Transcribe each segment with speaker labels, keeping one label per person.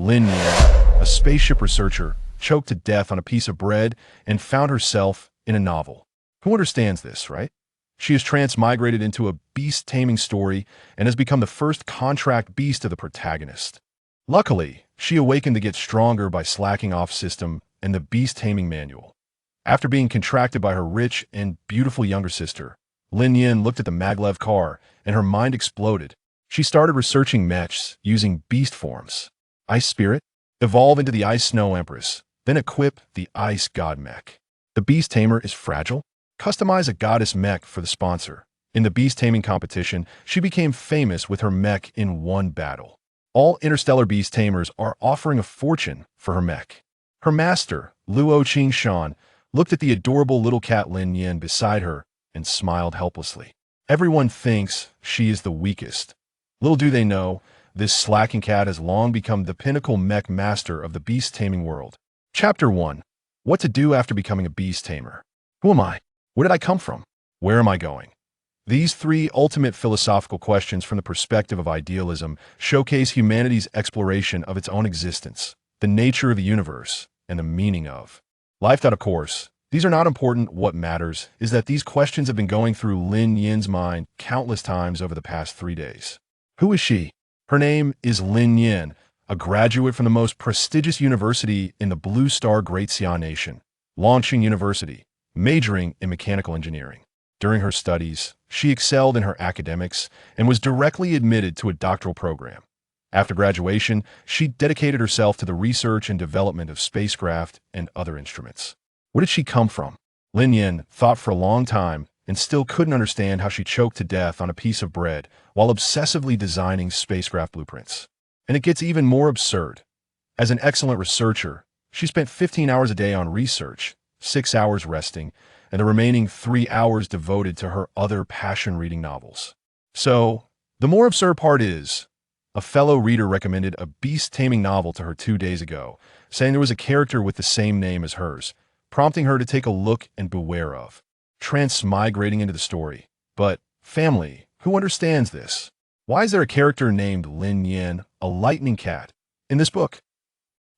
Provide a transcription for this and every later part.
Speaker 1: Lin Nian, a spaceship researcher, choked to death on a piece of bread and found herself in a novel. Who understands this, right? She has transmigrated into a beast taming story and has become the first contract beast of the protagonist. Luckily, she awakened to get stronger by slacking off system and the beast taming manual. After being contracted by her rich and beautiful younger sister, Lin Yin looked at the maglev car and her mind exploded. She started researching MECHs using beast forms. Ice Spirit, evolve into the Ice Snow Empress, then equip the Ice God Mech. The Beast Tamer is fragile. Customize a goddess mech for the sponsor. In the beast taming competition, she became famous with her mech in one battle. All interstellar beast tamers are offering a fortune for her mech. Her master, Luo Qingshan, looked at the adorable little cat Lin Yin beside her and smiled helplessly. Everyone thinks she is the weakest. Little do they know, this slacking cat has long become the pinnacle mech master of the beast taming world. Chapter 1. What to do after becoming a beast tamer. Who am I? Where did I come from? Where am I going? These three ultimate philosophical questions from the perspective of idealism showcase humanity's exploration of its own existence, the nature of the universe, and the meaning of life. Of course, these are not important. What matters is that these questions have been going through Lin Yin's mind countless times over the past 3 days. Who is she? Her name is Lin Yin, a graduate from the most prestigious university in the Blue Star Great Xia Nation, Longqing University, majoring in mechanical engineering. During her studies, she excelled in her academics and was directly admitted to a doctoral program. After graduation, she dedicated herself to the research and development of spacecraft and other instruments. Where did she come from? Lin Yin thought for a long time and still couldn't understand how she choked to death on a piece of bread while obsessively designing spacecraft blueprints. And it gets even more absurd. As an excellent researcher, she spent 15 hours a day on research, 6 hours resting, and the remaining 3 hours devoted to her other passion reading novels. So, the more absurd part is, a fellow reader recommended a beast taming novel to her 2 days ago, saying there was a character with the same name as hers, prompting her to take a look and beware of transmigrating into the story. But, family, who understands this? Why is there a character named Lin Yin, a lightning cat, in this book?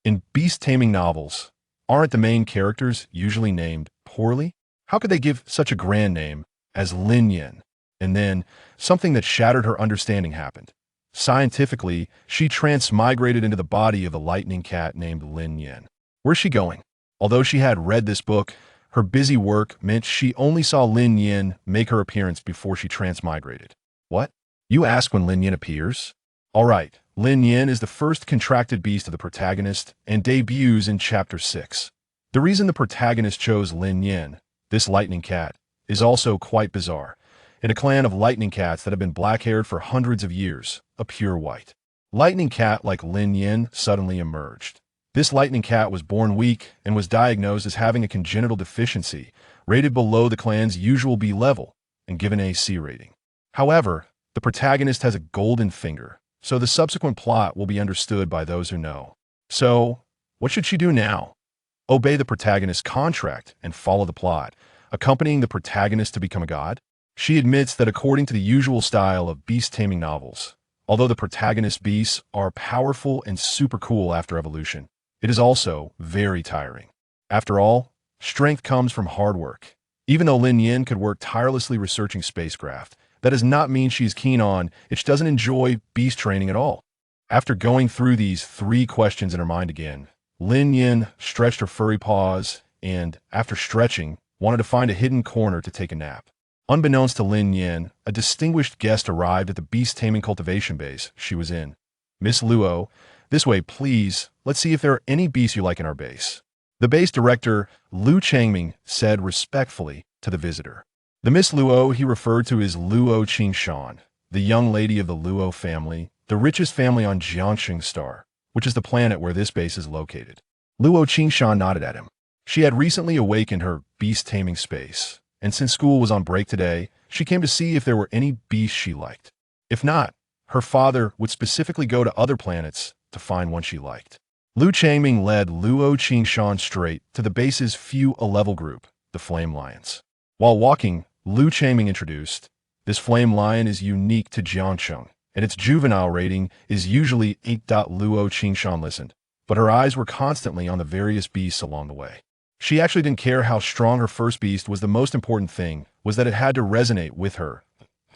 Speaker 1: In beast taming novels, aren't the main characters usually named poorly? How could they give such a grand name as Lin Yin? And then, something that shattered her understanding happened. Scientifically, she transmigrated into the body of the lightning cat named Lin Yin. Where's she going? Although she had read this book, her busy work meant she only saw Lin Yin make her appearance before she transmigrated. What? You ask when Lin Yin appears? Alright, Lin Yin is the first contracted beast of the protagonist and debuts in Chapter 6. The reason the protagonist chose Lin Yin, this lightning cat, is also quite bizarre. In a clan of lightning cats that have been black-haired for hundreds of years, a pure white lightning cat like Lin Yin suddenly emerged. This lightning cat was born weak and was diagnosed as having a congenital deficiency, rated below the clan's usual B level, and given a C rating. However, the protagonist has a golden finger, so the subsequent plot will be understood by those who know. So, what should she do now? Obey the protagonist's contract and follow the plot, accompanying the protagonist to become a god? She admits that according to the usual style of beast taming novels, although the protagonist beasts are powerful and super cool after evolution, it is also very tiring. After all, strength comes from hard work. Even though Lin Yin could work tirelessly researching spacecraft, that does not mean she's keen on it. She doesn't enjoy beast training at all. After going through these 3 questions in her mind again, Lin Yin stretched her furry paws and, after stretching, wanted to find a hidden corner to take a nap. Unbeknownst to Lin Yin, a distinguished guest arrived at the beast taming cultivation base she was in. Miss Luo, this way, please. Let's see if there are any beasts you like in our base. The base director, Lu Changming, said respectfully to the visitor. The Miss Luo he referred to as Luo Qingshan, the young lady of the Luo family, the richest family on Jiangxing Star, which is the planet where this base is located. Luo Qingshan nodded at him. She had recently awakened her beast taming space, and since school was on break today, she came to see if there were any beasts she liked. If not, her father would specifically go to other planets to find one she liked. Lu Changming led Luo Qingshan straight to the base's few A-level group, the Flame Lions. While walking, Lu Changming introduced, "This flame lion is unique to Jiangcheng and its juvenile rating is usually 8. Luo Qingshan listened, but her eyes were constantly on the various beasts along the way. She actually didn't care how strong her first beast was. The most important thing was that it had to resonate with her.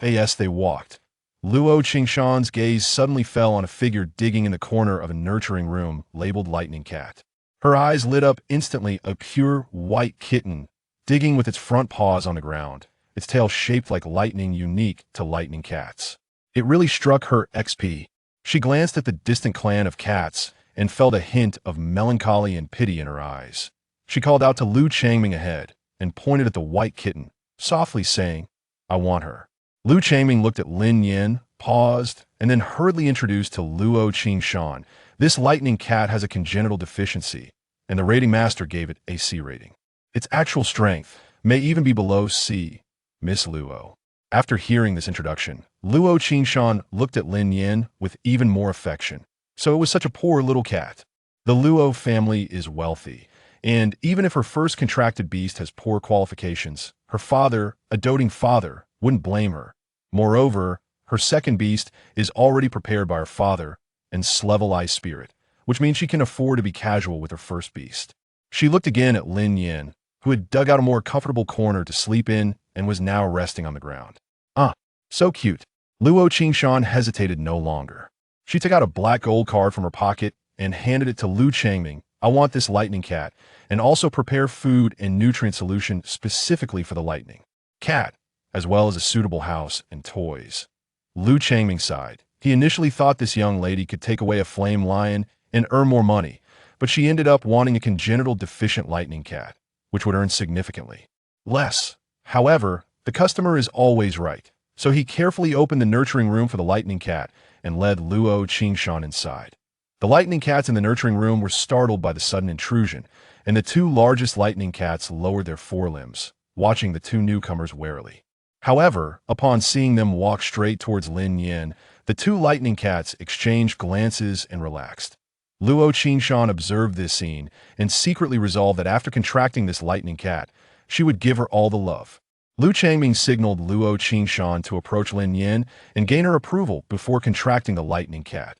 Speaker 1: As they walked, Luo Qingshan's gaze suddenly fell on a figure digging in the corner of a nurturing room labeled Lightning Cat. Her eyes lit up instantly, a pure white kitten, digging with its front paws on the ground, its tail shaped like lightning, unique to lightning cats. It really struck her XP. She glanced at the distant clan of cats and felt a hint of melancholy and pity in her eyes. She called out to Lu Changming ahead and pointed at the white kitten, softly saying, "I want her." Lu Changming looked at Lin Nian, paused, and then hurriedly introduced to Luo Qingshan. "This lightning cat has a congenital deficiency," and the rating master gave it a C rating. "Its actual strength may even be below C, Miss Luo." After hearing this introduction, Luo Qingshan looked at Lin Nian with even more affection. So it was such a poor little cat. The Luo family is wealthy, and even if her first contracted beast has poor qualifications, her father, a doting father, wouldn't blame her. Moreover, her second beast is already prepared by her father and level Ice Spirit, which means she can afford to be casual with her first beast. She looked again at Lin Nian, who had dug out a more comfortable corner to sleep in and was now resting on the ground. "Ah, so cute." Luo Qingshan hesitated no longer. She took out a black gold card from her pocket and handed it to Lu Changming. "I want this lightning cat, and also prepare food and nutrient solution specifically for the lightning cat, as well as a suitable house and toys." Lu Changming sighed. He initially thought this young lady could take away a flame lion and earn more money, but she ended up wanting a congenital deficient lightning cat, which would earn significantly less. However, the customer is always right, so he carefully opened the nurturing room for the lightning cat and led Luo Qingshan inside. The lightning cats in the nurturing room were startled by the sudden intrusion, and the two largest lightning cats lowered their forelimbs, watching the two newcomers warily. However, upon seeing them walk straight towards Lin Nian, the two lightning cats exchanged glances and relaxed. Luo Qingshan observed this scene and secretly resolved that after contracting this lightning cat, she would give her all the love. Lu Changming signaled Luo Qingshan to approach Lin Nian and gain her approval before contracting the lightning cat.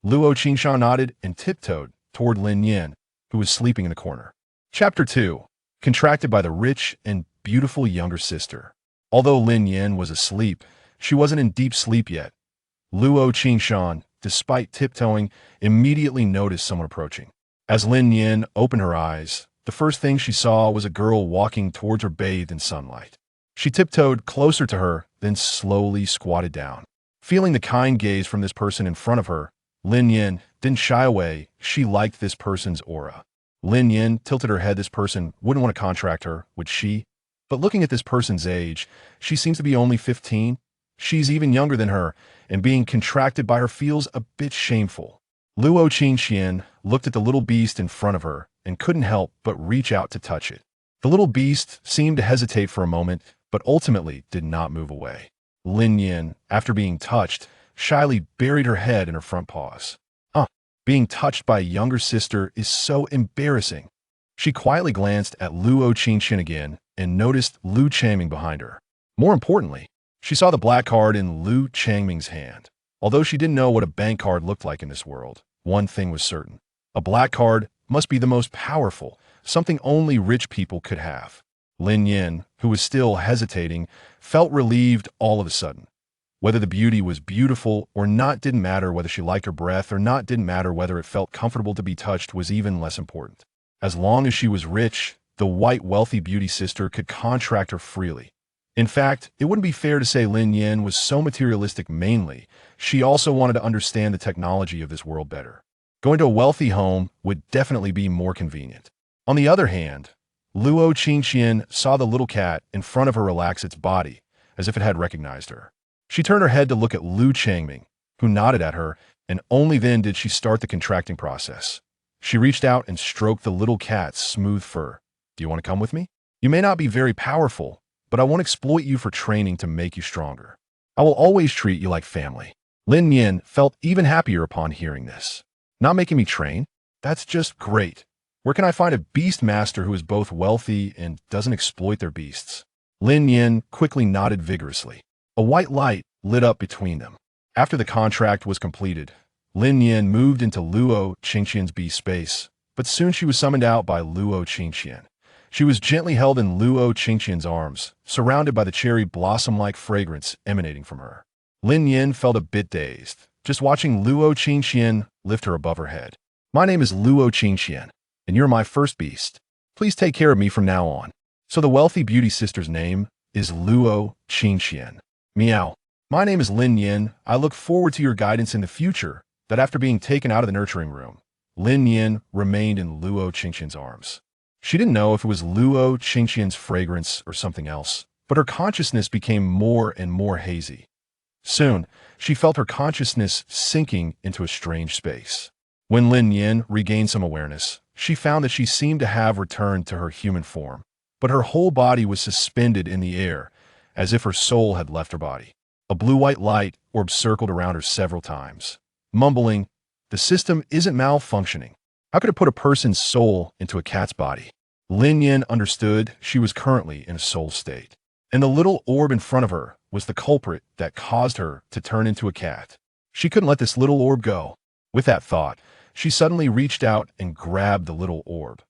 Speaker 1: Luo Qingshan nodded and tiptoed toward Lin Nian, who was sleeping in the corner. Chapter 2. Contracted by the rich and beautiful younger sister. Although Lin Nian was asleep, she wasn't in deep sleep yet. Luo Qingshan, despite tiptoeing, immediately noticed someone approaching. As Lin Nian opened her eyes, the first thing she saw was a girl walking towards her bathed in sunlight. She tiptoed closer to her, then slowly squatted down. Feeling the kind gaze from this person in front of her, Lin Nian didn't shy away. She liked this person's aura. Lin Nian tilted her head. This person wouldn't want to contract her, would she? But looking at this person's age, she seems to be only 15. She's even younger than her, and being contracted by her feels a bit shameful. Luo Qingshan looked at the little beast in front of her and couldn't help but reach out to touch it. The little beast seemed to hesitate for a moment, but ultimately did not move away. Lin Nian, after being touched, shyly buried her head in her front paws. Being touched by a younger sister is so embarrassing. She quietly glanced at Luo Qingshan again and noticed Lu Changming behind her. More importantly, she saw the black card in Lu Changming's hand. Although she didn't know what a bank card looked like in this world, one thing was certain. A black card must be the most powerful, something only rich people could have. Lin Nian, who was still hesitating, felt relieved all of a sudden. Whether the beauty was beautiful or not didn't matter, whether she liked her breath or not didn't matter, whether it felt comfortable to be touched was even less important. As long as she was rich, the white wealthy beauty sister could contract her freely. In fact, it wouldn't be fair to say Lin Nian was so materialistic mainly. She also wanted to understand the technology of this world better. Going to a wealthy home would definitely be more convenient. On the other hand, Luo Qingshan saw the little cat in front of her relax its body, as if it had recognized her. She turned her head to look at Lu Changming, who nodded at her, and only then did she start the contracting process. She reached out and stroked the little cat's smooth fur. "Do you want to come with me? You may not be very powerful, but I won't exploit you for training to make you stronger. I will always treat you like family." Lin Nian felt even happier upon hearing this. "Not making me train? That's just great. Where can I find a beast master who is both wealthy and doesn't exploit their beasts?" Lin Nian quickly nodded vigorously. A white light lit up between them. After the contract was completed, Lin Nian moved into Luo Qingqian's beast space, but soon she was summoned out by Luo Qingqian. She was gently held in Luo Qingqian's arms, surrounded by the cherry blossom-like fragrance emanating from her. Lin Nian felt a bit dazed, just watching Luo Qingqian lift her above her head. "My name is Luo Qingqian, and you're my first beast. Please take care of me from now on." So the wealthy beauty sister's name is Luo Qingqian. Meow. "My name is Lin Nian. I look forward to your guidance in the future." That after being taken out of the nurturing room, Lin Nian remained in Luo Qingqian's arms. She didn't know if it was Luo Qingqian's fragrance or something else, but her consciousness became more and more hazy. Soon, she felt her consciousness sinking into a strange space. When Lin Nian regained some awareness, she found that she seemed to have returned to her human form, but her whole body was suspended in the air, as if her soul had left her body. A blue-white light orb circled around her several times, mumbling, "The system isn't malfunctioning. How could it put a person's soul into a cat's body?" Lin Nian understood she was currently in a soul state, and the little orb in front of her was the culprit that caused her to turn into a cat. She couldn't let this little orb go. With that thought, she suddenly reached out and grabbed the little orb.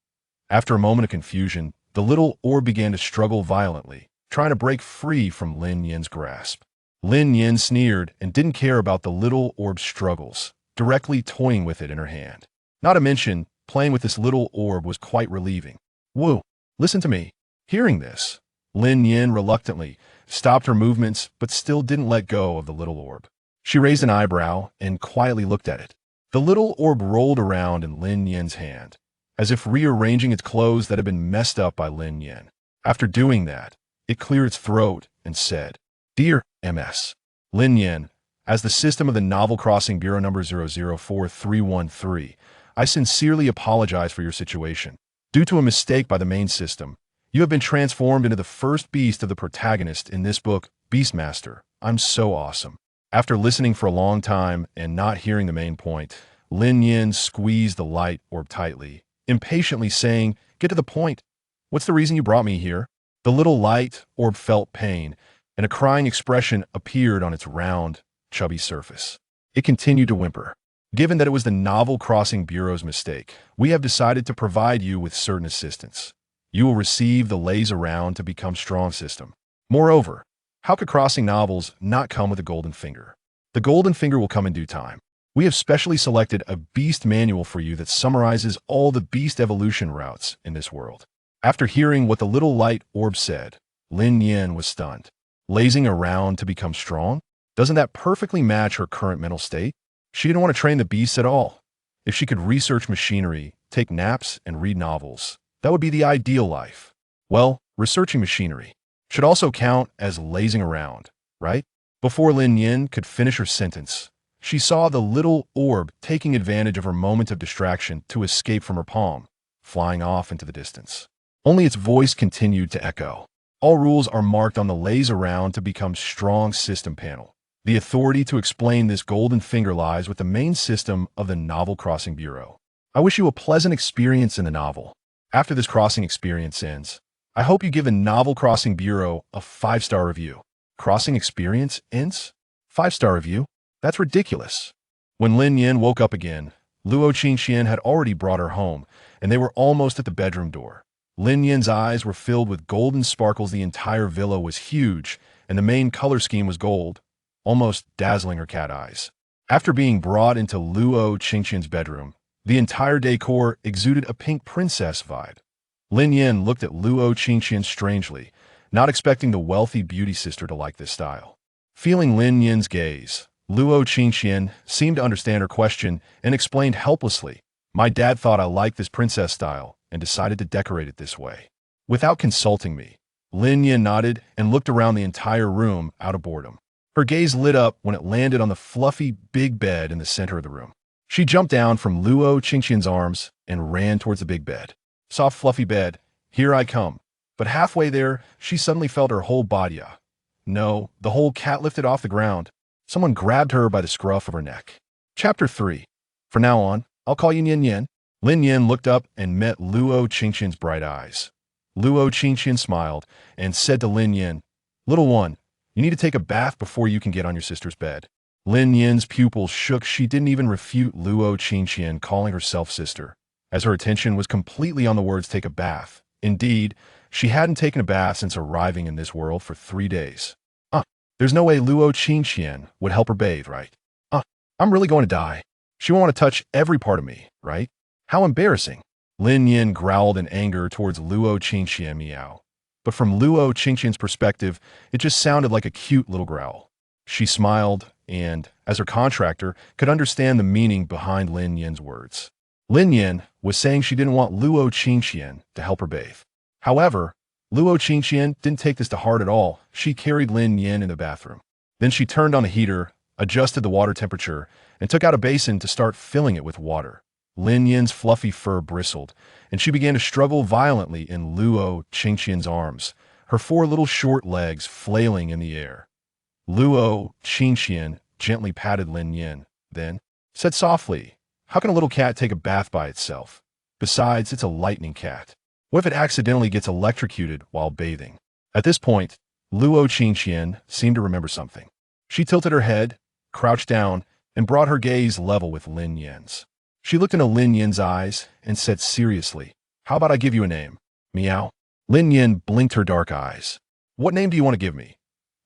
Speaker 1: After a moment of confusion, the little orb began to struggle violently, trying to break free from Lin Nian's grasp. Lin Nian sneered and didn't care about the little orb's struggles, directly toying with it in her hand. Not to mention, playing with this little orb was quite relieving. "Whoa, listen to me." Hearing this, Lin Nian reluctantly stopped her movements but still didn't let go of the little orb. She raised an eyebrow and quietly looked at it. The little orb rolled around in Lin Nian's hand, as if rearranging its clothes that had been messed up by Lin Nian. After doing that, it cleared its throat and said, "Dear MS. Lin Nian, as the system of the Novel Crossing Bureau number 004313, I sincerely apologize for your situation. Due to a mistake by the main system, you have been transformed into the first beast of the protagonist in this book, Beastmaster. I'm so awesome." After listening for a long time and not hearing the main point, Lin Nian squeezed the light orb tightly, impatiently saying, "Get to the point. What's the reason you brought me here?" The little light orb felt pain, and a crying expression appeared on its round, chubby surface. It continued to whimper. "Given that it was the Novel Crossing Bureau's mistake, we have decided to provide you with certain assistance. You will receive the Lays Around to Become Strong system. Moreover, how could Crossing Novels not come with a golden finger? The golden finger will come in due time. We have specially selected a beast manual for you that summarizes all the beast evolution routes in this world." After hearing what the little light orb said, Lin Nian was stunned. Lazing around to become strong? Doesn't that perfectly match her current mental state? She didn't want to train the beasts at all. If she could research machinery, take naps, and read novels, that would be the ideal life. Well, researching machinery should also count as lazing around, right? Before Lin Nian could finish her sentence, she saw the little orb taking advantage of her moment of distraction to escape from her palm, flying off into the distance. Only its voice continued to echo. All rules are marked on the Lays Around to Become Strong system panel. The authority to explain this golden finger lies with the main system of the Novel Crossing Bureau. I wish you a pleasant experience in the novel. After this crossing experience ends, I hope you give the Novel Crossing Bureau a 5-star review. Crossing experience ends? 5-star review? That's ridiculous. When Lin Nian woke up again, Luo Qingqian had already brought her home, and they were almost at the bedroom door. Lin Nian's eyes were filled with golden sparkles. The entire villa was huge, and the main color scheme was gold, almost dazzling her cat eyes. After being brought into Luo Qingqian's bedroom, the entire decor exuded a pink princess vibe. Lin Nian looked at Luo Qingqian strangely, not expecting the wealthy beauty sister to like this style. Feeling Lin Nian's gaze, Luo Qingqian seemed to understand her question and explained helplessly, "My dad thought I liked this princess style and decided to decorate it this way." Without consulting me, Lin Nian nodded and looked around the entire room out of boredom. Her gaze lit up when it landed on the fluffy big bed in the center of the room. She jumped down from Luo Qingqian's arms and ran towards the big bed. "Soft fluffy bed, here I come." But halfway there, she suddenly felt her whole body. No, the whole cat lifted off the ground. Someone grabbed her by the scruff of her neck. Chapter 3. From now on, I'll call you Nian Nian. Lin Nian looked up and met Luo Qingqian's bright eyes. Luo Qingqian smiled and said to Lin Nian, "Little one, you need to take a bath before you can get on your sister's bed." Lin Yan's pupils shook. She didn't even refute Luo Qingqian calling herself sister, as her attention was completely on the words take a bath. Indeed, she hadn't taken a bath since arriving in this world for 3 days. There's no way Luo Qingqian would help her bathe, right? I'm really going to die. She won't want to touch every part of me, right? How embarrassing. Lin Nian growled in anger towards Luo Qingqian meow. But from Luo Qingqian's perspective, it just sounded like a cute little growl. She smiled and, as her contractor, could understand the meaning behind Lin Nian's words. Lin Nian was saying she didn't want Luo Qingqian to help her bathe. However, Luo Qingqian didn't take this to heart at all. She carried Lin Nian in the bathroom. Then she turned on the heater, adjusted the water temperature, and took out a basin to start filling it with water. Lin Yan's fluffy fur bristled, and she began to struggle violently in Luo Qingqian's arms, her 4 little short legs flailing in the air. Luo Qingqian gently patted Lin Yan, then said softly, "How can a little cat take a bath by itself? Besides, it's a lightning cat. What if it accidentally gets electrocuted while bathing?" At this point, Luo Qingqian seemed to remember something. She tilted her head, crouched down, and brought her gaze level with Lin Yan's. She looked into Lin Yan's eyes and said seriously, "How about I give you a name? Meow?" Lin Yan blinked her dark eyes. "What name do you want to give me?"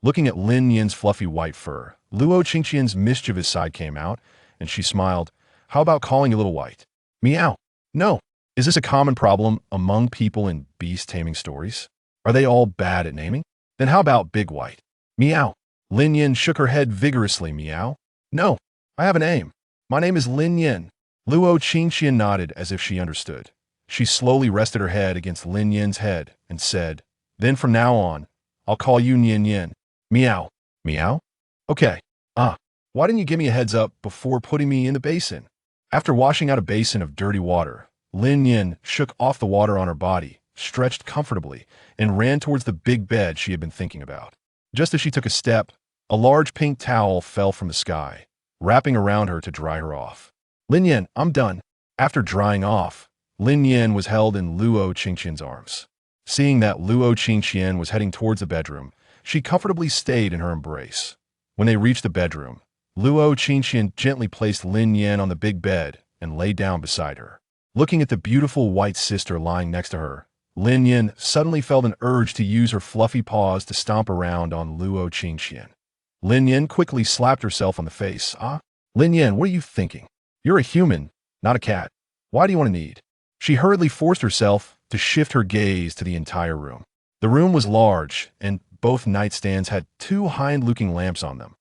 Speaker 1: Looking at Lin Yan's fluffy white fur, Luo Qingqian's mischievous side came out, and she smiled. "How about calling you Little White?" Meow. "No. Is this a common problem among people in beast taming stories? Are they all bad at naming? Then how about Big White?" Meow. Lin Yan shook her head vigorously. Meow. "No, I have a name. My name is Lin Yan." Luo Qingqian nodded as if she understood. She slowly rested her head against Lin Yan's head and said, "Then from now on, I'll call you Nian Yan." Meow. Meow? Okay. Why didn't you give me a heads up before putting me in the basin? After washing out a basin of dirty water, Lin Yan shook off the water on her body, stretched comfortably, and ran towards the big bed she had been thinking about. Just as she took a step, a large pink towel fell from the sky, wrapping around her to dry her off. "Lin Yan, I'm done." After drying off, Lin Yan was held in Luo Qingqian's arms. Seeing that Luo Qingqian was heading towards the bedroom, she comfortably stayed in her embrace. When they reached the bedroom, Luo Qingqian gently placed Lin Yan on the big bed and lay down beside her. Looking at the beautiful white sister lying next to her, Lin Yan suddenly felt an urge to use her fluffy paws to stomp around on Luo Qingqian. Lin Yan quickly slapped herself on the face. Lin Yan, what are you thinking? You're a human, not a cat. Why do you want to need?" She hurriedly forced herself to shift her gaze to the entire room. The room was large, and both nightstands had 2 hind-looking lamps on them.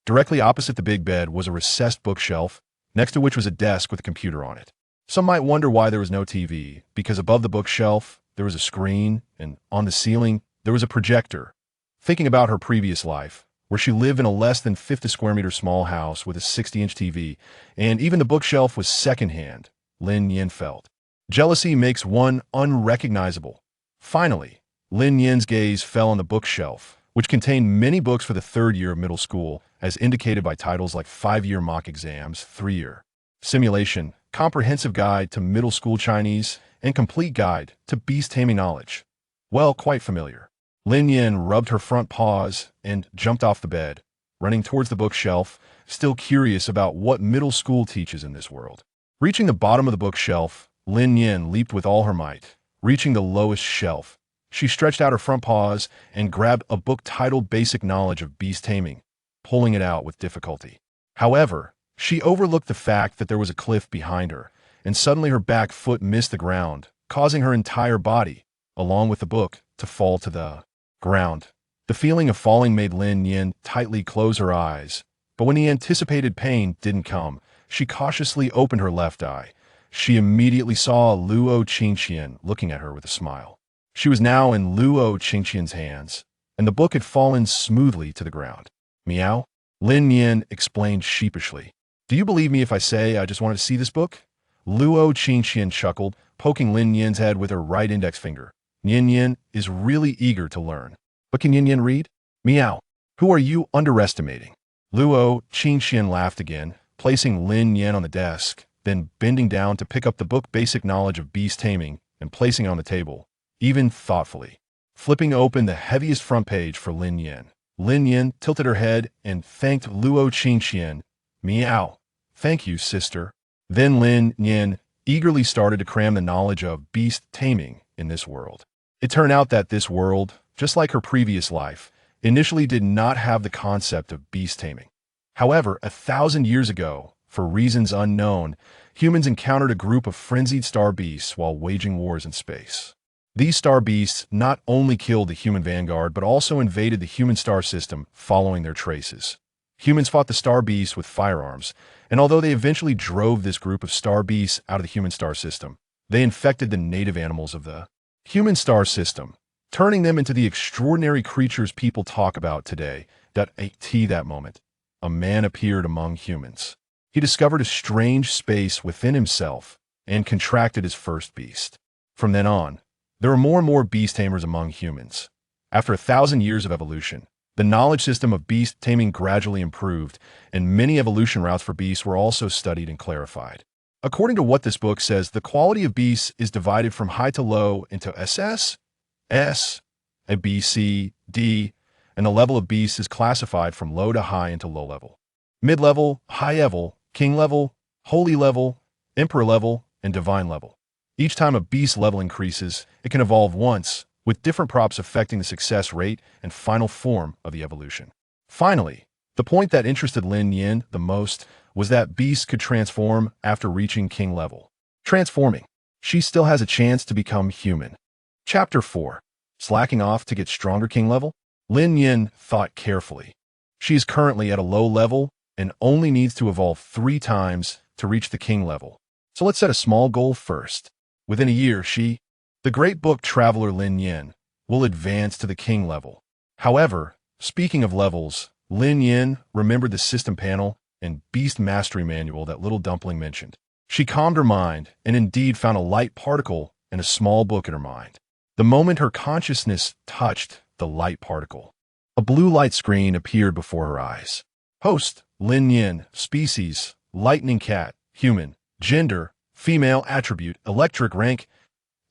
Speaker 1: Directly opposite the big bed was a recessed bookshelf, next to which was a desk with a computer on it. Some might wonder why there was no TV, because above the bookshelf, there was a screen, and on the ceiling, there was a projector. Thinking about her previous life, where she lived in a less than 50 square meter small house with a 60-inch TV, and even the bookshelf was secondhand, Lin Yan felt. Jealousy makes one unrecognizable. Finally, Lin Yan's gaze fell on the bookshelf, which contained many books for the 3rd year of middle school, as indicated by titles like 5-year mock exams, 3-year simulation, comprehensive guide to middle school Chinese, and complete guide to beast taming knowledge. Well, quite familiar. Lin Yan rubbed her front paws and jumped off the bed, running towards the bookshelf, still curious about what middle school teaches in this world. Reaching the bottom of the bookshelf, Lin Yan leaped with all her might. Reaching the lowest shelf, she stretched out her front paws and grabbed a book titled Basic Knowledge of Beast Taming, pulling it out with difficulty. However, she overlooked the fact that there was a cliff behind her, and suddenly her back foot missed the ground, causing her entire body, along with the book, to fall to the ground. The feeling of falling made Lin Yan tightly close her eyes, but when the anticipated pain didn't come, she cautiously opened her left eye. She immediately saw Luo Qingqian looking at her with a smile. She was now in Luo Qingqian's hands, and the book had fallen smoothly to the ground. Meow? Lin Nian explained sheepishly. "Do you believe me if I say I just wanted to see this book?" Luo Qingqian chuckled, poking Lin Nian's head with her right index finger. Nian Nian is really eager to learn. "But can Nian Nian read?" Meow. "Who are you underestimating?" Luo Qingqian laughed again, placing Lin Nian on the desk, then bending down to pick up the book Basic Knowledge of Beast Taming and placing it on the table, even thoughtfully. Flipping open the heaviest front page for Lin Nian, Lin Nian tilted her head and thanked Luo Qingqian. Meow. Thank you, sister. Then Lin Nian eagerly started to cram the knowledge of beast taming in this world. It turned out that this world, just like her previous life, initially did not have the concept of beast taming. However, 1,000 years ago, for reasons unknown, humans encountered a group of frenzied star beasts while waging wars in space. These star beasts not only killed the human vanguard, but also invaded the human star system, following their traces. Humans fought the star beasts with firearms, and although they eventually drove this group of star beasts out of the human star system, they infected the native animals of the human star system, turning them into the extraordinary creatures people talk about today. At that moment, a man appeared among humans. He discovered a strange space within himself and contracted his first beast. From then on, there were more and more beast tamers among humans. After 1,000 years of evolution, the knowledge system of beast taming gradually improved, and many evolution routes for beasts were also studied and clarified. According to what this book says, the quality of beasts is divided from high to low into SS, S, a B, C, D, and the level of beasts is classified from low to high into low level. Mid-level, high level, king level, holy level, emperor level, and divine level. Each time a beast level increases, it can evolve once, with different props affecting the success rate and final form of the evolution. Finally, the point that interested Lin Nian the most was that beasts could transform after reaching king level. Transforming, she still has a chance to become human. Chapter 4. Slacking off to get stronger king level? Lin Nian thought carefully. She is currently at a low level and only needs to evolve 3 times to reach the king level. So let's set a small goal first. Within a year, the great book traveler Lin Nian, will advance to the king level. However, speaking of levels, Lin Nian remembered the system panel and beast mastery manual that little dumpling mentioned. She calmed her mind and indeed found a light particle in a small book in her mind. The moment her consciousness touched the light particle, a blue light screen appeared before her eyes. Host, Lin Nian, species, lightning cat, human, gender, female, attribute, electric rank,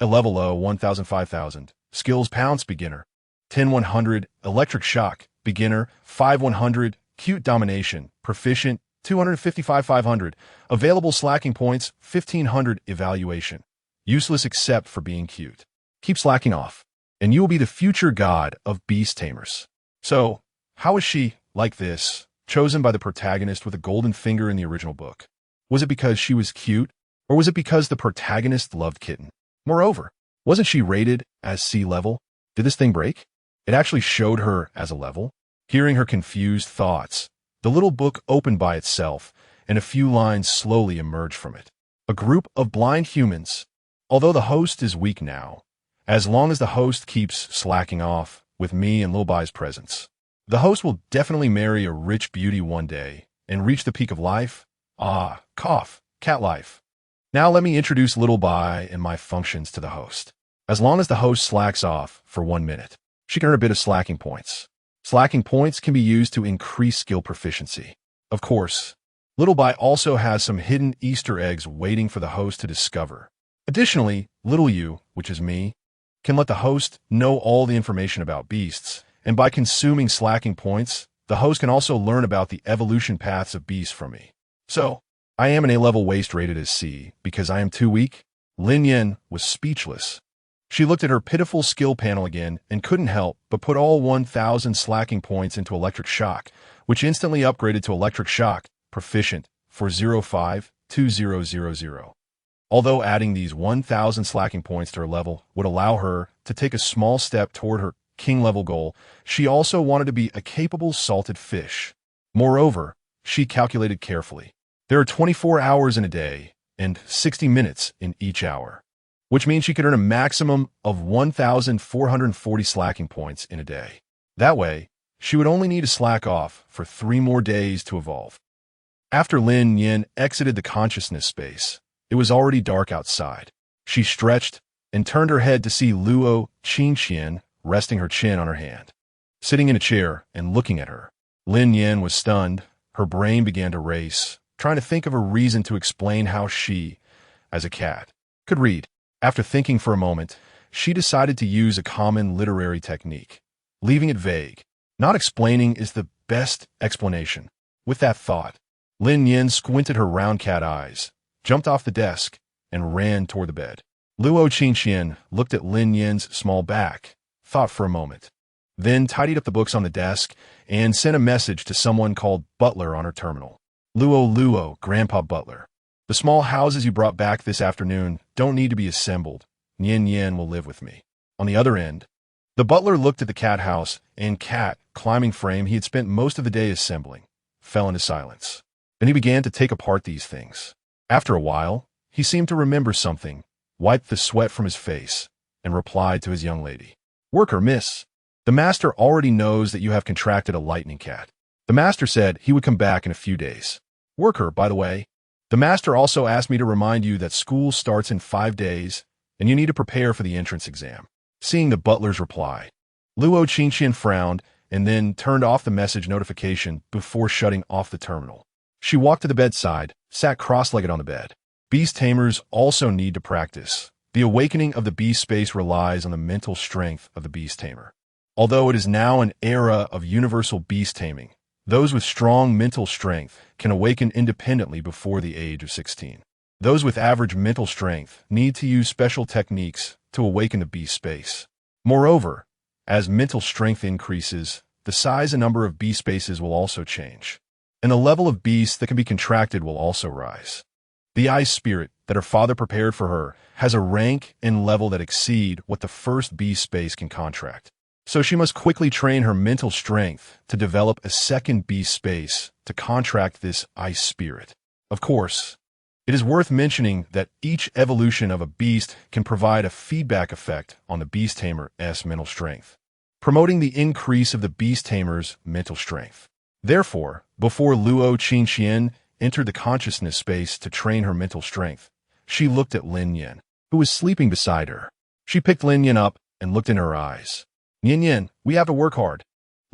Speaker 1: a level O, 1000, 5000, skills pounce, beginner, 10, 100, electric shock, beginner, 5, 100, cute domination, proficient, 255, 500, available slacking points, 1500, evaluation, useless except for being cute. Keep slacking off, and you will be the future god of beast tamers. So, how is she, like this, chosen by the protagonist with a golden finger in the original book? Was it because she was cute, or was it because the protagonist loved kitten? Moreover, wasn't she rated as C level? Did this thing break? It actually showed her as a level. Hearing her confused thoughts, the little book opened by itself, and a few lines slowly emerged from it. A group of blind humans. Although the host is weak now, as long as the host keeps slacking off with me and Lil Bai's presence, the host will definitely marry a rich beauty one day and reach the peak of life. Ah, cough, cat life. Now let me introduce Little Bai and my functions to the host. As long as the host slacks off for 1 minute, she can earn a bit of slacking points. Slacking points can be used to increase skill proficiency. Of course, Little Bai also has some hidden Easter eggs waiting for the host to discover. Additionally, Little You, which is me, can let the host know all the information about beasts, and by consuming slacking points, the host can also learn about the evolution paths of beasts from me. So, I am an A-level waste rated as C because I am too weak. Lin Nian was speechless. She looked at her pitiful skill panel again and couldn't help but put all 1000 slacking points into electric shock, which instantly upgraded to electric shock, proficient, for 052000. Although adding these 1000 slacking points to her level would allow her to take a small step toward her king level goal, she also wanted to be a capable salted fish. Moreover, she calculated carefully. There are 24 hours in a day and 60 minutes in each hour, which means she could earn a maximum of 1,440 slacking points in a day. That way, she would only need to slack off for 3 more days to evolve. After Lin Nian exited the consciousness space, it was already dark outside. She stretched and turned her head to see Luo Qingqian resting her chin on her hand. Sitting in a chair and looking at her, Lin Nian was stunned. Her brain began to race, trying to think of a reason to explain how she, as a cat, could read. After thinking for a moment, she decided to use a common literary technique, leaving it vague. Not explaining is the best explanation. With that thought, Lin Nian squinted her round cat eyes, jumped off the desk, and ran toward the bed. Luo Qingqian looked at Lin Nian's small back, thought for a moment, then tidied up the books on the desk and sent a message to someone called Butler on her terminal. Luo, Grandpa Butler. The small houses you brought back this afternoon don't need to be assembled. Nian Nian will live with me. On the other end, the butler looked at the cat house and cat climbing frame he had spent most of the day assembling, fell into silence. Then he began to take apart these things. After a while, he seemed to remember something, wiped the sweat from his face, and replied to his young lady. Worker, miss. The master already knows that you have contracted a lightning cat. The master said he would come back in a few days. Worker, by the way, the master also asked me to remind you that school starts in 5 days, and you need to prepare for the entrance exam. Seeing the butler's reply, Luo Qingqian frowned and then turned off the message notification before shutting off the terminal. She walked to the bedside, sat cross-legged on the bed. Beast tamers also need to practice. The awakening of the beast space relies on the mental strength of the beast tamer. Although it is now an era of universal beast taming, those with strong mental strength can awaken independently before the age of 16. Those with average mental strength need to use special techniques to awaken the beast space. Moreover, as mental strength increases, the size and number of beast spaces will also change, and the level of beasts that can be contracted will also rise. The ice spirit that her father prepared for her has a rank and level that exceed what the first beast space can contract. So she must quickly train her mental strength to develop a second beast space to contract this ice spirit. Of course, it is worth mentioning that each evolution of a beast can provide a feedback effect on the beast tamer's mental strength, promoting the increase of the beast tamer's mental strength. Therefore, before Luo Qingqian entered the consciousness space to train her mental strength, she looked at Lin Nian, who was sleeping beside her. She picked Lin Nian up and looked in her eyes. Nian Nian, we have to work hard,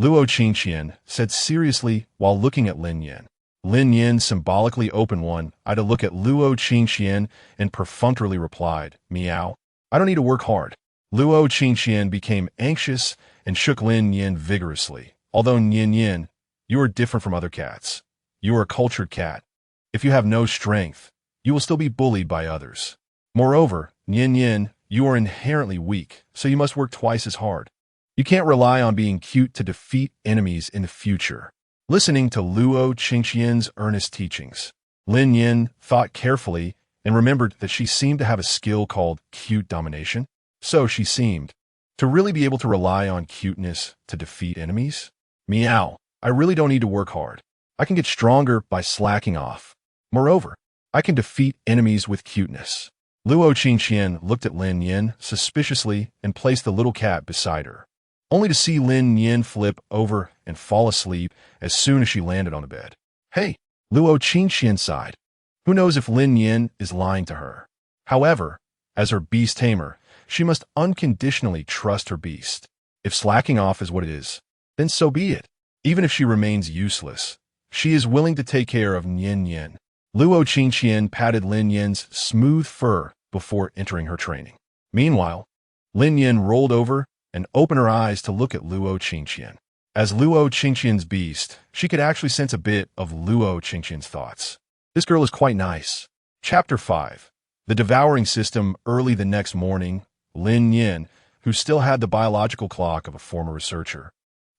Speaker 1: Luo Qingqian said seriously while looking at Lin Nian. Lin Nian symbolically opened one eye to look at Luo Qingqian and perfunctorily replied, Meow. I don't need to work hard. Luo Qingqian became anxious and shook Lin Nian vigorously. Although Nian Nian, you are different from other cats. You are a cultured cat. If you have no strength, you will still be bullied by others. Moreover, Nian Nian, you are inherently weak, so you must work twice as hard. You can't rely on being cute to defeat enemies in the future. Listening to Luo Qingqian's earnest teachings, Lin Nian thought carefully and remembered that she seemed to have a skill called cute domination. So she seemed to really be able to rely on cuteness to defeat enemies. Meow, I really don't need to work hard. I can get stronger by slacking off. Moreover, I can defeat enemies with cuteness. Luo Qingqian looked at Lin Nian suspiciously and placed the little cat beside her, only to see Lin Nian flip over and fall asleep as soon as she landed on the bed. Hey, Luo Qingqian sighed. Who knows if Lin Nian is lying to her? However, as her beast tamer, she must unconditionally trust her beast. If slacking off is what it is, then so be it. Even if she remains useless, she is willing to take care of Nian Nian. Luo Qingqian patted Lin Nian's smooth fur before entering her training. Meanwhile, Lin Nian rolled over and opened her eyes to look at Luo Qingqian. As Luo Qingqian's beast, she could actually sense a bit of Luo Qingqian's thoughts. This girl is quite nice. Chapter 5. The devouring system. Early the next morning, Lin Nian, who still had the biological clock of a former researcher,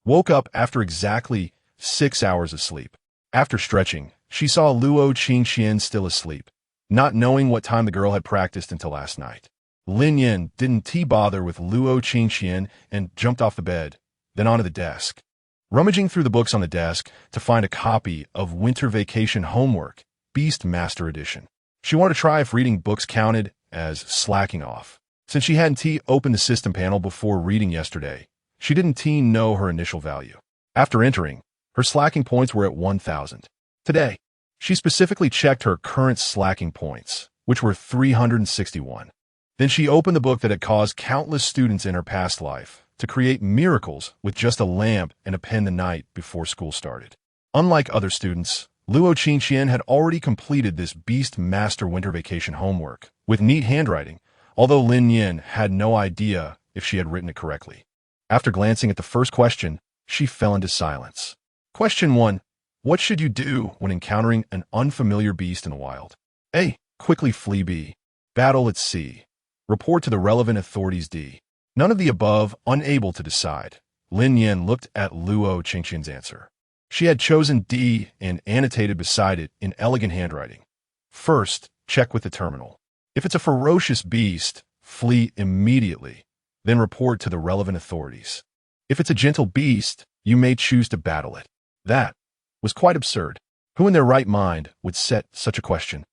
Speaker 1: woke up after exactly 6 hours of sleep. After stretching, she saw Luo Qingqian still asleep, not knowing what time the girl had practiced until last night. Lin Nian didn't bother with Luo Qingqian and jumped off the bed, then onto the desk, rummaging through the books on the desk to find a copy of Winter Vacation Homework, Beast Master Edition. She wanted to try if reading books counted as slacking off. Since she hadn't opened the system panel before reading yesterday, she didn't know her initial value. After entering, her slacking points were at 1,000. Today, she specifically checked her current slacking points, which were 361. Then she opened the book that had caused countless students in her past life to create miracles with just a lamp and a pen the night before school started. Unlike other students, Luo Qingqian had already completed this Beast Master Winter Vacation homework with neat handwriting, although Lin Nian had no idea if she had written it correctly. After glancing at the first question, She fell into silence. Question 1. What should you do when encountering an unfamiliar beast in the wild? A. Quickly flee. B. Battle at sea. Report to the relevant authorities. D. None of the above. Unable to decide, Lin Nian looked at Luo Qingqian's answer. She had chosen D and annotated beside it in elegant handwriting. First, check with the terminal. If it's a ferocious beast, flee immediately, then report to the relevant authorities. If it's a gentle beast, you may choose to battle it. That was quite absurd. Who in their right mind would set such a question?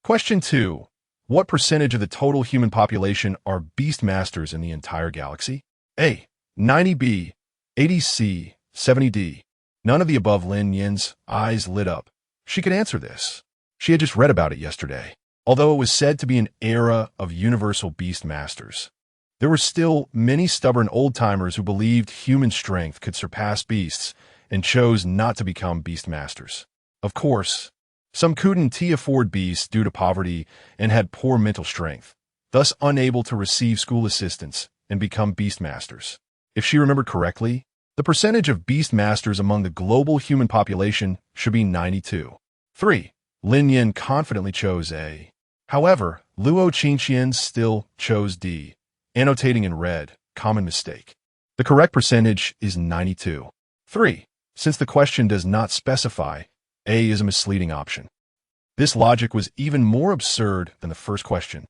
Speaker 1: Question 2. What percentage of the total human population are beast masters in the entire galaxy? A. 90. B. 80. C. 70. D. None of the above. Lin Nian's eyes lit up. She could answer this. She had just read about it yesterday. Although it was said to be an era of universal beast masters, there were still many stubborn old-timers who believed human strength could surpass beasts and chose not to become beast masters. Of course, some couldn't afford beasts due to poverty and had poor mental strength, thus unable to receive school assistance and become beast masters. If she remembered correctly, the percentage of beast masters among the global human population should be 92. 3. Lin Nian confidently chose A. However, Luo Qingqian still chose D, annotating in red, common mistake. The correct percentage is 92. 3. Since the question does not specify, A is a misleading option. This logic was even more absurd than the first question.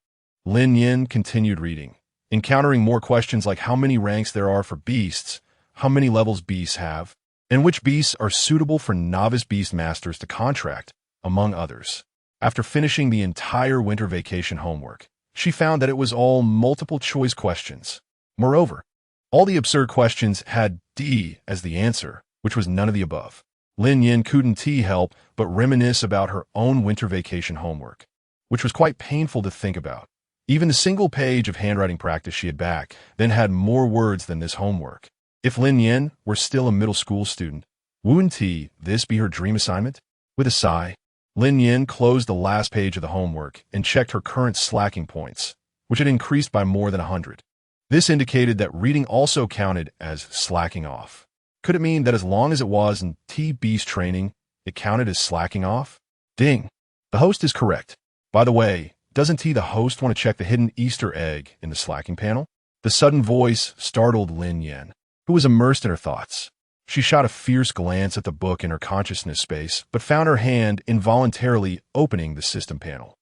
Speaker 1: Lin Nian continued reading, encountering more questions like how many ranks there are for beasts, how many levels beasts have, and which beasts are suitable for novice beast masters to contract, among others. After finishing the entire winter vacation homework, she found that it was all multiple-choice questions. Moreover, all the absurd questions had D as the answer, which was none of the above. Lin Nian couldn't help but reminisce about her own winter vacation homework, which was quite painful to think about. Even the single page of handwriting practice she had back then had more words than this homework. If Lin Nian were still a middle school student, wouldn't this be her dream assignment? With a sigh, Lin Nian closed the last page of the homework and checked her current slacking points, which had increased by more than 100. This indicated that reading also counted as slacking off. Could it mean that as long as it was in Beast training, it counted as slacking off? Ding! The host is correct. By the way, doesn't the host want to check the hidden Easter egg in the slacking panel? The sudden voice startled Lin Nian, who was immersed in her thoughts. She shot a fierce glance at the book in her consciousness space, but found her hand involuntarily opening the system panel.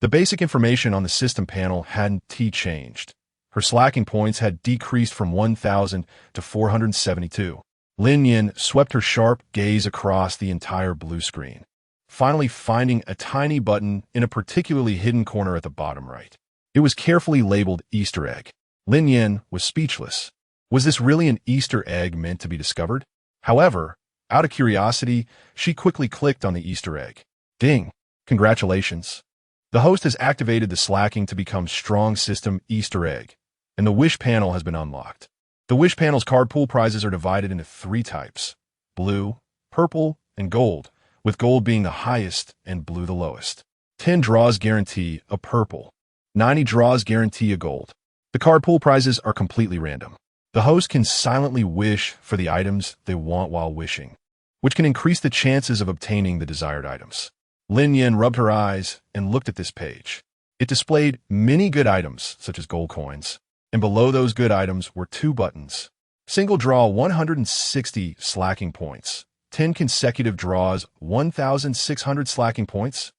Speaker 1: The basic information on the system panel hadn't changed. Her slacking points had decreased from 1,000 to 472. Lin Nian swept her sharp gaze across the entire blue screen, finally finding a tiny button in a particularly hidden corner at the bottom right. It was carefully labeled Easter egg. Lin Nian was speechless. Was this really an Easter egg meant to be discovered? However, out of curiosity, she quickly clicked on the Easter egg. Ding! Congratulations! The host has activated the slacking to become strong system Easter egg, and the wish panel has been unlocked. The wish panel's card pool prizes are divided into 3 types: blue, purple, and gold, with gold being the highest and blue the lowest. 10 draws guarantee a purple. 90 draws guarantee a gold. The card pool prizes are completely random. The host can silently wish for the items they want while wishing, which can increase the chances of obtaining the desired items. Lin Nian rubbed her eyes and looked at this page. It displayed many good items, such as gold coins, and below those good items were 2 buttons. Single draw 160 slacking points. 10 consecutive draws 1,600 slacking points.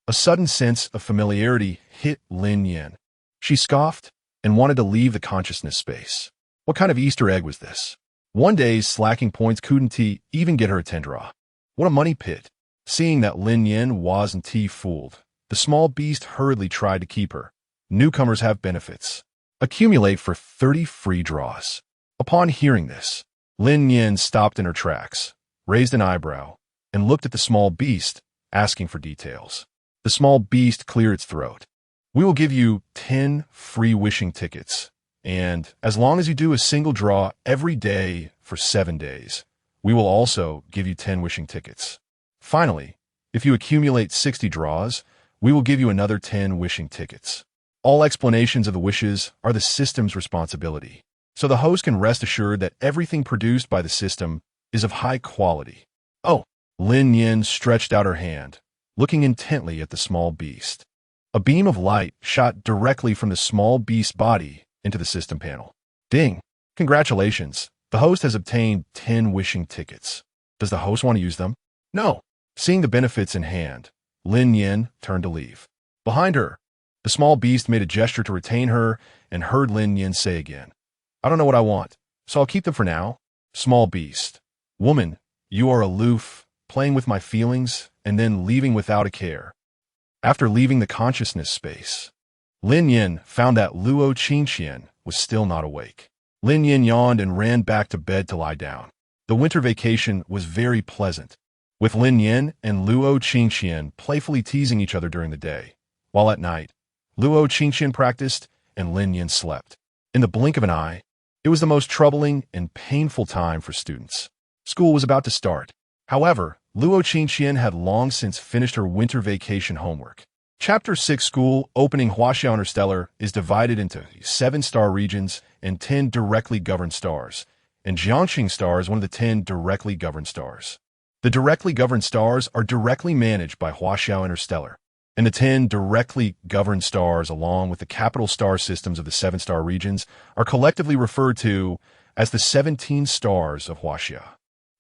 Speaker 1: A sudden sense of familiarity hit Lin Nian. She scoffed and wanted to leave the consciousness space. What kind of Easter egg was this? One day's slacking points couldn't even get her a 10 draw. What a money pit. Seeing that Lin Nian wasn't fooled, the small beast hurriedly tried to keep her. Newcomers have benefits. Accumulate for 30 free draws. Upon hearing this, Lin Nian stopped in her tracks, raised an eyebrow, and looked at the small beast, asking for details. The small beast cleared its throat. We will give you 10 free wishing tickets. And as long as you do a single draw every day for 7 days, we will also give you 10 wishing tickets. Finally, if you accumulate 60 draws, we will give you another 10 wishing tickets. All explanations of the wishes are the system's responsibility, so the host can rest assured that everything produced by the system is of high quality. Oh, Lin Nian stretched out her hand, looking intently at the small beast. A beam of light shot directly from the small beast's body into the system panel. Ding! Congratulations. The host has obtained 10 wishing tickets. Does the host want to use them? No. Seeing the benefits in hand, Lin Nian turned to leave. Behind her, the small beast made a gesture to retain her and heard Lin Nian say again, I don't know what I want, so I'll keep them for now. Small beast. Woman, you are aloof, playing with my feelings, and then leaving without a care. After leaving the consciousness space, Lin Nian found that Luo Qingqian was still not awake. Lin Nian yawned and ran back to bed to lie down. The winter vacation was very pleasant, with Lin Nian and Luo Qingqian playfully teasing each other during the day, while at night, Luo Qingqian practiced and Lin Nian slept. In the blink of an eye, it was the most troubling and painful time for students. School was about to start. However, Luo Qingqian had long since finished her winter vacation homework. Chapter 6 School Opening Huaxia Interstellar is divided into 7-star regions and 10 directly governed stars, and Jiangxing Star is one of the 10 directly governed stars. The directly governed stars are directly managed by Huaxia Interstellar, and the 10 directly governed stars, along with the capital star systems of the 7-star regions, are collectively referred to as the 17 stars of Huaxia.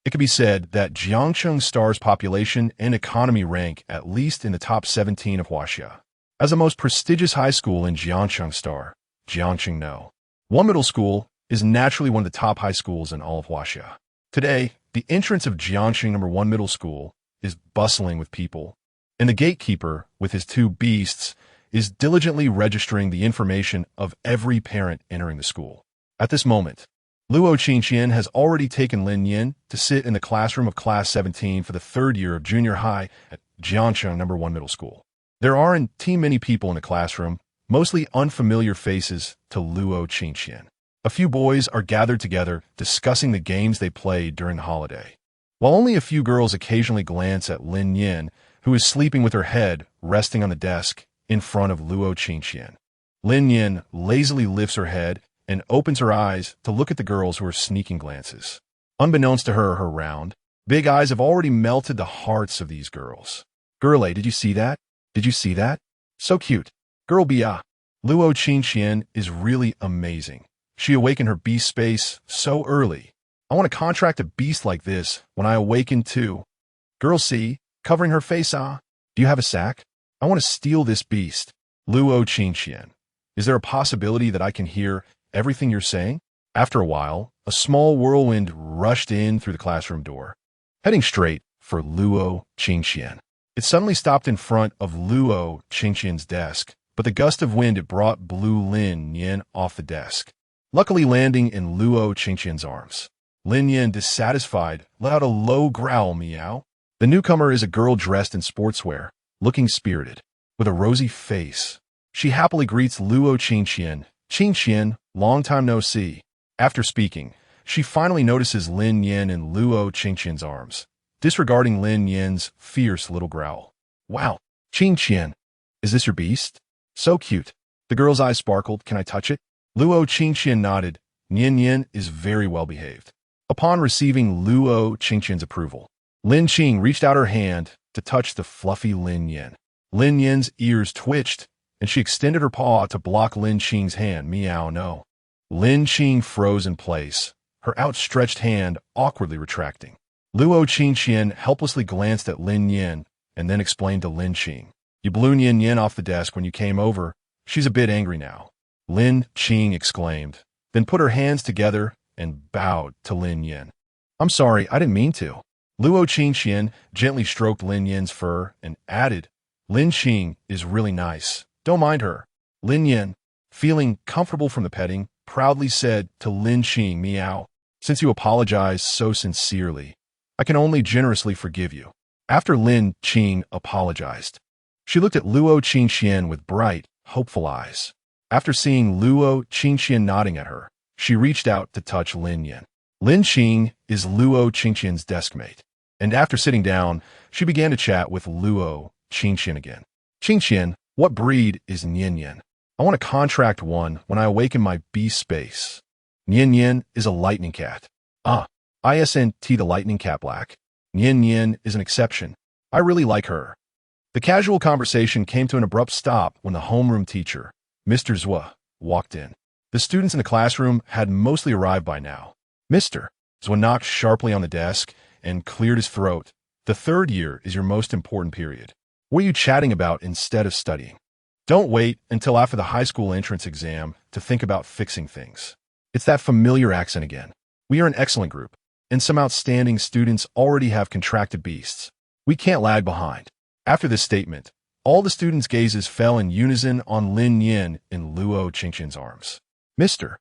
Speaker 1: It can be said that Jiangxing Star's population and economy rank at least in the top 17 of Huaxia. As the most prestigious high school in Jiangxing Star, Jiangxing No. 1 Middle School is naturally one of the top high schools in all of Huaxia. Today, the entrance of Jiangxing No. 1 Middle School is bustling with people, and the gatekeeper, with his 2 beasts, is diligently registering the information of every parent entering the school. At this moment, Luo Qingqian has already taken Lin Nian to sit in the classroom of Class 17 for the 3rd year of junior high at Jiangxing No. 1 Middle School. There aren't too many people in the classroom, mostly unfamiliar faces to Luo Qingqian. A few boys are gathered together discussing the games they played during the holiday, while only a few girls occasionally glance at Lin Nian, who is sleeping with her head resting on the desk in front of Luo Qingqian. Lin Nian lazily lifts her head and opens her eyes to look at the girls who are sneaking glances. Unbeknownst to her, her round, big eyes have already melted the hearts of these girls. Girlie, did you see that? Did you see that? So cute. Girl Bia. Luo Qingqian is really amazing. She awakened her beast space so early. I want to contract a beast like this when I awaken too. Girl C, covering her face, do you have a sack? I want to steal this beast. Luo Qingqian. Is there a possibility that I can hear everything you're saying? After a while, a small whirlwind rushed in through the classroom door, heading straight for Luo Qingqian. It suddenly stopped in front of Luo Qingqian's desk, but the gust of wind it brought blew Lin Nian off the desk, luckily landing in Luo Qingqian's arms. Lin Nian, dissatisfied, let out a low growl, meow. The newcomer is a girl dressed in sportswear, looking spirited, with a rosy face. She happily greets Luo Qingqian. Qingqian, long time no see. After speaking, she finally notices Lin Nian in Luo Qingqian's arms, disregarding Lin Nian's fierce little growl. Wow, Qingqian, is this your beast? So cute. The girl's eyes sparkled. Can I touch it? Luo Qingqian nodded. Nian Nian is very well behaved. Upon receiving Luo Qingqian's approval, Lin Qing reached out her hand to touch the fluffy Lin Nian. Lin Nian's ears twitched, and she extended her paw to block Lin Qing's hand. Meow, no. Lin Qing froze in place, her outstretched hand awkwardly retracting. Luo Qingqian helplessly glanced at Lin Nian and then explained to Lin Qing. You blew Nian Nian off the desk when you came over. She's a bit angry now. Lin Qing exclaimed, then put her hands together and bowed to Lin Nian. I'm sorry, I didn't mean to. Luo Qingqian gently stroked Lin Nian's fur and added, Lin Qing is really nice. Don't mind her. Lin Nian, feeling comfortable from the petting, proudly said to Lin Qing, meow, since you apologized so sincerely, I can only generously forgive you. After Lin Qing apologized, she looked at Luo Qingqian with bright, hopeful eyes. After seeing Luo Qingqian nodding at her, she reached out to touch Lin Nian. Lin Qing is Luo Qingqian's deskmate, and after sitting down, she began to chat with Luo Qingqian again. Qingqian, what breed is Nian Nian? I want to contract one when I awaken my beast space. Nian Nian is a lightning cat. ISNT the Lightning Cat Black. Lin Nian is an exception. I really like her. The casual conversation came to an abrupt stop when the homeroom teacher, Mr. Zhua, walked in. The students in the classroom had mostly arrived by now. Mr. Zhua knocked sharply on the desk and cleared his throat. The third year is your most important period. What are you chatting about instead of studying? Don't wait until after the high school entrance exam to think about fixing things. It's that familiar accent again. We are an excellent group, and some outstanding students already have contracted beasts. We can't lag behind. After this statement, all the students' gazes fell in unison on Lin Nian in Luo Qingqian's arms. Mr.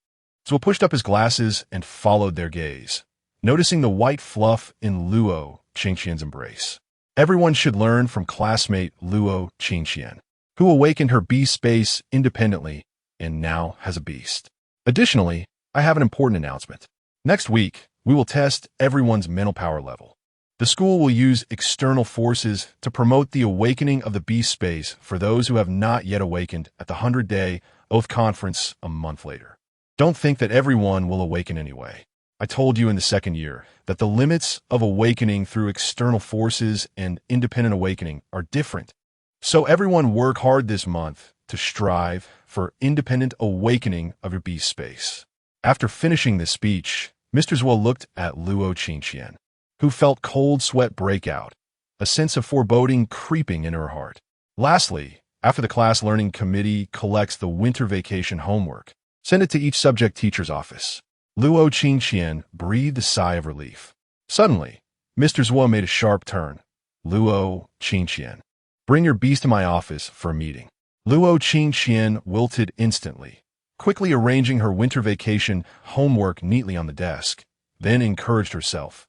Speaker 1: Zhou pushed up his glasses and followed their gaze, noticing the white fluff in Luo Qingqian's embrace. Everyone should learn from classmate Luo Qingqian, who awakened her beast space independently and now has a beast. Additionally, I have an important announcement. Next week, we will test everyone's mental power level. The school will use external forces to promote the awakening of the beast space for those who have not yet awakened at the 100-day Oath Conference a month later. Don't think that everyone will awaken anyway. I told you in the second year that the limits of awakening through external forces and independent awakening are different. So everyone work hard this month to strive for independent awakening of your beast space. After finishing this speech, Mr. Zhuo looked at Luo Qingqian, who felt cold sweat break out, a sense of foreboding creeping in her heart. Lastly, after the class learning committee collects the winter vacation homework, send it to each subject teacher's office. Luo Qingqian breathed a sigh of relief. Suddenly, Mr. Zhuo made a sharp turn. Luo Qingqian, bring your beast to my office for a meeting. Luo Qingqian wilted instantly, quickly arranging her winter vacation homework neatly on the desk, then encouraged herself.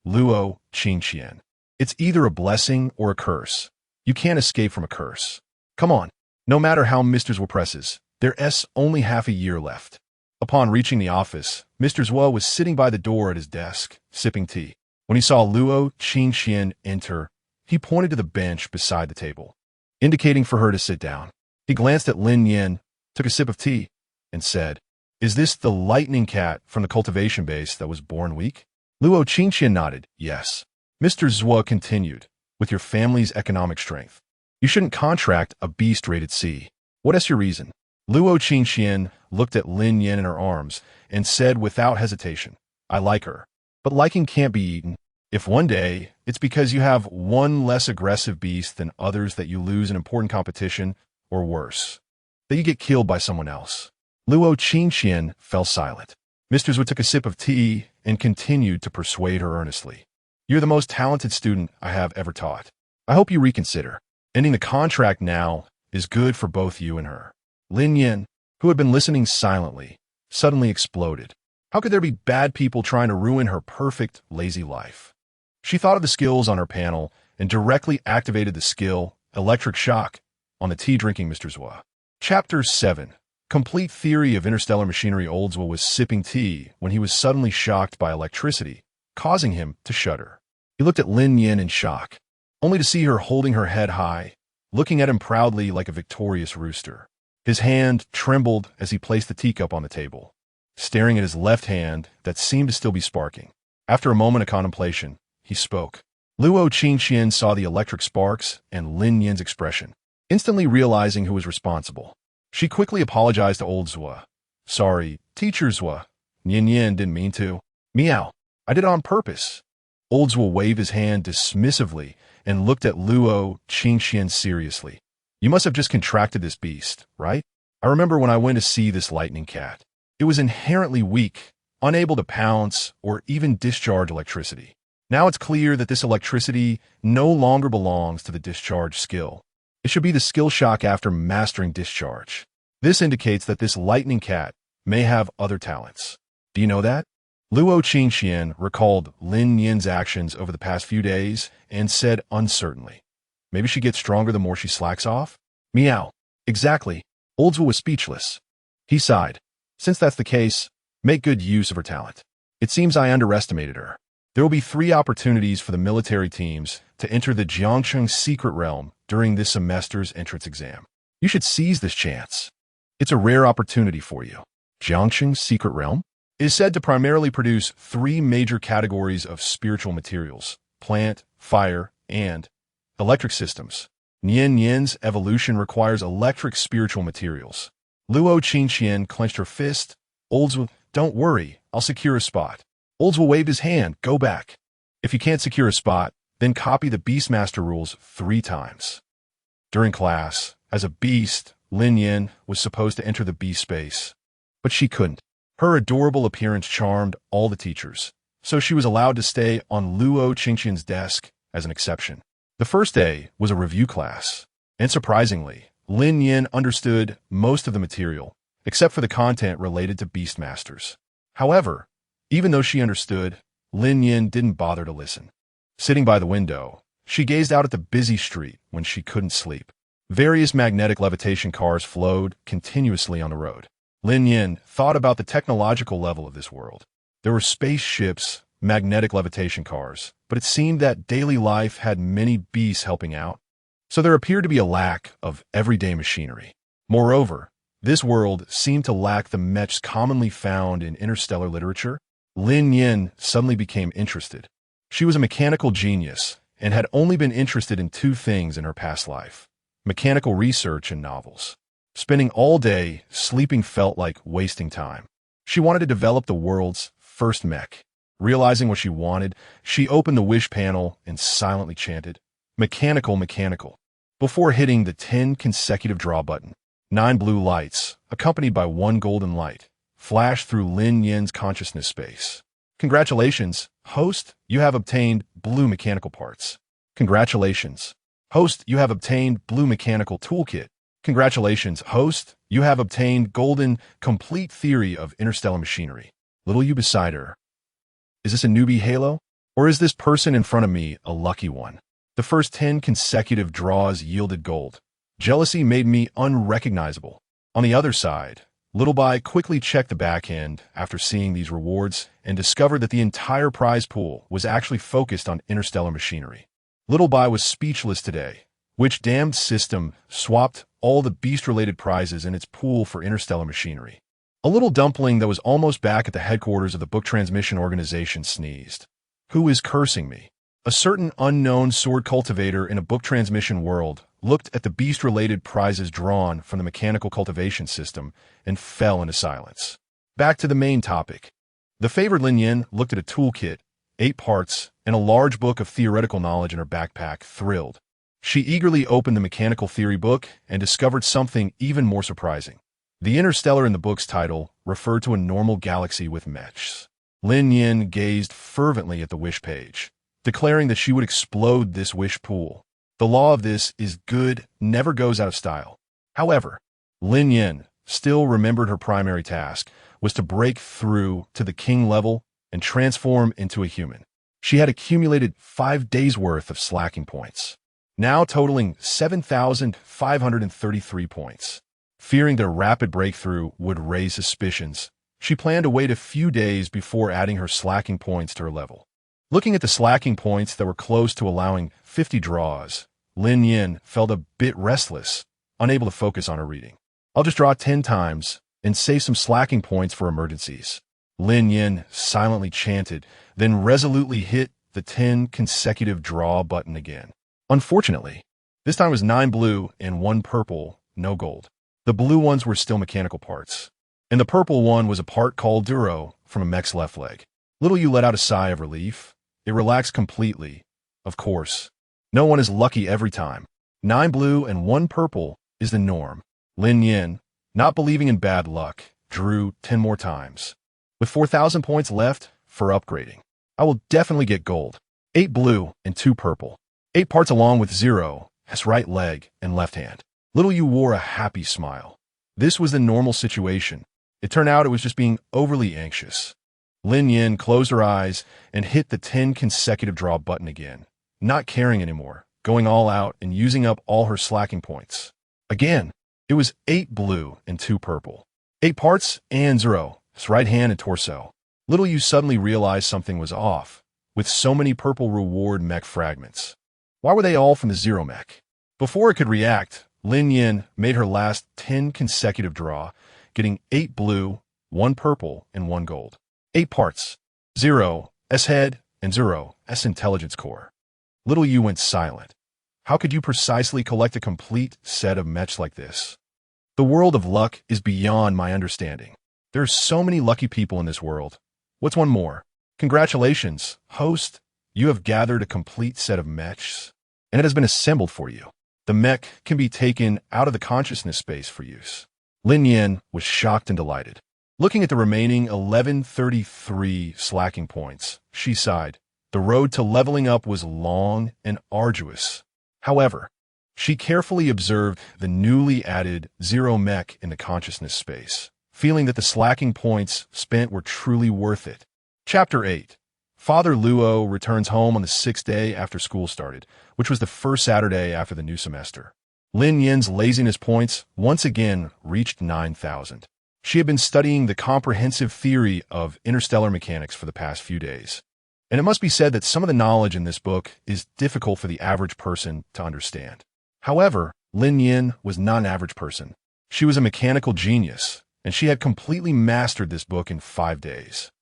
Speaker 1: Luo Qingqian, it's either a blessing or a curse. You can't escape from a curse. Come on, no matter how Mr. Zhuo presses, there's only half a year left. Upon reaching the office, Mr. Zhuo was sitting by the door at his desk, sipping tea. When he saw Luo Qingqian enter, he pointed to the bench beside the table, indicating for her to sit down. He glanced at Lin Nian, took a sip of tea, and said, "Is this the lightning cat from the cultivation base that was born weak?" Luo Qingqian nodded, yes. Mr. Zhuo continued, with your family's economic strength, you shouldn't contract a beast rated C. What is your reason? Luo Qingqian looked at Lin Nian in her arms and said without hesitation, I like her. But liking can't be eaten. If one day it's because you have one less aggressive beast than others that you lose an important competition, or worse, that you get killed by someone else. Luo Qingqian fell silent. Mr. Zhuo took a sip of tea and continued to persuade her earnestly. You're the most talented student I have ever taught. I hope you reconsider. Ending the contract now is good for both you and her. Lin Nian, who had been listening silently, suddenly exploded. How could there be bad people trying to ruin her perfect, lazy life? She thought of the skills on her panel and directly activated the skill, Electric Shock, on the tea-drinking Mr. Zhuo. Chapter 7. Complete Theory of Interstellar Machinery. Old Zhuo was sipping tea when he was suddenly shocked by electricity, causing him to shudder. He looked at Lin Nian in shock, only to see her holding her head high, looking at him proudly like a victorious rooster. His hand trembled as he placed the teacup on the table, staring at his left hand that seemed to still be sparking. After a moment of contemplation, he spoke. Luo Qingqian saw the electric sparks and Lin Nian's expression, instantly realizing who was responsible. She quickly apologized to old Zhuo. Sorry, teacher Zhuo. Nian didn't mean to. Meow. I did it on purpose. Old Zhuo waved his hand dismissively and looked at Luo Qingqian seriously. You must have just contracted this beast, right? I remember when I went to see this lightning cat. It was inherently weak, unable to pounce or even discharge electricity. Now it's clear that this electricity no longer belongs to the discharge skill. It should be the skill shock after mastering discharge. This indicates that this lightning cat may have other talents. Do you know that? Luo Qingqian recalled Lin Nian's actions over the past few days and said uncertainly, maybe she gets stronger the more she slacks off? Meow. Exactly. Old Zhuo was speechless. He sighed. Since that's the case, make good use of her talent. It seems I underestimated her. There will be 3 opportunities for the military teams to enter the Jiangcheng secret realm during this semester's entrance exam. You should seize this chance. It's a rare opportunity for you. Jiangcheng secret realm? is said to primarily produce three major categories of spiritual materials: plant, fire, and electric systems. Lin Nian's evolution requires electric spiritual materials. Luo Qingqian clenched her fist. Olds will, don't worry, I'll secure a spot. Olds will wave his hand, go back. If you can't secure a spot, then copy the Beastmaster rules 3 times. During class, as a beast, Lin Nian was supposed to enter the beast space, but she couldn't. Her adorable appearance charmed all the teachers, so she was allowed to stay on Luo Qingqian's desk as an exception. The first day was a review class, and surprisingly, Lin Nian understood most of the material, except for the content related to Beastmasters. However, even though she understood, Lin Nian didn't bother to listen. Sitting by the window, she gazed out at the busy street when she couldn't sleep. Various magnetic levitation cars flowed continuously on the road. Lin Nian thought about the technological level of this world. There were spaceships, magnetic levitation cars, but it seemed that daily life had many beasts helping out, so there appeared to be a lack of everyday machinery. Moreover, this world seemed to lack the MECHs commonly found in interstellar literature. Lin Nian suddenly became interested. She was a mechanical genius and had only been interested in 2 things in her past life: mechanical research and novels. Spending all day sleeping felt like wasting time. She wanted to develop the world's first mech. Realizing what she wanted, she opened the wish panel and silently chanted, "Mechanical, mechanical," before hitting the 10 consecutive draw button. 9 blue lights, accompanied by 1 golden light, flashed through Lin Nian's consciousness space. Congratulations, host, you have obtained blue mechanical parts. Congratulations, host, you have obtained blue mechanical toolkit. Congratulations, host, you have obtained golden complete theory of interstellar machinery. Little you beside her. Is this a newbie Halo? Or is this person in front of me a lucky one? The first 10 consecutive draws yielded gold. Jealousy made me unrecognizable. On the other side, Little Bai quickly checked the back end after seeing these rewards and discovered that the entire prize pool was actually focused on interstellar machinery. Little Bai was speechless today. Which damned system swapped all the beast-related prizes in its pool for interstellar machinery? A little dumpling that was almost back at the headquarters of the book transmission organization sneezed. Who is cursing me? A certain unknown sword cultivator in a book transmission world looked at the beast-related prizes drawn from the mechanical cultivation system and fell into silence. Back to the main topic. The favored Lin Nian looked at a toolkit, 8 parts, and a large book of theoretical knowledge in her backpack, thrilled. She eagerly opened the mechanical theory book and discovered something even more surprising. The interstellar in the book's title referred to a normal galaxy with MECHs. Lin Nian gazed fervently at the wish page, declaring that she would explode this wish pool. The law of this is good never goes out of style. However, Lin Nian still remembered her primary task was to break through to the king level and transform into a human. She had accumulated 5 days' worth of slacking points, now totaling 7,533 points. Fearing their rapid breakthrough would raise suspicions, she planned to wait a few days before adding her slacking points to her level. Looking at the slacking points that were close to allowing 50 draws, Lin Nian felt a bit restless, unable to focus on her reading. I'll just draw 10 times and save some slacking points for emergencies. Lin Nian silently chanted, then resolutely hit the 10 consecutive draw button again. Unfortunately, this time was 9 blue and 1 purple, no gold. The blue ones were still mechanical parts, and the purple one was a part called Duro from a mech's left leg. Little you let out a sigh of relief. It relaxed completely. Of course, no one is lucky every time. 9 blue and 1 purple is the norm. Lin Nian, not believing in bad luck, drew 10 more times. With 4,000 points left for upgrading, I will definitely get gold. 8 blue and 2 purple. 8 parts along with 0, his right leg and left hand. Little you wore a happy smile. This was the normal situation. It turned out it was just being overly anxious. Lin Nian closed her eyes and hit the 10 consecutive draw button again, not caring anymore, going all out and using up all her slacking points. Again, it was 8 blue and 2 purple. 8 parts and 0, his right hand and torso. Little you suddenly realized something was off, with so many purple reward mech fragments. Why were they all from the 0 mech? Before it could react, Lin Nian made her last 10 consecutive draw, getting 8 blue, 1 purple, and 1 gold. 8 parts. 0, S head, and 0, S intelligence core. Little you went silent. How could you precisely collect a complete set of MECHs like this? The world of luck is beyond my understanding. There are so many lucky people in this world. What's one more? Congratulations, host. You have gathered a complete set of MECHs, and it has been assembled for you. The mech can be taken out of the consciousness space for use. Lin Nian was shocked and delighted. Looking at the remaining 1133 slacking points, she sighed. The road to leveling up was long and arduous. However, she carefully observed the newly added 0 mech in the consciousness space, feeling that the slacking points spent were truly worth it. Chapter 8. Father Luo returns home on the 6th day after school started, which was the first Saturday after the new semester. Lin Yan's laziness points once again reached 9,000. She had been studying the comprehensive theory of interstellar mechanics for the past few days. And it must be said that some of the knowledge in this book is difficult for the average person to understand. However, Lin Nian was not an average person. She was a mechanical genius, and she had completely mastered this book in 5 days.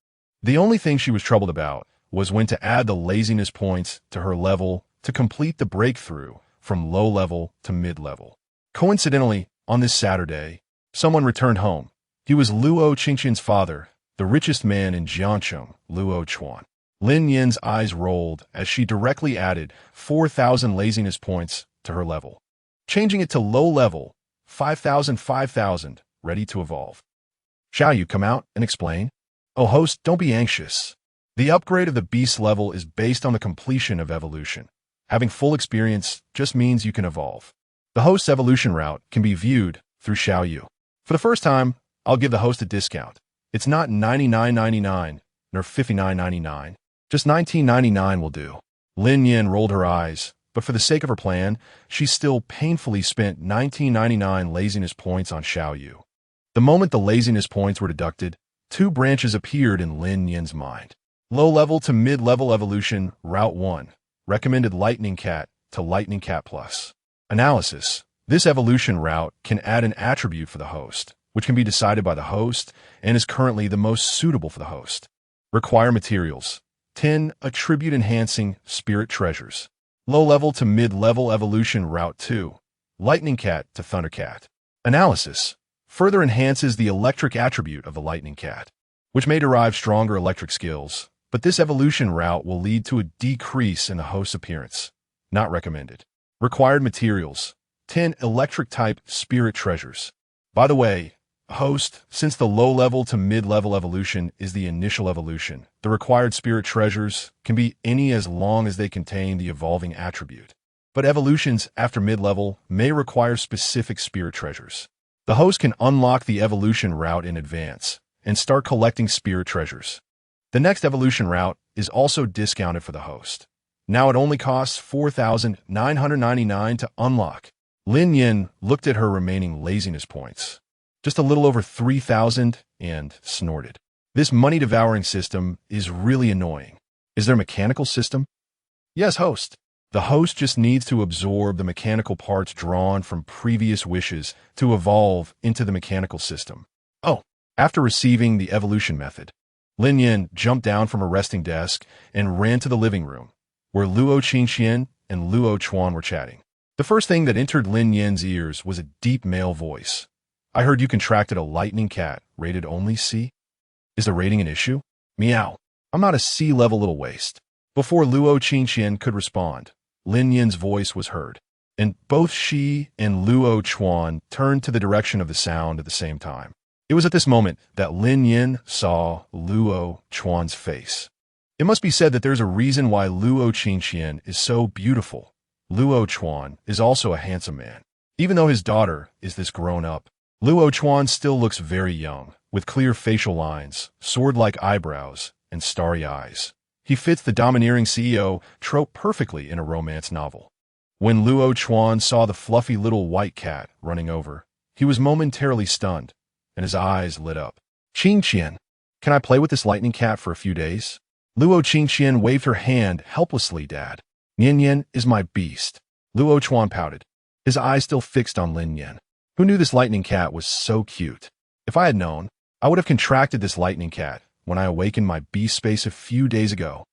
Speaker 1: The only thing she was troubled about was when to add the laziness points to her level to complete the breakthrough from low level to mid level. Coincidentally, on this Saturday, someone returned home. He was Luo Qingqian's father, the richest man in Jiangcheng, Luo Chuan. Lin Yan's eyes rolled as she directly added 4,000 laziness points to her level, changing it to low level, 5,000, ready to evolve. Shall you come out and explain? Oh, host, don't be anxious. The upgrade of the beast level is based on the completion of evolution. Having full experience just means you can evolve. The host's evolution route can be viewed through Xiaoyu. For the first time, I'll give the host a discount. It's not $99.99 nor $59.99. Just $19.99 will do. Lin Yan rolled her eyes, but for the sake of her plan, she still painfully spent $19.99 laziness points on Xiaoyu. The moment the laziness points were deducted, 2 branches appeared in Lin Yan's mind. Low-level to mid-level evolution, Route 1. Recommended Lightning Cat to Lightning Cat Plus. Analysis. This evolution route can add an attribute for the host, which can be decided by the host and is currently the most suitable for the host. Require materials. 10 attribute-enhancing spirit treasures. Low-level to mid-level evolution Route 2. Lightning Cat to Thunder Cat. Analysis. Further enhances the electric attribute of the Lightning Cat, which may derive stronger electric skills, but this evolution route will lead to a decrease in the host's appearance. Not recommended. Required materials. 10 electric-type spirit treasures. By the way, host, since the low-level to mid-level evolution is the initial evolution, the required spirit treasures can be any as long as they contain the evolving attribute. But evolutions after mid-level may require specific spirit treasures. The host can unlock the evolution route in advance and start collecting spirit treasures. The next evolution route is also discounted for the host. Now it only costs $4,999 to unlock. Lin Yan looked at her remaining laziness points. Just a little over 3,000 and snorted. This money-devouring system is really annoying. Is there a mechanical system? Yes, host. The host just needs to absorb the mechanical parts drawn from previous wishes to evolve into the mechanical system. Oh, after receiving the evolution method, Lin Yan jumped down from her resting desk and ran to the living room, where Luo Qingqian and Luo Chuan were chatting. The first thing that entered Lin Yan's ears was a deep male voice. I heard you contracted a lightning cat, rated only C? Is the rating an issue? Meow. I'm not a C-level little waste. Before Luo Qingqian could respond, Lin Yan's voice was heard, and both she and Luo Chuan turned to the direction of the sound at the same time. It was at this moment that Lin Yan saw Luo Chuan's face. It must be said that there's a reason why Luo Qingqian is so beautiful. Luo Chuan is also a handsome man. Even though his daughter is this grown-up, Luo Chuan still looks very young, with clear facial lines, sword-like eyebrows, and starry eyes. He fits the domineering CEO trope perfectly in a romance novel. When Luo Chuan saw the fluffy little white cat running over, he was momentarily stunned, and his eyes lit up. Qingqian, can I play with this lightning cat for a few days? Luo Qingqian waved her hand helplessly, Dad. Nian Yan is my beast. Luo Chuan pouted, his eyes still fixed on Lin Yan. Who knew this lightning cat was so cute? If I had known, I would have contracted this lightning cat, when I awakened my beast space a few days ago."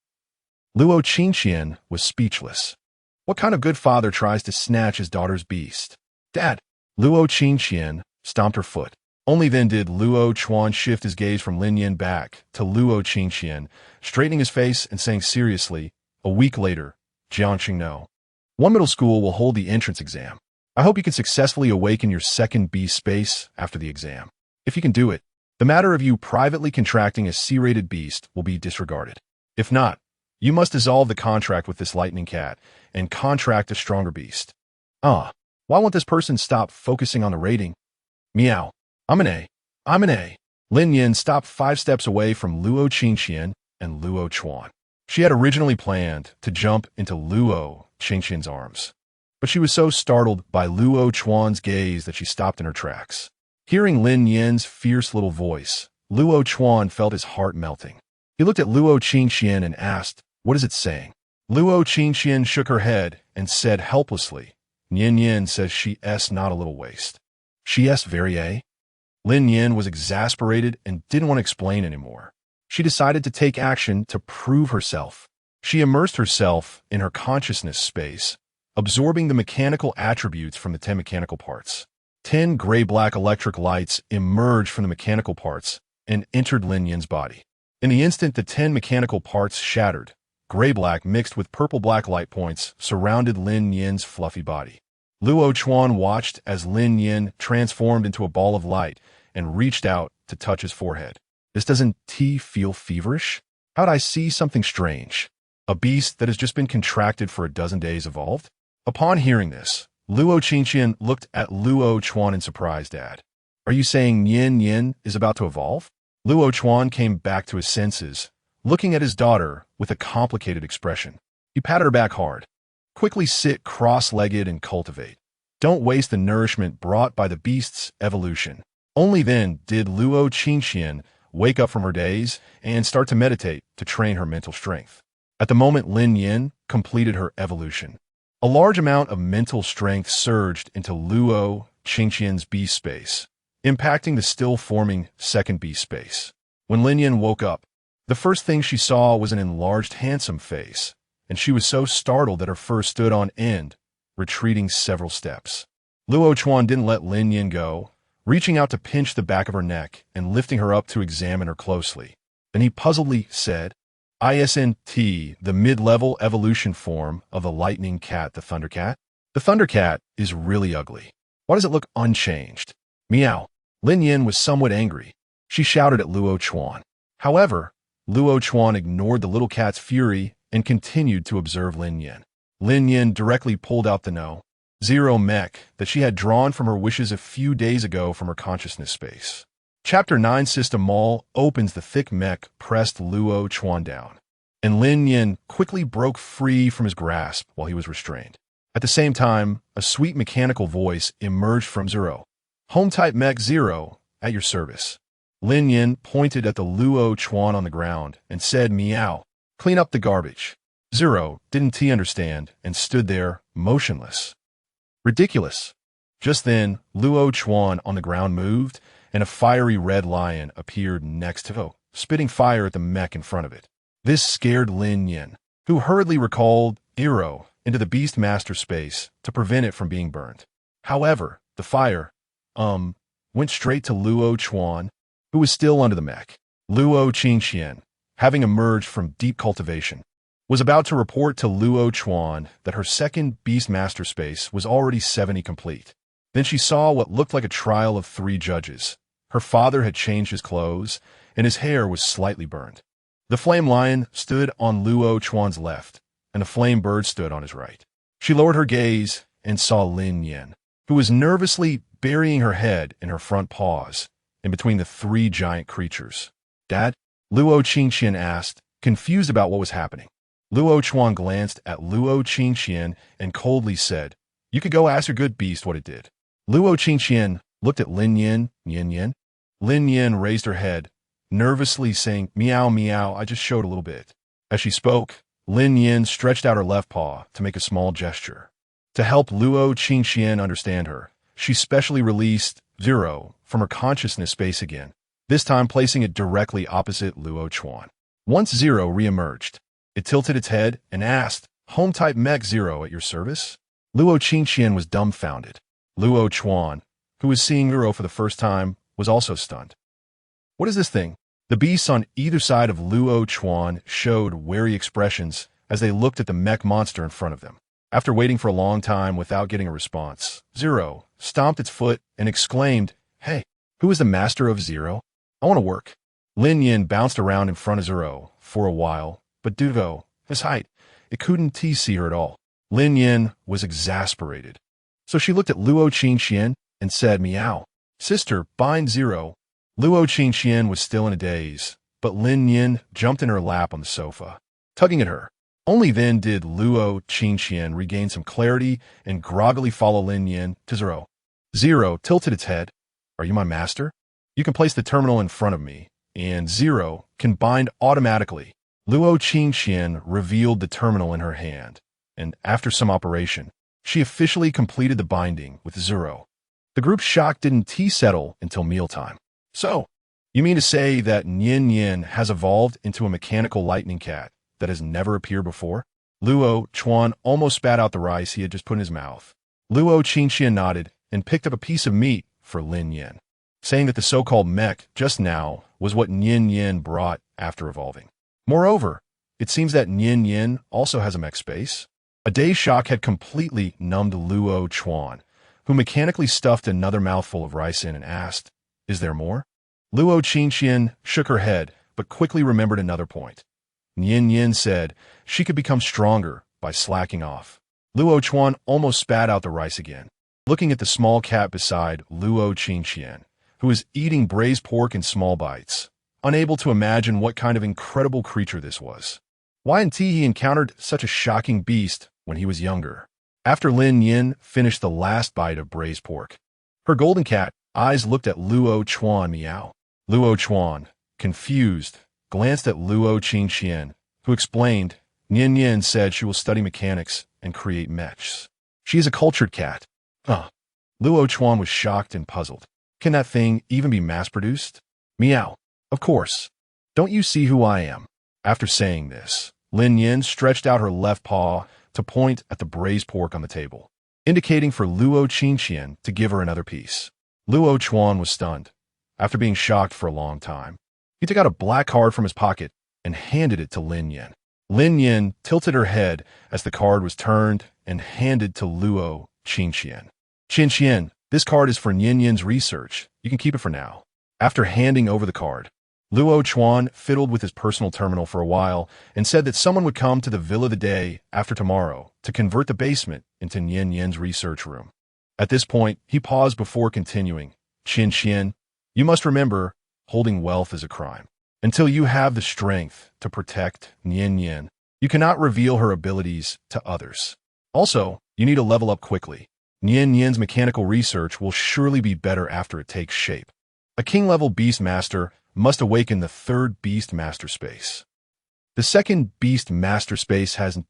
Speaker 1: Luo Qingqian was speechless. What kind of good father tries to snatch his daughter's beast? "Dad!" Luo Qingqian stomped her foot. Only then did Luo Chuan shift his gaze from Lin Nian back to Luo Qingqian, straightening his face and saying seriously, "A week later, Jiangxing no. One middle school will hold the entrance exam. I hope you can successfully awaken your second beast space after the exam. If you can do it, the matter of you privately contracting a C-rated beast will be disregarded. If not, you must dissolve the contract with this lightning cat and contract a stronger beast." Why won't this person stop focusing on the rating? Meow. I'm an A. I'm an A. Lin Nian stopped 5 steps away from Luo Qingqian and Luo Chuan. She had originally planned to jump into Luo Qingqian's arms, but she was so startled by Luo Chuan's gaze that she stopped in her tracks. Hearing Lin Nian's fierce little voice, Luo Chuan felt his heart melting. He looked at Luo Qingqian and asked, "What is it saying?" Luo Qingqian shook her head and said helplessly, "Nian Nian says she's not a little waste." "She's very A?" Lin Nian was exasperated and didn't want to explain anymore. She decided to take action to prove herself. She immersed herself in her consciousness space, absorbing the mechanical attributes from the 10 mechanical parts. 10 gray-black electric lights emerged from the mechanical parts and entered Lin Nian's body. In the instant the 10 mechanical parts shattered, gray-black mixed with purple-black light points surrounded Lin Nian's fluffy body. Luo Chuan watched as Lin Nian transformed into a ball of light and reached out to touch his forehead. "This doesn't feel feverish? How'd I see something strange? A beast that has just been contracted for a dozen days evolved?" Upon hearing this, Luo Qingqian looked at Luo Chuan in surprise. "Dad, are you saying Nian Nian is about to evolve?" Luo Chuan came back to his senses, looking at his daughter with a complicated expression. He patted her back hard. "Quickly sit cross-legged and cultivate. Don't waste the nourishment brought by the beast's evolution." Only then did Luo Qingqian wake up from her daze and start to meditate to train her mental strength. At the moment Lin Nian completed her evolution, a large amount of mental strength surged into Luo Qingqian's beast space, impacting the still-forming second beast space. When Lin Nian woke up, the first thing she saw was an enlarged, handsome face, and she was so startled that her fur stood on end, retreating several steps. Luo Chuan didn't let Lin Nian go, reaching out to pinch the back of her neck and lifting her up to examine her closely. Then he puzzledly said, "ISNT, the mid-level evolution form of the lightning cat, the Thundercat? The Thundercat is really ugly. Why does it look unchanged?" Meow. Lin Nian was somewhat angry. She shouted at Luo Chuan. However, Luo Chuan ignored the little cat's fury and continued to observe Lin Nian. Lin Nian directly pulled out the No.0 mech that she had drawn from her wishes a few days ago from her consciousness space. Chapter 9 System Mall opens. The thick mech pressed Luo Chuan down, and Lin Nian quickly broke free from his grasp while he was restrained. At the same time, a sweet mechanical voice emerged from Zero. "Home-type mech 0, at your service." Lin Nian pointed at the Luo Chuan on the ground and said, "Meow, clean up the garbage." Zero didn't understand and stood there, motionless. Ridiculous. Just then, Luo Chuan on the ground moved, and a fiery red lion appeared next to it, spitting fire at the mech in front of it. This scared Lin Nian, who hurriedly recalled Iro into the Beast Master space to prevent it from being burned. However, the fire, went straight to Luo Chuan, who was still under the mech. Luo Qingqian, having emerged from deep cultivation, was about to report to Luo Chuan that her second Beast Master space was already 70 complete. Then she saw what looked like a trial of 3 judges. Her father had changed his clothes, and his hair was slightly burned. The flame lion stood on Luo Chuan's left, and the flame bird stood on his right. She lowered her gaze and saw Lin Nian, who was nervously burying her head in her front paws, in between the 3 giant creatures. "Dad?" Luo Qingqian asked, confused about what was happening. Luo Chuan glanced at Luo Qingqian and coldly said, "You could go ask your good beast what it did." Luo Qingqian looked at Lin Nian. Nian. Lin Nian raised her head, nervously saying, "Meow, meow, I just showed a little bit." As she spoke, Lin Nian stretched out her left paw to make a small gesture. To help Luo Qingqian understand her, she specially released Zero from her consciousness space again this time placing it directly opposite Luo Chuan. Once Zero re-emerged, it tilted its head and asked, "Home-type mech Zero at your service?" Luo Qingqian was dumbfounded. Luo Chuan, who was seeing Zero for the first time, was also stunned. "What is this thing?" The beasts on either side of Luo Chuan showed wary expressions as they looked at the mech monster in front of them. After waiting for a long time without getting a response, Zero stomped its foot and exclaimed, "Hey, who is the master of Zero? I want to work." Lin Nian bounced around in front of Zero for a while, but due to his height, it couldn't see her at all. Lin Nian was exasperated. So she looked at Luo Qingqian and said, "Meow. Sister, bind Zero." Luo Qingqian was still in a daze, but Lin Nian jumped in her lap on the sofa, tugging at her. Only then did Luo Qingqian regain some clarity and groggily follow Lin Nian to Zero. Zero tilted its head. "Are you my master? You can place the terminal in front of me, and Zero can bind automatically." Luo Qingqian revealed the terminal in her hand, and after some operation, she officially completed the binding with Zero. The group's shock didn't settle until mealtime. "So, you mean to say that Nian has evolved into a mechanical lightning cat that has never appeared before?" Luo Chuan almost spat out the rice he had just put in his mouth. Luo Qingqian nodded and picked up a piece of meat for Lin Nian, saying that the so-called mech just now was what Nian brought after evolving. Moreover, it seems that Nian also has a mech space. A day's shock had completely numbed Luo Chuan, who mechanically stuffed another mouthful of rice in and asked, "Is there more?" Luo Qingqian shook her head, but quickly remembered another point. Nian said she could become stronger by slacking off. Luo Chuan almost spat out the rice again, looking at the small cat beside Luo Qingqian, who was eating braised pork in small bites, unable to imagine what kind of incredible creature this was. Why hadn't he encountered such a shocking beast when he was younger? After Lin Nian finished the last bite of braised pork, her golden cat eyes looked at Luo Chuan. Meow. Luo Chuan, confused, glanced at Luo Qingqian, who explained, "Nian said she will study mechanics and create MECHs. She is a cultured cat." Luo Chuan was shocked and puzzled. "Can that thing even be mass-produced?" "Meow. Of course. Don't you see who I am?" After saying this, Lin Nian stretched out her left paw to point at the braised pork on the table, indicating for Luo Qingqian to give her another piece. Luo Chuan was stunned. After being shocked for a long time, he took out a black card from his pocket and handed it to Lin Nian. Lin Nian tilted her head as the card was turned and handed to Luo Qingqian. "Qingqian, this card is for Nian's research. You can keep it for now." After handing over the card, Luo Chuan fiddled with his personal terminal for a while and said that someone would come to the villa the day after tomorrow to convert the basement into Nian's research room. At this point, he paused before continuing. "Qingqian, you must remember, holding wealth is a crime. Until you have the strength to protect Nian, you cannot reveal her abilities to others. Also, you need to level up quickly. Nian's mechanical research will surely be better after it takes shape. A king-level beast master must awaken the third beast master space. The second beast master space hasn't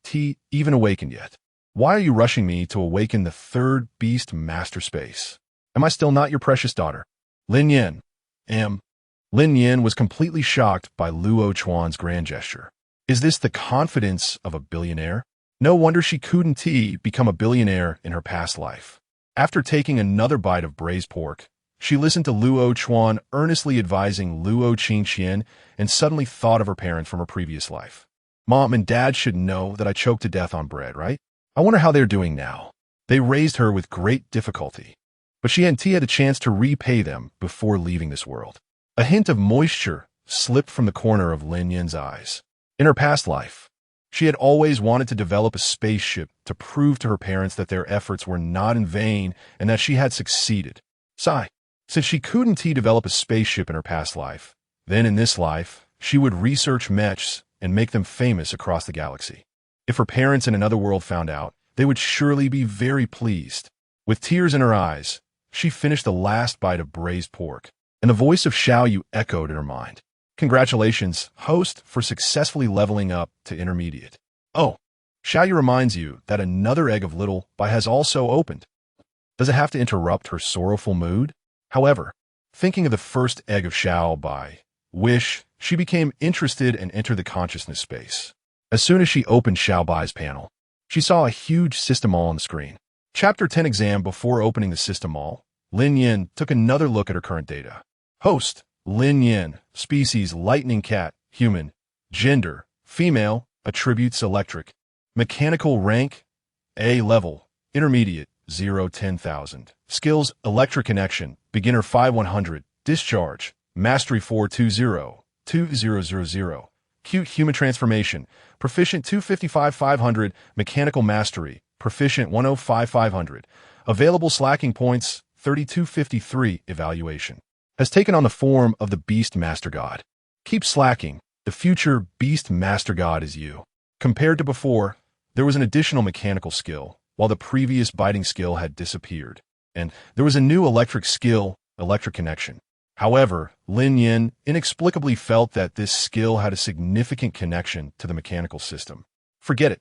Speaker 1: even awakened yet. Why are you rushing me to awaken the third beast master space? Am I still not your precious daughter?" "Lin Nian, Lin Nian was completely shocked by Luo Chuan's grand gesture. Is this the confidence of a billionaire? No wonder she couldn't become a billionaire in her past life. After taking another bite of braised pork, she listened to Luo Chuan earnestly advising Luo Qingqian and suddenly thought of her parents from her previous life. "Mom and Dad should know that I choked to death on bread, right? I wonder how they're doing now. They raised her with great difficulty, but she hadn't had a chance to repay them before leaving this world." A hint of moisture slipped from the corner of Lin Yan's eyes. In her past life, she had always wanted to develop a spaceship to prove to her parents that their efforts were not in vain and that she had succeeded. Since she couldn't develop a spaceship in her past life, then in this life, she would research MECHs and make them famous across the galaxy. If her parents in another world found out, they would surely be very pleased. With tears in her eyes, she finished the last bite of braised pork, and the voice of Xiao Yu echoed in her mind. "Congratulations, host, for successfully leveling up to intermediate. Oh, Xiao Yu reminds you that another egg of Little Bai has also opened." Does it have to interrupt her sorrowful mood? However, Thinking of the first egg of Shao by Wish, she became interested and entered the consciousness space. As soon as she opened Shao Bai's panel, she saw a huge system all on the screen. Chapter 10 exam. Before opening the system all, Lin Nian took another look at her current data. Host, Lin Nian, species lightning cat, human, gender, female, attributes electric, mechanical rank, A level, intermediate, 0-10,000, skills electric connection, beginner 5-100, discharge, mastery 420-2000, cute human transformation, proficient 255-500, mechanical mastery, proficient 105-500, available slacking points 3253. Evaluation has taken on the form of the Beast Master God. Keep slacking. The future Beast Master God is you. Compared to before, there was an additional mechanical skill, while the previous biting skill had disappeared, and there was a new electric skill, electric connection. However, Lin Nian inexplicably felt that this skill had a significant connection to the mechanical system. Forget it.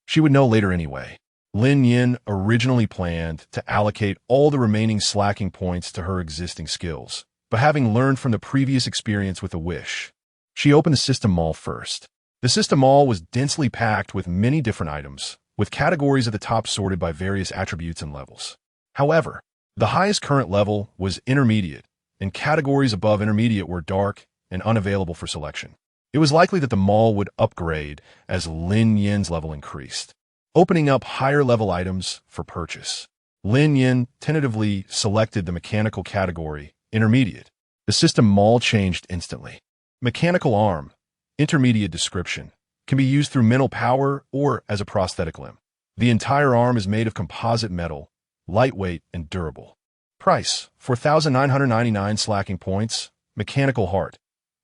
Speaker 1: She would know later anyway. Lin Nian originally planned to allocate all the remaining slacking points to her existing skills, but having learned from the previous experience with a wish, she opened the system mall first. The system mall was densely packed with many different items, with categories at the top sorted by various attributes and levels. However, the highest current level was intermediate, and categories above intermediate were dark and unavailable for selection. It was likely that the mall would upgrade as Lin Yan's level increased, opening up higher-level items for purchase. Lin Yan tentatively selected the mechanical category, intermediate. The system mall changed instantly. Mechanical arm, intermediate description, can be used through mental power or as a prosthetic limb. The entire arm is made of composite metal, lightweight and durable. Price, 4,999 slacking points. Mechanical heart,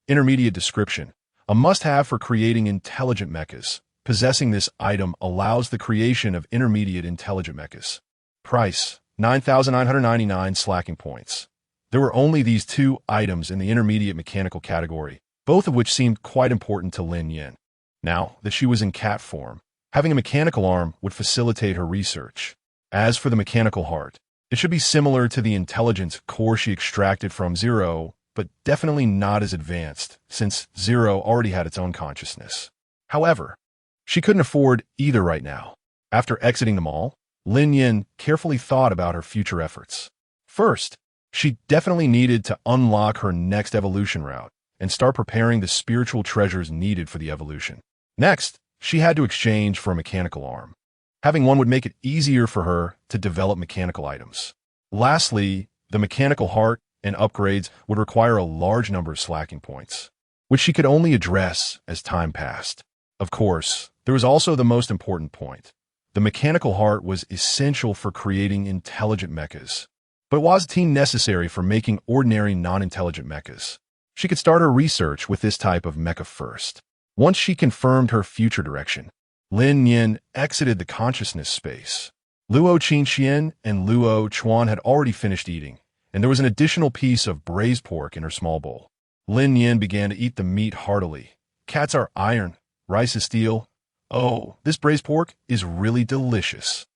Speaker 1: intermediate description, a must-have for creating intelligent mechas. Possessing this item allows the creation of intermediate intelligent mechas. Price, 9,999 slacking points. There were only these two items in the intermediate mechanical category, both of which seemed quite important to Lin Nian. Now that she was in cat form, having a mechanical arm would facilitate her research. As for the mechanical heart, it should be similar to the intelligence core she extracted from Zero, but definitely not as advanced, since Zero already had its own consciousness. However, she couldn't afford either right now. After exiting the mall, Lin Nian carefully thought about her future efforts. First, she definitely needed to unlock her next evolution route and start preparing the spiritual treasures needed for the evolution. Next, she had to exchange for a mechanical arm. Having one would make it easier for her to develop mechanical items. Lastly, the mechanical heart and upgrades would require a large number of slacking points, which she could only address as time passed. Of course, there was also the most important point. The mechanical heart was essential for creating intelligent mechas, but wasn't necessary for making ordinary non-intelligent mechas. She could start her research with this type of mecha first. Once she confirmed her future direction, Lin Nian exited the consciousness space. Luo Qingxian and Luo Chuan had already finished eating, and there was an additional piece of braised pork in her small bowl. Lin Nian began to eat the meat heartily. Cats are iron, rice is steel. Oh, this braised pork is really delicious.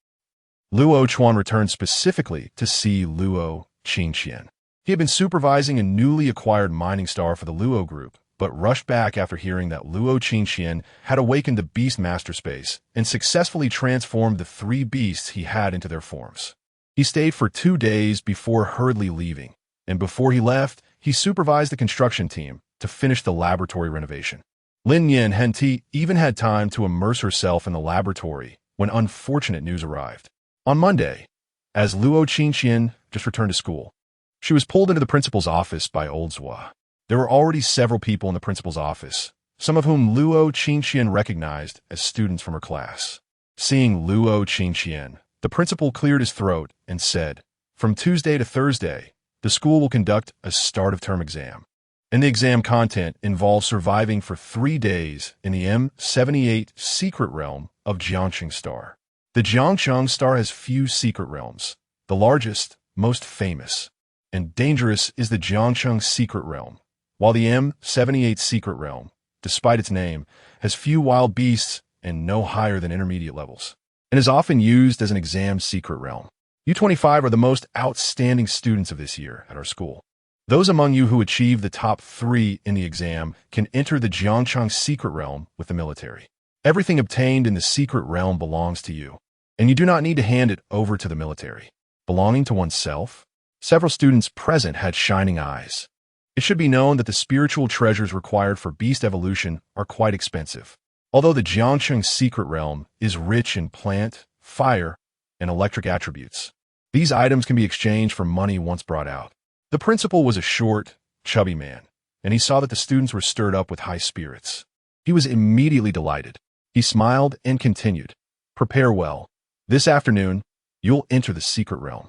Speaker 1: Luo Chuan returned specifically to see Luo Qingxian. He had been supervising a newly acquired mining star for the Luo group, but rushed back after hearing that Luo Qingxian had awakened the Beast Master Space and successfully transformed the three beasts he had into their forms. He stayed for 2 days before hurriedly leaving, and before he left, he supervised the construction team to finish the laboratory renovation. Lin Nian Henti even had time to immerse herself in the laboratory when unfortunate news arrived. On Monday, as Luo Qingxian just returned to school, she was pulled into the principal's office by Old Zhua. There were already several people in the principal's office, some of whom Luo Qingxian recognized as students from her class. Seeing Luo Qingxian, the principal cleared his throat and said, "From Tuesday to Thursday, the school will conduct a start-of-term exam. And the exam content involves surviving for 3 days in the M78 secret realm of Jiangcheng Star. The Jiangcheng Star has few secret realms. The largest, most famous, and dangerous is the Jiangcheng secret realm, while the M78 secret realm, despite its name, has few wild beasts and no higher than intermediate levels, and is often used as an exam secret realm. U25 are the most outstanding students of this year at our school. Those among you who achieve the top 3 in the exam can enter the Jiangcheng secret realm with the military. Everything obtained in the secret realm belongs to you, and you do not need to hand it over to the military. Belonging to oneself? Several students present had shining eyes. It should be known that the spiritual treasures required for beast evolution are quite expensive. Although the Jiangcheng secret realm is rich in plant, fire, and electric attributes, these items can be exchanged for money once brought out. The principal was a short, chubby man, and he saw that the students were stirred up with high spirits. He was immediately delighted. He smiled and continued, "Prepare well. This afternoon, you'll enter the secret realm.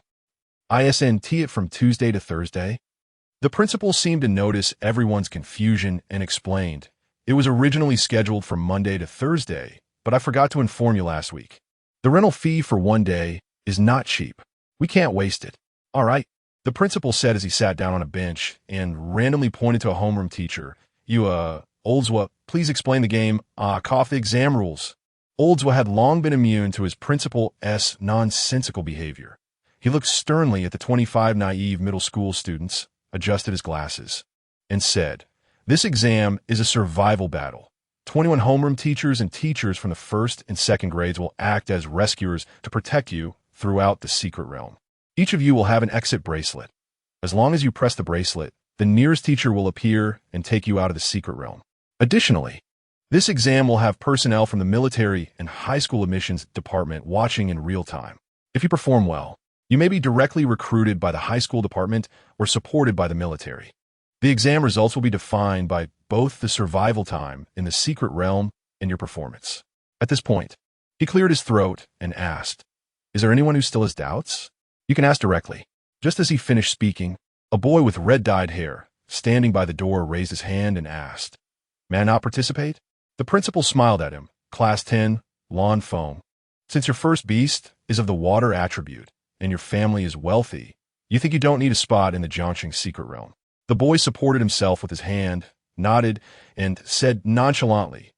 Speaker 1: Isn't it from Tuesday to Thursday?" The principal seemed to notice everyone's confusion and explained, "It was originally scheduled for Monday to Thursday, but I forgot to inform you last week. The rental fee for one day is not cheap. We can't waste it." "All right," the principal said as he sat down on a bench and randomly pointed to a homeroom teacher. Oldswa, please explain the game, the exam rules." Oldswa had long been immune to his principal's nonsensical behavior. He looked sternly at the 25 naive middle school students, adjusted his glasses, and said, "This exam is a survival battle. 21 homeroom teachers and teachers from the 1st and 2nd grades will act as rescuers to protect you throughout the secret realm. Each of you will have an exit bracelet. As long as you press the bracelet, the nearest teacher will appear and take you out of the secret realm. Additionally, this exam will have personnel from the military and high school admissions department watching in real time. If you perform well, you may be directly recruited by the high school department or supported by the military. The exam results will be defined by both the survival time in the secret realm and your performance." At this point, he cleared his throat and asked, "Is there anyone who still has doubts? You can ask directly." Just as he finished speaking, a boy with red-dyed hair, standing by the door, raised his hand and asked, "May I not participate?" The principal smiled at him. "Class 10, Lawn Foam. Since your first beast is of the water attribute and your family is wealthy, you think you don't need a spot in the Jiangcheng secret realm." The boy supported himself with his hand, nodded, and said nonchalantly,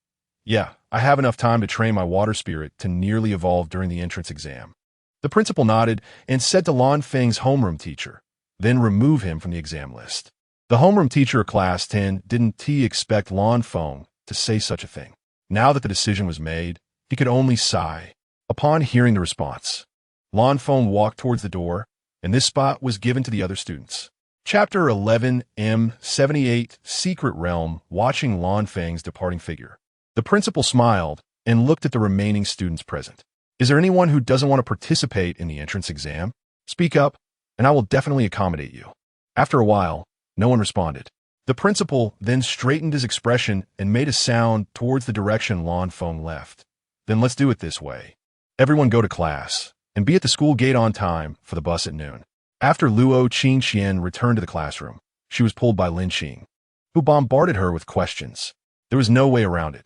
Speaker 1: "Yeah, I have enough time to train my water spirit to nearly evolve during the entrance exam." The principal nodded and said to Lan Feng's homeroom teacher, "Then remove him from the exam list." The homeroom teacher of Class 10 didn't expect Lan Feng to say such a thing. Now that the decision was made, he could only sigh. Upon hearing the response, Lan Feng walked towards the door, and this spot was given to the other students. Chapter 11 M78 Secret Realm. Watching Lan Feng's departing figure, the principal smiled and looked at the remaining students present. "Is there anyone who doesn't want to participate in the entrance exam? Speak up, and I will definitely accommodate you." After a while, no one responded. The principal then straightened his expression and made a sound towards the direction Lan Feng left. "Then let's do it this way. Everyone go to class, and be at the school gate on time for the bus at noon." After Luo Qingxian returned to the classroom, she was pulled by Lin Qing, who bombarded her with questions. There was no way around it.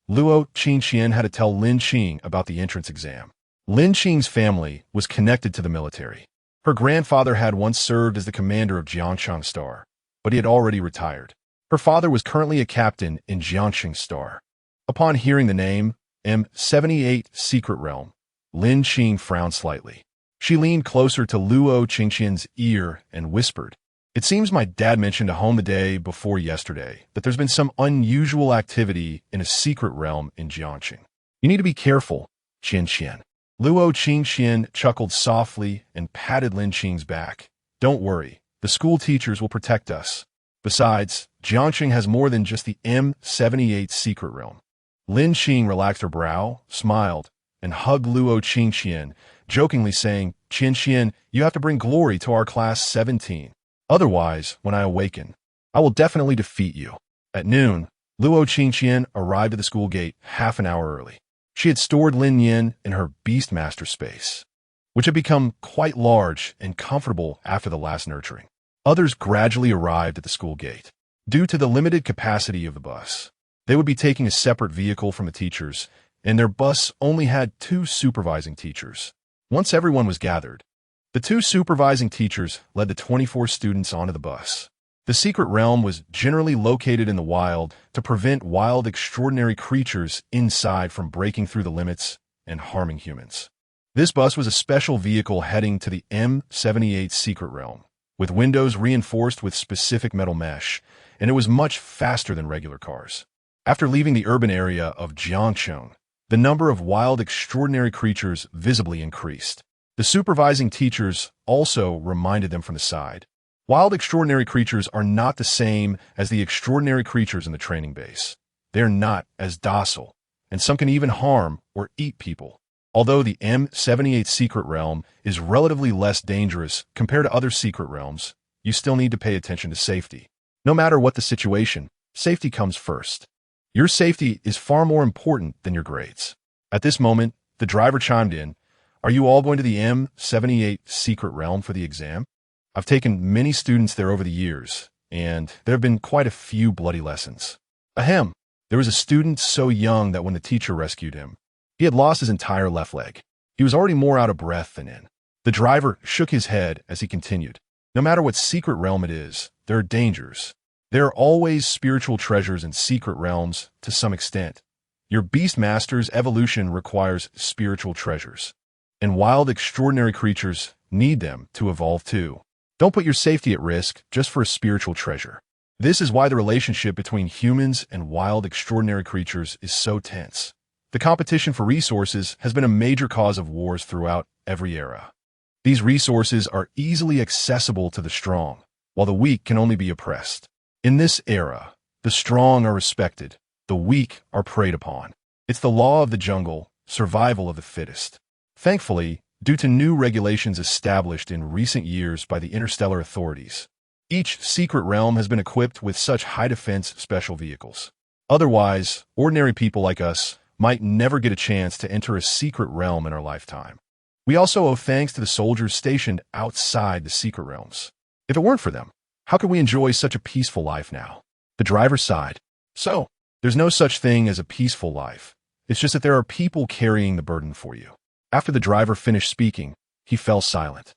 Speaker 1: Luo Qingxian had to tell Lin Qing about the entrance exam. Lin Qing's family was connected to the military. Her grandfather had once served as the commander of Jiangcheng Star, but he had already retired. Her father was currently a captain in Jiangcheng Star. Upon hearing the name, M78 Secret Realm, Lin Qing frowned slightly. She leaned closer to Luo Qingxian's ear and whispered, "It seems my dad mentioned to home the day before yesterday that there's been some unusual activity in a secret realm in Jiangcheng. You need to be careful, Qingxian." Luo Qingxian chuckled softly and patted Lin Qing's back. "Don't worry. The school teachers will protect us. Besides, Jiangcheng has more than just the M78 secret realm." Lin Qing relaxed her brow, smiled, and hugged Luo Qingxian, jokingly saying, "Qingxian, you have to bring glory to our class 17. Otherwise, when I awaken, I will definitely defeat you." At noon, Luo Qingxian arrived at the school gate half an hour early. She had stored Lin Nian in her Beastmaster space, which had become quite large and comfortable after the last nurturing. Others gradually arrived at the school gate. Due to the limited capacity of the bus, they would be taking a separate vehicle from the teachers, and their bus only had 2 supervising teachers. Once everyone was gathered, the 2 supervising teachers led the 24 students onto the bus. The secret realm was generally located in the wild to prevent wild extraordinary creatures inside from breaking through the limits and harming humans. This bus was a special vehicle heading to the M78 secret realm, with windows reinforced with specific metal mesh, and it was much faster than regular cars. After leaving the urban area of Jiangcheng, the number of wild, extraordinary creatures visibly increased. The supervising teachers also reminded them from the side. Wild, extraordinary creatures are not the same as the extraordinary creatures in the training base. They're not as docile, and some can even harm or eat people. Although the M78 secret realm is relatively less dangerous compared to other secret realms, you still need to pay attention to safety. No matter what the situation, safety comes first. Your safety is far more important than your grades. At this moment, the driver chimed in. Are you all going to the M78 secret realm for the exam? I've taken many students there over the years, and there have been quite a few bloody lessons. Ahem. There was a student so young that when the teacher rescued him, he had lost his entire left leg. He was already more out of breath than in. The driver shook his head as he continued. No matter what secret realm it is, there are dangers. There are always spiritual treasures in secret realms to some extent. Your Beast Master's evolution requires spiritual treasures, and wild, extraordinary creatures need them to evolve too. Don't put your safety at risk just for a spiritual treasure. This is why the relationship between humans and wild, extraordinary creatures is so tense. The competition for resources has been a major cause of wars throughout every era. These resources are easily accessible to the strong, while the weak can only be oppressed. In this era, the strong are respected, the weak are preyed upon. It's the law of the jungle, survival of the fittest. Thankfully, due to new regulations established in recent years by the interstellar authorities, each secret realm has been equipped with such high-defense special vehicles. Otherwise, ordinary people like us might never get a chance to enter a secret realm in our lifetime. We also owe thanks to the soldiers stationed outside the secret realms. If it weren't for them, how could we enjoy such a peaceful life now? The driver sighed. So, there's no such thing as a peaceful life. It's just that there are people carrying the burden for you. After the driver finished speaking, he fell silent.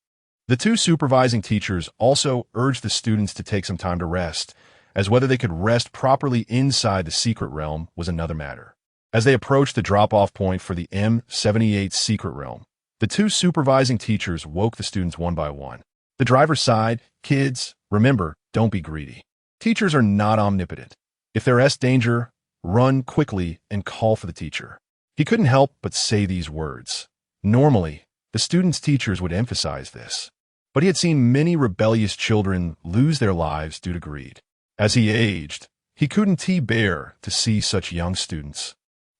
Speaker 1: The two supervising teachers also urged the students to take some time to rest, as whether they could rest properly inside the secret realm was another matter. As they approached the drop-off point for the M78 secret realm, the two supervising teachers woke the students one by one. The driver sighed, "Kids, remember, don't be greedy. Teachers are not omnipotent. If there's danger, run quickly and call for the teacher." He couldn't help but say these words. Normally, the students' teachers would emphasize this, but he had seen many rebellious children lose their lives due to greed. As he aged, he couldn't bear to see such young students,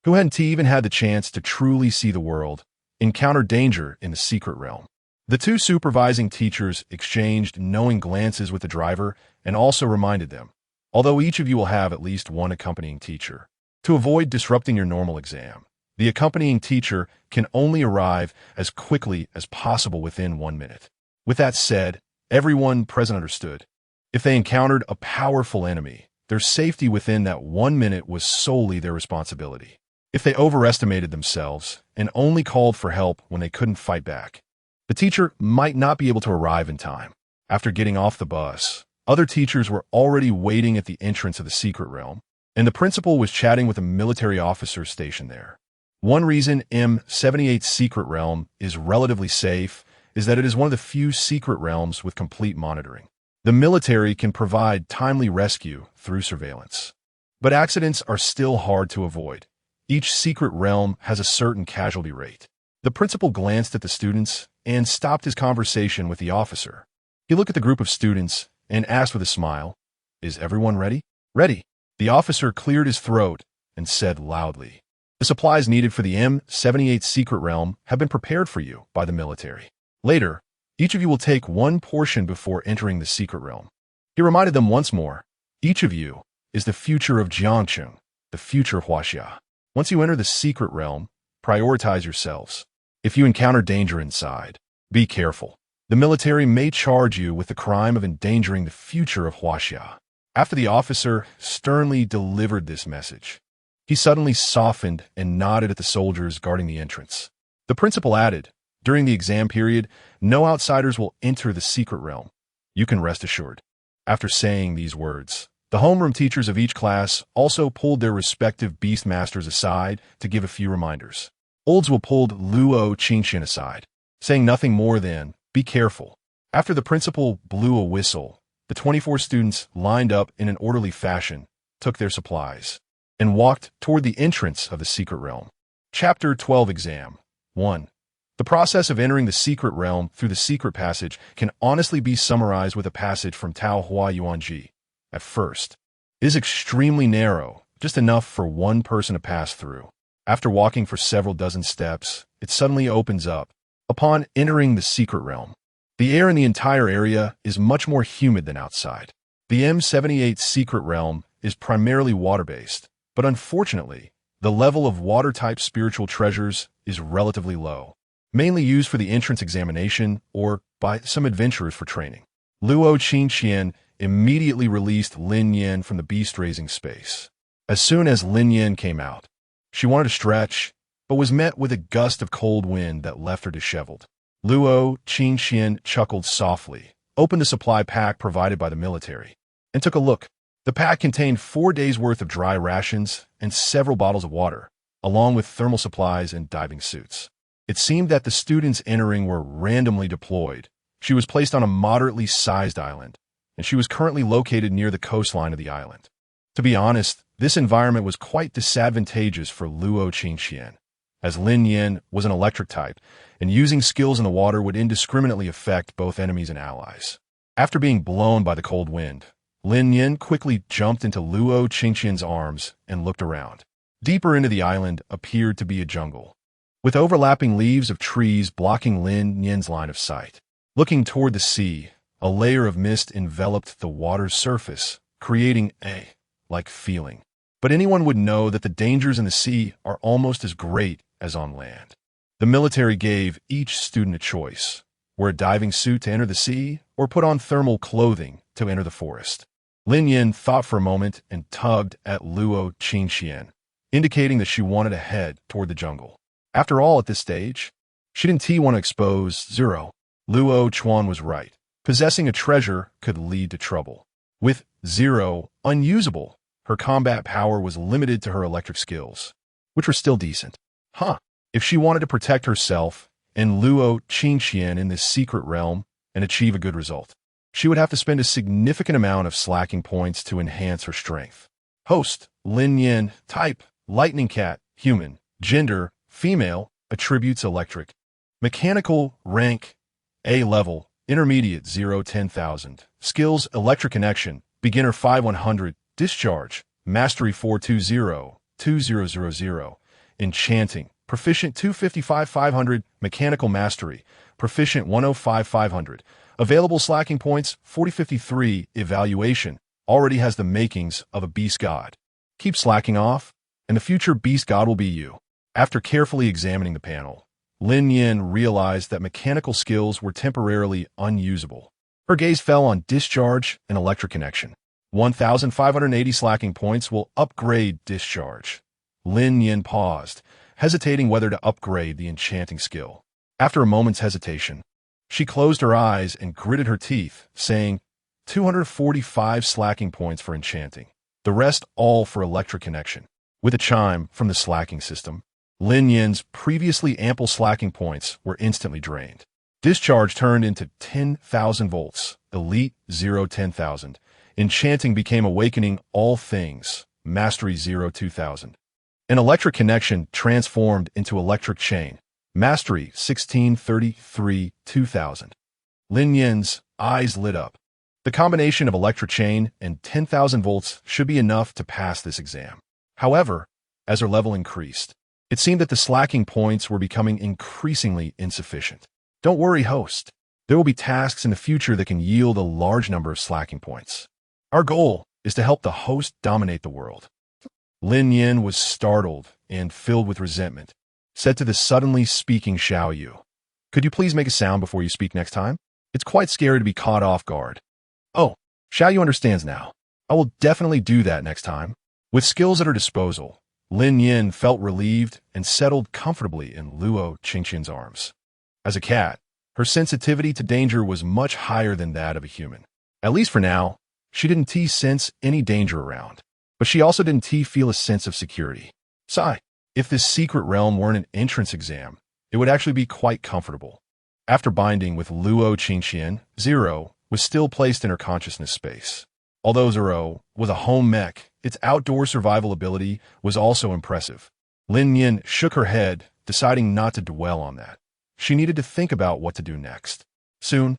Speaker 1: who hadn't even had the chance to truly see the world, encounter danger in the secret realm. The two supervising teachers exchanged knowing glances with the driver and also reminded them, although each of you will have at least one accompanying teacher, to avoid disrupting your normal exam. The accompanying teacher can only arrive as quickly as possible within 1 minute. With that said, everyone present understood. If they encountered a powerful enemy, their safety within that 1 minute was solely their responsibility. If they overestimated themselves and only called for help when they couldn't fight back, the teacher might not be able to arrive in time. After getting off the bus, other teachers were already waiting at the entrance of the secret realm, and the principal was chatting with a military officer stationed there. One reason M78 secret realm is relatively safe is that it is one of the few secret realms with complete monitoring. The military can provide timely rescue through surveillance. But accidents are still hard to avoid. Each secret realm has a certain casualty rate. The principal glanced at the students and stopped his conversation with the officer. He looked at the group of students and asked with a smile, "Is everyone ready?" "Ready." The officer cleared his throat and said loudly, "The supplies needed for the M78 secret realm have been prepared for you by the military. Later, each of you will take one portion before entering the secret realm." He reminded them once more, "Each of you is the future of Jiangcheng, the future of Huaxia. Once you enter the secret realm, prioritize yourselves. If you encounter danger inside, be careful. The military may charge you with the crime of endangering the future of Huaxia." After the officer sternly delivered this message, he suddenly softened and nodded at the soldiers guarding the entrance. The principal added, "During the exam period, no outsiders will enter the secret realm. You can rest assured." After saying these words, the homeroom teachers of each class also pulled their respective beast masters aside to give a few reminders. Oldswell pulled Luo Qingxian aside, saying nothing more than, "Be careful." After the principal blew a whistle, the 24 students lined up in an orderly fashion, took their supplies, and walked toward the entrance of the secret realm. Chapter 12 Exam 1. The process of entering the secret realm through the secret passage can honestly be summarized with a passage from Tao Hua Yuanji. At first, it is extremely narrow, just enough for one person to pass through. After walking for several dozen steps, it suddenly opens up. Upon entering the secret realm, the air in the entire area is much more humid than outside. The M78 secret realm is primarily water-based, but unfortunately, the level of water-type spiritual treasures is relatively low, mainly used for the entrance examination or by some adventurers for training. Luo Qingqian immediately released Lin Nian from the beast-raising space. As soon as Lin Nian came out, she wanted to stretch, but was met with a gust of cold wind that left her disheveled. Luo Qingqian chuckled softly, opened a supply pack provided by the military, and took a look. The pack contained 4 days' worth of dry rations and several bottles of water, along with thermal supplies and diving suits. It seemed that the students entering were randomly deployed. She was placed on a moderately sized island, and she was currently located near the coastline of the island. To be honest, this environment was quite disadvantageous for Luo Qingqian, as Lin Nian was an electric type, and using skills in the water would indiscriminately affect both enemies and allies. After being blown by the cold wind, Lin Nian quickly jumped into Luo Qingqian's arms and looked around. Deeper into the island appeared to be a jungle, with overlapping leaves of trees blocking Lin Nian's line of sight. Looking toward the sea, a layer of mist enveloped the water's surface, creating a like feeling. But anyone would know that the dangers in the sea are almost as great as on land. The military gave each student a choice: wear a diving suit to enter the sea, or put on thermal clothing to enter the forest. Lin Nian thought for a moment and tugged at Luo Qingqian, indicating that she wanted to head toward the jungle. After all, at this stage, she didn't want to expose Zero. Luo Chuan was right. Possessing a treasure could lead to trouble. With Zero unusable, her combat power was limited to her electric skills, which were still decent. If she wanted to protect herself and Luo Qingqian in this secret realm and achieve a good result, she would have to spend a significant amount of slacking points to enhance her strength. Host: Lin Nian. Type: Lightning Cat. Human. Gender: female. Attributes: electric. Mechanical. Rank: A level. Intermediate 0-10,000. Skills: electric connection. Beginner 5-100. Discharge. Mastery 420-2000. Enchanting. Proficient 255-500. Mechanical mastery. Proficient 105-500. Available slacking points 40-53. Evaluation. Already has the makings of a beast god. Keep slacking off, and the future beast god will be you. After carefully examining the panel, Lin Nian realized that mechanical skills were temporarily unusable. Her gaze fell on discharge and electric connection. 1,580 slacking points will upgrade discharge. Lin Nian paused, hesitating whether to upgrade the enchanting skill. After a moment's hesitation, she closed her eyes and gritted her teeth, saying, 245 slacking points for enchanting. The rest all for electric connection. With a chime from the slacking system, Lin Nian's previously ample slacking points were instantly drained. Discharge turned into 10,000 volts, Elite 0-10,000. Enchanting became Awakening All Things, Mastery 0-2,000. An electric connection transformed into Electric Chain, Mastery 1633-2000. Lin Nian's eyes lit up. The combination of Electric Chain and 10,000 volts should be enough to pass this exam. However, as her level increased, it seemed that the slacking points were becoming increasingly insufficient. Don't worry, host. There will be tasks in the future that can yield a large number of slacking points. Our goal is to help the host dominate the world. Lin Nian was startled and filled with resentment, said to the suddenly speaking Xiao Yu, "Could you please make a sound before you speak next time? It's quite scary to be caught off guard." Oh, Xiao Yu understands now. I will definitely do that next time. With skills at her disposal, Lin Nian felt relieved and settled comfortably in Luo Qingqian's arms. As a cat, her sensitivity to danger was much higher than that of a human. At least for now, she didn't sense any danger around, but she also didn't feel a sense of security. If this secret realm weren't an entrance exam, it would actually be quite comfortable. After binding with Luo Qingqian, Zero was still placed in her consciousness space. Although Zero was a home mech, its outdoor survival ability was also impressive. Lin Nian shook her head, deciding not to dwell on that. She needed to think about what to do next. Soon,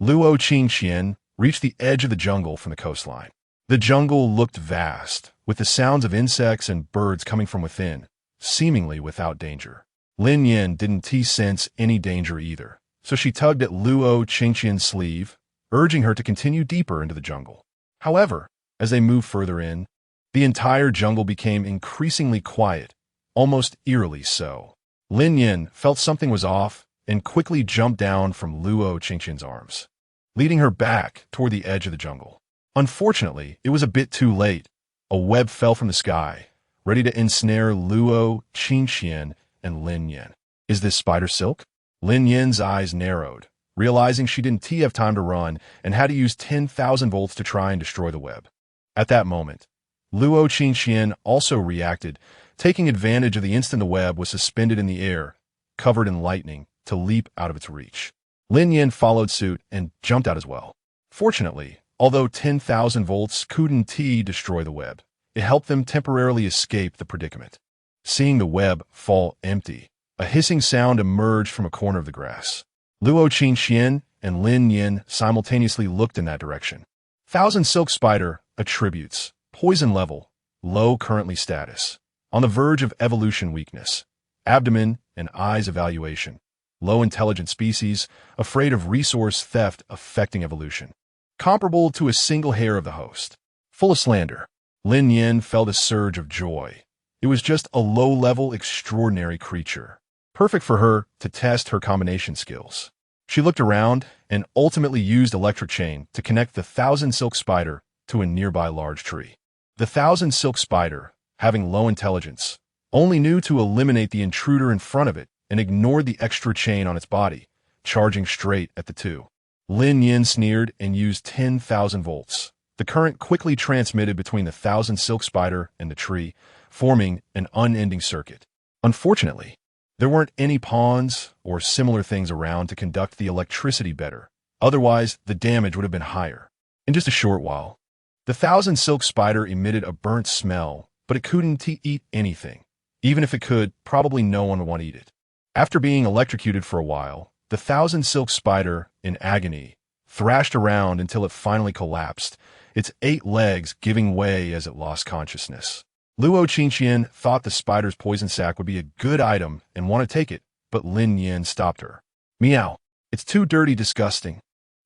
Speaker 1: Luo Qingqian reached the edge of the jungle from the coastline. The jungle looked vast, with the sounds of insects and birds coming from within, seemingly without danger. Lin Nian didn't sense any danger either, so she tugged at Luo Qingqian's sleeve, urging her to continue deeper into the jungle. However, as they moved further in, the entire jungle became increasingly quiet, almost eerily so. Lin Nian felt something was off and quickly jumped down from Luo Qingqian's arms, leading her back toward the edge of the jungle. Unfortunately, it was a bit too late. A web fell from the sky, ready to ensnare Luo Qingqian and Lin Nian. Is this spider silk? Lin Nian's eyes narrowed, realizing she didn't have time to run and had to use 10,000 volts to try and destroy the web. At that moment, Luo Qingqian also reacted, taking advantage of the instant the web was suspended in the air, covered in lightning, to leap out of its reach. Lin Nian followed suit and jumped out as well. Fortunately, although 10,000 volts couldn't destroy the web, it helped them temporarily escape the predicament. Seeing the web fall empty, a hissing sound emerged from a corner of the grass. Luo Qingqian and Lin Nian simultaneously looked in that direction. Thousand Silk Spider attributes: poison level, low currently status, on the verge of evolution weakness, abdomen and eyes evaluation, low intelligent species, afraid of resource theft affecting evolution, comparable to a single hair of the host. Full of slander. Lin Nian felt a surge of joy. It was just a low-level extraordinary creature, perfect for her to test her combination skills. She looked around and ultimately used electric chain to connect the Thousand Silk Spider to a nearby large tree. The Thousand Silk Spider, having low intelligence, only knew to eliminate the intruder in front of it and ignored the extra chain on its body, charging straight at the two. Lin Nian sneered and used 10,000 volts. The current quickly transmitted between the Thousand Silk Spider and the tree, forming an unending circuit. Unfortunately, there weren't any pawns or similar things around to conduct the electricity better. Otherwise, the damage would have been higher. In just a short while, the Thousand Silk Spider emitted a burnt smell, but it couldn't eat anything. Even if it could, probably no one would want to eat it. After being electrocuted for a while, the Thousand Silk Spider, in agony, thrashed around until it finally collapsed, its 8 legs giving way as it lost consciousness. Luo Qingqian thought the spider's poison sac would be a good item and wanted to take it, but Lin Nian stopped her. Meow. It's too dirty, disgusting.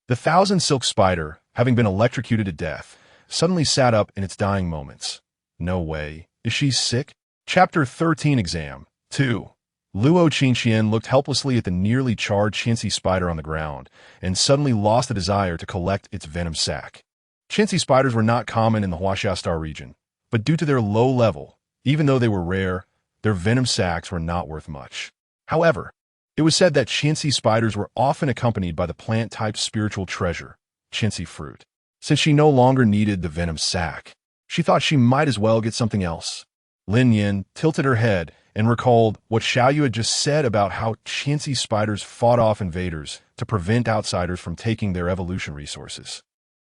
Speaker 1: The Thousand Silk Spider, having been electrocuted to death, suddenly sat up in its dying moments. No way. Is she sick? Chapter 13 Exam 2. Luo Qingqian looked helplessly at the nearly charred chintzy spider on the ground and suddenly lost the desire to collect its venom sac. Chintzy spiders were not common in the Huaxia Star region, but due to their low level, even though they were rare, their venom sacs were not worth much. However, it was said that chintzy spiders were often accompanied by the plant-type spiritual treasure, chintzy fruit. Since she no longer needed the venom sac, she thought she might as well get something else. Lin Nian tilted her head and recalled what Xiaoyu had just said about how chintzy spiders fought off invaders to prevent outsiders from taking their evolution resources.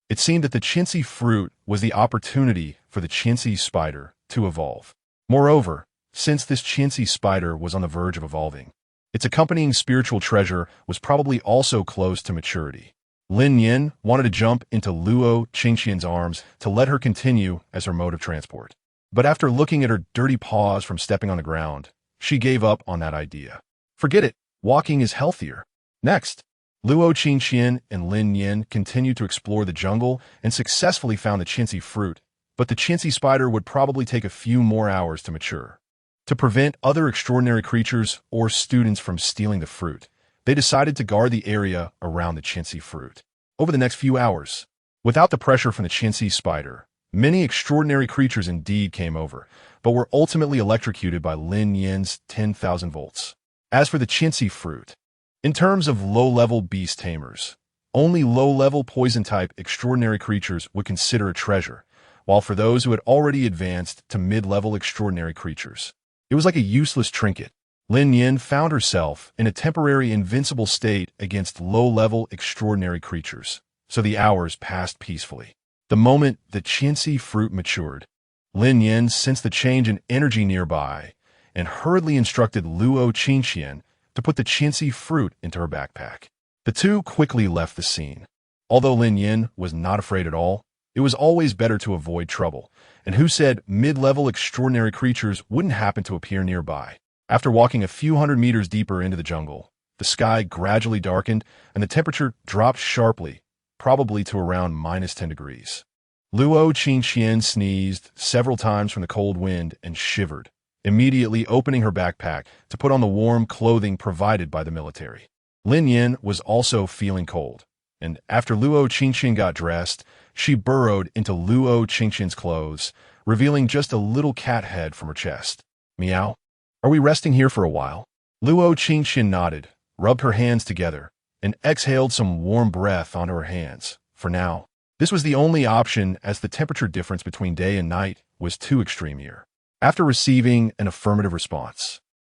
Speaker 1: It seemed that the chintzy fruit was the opportunity for the chintzy spider to evolve. Moreover, since this chintzy spider was on the verge of evolving, its accompanying spiritual treasure was probably also close to maturity. Lin Nian wanted to jump into Luo Qingqian's arms to let her continue as her mode of transport. But after looking at her dirty paws from stepping on the ground, she gave up on that idea. Forget it, walking is healthier. Next, Luo Qingqian and Lin Nian continued to explore the jungle and successfully found the chintzy fruit, but the chintzy spider would probably take a few more hours to mature. To prevent other extraordinary creatures or students from stealing the fruit, they decided to guard the area around the chintzy fruit. Over the next few hours, without the pressure from the chintzy spider, many extraordinary creatures indeed came over, but were ultimately electrocuted by Lin Nian's 10,000 volts. As for the chintzy fruit, in terms of low-level beast tamers, only low-level poison-type extraordinary creatures would consider a treasure, while for those who had already advanced to mid-level extraordinary creatures, it was like a useless trinket. Lin Nian found herself in a temporary invincible state against low-level extraordinary creatures, so the hours passed peacefully. The moment the Qianxi fruit matured, Lin Nian sensed the change in energy nearby and hurriedly instructed Luo Qingqian to put the Qianxi fruit into her backpack. The two quickly left the scene. Although Lin Nian was not afraid at all, it was always better to avoid trouble, and who said mid-level extraordinary creatures wouldn't happen to appear nearby? After walking a few hundred meters deeper into the jungle, the sky gradually darkened and the temperature dropped sharply, probably to around -10 degrees. Luo Qingqian sneezed several times from the cold wind and shivered, immediately opening her backpack to put on the warm clothing provided by the military. Lin Nian was also feeling cold, and after Luo Qingqian got dressed, she burrowed into Luo Qingqian's clothes, revealing just a little cat head from her chest. Meow. Are we resting here for a while? Luo Qingqian nodded, rubbed her hands together, and exhaled some warm breath onto her hands. For now, this was the only option as the temperature difference between day and night was too extreme here. After receiving an affirmative response,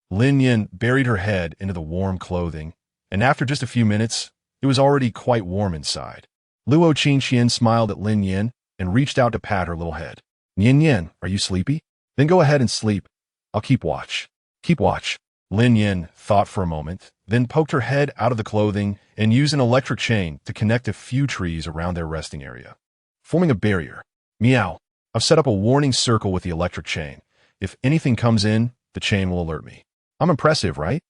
Speaker 1: Lin Nian buried her head into the warm clothing, and after just a few minutes, it was already quite warm inside. Luo Qingqian smiled at Lin Nian and reached out to pat her little head. Nian Nian, are you sleepy? Then go ahead and sleep. I'll keep watch. Keep watch. Lin Nian thought for a moment, then poked her head out of the clothing and used an electric chain to connect a few trees around their resting area, forming a barrier. Meow. I've set up a warning circle with the electric chain. If anything comes in, the chain will alert me. I'm impressive, right?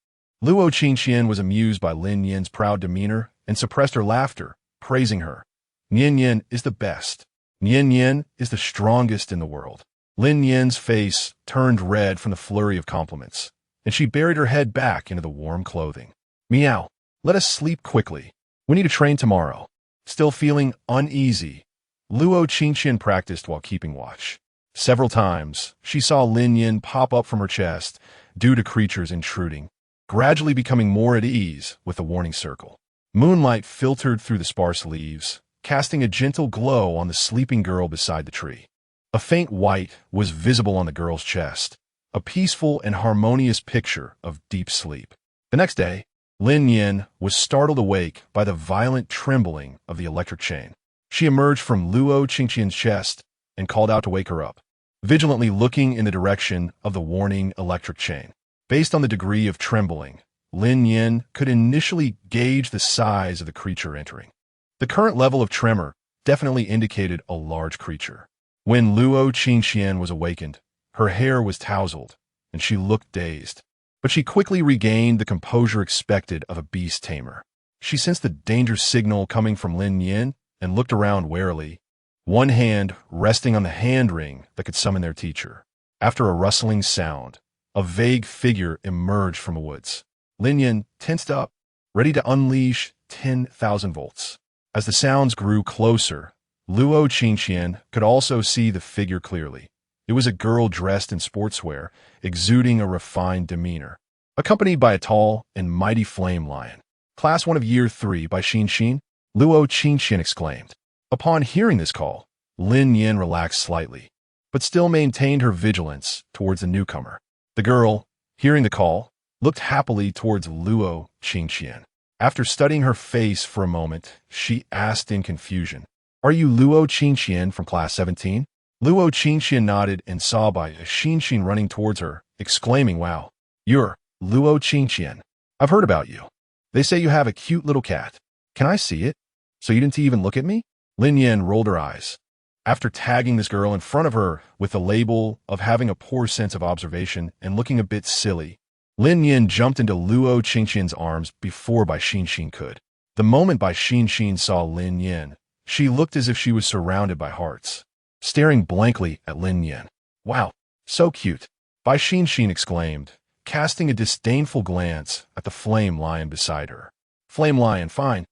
Speaker 1: Luo Qingqian was amused by Lin Nian's proud demeanor and suppressed her laughter, praising her. Nian Nian is the best. Nian Nian is the strongest in the world. Lin Nian's face turned red from the flurry of compliments, and she buried her head back into the warm clothing. Meow. Let us sleep quickly. We need to train tomorrow. Still feeling uneasy, Luo Qingqian practiced while keeping watch. Several times, she saw Lin Nian pop up from her chest due to creatures intruding, gradually becoming more at ease with the warning circle. Moonlight filtered through the sparse leaves, casting a gentle glow on the sleeping girl beside the tree. A faint white was visible on the girl's chest, a peaceful and harmonious picture of deep sleep. The next day, Lin Nian was startled awake by the violent trembling of the electric chain. She emerged from Luo Qingqian's chest and called out to wake her up, vigilantly looking in the direction of the warning electric chain. Based on the degree of trembling, Lin Nian could initially gauge the size of the creature entering. The current level of tremor definitely indicated a large creature. When Luo Qingqian was awakened, her hair was tousled, and she looked dazed. But she quickly regained the composure expected of a beast tamer. She sensed the danger signal coming from Lin Nian and looked around warily, one hand resting on the hand ring that could summon their teacher. After a rustling sound, a vague figure emerged from the woods. Lin Nian tensed up, ready to unleash 10,000 volts. As the sounds grew closer, Luo Qingqian could also see the figure clearly. It was a girl dressed in sportswear, exuding a refined demeanor, accompanied by a tall and mighty flame lion. Class 1 of Year 3 by Xin, Luo Qingqian exclaimed. Upon hearing this call, Lin Nian relaxed slightly, but still maintained her vigilance towards the newcomer. The girl, hearing the call, looked happily towards Luo Qingqian. After studying her face for a moment, she asked in confusion, "Are you Luo Qingqian from Class 17? Luo Qingqian nodded and saw by Xin running towards her, exclaiming, "Wow, you're Luo Qingqian. I've heard about you. They say you have a cute little cat. Can I see it? So you didn't even look at me?" Lin Nian rolled her eyes. After tagging this girl in front of her with the label of having a poor sense of observation and looking a bit silly, Lin Nian jumped into Luo Qingqian's arms before Bai Xin could. The moment Bai Xin saw Lin Nian, she looked as if she was surrounded by hearts, staring blankly at Lin Nian. "Wow, so cute," Bai Xin exclaimed, casting a disdainful glance at the flame lion beside her. "Flame lion, fine.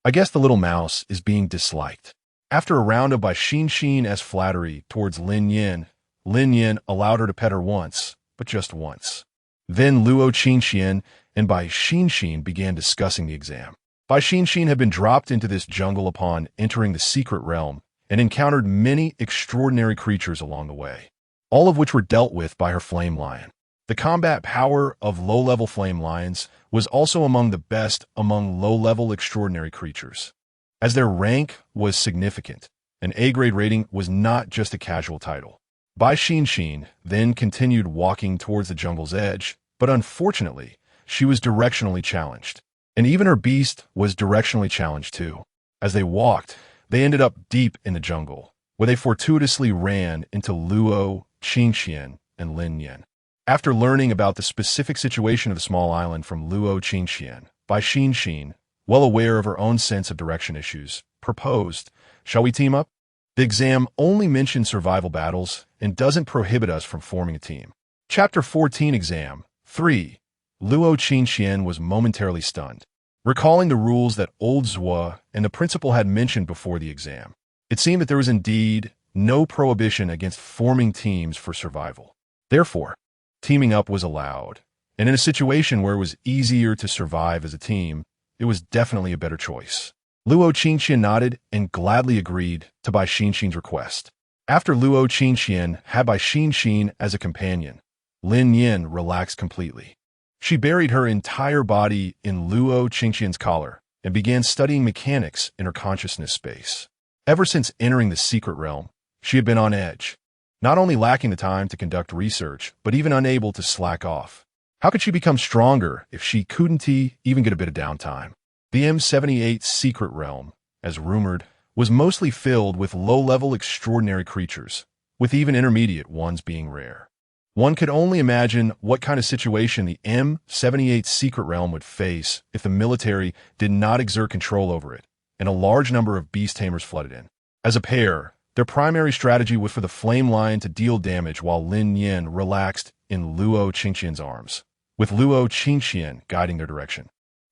Speaker 1: I guess the little mouse is being disliked." After a round of Bai Xin's flattery towards Lin Nian allowed her to pet her once, but just once. Then Luo Qingqian and Bai Xin began discussing the exam. Bai Xin had been dropped into this jungle upon entering the secret realm and encountered many extraordinary creatures along the way, all of which were dealt with by her flame lion. The combat power of low-level flame lions was also among the best among low-level extraordinary creatures. As their rank was significant, an A-grade rating was not just a casual title. Bai Xin then continued walking towards the jungle's edge, but unfortunately, she was directionally challenged. And even her beast was directionally challenged too. As they walked, they ended up deep in the jungle, where they fortuitously ran into Luo, Qingxian, and Lin Nian. After learning about the specific situation of the small island from Luo Qingxian, Bai Xin, well aware of her own sense of direction issues, proposed, "Shall we team up?" The exam only mentions survival battles and doesn't prohibit us from forming a team. Chapter 14 Exam 3. Luo Qingxian was momentarily stunned, recalling the rules that old Zhua and the principal had mentioned before the exam. It seemed that there was indeed no prohibition against forming teams for survival. Therefore, teaming up was allowed, and in a situation where it was easier to survive as a team, it was definitely a better choice. Luo Qingxian nodded and gladly agreed to Bai Xin's request. After Luo Qingxian had Bai Xin as a companion, Lin Nian relaxed completely. She buried her entire body in Luo Qingxian's collar and began studying mechanics in her consciousness space. Ever since entering the secret realm, she had been on edge, not only lacking the time to conduct research, but even unable to slack off. How could she become stronger if she couldn't even get a bit of downtime? The M78 secret realm, as rumored, was mostly filled with low-level extraordinary creatures, with even intermediate ones being rare. One could only imagine what kind of situation the M78 secret realm would face if the military did not exert control over it, and a large number of beast tamers flooded in. As a pair, their primary strategy was for the flame lion to deal damage while Lin Nian relaxed in Luo Qingxian's arms, with Luo Qingxian guiding their direction.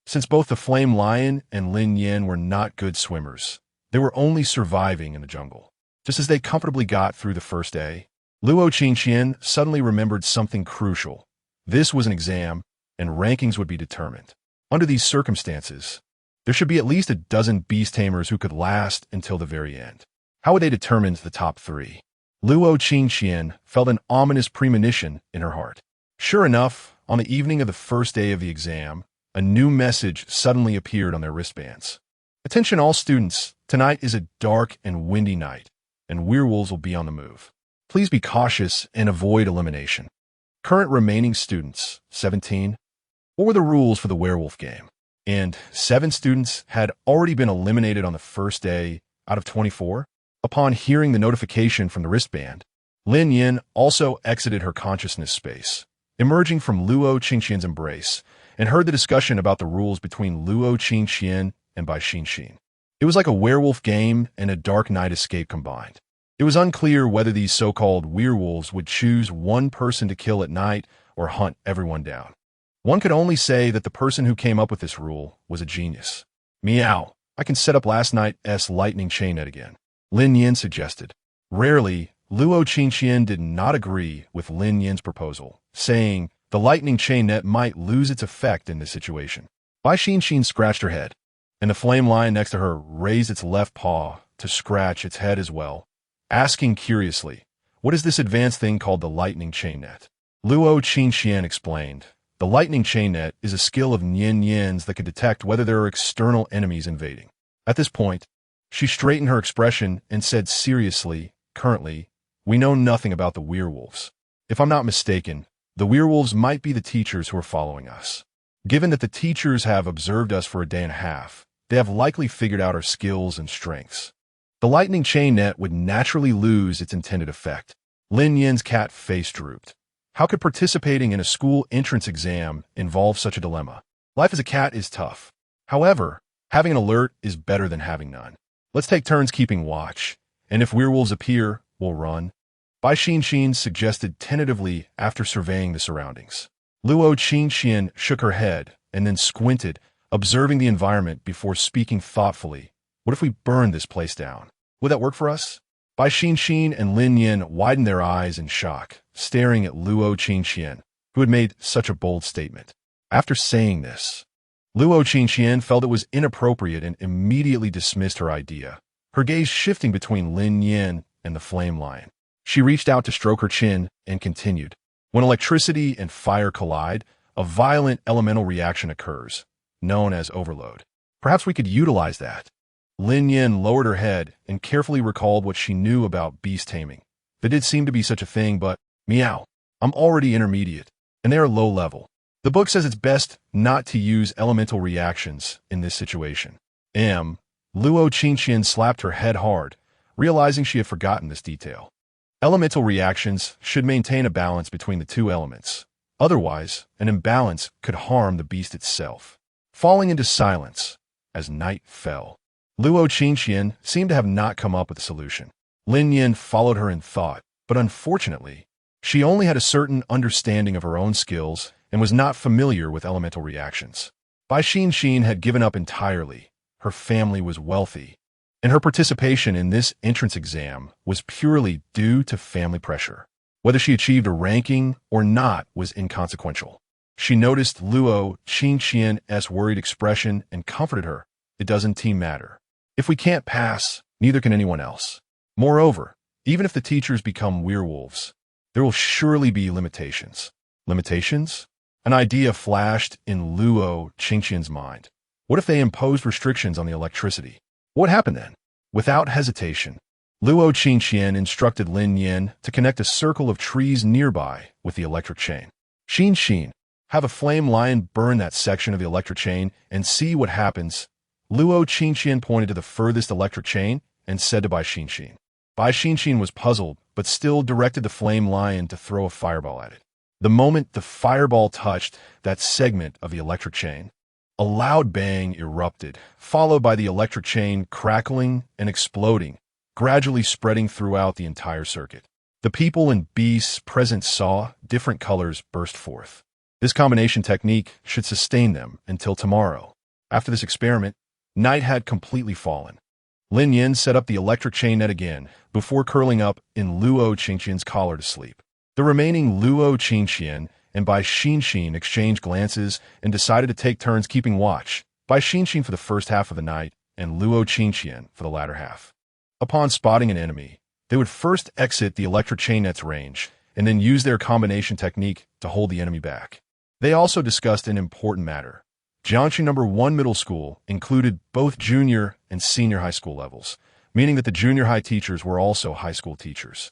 Speaker 1: Since both the flame lion and Lin Nian were not good swimmers, they were only surviving in the jungle. Just as they comfortably got through the first day, Luo Qingxian suddenly remembered something crucial. This was an exam, and rankings would be determined. Under these circumstances, there should be at least a dozen beast tamers who could last until the very end. How would they determine the top 3? Luo Qingxian felt an ominous premonition in her heart. Sure enough, on the evening of the first day of the exam, a new message suddenly appeared on their wristbands. Attention all students, tonight is a dark and windy night, and werewolves will be on the move. Please be cautious and avoid elimination. Current remaining students, 17. What were the rules for the werewolf game? And 7 students had already been eliminated on the first day out of 24. Upon hearing the notification from the wristband, Lin Nian also exited her consciousness space, emerging from Luo Qingxian's embrace, and heard the discussion about the rules between Luo Qingxian and Bai Xin. It was like a werewolf game and a dark night escape combined. It was unclear whether these so-called werewolves would choose one person to kill at night or hunt everyone down. One could only say that the person who came up with this rule was a genius. Meow, I can set up last night's lightning chain net again, Lin Nian suggested. Rarely, Luo Qingxian did not agree with Lin Nian's proposal, saying the lightning chain net might lose its effect in this situation. Bai Xin scratched her head, and the flame lion next to her raised its left paw to scratch its head as well, asking curiously, "What is this advanced thing called the lightning chain net?" Luo Qingxian explained, "The lightning chain net is a skill of Nian Nian's that can detect whether there are external enemies invading." At this point, she straightened her expression and said seriously, "Currently, we know nothing about the werewolves. If I'm not mistaken, the werewolves might be the teachers who are following us. Given that the teachers have observed us for a day and a half, they have likely figured out our skills and strengths. The lightning chain net would naturally lose its intended effect." Lin Yan's cat face drooped. How could participating in a school entrance exam involve such a dilemma? Life as a cat is tough. However, having an alert is better than having none. Let's take turns keeping watch, and if werewolves appear, we'll run. Bai Xin suggested tentatively after surveying the surroundings. Luo Qingxian shook her head and then squinted, observing the environment before speaking thoughtfully. What if we burn this place down? Would that work for us? Bai Xin and Lin Nian widened their eyes in shock, staring at Luo Qingxian, who had made such a bold statement. After saying this, Luo Qingxian felt it was inappropriate and immediately dismissed her idea, her gaze shifting between Lin Nian and the flame lion. She reached out to stroke her chin and continued, When electricity and fire collide, a violent elemental reaction occurs, known as overload. Perhaps we could utilize that. Lin Nian lowered her head and carefully recalled what she knew about beast taming. There did seem to be such a thing, but, meow, I'm already intermediate, and they are low level. The book says it's best not to use elemental reactions in this situation. Luo Qingqian slapped her head hard, realizing she had forgotten this detail. Elemental reactions should maintain a balance between the two elements. Otherwise, an imbalance could harm the beast itself. Falling into silence as night fell. Luo Qingqian seemed to have not come up with a solution. Lin Nian followed her in thought, but unfortunately, she only had a certain understanding of her own skills and was not familiar with elemental reactions. Bai Xinxin had given up entirely. Her family was wealthy, and her participation in this entrance exam was purely due to family pressure. Whether she achieved a ranking or not was inconsequential. She noticed Luo Qingqian's worried expression and comforted her. It doesn't matter. If we can't pass, neither can anyone else. Moreover, even if the teachers become werewolves, there will surely be limitations. Limitations? An idea flashed in Luo Qingqian's mind. What if they imposed restrictions on the electricity? What happened then? Without hesitation, Luo Qingqian instructed Lin Nian to connect a circle of trees nearby with the electric chain. Xin, have a flame lion burn that section of the electric chain and see what happens. Luo Qingqian pointed to the furthest electric chain and said to Bai Xinxin. Bai Xinxin was puzzled, but still directed the flame lion to throw a fireball at it. The moment the fireball touched that segment of the electric chain, a loud bang erupted, followed by the electric chain crackling and exploding, gradually spreading throughout the entire circuit. The people and beasts present saw different colors burst forth. This combination technique should sustain them until tomorrow. After this experiment, night had completely fallen. Lin Nian set up the electric chain net again before curling up in Luo Qingqian's collar to sleep. The remaining Luo Qingqian and Bai Xinxin exchanged glances and decided to take turns keeping watch, Bai Xinxin for the first half of the night and Luo Qingqian for the latter half. Upon spotting an enemy, they would first exit the electric chain net's range and then use their combination technique to hold the enemy back. They also discussed an important matter. Jiangxi No. 1 Middle School included both junior and senior high school levels, meaning that the junior high teachers were also high school teachers.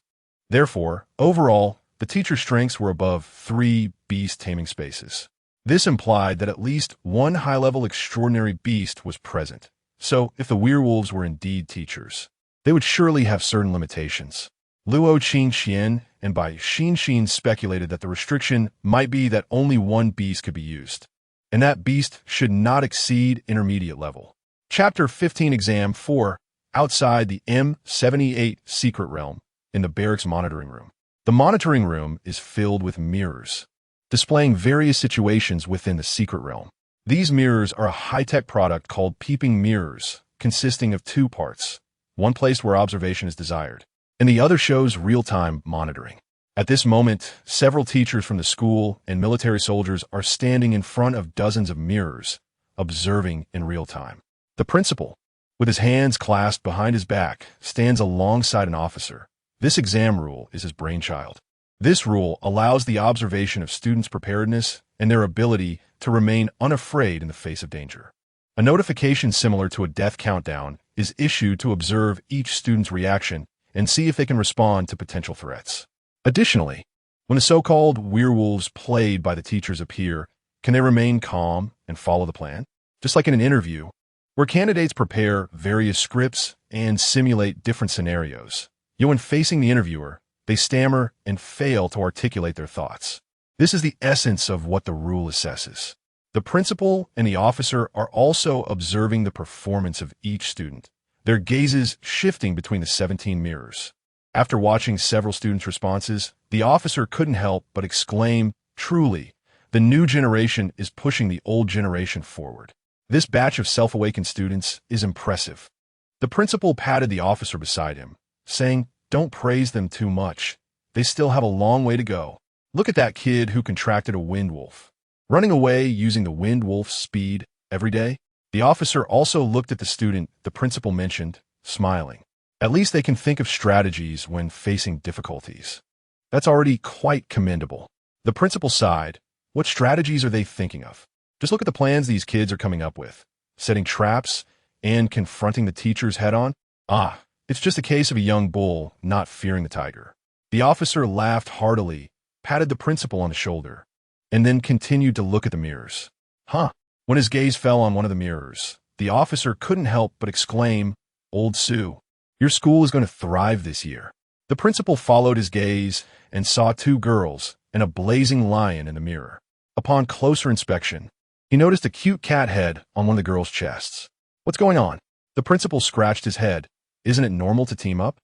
Speaker 1: Therefore, overall, the teacher strengths were above 3 beast taming spaces. This implied that at least one high-level extraordinary beast was present. So, if the werewolves were indeed teachers, they would surely have certain limitations. Luo Qingqian and Bai Xinxin speculated that the restriction might be that only one beast could be used, and that beast should not exceed intermediate level. Chapter 15 Exam 4 Outside the M78 Secret Realm in the Barracks Monitoring Room. The monitoring room is filled with mirrors, displaying various situations within the secret realm. These mirrors are a high-tech product called peeping mirrors, consisting of 2 parts, one placed where observation is desired, and the other shows real-time monitoring. At this moment, several teachers from the school and military soldiers are standing in front of dozens of mirrors, observing in real time. The principal, with his hands clasped behind his back, stands alongside an officer. This exam rule is his brainchild. This rule allows the observation of students' preparedness and their ability to remain unafraid in the face of danger. A notification similar to a death countdown is issued to observe each student's reaction and see if they can respond to potential threats. Additionally, when the so-called werewolves played by the teachers appear, can they remain calm and follow the plan? Just like in an interview, where candidates prepare various scripts and simulate different scenarios. Yet when facing the interviewer, they stammer and fail to articulate their thoughts. This is the essence of what the rule assesses. The principal and the officer are also observing the performance of each student, their gazes shifting between the 17 mirrors. After watching several students' responses, the officer couldn't help but exclaim, "Truly, the new generation is pushing the old generation forward. This batch of self-awakened students is impressive." The principal patted the officer beside him, saying, "Don't praise them too much. They still have a long way to go. Look at that kid who contracted a wind wolf, running away using the wind wolf's speed every day." The officer also looked at the student the principal mentioned, smiling. At least they can think of strategies when facing difficulties. That's already quite commendable. The principal sighed. What strategies are they thinking of? Just look at the plans these kids are coming up with. Setting traps and confronting the teachers head-on? Ah, it's just a case of a young bull not fearing the tiger. The officer laughed heartily, patted the principal on the shoulder, and then continued to look at the mirrors. Huh. When his gaze fell on one of the mirrors, the officer couldn't help but exclaim, "Old Sue, your school is going to thrive this year." The principal followed his gaze and saw two girls and a blazing lion in the mirror. Upon closer inspection, he noticed a cute cat head on one of the girls' chests. What's going on? The principal scratched his head. Isn't it normal to team up?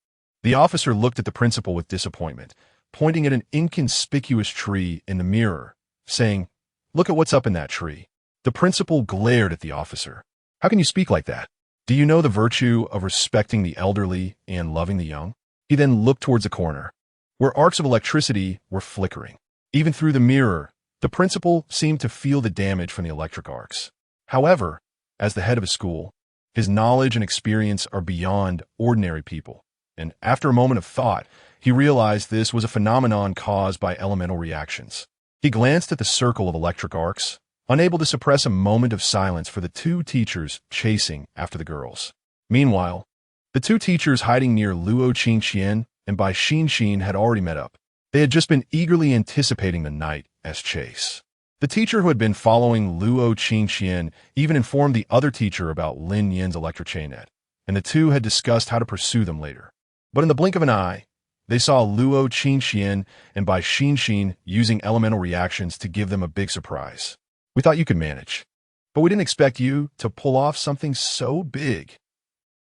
Speaker 1: The officer looked at the principal with disappointment, pointing at an inconspicuous tree in the mirror, saying, "Look at what's up in that tree." The principal glared at the officer. How can you speak like that? Do you know the virtue of respecting the elderly and loving the young? He then looked towards a corner, where arcs of electricity were flickering. Even through the mirror, the principal seemed to feel the damage from the electric arcs. However, as the head of a school, his knowledge and experience are beyond ordinary people, and after a moment of thought, he realized this was a phenomenon caused by elemental reactions. He glanced at the circle of electric arcs, unable to suppress a moment of silence for the two teachers chasing after the girls. Meanwhile, the two teachers hiding near Luo Qingxian and Bai Xinxin had already met up. They had just been eagerly anticipating the night as chase. The teacher who had been following Luo Qingxian even informed the other teacher about Lin Nian's electric chain net, and the two had discussed how to pursue them later. But in the blink of an eye, they saw Luo Qingxian and Bai Xinxin using elemental reactions to give them a big surprise. "We thought you could manage, but we didn't expect you to pull off something so big."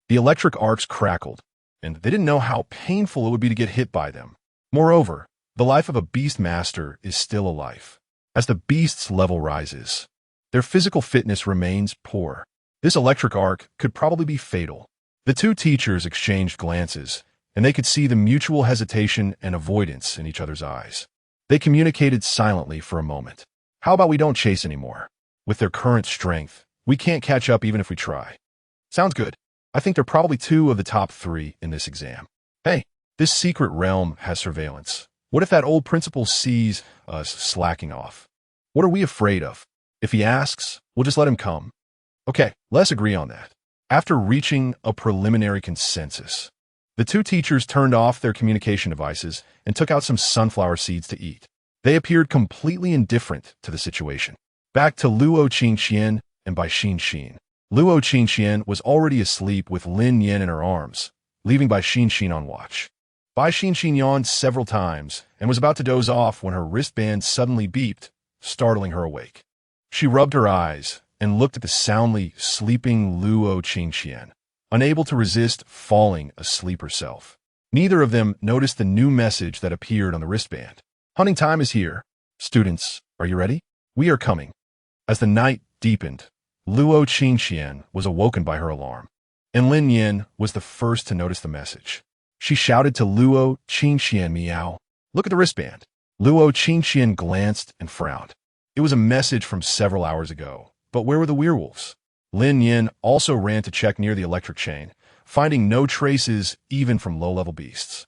Speaker 1: The electric arcs crackled, and they didn't know how painful it would be to get hit by them. Moreover, the life of a beast master is still a life. As the beast's level rises, their physical fitness remains poor. This electric arc could probably be fatal. The two teachers exchanged glances, and they could see the mutual hesitation and avoidance in each other's eyes. They communicated silently for a moment. "How about we don't chase anymore? With their current strength, we can't catch up even if we try." "Sounds good. I think they're probably two of the top 3 in this exam." "Hey, this secret realm has surveillance. What if that old principal sees us slacking off? What are we afraid of? If he asks, we'll just let him come." "Okay, let's agree on that." After reaching a preliminary consensus, the two teachers turned off their communication devices and took out some sunflower seeds to eat. They appeared completely indifferent to the situation. Back to Luo Qingxian and Bai Xinxin. Luo Qingxian was already asleep with Lin Nian in her arms, leaving Bai Xinxin on watch. Bai Xinxin yawned several times and was about to doze off when her wristband suddenly beeped, startling her awake. She rubbed her eyes and looked at the soundly sleeping Luo Qingxian, unable to resist falling asleep herself. Neither of them noticed the new message that appeared on the wristband. "Hunting time is here. Students, are you ready? We are coming." As the night deepened, Luo Qingxian was awoken by her alarm, and Lin Nian was the first to notice the message. She shouted to Luo Qingxian, "Meow. Look at the wristband." Luo Qingxian glanced and frowned. It was a message from several hours ago, but where were the werewolves? Lin Nian also ran to check near the electric chain, finding no traces even from low-level beasts.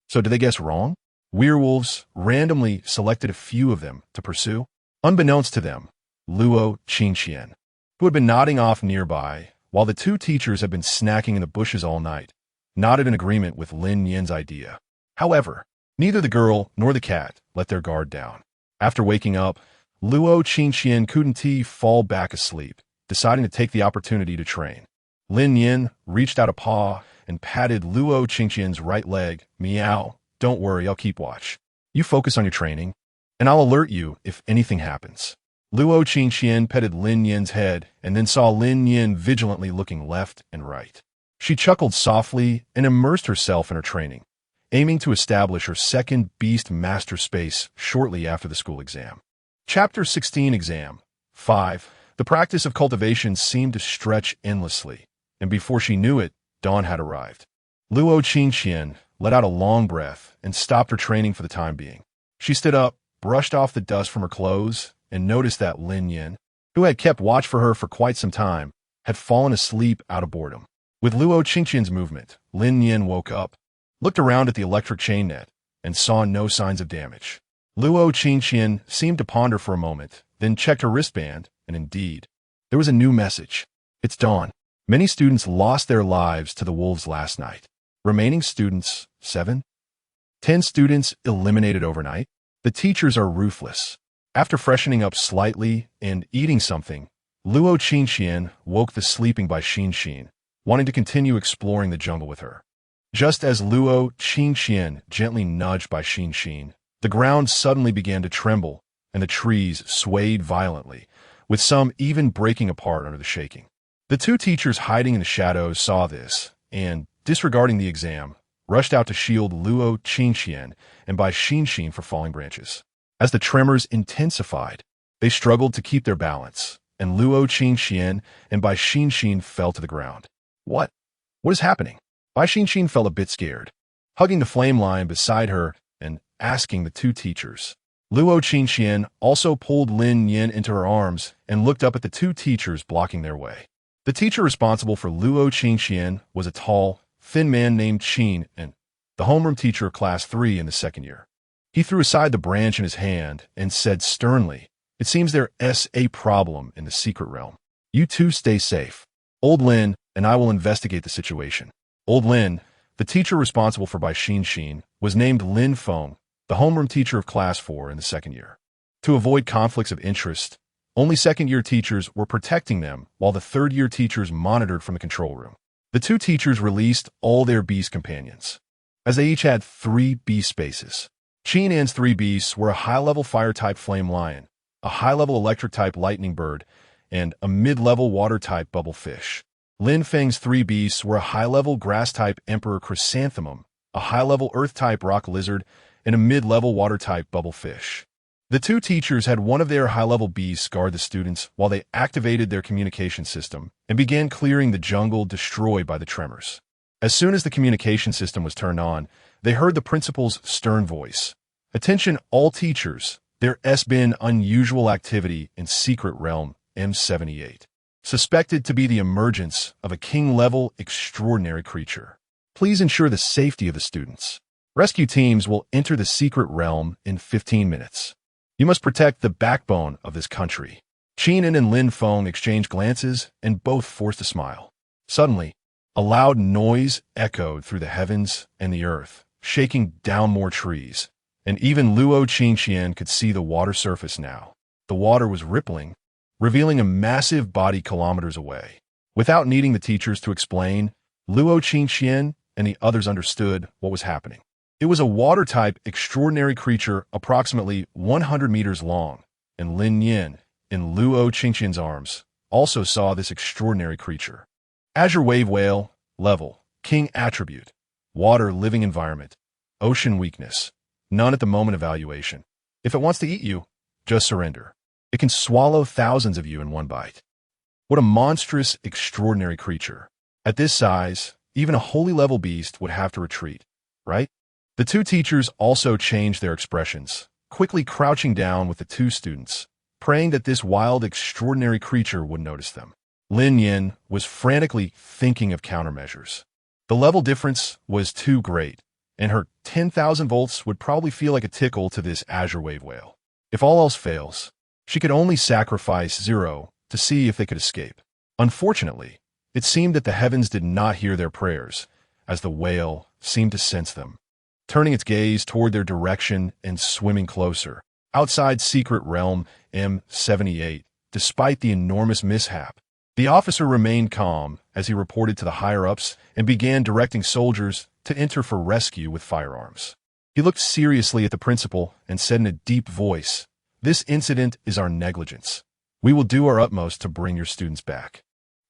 Speaker 1: So did they guess wrong? Werewolves randomly selected a few of them to pursue. Unbeknownst to them, Luo Qingxian, who had been nodding off nearby while the two teachers had been snacking in the bushes all night, nodded in agreement with Lin Nian's idea. However, neither the girl nor the cat let their guard down. After waking up, Luo Qingxian couldn't fall back asleep, deciding to take the opportunity to train. Lin Nian reached out a paw and patted Luo Qingxian's right leg. "Meow. Don't worry, I'll keep watch. You focus on your training, and I'll alert you if anything happens." Luo Qingxian petted Lin Nian's head and then saw Lin Nian vigilantly looking left and right. She chuckled softly and immersed herself in her training, aiming to establish her second Beast Master space shortly after the school exam. Chapter 16 Exam 5. The practice of cultivation seemed to stretch endlessly, and before she knew it, dawn had arrived. Luo Qingxian let out a long breath and stopped her training for the time being. She stood up, brushed off the dust from her clothes, and noticed that Lin Nian, who had kept watch for her for quite some time, had fallen asleep out of boredom. With Luo Qingxian's movement, Lin Nian woke up, looked around at the electric chain net, and saw no signs of damage. Luo Qingqian seemed to ponder for a moment, then checked her wristband, and indeed, there was a new message. It's dawn. Many students lost their lives to the wolves last night. Remaining students, 7? 10 students eliminated overnight. The teachers are ruthless. After freshening up slightly and eating something, Luo Qingqian woke the sleeping Bai Xinxin, wanting to continue exploring the jungle with her. Just as Luo Qingqian gently nudged Bai Xinxin, the ground suddenly began to tremble, and the trees swayed violently, with some even breaking apart under the shaking. The two teachers hiding in the shadows saw this, and, disregarding the exam, rushed out to shield Luo Qingqian and Bai Xinxin for falling branches. As the tremors intensified, they struggled to keep their balance, and Luo Qingqian and Bai Xinxin fell to the ground. What? What is happening? Bai Xinxin felt a bit scared, hugging the flame line beside her and asking the two teachers. Luo Qingqian also pulled Lin Nian into her arms and looked up at the two teachers blocking their way. The teacher responsible for Luo Qingqian was a tall, thin man named Qin, and the homeroom teacher of Class 3 in the second year. He threw aside the branch in his hand and said sternly, "It seems there's a problem in the secret realm. You two stay safe. Old Lin and I will investigate the situation." Old Lin, the teacher responsible for Bai Xinxin, was named Lin Feng, the homeroom teacher of Class 4 in the second year. To avoid conflicts of interest, only second-year teachers were protecting them while the third-year teachers monitored from the control room. The two teachers released all their beast companions, as they each had 3 beast spaces. Qin An's 3 beasts were a high-level fire-type flame lion, a high-level electric-type lightning bird, and a mid-level water-type bubble fish. Lin Feng's 3 beasts were a high-level grass-type emperor chrysanthemum, a high-level earth-type rock lizard, and a mid-level water-type bubble fish. The two teachers had one of their high-level beasts guard the students while they activated their communication system and began clearing the jungle destroyed by the tremors. As soon as the communication system was turned on, they heard the principal's stern voice. "Attention all teachers, there's been unusual activity in Secret Realm M78. Suspected to be the emergence of a king-level extraordinary creature. Please ensure the safety of the students. Rescue teams will enter the secret realm in 15 minutes. You must protect the backbone of this country." Qin and Lin Feng exchanged glances and both forced a smile. Suddenly, a loud noise echoed through the heavens and the earth, shaking down more trees, and even Luo Qingqian could see the water surface now. The water was rippling, revealing a massive body kilometers away. Without needing the teachers to explain, Luo Qingqian and the others understood what was happening. It was a water-type extraordinary creature approximately 100 meters long, and Lin Nian, in Luo Qingqian's arms, also saw this extraordinary creature. Azure wave whale, level, king attribute, water living environment, ocean weakness, none at the moment evaluation. If it wants to eat you, just surrender. It can swallow thousands of you in one bite. What a monstrous, extraordinary creature. At this size, even a holy level beast would have to retreat, right? The two teachers also changed their expressions, quickly crouching down with the two students, praying that this wild, extraordinary creature would notice them. Lin Nian was frantically thinking of countermeasures. The level difference was too great, and her 10,000 volts would probably feel like a tickle to this Azure wave whale. If all else fails, she could only sacrifice 0 to see if they could escape. Unfortunately, it seemed that the heavens did not hear their prayers, as the whale seemed to sense them, turning its gaze toward their direction and swimming closer. Outside Secret Realm M78, despite the enormous mishap, the officer remained calm as he reported to the higher-ups and began directing soldiers to enter for rescue with firearms. He looked seriously at the principal and said in a deep voice, "This incident is our negligence. We will do our utmost to bring your students back."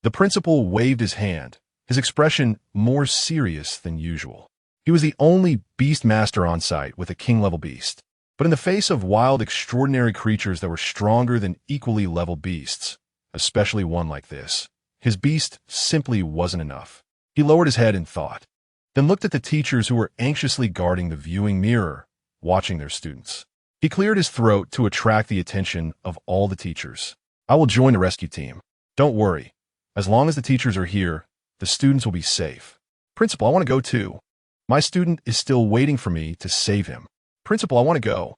Speaker 1: The principal waved his hand, his expression more serious than usual. He was the only beast master on site with a king-level beast. But in the face of wild, extraordinary creatures that were stronger than equally level beasts, especially one like this, his beast simply wasn't enough. He lowered his head in thought, then looked at the teachers who were anxiously guarding the viewing mirror, watching their students. He cleared his throat to attract the attention of all the teachers. "I will join the rescue team. Don't worry. As long as the teachers are here, the students will be safe. Principal, I want to go too. My student is still waiting for me to save him. Principal, I want to go."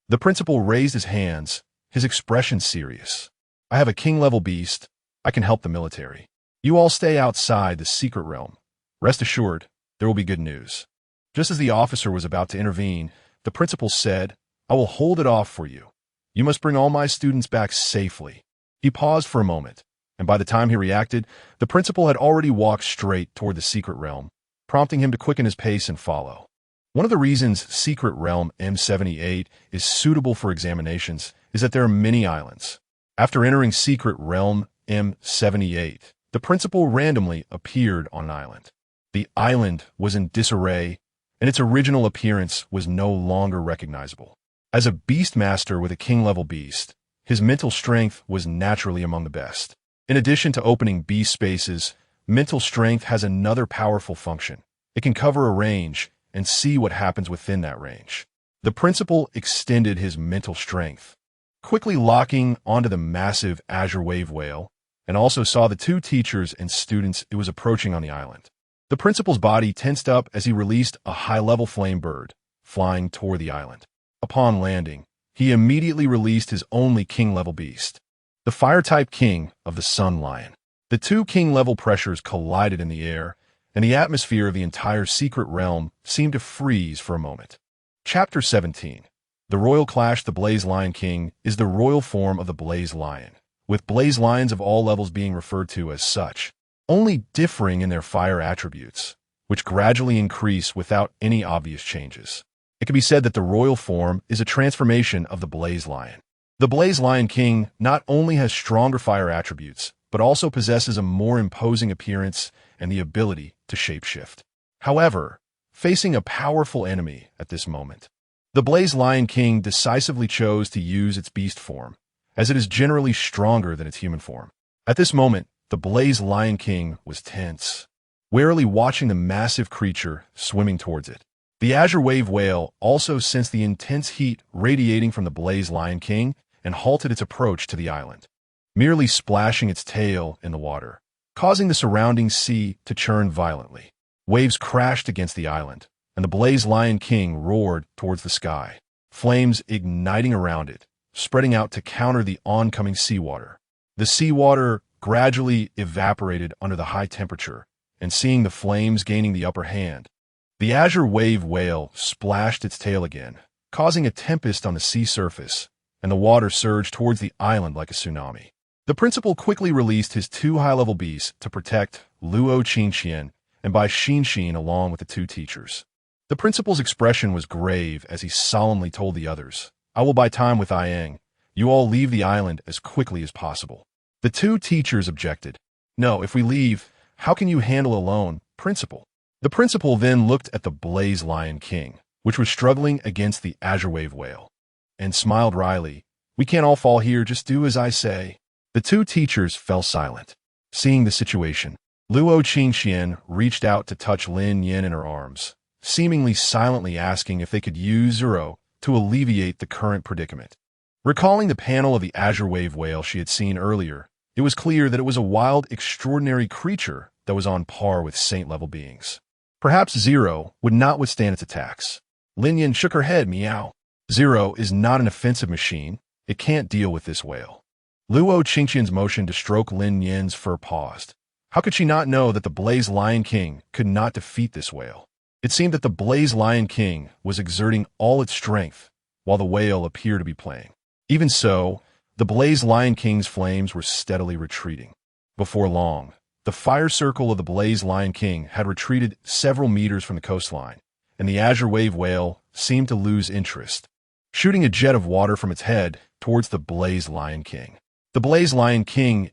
Speaker 1: The principal raised his hands, his expression serious. I have a king-level beast. I can help the military. You all stay outside the secret realm. Rest assured, there will be good news. Just as the officer was about to intervene, the principal said, I will hold it off for you. You must bring all my students back safely. He paused for a moment, and by the time he reacted, the principal had already walked straight toward the secret realm, prompting him to quicken his pace and follow. One of the reasons Secret Realm M78 is suitable for examinations is that there are many islands. After entering Secret Realm M78, the principal randomly appeared on an island. The island was in disarray, and its original appearance was no longer recognizable. As a beastmaster with a king-level beast, his mental strength was naturally among the best. In addition to opening beast spaces, mental strength has another powerful function. It can cover a range and see what happens within that range. The principal extended his mental strength, quickly locking onto the massive Azure wave whale, and also saw the two teachers and students it was approaching on the island. The principal's body tensed up as he released a high-level flame bird, flying toward the island. Upon landing, he immediately released his only king-level beast, the fire-type king of the Sun Lion. The two king-level pressures collided in the air, and the atmosphere of the entire secret realm seemed to freeze for a moment. Chapter 17. The Royal Clash. The Blaze Lion King is the royal form of the Blaze Lion, with Blaze Lions of all levels being referred to as such, only differing in their fire attributes, which gradually increase without any obvious changes. It can be said that the royal form is a transformation of the Blaze Lion. The Blaze Lion King not only has stronger fire attributes, but also possesses a more imposing appearance and the ability to shapeshift. However, facing a powerful enemy at this moment, the Blaze Lion King decisively chose to use its beast form, as it is generally stronger than its human form. At this moment, the Blaze Lion King was tense, warily watching the massive creature swimming towards it. The Azure wave whale also sensed the intense heat radiating from the Blaze Lion King and halted its approach to the island, merely splashing its tail in the water, causing the surrounding sea to churn violently. Waves crashed against the island, and the Blaze Lion King roared towards the sky, flames igniting around it, spreading out to counter the oncoming seawater. The seawater gradually evaporated under the high temperature, and seeing the flames gaining the upper hand, the Azure wave whale splashed its tail again, causing a tempest on the sea surface, and the water surged towards the island like a tsunami. The principal quickly released his two high-level beasts to protect Luo Qingxian and Bai Xinxin along with the two teachers. The principal's expression was grave as he solemnly told the others, I will buy time with Yang. You all leave the island as quickly as possible. The two teachers objected. No, if we leave, how can you handle alone, principal? The principal then looked at the Blaze Lion King, which was struggling against the Azure wave whale, and smiled wryly. We can't all fall here, just do as I say. The two teachers fell silent. Seeing the situation, Luo Qingxian reached out to touch Lin Nian in her arms, seemingly silently asking if they could use Zero to alleviate the current predicament. Recalling the panel of the Azure wave whale she had seen earlier, it was clear that it was a wild, extraordinary creature that was on par with saint-level beings. Perhaps Zero would not withstand its attacks. Lin Nian shook her head, meow. Zero is not an offensive machine. It can't deal with this whale. Luo Qingxian's motion to stroke Lin Nian's fur paused. How could she not know that the Blaze Lion King could not defeat this whale? It seemed that the Blaze Lion King was exerting all its strength, while the whale appeared to be playing. Even so, the Blaze Lion King's flames were steadily retreating. Before long, the fire circle of the Blaze Lion King had retreated several meters from the coastline, and the Azure wave whale seemed to lose interest, shooting a jet of water from its head towards the Blaze Lion King. The Blaze Lion King's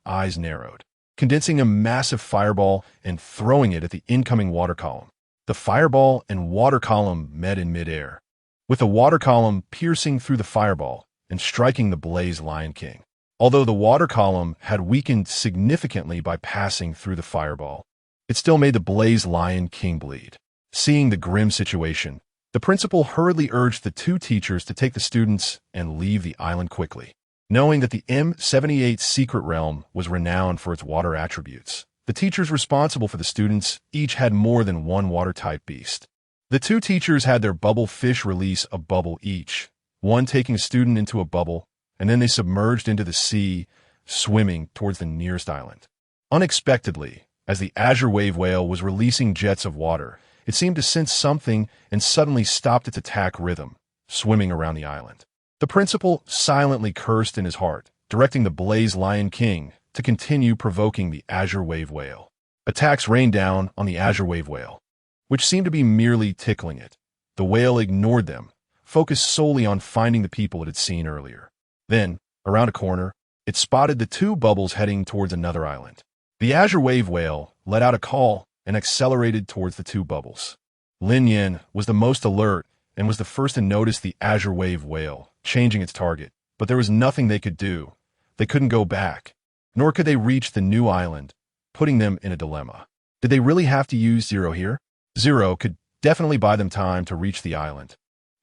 Speaker 1: eyes narrowed, condensing a massive fireball and throwing it at the incoming water column. The fireball and water column met in midair, with the water column piercing through the fireball and striking the Blaze Lion King. Although the water column had weakened significantly by passing through the fireball, it still made the Blaze Lion King bleed. Seeing the grim situation, the principal hurriedly urged the two teachers to take the students and leave the island quickly. Knowing that the M78 secret realm was renowned for its water attributes, the teachers responsible for the students each had more than one water-type beast. The two teachers had their bubble fish release a bubble each, one taking a student into a bubble, and then they submerged into the sea, swimming towards the nearest island. Unexpectedly, as the Azure wave whale was releasing jets of water, it seemed to sense something and suddenly stopped its attack rhythm, swimming around the island. The principal silently cursed in his heart, directing the Blaze Lion King to continue provoking the Azure wave whale. Attacks rained down on the Azure wave whale, which seemed to be merely tickling it. The whale ignored them, focused solely on finding the people it had seen earlier. Then, around a corner, it spotted the two bubbles heading towards another island. The Azure wave whale let out a call and accelerated towards the two bubbles. Lin Nian was the most alert and was the first to notice the Azure wave whale changing its target, but there was nothing they could do. They couldn't go back, nor could they reach the new island, putting them in a dilemma. Did they really have to use Zero here? Zero could definitely buy them time to reach the island.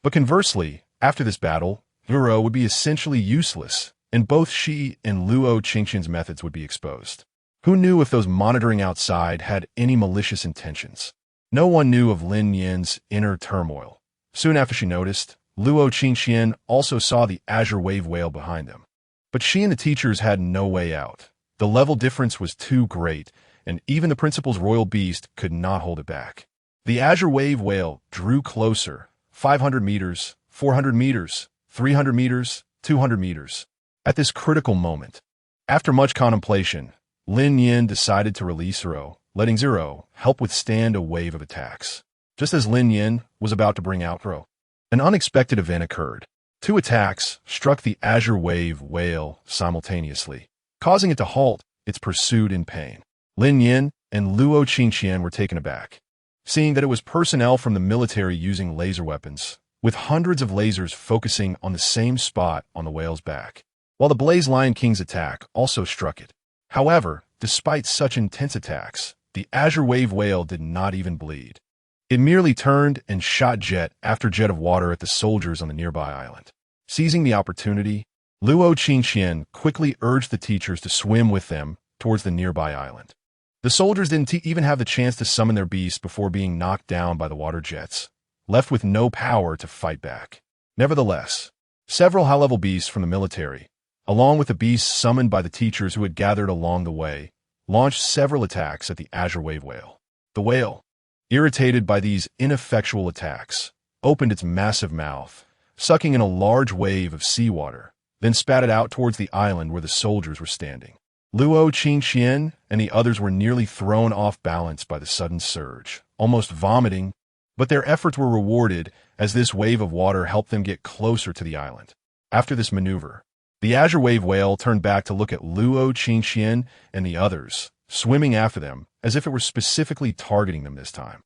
Speaker 1: But conversely, after this battle, Zero would be essentially useless, and both she and Luo Qingxian's methods would be exposed. Who knew if those monitoring outside had any malicious intentions? No one knew of Lin Nian's inner turmoil. Soon after she noticed, Luo Qingxian also saw the Azure wave whale behind them. But she and the teachers had no way out. The level difference was too great, and even the principal's royal beast could not hold it back. The Azure wave whale drew closer, 500 meters, 400 meters, 300 meters, 200 meters. At this critical moment, after much contemplation, Lin Nian decided to release Zero, letting Zero help withstand a wave of attacks. Just as Lin Nian was about to bring out Zero, an unexpected event occurred. Two attacks struck the Azure wave whale simultaneously, causing it to halt its pursuit in pain. Lin Nian and Luo Qingxian were taken aback, seeing that it was personnel from the military using laser weapons, with hundreds of lasers focusing on the same spot on the whale's back, while the Blaze Lion King's attack also struck it. However, despite such intense attacks, the Azure wave whale did not even bleed. It merely turned and shot jet after jet of water at the soldiers on the nearby island. Seizing the opportunity, Luo Qingxian quickly urged the teachers to swim with them towards the nearby island. The soldiers didn't even have the chance to summon their beasts before being knocked down by the water jets, left with no power to fight back. Nevertheless, several high-level beasts from the military, along with the beasts summoned by the teachers who had gathered along the way, launched several attacks at the Azure wave whale. The whale, irritated by these ineffectual attacks, opened its massive mouth, sucking in a large wave of seawater, then spat it out towards the island where the soldiers were standing. Luo Qingxian and the others were nearly thrown off balance by the sudden surge, almost vomiting, but their efforts were rewarded as this wave of water helped them get closer to the island. After this maneuver, the Azure wave whale turned back to look at Luo Qingxian and the others, swimming after them as if it were specifically targeting them this time.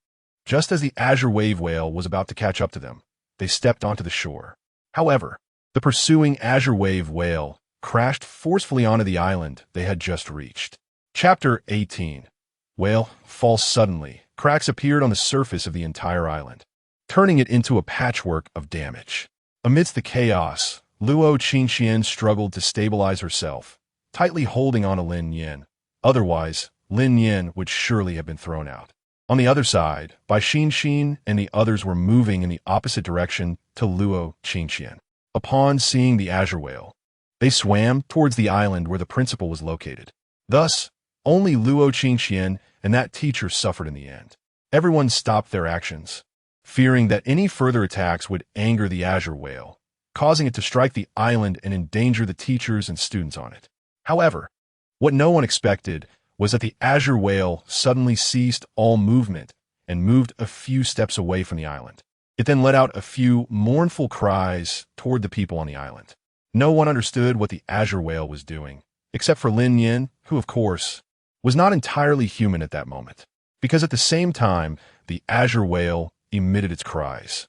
Speaker 1: Just as the Azure wave whale was about to catch up to them, they stepped onto the shore. However, the pursuing Azure wave whale crashed forcefully onto the island they had just reached. Chapter 18. Whale falls suddenly. Cracks appeared on the surface of the entire island, turning it into a patchwork of damage. Amidst the chaos, Luo Qingxian struggled to stabilize herself, tightly holding on to Lin Nian. Otherwise, Lin Nian would surely have been thrown out. On the other side, Bai Xinxin and the others were moving in the opposite direction to Luo Qingxian. Upon seeing the Azure whale, they swam towards the island where the principal was located. Thus, only Luo Qingxian and that teacher suffered in the end. Everyone stopped their actions, fearing that any further attacks would anger the Azure whale, causing it to strike the island and endanger the teachers and students on it. However, what no one expected was that the Azure whale suddenly ceased all movement and moved a few steps away from the island. It then let out a few mournful cries toward the people on the island. No one understood what the Azure whale was doing, except for Lin Nian, who, of course, was not entirely human at that moment, because at the same time, the Azure whale emitted its cries.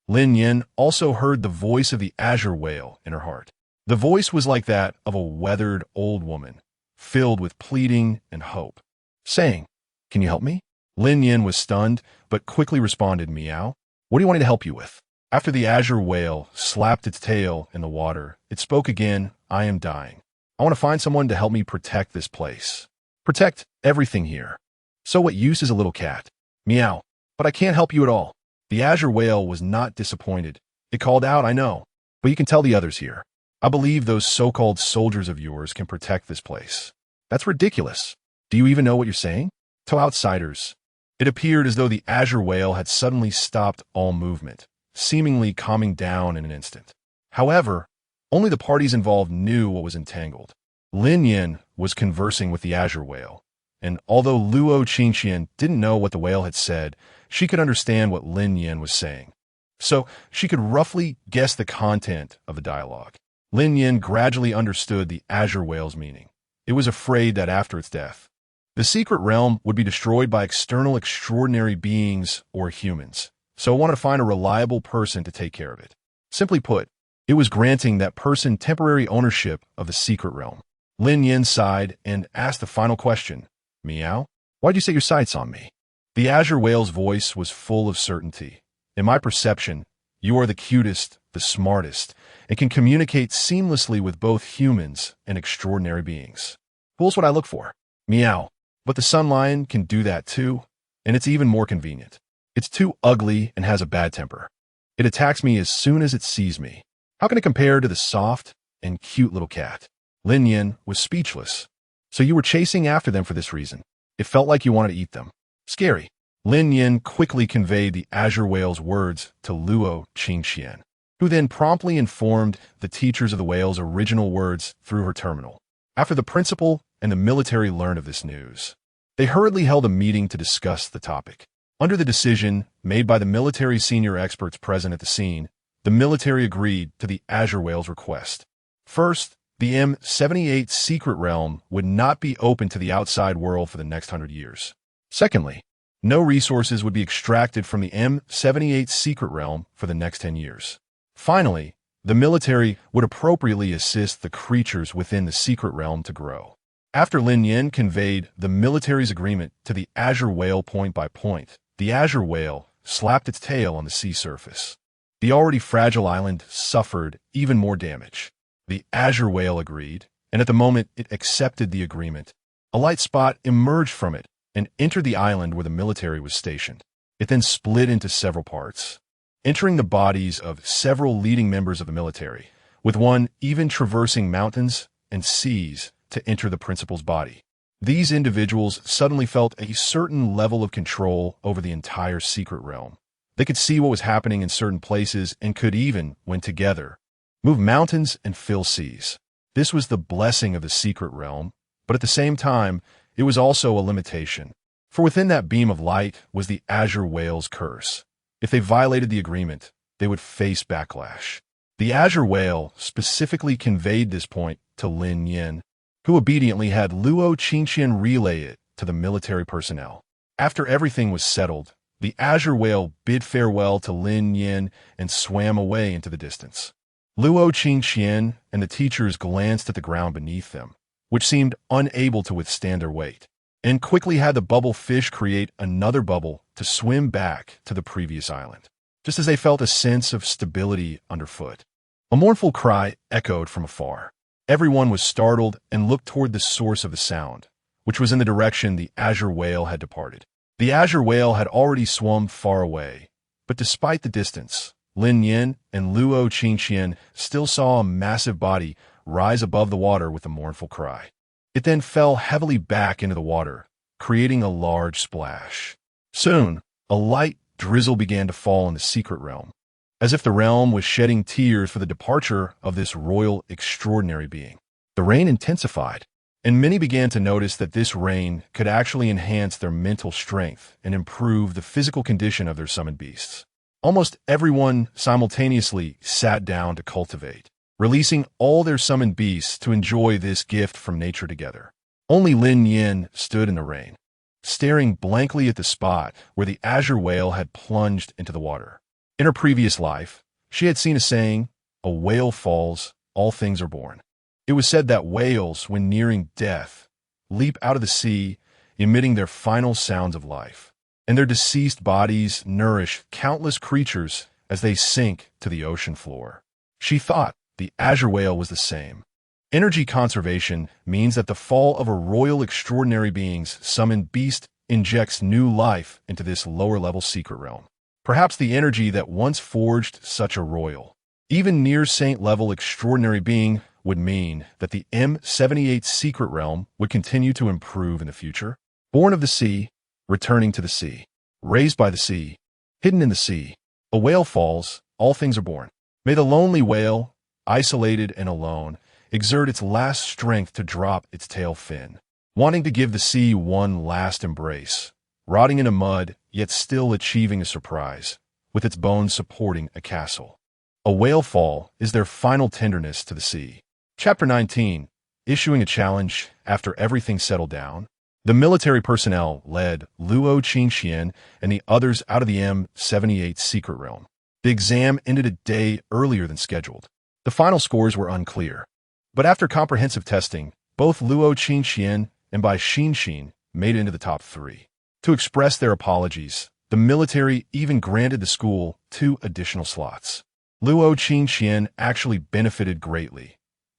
Speaker 1: Lin Nian also heard the voice of the Azure whale in her heart. The voice was like that of a weathered old woman, filled with pleading and hope, saying, "Can you help me?" Lin Nian was stunned, but quickly responded, "Meow. What do you want me to help you with?" After the Azure whale slapped its tail in the water, it spoke again, "I am dying. I want to find someone to help me protect this place. Protect everything here. So what use is a little cat? Meow. But I can't help you at all." The Azure whale was not disappointed. It called out, "I know, but you can tell the others here. I believe those so-called soldiers of yours can protect this place. That's ridiculous. Do you even know what you're saying? To outsiders, it appeared as though the Azure whale had suddenly stopped all movement, seemingly calming down in an instant. However, only the parties involved knew what was entangled. Lin Nian was conversing with the Azure whale, and although Luo Qingqian didn't know what the whale had said, she could understand what Lin Nian was saying. So she could roughly guess the content of the dialogue. Lin Nian gradually understood the Azure whale's meaning. It was afraid that after its death, the secret realm would be destroyed by external extraordinary beings or humans, so it wanted to find a reliable person to take care of it. Simply put, it was granting that person temporary ownership of the secret realm. Lin Yin sighed and asked the final question. Meow? Why'd you set your sights on me? The Azure whale's voice was full of certainty. In my perception, you are the cutest, the smartest, and can communicate seamlessly with both humans and extraordinary beings. Cool's what I look for. Meow. But the Sun Lion can do that too, and it's even more convenient. It's too ugly and has a bad temper. It attacks me as soon as it sees me. How can it compare to the soft and cute little cat? Lin Yin was speechless. So you were chasing after them for this reason. It felt like you wanted to eat them. Scary. Lin Yin quickly conveyed the Azure whale's words to Luo Qingqian, who then promptly informed the teachers of the whale's original words through her terminal. After the principal and the military learned of this news, they hurriedly held a meeting to discuss the topic. Under the decision made by the military senior experts present at the scene, the military agreed to the Azure whale's request. First, the M78 secret realm would not be open to the outside world for the next 100 years. Secondly, no resources would be extracted from the M78 secret realm for the next 10 years. Finally, the military would appropriately assist the creatures within the secret realm to grow. After Lin Yin conveyed the military's agreement to the Azure whale point by point, the Azure whale slapped its tail on the sea surface. The already fragile island suffered even more damage. The Azure whale agreed, and at the moment it accepted the agreement, a light spot emerged from it and entered the island where the military was stationed. It then split into several parts, entering the bodies of several leading members of the military, with one even traversing mountains and seas to enter the principal's body. These individuals suddenly felt a certain level of control over the entire secret realm. They could see what was happening in certain places and could even, when together, move mountains and fill seas. This was the blessing of the secret realm, but at the same time, it was also a limitation. For within that beam of light was the Azure whale's curse. If they violated the agreement, they would face backlash. The Azure whale specifically conveyed this point to Lin Yin, who obediently had Luo Qingqian relay it to the military personnel. After everything was settled, the Azure whale bid farewell to Lin Yin and swam away into the distance. Luo Qingqian and the teachers glanced at the ground beneath them, which seemed unable to withstand their weight, and quickly had the bubble fish create another bubble to swim back to the previous island, just as they felt a sense of stability underfoot. A mournful cry echoed from afar. Everyone was startled and looked toward the source of the sound, which was in the direction the Azure whale had departed. The Azure whale had already swum far away, but despite the distance, Lin Yin and Luo Qingqian still saw a massive body rise above the water with a mournful cry. It then fell heavily back into the water, creating a large splash. Soon, a light drizzle began to fall in the secret realm, as if the realm was shedding tears for the departure of this royal extraordinary being. The rain intensified, and many began to notice that this rain could actually enhance their mental strength and improve the physical condition of their summoned beasts. Almost everyone simultaneously sat down to cultivate, releasing all their summoned beasts to enjoy this gift from nature together. Only Lin Yin stood in the rain, staring blankly at the spot where the Azure whale had plunged into the water. In her previous life, she had seen a saying, "A whale falls, all things are born." It was said that whales, when nearing death, leap out of the sea, emitting their final sounds of life, and their deceased bodies nourish countless creatures as they sink to the ocean floor. She thought the Azure whale was the same. Energy conservation means that the fall of a royal extraordinary being's summoned beast injects new life into this lower-level secret realm. Perhaps the energy that once forged such a royal Even near-saint level extraordinary being would mean that the M78 secret realm would continue to improve in the future. Born of the sea, returning to the sea. Raised by the sea, hidden in the sea. A whale falls, all things are born. May the lonely whale, isolated and alone, exert its last strength to drop its tail fin, wanting to give the sea one last embrace, rotting in a mud, yet still achieving a surprise, with its bones supporting a castle. A whale fall is their final tenderness to the sea. Chapter 19, issuing a challenge after everything settled down. The military personnel led Luo Qingxian and the others out of the M78 secret realm. The exam ended a day earlier than scheduled. The final scores were unclear. But after comprehensive testing, both Luo Qingxian and Bai Xinxin made it into the top 3. To express their apologies, the military even granted the school 2 additional slots. Luo Qingxian actually benefited greatly.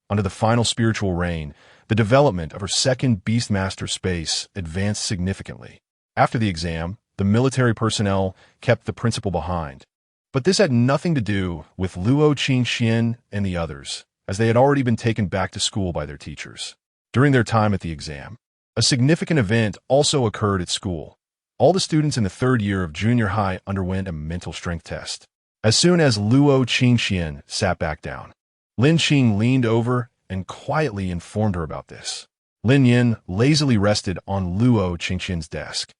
Speaker 1: Under the final spiritual reign, the development of her second Beastmaster space advanced significantly. After the exam, the military personnel kept the principal behind. But this had nothing to do with Luo Qingxian and the others, as they had already been taken back to school by their teachers. During their time at the exam, a significant event also occurred at school. All the students in the 3rd year of junior high underwent a mental strength test. As soon as Luo Qingxian sat back down, Lin Qing leaned over and quietly informed her about this. Lin Nian lazily rested on Luo Qingxian's desk.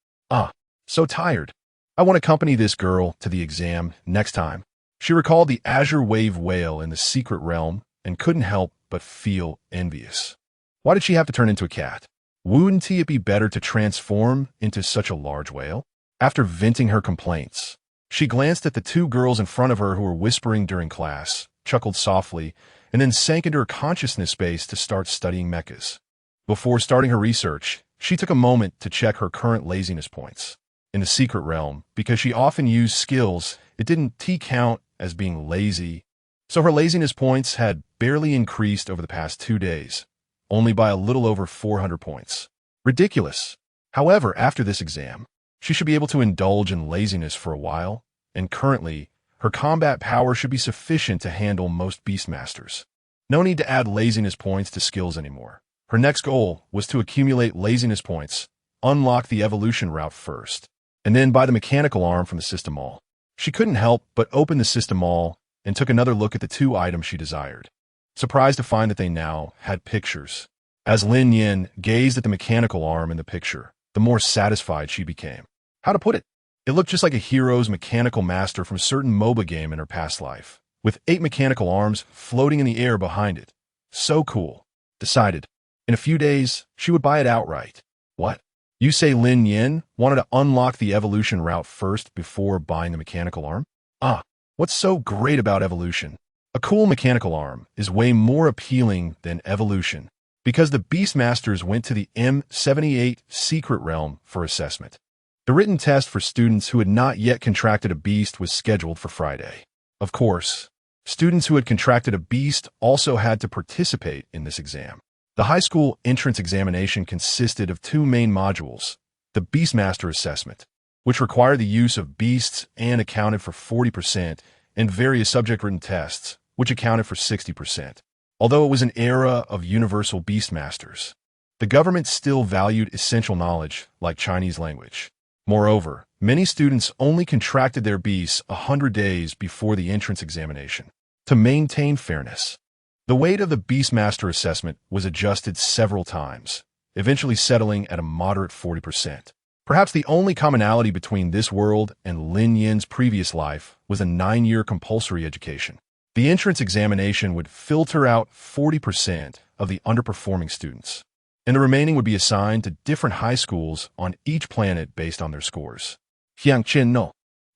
Speaker 1: So tired. I want to accompany this girl to the exam next time. She recalled the Azure wave whale in the secret realm and couldn't help but feel envious. Why did she have to turn into a cat? Wouldn't it be better to transform into such a large whale? After venting her complaints, she glanced at the 2 girls in front of her who were whispering during class, chuckled softly, and then sank into her consciousness space to start studying mechas. Before starting her research, she took a moment to check her current laziness points. In the secret realm, because she often used skills, it didn't count as being lazy, so her laziness points had barely increased over the past 2 days, only by a little over 400 points. Ridiculous. However, after this exam, she should be able to indulge in laziness for a while, and currently, her combat power should be sufficient to handle most Beastmasters. No need to add laziness points to skills anymore. Her next goal was to accumulate laziness points, unlock the evolution route first, and then buy the mechanical arm from the system mall. She couldn't help but open the system mall and took another look at the 2 items she desired, surprised to find that they now had pictures. As Lin Nian gazed at the mechanical arm in the picture, the more satisfied she became. How to put it? It looked just like a hero's mechanical master from a certain MOBA game in her past life, with 8 mechanical arms floating in the air behind it. So cool. Decided. In a few days, she would buy it outright. What? You say Lin Nian wanted to unlock the evolution route first before buying the mechanical arm? What's so great about evolution? A cool mechanical arm is way more appealing than evolution, because the Beastmasters went to the M78 secret realm for assessment. The written test for students who had not yet contracted a beast was scheduled for Friday. Of course, students who had contracted a beast also had to participate in this exam. The high school entrance examination consisted of 2 main modules: the Beastmaster assessment, which required the use of beasts and accounted for 40%, and various subject-written tests, which accounted for 60%. Although it was an era of universal Beastmasters, the government still valued essential knowledge like Chinese language. Moreover, many students only contracted their beasts 100 days before the entrance examination. To maintain fairness, the weight of the Beastmaster assessment was adjusted several times, eventually settling at a moderate 40%. Perhaps the only commonality between this world and Lin Yan's previous life was a 9-year compulsory education. The entrance examination would filter out 40% of the underperforming students, and the remaining would be assigned to different high schools on each planet based on their scores. Jiangchen no.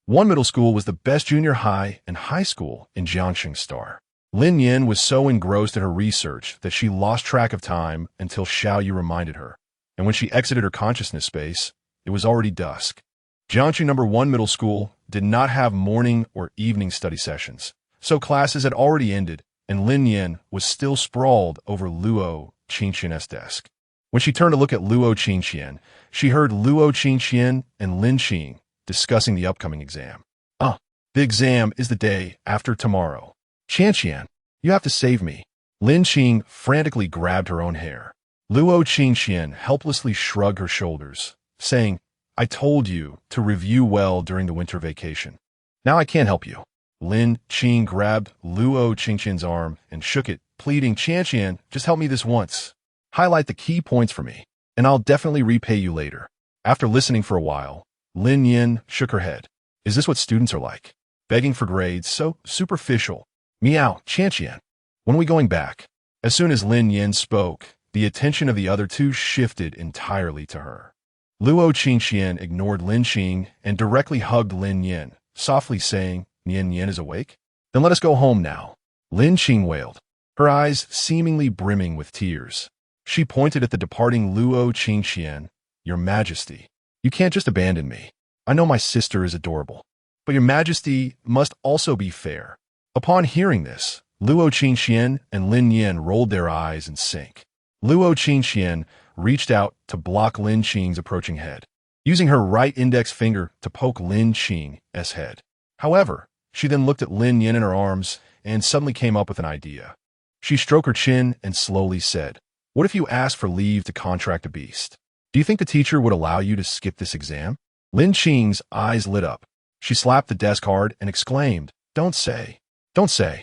Speaker 1: One middle school was the best junior high and high school in Jiangxing Star. Lin Nian was so engrossed in her research that she lost track of time until Xiao Yu reminded her, and when she exited her consciousness space, it was already dusk. Jiangxing No. 1 Middle School did not have morning or evening study sessions, so classes had already ended, and Lin Nian was still sprawled over Luo Qingxian's desk. When she turned to look at Luo Qingxian, she heard Luo Qingxian and Lin Qing discussing the upcoming exam. The exam is the day after tomorrow. Qian, you have to save me. Lin Qing frantically grabbed her own hair. Luo Qingxian helplessly shrugged her shoulders, saying, I told you to review well during the winter vacation. Now I can't help you. Lin Qing grabbed Luo Qingxian's arm and shook it, pleading, Qian, just help me this once. Highlight the key points for me, and I'll definitely repay you later. After listening for a while, Lin Nian shook her head. Is this what students are like? Begging for grades, so superficial. Meow, Qian. When are we going back? As soon as Lin Nian spoke, the attention of the other two shifted entirely to her. Luo Qingxian ignored Lin Qing and directly hugged Lin Nian, softly saying, Nian is awake? Then let us go home now. Lin Qing wailed, her eyes seemingly brimming with tears. She pointed at the departing Luo Qingxian. Your Majesty, you can't just abandon me. I know my sister is adorable, but your Majesty must also be fair. Upon hearing this, Luo Qingxian and Lin Nian rolled their eyes in sync. Luo Qingxian reached out to block Lin Qing's approaching head, using her right index finger to poke Lin Qing's head. However, she then looked at Lin Nian in her arms and suddenly came up with an idea. She stroked her chin and slowly said, What if you asked for leave to contract a beast? Do you think the teacher would allow you to skip this exam? Lin Qing's eyes lit up. She slapped the desk hard and exclaimed, Don't say. Don't say.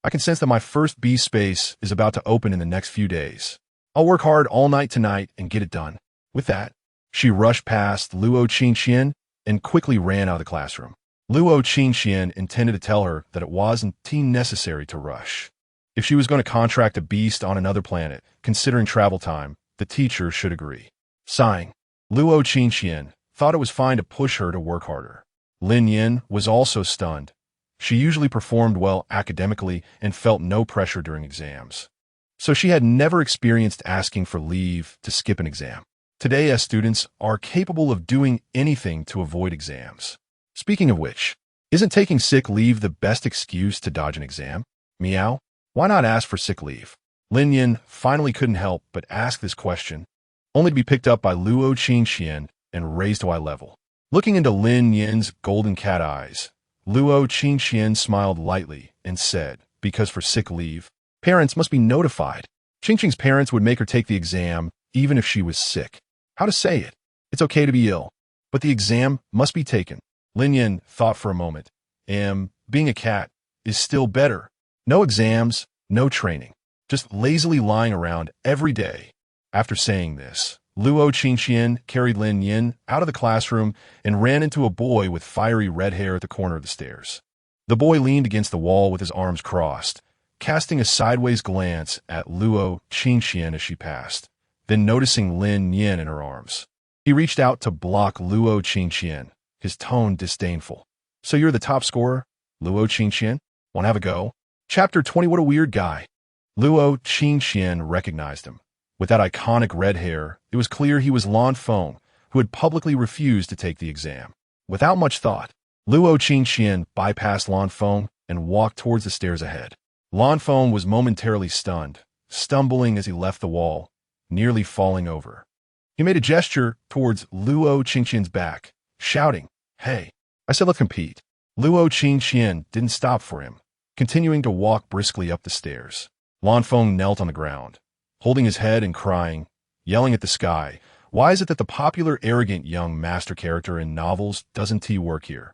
Speaker 1: I can sense that my first beast space is about to open in the next few days. I'll work hard all night tonight and get it done. With that, she rushed past Luo Qingxian and quickly ran out of the classroom. Luo Qingxian intended to tell her that it wasn't necessary to rush. If she was going to contract a beast on another planet, considering travel time, the teacher should agree. Sighing, Luo Qingxian thought it was fine to push her to work harder. Lin Nian was also stunned. She usually performed well academically and felt no pressure during exams. So she had never experienced asking for leave to skip an exam. Today, as students are capable of doing anything to avoid exams. Speaking of which, isn't taking sick leave the best excuse to dodge an exam? Meow, why not ask for sick leave? Lin Nian finally couldn't help but ask this question, only to be picked up by Luo Qingxian and raised to eye level. Looking into Lin Nian's golden cat eyes, Luo Qingxian smiled lightly and said, because for sick leave, parents must be notified. Qingqing's parents would make her take the exam even if she was sick. How to say it? It's okay to be ill, but the exam must be taken. Lin Nian thought for a moment. Being a cat is still better. No exams, no training, just lazily lying around every day. After saying this, Luo Qingxian carried Lin Nian out of the classroom and ran into a boy with fiery red hair at the corner of the stairs. The boy leaned against the wall with his arms crossed, casting a sideways glance at Luo Qingxian as she passed, then noticing Lin Nian in her arms. He reached out to block Luo Qingxian, his tone disdainful. So you're the top scorer, Luo Qingxian? Want to have a go? Chapter 20. What a weird guy. Luo Qingxian recognized him. With that iconic red hair, it was clear he was Lan Feng, who had publicly refused to take the exam. Without much thought, Luo Qingxian bypassed Lan Feng and walked towards the stairs ahead. Lan Feng was momentarily stunned, stumbling as he left the wall, nearly falling over. He made a gesture towards Luo Qingxian's back, shouting, Hey, I said let's compete. Luo Qingxian didn't stop for him, continuing to walk briskly up the stairs. Lan Feng knelt on the ground, holding his head and crying, yelling at the sky, Why is it that the popular arrogant young master character in novels doesn't work here?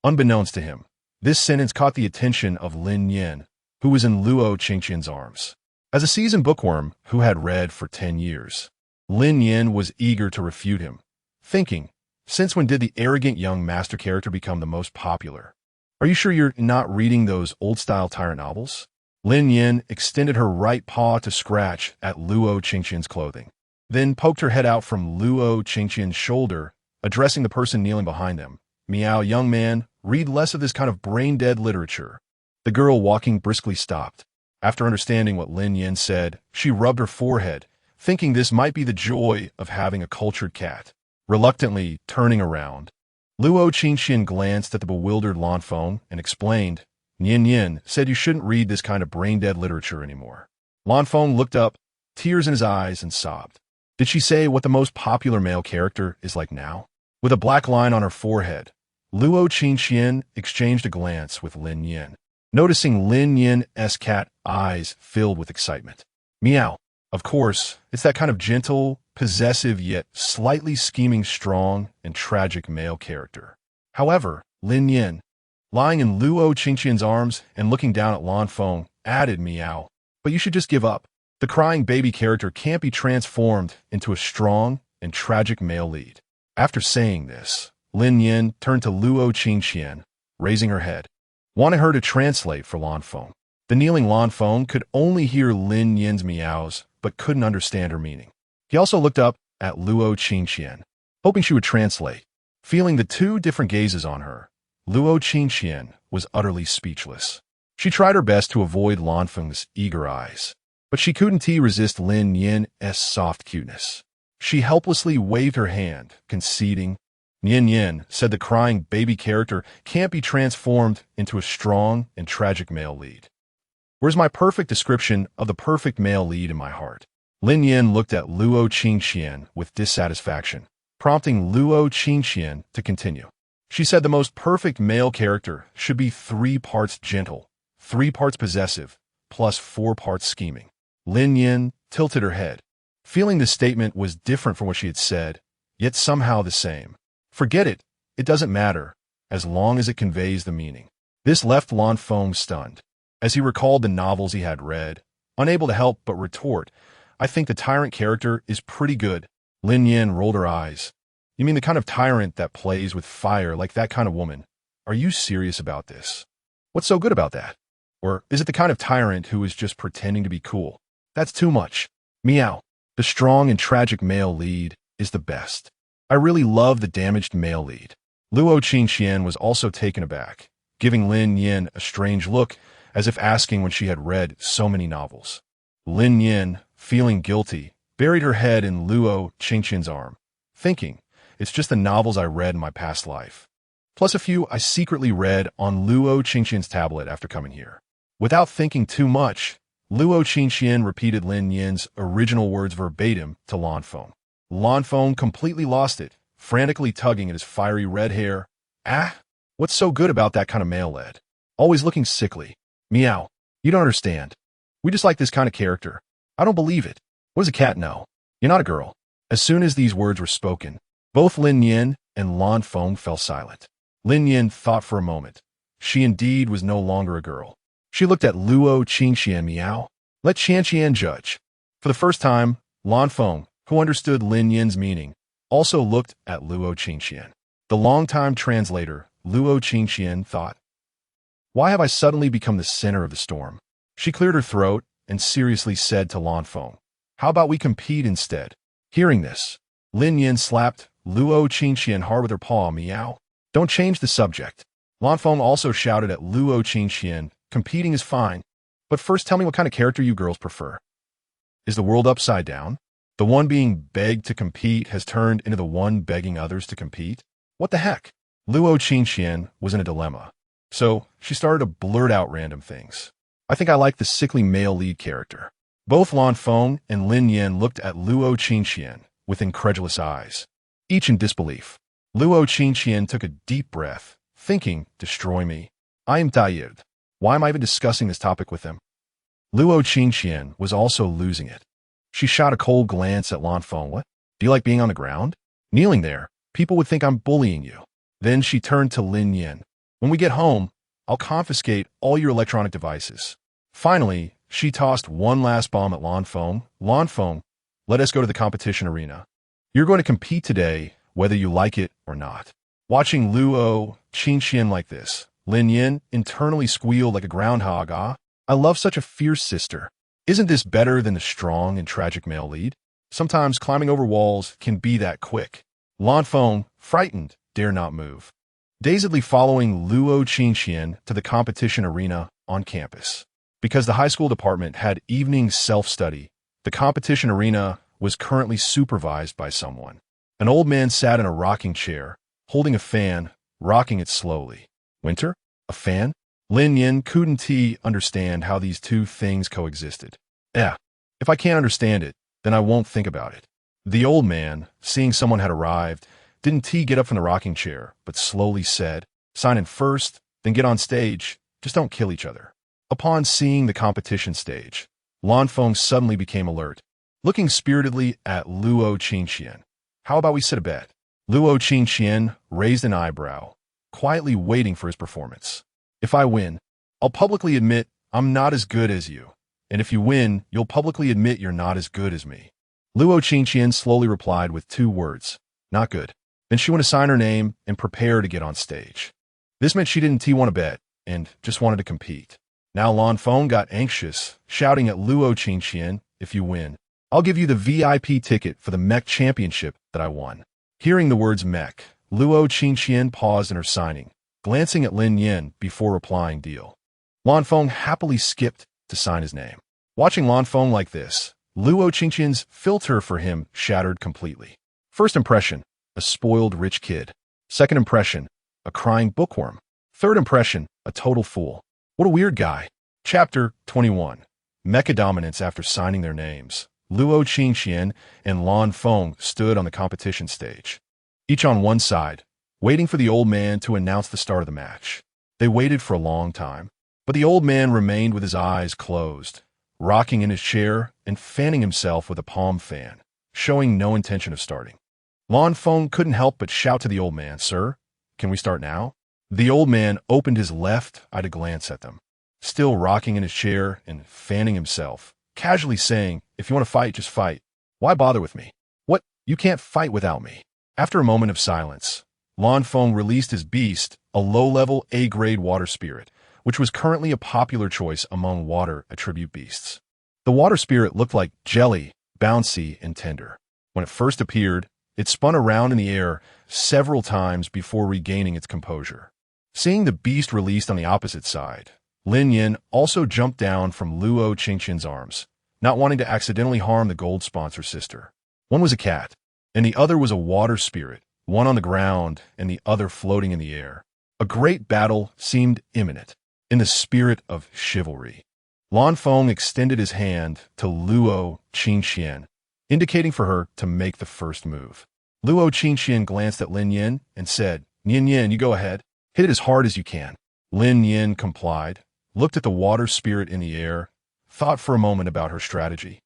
Speaker 1: Unbeknownst to him, this sentence caught the attention of Lin Nian, who was in Luo Qingxian's arms. As a seasoned bookworm who had read for 10 years, Lin Nian was eager to refute him, thinking, since when did the arrogant young master character become the most popular? Are you sure you're not reading those old-style tyrant novels? Lin Nian extended her right paw to scratch at Luo Qingxian's clothing, then poked her head out from Luo Qingxian's shoulder, addressing the person kneeling behind them. Meow, young man, read less of this kind of brain-dead literature. The girl walking briskly stopped. After understanding what Lin Nian said, she rubbed her forehead, thinking this might be the joy of having a cultured cat. Reluctantly turning around, Luo Qingxian glanced at the bewildered Lan Feng and explained, Nian said you shouldn't read this kind of brain-dead literature anymore. Lan Feng looked up, tears in his eyes, and sobbed. Did she say what the most popular male character is like now? With a black line on her forehead, Luo Qingxian exchanged a glance with Lin Nian. noticing Lin Nian's cat eyes filled with excitement. Meow. Of course, it's that kind of gentle, possessive yet slightly scheming, strong, and tragic male character. However, Lin Nian, lying in Luo Qingqian's arms and looking down at Lan Feng, added meow. But you should just give up. The crying baby character can't be transformed into a strong and tragic male lead. After saying this, Lin Nian turned to Luo Qingqian, raising her head, wanting her to translate for Lan Feng. The kneeling Lan Feng could only hear Lin Nian's meows, but couldn't understand her meaning. He also looked up at Luo Qingqian, hoping she would translate. Feeling the two different gazes on her, Luo Qingqian was utterly speechless. She tried her best to avoid Lan Feng's eager eyes, but she couldn't resist Lin Nian's soft cuteness. She helplessly waved her hand, conceding. Nian Nian said the crying baby character can't be transformed into a strong and tragic male lead. Where's my perfect description of the perfect male lead in my heart? Lin Nian looked at Luo Qingqian with dissatisfaction, prompting Luo Qingqian to continue. She said the most perfect male character should be 3 parts gentle, 3 parts possessive, plus 4 parts scheming. Lin Nian tilted her head, feeling the statement was different from what she had said, yet somehow the same. Forget it, it doesn't matter, as long as it conveys the meaning. This left Lan Feng stunned. As he recalled the novels he had read, unable to help but retort, I think the tyrant character is pretty good. Lin Nian rolled her eyes. You mean the kind of tyrant that plays with fire like that kind of woman? Are you serious about this? What's so good about that? Or is it the kind of tyrant who is just pretending to be cool? That's too much. Meow. The strong and tragic male lead is the best. I really love the damaged male lead. Luo Qingqian was also taken aback, giving Lin Nian a strange look, as if asking when she had read so many novels. Lin Nian, feeling guilty, buried her head in Luo Qingqian's arm, thinking, it's just the novels I read in my past life, plus a few I secretly read on Luo Qingqian's tablet after coming here. Without thinking too much, Luo Qingqian repeated Lin Nian's original words verbatim to Lan Feng. Lan Feng completely lost it, frantically tugging at his fiery red hair. Ah, what's so good about that kind of male lead? Always looking sickly. Meow. You don't understand. We just like this kind of character. I don't believe it. What does a cat know? You're not a girl. As soon as these words were spoken, both Lin Nian and Lan Feng fell silent. Lin Nian thought for a moment. She indeed was no longer a girl. She looked at Luo Qingqian. Meow. Let Qianqian judge. For the first time, Lan Feng, who understood Lin Nian's meaning, also looked at Luo Qingqian. The longtime translator, Luo Qingqian, thought, why have I suddenly become the center of the storm? She cleared her throat and seriously said to Lan Feng, how about we compete instead? Hearing this, Lin Nian slapped Luo Qingqian hard with her paw. Meow. Don't change the subject. Lan Feng also shouted at Luo Qingqian, competing is fine, but first tell me what kind of character you girls prefer. Is the world upside down? The one being begged to compete has turned into the one begging others to compete? What the heck? Luo Qingqian was in a dilemma, so she started to blurt out random things. I think I like the sickly male lead character. Both Lan Feng and Lin Nian looked at Luo Qingqian with incredulous eyes, each in disbelief. Luo Qingqian took a deep breath, thinking, destroy me. I am tired. Why am I even discussing this topic with them? Luo Qingqian was also losing it. She shot a cold glance at Lan Feng. What? Do you like being on the ground? Kneeling there, people would think I'm bullying you. Then she turned to Lin Nian. When we get home, I'll confiscate all your electronic devices. Finally, she tossed one last bomb at Lan Feng. Lan Feng, let us go to the competition arena. You're going to compete today, whether you like it or not. Watching Luo Qingqian like this, Lin Nian internally squealed like a groundhog. Ah, I love such a fierce sister. Isn't this better than the strong and tragic male lead? Sometimes climbing over walls can be that quick. Lan Feng, frightened, dare not move, dazedly following Luo Qingqian to the competition arena on campus. Because the high school department had evening self-study, the competition arena was currently supervised by someone. An old man sat in a rocking chair, holding a fan, rocking it slowly. Winter? A fan? Lin Nian couldn't understand how these two things coexisted. If I can't understand it, then I won't think about it. The old man, seeing someone had arrived, didn't get up from the rocking chair, but slowly said, sign in first, then get on stage, Just don't kill each other. Upon seeing the competition stage, Lan Feng suddenly became alert, looking spiritedly at Luo Qingqian. How about we set a bet? Luo Qingqian raised an eyebrow, quietly waiting for his performance. If I win, I'll publicly admit I'm not as good as you. And if you win, you'll publicly admit you're not as good as me. Luo Qingqian slowly replied with 2 words, not good. Then she went to sign her name and prepare to get on stage. This meant she didn't want to bet and just wanted to compete. Now Lan Feng got anxious, shouting at Luo Qingqian, if you win, I'll give you the VIP ticket for the Mech championship that I won. Hearing the words Mech, Luo Qingqian paused in her signing, glancing at Lin Nian before replying deal. Lan Feng happily skipped to sign his name. Watching Lan Feng like this, Luo Qingqian's filter for him shattered completely. First impression, a spoiled rich kid. Second impression, a crying bookworm. Third impression, a total fool. What a weird guy. Chapter 21. Mecha dominance after signing their names. Luo Qingqian and Lan Feng stood on the competition stage, each on one side, waiting for the old man to announce the start of the match. They waited for a long time, but the old man remained with his eyes closed, rocking in his chair and fanning himself with a palm fan, showing no intention of starting. Lan Feng couldn't help but shout to the old man, "Sir, can we start now?" The old man opened his left eye to glance at them, still rocking in his chair and fanning himself, casually saying, "If you want to fight, just fight. Why bother with me? What? You can't fight without me." After a moment of silence, Lan Feng released his beast, a low-level A-grade water spirit, which was currently a popular choice among water attribute beasts. The water spirit looked like jelly, bouncy and tender. When it first appeared, it spun around in the air several times before regaining its composure. Seeing the beast released on the opposite side, Lin Nian also jumped down from Luo Qingqian's arms, not wanting to accidentally harm the gold sponsor sister. One was a cat, and the other was a water spirit, one on the ground and the other floating in the air. A great battle seemed imminent, in the spirit of chivalry. Lan Feng extended his hand to Luo Qingqian, indicating for her to make the first move. Luo Qingqian glanced at Lin Nian and said, "Nian Nian, you go ahead. Hit it as hard as you can." Lin Nian complied, looked at the water spirit in the air, thought for a moment about her strategy,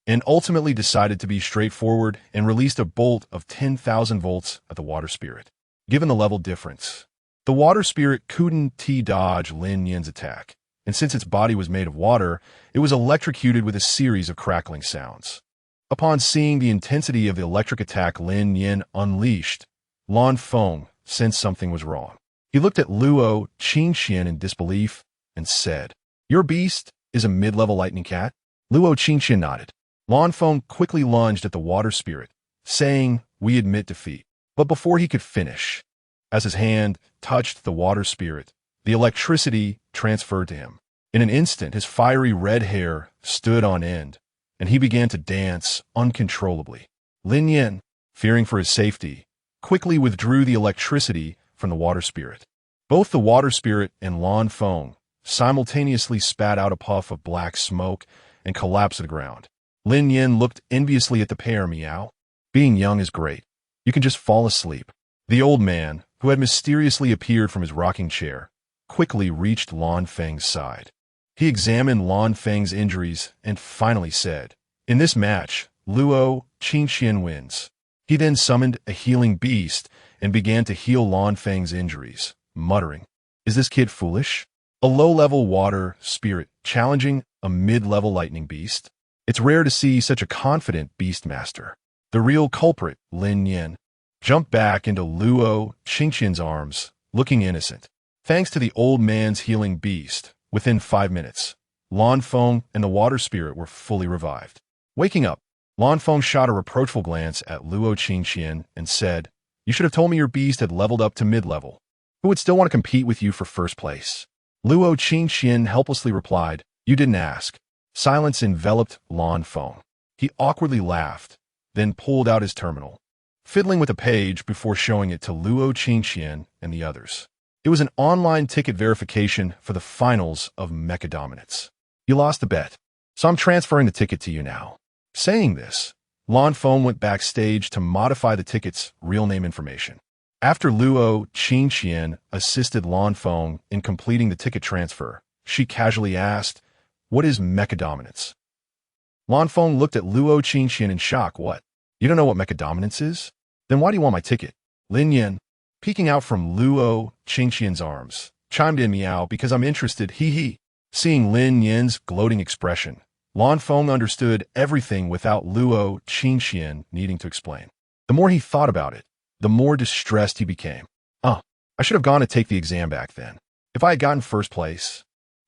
Speaker 1: and ultimately decided to be straightforward and released a bolt of 10,000 volts at the water spirit. Given the level difference, the water spirit couldn't dodge Lin Nian's attack, and since its body was made of water, it was electrocuted with a series of crackling sounds. Upon seeing the intensity of the electric attack Lin Nian unleashed, Lan Feng sensed something was wrong. He looked at Luo Qingqian in disbelief and said, "Your beast is a mid-level lightning cat?" Luo Qingqian nodded. Lan Feng quickly lunged at the water spirit, saying, "We admit defeat." But before he could finish, as his hand touched the water spirit, the electricity transferred to him. In an instant, his fiery red hair stood on end, and he began to dance uncontrollably. Lin Nian, fearing for his safety, quickly withdrew the electricity from the water spirit. Both the water spirit and Lan Feng simultaneously spat out a puff of black smoke and collapsed to the ground. Lin Nian looked enviously at the pair. Meow. Being young is great. You can just fall asleep. The old man, who had mysteriously appeared from his rocking chair, quickly reached Lan Feng's side. He examined Lan Feng's injuries and finally said, "In this match, Luo Qingqian wins." He then summoned a healing beast and began to heal Lan Feng's injuries, muttering, "Is this kid foolish? A low-level water spirit challenging a mid-level lightning beast? It's rare to see such a confident beast master." The real culprit, Lin Nian, jumped back into Luo Qingqian's arms, looking innocent. Thanks to the old man's healing beast, within 5 minutes, Lan Feng and the water spirit were fully revived. Waking up, Lan Feng shot a reproachful glance at Luo Qingqian and said, "You should have told me your beast had leveled up to mid-level. Who would still want to compete with you for first place?" Luo Qingqian helplessly replied, "You didn't ask." Silence enveloped Lan Feng. He awkwardly laughed, then pulled out his terminal, fiddling with a page before showing it to Luo Qingqian and the others. It was an online ticket verification for the finals of Mecha Dominance. "You lost the bet, so I'm transferring the ticket to you now." Saying this, Lan Feng went backstage to modify the ticket's real name information. After Luo Qingqian assisted Lan Feng in completing the ticket transfer, she casually asked, "What is mecha dominance?" Lan Feng looked at Luo Qingqian in shock. "What? You don't know what mecha dominance is? Then why do you want my ticket?" Lin Nian, peeking out from Luo Qingqian's arms, chimed in, "Meow, because I'm interested, hee hee." Seeing Lin Nian's gloating expression, Lan Feng understood everything without Luo Qingqian needing to explain. The more he thought about it, the more distressed he became. I should have gone to take the exam back then. If I had gotten first place,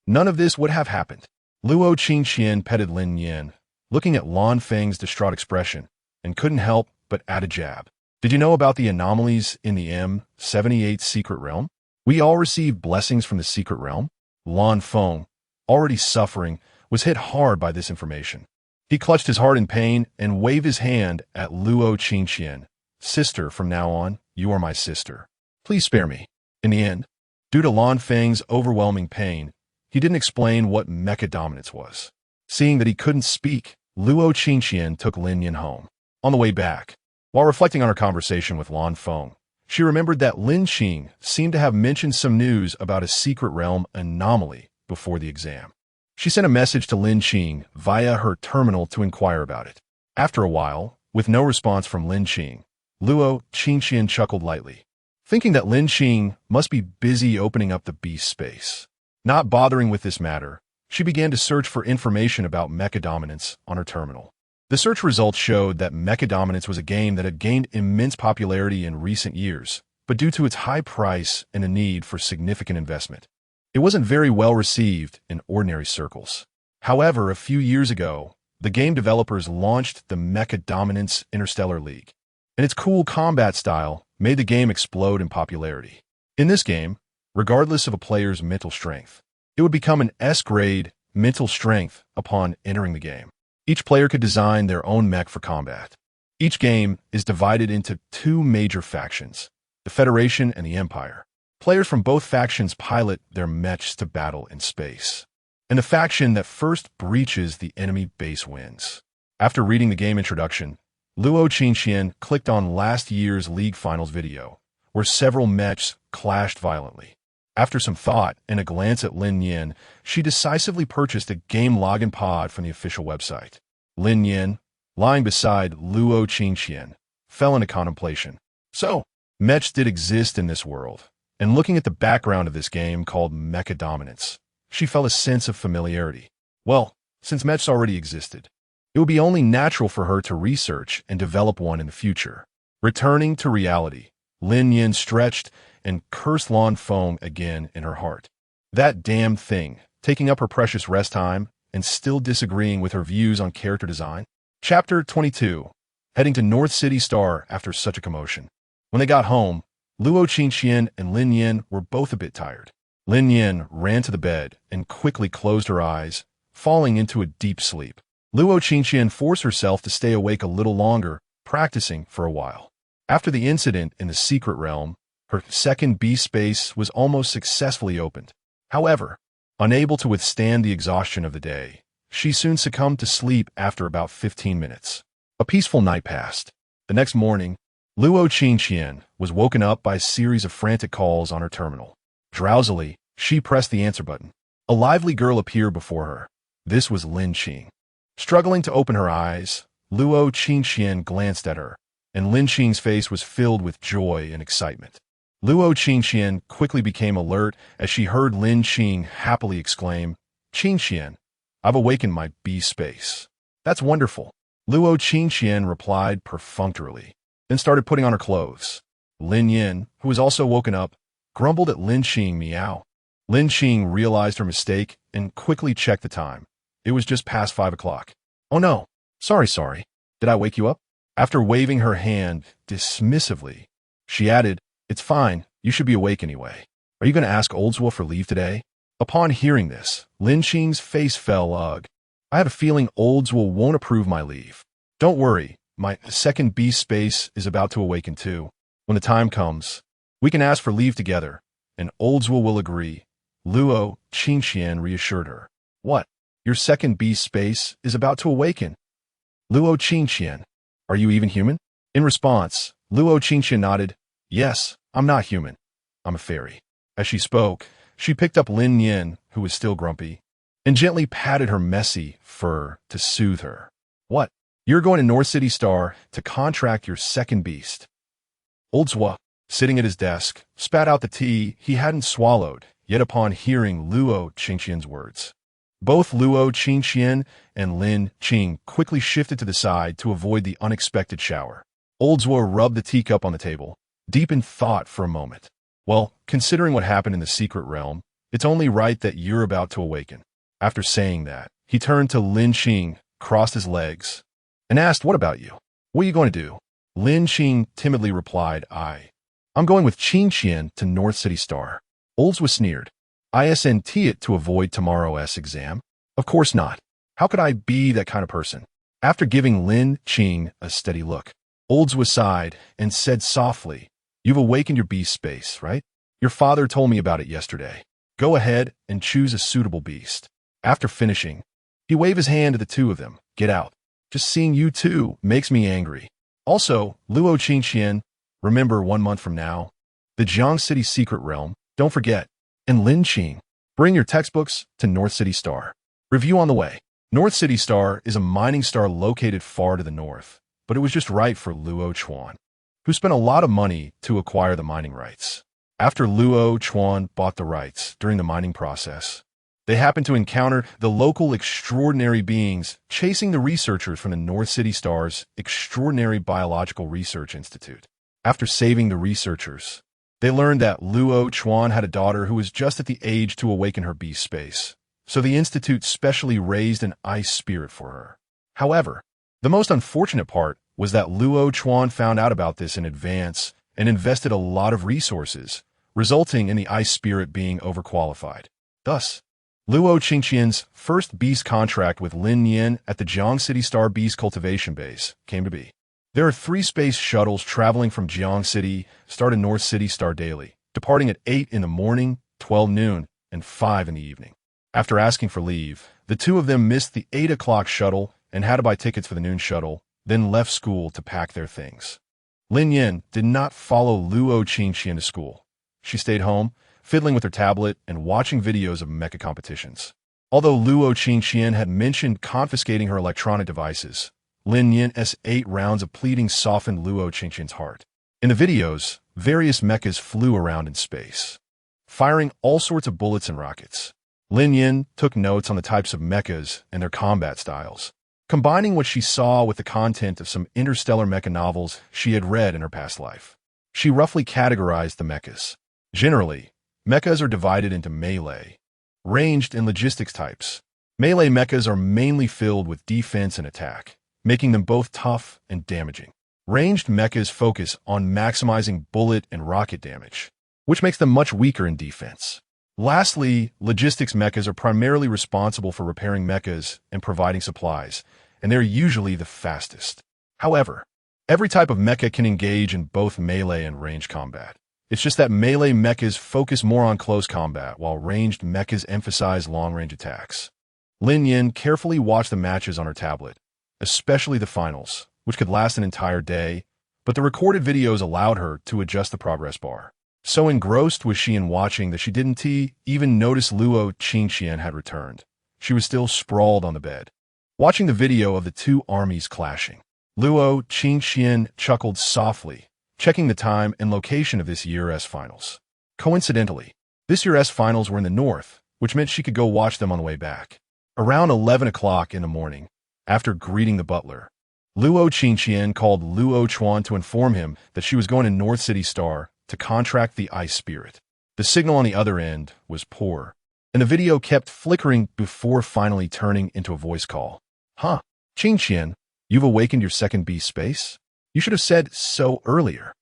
Speaker 1: none of this would have happened. Luo Qingqian petted Lin Nian, looking at Lan Feng's distraught expression, and couldn't help but add a jab. "Did you know about the anomalies in the M78 secret realm? We all received blessings from the secret realm." Lan Feng, already suffering, was hit hard by this information. He clutched his heart in pain and waved his hand at Luo Qingqian. "Sister, from now on, you are my sister. Please spare me." In the end, due to Lan Feng's overwhelming pain, he didn't explain what mecha dominance was. Seeing that he couldn't speak, Luo Qingqian took Lin Nian home. On the way back, while reflecting on her conversation with Lan Feng, she remembered that Lin Qing seemed to have mentioned some news about a secret realm anomaly before the exam. She sent a message to Lin Qing via her terminal to inquire about it. After a while, with no response from Lin Qing, Luo Qingqian chuckled lightly, thinking that Lin Qing must be busy opening up the beast space. Not bothering with this matter, she began to search for information about mecha dominance on her terminal. The search results showed that mecha dominance was a game that had gained immense popularity in recent years, but due to its high price and a need for significant investment, it wasn't very well received in ordinary circles. However, a few years ago, the game developers launched the Mecha Dominance Interstellar League, and its cool combat style made the game explode in popularity. In this game, regardless of a player's mental strength, it would become an S-grade mental strength upon entering the game. Each player could design their own mech for combat. Each game is divided into two major factions, the Federation and the Empire. Players from both factions pilot their MECHS to battle in space, and the faction that first breaches the enemy base wins. After reading the game introduction, Luo Qingqian clicked on last year's League Finals video, where several MECHs clashed violently. After some thought and a glance at Lin Nian, she decisively purchased a game login pod from the official website. Lin Nian, lying beside Luo Qingqian, fell into contemplation. So, MECHs did exist in this world, and looking at the background of this game called Mecha Dominance, she felt a sense of familiarity. Well, since MECHs already existed, it would be only natural for her to research and develop one in the future. Returning to reality, Lin Nian stretched and cursed Lan Feng again in her heart. That damn thing, taking up her precious rest time and still disagreeing with her views on character design. Chapter 22. Heading to North City Star after such a commotion. When they got home, Luo Qingqian and Lin Nian were both a bit tired. Lin Nian ran to the bed and quickly closed her eyes, falling into a deep sleep. Luo Qingqian forced herself to stay awake a little longer, practicing for a while. After the incident in the secret realm, her second beast space was almost successfully opened. However, unable to withstand the exhaustion of the day, she soon succumbed to sleep after about 15 minutes. A peaceful night passed. The next morning, Luo Qingqian was woken up by a series of frantic calls on her terminal. Drowsily, she pressed the answer button. A lively girl appeared before her. This was Lin Qing. Struggling to open her eyes, Luo Qingqian glanced at her, and Lin Qing's face was filled with joy and excitement. Luo Qingqian quickly became alert as she heard Lin Qing happily exclaim, "Qingqian, I've awakened my beast space." "That's wonderful," Luo Qingqian replied perfunctorily, then started putting on her clothes. Lin Nian, who was also woken up, grumbled at Lin Qing. "Meow." Lin Qing realized her mistake and quickly checked the time. It was just past 5 o'clock. "Oh no, sorry. Did I wake you up?" After waving her hand dismissively, she added, "It's fine, you should be awake anyway. Are you going to ask Oldswell for leave today?" Upon hearing this, Lin Qing's face fell. "Ugh. I have a feeling Oldswell won't approve my leave. Don't worry, my second beast space is about to awaken too. When the time comes, we can ask for leave together, and Oldswell will agree," Luo Qingqian reassured her. "What? Your second beast space is about to awaken? Luo Qingqian, are you even human?" In response, Luo Qingqian nodded. "Yes, I'm not human. I'm a fairy. As she spoke, she picked up Lin Nian, who was still grumpy, and gently patted her messy fur to soothe her. What? You're going to North City Star to contract your second beast. Old Zwa, sitting at his desk, spat out the tea he hadn't swallowed, yet upon hearing Luo Qingqian's words. Both Luo Qingqian and Lin Qing quickly shifted to the side to avoid the unexpected shower. Old Zwa rubbed the teacup on the table, deep in thought for a moment. Well, considering what happened in the secret realm, it's only right that you're about to awaken. After saying that, he turned to Lin Qing, crossed his legs, and asked, what about you? What are you going to do? Lin Qing timidly replied, I'm going with Qingqian to North City Star. Old Zwa sneered. ISNT it to avoid tomorrow's exam? Of course not. How could I be that kind of person? After giving Lin Qing a steady look, Old Zwa sighed and said softly, You've awakened your beast space, right? Your father told me about it yesterday. Go ahead and choose a suitable beast. After finishing, he waved his hand to the two of them. Get out. Just seeing you two makes me angry. Also, Luo Qingqian, remember 1 month from now, the Jiang City Secret Realm, don't forget. And Lin Qing, bring your textbooks to North City Star. Review on the way. North City Star is a mining star located far to the north, but it was just right for Luo Chuan, who spent a lot of money to acquire the mining rights. After Luo Chuan bought the rights during the mining process, they happened to encounter the local extraordinary beings chasing the researchers from the North City Star's Extraordinary Biological Research Institute. After saving the researchers, they learned that Luo Chuan had a daughter who was just at the age to awaken her beast space, so the institute specially raised an ice spirit for her. However, the most unfortunate part was that Luo Chuan found out about this in advance and invested a lot of resources, resulting in the ice spirit being overqualified. Thus, Luo Qingqian's first beast contract with Lin Nian at the Jiang City Star Beast Cultivation Base came to be. There are 3 space shuttles traveling from Jiang City Star to North City Star daily, departing at 8 in the morning, 12 noon, and 5 in the evening. After asking for leave, the two of them missed the 8 o'clock shuttle and had to buy tickets for the noon shuttle, then left school to pack their things. Lin Nian did not follow Luo Qingqian to school. She stayed home, fiddling with her tablet and watching videos of mecha competitions. Although Luo Qingqian had mentioned confiscating her electronic devices, Lin Nian's 8 rounds of pleading softened Luo Qingqian's heart. In the videos, various mechas flew around in space, firing all sorts of bullets and rockets. Lin Nian took notes on the types of mechas and their combat styles, combining what she saw with the content of some interstellar mecha novels she had read in her past life. She roughly categorized the mechas. Generally, mechas are divided into melee, ranged, and logistics types. Melee mechas are mainly filled with defense and attack, making them both tough and damaging. Ranged mechas focus on maximizing bullet and rocket damage, which makes them much weaker in defense. Lastly, logistics mechas are primarily responsible for repairing mechas and providing supplies, and they're usually the fastest. However, every type of mecha can engage in both melee and ranged combat. It's just that melee mechas focus more on close combat, while ranged mechas emphasize long-range attacks. Lin Nian carefully watched the matches on her tablet, especially the finals, which could last an entire day, but the recorded videos allowed her to adjust the progress bar. So engrossed was she in watching that she didn't even notice Luo Qingqian had returned. She was still sprawled on the bed, watching the video of the two armies clashing. Luo Qingqian chuckled softly, checking the time and location of this year's finals. Coincidentally, this year's finals were in the north, which meant she could go watch them on the way back. Around 11 o'clock in the morning, after greeting the butler, Luo Qingqian called Luo Chuan to inform him that she was going to North City Star to contract the ice spirit. The signal on the other end was poor, and the video kept flickering before finally turning into a voice call. Huh, Qingqian, you've awakened your second beast space? You should have said so earlier.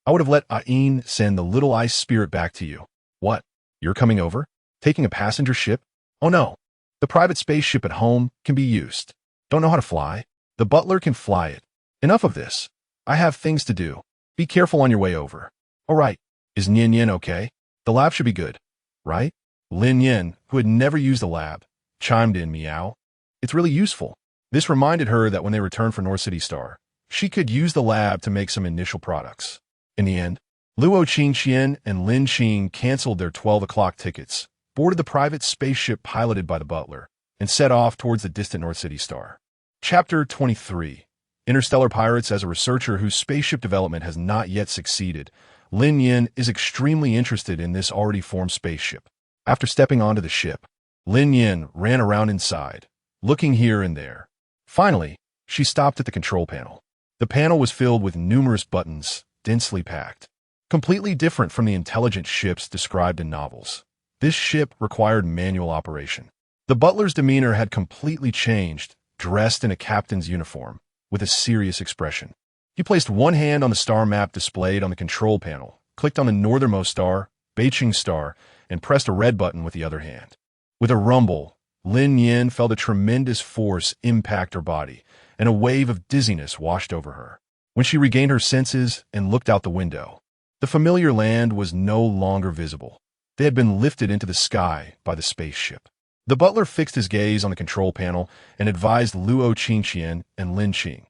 Speaker 1: I would have let Ain send the little ice spirit back to you. What? You're coming over? Taking a passenger ship? Oh no. The private spaceship at home can be used. Don't know how to fly? The butler can fly it. Enough of this. I have things to do. Be careful on your way over. All right. Is Nian Nian okay? The lab should be good, right? Lin Nian, who had never used the lab, chimed in, meow. It's really useful. This reminded her that when they returned for North City Star, she could use the lab to make some initial products. In the end, Luo Qingqian and Lin Qing canceled their 12 o'clock tickets, boarded the private spaceship piloted by the butler, and set off towards the distant North City star. Chapter 23. Interstellar Pirates. As a researcher whose spaceship development has not yet succeeded, Lin Nian is extremely interested in this already formed spaceship. After stepping onto the ship, Lin Nian ran around inside, looking here and there. Finally, she stopped at the control panel. The panel was filled with numerous buttons, densely packed. Completely different from the intelligent ships described in novels. This ship required manual operation. The butler's demeanor had completely changed, dressed in a captain's uniform, with a serious expression. He placed one hand on the star map displayed on the control panel, clicked on the northernmost star, Beijing star, and pressed a red button with the other hand. With a rumble, Lin Nian felt a tremendous force impact her body, and a wave of dizziness washed over her. When she regained her senses and looked out the window, the familiar land was no longer visible. They had been lifted into the sky by the spaceship. The butler fixed his gaze on the control panel and advised Luo Qingqian and Lin Qing.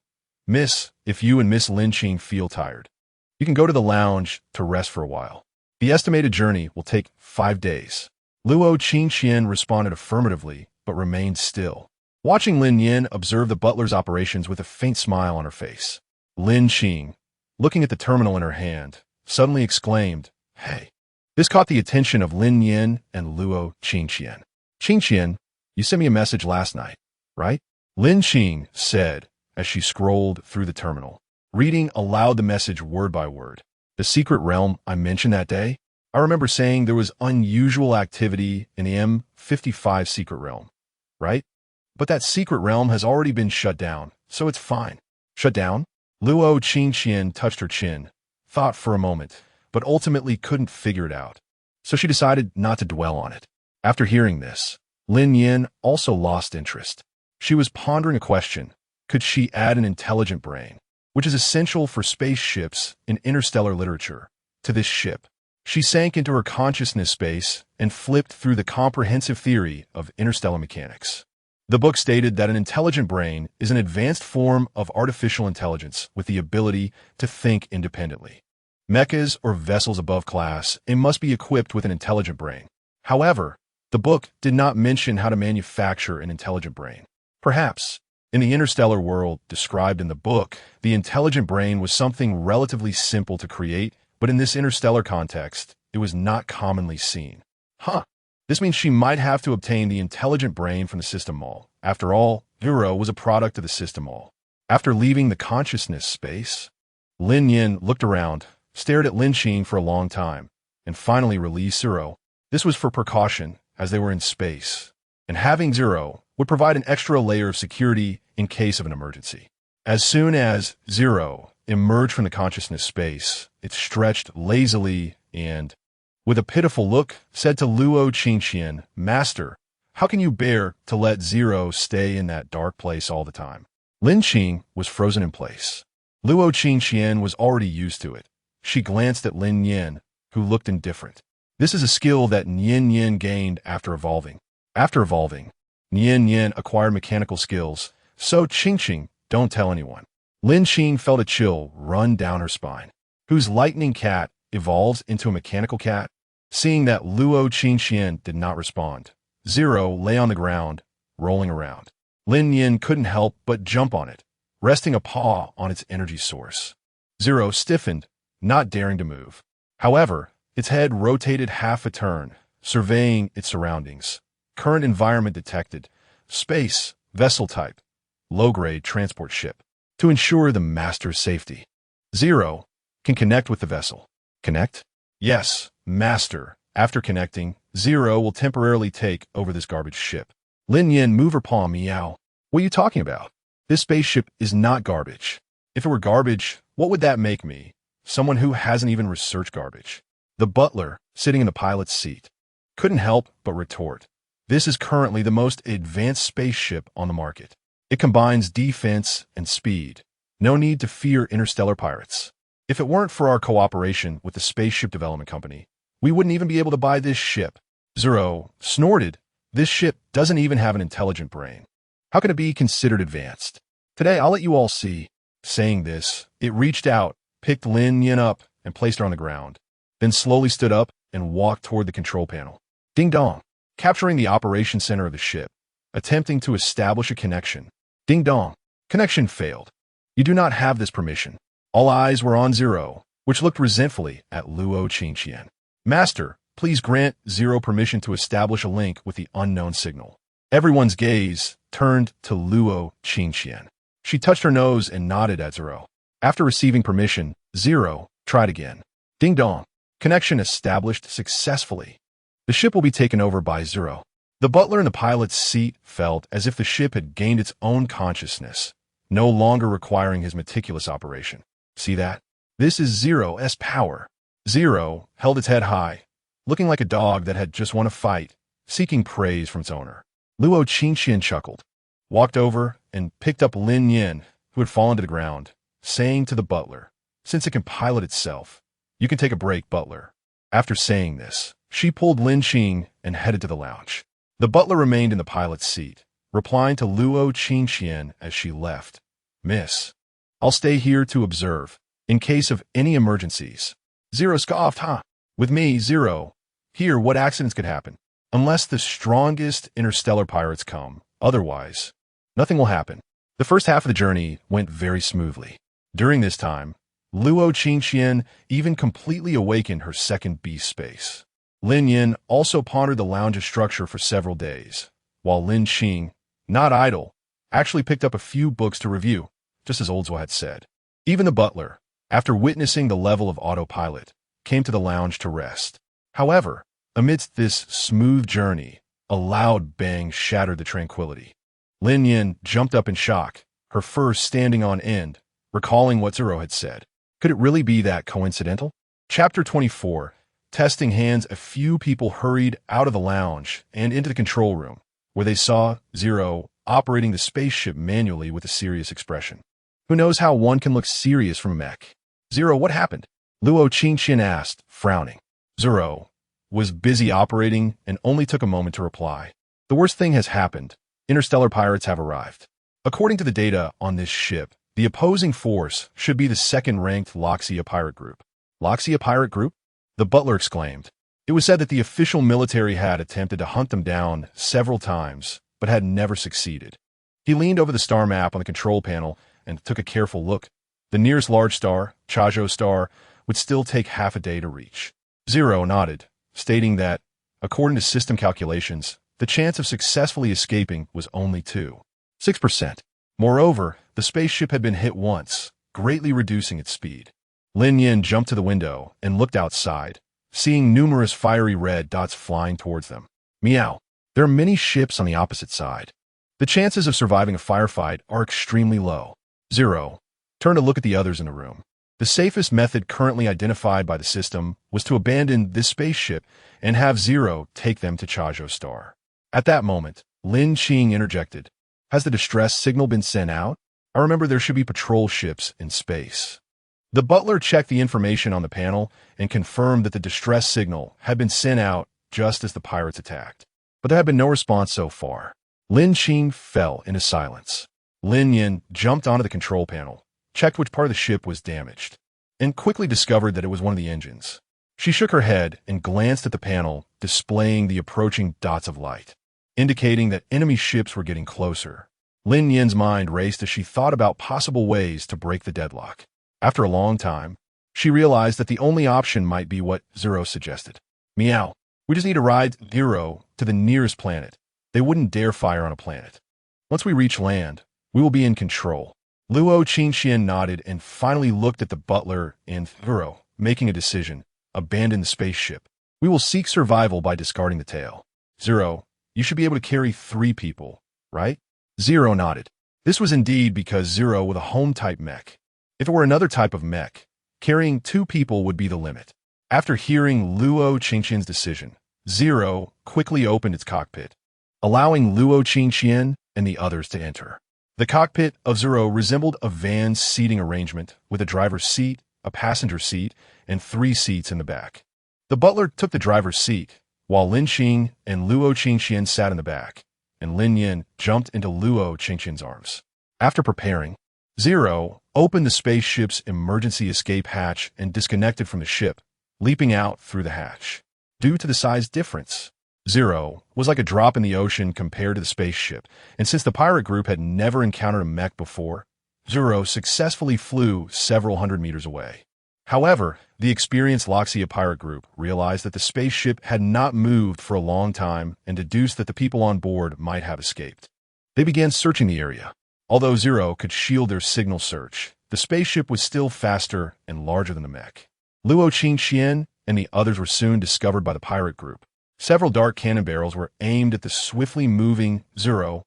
Speaker 1: Miss, if you and Miss Lin Qing feel tired, you can go to the lounge to rest for a while. The estimated journey will take 5 days. Luo Qingqian responded affirmatively, but remained still. Watching Lin Nian observe the butler's operations with a faint smile on her face. Lin Qing, looking at the terminal in her hand, suddenly exclaimed, "Hey!" This caught the attention of Lin Nian and Luo Qingqian. "Qingqian, you sent me a message last night, right?" Lin Qing said as she scrolled through the terminal, reading aloud the message word by word. "The secret realm I mentioned that day? I remember saying there was unusual activity in the M55 secret realm, right? But that secret realm has already been shut down, so it's fine." "Shut down?" Luo Qingqian touched her chin, thought for a moment, but ultimately couldn't figure it out. So she decided not to dwell on it. After hearing this, Lin Nian also lost interest. She was pondering a question. Could she add an intelligent brain, which is essential for spaceships in interstellar literature, to this ship? She sank into her consciousness space and flipped through the comprehensive theory of interstellar mechanics. The book stated that an intelligent brain is an advanced form of artificial intelligence with the ability to think independently. Mechas, or vessels above class, must be equipped with an intelligent brain. However, the book did not mention how to manufacture an intelligent brain. Perhaps, in the interstellar world described in the book, the intelligent brain was something relatively simple to create, but in this interstellar context, it was not commonly seen. This means she might have to obtain the intelligent brain from the system mall. After all, Azure was a product of the system mall. After leaving the consciousness space, Lin Nian looked around, stared at Lin Qing for a long time, and finally released Azure. This was for precaution, as they were in space, and having Azure would provide an extra layer of security in case of an emergency. As soon as Azure emerged from the consciousness space, it stretched lazily and, with a pitiful look, said to Luo Qingqian, "Master, how can you bear to let Azure stay in that dark place all the time?" Lin Qing was frozen in place. Luo Qingqian was already used to it. She glanced at Lin Nian, who looked indifferent. This is a skill that Lin Nian gained after evolving. After evolving, Lin Nian acquired mechanical skills, so Qingqing, don't tell anyone. Lin Qing felt a chill run down her spine. Whose lightning cat evolves into a mechanical cat? Seeing that Luo Qingqian did not respond, Azure lay on the ground, rolling around. Lin Nian couldn't help but jump on it, resting a paw on its energy source. Azure stiffened, not daring to move. However, its head rotated half a turn, surveying its surroundings. Current environment detected. Space, vessel type, low-grade transport ship. To ensure the master's safety, Azure can connect with the vessel. Connect? Yes, master. After connecting, Azure will temporarily take over this garbage ship. Lin Nian moved her paw. Meow. What are you talking about? This spaceship is not garbage. If it were garbage, what would that make me? Someone who hasn't even researched garbage. The butler, sitting in the pilot's seat, couldn't help but retort. This is currently the most advanced spaceship on the market. It combines defense and speed. No need to fear interstellar pirates. If it weren't for our cooperation with the Spaceship Development Company, we wouldn't even be able to buy this ship. Azure snorted. This ship doesn't even have an intelligent brain. How can it be considered advanced? Today, I'll let you all see. Saying this, it reached out, picked Lin Nian up, and placed her on the ground, then slowly stood up and walked toward the control panel. Ding dong. Capturing the operation center of the ship, attempting to establish a connection. Ding dong. Connection failed. You do not have this permission. All eyes were on Zero, which looked resentfully at Luo Qingqian. Master, please grant Zero permission to establish a link with the unknown signal. Everyone's gaze turned to Luo Qingqian. She touched her nose and nodded at Zero. After receiving permission, Zero tried again. Ding dong. Connection established successfully. The ship will be taken over by Zero. The butler in the pilot's seat felt as if the ship had gained its own consciousness, no longer requiring his meticulous operation. See that? This is Zero's power. Zero held its head high, looking like a dog that had just won a fight, seeking praise from its owner. Luo Qingqian chuckled, walked over, and picked up Lin Nian, who had fallen to the ground, saying to the butler, "Since it can pilot itself, you can take a break, butler." After saying this, she pulled Lin Qing and headed to the lounge. The butler remained in the pilot's seat, replying to Luo Qingqian as she left. "Miss, I'll stay here to observe, in case of any emergencies." Zero scoffed, "Huh? With me, Zero. Here, what accidents could happen? Unless the strongest interstellar pirates come. Otherwise, nothing will happen." The first half of the journey went very smoothly. During this time, Luo Qingqian even completely awakened her second beast space. Lin Nian also pondered the lounge's structure for several days, while Lin Qing, not idle, actually picked up a few books to review, just as Oldswa had said. Even the butler, after witnessing the level of autopilot, came to the lounge to rest. However, amidst this smooth journey, a loud bang shattered the tranquility. Lin Nian jumped up in shock, her fur standing on end, recalling what Zero had said. Could it really be that coincidental? Chapter 24. Testing hands. A few people hurried out of the lounge and into the control room, where they saw Zero operating the spaceship manually with a serious expression. Who knows how one can look serious from a mech? "Zero, what happened?" Luo Qingqian asked, frowning. Zero was busy operating and only took a moment to reply. "The worst thing has happened. Interstellar pirates have arrived. According to the data on this ship, the opposing force should be the second-ranked Loxia pirate group." "Loxia pirate group?" the butler exclaimed. It was said that the official military had attempted to hunt them down several times, but had never succeeded. He leaned over the star map on the control panel and took a careful look. The nearest large star, Chajo star, would still take half a day to reach. Zero nodded, stating that, according to system calculations, the chance of successfully escaping was only 6%. Moreover, the spaceship had been hit once, greatly reducing its speed. Lin Nian jumped to the window and looked outside, seeing numerous fiery red dots flying towards them. Meow. There are many ships on the opposite side. The chances of surviving a firefight are extremely low. Zero turned to look at the others in the room. The safest method currently identified by the system was to abandon this spaceship and have Zero take them to Chajo Star. At that moment, Lin Qing interjected. "Has the distress signal been sent out? I remember there should be patrol ships in space." The butler checked the information on the panel and confirmed that the distress signal had been sent out just as the pirates attacked. But there had been no response so far. Lin Qing fell into silence. Lin Nian jumped onto the control panel, checked which part of the ship was damaged, and quickly discovered that it was one of the engines. She shook her head and glanced at the panel, displaying the approaching dots of light, indicating that enemy ships were getting closer. Lin Nian's mind raced as she thought about possible ways to break the deadlock. After a long time, she realized that the only option might be what Zero suggested. "Meow. We just need to ride Zero to the nearest planet. They wouldn't dare fire on a planet. Once we reach land, we will be in control." Luo Qingqian nodded and finally looked at the butler and Zero, making a decision. "Abandon the spaceship. We will seek survival by discarding the tail." "Zero, you should be able to carry 3 people, right?" Zero nodded. This was indeed because Zero was a home-type mech. If it were another type of mech, carrying 2 people would be the limit. After hearing Luo Qingqian's decision, Zero quickly opened its cockpit, allowing Luo Qingqian and the others to enter. The cockpit of Zero resembled a van's seating arrangement with a driver's seat, a passenger seat, and 3 seats in the back. The butler took the driver's seat, while Lin Qing and Luo Qingqian sat in the back, and Lin Nian jumped into Luo Qingqian's arms. After preparing, Zero opened the spaceship's emergency escape hatch and disconnected from the ship, leaping out through the hatch. Due to the size difference, Zero was like a drop in the ocean compared to the spaceship, and since the pirate group had never encountered a mech before, Zero successfully flew several hundred meters away. However, the experienced Loxia pirate group realized that the spaceship had not moved for a long time and deduced that the people on board might have escaped. They began searching the area. Although Zero could shield their signal search, the spaceship was still faster and larger than the mech. Luo Qingxian and the others were soon discovered by the pirate group. Several dark cannon barrels were aimed at the swiftly moving Zero.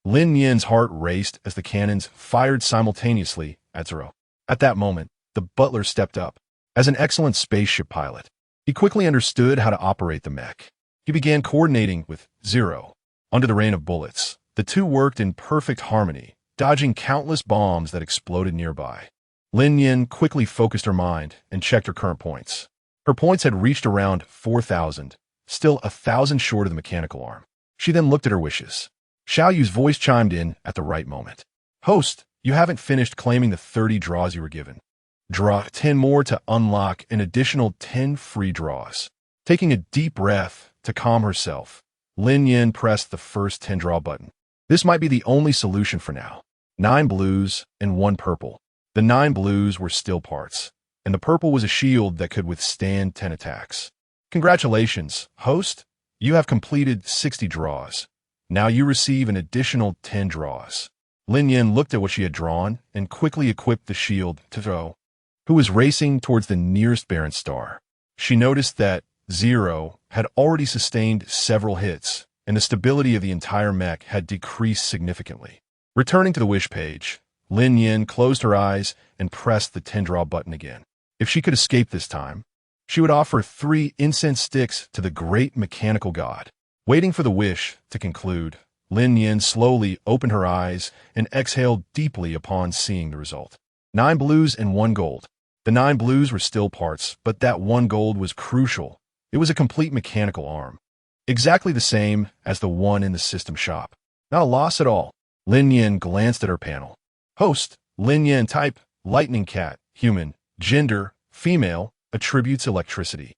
Speaker 1: Lin Nian's heart raced as the cannons fired simultaneously at Zero. At that moment, the butler stepped up. As an excellent spaceship pilot, he quickly understood how to operate the mech. He began coordinating with Zero. Under the rain of bullets, the two worked in perfect harmony, dodging countless bombs that exploded nearby. Lin Nian quickly focused her mind and checked her current points. Her points had reached around 4,000, still 1,000 short of the mechanical arm. She then looked at her wishes. Xiao Yu's voice chimed in at the right moment. Host, you haven't finished claiming the 30 draws you were given. Draw 10 more to unlock an additional 10 free draws. Taking a deep breath to calm herself, Lin Nian pressed the first 10 draw button. This might be the only solution for now. 9 blues and 1 purple. The 9 blues were still parts, and the purple was a shield that could withstand 10 attacks. Congratulations, host. You have completed 60 draws. Now you receive an additional 10 draws. Lin Nian looked at what she had drawn and quickly equipped the shield to Zero, who was racing towards the nearest barren star. She noticed that Zero had already sustained several hits, and the stability of the entire mech had decreased significantly. Returning to the wish page, Lin Nian closed her eyes and pressed the 10 draw button again. If she could escape this time, she would offer 3 incense sticks to the great mechanical god. Waiting for the wish to conclude, Lin Nian slowly opened her eyes and exhaled deeply upon seeing the result. 9 blues and 1 gold. The 9 blues were still parts, but that 1 gold was crucial. It was a complete mechanical arm. Exactly the same as the one in the system shop. Not a loss at all. Lin Nian glanced at her panel. Host, Lin Nian type, lightning cat, human, gender, female, attributes electricity.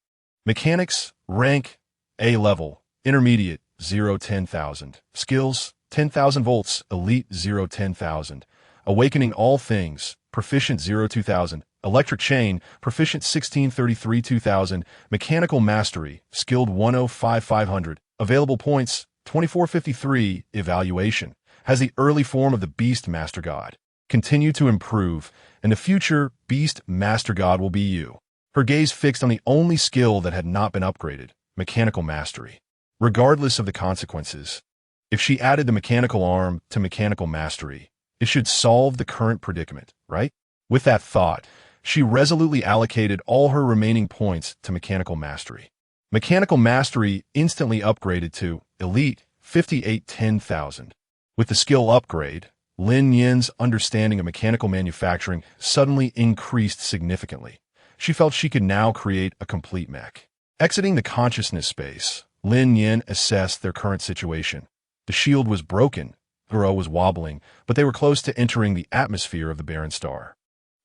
Speaker 1: Mechanics, rank, A level, intermediate, 0-10,000. Skills, 10,000 volts, elite 0-10,000. Awakening all things, proficient 0-2,000. Electric chain, proficient 1633-2000. Mechanical mastery, skilled 105-500. Available points, 2453. Evaluation, has the early form of the Beast Master God. Continue to improve, and the future Beast Master God will be you. Her gaze fixed on the only skill that had not been upgraded, mechanical mastery. Regardless of the consequences, if she added the mechanical arm to mechanical mastery, it should solve the current predicament, right? With that thought, she resolutely allocated all her remaining points to mechanical mastery. Mechanical mastery instantly upgraded to elite 58-10,000. With the skill upgrade, Lin Nian's understanding of mechanical manufacturing suddenly increased significantly. She felt she could now create a complete mech. Exiting the consciousness space, Lin Nian assessed their current situation. The shield was broken, Zero was wobbling, but they were close to entering the atmosphere of the barren star.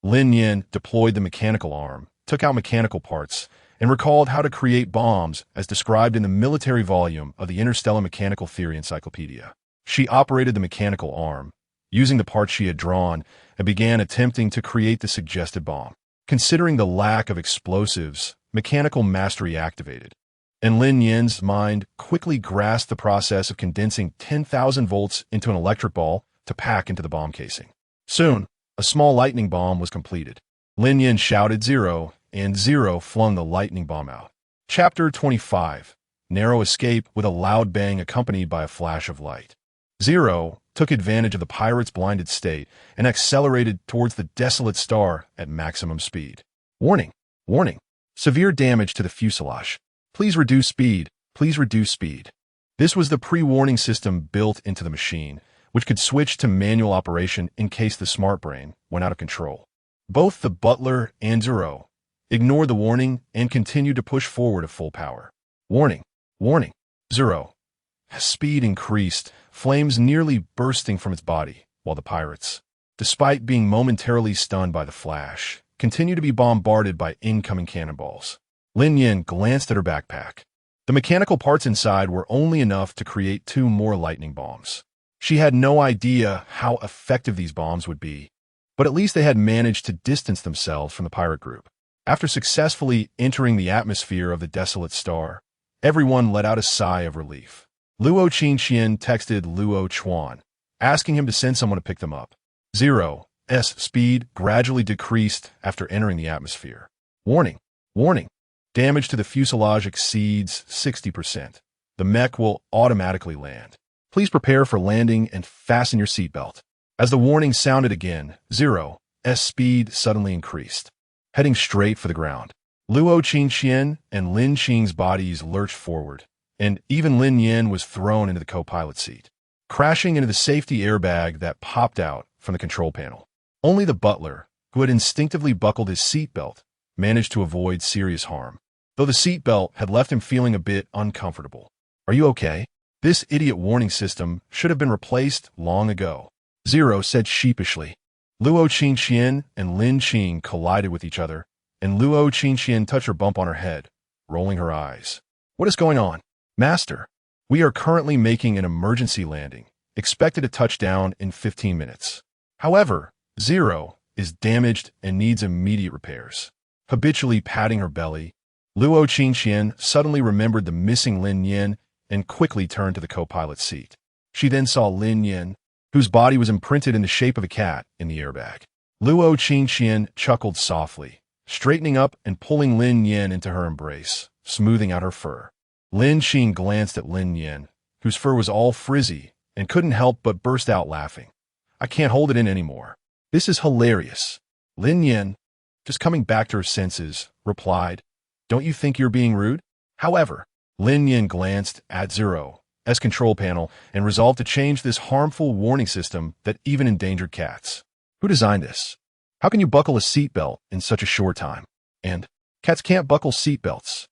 Speaker 1: Lin Nian deployed the mechanical arm, took out mechanical parts, and recalled how to create bombs as described in the military volume of the Interstellar Mechanical Theory Encyclopedia. She operated the mechanical arm, using the parts she had drawn, and began attempting to create the suggested bomb. Considering the lack of explosives, mechanical mastery activated, and Lin Nian's mind quickly grasped the process of condensing 10,000 volts into an electric ball to pack into the bomb casing. Soon, a small lightning bomb was completed. Lin Nian shouted Zero, and Zero flung the lightning bomb out. Chapter 25. Narrow escape with a loud bang accompanied by a flash of light. Zero took advantage of the pirate's blinded state and accelerated towards the desolate star at maximum speed. Warning! Warning! Severe damage to the fuselage. Please reduce speed. Please reduce speed. This was the pre-warning system built into the machine, which could switch to manual operation in case the smart brain went out of control. Both the butler and Zero ignored the warning and continued to push forward at full power. Warning! Warning! Zero. Speed increased, flames nearly bursting from its body, while the pirates despite being momentarily stunned by the flash, continued to be bombarded by incoming cannonballs. Lin Nian glanced at her backpack. The mechanical parts inside were only enough to create 2 more lightning bombs. She had no idea how effective these bombs would be, but at least they had managed to distance themselves from the pirate group. After successfully entering the atmosphere of the Desolate Star, everyone let out a sigh of relief. Luo Qingqian texted Luo Chuan, asking him to send someone to pick them up. Zero's speed gradually decreased after entering the atmosphere. Warning! Warning! Damage to the fuselage exceeds 60%. The mech will automatically land. Please prepare for landing and fasten your seatbelt. As the warning sounded again, Zero's speed suddenly increased, heading straight for the ground. Luo Qingqian and Lin Qing's bodies lurched forward, and even Lin Nian was thrown into the co-pilot seat, crashing into the safety airbag that popped out from the control panel. Only the butler, who had instinctively buckled his seatbelt, managed to avoid serious harm, though the seatbelt had left him feeling a bit uncomfortable. Are you okay? This idiot warning system should have been replaced long ago, Zero said sheepishly. Luo Qingqian and Lin Qing collided with each other, and Luo Qingqian touched her bump on her head, rolling her eyes. What is going on? Master, we are currently making an emergency landing, expected to touch down in 15 minutes. However, Zero is damaged and needs immediate repairs. Habitually patting her belly, Luo Qingqian suddenly remembered the missing Lin Nian and quickly turned to the co-pilot seat. She then saw Lin Nian, whose body was imprinted in the shape of a cat, in the airbag. Luo Qingqian chuckled softly, straightening up and pulling Lin Nian into her embrace, smoothing out her fur. Lin Qing glanced at Lin Nian, whose fur was all frizzy, and couldn't help but burst out laughing. I can't hold it in anymore. This is hilarious. Lin Nian, just coming back to her senses, replied, Don't you think you're being rude? However, Lin Nian glanced at Zero's control panel and resolved to change this harmful warning system that even endangered cats. Who designed this? How can you buckle a seatbelt in such a short time? And cats can't buckle seatbelts.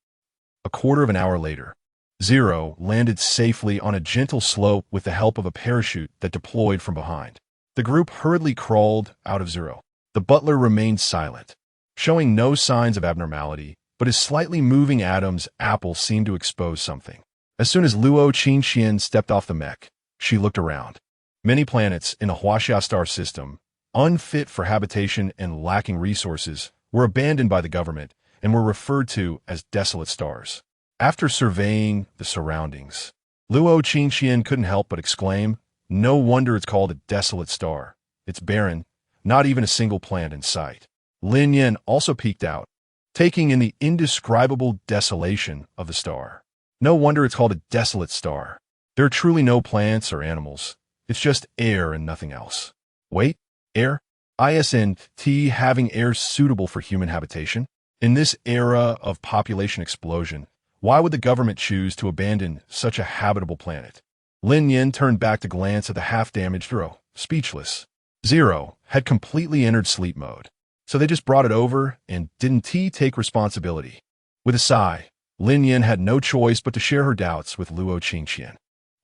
Speaker 1: A quarter of an hour later, Zero landed safely on a gentle slope with the help of a parachute that deployed from behind. The group hurriedly crawled out of Zero. The butler remained silent, showing no signs of abnormality, but his slightly moving Adam's apple seemed to expose something. As soon as Luo Qingqian stepped off the mech, she looked around. Many planets in the Huaxia star system, unfit for habitation and lacking resources, were abandoned by the government and were referred to as desolate stars. After surveying the surroundings, Luo Qingqian couldn't help but exclaim, No wonder it's called a desolate star. It's barren, not even a single plant in sight. Lin Nian also peeked out, taking in the indescribable desolation of the star. No wonder it's called a desolate star. There are truly no plants or animals. It's just air and nothing else. Wait, air? Isn't having air suitable for human habitation? In this era of population explosion, why would the government choose to abandon such a habitable planet? Lin Nian turned back to glance at the half-damaged Zero, speechless. Zero had completely entered sleep mode, so they just brought it over and didn't take responsibility. With a sigh, Lin Nian had no choice but to share her doubts with Luo Qingqian.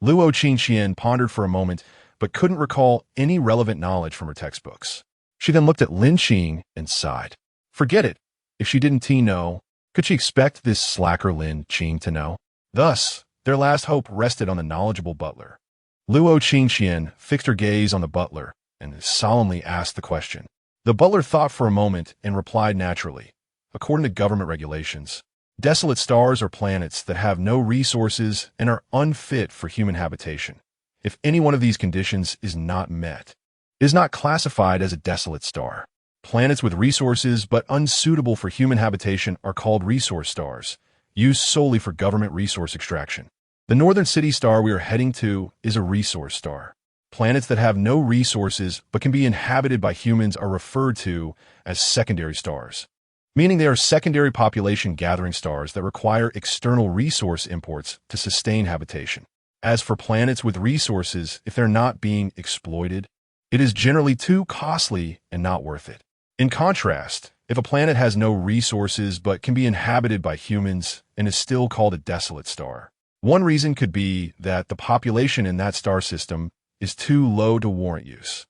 Speaker 1: Luo Qingqian pondered for a moment, but couldn't recall any relevant knowledge from her textbooks. She then looked at Lin Qing and sighed. Forget it. If she didn't know, could she expect this slacker Lin Qing to know? Thus, their last hope rested on the knowledgeable butler. Luo Qingqian fixed her gaze on the butler and solemnly asked the question. The butler thought for a moment and replied naturally. According to government regulations, desolate stars are planets that have no resources and are unfit for human habitation. If any one of these conditions is not met, it is not classified as a desolate star. Planets with resources but unsuitable for human habitation are called resource stars, used solely for government resource extraction. The northern city star we are heading to is a resource star. Planets that have no resources but can be inhabited by humans are referred to as secondary stars, meaning they are secondary population gathering stars that require external resource imports to sustain habitation. As for planets with resources, if they're not being exploited, it is generally too costly and not worth it. In contrast, if a planet has no resources but can be inhabited by humans and is still called a desolate star, one reason could be that the population in that star system is too low to warrant use.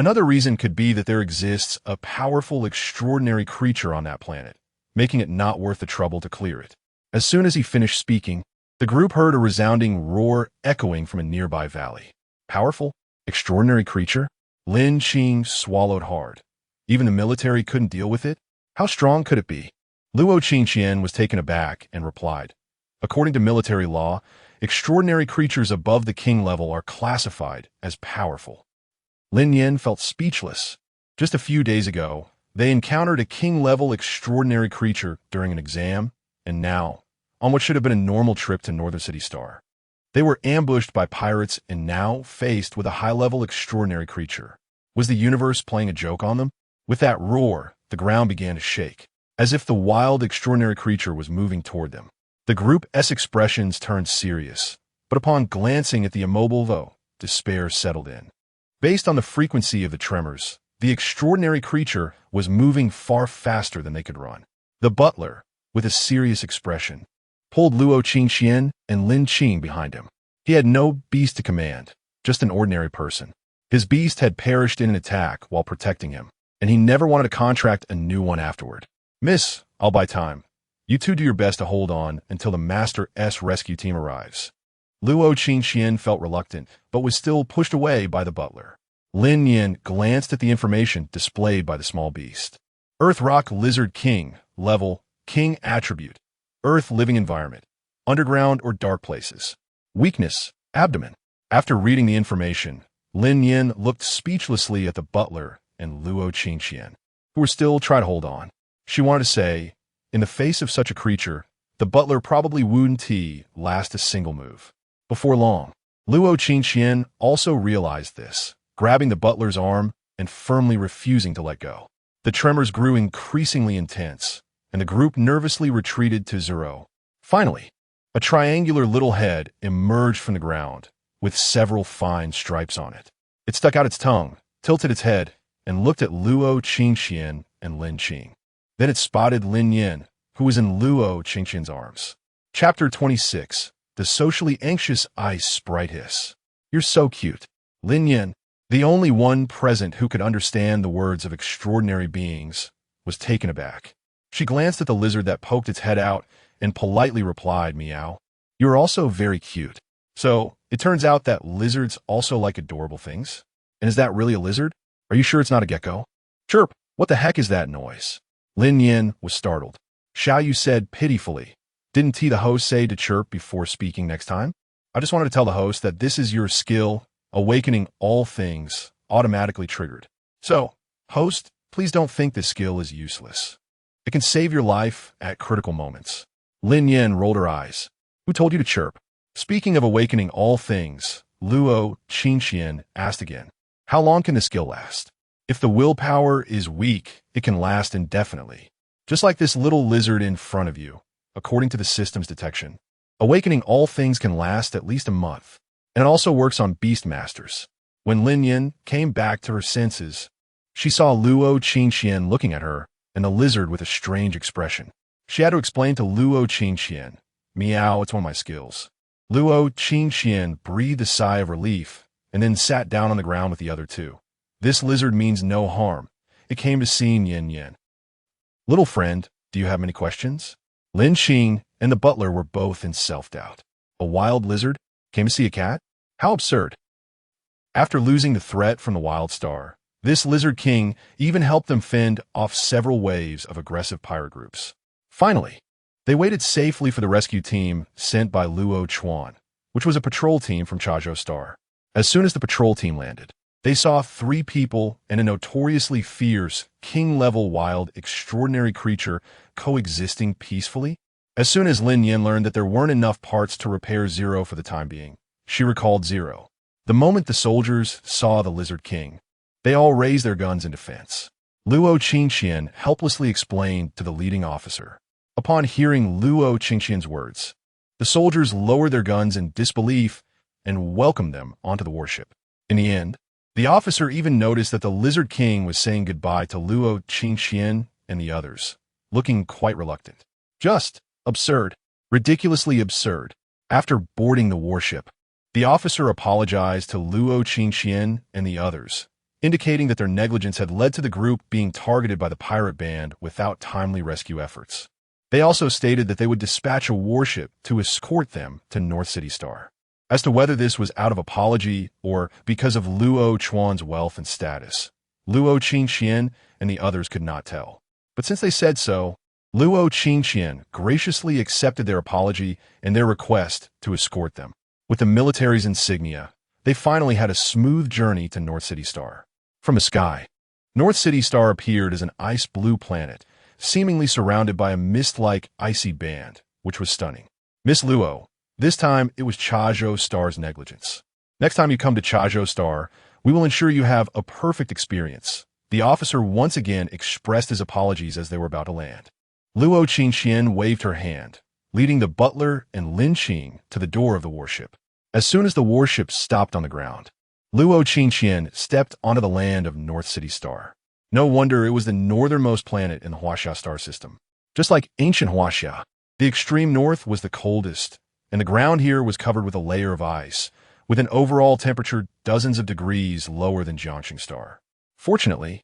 Speaker 1: Another reason could be that there exists a powerful, extraordinary creature on that planet, making it not worth the trouble to clear it. As soon as he finished speaking, the group heard a resounding roar echoing from a nearby valley. Powerful? Extraordinary creature? Lin Qing swallowed hard. Even the military couldn't deal with it? How strong could it be? Luo Qingqian was taken aback and replied, according to military law, extraordinary creatures above the king level are classified as powerful. Lin Nian felt speechless. Just a few days ago, they encountered a king-level extraordinary creature during an exam, and now, on what should have been a normal trip to Northern City Star, they were ambushed by pirates and now faced with a high-level extraordinary creature. Was the universe playing a joke on them? With that roar, the ground began to shake, as if the wild extraordinary creature was moving toward them. The group's expressions turned serious, but upon glancing at the immobile foe, despair settled in. Based on the frequency of the tremors, the extraordinary creature was moving far faster than they could run. The butler, with a serious expression, pulled Luo Qingqian and Lin Qing behind him. He had no beast to command, just an ordinary person. His beast had perished in an attack while protecting him, and he never wanted to contract a new one afterward. Miss, I'll buy time. You two do your best to hold on until the Master's rescue team arrives. Luo Qingqian felt reluctant, but was still pushed away by the butler. Lin Nian glanced at the information displayed by the small beast. Earth Rock Lizard King, level, King attribute, Earth living environment, underground or dark places. Weakness, abdomen. After reading the information, Lin Nian looked speechlessly at the butler and Luo Qingqian, who were still trying to hold on. She wanted to say, in the face of such a creature, the butler probably wouldn't last a single move. Before long, Luo Qingqian also realized this, grabbing the butler's arm and firmly refusing to let go. The tremors grew increasingly intense, and the group nervously retreated to zero. Finally, a triangular little head emerged from the ground, with several fine stripes on it. It stuck out its tongue, tilted its head, and looked at Luo Qingqian and Lin Qing. Then it spotted Lin Nian, who was in Luo Qingqian's arms. Chapter 26. The Socially Anxious Ice Sprite Hiss. You're so cute. Lin Nian, the only one present who could understand the words of extraordinary beings, was taken aback. She glanced at the lizard that poked its head out and politely replied, meow. You're also very cute. So, it turns out that lizards also like adorable things? And is that really a lizard? Are you sure it's not a gecko? Chirp, what the heck is that noise? Lin Nian was startled. Xiao Yu said pitifully, didn't the host say to chirp before speaking next time? I just wanted to tell the host that this is your skill, awakening all things, automatically triggered. So, host, please don't think this skill is useless. It can save your life at critical moments. Lin Nian rolled her eyes. Who told you to chirp? Speaking of awakening all things, Luo Qingqian asked again, how long can the skill last? If the willpower is weak, it can last indefinitely. Just like this little lizard in front of you, according to the system's detection. Awakening all things can last at least a month, and it also works on beast masters. When Lin Nian came back to her senses, she saw Luo Qingqian looking at her, and the lizard with a strange expression. She had to explain to Luo Qingqian, meow, it's one of my skills. Luo Qingqian breathed a sigh of relief, and then sat down on the ground with the other two. This lizard means no harm. It came to see Yin Yin. Little friend, do you have any questions? Lin Qing and the butler were both in self-doubt. A wild lizard came to see a cat? How absurd. After losing the threat from the wild star, this lizard king even helped them fend off several waves of aggressive pirate groups. Finally, they waited safely for the rescue team sent by Luo Chuan, which was a patrol team from Chazhou Star. As soon as the patrol team landed, they saw 3 people and a notoriously fierce, king-level wild, extraordinary creature coexisting peacefully. As soon as Lin Nian learned that there weren't enough parts to repair Zero for the time being, she recalled Zero. The moment the soldiers saw the Lizard King, they all raised their guns in defense. Luo Qingqian helplessly explained to the leading officer. Upon hearing Luo Qingqian's words, the soldiers lowered their guns in disbelief and welcomed them onto the warship. In the end, the officer even noticed that the Lizard King was saying goodbye to Luo Qingqian and the others, looking quite reluctant. Just absurd. Ridiculously absurd. After boarding the warship, the officer apologized to Luo Qingqian and the others, indicating that their negligence had led to the group being targeted by the pirate band without timely rescue efforts. They also stated that they would dispatch a warship to escort them to North City Star. As to whether this was out of apology or because of Luo Chuan's wealth and status, Luo Qingqian and the others could not tell. But since they said so, Luo Qingqian graciously accepted their apology and their request to escort them. With the military's insignia, they finally had a smooth journey to North City Star. From the sky, North City Star appeared as an ice-blue planet, seemingly surrounded by a mist-like icy band, which was stunning. Miss Luo, this time it was Chazhou Star's negligence. Next time you come to Chazhou Star, we will ensure you have a perfect experience. The officer once again expressed his apologies as they were about to land. Luo Qingqian waved her hand, leading the butler and Lin Qing to the door of the warship. As soon as the warship stopped on the ground, Luo Qingqian stepped onto the land of North City Star. No wonder it was the northernmost planet in the Huaxia star system. Just like ancient Huaxia, the extreme north was the coldest, and the ground here was covered with a layer of ice, with an overall temperature dozens of degrees lower than Jiangxing Star. Fortunately,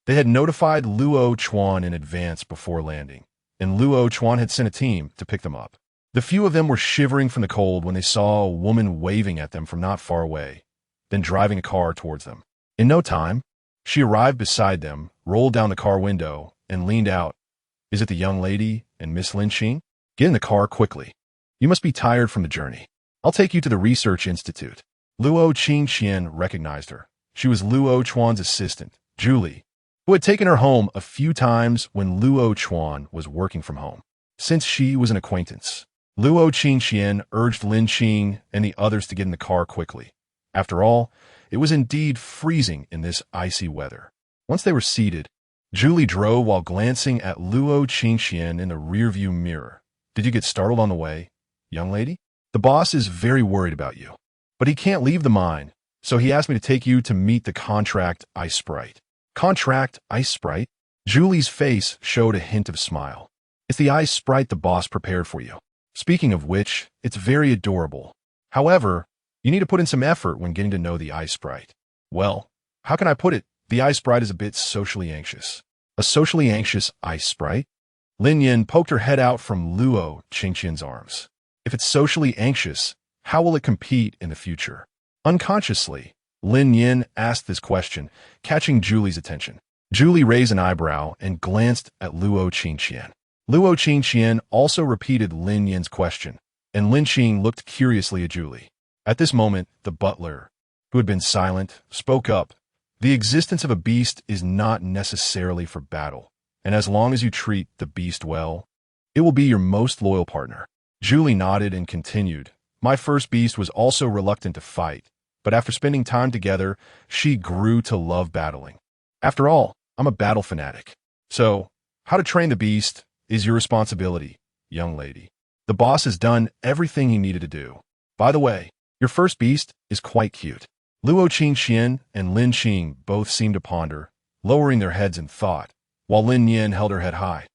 Speaker 1: they had notified Luo Chuan in advance before landing, and Luo Chuan had sent a team to pick them up. The few of them were shivering from the cold when they saw a woman waving at them from not far away, then driving a car towards them. In no time, she arrived beside them, rolled down the car window, and leaned out. "Is it the young lady and Miss Lin Qing? Get in the car quickly. You must be tired from the journey. I'll take you to the research institute." Luo Qingqian recognized her. She was Luo Chuan's assistant, Julie, who had taken her home a few times when Luo Chuan was working from home. Since she was an acquaintance, Luo Qingqian urged Lin Qing and the others to get in the car quickly. After all, it was indeed freezing in this icy weather. Once they were seated, Julie drove while glancing at Luo Qingqian in the rearview mirror. "Did you get startled on the way, young lady? The boss is very worried about you, but he can't leave the mine, so he asked me to take you to meet the contract Ice Sprite." "Contract Ice Sprite?" Julie's face showed a hint of smile. "It's the Ice Sprite the boss prepared for you. Speaking of which, it's very adorable. However, you need to put in some effort when getting to know the Ice Sprite." "Well, how can I put it? The Ice Sprite is a bit socially anxious." "A socially anxious Ice Sprite?" Lin Nian poked her head out from Luo Qingqian's arms. "If it's socially anxious, how will it compete in the future?" Unconsciously, Lin Nian asked this question, catching Julie's attention. Julie raised an eyebrow and glanced at Luo Qingqian. Luo Qingqian also repeated Lin Nian's question, and Lin Qing looked curiously at Julie. At this moment, the butler, who had been silent, spoke up. "The existence of a beast is not necessarily for battle, and as long as you treat the beast well, it will be your most loyal partner." Julie nodded and continued. "My first beast was also reluctant to fight, but after spending time together, she grew to love battling. After all, I'm a battle fanatic. So, how to train the beast is your responsibility, young lady. The boss has done everything he needed to do. By the way, your first beast is quite cute." Luo Qingqian and Lin Qing both seemed to ponder, lowering their heads in thought, while Lin Nian held her head high,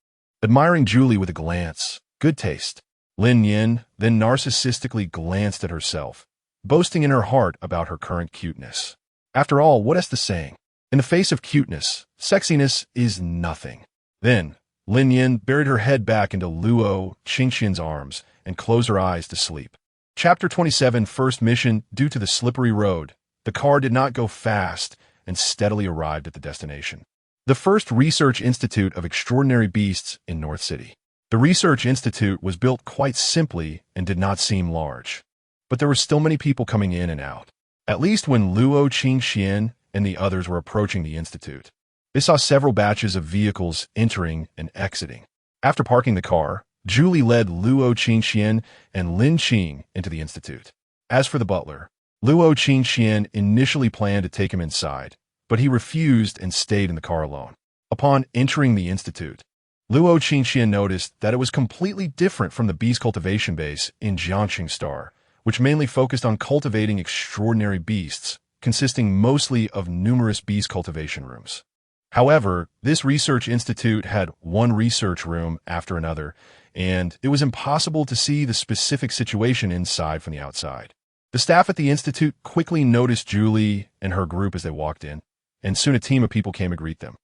Speaker 1: admiring Julie with a glance. Good taste. Lin Nian then narcissistically glanced at herself, boasting in her heart about her current cuteness. After all, what is the saying? In the face of cuteness, sexiness is nothing. Then, Lin Nian buried her head back into Luo Qingqian's arms and closed her eyes to sleep. Chapter 27, First Mission. Due to the slippery road, the car did not go fast and steadily arrived at the destination. The first Research Institute of Extraordinary Beasts in North City. The Research Institute was built quite simply and did not seem large, but there were still many people coming in and out. At least when Luo Qingqian and the others were approaching the institute, they saw several batches of vehicles entering and exiting. After parking the car, Julie led Luo Qingqian and Lin Qing into the institute. As for the butler, Luo Qingqian initially planned to take him inside, but he refused and stayed in the car alone. Upon entering the institute, Luo Qingqian noticed that it was completely different from the beast cultivation base in Jiangxing Star, which mainly focused on cultivating extraordinary beasts, consisting mostly of numerous beast cultivation rooms. However, this research institute had one research room after another, and it was impossible to see the specific situation inside from the outside. The staff at the institute quickly noticed Julie and her group as they walked in. and soon a team of people came to greet them.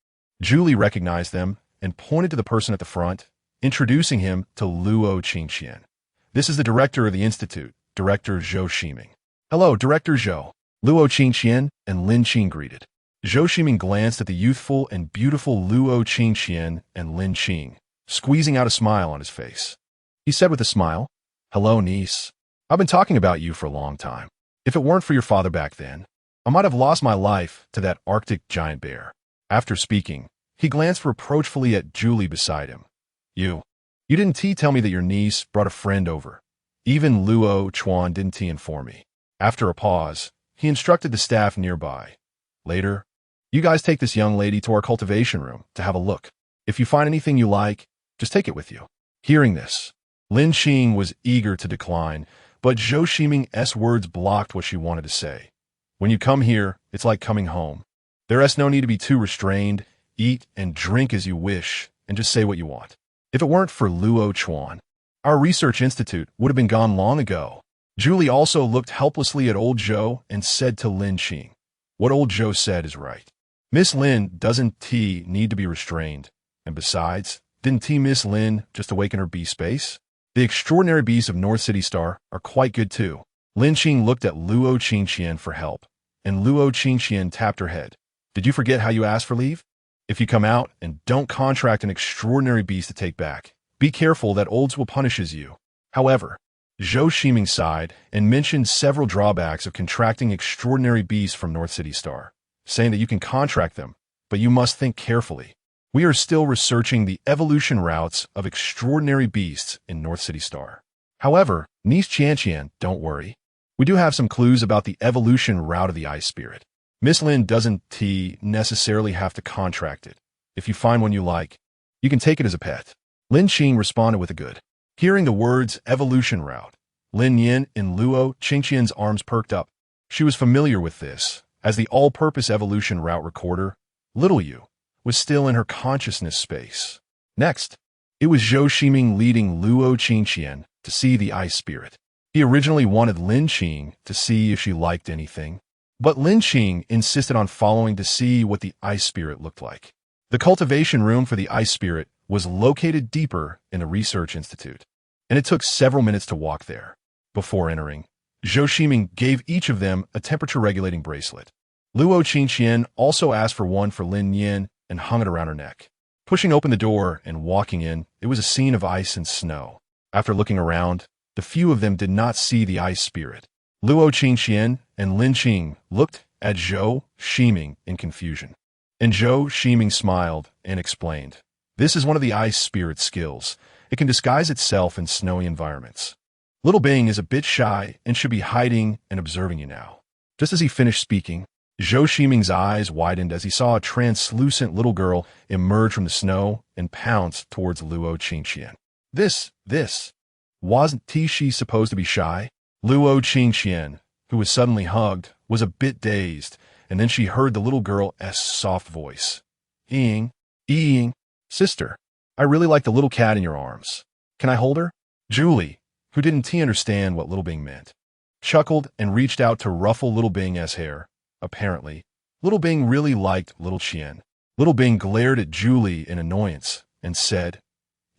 Speaker 1: Julie recognized them and pointed to the person at the front, introducing him to Luo Qingqian. This is the director of the institute, Director Zhou Ximing. Hello, Director Zhou. Luo Qingqian and Lin Qing greeted. Zhou Ximing glanced at the youthful and beautiful Luo Qingqian and Lin Qing, squeezing out a smile on his face. He said with a smile, "Hello, niece. I've been talking about you for a long time. If it weren't for your father back then, I might have lost my life to that Arctic giant bear." After speaking, he glanced reproachfully at Julie beside him. You didn't tell me that your niece brought a friend over. Even Luo Chuan didn't inform me." After a pause, he instructed the staff nearby. "Later, you guys take this young lady to our cultivation room to have a look. If you find anything you like, just take it with you." Hearing this, Lin Qing was eager to decline, but Zhou Ximing's words blocked what she wanted to say. "When you come here, it's like coming home. There's no need to be too restrained. Eat and drink as you wish, and just say what you want. If it weren't for Luo Chuan, our research institute would have been gone long ago." Julie also looked helplessly at old Zhou and said to Lin Qing, "What old Zhou said is right. Miss Lin doesn't need to be restrained. And besides, didn't Miss Lin just awaken her bee space? The extraordinary beasts of North City Star are quite good too." Lin Qing looked at Luo Qingqian for help, and Luo Qingqian tapped her head. "Did you forget how you asked for leave? If you come out and don't contract an extraordinary beast to take back, be careful that Olds will punishes you." However, Zhou Ximing sighed and mentioned several drawbacks of contracting extraordinary beasts from North City Star, saying that you can contract them, but you must think carefully. "We are still researching the evolution routes of extraordinary beasts in North City Star. However, niece Qianqian, don't worry. We do have some clues about the evolution route of the Ice Spirit. Miss Lin doesn't necessarily have to contract it. If you find one you like, you can take it as a pet." Lin Qing responded with a good. Hearing the words evolution route, Lin Nian in Luo Qingqian's arms perked up. She was familiar with this, as the all-purpose evolution route recorder, little U, was still in her consciousness space. Next, it was Zhou Ximing leading Luo Qingqian to see the Ice Spirit. He originally wanted Lin Qing to see if she liked anything, but Lin Qing insisted on following to see what the Ice Spirit looked like. The cultivation room for the Ice Spirit was located deeper in the Research Institute, and it took several minutes to walk there. Before entering, Zhou Ximing gave each of them a temperature-regulating bracelet. Luo Qingqian also asked for one for Lin Nian and hung it around her neck. Pushing open the door and walking in, it was a scene of ice and snow. After looking around, the few of them did not see the Ice Spirit. Luo Qingqian and Lin Qing looked at Zhou Ximing in confusion, and Zhou Ximing smiled and explained, "This is one of the Ice Spirit's skills. It can disguise itself in snowy environments. Little Bing is a bit shy and should be hiding and observing you now." Just as he finished speaking, Zhou Ximing's eyes widened as he saw a translucent little girl emerge from the snow and pounce towards Luo Qingqian. This, wasn't she supposed to be shy? Luo Qingqian, who was suddenly hugged, was a bit dazed, and then she heard the little girl's soft voice. Eeing, sister, I really like the little cat in your arms. Can I hold her?" Julie, who didn't understand what Little Bing meant, chuckled and reached out to ruffle Little Bing's hair. Apparently, Little Bing really liked Little Qian. Little Bing glared at Julie in annoyance and said,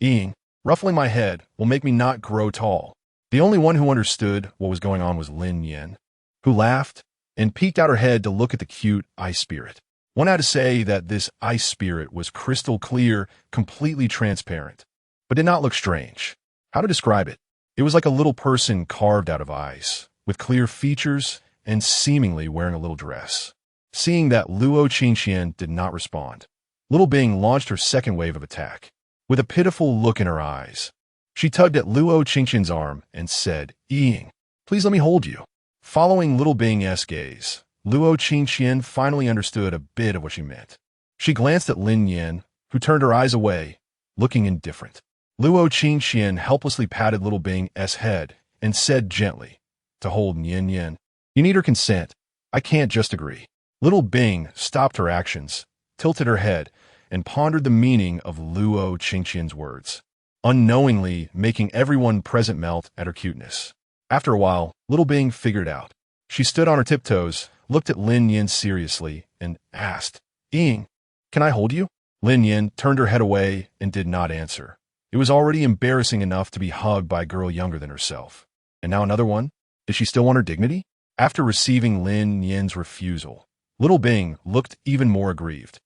Speaker 1: "Eeing, ruffling my head will make me not grow tall." The only one who understood what was going on was Lin Nian, who laughed and peeked out her head to look at the cute Ice Spirit. One had to say that this Ice Spirit was crystal clear, completely transparent, but did not look strange. How to describe it? It was like a little person carved out of ice, with clear features and seemingly wearing a little dress. Seeing that Luo Qingqian did not respond, Little Bing launched her second wave of attack. With a pitiful look in her eyes, she tugged at Luo Qingqian's arm and said, "Eeing, please let me hold you." Following Little Bing's gaze, Luo Qingqian finally understood a bit of what she meant. She glanced at Lin Nian, who turned her eyes away, looking indifferent. Luo Qingqian helplessly patted Little Bing's head and said gently, to hold Nian, "You need her consent. I can't just agree." Little Bing stopped her actions, tilted her head, and pondered the meaning of Luo Qingqian's words, unknowingly making everyone present melt at her cuteness. After a while, Little Bing figured out. She stood on her tiptoes, looked at Lin Nian seriously and asked, "Ying, can I hold you?" Lin Nian turned her head away and did not answer. It was already embarrassing enough to be hugged by a girl younger than herself. And now another one? Did she still want her dignity? After receiving Lin Nian's refusal, little Bing looked even more aggrieved,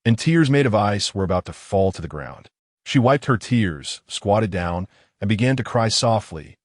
Speaker 1: and tears made of ice were about to fall to the ground. She wiped her tears, squatted down, and began to cry softly.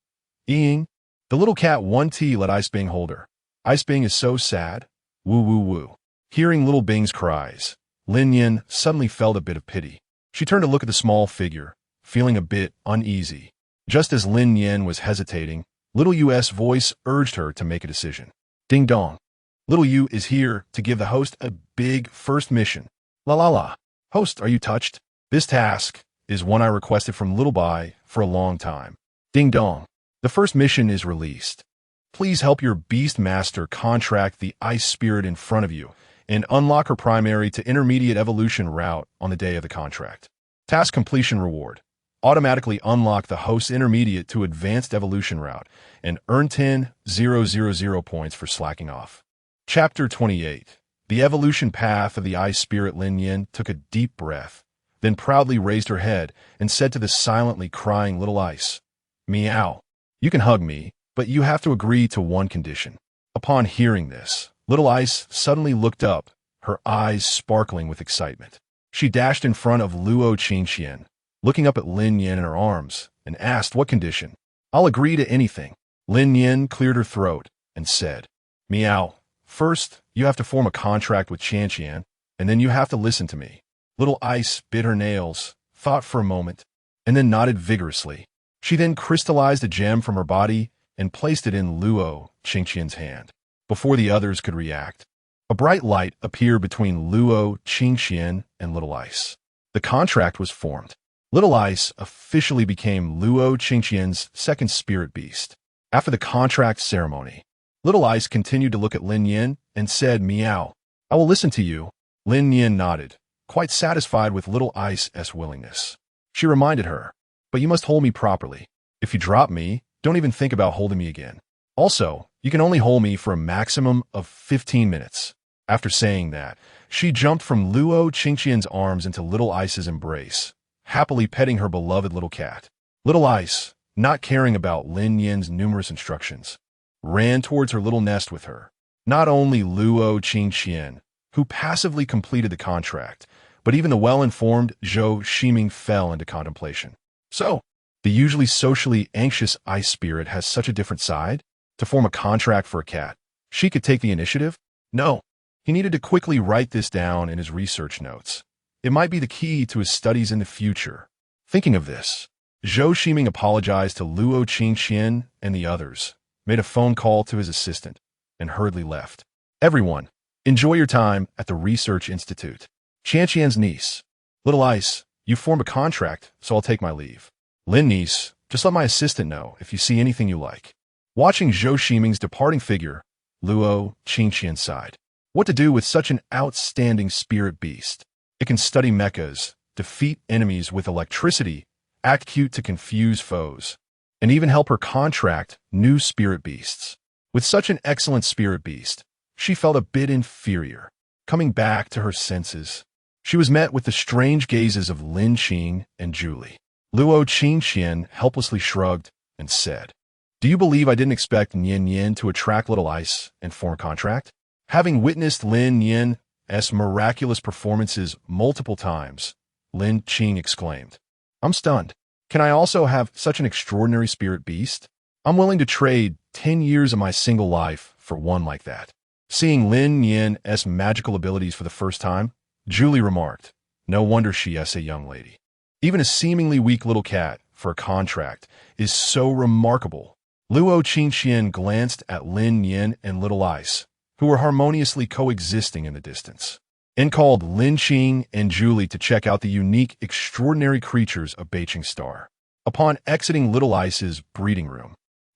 Speaker 1: "Ying." The little cat 1T let Ice Bing hold her. Ice Bing is so sad. Woo woo woo. Hearing little Bing's cries, Lin Nian suddenly felt a bit of pity. She turned to look at the small figure, feeling a bit uneasy. Just as Lin Nian was hesitating, little Yu's voice urged her to make a decision. Ding dong. Little Yu is here to give the host a big first mission. La la la. Host, are you touched? This task is one I requested from Little Bai for a long time. Ding dong. The first mission is released. Please help your Beast Master contract the Ice Spirit in front of you and unlock her primary to intermediate evolution route on the day of the contract. Task completion reward. Automatically unlock the host's intermediate to advanced evolution route and earn 10,000 points for slacking off. Chapter 28. The evolution path of the Ice Spirit. Lin Nian took a deep breath, then proudly raised her head and said to the silently crying little Ice, "Meow. You can hug me, but you have to agree to one condition." Upon hearing this, little Ice suddenly looked up, her eyes sparkling with excitement. She dashed in front of Luo Qingxian, looking up at Lin Nian in her arms, and asked what condition. "I'll agree to anything." Lin Nian cleared her throat and said, "Meow. First, you have to form a contract with Qingxian, and then you have to listen to me." Little Ice bit her nails, thought for a moment, and then nodded vigorously. She then crystallized a gem from her body and placed it in Luo Qingxian's hand. Before the others could react, a bright light appeared between Luo Qingxian and Little Ice. The contract was formed. Little Ice officially became Luo Qingxian's second spirit beast. After the contract ceremony, Little Ice continued to look at Lin Nian and said, "Meow. I will listen to you." Lin Nian nodded, quite satisfied with Little Ice's willingness. She reminded her, "But you must hold me properly. If you drop me, don't even think about holding me again. Also, you can only hold me for a maximum of 15 minutes. After saying that, she jumped from Luo Qingxian's arms into Little Ice's embrace, happily petting her beloved little cat. Little Ice, not caring about Lin Nian's numerous instructions, ran towards her little nest with her. Not only Luo Qingxian, who passively completed the contract, but even the well-informed Zhou Shiming fell into contemplation. So, the usually socially anxious Ice Spirit has such a different side? To form a contract for a cat, she could take the initiative? No. He needed to quickly write this down in his research notes. It might be the key to his studies in the future. Thinking of this, Zhou Shiming apologized to Luo Qingxian and the others, made a phone call to his assistant, and hurriedly left. Everyone, enjoy your time at the Research Institute. Qianqian's niece. Little Ice, you formed a contract, so I'll take my leave. Lin niece, just let my assistant know if you see anything you like. Watching Zhou Shiming's departing figure, Luo Qingxian sighed. What to do with such an outstanding spirit beast? It can study mechas, defeat enemies with electricity, act cute to confuse foes, and even help her contract new spirit beasts. With such an excellent spirit beast, she felt a bit inferior. Coming back to her senses, she was met with the strange gazes of Lin Qing and Julie. Luo Qingxian helplessly shrugged and said, "Do you believe I didn't expect Nian Nian to attract Little Ice and form a contract?" Having witnessed Lin Nian's miraculous performances multiple times, Lin Qing exclaimed, "I'm stunned. Can I also have such an extraordinary spirit beast? I'm willing to trade 10 years of my single life for one like that." Seeing Lin Nian's magical abilities for the first time, Julie remarked, "No wonder she is a young lady. Even a seemingly weak little cat for a contract is so remarkable." Luo Qingxian glanced at Lin Nian and Little Ice, who were harmoniously coexisting in the distance, and called Lin Qing and Julie to check out the unique, extraordinary creatures of Beijing Star. Upon exiting Little Ice's breeding room,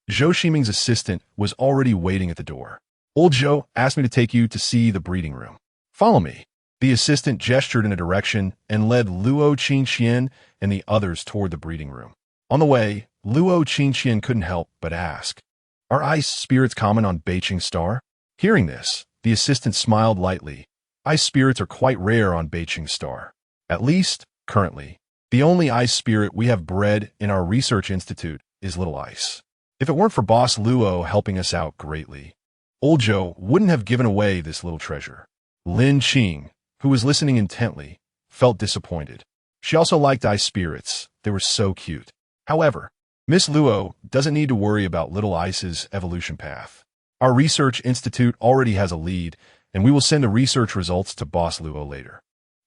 Speaker 1: Zhou Shiming's assistant was already waiting at the door. "Old Zhou asked me to take you to see the breeding room. Follow me." The assistant gestured in a direction and led Luo Qingxian and the others toward the breeding room. On the way, Luo Qingxian couldn't help but ask, "Are ice spirits common on Beijing Star?" Hearing this, The assistant smiled lightly. Ice spirits are quite rare on Beijing Star. At least, currently. The only ice spirit we have bred in our research institute is Little Ice. If it weren't for Boss Luo helping us out greatly, Old Joe wouldn't have given away this little treasure. Lin Qing, who was listening intently, felt disappointed. She also liked ice spirits. They were so cute. However, Miss Luo doesn't need to worry about Little Ice's evolution path. Our research institute already has a lead, and we will send the research results to Boss Luo later.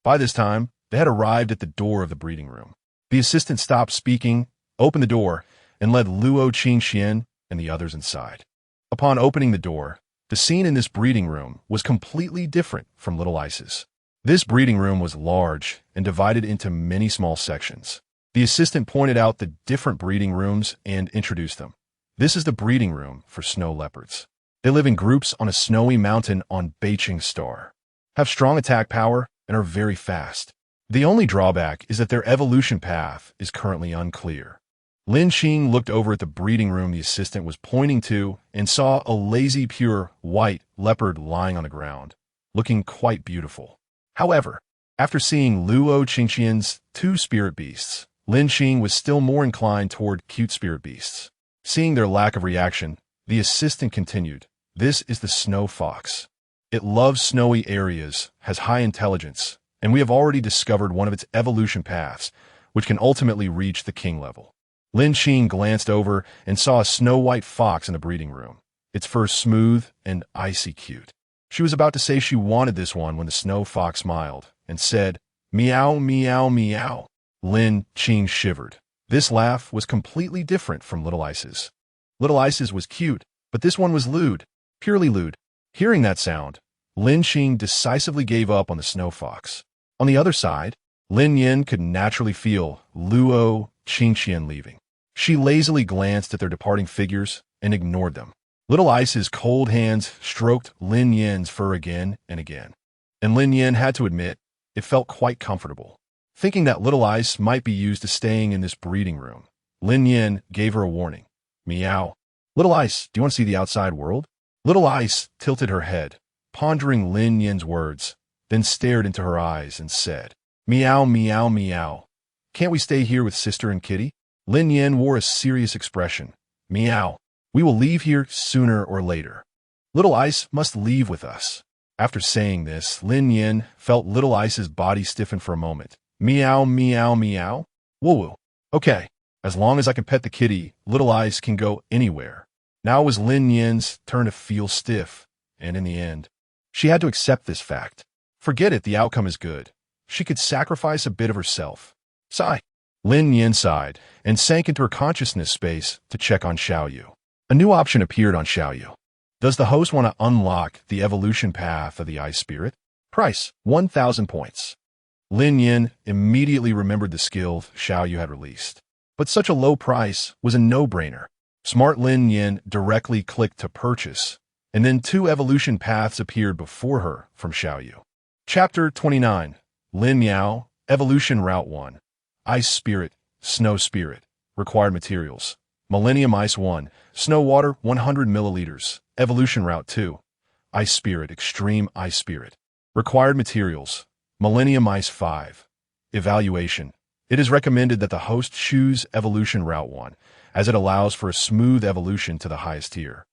Speaker 1: By this time, they had arrived at the door of the breeding room. The assistant stopped speaking, opened the door, and led Luo Qingxian and the others inside. Upon opening the door, the scene in this breeding room was completely different from Little Ice's. This breeding room was large and divided into many small sections. The assistant pointed out the different breeding rooms and introduced them. This is the breeding room for snow leopards. They live in groups on a snowy mountain on Beijing Star, have strong attack power, and are very fast. The only drawback is that their evolution path is currently unclear. Lin Qing looked over at the breeding room the assistant was pointing to and saw a lazy, pure, white leopard lying on the ground, looking quite beautiful. However, after seeing Luo Qingxian's 2 spirit beasts, Lin Qing was still more inclined toward cute spirit beasts. Seeing their lack of reaction, the assistant continued, "This is the snow fox. It loves snowy areas, has high intelligence, and we have already discovered one of its evolution paths, which can ultimately reach the king level." Lin Qing glanced over and saw a snow-white fox in the breeding room, its fur smooth and icy cute. She was about to say she wanted this one when the snow fox smiled and said, "Meow, meow, meow." Lin Qing shivered. This laugh was completely different from Little Ice's. Little Ice's was cute, but this one was lewd, purely lewd. Hearing that sound, Lin Qing decisively gave up on the snow fox. On the other side, Lin Nian could naturally feel Luo Qingxian leaving. She lazily glanced at their departing figures and ignored them. Little Ice's cold hands stroked Lin Yan's fur again and again, and Lin Yan had to admit it felt quite comfortable. Thinking that Little Ice might be used to staying in this breeding room, Lin Yan gave her a warning. "Meow. Little Ice, do you want to see the outside world?" Little Ice tilted her head, pondering Lin Yan's words, then stared into her eyes and said, "Meow, meow, meow. Can't we stay here with Sister and Kitty?" Lin Yan wore a serious expression. "Meow. We will leave here sooner or later. Little Ice must leave with us." After saying this, Lin Yan felt Little Ice's body stiffen for a moment. "Meow, meow, meow. Woo-woo. Okay, as long as I can pet the kitty, Little Ice can go anywhere." Now it was Lin Yan's turn to feel stiff, and in the end, she had to accept this fact. Forget it, the outcome is good. She could sacrifice a bit of herself. Sigh. Lin Yan sighed and sank into her consciousness space to check on Xiaoyu. A new option appeared on Xiaoyu. Does the host want to unlock the evolution path of the ice spirit? Price, 1,000 points. Lin Yan immediately remembered the skill Xiaoyu had released. But such a low price was a no-brainer. Smart Lin Yan directly clicked to purchase, and then 2 evolution paths appeared before her from Xiaoyu. Chapter 29. Lin Yao, Evolution Route 1. Ice Spirit, Snow Spirit. Required materials. Millennium Ice 1, Snow Water 100 milliliters. Evolution Route 2. Ice Spirit, Extreme Ice Spirit. Required materials. Millennium Ice 5. Evaluation. It is recommended that the host choose Evolution Route 1, as it allows for a smooth evolution to the highest tier.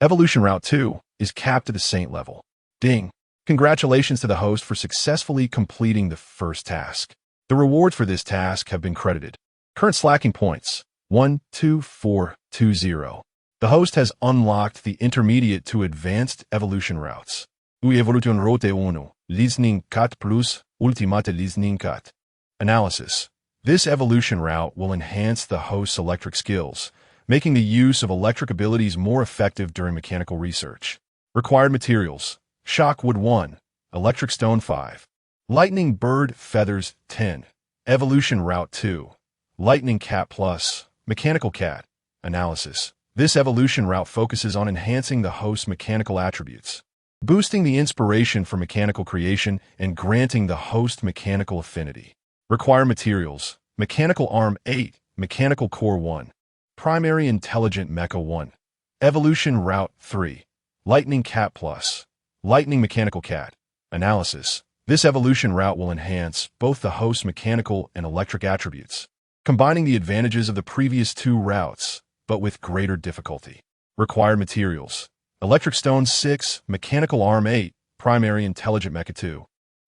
Speaker 1: Evolution Route 2 is capped at the Saint level. Ding! Congratulations to the host for successfully completing the first task. The rewards for this task have been credited. Current slacking points, 12420. The host has unlocked the intermediate to advanced evolution routes. Evolution Route 1, Listening Cat plus Ultimate Listening Cat. Analysis. This evolution route will enhance the host's electric skills, making the use of electric abilities more effective during mechanical research. Required materials. Shockwood 1, Electric Stone 5. Lightning Bird Feathers 10. Evolution Route 2. Lightning Cat Plus, Mechanical Cat. Analysis. This evolution route focuses on enhancing the host's mechanical attributes, boosting the inspiration for mechanical creation, and granting the host mechanical affinity. Required materials. Mechanical Arm 8, Mechanical Core 1. Primary Intelligent Mecha 1. Evolution Route 3. Lightning Cat Plus. Lightning Mechanical Cat. Analysis. This evolution route will enhance both the host's mechanical and electric attributes, combining the advantages of the previous two routes, but with greater difficulty. Required materials. Electric Stone 6, Mechanical Arm 8, Primary Intelligent Mecha 2.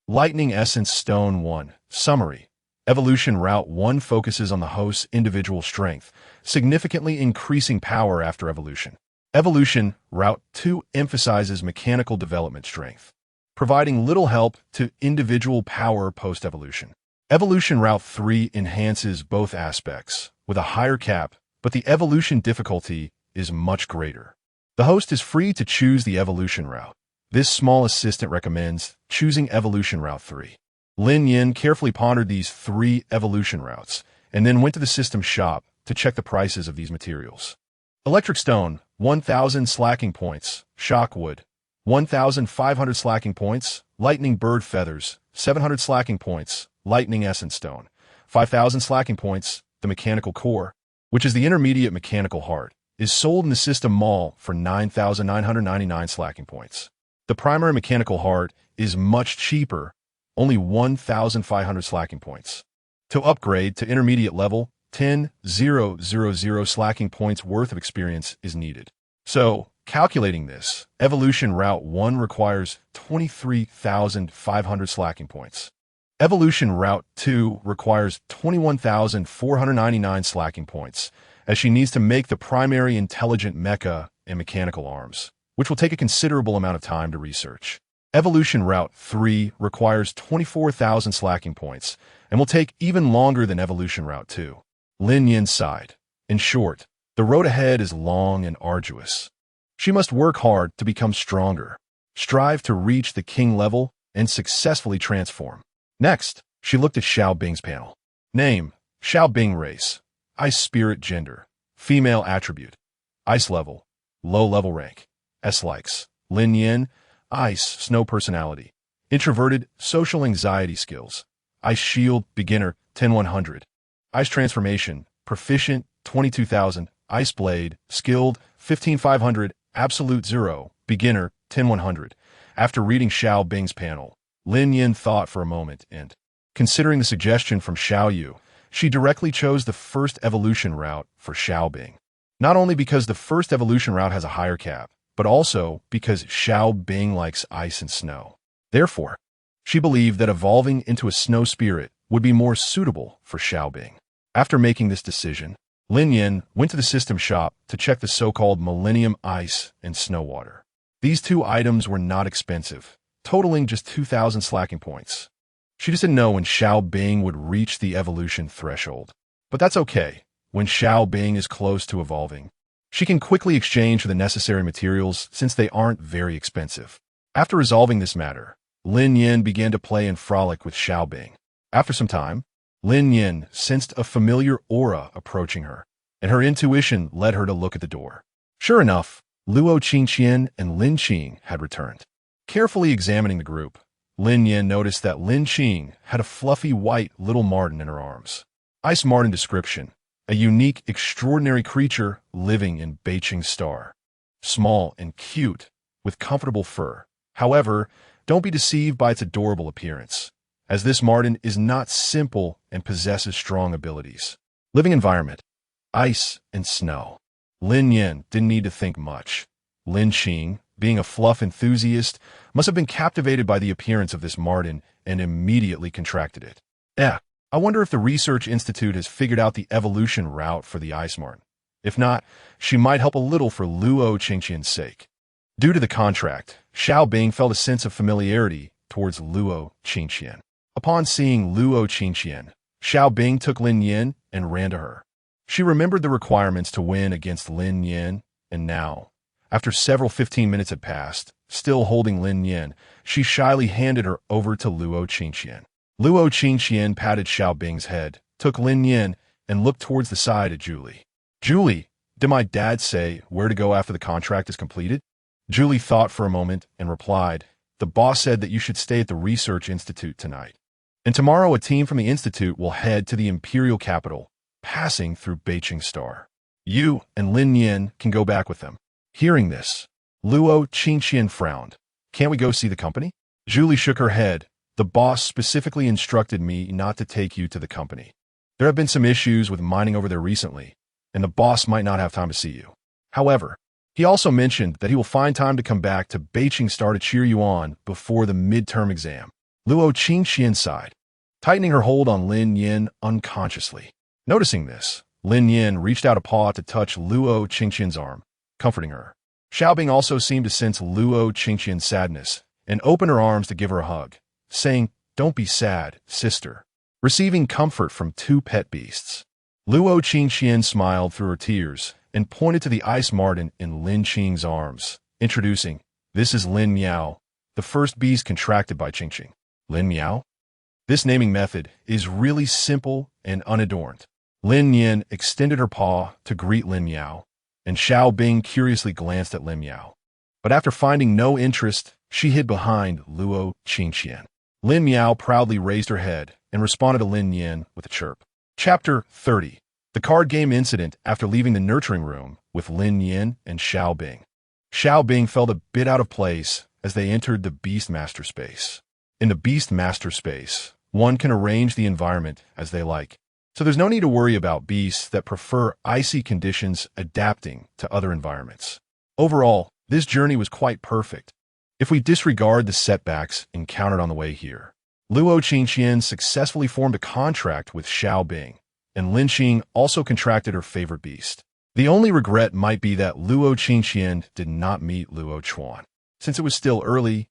Speaker 1: Lightning Essence Stone 1. Summary. Evolution Route 1 focuses on the host's individual strength, significantly increasing power after evolution. Evolution Route 2 emphasizes mechanical development strength, providing little help to individual power post-evolution. Evolution Route 3 enhances both aspects, with a higher cap, but the evolution difficulty is much greater. The host is free to choose the evolution route. This small assistant recommends choosing Evolution Route 3. Lin Nian carefully pondered these 3 evolution routes, and then went to the system shop to check the prices of these materials. Electric Stone, 1,000 slacking points. Shockwood, 1,500 slacking points. Lightning Bird Feathers, 700 slacking points. Lightning Essence Stone, 5,000 slacking points. The Mechanical Core, which is the intermediate mechanical heart, is sold in the system mall for 9,999 slacking points. The primary mechanical heart is much cheaper, only 1,500 slacking points. To upgrade to intermediate level, 10,000 slacking points worth of experience is needed. So, calculating this, Evolution Route 1 requires 23,500 slacking points. Evolution Route 2 requires 21,499 slacking points, as she needs to make the primary intelligent mecha and mechanical arms, which will take a considerable amount of time to research. Evolution Route 3 requires 24,000 slacking points and will take even longer than Evolution Route 2. Lin Nian sighed. In short, the road ahead is long and arduous. She must work hard to become stronger, strive to reach the king level, and successfully transform. Next, she looked at Xiao Bing's panel. Name, Xiao Bing race, Ice Spirit gender, female attribute, Ice level, low level rank, S-likes, Lin Nian, Ice Snow personality, introverted, social anxiety skills, Ice Shield beginner 10-100, Ice Transformation proficient 22,000, Ice Blade skilled 15,500, absolute 0 beginner 10-100. After reading Xiao Bing's panel, Lin Nian thought for a moment and, considering the suggestion from Xiao Yu, she directly chose the first evolution route for Xiao Bing. Not only because the first evolution route has a higher cap, but also because Xiao Bing likes ice and snow. Therefore, she believed that evolving into a snow spirit would be more suitable for Xiao Bing. After making this decision, Lin Nian went to the system shop to check the so-called Millennium Ice and Snow Water. These 2 items were not expensive, totaling just 2,000 slacking points. She just didn't know when Xiao Bing would reach the evolution threshold. But that's okay. When Xiao Bing is close to evolving, she can quickly exchange for the necessary materials since they aren't very expensive. After resolving this matter, Lin Nian began to play and frolic with Xiao Bing. After some time, Lin Nian sensed a familiar aura approaching her, and her intuition led her to look at the door. Sure enough, Luo Qingqian and Lin Qing had returned. Carefully examining the group, Lin Nian noticed that Lin Qing had a fluffy white little marten in her arms. Ice Marten description: a unique, extraordinary creature living in Beijing Star. Small and cute, with comfortable fur. However, don't be deceived by its adorable appearance, as this marten is not simple and possesses strong abilities. Living environment: ice and snow. Lin Nian didn't need to think much. Lin Qing, being a fluff enthusiast, must have been captivated by the appearance of this marten and immediately contracted it. I wonder if the Research Institute has figured out the evolution route for the ice marten. If not, she might help a little for Luo Qingqian's sake. Due to the contract, Xiao Bing felt a sense of familiarity towards Luo Qingqian. Upon seeing Luo Qingqian, Xiao Bing took Lin Nian and ran to her. She remembered the requirements to win against Lin Nian, and now, after several 15 minutes had passed, still holding Lin Nian, she shyly handed her over to Luo Qingqian. Luo Qingqian patted Xiao Bing's head, took Lin Nian, and looked towards the side at Julie. Julie, did my dad say where to go after the contract is completed? Julie thought for a moment and replied, the boss said that you should stay at the Research Institute tonight. And tomorrow a team from the Institute will head to the Imperial capital, passing through Beijing Star. You and Lin Nian can go back with them. Hearing this, Luo Qingqian frowned. Can't we go see the company? Julie shook her head. The boss specifically instructed me not to take you to the company. There have been some issues with mining over there recently, and the boss might not have time to see you. However, he also mentioned that he will find time to come back to Beijing Star to cheer you on before the midterm exam. Luo Qingxian sighed, tightening her hold on Lin Nian unconsciously. Noticing this, Lin Nian reached out a paw to touch Luo Qingxian's arm, comforting her. Xiaobing also seemed to sense Luo Qingxian's sadness and opened her arms to give her a hug, saying, "Don't be sad, sister," receiving comfort from two pet beasts. Luo Qingxian smiled through her tears and pointed to the ice marten in Lin Qing's arms, introducing, "This is Lin Miao, the first beast contracted by Qingqing." Lin Miao? This naming method is really simple and unadorned. Lin Nian extended her paw to greet Lin Miao, and Xiao Bing curiously glanced at Lin Miao. But after finding no interest, she hid behind Luo Qingxian. Lin Miao proudly raised her head and responded to Lin Nian with a chirp. Chapter 30. The card game incident after leaving the nurturing room with Lin Nian and Xiao Bing. Xiao Bing felt a bit out of place as they entered the Beast Master space. In the Beast Master space, one can arrange the environment as they like, so there's no need to worry about beasts that prefer icy conditions adapting to other environments. Overall, this journey was quite perfect, if we disregard the setbacks encountered on the way here. Luo Qingxian successfully formed a contract with Xiao Bing, and Lin Qing also contracted her favorite beast. The only regret might be that Luo Qingxian did not meet Luo Chuan. Since it was still early,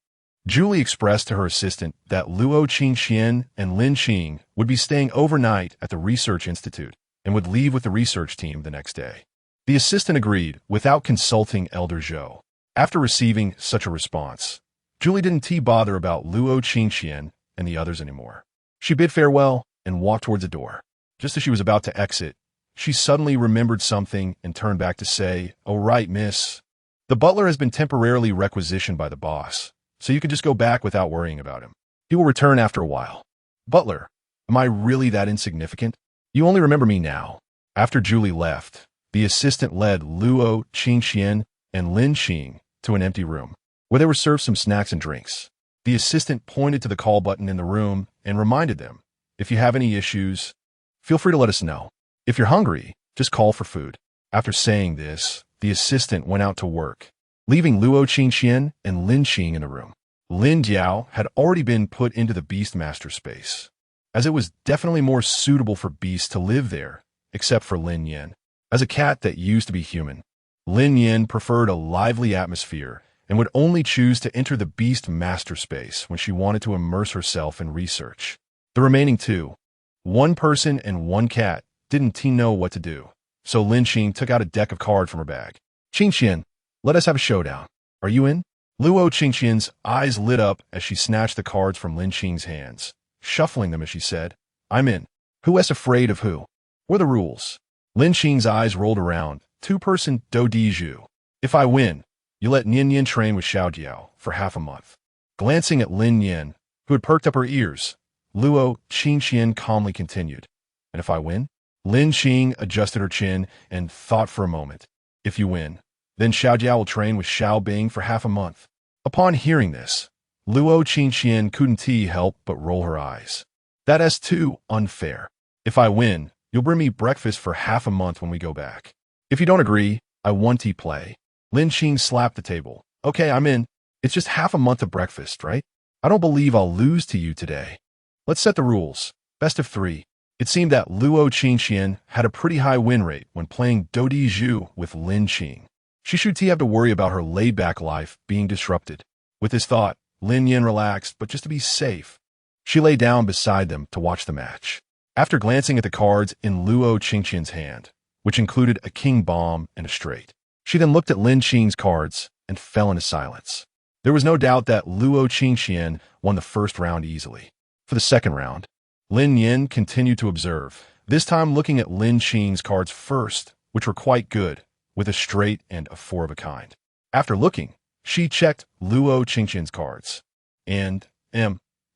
Speaker 1: Julie expressed to her assistant that Luo Qingxian and Lin Qing would be staying overnight at the Research Institute and would leave with the research team the next day. The assistant agreed without consulting Elder Zhou. After receiving such a response, Julie didn't bother about Luo Qingxian and the others anymore. She bid farewell and walked towards the door. Just as she was about to exit, she suddenly remembered something and turned back to say, "Oh right, miss. The butler has been temporarily requisitioned by the boss, so you can just go back without worrying about him. He will return after a while." "Butler, am I really that insignificant? You only remember me now." After Julie left, the assistant led Luo Qingxian and Lin Qing to an empty room, where they were served some snacks and drinks. The assistant pointed to the call button in the room and reminded them, "If you have any issues, feel free to let us know. If you're hungry, just call for food." After saying this, the assistant went out to work, leaving Luo Qingxian and Lin Qing in the room. Lin Diao had already been put into the Beastmaster space, as it was definitely more suitable for beasts to live there, except for Lin Yan. As a cat that used to be human, Lin Yan preferred a lively atmosphere and would only choose to enter the Beastmaster space when she wanted to immerse herself in research. The remaining two, one person and one cat, didn't know what to do, so Lin Qing took out a deck of cards from her bag. "Qingxian, let us have a showdown. Are you in?" Luo Qingxian's eyes lit up as she snatched the cards from Lin Qing's hands, shuffling them as she said, "I'm in. Who is afraid of who? What are the rules?" Lin Qing's eyes rolled around. Two-person do di zhu. "If I win, you let Nian Nian train with Xiao Jiao for half a month." Glancing at Lin Nian, who had perked up her ears, Luo Qingxian calmly continued, "And if I win?" Lin Qing adjusted her chin and thought for a moment. "If you win, then Xiao Jiao will train with Xiao Bing for half a month." Upon hearing this, Luo Qingxian couldn't help but roll her eyes. "That is too unfair. If I win, you'll bring me breakfast for half a month when we go back. If you don't agree, I want to play." Lin Qing slapped the table. "Okay, I'm in. It's just half a month of breakfast, right? I don't believe I'll lose to you today. Let's set the rules. Best of 3. It seemed that Luo Qingxian had a pretty high win rate when playing do di zhu with Lin Qing. She should have to worry about her laid-back life being disrupted. With this thought, Lin Yan relaxed, but just to be safe, she lay down beside them to watch the match. After glancing at the cards in Luo Qingxian's hand, which included a king bomb and a straight, she then looked at Lin Qing's cards and fell into silence. There was no doubt that Luo Qingxian won the first round easily. For the second round, Lin Yan continued to observe, this time looking at Lin Qing's cards first, which were quite good, with a straight and a 4 of a kind. After looking, she checked Luo Qingxian's cards, and,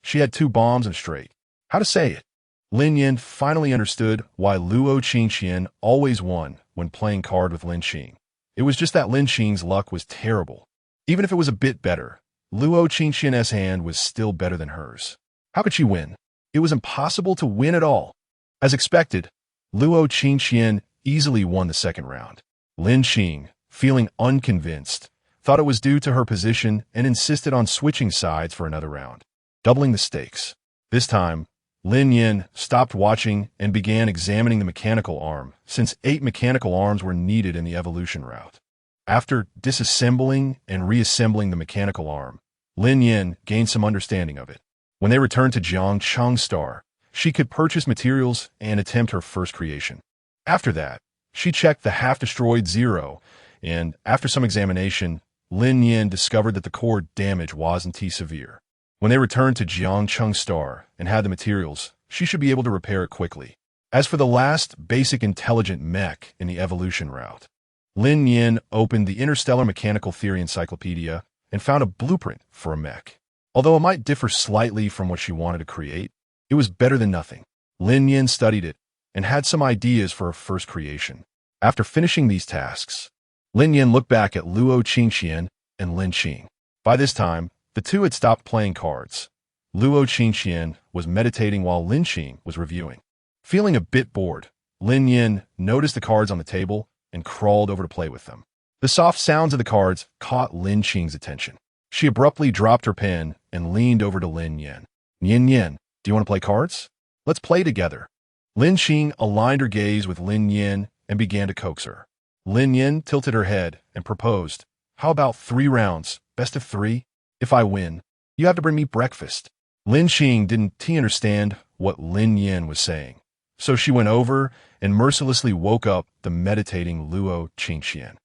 Speaker 1: she had 2 bombs and a straight. How to say it? Lin Yan finally understood why Luo Qingxian always won when playing card with Lin Qing. It was just that Lin Qing's luck was terrible. Even if it was a bit better, Luo Qingqian's hand was still better than hers. How could she win? It was impossible to win at all. As expected, Luo Qingqian easily won the second round. Lin Qing, feeling unconvinced, thought it was due to her position and insisted on switching sides for another round, doubling the stakes. This time, Lin Nian stopped watching and began examining the mechanical arm, since 8 mechanical arms were needed in the evolution route. After disassembling and reassembling the mechanical arm, Lin Nian gained some understanding of it. When they returned to Jiang Chang's star, she could purchase materials and attempt her first creation. After that, she checked the half-destroyed Zero, and after some examination, Lin Nian discovered that the core damage wasn't too severe. When they returned to Jiang Chang's star and had the materials, she should be able to repair it quickly. As for the last basic intelligent mech in the evolution route, Lin Nian opened the Interstellar Mechanical Theory Encyclopedia and found a blueprint for a mech. Although it might differ slightly from what she wanted to create, it was better than nothing. Lin Nian studied it and had some ideas for her first creation. After finishing these tasks, Lin Nian looked back at Luo Qingqian and Lin Qing. By this time, the two had stopped playing cards. Luo Qingqian was meditating while Lin Qing was reviewing. Feeling a bit bored, Lin Nian noticed the cards on the table and crawled over to play with them. The soft sounds of the cards caught Lin Qing's attention. She abruptly dropped her pen and leaned over to Lin Nian. Nian, do you want to play cards? Let's play together. Lin Qing aligned her gaze with Lin Nian and began to coax her. Lin Nian tilted her head and proposed, how about 3 rounds, best of 3? If I win, you have to bring me breakfast. Lin Qing didn't understand what Lin Nian was saying, so she went over and mercilessly woke up the meditating Luo Qingqian.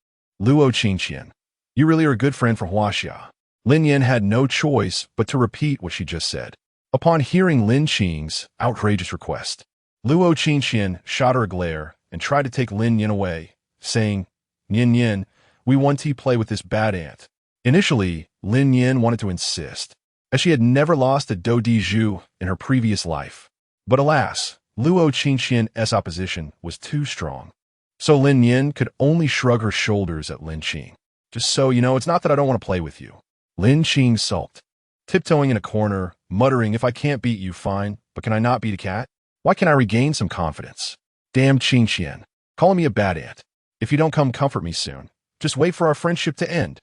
Speaker 1: Luo Qingqian, you really are a good friend for Huaxia. Lin Nian had no choice but to repeat what she just said. Upon hearing Lin Qing's outrageous request, Luo Qingqian shot her a glare and tried to take Lin Nian away, saying, Nian, we want to play with this bad ant. Initially, Lin Nian wanted to insist, as she had never lost a Do Di Zhu in her previous life. But alas, Luo Qingqian's opposition was too strong. So Lin Nian could only shrug her shoulders at Lin Qing. Just so you know, it's not that I don't want to play with you. Lin Qing sulked, tiptoeing in a corner, muttering, if I can't beat you, fine, but can I not beat a cat? Why can't I regain some confidence? Damn Qingqian, calling me a bad ant. If you don't come comfort me soon, just wait for our friendship to end.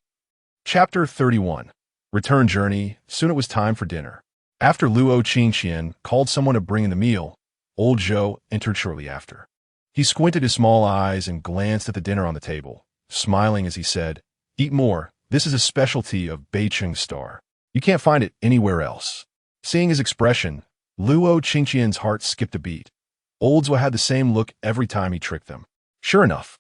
Speaker 1: Chapter 31. Return journey. Soon it was time for dinner. After Luo Qingqian called someone to bring in the meal, old Zhou entered shortly after. He squinted his small eyes and glanced at the dinner on the table, smiling as he said, eat more. This is a specialty of Beicheng's star. You can't find it anywhere else. Seeing his expression, Luo Qingqian's heart skipped a beat. Old Zhou had the same look every time he tricked them. Sure enough,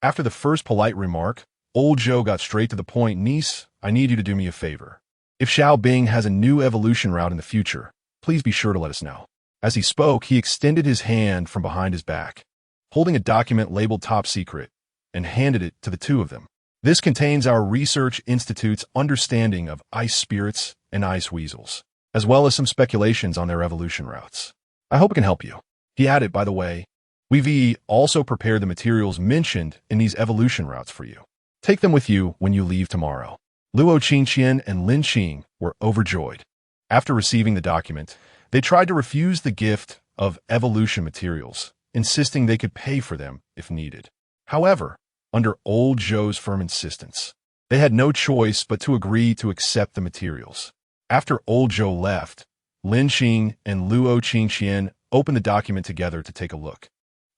Speaker 1: after the first polite remark, old Zhou got straight to the point. Niece, I need you to do me a favor. If Xiao Bing has a new evolution route in the future, please be sure to let us know. As he spoke, he extended his hand from behind his back, holding a document labeled Top Secret, and handed it to the two of them. This contains our research institute's understanding of ice spirits and ice weasels, as well as some speculations on their evolution routes. I hope it can help you. He added, by the way, we've also prepared the materials mentioned in these evolution routes for you. Take them with you when you leave tomorrow. Luo Qingqian and Lin Qing were overjoyed. After receiving the document, they tried to refuse the gift of evolution materials, insisting they could pay for them if needed. However, under old Zhou's firm insistence, they had no choice but to agree to accept the materials. After old Zhou left, Lin Qing and Luo Qingqian opened the document together to take a look.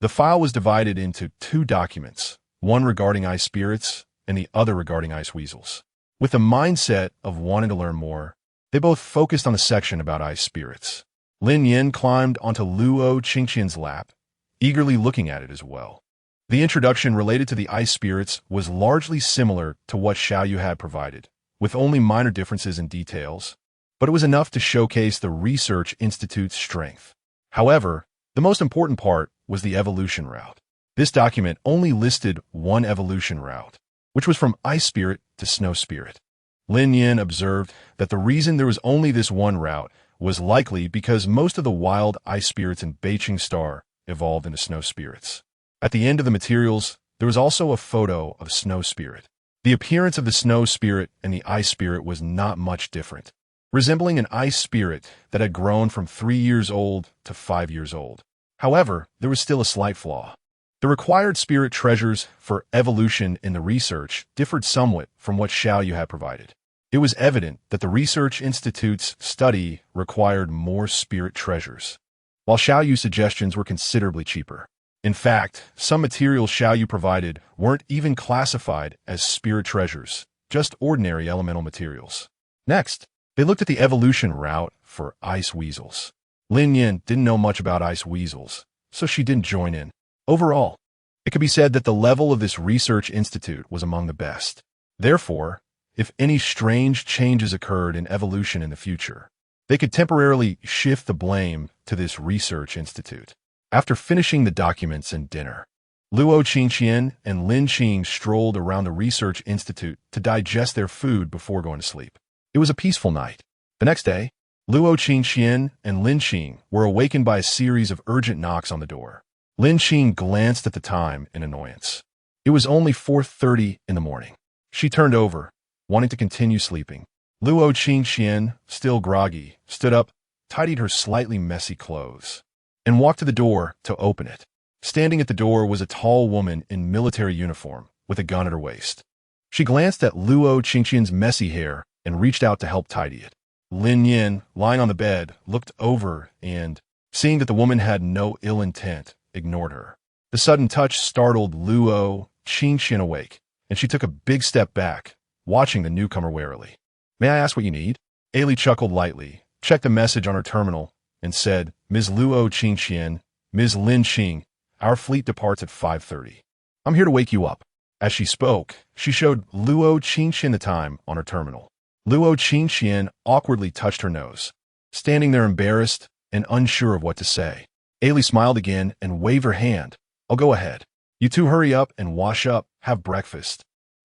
Speaker 1: The file was divided into 2 documents, one regarding ice spirits and the other regarding ice weasels. With the mindset of wanting to learn more, they both focused on the section about ice spirits. Lin Nian climbed onto Luo Qingqian's lap, eagerly looking at it as well. The introduction related to the ice spirits was largely similar to what Xiaoyu had provided, with only minor differences in details, but it was enough to showcase the Research Institute's strength. However, the most important part was the evolution route. This document only listed one evolution route, which was from Ice Spirit to Snow Spirit. Lin Nian observed that the reason there was only this one route was likely because most of the wild ice spirits in Beicheng Star evolved into snow spirits. At the end of the materials, there was also a photo of Snow Spirit. The appearance of the snow spirit and the ice spirit was not much different, resembling an ice spirit that had grown from 3 years old to 5 years old. However, there was still a slight flaw. The required spirit treasures for evolution in the research differed somewhat from what Xiaoyu had provided. It was evident that the Research Institute's study required more spirit treasures, while Xiaoyu's suggestions were considerably cheaper. In fact, some materials Xiaoyu provided weren't even classified as spirit treasures, just ordinary elemental materials. Next, they looked at the evolution route for ice weasels. Lin Nian didn't know much about ice weasels, so she didn't join in. Overall, it could be said that the level of this research institute was among the best. Therefore, if any strange changes occurred in evolution in the future, they could temporarily shift the blame to this research institute. After finishing the documents and dinner, Luo Qingqian and Lin Qing strolled around the research institute to digest their food before going to sleep. It was a peaceful night. The next day, Luo Qingqian and Lin Qing were awakened by a series of urgent knocks on the door. Lin Qing glanced at the time in annoyance. It was only 4:30 in the morning. She turned over, wanting to continue sleeping. Luo Qingqian, still groggy, stood up, tidied her slightly messy clothes, and walked to the door to open it. Standing at the door was a tall woman in military uniform with a gun at her waist. She glanced at Luo Qingqian's messy hair and reached out to help tidy it. Lin Nian, lying on the bed, looked over and, seeing that the woman had no ill intent, ignored her. The sudden touch startled Luo Qingqian awake, and she took a big step back, watching the newcomer warily. "May I ask what you need?" Ailey chuckled lightly, checked a message on her terminal, and said, "Ms. Luo Qingqian, Ms. Lin Qing, our fleet departs at 5:30. I'm here to wake you up." As she spoke, she showed Luo Qingqian the time on her terminal. Luo Qingqian awkwardly touched her nose, standing there embarrassed and unsure of what to say. Ailey smiled again and waved her hand. "I'll go ahead. You two hurry up and wash up, have breakfast,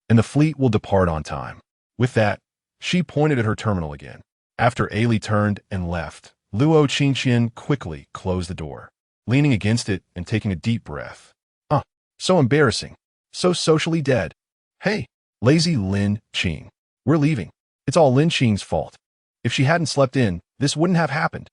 Speaker 1: and the fleet will depart on time." With that, she pointed at her terminal again. After Ailey turned and left, Luo Qingqian quickly closed the door, leaning against it and taking a deep breath. So embarrassing. So socially dead. "Hey, lazy Lin Qing. We're leaving. It's all Lin Qing's fault. If she hadn't slept in, this wouldn't have happened."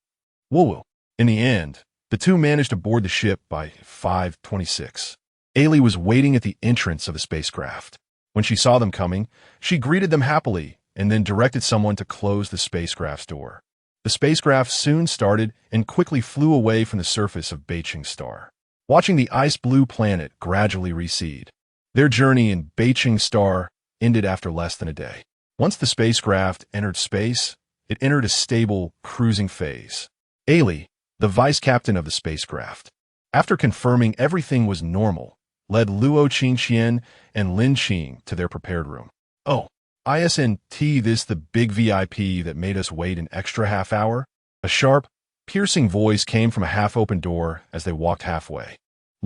Speaker 1: Woo-woo. In the end, the two managed to board the ship by 5:26. Ailey was waiting at the entrance of the spacecraft. When she saw them coming, she greeted them happily and then directed someone to close the spacecraft's door. The spacecraft soon started and quickly flew away from the surface of Beijing Star, watching the ice-blue planet gradually recede. Their journey in Beijing Star ended after less than a day. Once the spacecraft entered space, it entered a stable cruising phase. Ailey, the vice captain of the spacecraft, after confirming everything was normal, led Luo Qingqian and Lin Qing to their prepared room. "Oh, isn't this the big VIP that made us wait an extra half hour?" A sharp, piercing voice came from a half-open door as they walked halfway.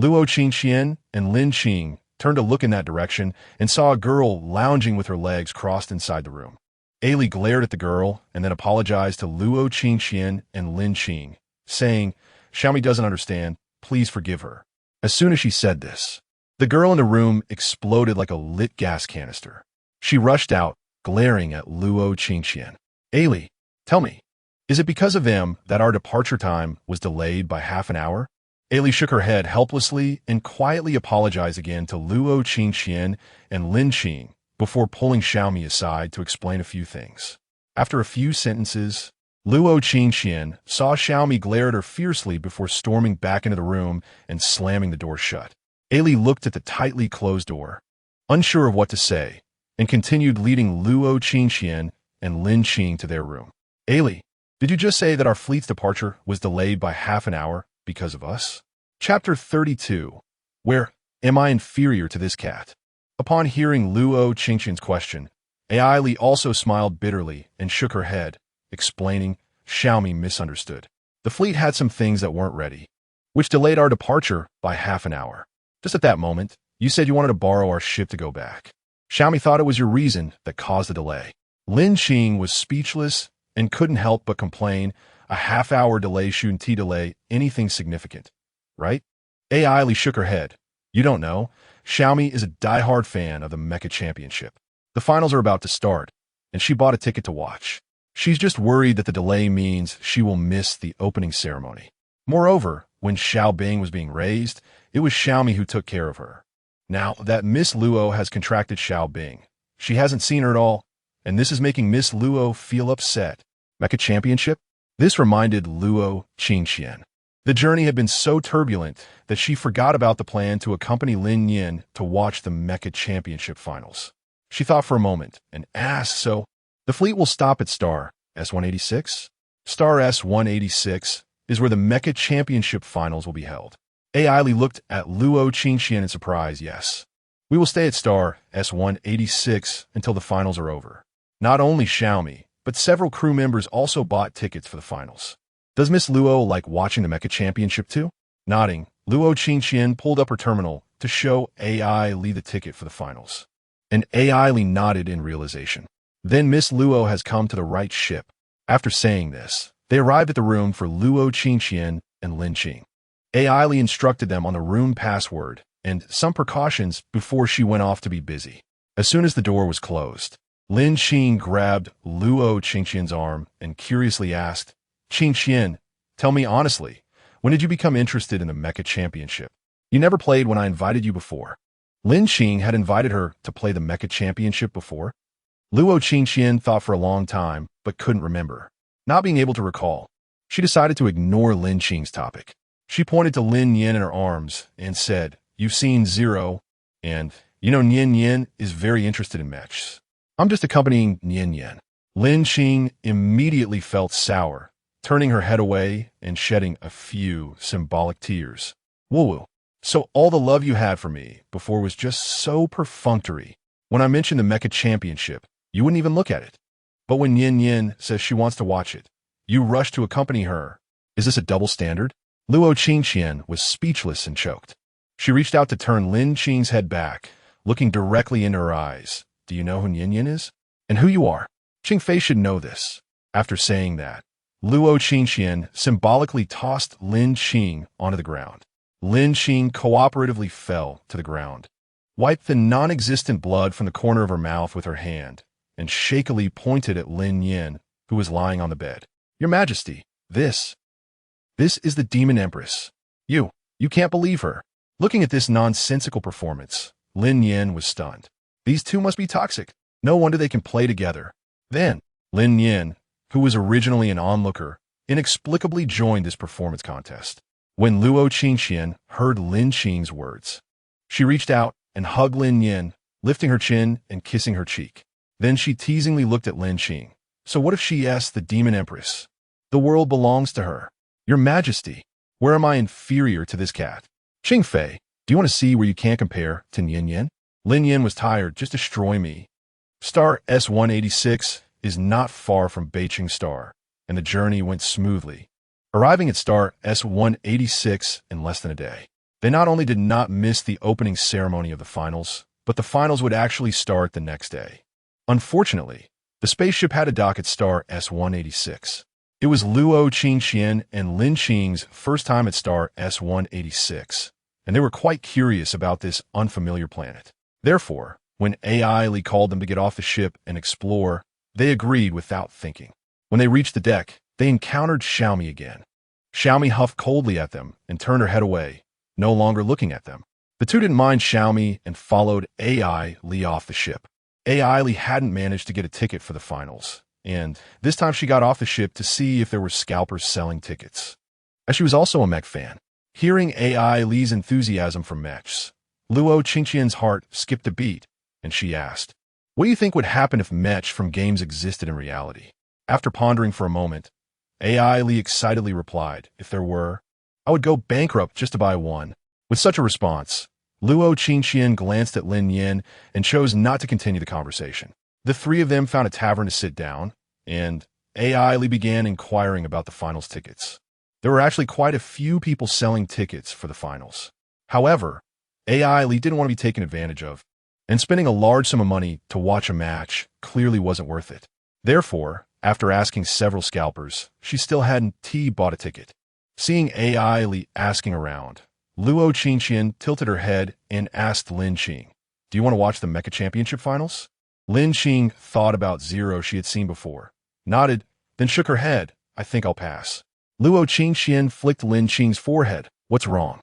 Speaker 1: Luo Qingqian and Lin Qing turned to look in that direction and saw a girl lounging with her legs crossed inside the room. Ailey glared at the girl and then apologized to Luo Qingqian and Lin Qing, saying, "Xiaomi doesn't understand. Please forgive her." As soon as she said this, the girl in the room exploded like a lit gas canister. She rushed out, glaring at Luo Qingqian. "Ailey, tell me, is it because of them that our departure time was delayed by half an hour?" Ailey shook her head helplessly and quietly apologized again to Luo Qingqian and Lin Qing before pulling Xiaomi aside to explain a few things. After a few sentences, Luo Qingqian saw Xiaomi glare at her fiercely before storming back into the room and slamming the door shut. Ailey looked at the tightly closed door, unsure of what to say, and continued leading Luo Qingqian and Lin Qing to their room. "Ailey, did you just say that our fleet's departure was delayed by half an hour because of us?" Chapter 32. Where am I inferior to this cat? Upon hearing Luo Qingqian's question, Ailey also smiled bitterly and shook her head, explaining, "Xiaomi misunderstood. The fleet had some things that weren't ready, which delayed our departure by half an hour. Just at that moment, you said you wanted to borrow our ship to go back. Xiaomi thought it was your reason that caused the delay." Lin Qing was speechless and couldn't help but complain. A half-hour delay shouldn't delay anything significant, right? Ailey shook her head. "You don't know. Xiaomi is a die-hard fan of the Mecha Championship. The finals are about to start, and she bought a ticket to watch. She's just worried that the delay means she will miss the opening ceremony. Moreover, when Xiao Bing was being raised, it was Xiaomi who took care of her. Now that Miss Luo has contracted Xiao Bing, she hasn't seen her at all, and this is making Miss Luo feel upset. Mecha Championship? This reminded Luo Qingxian. The journey had been so turbulent that she forgot about the plan to accompany Lin Nian to watch the Mecha Championship finals. She thought for a moment and asked, so the fleet will stop at Star S-186? Star S-186 is where the Mecha Championship finals will be held. AI looked at Luo Qingxian in surprise. Yes. We will stay at Star S-186 until the finals are over. Not only Xiaomi, but several crew members also bought tickets for the finals. Does Miss Luo like watching the Mecha Championship too? Nodding, Luo Qingxian pulled up her terminal to show AI the ticket for the finals. And AI nodded in realization. Then Miss Luo has come to the right ship. After saying this, they arrived at the room for Luo Qingxian and Lin Qing. AI instructed them on the room password and some precautions before she went off to be busy. As soon as the door was closed, Lin Qing grabbed Luo Qingxian's arm and curiously asked, Qingxian, tell me honestly, when did you become interested in the Mecha Championship? You never played when I invited you before. Lin Qing had invited her to play the Mecha Championship before. Luo Qingxian thought for a long time, but couldn't remember. Not being able to recall, she decided to ignore Lin Qing's topic. She pointed to Lin Nian in her arms and said, You've seen Zero, and you know Nian Nian is very interested in MECHS. I'm just accompanying Nian Nian. Lin Qing immediately felt sour, turning her head away and shedding a few symbolic tears. Woo-woo. So all the love you had for me before was just so perfunctory. When I mentioned the Mecha Championship, you wouldn't even look at it. But when Nian Nian says she wants to watch it, you rush to accompany her. Is this a double standard? Luo Qingxian was speechless and choked. She reached out to turn Lin Qing's head back, looking directly into her eyes. Do you know who Nian Nian is? And who you are? Qingfei should know this. After saying that, Luo Qingxian symbolically tossed Lin Qing onto the ground. Lin Qing cooperatively fell to the ground, wiped the non-existent blood from the corner of her mouth with her hand, and shakily pointed at Lin Nian, who was lying on the bed. Your Majesty, this is the Demon Empress. You can't believe her. Looking at this nonsensical performance, Lin Nian was stunned. These two must be toxic. No wonder they can play together. Then, Lin Nian, who was originally an onlooker, inexplicably joined this performance contest. When Luo Qingxian heard Lin Qing's words, she reached out and hugged Lin Nian, lifting her chin and kissing her cheek. Then she teasingly looked at Lin Qing. So what if she asked the Demon Empress? The world belongs to her. Your Majesty, where am I inferior to this cat? Qingfei, do you want to see where you can't compare to Nian Nian? Lin Nian was tired. Just destroy me. Star S-186 is not far from Beijing Star, and the journey went smoothly. Arriving at Star S-186 in less than a day, they not only did not miss the opening ceremony of the finals, but the finals would actually start the next day. Unfortunately, the spaceship had a dock at Star S-186. It was Luo Qingxian and Lin Qing's first time at Star S-186, and they were quite curious about this unfamiliar planet. Therefore, when AI called them to get off the ship and explore, they agreed without thinking. When they reached the deck, they encountered Xiaomi again. Xiaomi huffed coldly at them and turned her head away, no longer looking at them. The two didn't mind Xiaomi and followed AI off the ship. AI hadn't managed to get a ticket for the finals, and this time she got off the ship to see if there were scalpers selling tickets. As she was also a Mech fan, hearing AI's enthusiasm for MECHS, Luo Qingxian's heart skipped a beat, and she asked, What do you think would happen if MECHS from games existed in reality? After pondering for a moment, AI excitedly replied, If there were, I would go bankrupt just to buy one. With such a response, Luo Qingxian glanced at Lin Nian and chose not to continue the conversation. The three of them found a tavern to sit down, and AI began inquiring about the finals tickets. There were actually quite a few people selling tickets for the finals. However, AI didn't want to be taken advantage of, and spending a large sum of money to watch a match clearly wasn't worth it. Therefore, after asking several scalpers, she still hadn't bought a ticket. Seeing AI asking around, Luo Qingxian tilted her head and asked Lin Qing, Do you want to watch the Mecha Championship finals? Lin Qing thought about zero she had seen before, nodded, then shook her head. I think I'll pass. Luo Qingxian flicked Lin Qing's forehead. What's wrong?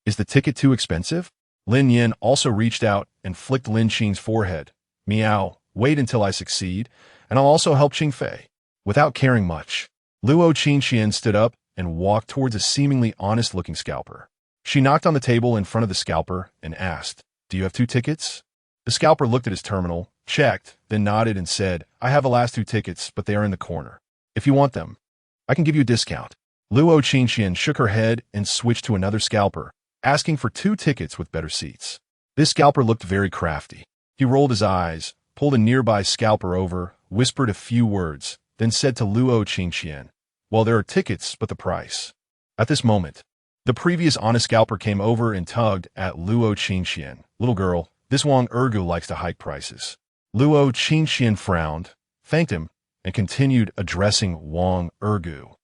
Speaker 1: Is the ticket too expensive? Lin Nian also reached out and flicked Lin Qing's forehead. Meow, wait until I succeed, and I'll also help Qingfei. Without caring much, Luo Qingxian stood up and walked towards a seemingly honest-looking scalper. She knocked on the table in front of the scalper and asked, Do you have 2 tickets? The scalper looked at his terminal, checked, then nodded and said, I have the last 2 tickets, but they are in the corner. If you want them, I can give you a discount. Luo Qingxian shook her head and switched to another scalper, asking for 2 tickets with better seats. This scalper looked very crafty. He rolled his eyes, pulled a nearby scalper over, whispered a few words, then said to Luo Qingxian, Well, there are tickets, but the price. At this moment, the previous honest scalper came over and tugged at Luo Qingxian. Little girl, this Wang Ergu likes to hike prices. Luo Qingxian frowned, thanked him, and continued addressing Wang Ergu.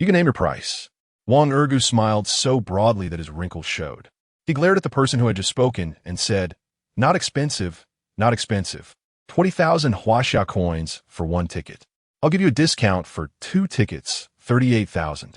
Speaker 1: You can name your price. Wang Ergu smiled so broadly that his wrinkles showed. He glared at the person who had just spoken and said, Not expensive, not expensive. 20,000 Huaxia coins for 1 ticket. I'll give you a discount for 2 tickets, 38,000.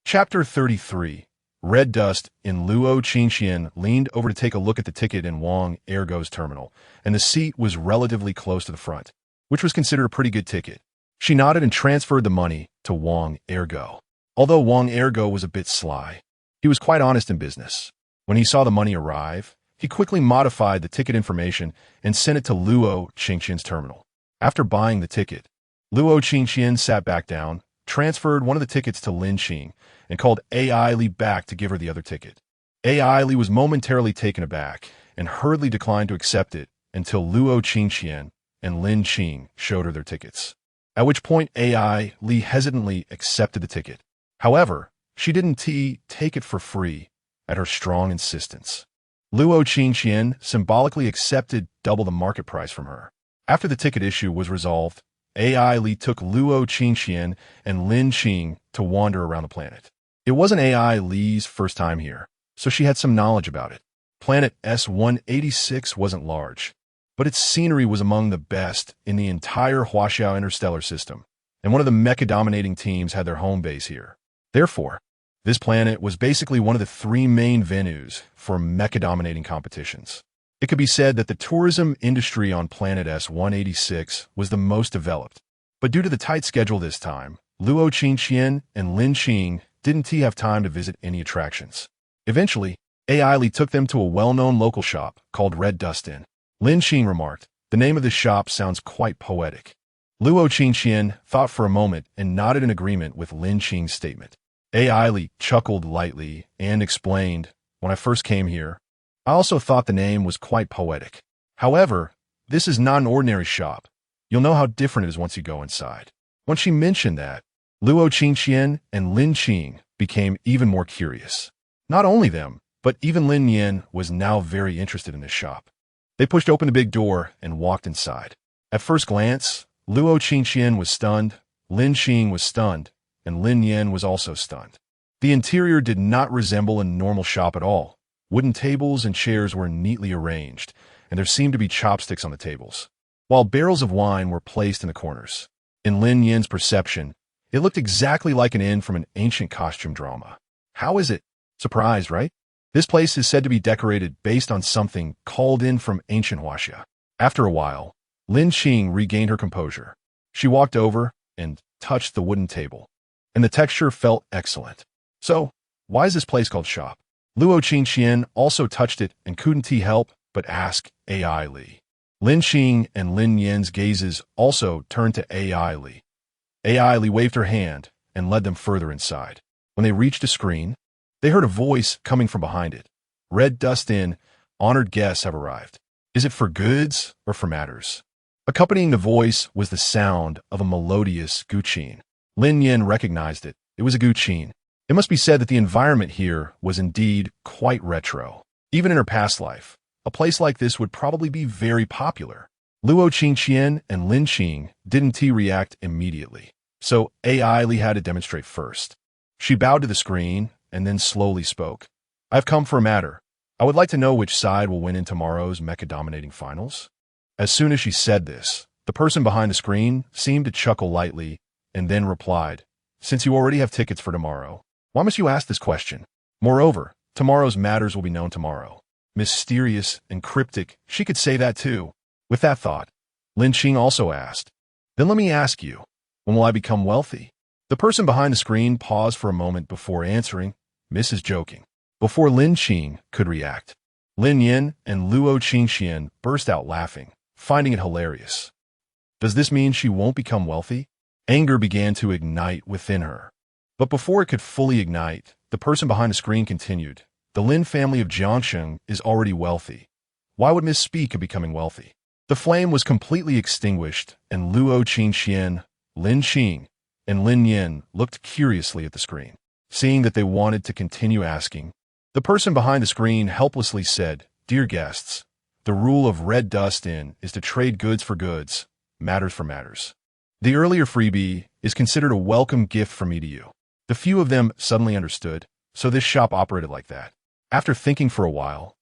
Speaker 1: Chapter 33. Red Dust. In Luo Qingxian leaned over to take a look at the ticket in Wang Ergu's terminal, and the seat was relatively close to the front, which was considered a pretty good ticket. She nodded and transferred the money to Wang Ergu. Although Wang Ergu was a bit sly, he was quite honest in business. When he saw the money arrive, he quickly modified the ticket information and sent it to Luo Qingxian's terminal. After buying the ticket, Luo Qingxian sat back down, transferred one of the tickets to Lin Qing, and called AI Li back to give her the other ticket. AI Li was momentarily taken aback and hurriedly declined to accept it until Luo Qingxian and Lin Qing showed her their tickets, at which point AI Li hesitantly accepted the ticket. However, she didn't take it for free at her strong insistence. Luo Qingxian symbolically accepted double the market price from her. After the ticket issue was resolved, AI Li took Luo Qingxian and Lin Qing to wander around the planet. It wasn't AI Li's first time here, so she had some knowledge about it. Planet S-186 wasn't large, but its scenery was among the best in the entire Huaxiao interstellar system, and one of the mecha-dominating teams had their home base here. Therefore, this planet was basically one of the 3 main venues for mecha-dominating competitions. It could be said that the tourism industry on planet S-186 was the most developed, but due to the tight schedule this time, Luo Qingxian and Lin Qing didn't have time to visit any attractions. Eventually, AI Li took them to a well-known local shop called Red Dust Inn. Lin Qing remarked, The name of this shop sounds quite poetic. Luo Qingxian thought for a moment and nodded in agreement with Lin Qing's statement. AI Li chuckled lightly and explained, When I first came here, I also thought the name was quite poetic. However, this is not an ordinary shop. You'll know how different it is once you go inside. When she mentioned that, Luo Qingxian and Lin Qing became even more curious. Not only them, but even Lin Nian was now very interested in this shop. They pushed open the big door and walked inside. At first glance, Luo Qingxian was stunned, Lin Qing was stunned, and Lin Nian was also stunned. The interior did not resemble a normal shop at all. Wooden tables and chairs were neatly arranged, and there seemed to be chopsticks on the tables, while barrels of wine were placed in the corners. In Lin Yan's perception, it looked exactly like an inn from an ancient costume drama. How is it? Surprised, right? This place is said to be decorated based on something called in from ancient Huaxia. After a while, Lin Qing regained her composure. She walked over and touched the wooden table, and the texture felt excellent. So, why is this place called shop? Luo Qingxian also touched it and couldn't help but ask AI Li. Lin Qing and Lin Yan's gazes also turned to AI Li. AI Li waved her hand and led them further inside. When they reached a screen, they heard a voice coming from behind it. Red Dust Inn, honored guests have arrived. Is it for goods or for matters? Accompanying the voice was the sound of a melodious guqin. Lin Yan recognized it. It was a guqin. It must be said that the environment here was indeed quite retro. Even in her past life, a place like this would probably be very popular. Luo Qingxian and Lin Qing didn't react immediately, so AI Li had to demonstrate first. She bowed to the screen and then slowly spoke. I've come for a matter. I would like to know which side will win in tomorrow's mecha-dominating finals. As soon as she said this, The person behind the screen seemed to chuckle lightly and then replied, "Since you already have tickets for tomorrow, why must you ask this question? Moreover, tomorrow's matters will be known tomorrow." Mysterious and cryptic, she could say that too. With that thought, Lin Qing also asked, "Then let me ask you, when will I become wealthy?" The person behind the screen paused for a moment before answering, "Mrs. Joking." Before Lin Qing could react, Lin Nian and Luo Qingxian burst out laughing, finding it hilarious. Does this mean she won't become wealthy? Anger began to ignite within her. But before it could fully ignite, the person behind the screen continued, "The Lin family of Jiangsheng is already wealthy. Why would Miss speak of becoming wealthy?" The flame was completely extinguished, and Luo Qingxian, Lin Qing, and Lin Nian looked curiously at the screen. Seeing that they wanted to continue asking, the person behind the screen helplessly said, "Dear guests, the rule of Red Dust Inn is to trade goods for goods, matters for matters. The earlier freebie is considered a welcome gift from me to you." The few of them suddenly understood, so this shop operated like that. After thinking for a while,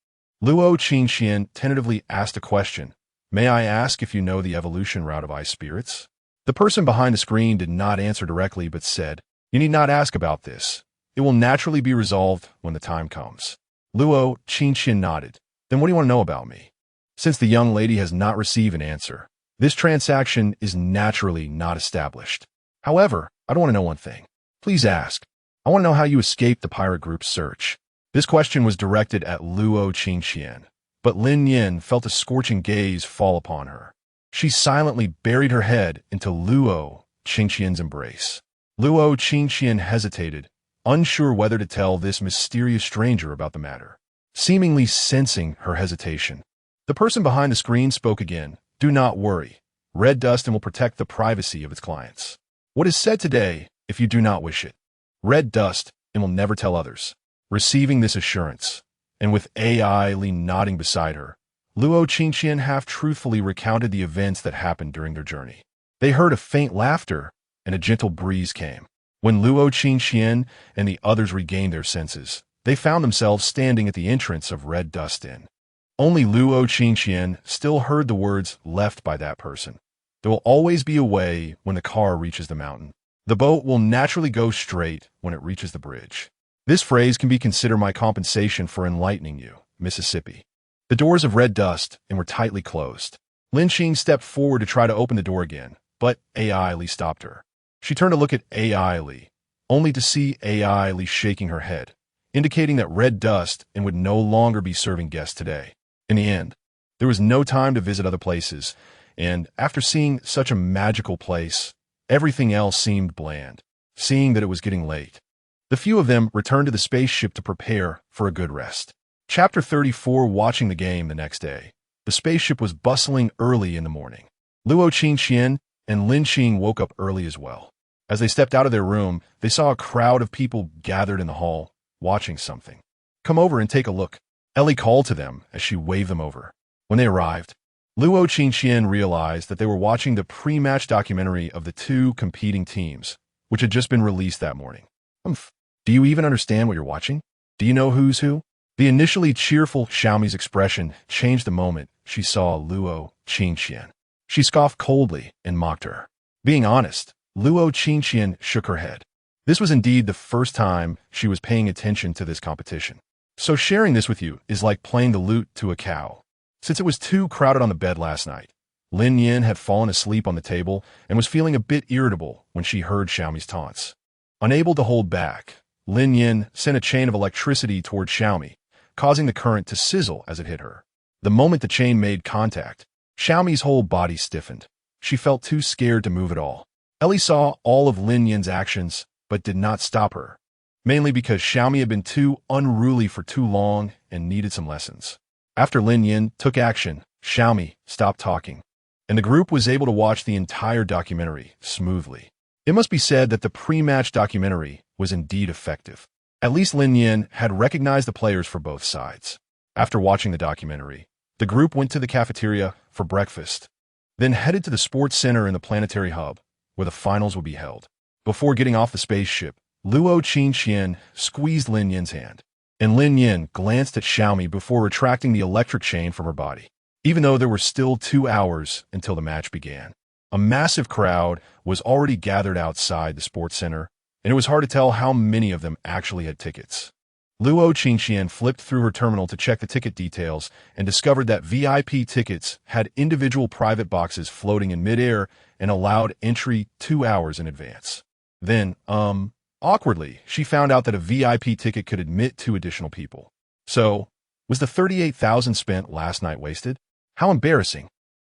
Speaker 1: Luo Qingxian tentatively asked a question, "May I ask if you know the evolution route of ice spirits?" The person behind the screen did not answer directly but said, "You need not ask about this. It will naturally be resolved when the time comes." Luo Qingxian nodded. "Then what do you want to know about me?" Since the young lady has not received an answer, this transaction is naturally not established. However, I don't want to know one thing. Please ask. I want to know how you escaped the pirate group's search. This question was directed at Luo Qingxian, but Lin Nian felt a scorching gaze fall upon her. She silently buried her head into Luo Qingxian's embrace. Luo Qingxian hesitated, unsure whether to tell this mysterious stranger about the matter. Seemingly sensing her hesitation, the person behind the screen spoke again, "Do not worry. Red Dust Inn will protect the privacy of its clients. What is said today, if you do not wish it, Red Dust Inn will never tell others." Receiving this assurance, and with AI Li nodding beside her, Luo Qingxian half-truthfully recounted the events that happened during their journey. They heard a faint laughter, and a gentle breeze came. When Luo Qingxian and the others regained their senses, they found themselves standing at the entrance of Red Dust Inn. Only Luo Qingxian still heard the words left by that person. "There will always be a way when the car reaches the mountain. The boat will naturally go straight when it reaches the bridge." This phrase can be considered my compensation for enlightening you, Mississippi. The doors of Red Dust Inn were tightly closed. Lin Qing stepped forward to try to open the door again, but AI Li stopped her. She turned to look at AI Li, only to see AI Li shaking her head, indicating that Red Dust Inn would no longer be serving guests today. In the end, there was no time to visit other places, and after seeing such a magical place, everything else seemed bland. Seeing that it was getting late, the few of them returned to the spaceship to prepare for a good rest. Chapter 34. Watching the game the next day. The spaceship was bustling early in the morning. Luo Qingxian and Lin Qing woke up early as well. As they stepped out of their room, they saw a crowd of people gathered in the hall, watching something. "Come over and take a look," Ellie called to them as she waved them over. When they arrived, Luo Qingxian realized that they were watching the pre-match documentary of the two competing teams, which had just been released that morning. Do you even understand what you're watching? Do you know who's who?" The initially cheerful Xiaomi's expression changed the moment she saw Luo Qingxian. She scoffed coldly and mocked her. Being honest, Luo Qingxian shook her head. This was indeed the first time she was paying attention to this competition. "So sharing this with you is like playing the lute to a cow." Since it was too crowded on the bed last night, Lin Nian had fallen asleep on the table and was feeling a bit irritable when she heard Xiaomi's taunts. Unable to hold back, Lin Nian sent a chain of electricity toward Xiaomi, causing the current to sizzle as it hit her. The moment the chain made contact, Xiaomi's whole body stiffened. She felt too scared to move at all. Ellie saw all of Lin Nian's actions, but did not stop her, mainly because Xiaomi had been too unruly for too long and needed some lessons. After Lin Nian took action, Xiaomi stopped talking, and the group was able to watch the entire documentary smoothly. It must be said that the pre-match documentary was indeed effective. At least Lin Nian had recognized the players for both sides. After watching the documentary, the group went to the cafeteria for breakfast, then headed to the sports center in the planetary hub, where the finals would be held. Before getting off the spaceship, Luo Qingxian squeezed Lin Nian's hand, and Lin Nian glanced at Xiaomi before retracting the electric chain from her body. Even though there were still 2 hours until the match began, A massive crowd was already gathered outside the sports center, and it was hard to tell how many of them actually had tickets. Luo Qingxian flipped through her terminal to check the ticket details and discovered that VIP tickets had individual private boxes floating in midair and allowed entry 2 hours in advance. Then, awkwardly, she found out that a VIP ticket could admit 2 additional people. So, was the 38,000 spent last night wasted? How embarrassing.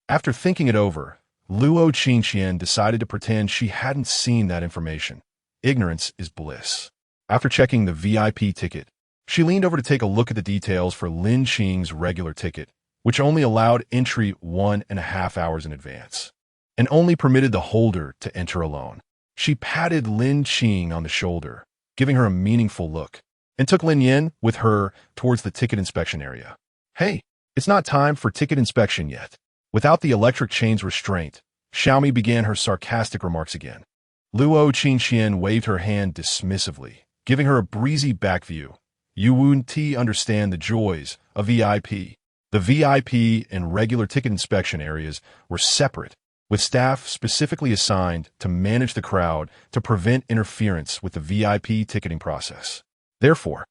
Speaker 1: After thinking it over, Luo Qingxian decided to pretend she hadn't seen that information. Ignorance is bliss. After checking the VIP ticket, she leaned over to take a look at the details for Lin Qing's regular ticket, which only allowed entry 1.5 hours in advance, and only permitted the holder to enter alone. She patted Lin Qing on the shoulder, giving her a meaningful look, and took Lin Nian with her towards the ticket inspection area. Hey, it's not time for ticket inspection yet. Without the electric chain's restraint, Xiaomi began her sarcastic remarks again. Luo Qingxian waved her hand dismissively, giving her a breezy back view. You wouldn't understand the joys of VIP. The VIP and regular ticket inspection areas were separate, with staff specifically assigned to manage the crowd to prevent interference with the VIP ticketing process. Therefore,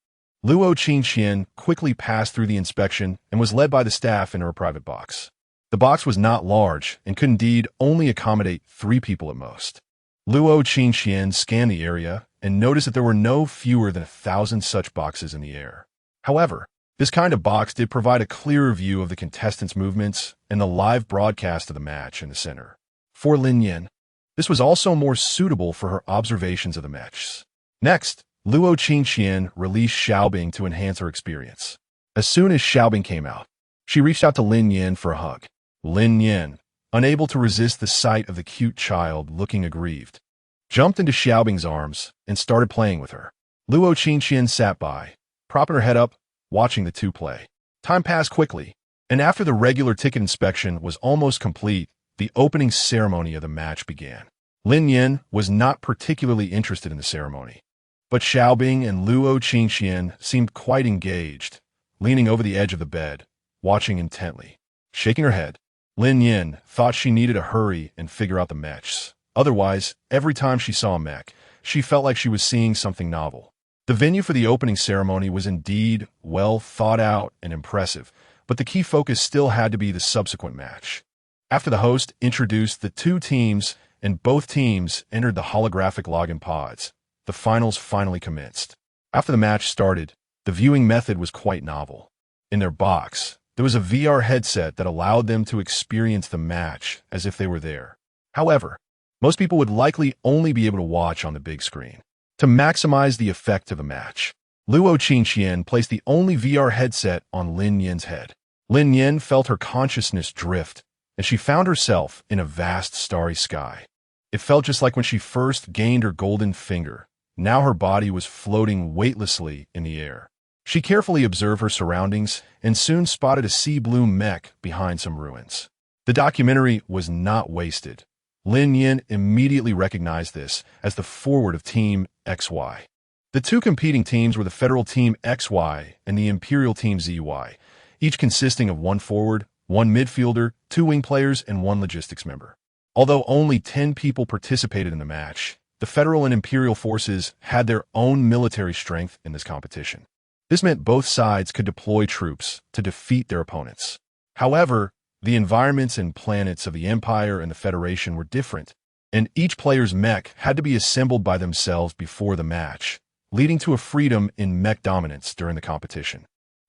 Speaker 1: Luo Qingxian quickly passed through the inspection and was led by the staff into her private box. The box was not large and could indeed only accommodate 3 people at most. Luo Qingxian scanned the area and noticed that there were no fewer than 1,000 such boxes in the air. However, this kind of box did provide a clearer view of the contestants' movements and the live broadcast of the match in the center. For Lin Nian, this was also more suitable for her observations of the MECHS. Next, Luo Qingxian released Xiaobing to enhance her experience. As soon as Xiaobing came out, she reached out to Lin Nian for a hug. Lin Nian, unable to resist the sight of the cute child looking aggrieved, jumped into Xiaobing's arms and started playing with her. Luo Qingxian sat by, propping her head up, watching the two play. Time passed quickly, and after the regular ticket inspection was almost complete, the opening ceremony of the match began. Lin Nian was not particularly interested in the ceremony, but Xiaobing and Luo Qingxian seemed quite engaged, leaning over the edge of the bed, watching intently. Shaking her head, Lin Nian thought she needed to hurry and figure out the MECHS. Otherwise, every time she saw a mech, she felt like she was seeing something novel. The venue for the opening ceremony was indeed well thought out and impressive, but the key focus still had to be the subsequent match. After the host introduced the 2 teams and both teams entered the holographic login pods, the finals finally commenced. After the match started, the viewing method was quite novel. In their box, there was a VR headset that allowed them to experience the match as if they were there. However, most people would likely only be able to watch on the big screen. To maximize the effect of the match, Luo Qingxian placed the only VR headset on Lin Nian's head. Lin Nian felt her consciousness drift, and she found herself in a vast starry sky. It felt just like when she first gained her golden finger. Now her body was floating weightlessly in the air. She carefully observed her surroundings and soon spotted a sea blue mech behind some ruins. The documentary was not wasted. Lin Nian immediately recognized this as the forward of Team XY. The 2 competing teams were the Federal Team XY and the Imperial Team ZY, each consisting of 1 forward, 1 midfielder, 2 wing players, and 1 logistics member. Although only 10 people participated in the match, the Federal and Imperial forces had their own military strength in this competition. This meant both sides could deploy troops to defeat their opponents. However, the environments and planets of the Empire and the Federation were different, and each player's mech had to be assembled by themselves before the match, leading to a freedom in mech dominance during the competition.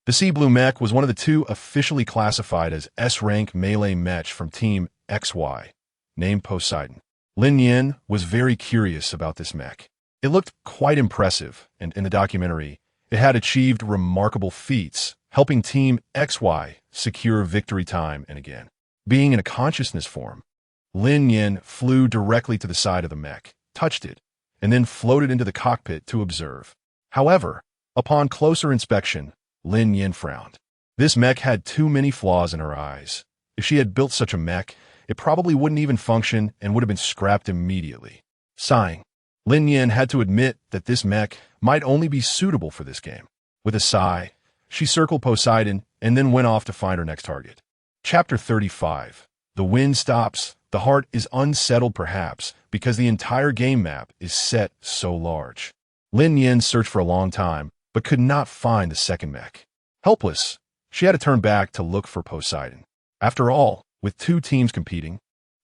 Speaker 1: The Sea Blue mech was one of the 2 officially classified as S-rank melee mech from Team XY, named Poseidon. Lin Nian was very curious about this mech. It looked quite impressive, and in the documentary, it had achieved remarkable feats, helping Team XY secure victory time and again. Being in a consciousness form, Lin Nian flew directly to the side of the mech, touched it, and then floated into the cockpit to observe. However, upon closer inspection, Lin Nian frowned. This mech had too many flaws in her eyes. If she had built such a mech, it probably wouldn't even function and would have been scrapped immediately. Sighing, Lin Nian had to admit that this mech might only be suitable for this game. With a sigh, she circled Poseidon and then went off to find her next target. Chapter 35. The wind stops, the heart is unsettled perhaps, because the entire game map is set so large. Lin Nian searched for a long time, but could not find the second mech. Helpless, she had to turn back to look for Poseidon. After all, with two teams competing,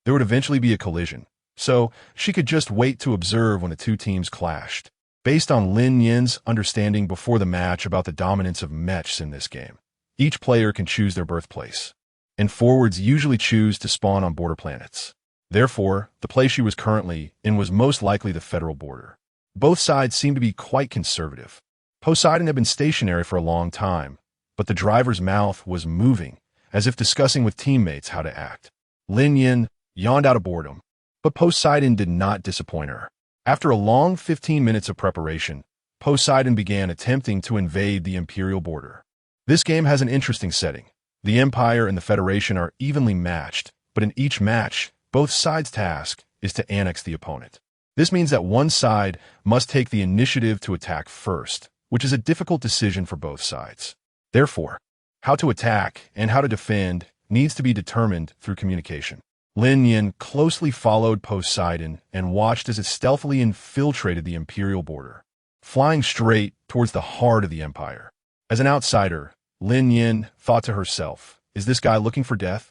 Speaker 1: there would eventually be a collision, so she could just wait to observe when the two teams clashed. Based on Lin Nian's understanding before the match about the dominance of MECHS in this game, each player can choose their birthplace, and forwards usually choose to spawn on border planets. Therefore, the place she was currently in was most likely the federal border. Both sides seemed to be quite conservative. Poseidon had been stationary for a long time, but the driver's mouth was moving, as if discussing with teammates how to act. Lin Nian yawned out of boredom, but Poseidon did not disappoint her. After a long 15 minutes of preparation, Poseidon began attempting to invade the Imperial border. This game has an interesting setting. The Empire and the Federation are evenly matched, but in each match, both sides' task is to annex the opponent. This means that one side must take the initiative to attack first, which is a difficult decision for both sides. Therefore, how to attack and how to defend needs to be determined through communication. Lin Nian closely followed Poseidon and watched as it stealthily infiltrated the Imperial border, flying straight towards the heart of the Empire. As an outsider, Lin Nian thought to herself, is this guy looking for death?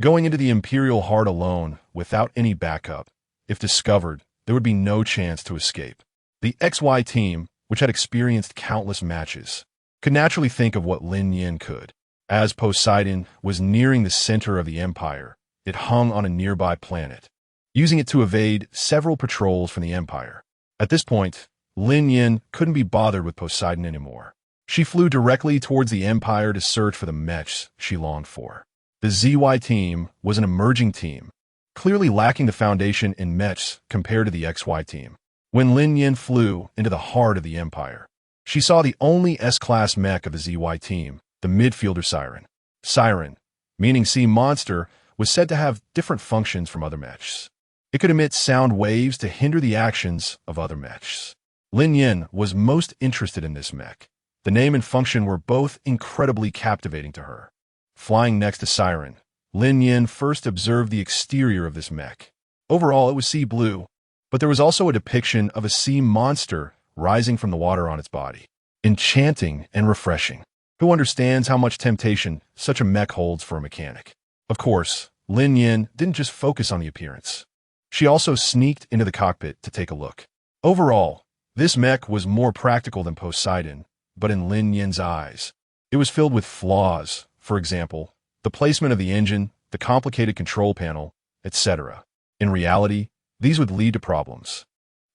Speaker 1: Going into the Imperial heart alone, without any backup, if discovered, there would be no chance to escape. The XY team, which had experienced countless matches, could naturally think of what Lin Nian could. As Poseidon was nearing the center of the Empire, it hung on a nearby planet, using it to evade several patrols from the Empire. At this point, Lin Nian couldn't be bothered with Poseidon anymore. She flew directly towards the Empire to search for the MECHs she longed for. The ZY team was an emerging team, clearly lacking the foundation in MECHs compared to the XY team. When Lin Nian flew into the heart of the Empire, she saw the only S-class mech of the ZY team, the midfielder Siren. Siren, meaning sea monster, was said to have different functions from other MECHs. It could emit sound waves to hinder the actions of other MECHs. Lin Nian was most interested in this mech. The name and function were both incredibly captivating to her. Flying next to Siren, Lin Nian first observed the exterior of this mech. Overall, it was sea blue, but there was also a depiction of a sea monster rising from the water on its body. Enchanting and refreshing. Who understands how much temptation such a mech holds for a mechanic? Of course, Lin Nian didn't just focus on the appearance. She also sneaked into the cockpit to take a look. Overall, this mech was more practical than Poseidon, but in Lin Nian's eyes, it was filled with flaws. For example, the placement of the engine, the complicated control panel, etc. In reality, these would lead to problems.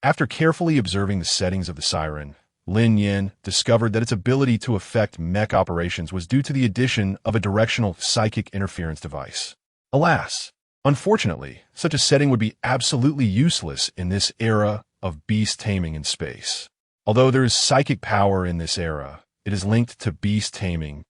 Speaker 1: After carefully observing the settings of the Siren, Lin Nian discovered that its ability to affect mech operations was due to the addition of a directional psychic interference device. Alas, unfortunately, such a setting would be absolutely useless in this era of beast taming in space. Although there is psychic power in this era, it is linked to beast taming.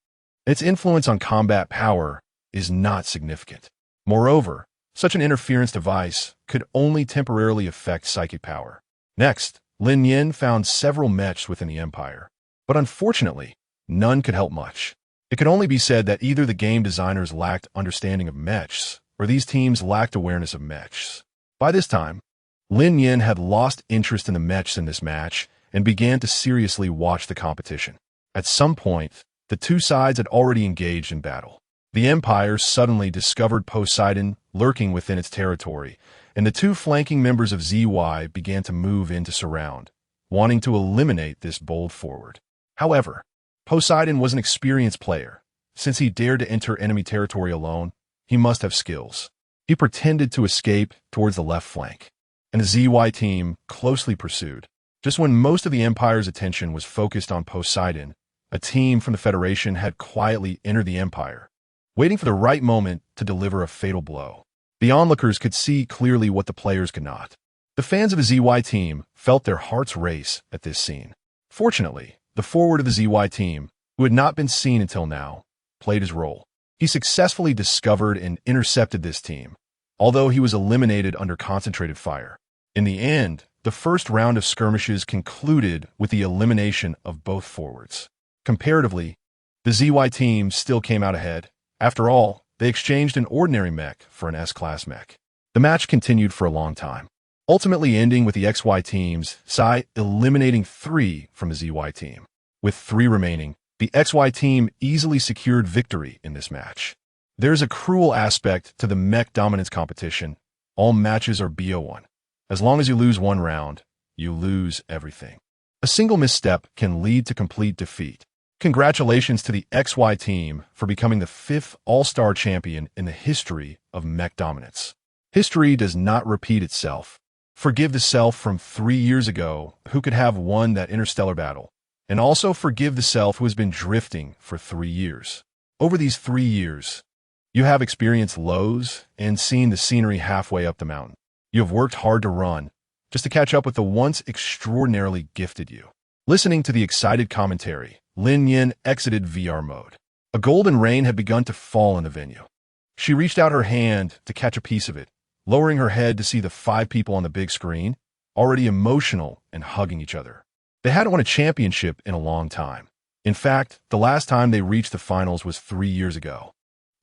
Speaker 1: Its influence on combat power is not significant. Moreover, such an interference device could only temporarily affect psychic power. Next, Lin Nian found several MECHs within the Empire, but unfortunately, none could help much. It could only be said that either the game designers lacked understanding of MECHs, or these teams lacked awareness of MECHs. By this time, Lin Nian had lost interest in the MECHs in this match and began to seriously watch the competition. At some point, the two sides had already engaged in battle. The Empire suddenly discovered Poseidon lurking within its territory, and the two flanking members of ZY began to move in to surround, wanting to eliminate this bold forward. However, Poseidon was an experienced player. Since he dared to enter enemy territory alone, he must have skills. He pretended to escape towards the left flank, and the ZY team closely pursued. Just when most of the Empire's attention was focused on Poseidon, a team from the Federation had quietly entered the Empire, waiting for the right moment to deliver a fatal blow. The onlookers could see clearly what the players could not. The fans of the ZY team felt their hearts race at this scene. Fortunately, the forward of the ZY team, who had not been seen until now, played his role. He successfully discovered and intercepted this team, although he was eliminated under concentrated fire. In the end, the first round of skirmishes concluded with the elimination of both forwards. Comparatively, the ZY team still came out ahead. After all, they exchanged an ordinary mech for an S-class mech. The match continued for a long time, ultimately ending with the XY team's Sci eliminating 3 from the ZY team. With 3 remaining, the XY team easily secured victory in this match. There's a cruel aspect to the mech dominance competition. All matches are BO1. As long as you lose one round, you lose everything. A single misstep can lead to complete defeat. Congratulations to the XY team for becoming the 5th All-Star champion in the history of mech dominance. History does not repeat itself. Forgive the self from 3 years ago who could have won that interstellar battle, and also forgive the self who has been drifting for 3 years. Over these 3 years, you have experienced lows and seen the scenery halfway up the mountain. You have worked hard to run, just to catch up with the once extraordinarily gifted you. Listening to the excited commentary, Lin Nian exited VR mode. A golden rain had begun to fall in the venue. She reached out her hand to catch a piece of it, lowering her head to see the 5 people on the big screen, already emotional and hugging each other. They hadn't won a championship in a long time. In fact, the last time they reached the finals was 3 years ago.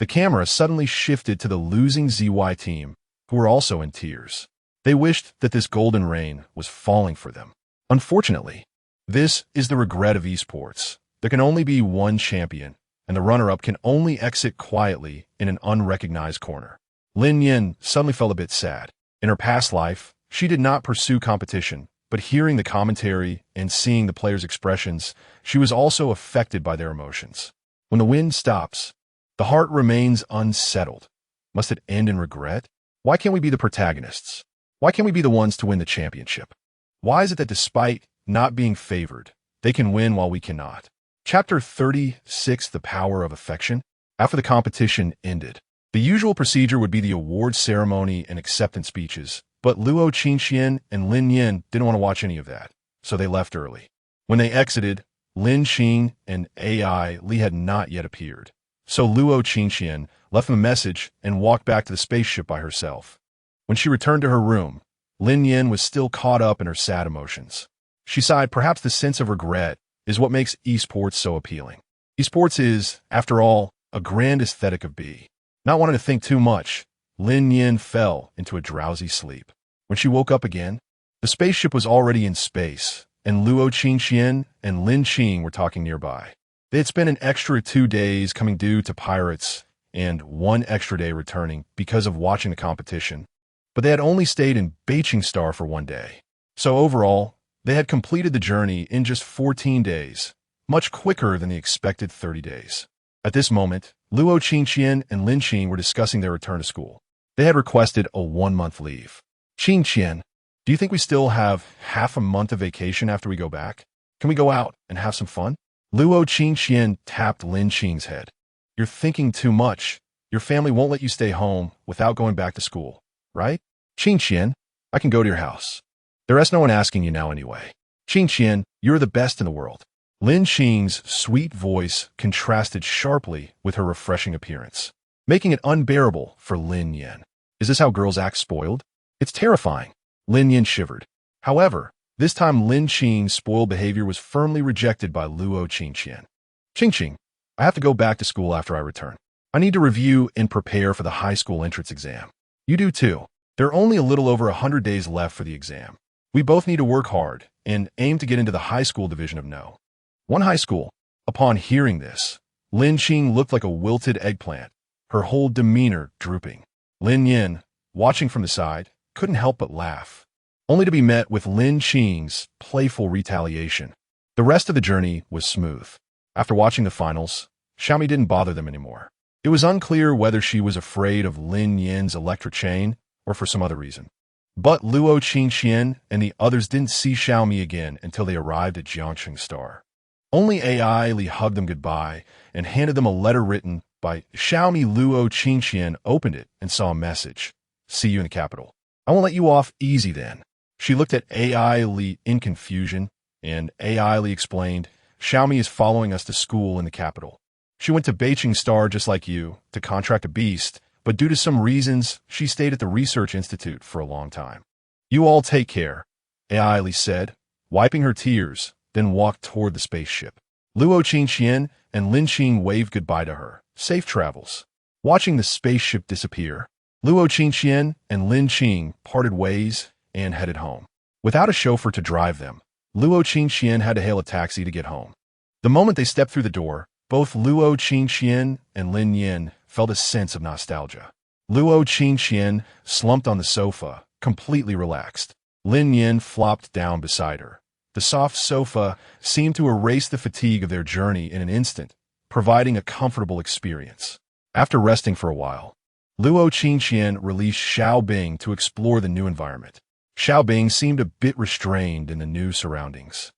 Speaker 1: The camera suddenly shifted to the losing ZY team, who were also in tears. They wished that this golden rain was falling for them. Unfortunately, this is the regret of esports. There can only be one champion, and the runner-up can only exit quietly in an unrecognized corner. Lin Nian suddenly felt a bit sad. In her past life, she did not pursue competition, but hearing the commentary and seeing the players' expressions, she was also affected by their emotions. When the wind stops, the heart remains unsettled. Must it end in regret? Why can't we be the protagonists? Why can't we be the ones to win the championship? Why is it that despite not being favored, they can win while we cannot? Chapter 36, The Power of Affection. After the competition ended, the usual procedure would be the award ceremony and acceptance speeches, but Luo Qingxian and Lin Nian didn't want to watch any of that, so they left early. When they exited, Lin Qing and AI Li had not yet appeared, so Luo Qingxian left them a message and walked back to the spaceship by herself. When she returned to her room, Lin Nian was still caught up in her sad emotions. She sighed. Perhaps the sense of regret is what makes esports so appealing. Esports is, after all, a grand aesthetic of being. Not wanting to think too much, Lin Nian fell into a drowsy sleep. When she woke up again, the spaceship was already in space, and Luo Qingxian and Lin Qing were talking nearby. They had spent an extra 2 days coming due to pirates and 1 extra day returning because of watching the competition, but they had only stayed in Beijing Star for 1 day. So overall, they had completed the journey in just 14 days, much quicker than the expected 30 days. At this moment, Luo Qingxian and Lin Qing were discussing their return to school. They had requested a 1-month leave. Qingxian, do you think we still have half a month of vacation after we go back? Can we go out and have some fun? Luo Qingxian tapped Lin Qing's head. You're thinking too much. Your family won't let you stay home without going back to school, right? Qingxian, I can go to your house. There's no one asking you now anyway. Qingxian, you're the best in the world. Lin Qing's sweet voice contrasted sharply with her refreshing appearance, making it unbearable for Lin Nian. Is this how girls act spoiled? It's terrifying. Lin Nian shivered. However, this time Lin Qing's spoiled behavior was firmly rejected by Luo Qingxian. Qingqing, I have to go back to school after I return. I need to review and prepare for the high school entrance exam. You do too. There are only a little over 100 days left for the exam. We both need to work hard and aim to get into the high school division of No. 1 high school. Upon hearing this, Lin Qing looked like a wilted eggplant, her whole demeanor drooping. Lin Nian, watching from the side, couldn't help but laugh, only to be met with Lin Qing's playful retaliation. The rest of the journey was smooth. After watching the finals, Xiaomi didn't bother them anymore. It was unclear whether she was afraid of Lin Yan's electric chain or for some other reason. But Luo Qingxian and the others didn't see Xiaomi again until they arrived at Jiangxing Star. Only AI Li hugged them goodbye and handed them a letter written by Xiaomi. Luo Qingxian opened it and saw a message. See you in the capital. I won't let you off easy then. She looked at AI Li in confusion, and AI Li explained, Xiaomi is following us to school in the capital. She went to Beijing Star just like you to contract a beast, but due to some reasons, she stayed at the Research Institute for a long time. You all take care, AI Li said, wiping her tears, then walked toward the spaceship. Luo Qingxian and Lin Qing waved goodbye to her. Safe travels. Watching the spaceship disappear, Luo Qingqian and Lin Qing parted ways and headed home. Without a chauffeur to drive them, Luo Qingqian had to hail a taxi to get home. The moment they stepped through the door, both Luo Qingqian and Lin Nian felt a sense of nostalgia. Luo Qingqian slumped on the sofa, completely relaxed. Lin Nian flopped down beside her. The soft sofa seemed to erase the fatigue of their journey in an instant, providing a comfortable experience. After resting for a while, Luo Qingqian released Xiao Bing to explore the new environment. Xiao Bing seemed a bit restrained in the new surroundings.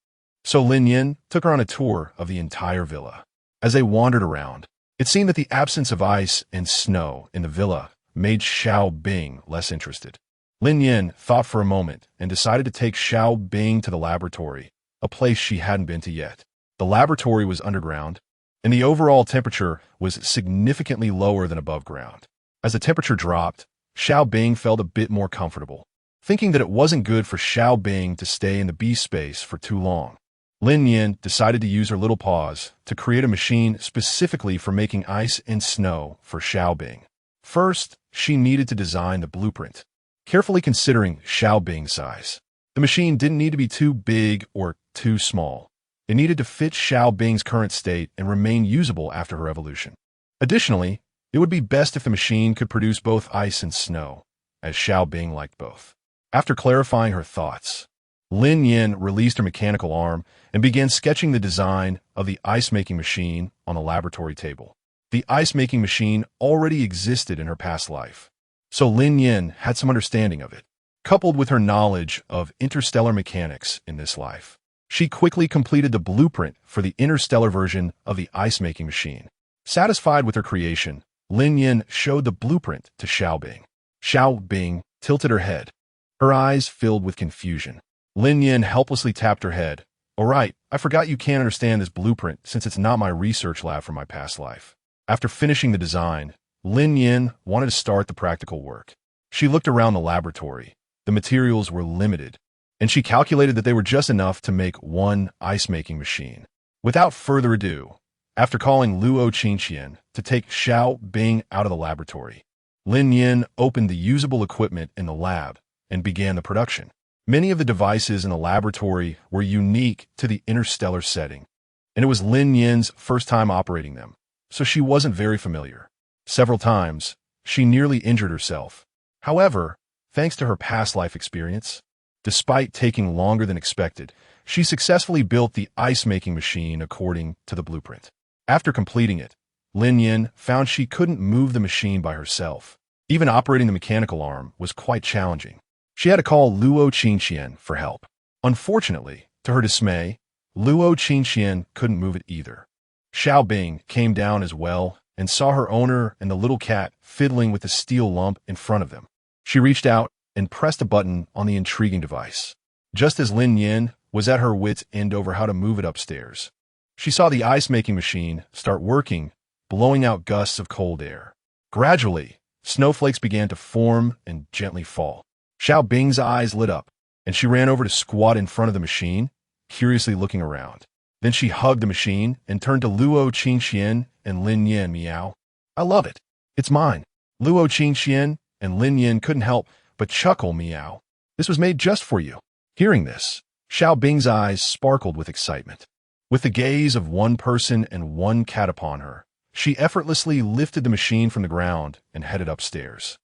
Speaker 1: So Lin Nian took her on a tour of the entire villa. As they wandered around, it seemed that the absence of ice and snow in the villa made Xiao Bing less interested. Lin Nian thought for a moment and decided to take Xiao Bing to the laboratory, a place she hadn't been to yet. The laboratory was underground, and the overall temperature was significantly lower than above ground. As the temperature dropped, Xiao Bing felt a bit more comfortable. Thinking that it wasn't good for Xiao Bing to stay in the beast space for too long, Lin Nian decided to use her little paws to create a machine specifically for making ice and snow for Xiao Bing. First, she needed to design the blueprint, carefully considering Xiao Bing's size. The machine didn't need to be too big or too small. It needed to fit Xiao Bing's current state and remain usable after her evolution. Additionally, it would be best if the machine could produce both ice and snow, as Xiao Bing liked both. After clarifying her thoughts, Lin Nian released her mechanical arm and began sketching the design of the ice-making machine on the laboratory table. The ice-making machine already existed in her past life, so Lin Nian had some understanding of it, coupled with her knowledge of interstellar mechanics in this life. She quickly completed the blueprint for the interstellar version of the ice-making machine. Satisfied with her creation, Lin Nian showed the blueprint to Xiao Bing. Xiao Bing tilted her head, her eyes filled with confusion. Lin Nian helplessly tapped her head. "All right, I forgot you can't understand this blueprint since it's not my research lab from my past life." After finishing the design, Lin Nian wanted to start the practical work. She looked around the laboratory. The materials were limited, and she calculated that they were just enough to make one ice-making machine. Without further ado, after calling Luo Qingqian to take Xiao Bing out of the laboratory, Lin Nian opened the usable equipment in the lab and began the production. Many of the devices in the laboratory were unique to the interstellar setting, and it was Lin Nian's first time operating them, so she wasn't very familiar. Several times, she nearly injured herself. However, thanks to her past life experience, despite taking longer than expected, she successfully built the ice-making machine according to the blueprint. After completing it, Lin Nian found she couldn't move the machine by herself. Even operating the mechanical arm was quite challenging. She had to call Luo Qingqian for help. Unfortunately, to her dismay, Luo Qingqian couldn't move it either. Xiao Bing came down as well and saw her owner and the little cat fiddling with the steel lump in front of them. She reached out and pressed a button on the intriguing device. Just as Lin Nian was at her wit's end over how to move it upstairs, she saw the ice-making machine start working, blowing out gusts of cold air. Gradually, snowflakes began to form and gently fall. Xiao Bing's eyes lit up, and she ran over to squat in front of the machine, curiously looking around. Then she hugged the machine and turned to Luo Qingqian and Lin Nian. "Meow. I love it. It's mine." Luo Qingqian and Lin Nian couldn't help but chuckle. "Meow. This was made just for you." Hearing this, Xiao Bing's eyes sparkled with excitement. With the gaze of one person and one cat upon her, she effortlessly lifted the machine from the ground and headed upstairs.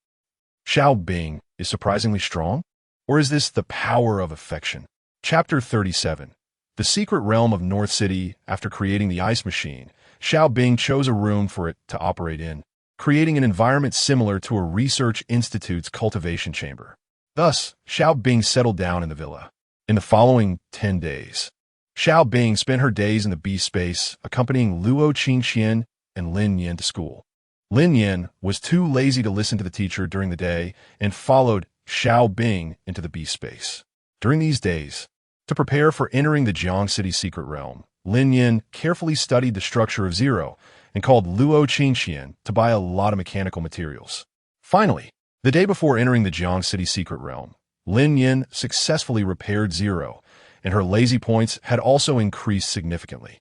Speaker 1: Xiao Bing is surprisingly strong? Or is this the power of affection? Chapter 37. The secret realm of North City. After creating the ice machine, Xiao Bing chose a room for it to operate in, creating an environment similar to a research institute's cultivation chamber. Thus, Xiao Bing settled down in the villa. In the following 10 days, Xiao Bing spent her days in the beast space, accompanying Luo Qingqian and Lin Nian to school. Lin Nian was too lazy to listen to the teacher during the day and followed Xiao Bing into the beast space. During these days, to prepare for entering the Jang City secret realm, Lin Nian carefully studied the structure of Zero and called Luo Qingqian to buy a lot of mechanical materials. Finally, the day before entering the Jang City secret realm, Lin Nian successfully repaired Zero, and her lazy points had also increased significantly.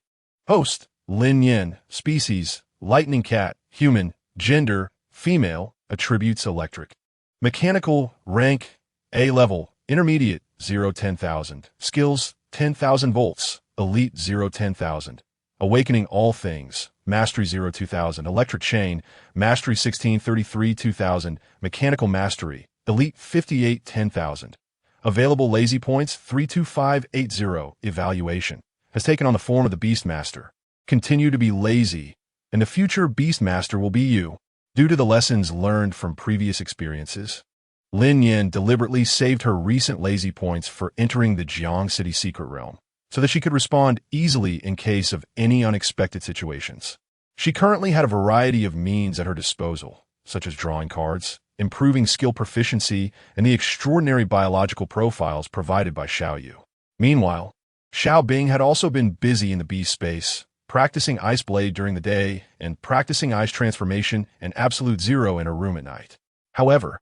Speaker 1: Host: Lin Nian. Species: Lightning Cat. Human: Gender, female. Attributes, electric. Mechanical, rank, A level, intermediate, 0-10,000. Skills, 10,000 volts, elite, 0-10,000. Awakening all things, mastery, 0-2,000. Electric chain, mastery, 1633-2,000. Mechanical mastery, elite, 58-10,000. Available lazy points, 32580. Evaluation has taken on the form of the Beast Master. Continue to be lazy, and the future Beast Master will be you. Due to the lessons learned from previous experiences, Lin Nian deliberately saved her recent lazy points for entering the Jang City secret realm, so that she could respond easily in case of any unexpected situations. She currently had a variety of means at her disposal, such as drawing cards, improving skill proficiency, and the extraordinary biological profiles provided by Xiaoyu. Meanwhile, Xiao Bing had also been busy in the beast space, practicing Ice Blade during the day and practicing Ice Transformation and Absolute Zero in her room at night. However,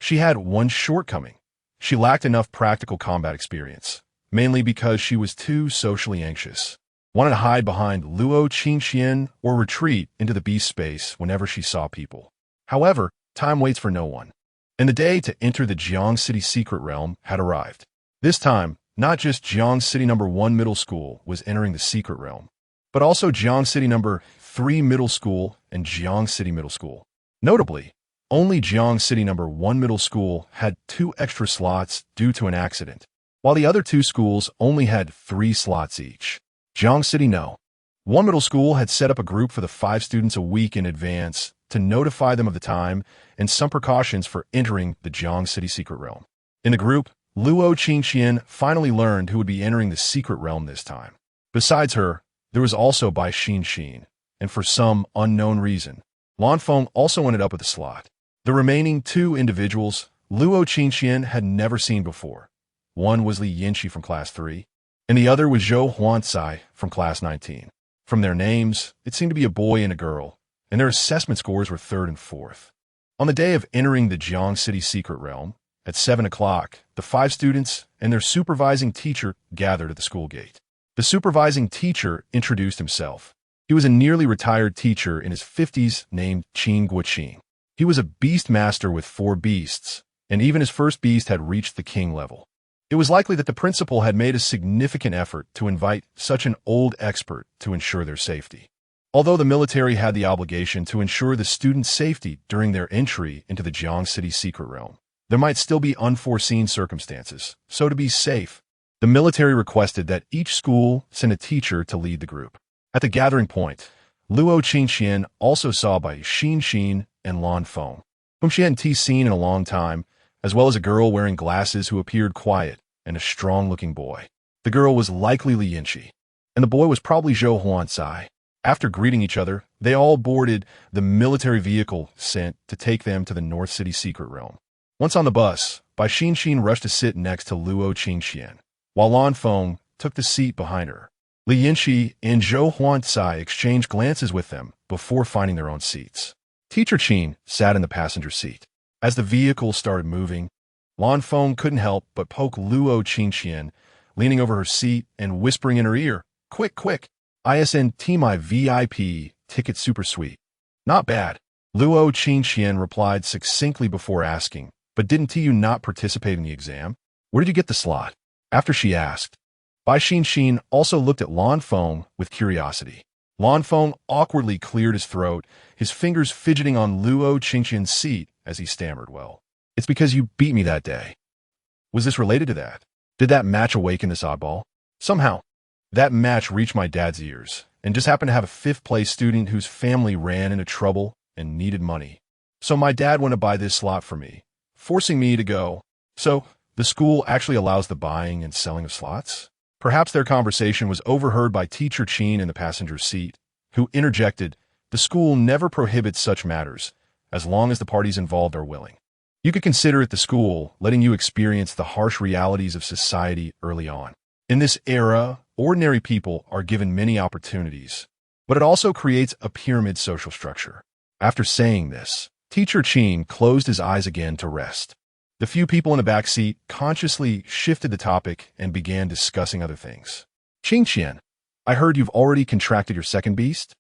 Speaker 1: she had one shortcoming. She lacked enough practical combat experience, mainly because she was too socially anxious, wanted to hide behind Luo Qingxian or retreat into the beast space whenever she saw people. However, time waits for no one, and the day to enter the Jiang City secret realm had arrived. This time, not just Jiang City No. 1 Middle School was entering the secret realm, but also Jiang City No. 3 Middle School and Jiang City Middle School. Notably, only Jiang City No. 1 Middle School had 2 extra slots due to an accident, while the other 2 schools only had 3 slots each. Jiang City No. 1 Middle School had set up a group for the 5 students a week in advance to notify them of the time and some precautions for entering the Jiang City secret realm. In the group, Luo Qingxian finally learned who would be entering the secret realm this time. Besides her, there was also Bai Xin, and for some unknown reason, Lan Feng also ended up with a slot. The remaining 2 individuals Luo Qingxian had never seen before. One was Li Yinqi from Class 3, and the other was Zhou Huancai from Class 19. From their names, it seemed to be a boy and a girl, and their assessment scores were 3rd and 4th. On the day of entering the Jiang City secret realm, at 7 o'clock, the 5 students and their supervising teacher gathered at the school gate. The supervising teacher introduced himself. He was a nearly retired teacher in his 50s named Qing Guoqing. He was a beast master with 4 beasts, and even his first beast had reached the king level. It was likely that the principal had made a significant effort to invite such an old expert to ensure their safety. Although the military had the obligation to ensure the students' safety during their entry into the Jiang City secret realm, there might still be unforeseen circumstances, so to be safe, the military requested that each school send a teacher to lead the group. At the gathering point, Luo Qingxian also saw Bai Xin and Lan Feng, whom she hadn't seen in a long time, as well as a girl wearing glasses who appeared quiet and a strong-looking boy. The girl was likely Li Yinqi, and the boy was probably Zhou Huancai. After greeting each other, they all boarded the military vehicle sent to take them to the North City secret realm. Once on the bus, Bai Xin rushed to sit next to Luo Qingxian, while Lan Feng took the seat behind her. Li Yinqi and Zhou Huancai exchanged glances with them before finding their own seats. Teacher Qin sat in the passenger seat. As the vehicle started moving, Lan Feng couldn't help but poke Luo Qingxian, leaning over her seat and whispering in her ear, "Quick, quick! ISN my VIP ticket super sweet." "Not bad," Luo Qingxian replied succinctly before asking, "But didn't you not participate in the exam? Where did you get the slot?" After she asked, Bai Xin also looked at Lan Feng with curiosity. Lan Feng awkwardly cleared his throat, his fingers fidgeting on Luo Qingxian's seat as he stammered, "Well, it's because you beat me that day." Was this related to that? Did that match awaken this oddball? Somehow, that match reached my dad's ears, and just happened to have a 5th-place student whose family ran into trouble and needed money. So my dad went to buy this slot for me, forcing me to go. So, the school actually allows the buying and selling of slots? Perhaps their conversation was overheard by Teacher Qin in the passenger seat, who interjected, "The school never prohibits such matters, as long as the parties involved are willing. You could consider it the school letting you experience the harsh realities of society early on. In this era, ordinary people are given many opportunities, but it also creates a pyramid social structure." After saying this, Teacher Qin closed his eyes again to rest. The few people in the back seat consciously shifted the topic and began discussing other things. "Qingxian, I heard you've already contracted your 2nd beast?"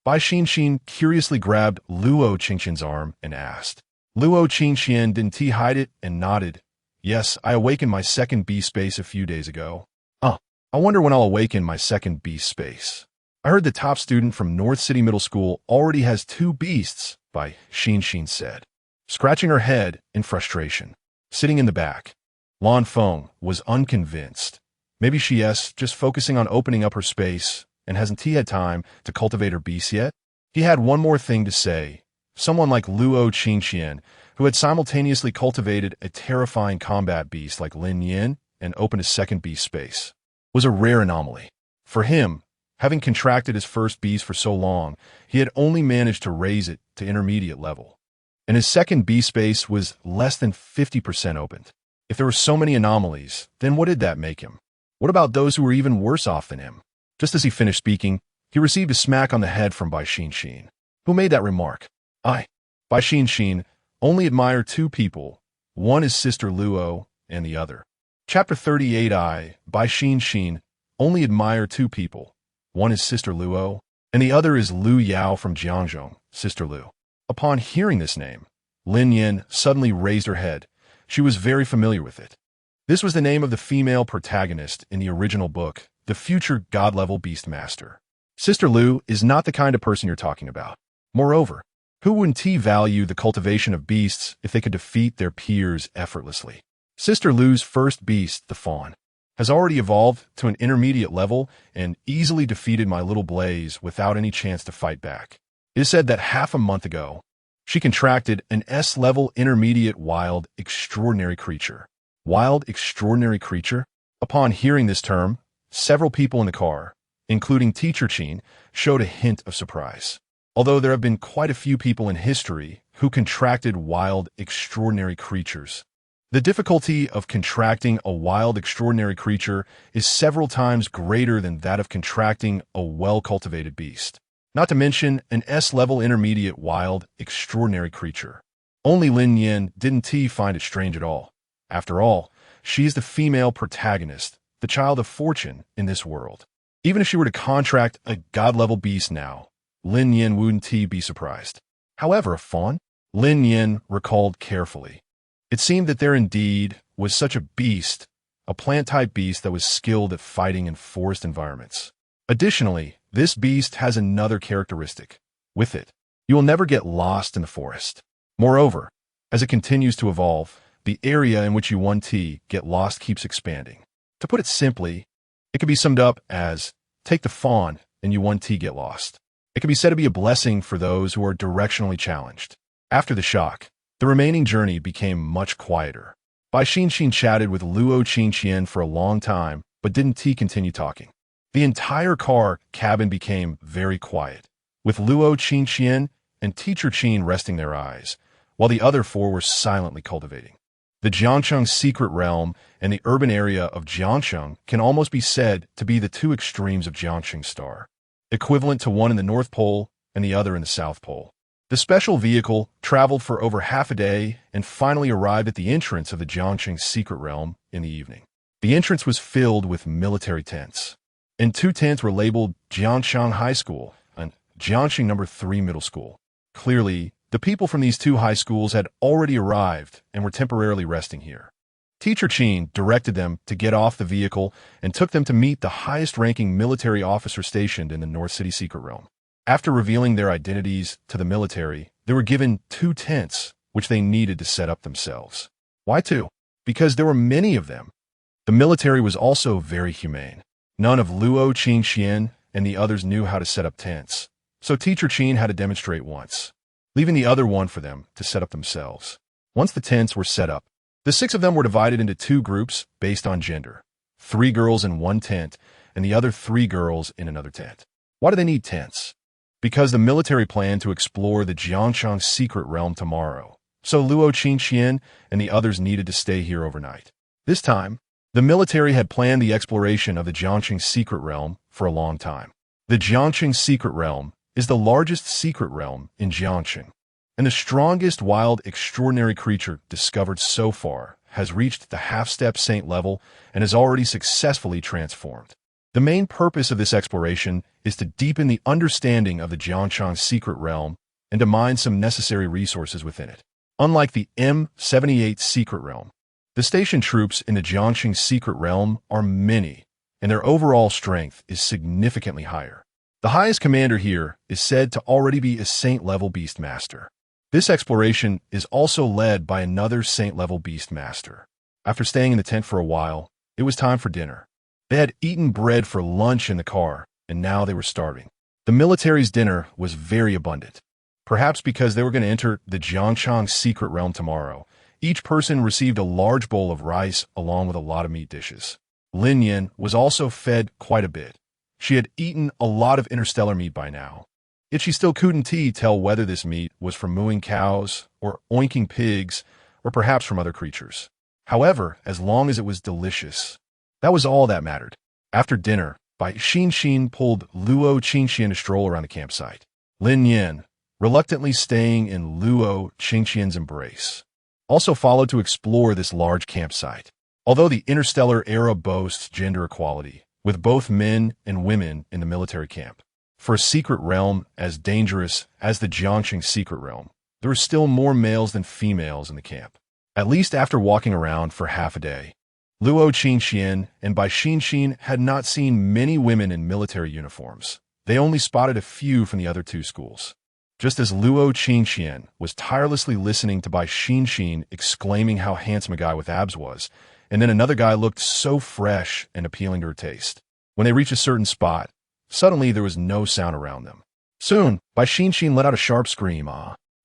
Speaker 1: Bai Xinxian curiously grabbed Luo Qingxian's arm and asked. Luo Qingxian didn't he hide it and nodded. Yes, I awakened my second beast space a few days ago. I wonder when I'll awaken my second beast space. I heard the top student from North City Middle School already has 2 beasts, Bai Xinxian said, scratching her head in frustration. Sitting in the back, Lan Feng was unconvinced. Maybe she's just focusing on opening up her space, and hasn't he had time to cultivate her beasts yet? He had one more thing to say. Someone like Luo Qingxian, who had simultaneously cultivated a terrifying combat beast like Lin Nian and opened a second beast space, was a rare anomaly. For him, having contracted his first beast for so long, he had only managed to raise it to intermediate level. And his second beast space was less than 50% opened. If there were so many anomalies, then what did that make him? What about those who were even worse off than him? Just as he finished speaking, he received a smack on the head from Bai Xinxian. Who made that remark? Bai Xinxian only admire 2 people. One is Sister Luo, and the other. Chapter 38 Bai Xinxian only admire 2 people. One is Sister Luo, and the other is Lu Yao from Jiangzhong, Sister Lu. Upon hearing this name, Lin Nian suddenly raised her head. She was very familiar with it. This was the name of the female protagonist in the original book, the future God-level Beastmaster. Sister Lu is not the kind of person you're talking about. Moreover, who wouldn't value the cultivation of beasts if they could defeat their peers effortlessly? Sister Lu's first beast, the fawn, has already evolved to an intermediate level and easily defeated my little Blaze without any chance to fight back. It is said that half a month ago, she contracted an S-level intermediate wild extraordinary creature. Wild extraordinary creature? Upon hearing this term, several people in the car, including Teacher Qin, showed a hint of surprise. Although there have been quite a few people in history who contracted wild extraordinary creatures, the difficulty of contracting a wild extraordinary creature is several times greater than that of contracting a well-cultivated beast. Not to mention an S-level intermediate wild extraordinary creature. Only Lin Nian didn't find it strange at all. After all, she is the female protagonist, the child of fortune in this world. Even if she were to contract a god-level beast now, Lin Nian wouldn't be surprised. However, a fawn? Lin Nian recalled carefully. It seemed that there indeed was such a beast, a plant-type beast that was skilled at fighting in forest environments. Additionally, this beast has another characteristic. With it, you will never get lost in the forest. Moreover, as it continues to evolve, the area in which you get lost keeps expanding. To put it simply, it could be summed up as, take the fawn and you get lost. It can be said to be a blessing for those who are directionally challenged. After the shock, the remaining journey became much quieter. Bai Xinxian chatted with Luo Qingxian for a long time, but didn't continue talking. The entire car cabin became very quiet, with Luo Qingxian and Teacher Qin resting their eyes, while the other 4 were silently cultivating. The Jiangcheng secret realm and the urban area of Jiangcheng can almost be said to be the 2 extremes of Jiangcheng star, equivalent to one in the North Pole and the other in the South Pole. The special vehicle traveled for over half a day and finally arrived at the entrance of the Jiangcheng secret realm in the evening. The entrance was filled with military tents, and 2 tents were labeled Jiangcheng High School and Jiangcheng No. 3 Middle School. Clearly, the people from these 2 high schools had already arrived and were temporarily resting here. Teacher Qin directed them to get off the vehicle and took them to meet the highest-ranking military officer stationed in the North City secret realm. After revealing their identities to the military, they were given 2 tents, which they needed to set up themselves. Why 2? Because there were many of them. The military was also very humane. None of Luo Qingxian and the others knew how to set up tents, so Teacher Qin had to demonstrate once, leaving the other 1 for them to set up themselves. Once the tents were set up, the 6 of them were divided into 2 groups based on gender. 3 girls in one tent, and the other 3 girls in another tent. Why do they need tents? Because the military planned to explore the Jiangcheng secret realm tomorrow, so Luo Qingxian and the others needed to stay here overnight. This time, the military had planned the exploration of the Jiangcheng secret realm for a long time. The Jiangcheng secret realm is the largest secret realm in Jiangcheng, and the strongest wild extraordinary creature discovered so far has reached the half-step saint level and has already successfully transformed. The main purpose of this exploration is to deepen the understanding of the Jiangchang secret realm and to mine some necessary resources within it. Unlike the M78 secret realm, the station troops in the Jiangchang secret realm are many, and their overall strength is significantly higher. The highest commander here is said to already be a Saint-level Beastmaster. This exploration is also led by another Saint-level Beastmaster. After staying in the tent for a while, it was time for dinner. They had eaten bread for lunch in the car, and now they were starving. The military's dinner was very abundant. Perhaps because they were going to enter the Jiangchang secret realm tomorrow, each person received a large bowl of rice along with a lot of meat dishes. Lin Nian was also fed quite a bit. She had eaten a lot of interstellar meat by now, yet she still couldn't tell whether this meat was from mooing cows or oinking pigs or perhaps from other creatures. However, as long as it was delicious, that was all that mattered. After dinner, Bai Xinxin pulled Luo Qingxian to stroll around the campsite. Lin Nian, reluctantly staying in Luo Qingxian's embrace, also followed to explore this large campsite. Although the interstellar era boasts gender equality, with both men and women in the military camp, for a secret realm as dangerous as the Jiangchang secret realm, there are still more males than females in the camp. At least after walking around for half a day, Luo Qingxian and Bai Xinxin had not seen many women in military uniforms. They only spotted a few from the other two schools. Just as Luo Qingxian was tirelessly listening to Bai Xinxin exclaiming how handsome a guy with abs was, and then another guy looked so fresh and appealing to her taste. When they reached a certain spot, suddenly there was no sound around them. Soon, Bai Xinxin let out a sharp scream.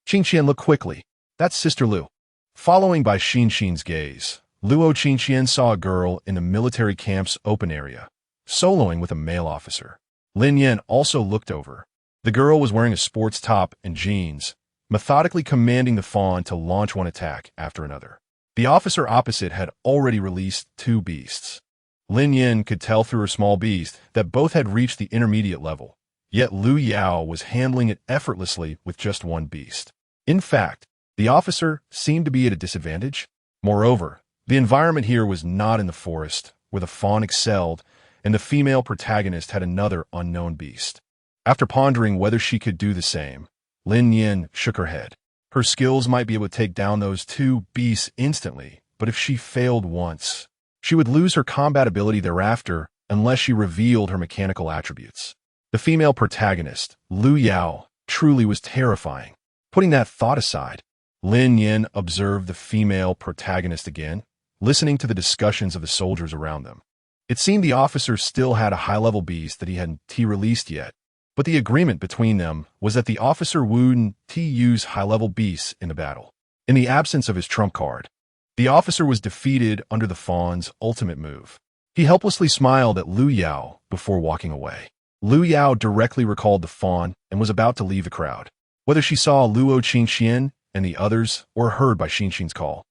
Speaker 1: Qingxian looked quickly. That's Sister Lu. Following Bai Xinxin's gaze, Luo Qingxian saw a girl in the military camp's open area, soloing with a male officer. Lin Nian also looked over. The girl was wearing a sports top and jeans, methodically commanding the fawn to launch one attack after another. The officer opposite had already released two beasts. Lin Nian could tell through her small beast that both had reached the intermediate level, yet Lu Yao was handling it effortlessly with just one beast. In fact, the officer seemed to be at a disadvantage. Moreover, the environment here was not in the forest, where the fawn excelled, and the female protagonist had another unknown beast. After pondering whether she could do the same, Lin Nian shook her head. Her skills might be able to take down those two beasts instantly, but if she failed once, she would lose her combat ability thereafter unless she revealed her mechanical attributes. The female protagonist, Lu Yao, truly was terrifying. Putting that thought aside, Lin Nian observed the female protagonist again, listening to the discussions of the soldiers around them. It seemed the officer still had a high-level beast that he hadn't released yet, but the agreement between them was that the officer wouldn't use high-level beasts in the battle. In the absence of his trump card, the officer was defeated under the fawn's ultimate move. He helplessly smiled at Lu Yao before walking away. Lu Yao directly recalled the fawn and was about to leave the crowd. Whether she saw Luo Qingxian and the others or heard by Xinxin's call,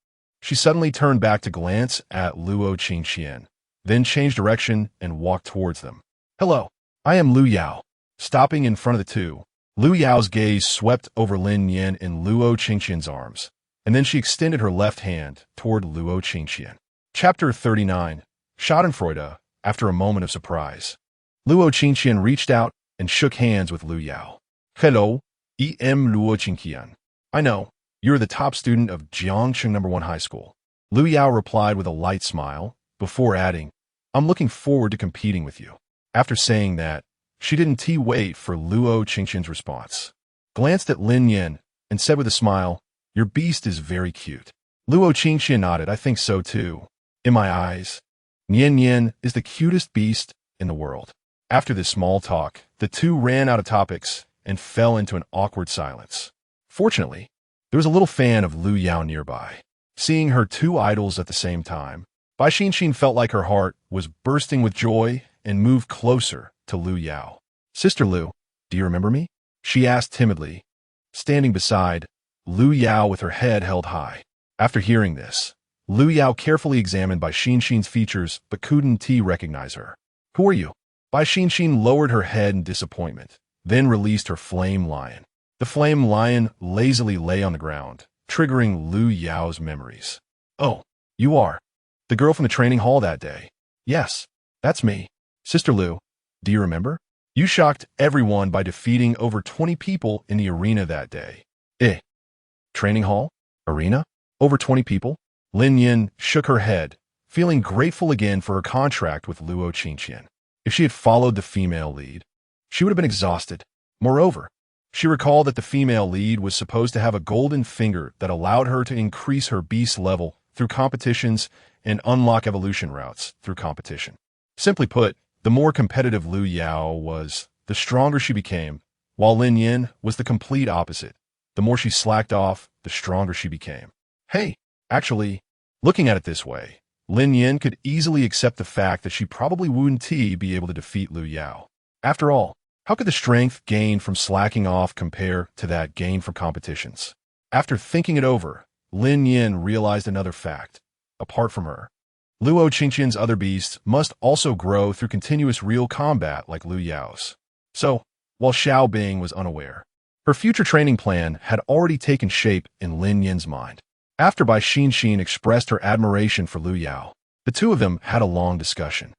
Speaker 1: she suddenly turned back to glance at Luo Qingxian, then changed direction and walked towards them. Hello, I am Lu Yao. Stopping in front of the two, Lu Yao's gaze swept over Lin Nian and Luo Qingxian's arms, and then she extended her left hand toward Luo Qingxian. Chapter 39, Schadenfreude, after a moment of surprise. Luo Qingxian reached out and shook hands with Lu Yao. Hello, Luo Qingxian. I know, you're the top student of Jiangcheng No. 1 High School. Lu Yao replied with a light smile, before adding, I'm looking forward to competing with you. After saying that, she didn't wait for Luo Qingxian's response. Glanced at Lin Nian and said with a smile, your beast is very cute. Luo Qingxian nodded, I think so too. In my eyes, Nian Nian is the cutest beast in the world. After this small talk, the two ran out of topics and fell into an awkward silence. Fortunately, there was a little fan of Lu Yao nearby. Seeing her two idols at the same time, Bai Xinxin felt like her heart was bursting with joy and moved closer to Lu Yao. Sister Lu, do you remember me? She asked timidly, standing beside Lu Yao with her head held high. After hearing this, Lu Yao carefully examined Bai Xinxin's features but couldn't recognize her. Who are you? Bai Xinxin lowered her head in disappointment, then released her flame lion. The flame lion lazily lay on the ground, triggering Lu Yao's memories. Oh, you are the girl from the training hall that day. Yes, that's me. Sister Lu, do you remember? You shocked everyone by defeating over 20 people in the arena that day. Training hall? Arena? Over 20 people? Lin Nian shook her head, feeling grateful again for her contract with Luo Qingqian. If she had followed the female lead, she would have been exhausted. Moreover, she recalled that the female lead was supposed to have a golden finger that allowed her to increase her beast level through competitions and unlock evolution routes through competition. Simply put, the more competitive Lu Yao was, the stronger she became, while Lin Yin was the complete opposite. The more she slacked off, the stronger she became. Hey, actually, looking at it this way, Lin Yin could easily accept the fact that she probably wouldn't be able to defeat Lu Yao. After all, how could the strength gained from slacking off compare to that gained from competitions? After thinking it over, Lin Yin realized another fact. Apart from her, Luo Qingqian's other beasts must also grow through continuous real combat like Lu Yao's. So, while Xiao Bing was unaware, her future training plan had already taken shape in Lin Yin's mind. After Bai Xin expressed her admiration for Lu Yao, the two of them had a long discussion.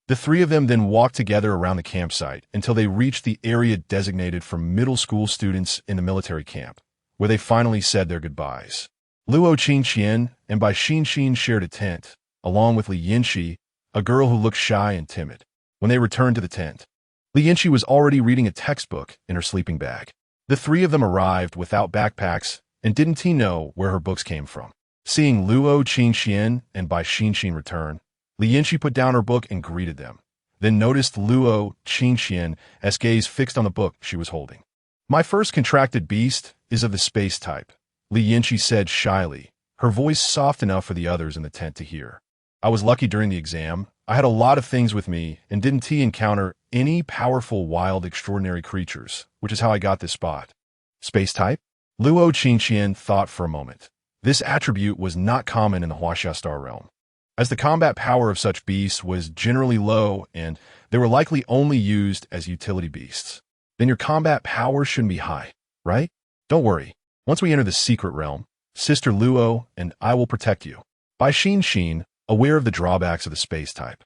Speaker 1: The three of them then walked together around the campsite until they reached the area designated for middle school students in the military camp, where they finally said their goodbyes. Luo Qingqian and Bai Xin shared a tent, along with Li Yinxi, a girl who looked shy and timid. When they returned to the tent, Li Yinxi was already reading a textbook in her sleeping bag. The three of them arrived without backpacks and didn't know where her books came from. Seeing Luo Qingqian and Bai Xin return, Li Yinxi put down her book and greeted them, then noticed Luo Qingqian's gaze fixed on the book she was holding. My first contracted beast is of the space type, Li Yinxi said shyly, her voice soft enough for the others in the tent to hear. I was lucky during the exam. I had a lot of things with me and didn't encounter any powerful, wild, extraordinary creatures, which is how I got this spot. Space type? Luo Qingqian thought for a moment. This attribute was not common in the Huaxia Star realm, as the combat power of such beasts was generally low and they were likely only used as utility beasts. Then your combat power shouldn't be high, right? Don't worry. Once we enter the secret realm, Sister Luo and I will protect you. Bai Xin, aware of the drawbacks of the space type,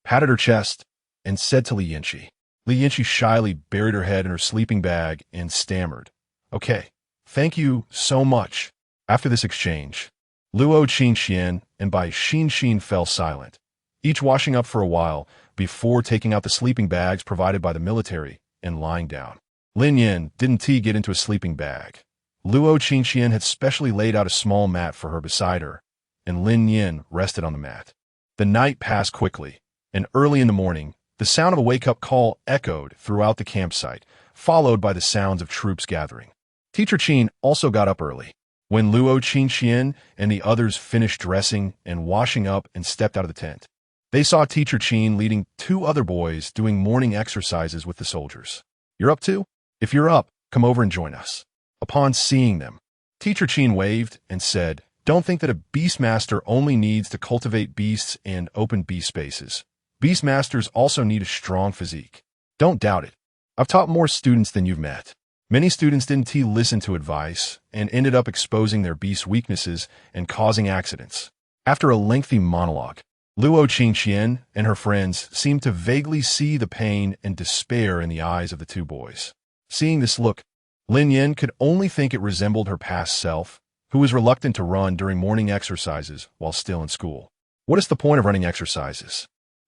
Speaker 1: patted her chest and said to Li Yinxi. Li Yinxi shyly buried her head in her sleeping bag and stammered, "Okay, thank you so much." After this exchange, Luo Qingqian and Bai Xin fell silent, each washing up for a while before taking out the sleeping bags provided by the military and lying down. Lin Yin didn't get into a sleeping bag. Luo Qingqian had specially laid out a small mat for her beside her, and Lin Yin rested on the mat. The night passed quickly, and early in the morning, the sound of a wake-up call echoed throughout the campsite, followed by the sounds of troops gathering. Teacher Qin also got up early. When Luo Qingqian and the others finished dressing and washing up and stepped out of the tent, they saw Teacher Qin leading two other boys doing morning exercises with the soldiers. "You're up too? If you're up, come over and join us." Upon seeing them, Teacher Qin waved and said, "Don't think that a Beastmaster only needs to cultivate beasts and open beast spaces. Beastmasters also need a strong physique. Don't doubt it. I've taught more students than you've met." Many students didn't listen to advice and ended up exposing their beast weaknesses and causing accidents. After a lengthy monologue, Luo Qingqian and her friends seemed to vaguely see the pain and despair in the eyes of the two boys. Seeing this look, Lin Yin could only think it resembled her past self, who was reluctant to run during morning exercises while still in school. What is the point of running exercises?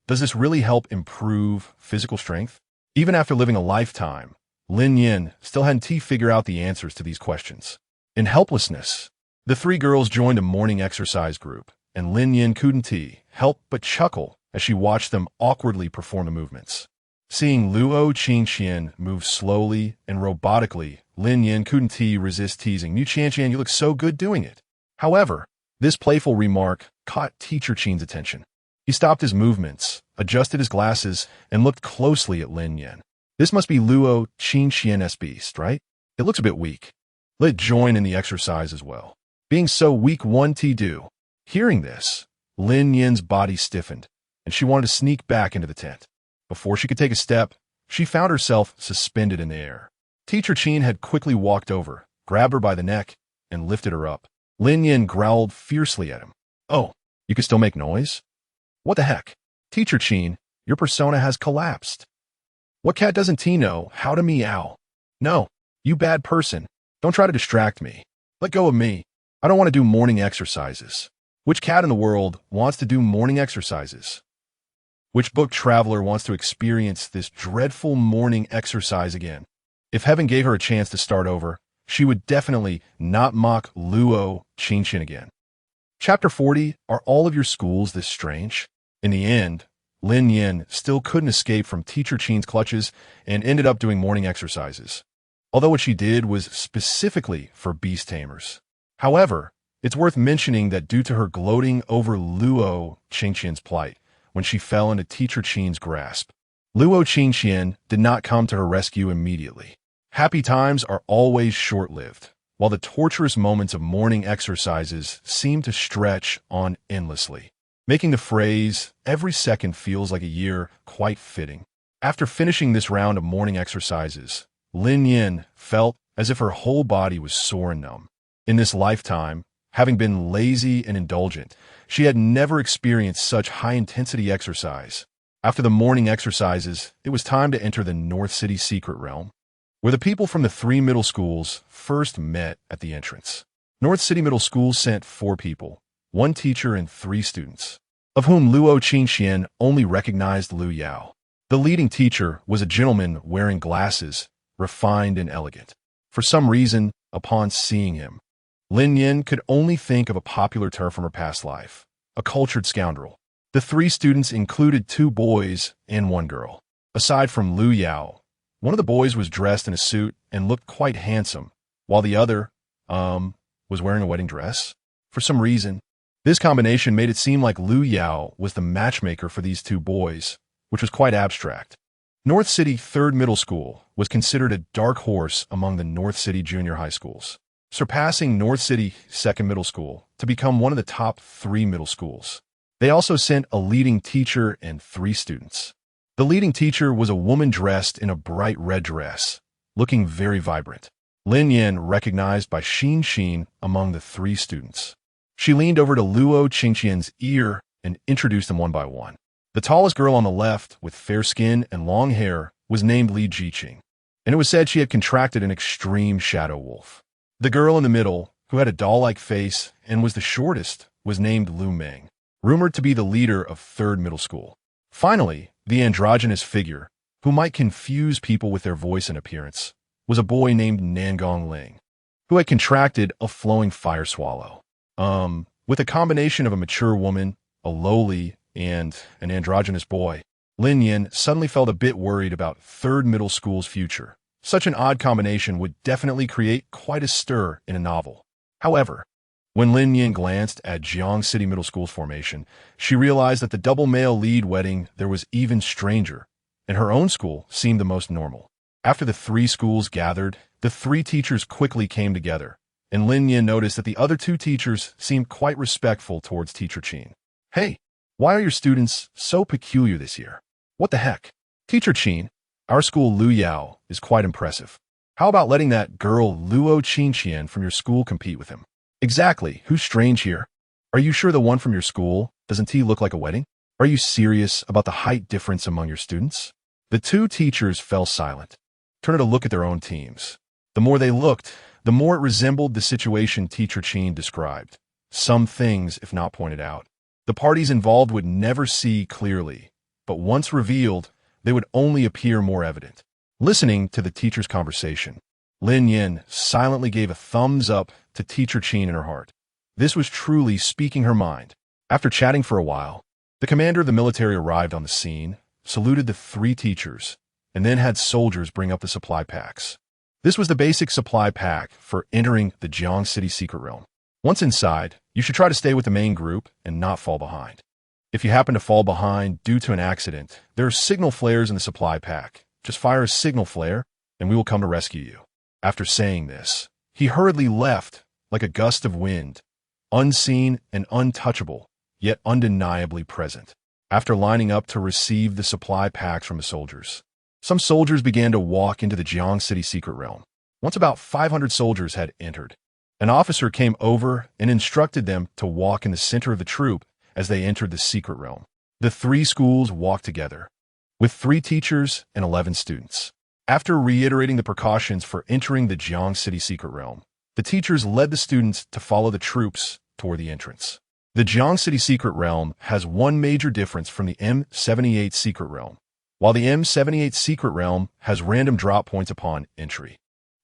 Speaker 1: Does this really help improve physical strength? Even after living a lifetime, Lin Yin still hadn't figured out the answers to these questions. In helplessness, the three girls joined a morning exercise group, and Lin Yin couldn't help but chuckle as she watched them awkwardly perform the movements. Seeing Luo Qingqian move slowly and robotically, Lin Yin couldn't resist teasing, "You Qian, you look so good doing it." However, this playful remark caught Teacher Qin's attention. He stopped his movements, adjusted his glasses, and looked closely at Lin Yin. "This must be Luo Qingqian's beast, right? It looks a bit weak. Let join in the exercise as well. Being so weak one do." Hearing this, Lin Yin's body stiffened, and she wanted to sneak back into the tent. Before she could take a step, she found herself suspended in the air. Teacher Qin had quickly walked over, grabbed her by the neck, and lifted her up. Lin Yin growled fiercely at him. "Oh, you can still make noise? What the heck? Teacher Qin, Your persona has collapsed. What cat doesn't T know how to meow? No, you bad person. Don't try to distract me. Let go of me. I don't want to do morning exercises. Which cat in the world wants to do morning exercises? Which book traveler wants to experience this dreadful morning exercise again? If heaven gave her a chance to start over, she would definitely not mock Luo Qingqian again. Chapter 40, Are All of Your Schools This Strange? In the end, Lin Nian still couldn't escape from Teacher Qin's clutches and ended up doing morning exercises, although what she did was specifically for beast tamers. However, it's worth mentioning that due to her gloating over Luo Qingqian's plight, when she fell into Teacher Qin's grasp, Luo Qingqian did not come to her rescue immediately. Happy times are always short-lived, while the torturous moments of morning exercises seem to stretch on endlessly, making the phrase, "every second feels like a year," quite fitting. After finishing this round of morning exercises, Lin Nian felt as if her whole body was sore and numb. In this lifetime, having been lazy and indulgent, she had never experienced such high-intensity exercise. After the morning exercises, it was time to enter the North City secret realm, where the people from the 3 middle schools first met at the entrance. North City Middle School sent 4 people, 1 teacher and 3 students, of whom Luo Qingqian only recognized Lu Yao. The leading teacher was a gentleman wearing glasses, refined and elegant. For some reason, upon seeing him, Lin Nian could only think of a popular term from her past life, a cultured scoundrel. The 3 students included 2 boys and 1 girl. Aside from Lu Yao, one of the boys was dressed in a suit and looked quite handsome, while the other, was wearing a wedding dress. For some reason, this combination made it seem like Lu Yao was the matchmaker for these 2 boys, which was quite abstract. North City 3rd Middle School was considered a dark horse among the North City junior high schools, surpassing North City 2nd Middle School to become one of the top 3 middle schools. They also sent a leading teacher and 3 students. The leading teacher was a woman dressed in a bright red dress, looking very vibrant. Lin Nian recognized by Xin among the 3 students. She leaned over to Luo Qingqian's ear and introduced them one by one. The tallest girl on the left, with fair skin and long hair, was named Li Jiqing, and it was said she had contracted an extreme shadow wolf. The girl in the middle, who had a doll-like face and was the shortest, was named Lu Meng, rumored to be the leader of 3rd Middle School. Finally, the androgynous figure, who might confuse people with their voice and appearance, was a boy named Nangong Ling, who had contracted a flowing fire swallow. With a combination of a mature woman, a lowly, and an androgynous boy, Lin Nian suddenly felt a bit worried about 3rd Middle School's future. Such an odd combination would definitely create quite a stir in a novel. However, when Lin Nian glanced at Jiang City Middle School's formation, she realized that the double male lead wedding there was even stranger, and her own school seemed the most normal. After the 3 schools gathered, the 3 teachers quickly came together, and Lin Nian noticed that the other 2 teachers seemed quite respectful towards Teacher Qin. "Hey, why are your students so peculiar this year? What the heck? Teacher Qin, our school Lu Yao is quite impressive. How about letting that girl Luo Qingqian from your school compete with him?" "Exactly, who's strange here? Are you sure the one from your school doesn't he look like a wedding? Are you serious about the height difference among your students?" The 2 teachers fell silent, turning to look at their own teams. The more they looked, the more it resembled the situation Teacher Qin described. Some things, if not pointed out, the parties involved would never see clearly, but once revealed, they would only appear more evident. Listening to the teacher's conversation, Lin Nian silently gave a thumbs up to Teacher Qin in her heart. This was truly speaking her mind. After chatting for a while, the commander of the military arrived on the scene, saluted the 3 teachers, and then had soldiers bring up the supply packs. This was the basic supply pack for entering the Jiang City secret realm. Once inside, you should try to stay with the main group and not fall behind. If you happen to fall behind due to an accident, there are signal flares in the supply pack. Just fire a signal flare, and we will come to rescue you. After saying this, he hurriedly left like a gust of wind, unseen and untouchable, yet undeniably present. After lining up to receive the supply packs from the soldiers, some soldiers began to walk into the Jiang City secret realm. Once about 500 soldiers had entered, an officer came over and instructed them to walk in the center of the troop as they entered the secret realm. The 3 schools walked together, with 3 teachers and 11 students. After reiterating the precautions for entering the Jang City secret realm, the teachers led the students to follow the troops toward the entrance. The Jang City secret realm has one major difference from the M78 secret realm. While the M78 secret realm has random drop points upon entry.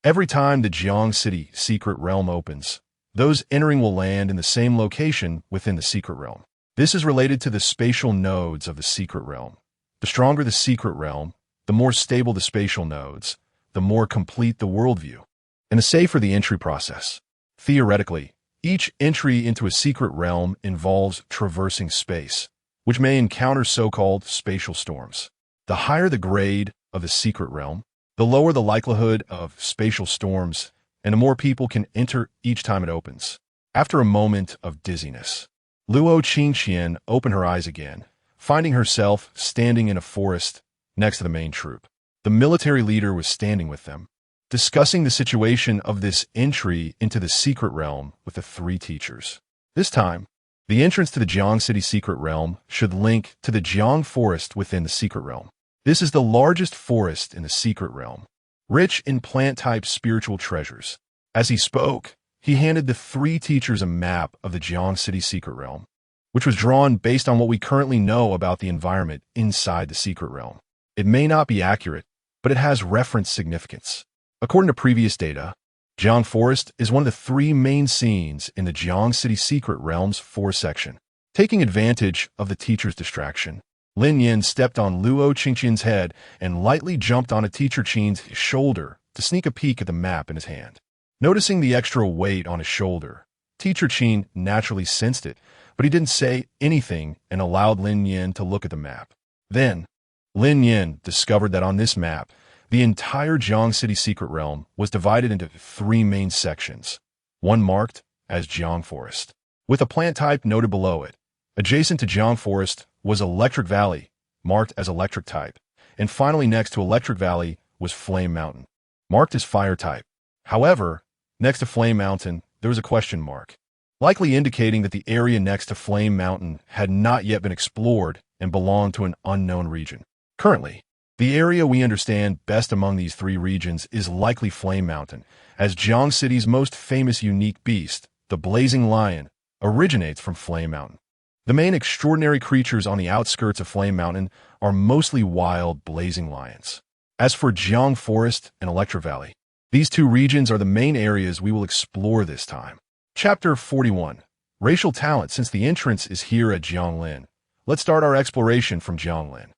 Speaker 1: Every time the Jang City secret realm opens, those entering will land in the same location within the secret realm. This is related to the spatial nodes of the secret realm. The stronger the secret realm, the more stable the spatial nodes, the more complete the worldview, and the safer the entry process. Theoretically, each entry into a secret realm involves traversing space, which may encounter so-called spatial storms. The higher the grade of the secret realm, the lower the likelihood of spatial storms, and the more people can enter each time it opens. After a moment of dizziness, Luo Qingqian opened her eyes again, finding herself standing in a forest next to the main troop. The military leader was standing with them, discussing the situation of this entry into the secret realm with the 3 teachers. This time, the entrance to the Jang City secret realm should link to the Jiang forest within the secret realm. This is the largest forest in the secret realm, rich in plant-type spiritual treasures. As he spoke, he handed the 3 teachers a map of the Jang City secret realm, which was drawn based on what we currently know about the environment inside the secret realm. It may not be accurate, but it has reference significance. According to previous data, Jiang Forest is one of the 3 main scenes in the Jiang City secret realm's 4 section. Taking advantage of the teacher's distraction, Lin Nian stepped on Luo Qingqian's head and lightly jumped on a teacher Qin's shoulder to sneak a peek at the map in his hand. Noticing the extra weight on his shoulder, teacher Qin naturally sensed it, but he didn't say anything and allowed Lin Nian to look at the map. Then, Lin Nian discovered that on this map, the entire Jiang City secret realm was divided into 3 main sections, one marked as Jiang Forest, with a plant type noted below it. Adjacent to Jiang Forest was Electric Valley, marked as electric type, and finally next to Electric Valley was Flame Mountain, marked as fire type. However, next to Flame Mountain, there was a question mark, likely indicating that the area next to Flame Mountain had not yet been explored and belonged to an unknown region. Currently, the area we understand best among these 3 regions is likely Flame Mountain, as Jiang City's most famous unique beast, the Blazing Lion, originates from Flame Mountain. The main extraordinary creatures on the outskirts of Flame Mountain are mostly wild blazing lions. As for Jiang Forest and Electric Valley, these 2 regions are the main areas we will explore this time. Chapter 41. Racial Talent. Since the entrance is here at Jianglin, let's start our exploration from Jianglin.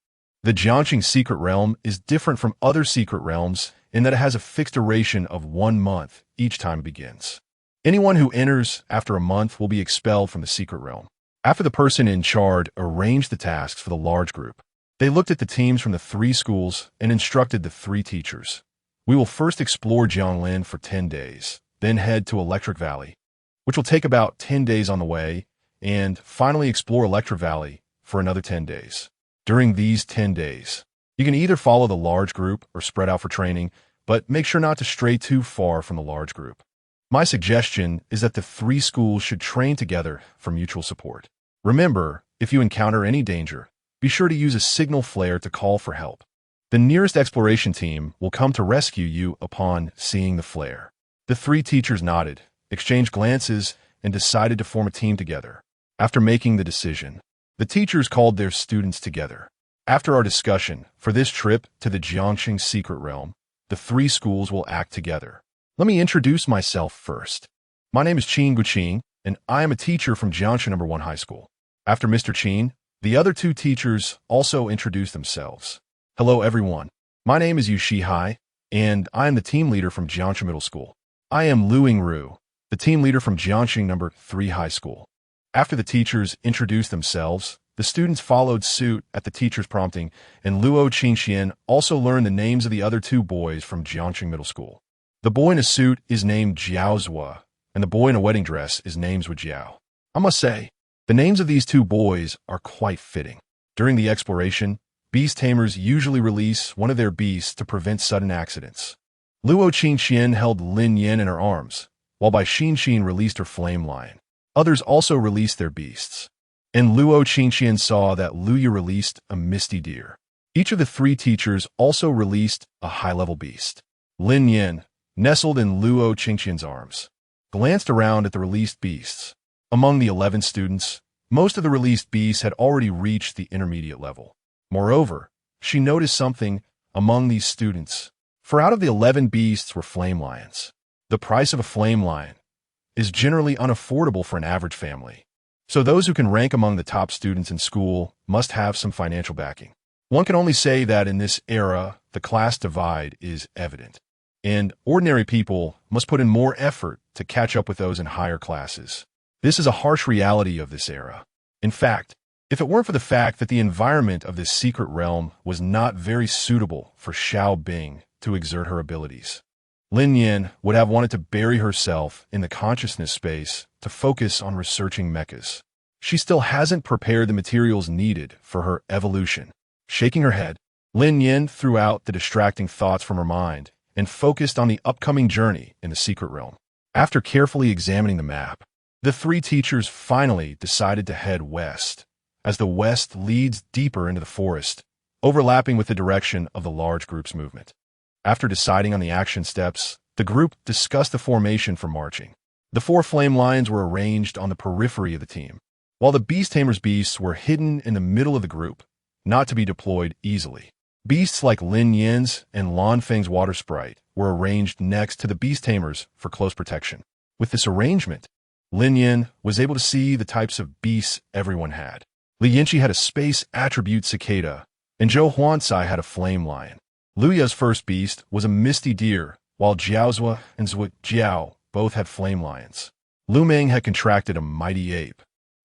Speaker 1: The Jiangqing secret realm is different from other secret realms in that it has a fixed duration of 1 month each time it begins. Anyone who enters after a month will be expelled from the secret realm. After the person in charge arranged the tasks for the large group, they looked at the teams from the 3 schools and instructed the 3 teachers. We will first explore Jianglin for 10 days, then head to Electric Valley, which will take about 10 days on the way, and finally explore Electric Valley for another 10 days. During these 10 days, you can either follow the large group or spread out for training, but make sure not to stray too far from the large group. My suggestion is that the 3 schools should train together for mutual support. Remember, if you encounter any danger, be sure to use a signal flare to call for help. The nearest exploration team will come to rescue you upon seeing the flare. The 3 teachers nodded, exchanged glances, and decided to form a team together. After making the decision, the teachers called their students together. After our discussion, for this trip to the Jiangqing secret realm, the 3 schools will act together. Let me introduce myself first. My name is Qin Guqing, and I am a teacher from Jiangxi No. 1 High School. After Mr. Qin, the other 2 teachers also introduced themselves. Hello, everyone. My name is Yu Shihai, and I am the team leader from Jiangxi Middle School. I am Lu Yingru, the team leader from Jiangxi No. 3 High School. After the teachers introduced themselves, the students followed suit at the teacher's prompting, and Luo Qingqian also learned the names of the other 2 boys from Jiangxi Middle School. The boy in a suit is named Jiao Zua, and the boy in a wedding dress is named Jiao. I must say, the names of these 2 boys are quite fitting. During the exploration, beast tamers usually release one of their beasts to prevent sudden accidents. Luo Qingqian held Lin Nian in her arms, while Bai Xinxin released her flame lion. Others also released their beasts. And Luo Qingqian saw that Luya released a misty deer. Each of the three teachers also released a high-level beast. Lin Nian, nestled in Luo Qingqian's arms, glanced around at the released beasts. Among the 11 students, most of the released beasts had already reached the intermediate level. Moreover, she noticed something among these students. For out of the 11 beasts were flame lions. The price of a flame lion is generally unaffordable for an average family. So those who can rank among the top students in school must have some financial backing. One can only say that in this era, the class divide is evident, and ordinary people must put in more effort to catch up with those in higher classes. This is a harsh reality of this era. In fact, if it weren't for the fact that the environment of this secret realm was not very suitable for Xiao Bing to exert her abilities, Lin Nian would have wanted to bury herself in the consciousness space to focus on researching mechas. She still hasn't prepared the materials needed for her evolution. Shaking her head, Lin Nian threw out the distracting thoughts from her mind and focused on the upcoming journey in the secret realm. After carefully examining the map, the three teachers finally decided to head west, as the west leads deeper into the forest, overlapping with the direction of the large group's movement. After deciding on the action steps, the group discussed the formation for marching. The 4 flame lions were arranged on the periphery of the team, while the Beast Tamer's beasts were hidden in the middle of the group, not to be deployed easily. Beasts like Lin Yan's and Lan Feng's water sprite were arranged next to the Beast Tamers for close protection. With this arrangement, Lin Yan was able to see the types of beasts everyone had. Li Yinchi had a space attribute cicada, and Zhou Huancai had a flame lion. Luya's first beast was a misty deer, while Jiaozhua and Zhuo Jiao both had flame lions. Lu Meng had contracted a mighty ape.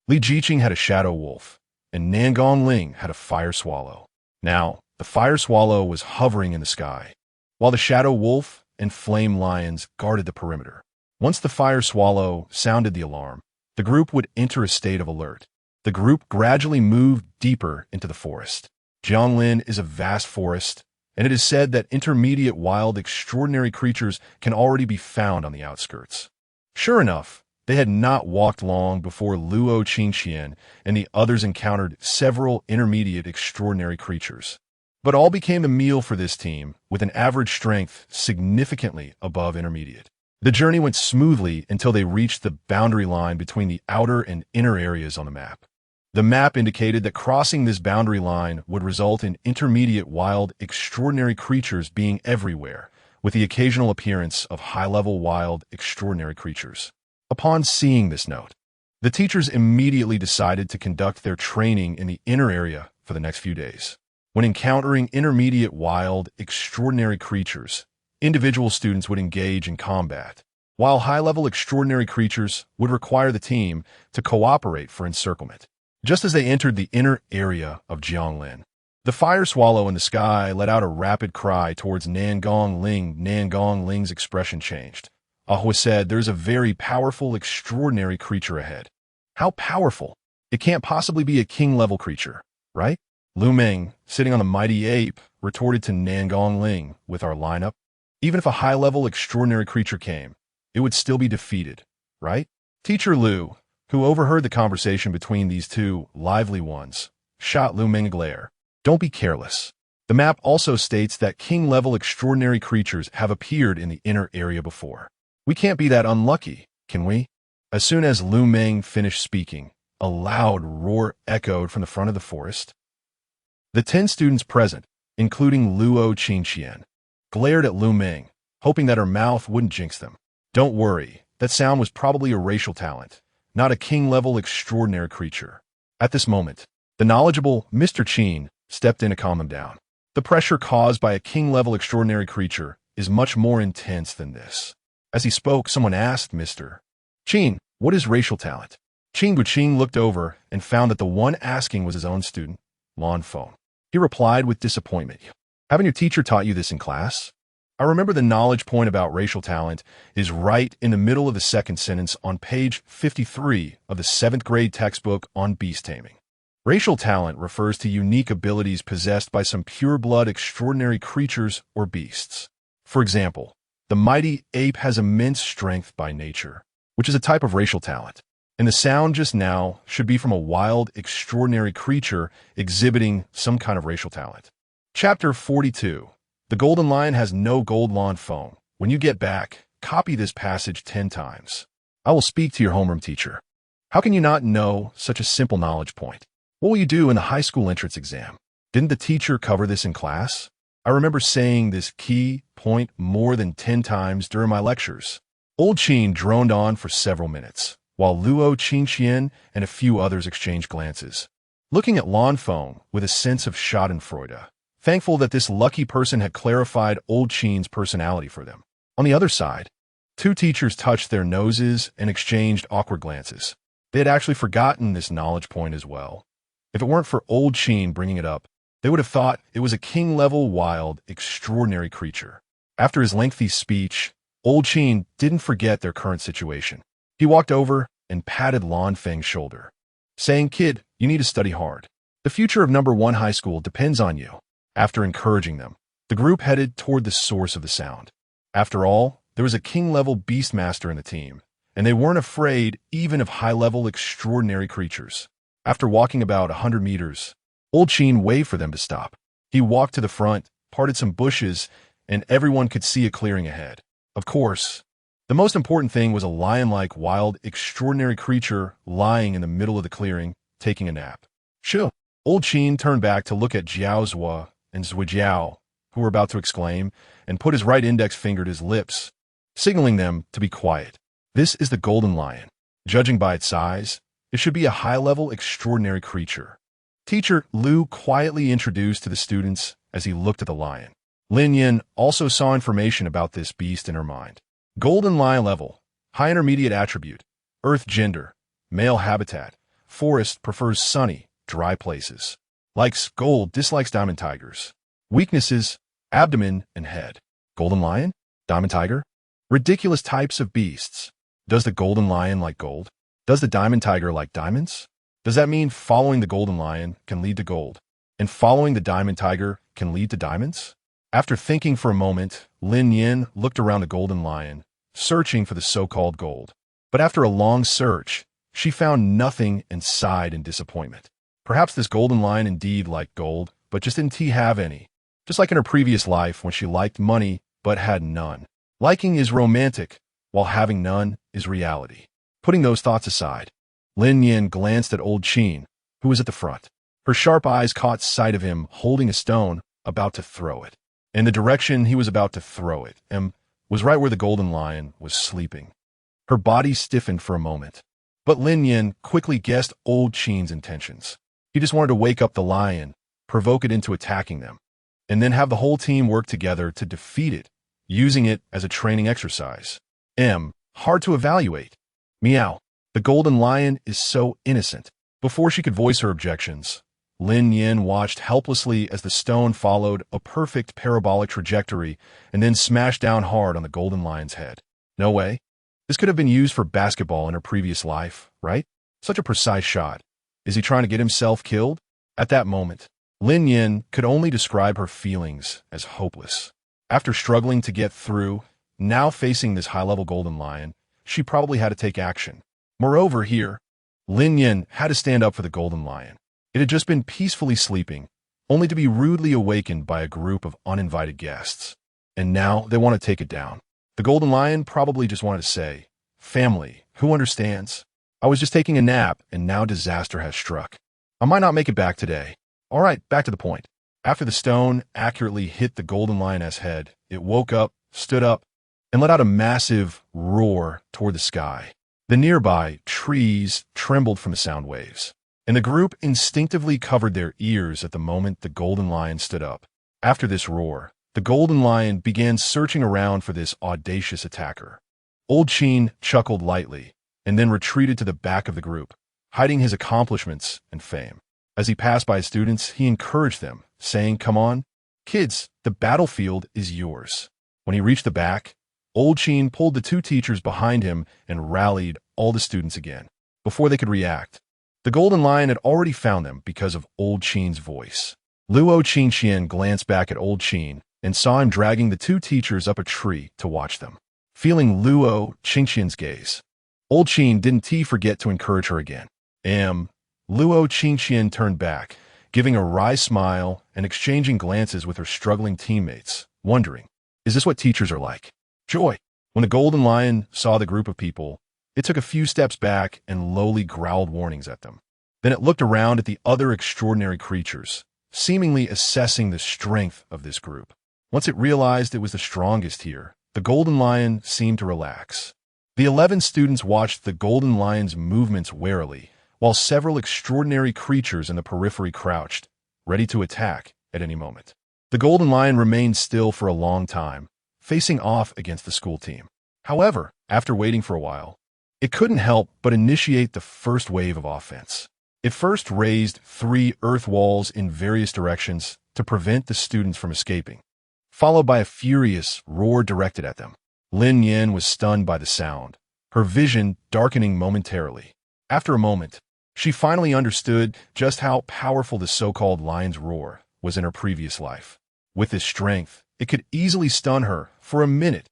Speaker 1: Li Jiqing had a shadow wolf, and Nangong Ling had a fire swallow. Now, the fire swallow was hovering in the sky, while the shadow wolf and flame lions guarded the perimeter. Once the fire swallow sounded the alarm, the group would enter a state of alert. The group gradually moved deeper into the forest. Jianglin is a vast forest, and it is said that intermediate wild extraordinary creatures can already be found on the outskirts. Sure enough, they had not walked long before Luo Qingqian and the others encountered several intermediate extraordinary creatures. But all became a meal for this team, with an average strength significantly above intermediate. The journey went smoothly until they reached the boundary line between the outer and inner areas on the map. The map indicated that crossing this boundary line would result in intermediate wild extraordinary creatures being everywhere, with the occasional appearance of high-level wild extraordinary creatures. Upon seeing this note, the teachers immediately decided to conduct their training in the inner area for the next few days. When encountering intermediate wild extraordinary creatures, individual students would engage in combat, while high-level extraordinary creatures would require the team to cooperate for encirclement. Just as they entered the inner area of Jianglin, the fire swallow in the sky let out a rapid cry towards Nangong Ling. Nangong Ling's expression changed. Ahua said, "There's a very powerful, extraordinary creature ahead." How powerful? It can't possibly be a king-level creature, right? Lu Meng, sitting on the mighty ape, retorted to Nangong Ling, "With our lineup, even if a high-level extraordinary creature came, it would still be defeated, right?" Teacher Lu, who overheard the conversation between these two lively ones, shot Lu Meng a glare. "Don't be careless. The map also states that king-level extraordinary creatures have appeared in the inner area before. We can't be that unlucky, can we?" As soon as Lu Meng finished speaking, a loud roar echoed from the front of the forest. The 10 students present, including Luo Qingqian, glared at Lu Meng, hoping that her mouth wouldn't jinx them. "Don't worry, that sound was probably a racial talent, not a king-level extraordinary creature." At this moment, the knowledgeable Mr. Qin stepped in to calm them down. The pressure caused by a king-level extraordinary creature is much more intense than this. As he spoke, someone asked Mr. Qin, "What is racial talent?" Qin Guqing looked over and found that the one asking was his own student, Lan Feng. He replied with disappointment, "Haven't your teacher taught you this in class?" I remember the knowledge point about racial talent is right in the middle of the second sentence on page 53 of the 7th grade textbook on beast taming. Racial talent refers to unique abilities possessed by some pure-blood extraordinary creatures or beasts. For example, the mighty ape has immense strength by nature, which is a type of racial talent, and the sound just now should be from a wild, extraordinary creature exhibiting some kind of racial talent. Chapter 42. The Golden Lion has no gold lawn phone. When you get back, copy this passage 10 times. I will speak to your homeroom teacher. How can you not know such a simple knowledge point? What will you do in the high school entrance exam? Didn't the teacher cover this in class? I remember saying this key point more than 10 times during my lectures. Old Qin droned on for several minutes, while Luo Qingxian and a few others exchanged glances, looking at lawn phone with a sense of schadenfreude, thankful that this lucky person had clarified Old Qin's personality for them. On the other side, two teachers touched their noses and exchanged awkward glances. They had actually forgotten this knowledge point as well. If it weren't for Old Qin bringing it up, they would have thought it was a king-level wild, extraordinary creature. After his lengthy speech, Old Qin didn't forget their current situation. He walked over and patted Lan Feng's shoulder, saying, "Kid, you need to study hard. The future of number 1 high school depends on you." After encouraging them, the group headed toward the source of the sound. After all, there was a king-level beastmaster in the team, and they weren't afraid even of high-level extraordinary creatures. After walking about 100 meters, Old Qin waved for them to stop. He walked to the front, parted some bushes, and everyone could see a clearing ahead. Of course, the most important thing was a lion-like wild, extraordinary creature lying in the middle of the clearing, taking a nap. Sure. Old Qin turned back to look at Jiao Zhua and Zhujiao, who were about to exclaim, and put his right index finger to his lips, signaling them to be quiet. This is the Golden Lion. Judging by its size, it should be a high-level, extraordinary creature. Teacher Lu quietly introduced to the students as he looked at the lion. Lin Nian also saw information about this beast in her mind. Golden Lion level, high intermediate attribute, earth gender, male habitat, forest prefers sunny, dry places. Likes gold, dislikes diamond tigers. Weaknesses, abdomen and head. Golden Lion? Diamond tiger? Ridiculous types of beasts. Does the Golden Lion like gold? Does the diamond tiger like diamonds? Does that mean following the Golden Lion can lead to gold, and following the diamond tiger can lead to diamonds? After thinking for a moment, Lin Nian looked around the Golden Lion, searching for the so-called gold. But after a long search, she found nothing and sighed in disappointment. Perhaps this Golden Lion indeed liked gold, but just didn't have any. Just like in her previous life when she liked money but had none. Liking is romantic, while having none is reality. Putting those thoughts aside, Lin Nian glanced at Old Qin, who was at the front. Her sharp eyes caught sight of him holding a stone, about to throw it. In the direction he was about to throw it, and was right where the Golden Lion was sleeping. Her body stiffened for a moment, but Lin Nian quickly guessed Old Qin's intentions. He just wanted to wake up the lion, provoke it into attacking them, and then have the whole team work together to defeat it, using it as a training exercise. Hard to evaluate. Meow. The Golden Lion is so innocent. Before she could voice her objections, Lin Nian watched helplessly as the stone followed a perfect parabolic trajectory and then smashed down hard on the Golden Lion's head. No way. This could have been used for basketball in her previous life, right? Such a precise shot. Is he trying to get himself killed? At that moment, Lin Nian could only describe her feelings as hopeless. After struggling to get through, now facing this high-level Golden Lion, she probably had to take action. Moreover here, Lin Nian had to stand up for the Golden Lion. It had just been peacefully sleeping, only to be rudely awakened by a group of uninvited guests. And now they want to take it down. The Golden Lion probably just wanted to say, "Family, who understands? I was just taking a nap and now disaster has struck. I might not make it back today." All right, back to the point. After the stone accurately hit the Golden Lioness head, it woke up, stood up, and let out a massive roar toward the sky. The nearby trees trembled from the sound waves, and the group instinctively covered their ears at the moment the Golden Lion stood up. After this roar, the Golden Lion began searching around for this audacious attacker. Old Qin chuckled lightly, and then retreated to the back of the group, hiding his accomplishments and fame. As he passed by his students, he encouraged them, saying, "Come on, kids, the battlefield is yours." When he reached the back, Old Qin pulled the two teachers behind him and rallied all the students again. Before they could react, the Golden Lion had already found them because of Old Qin's voice. Luo Qingxian glanced back at Old Qin and saw him dragging the two teachers up a tree to watch them. Feeling Luo Qingxian's gaze, Old Qin didn't forget to encourage her again. Luo Qingxian turned back giving a wry smile and exchanging glances with her struggling teammates, wondering, is this what teachers are like? Joy. When the golden lion saw the group of people, it took a few steps back and lowly growled warnings at them. Then it looked around at the other extraordinary creatures, seemingly assessing the strength of this group. Once it realized it was the strongest here, the golden lion seemed to relax. The 11 students watched the golden lion's movements warily, while several extraordinary creatures in the periphery crouched, ready to attack at any moment. The golden lion remained still for a long time, facing off against the school team. However, after waiting for a while, it couldn't help but initiate the first wave of offense. It first raised 3 earth walls in various directions to prevent the students from escaping, followed by a furious roar directed at them. Lin Nian was stunned by the sound, her vision darkening momentarily. After a moment, she finally understood just how powerful the so-called lion's roar was in her previous life. With this strength, it could easily stun her for a minute.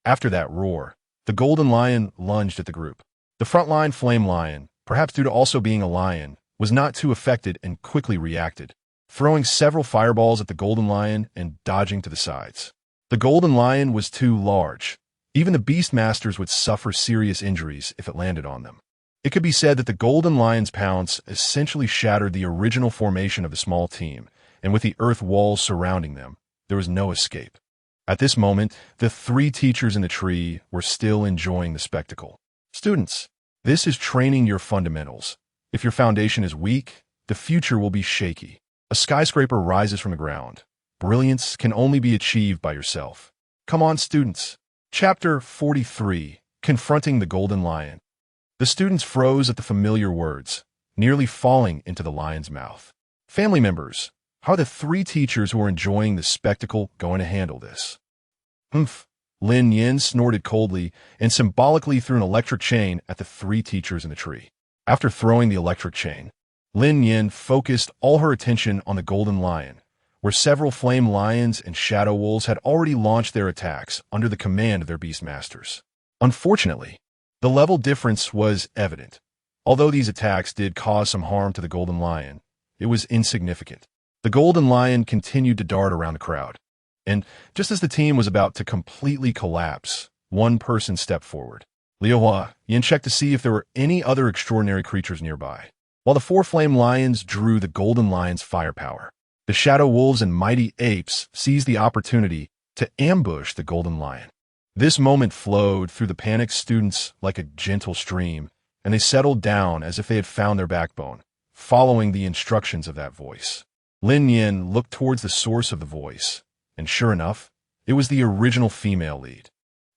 Speaker 1: After that roar, the golden lion lunged at the group. The frontline flame lion, perhaps due to also being a lion, was not too affected and quickly reacted, throwing several fireballs at the golden lion and dodging to the sides. The golden lion was too large. Even the beast masters would suffer serious injuries if it landed on them. It could be said that the golden lion's pounce essentially shattered the original formation of the small team, and with the earth walls surrounding them, there was no escape. At this moment, the 3 teachers in the tree were still enjoying the spectacle. Students, this is training your fundamentals. If your foundation is weak, the future will be shaky. A skyscraper rises from the ground. Brilliance can only be achieved by yourself. Come on, students. Chapter 43, Confronting the Golden Lion. The students froze at the familiar words, nearly falling into the lion's mouth. Family members, how are the 3 teachers who are enjoying the spectacle going to handle this? Humph. Lin Nian snorted coldly and symbolically threw an electric chain at the 3 teachers in the tree. After throwing the electric chain, Lin Nian focused all her attention on the golden lion, where several flame lions and shadow wolves had already launched their attacks under the command of their beast masters. Unfortunately, the level difference was evident. Although these attacks did cause some harm to the golden lion, it was insignificant. The golden lion continued to dart around the crowd, and just as the team was about to completely collapse, one person stepped forward. Liu Yin checked to see if there were any other extraordinary creatures nearby, while the 4 flame lions drew the golden lion's firepower. The shadow wolves and mighty apes seized the opportunity to ambush the golden lion. This moment flowed through the panicked students like a gentle stream, and they settled down as if they had found their backbone, following the instructions of that voice. Lin Nian looked towards the source of the voice, and sure enough, it was the original female lead.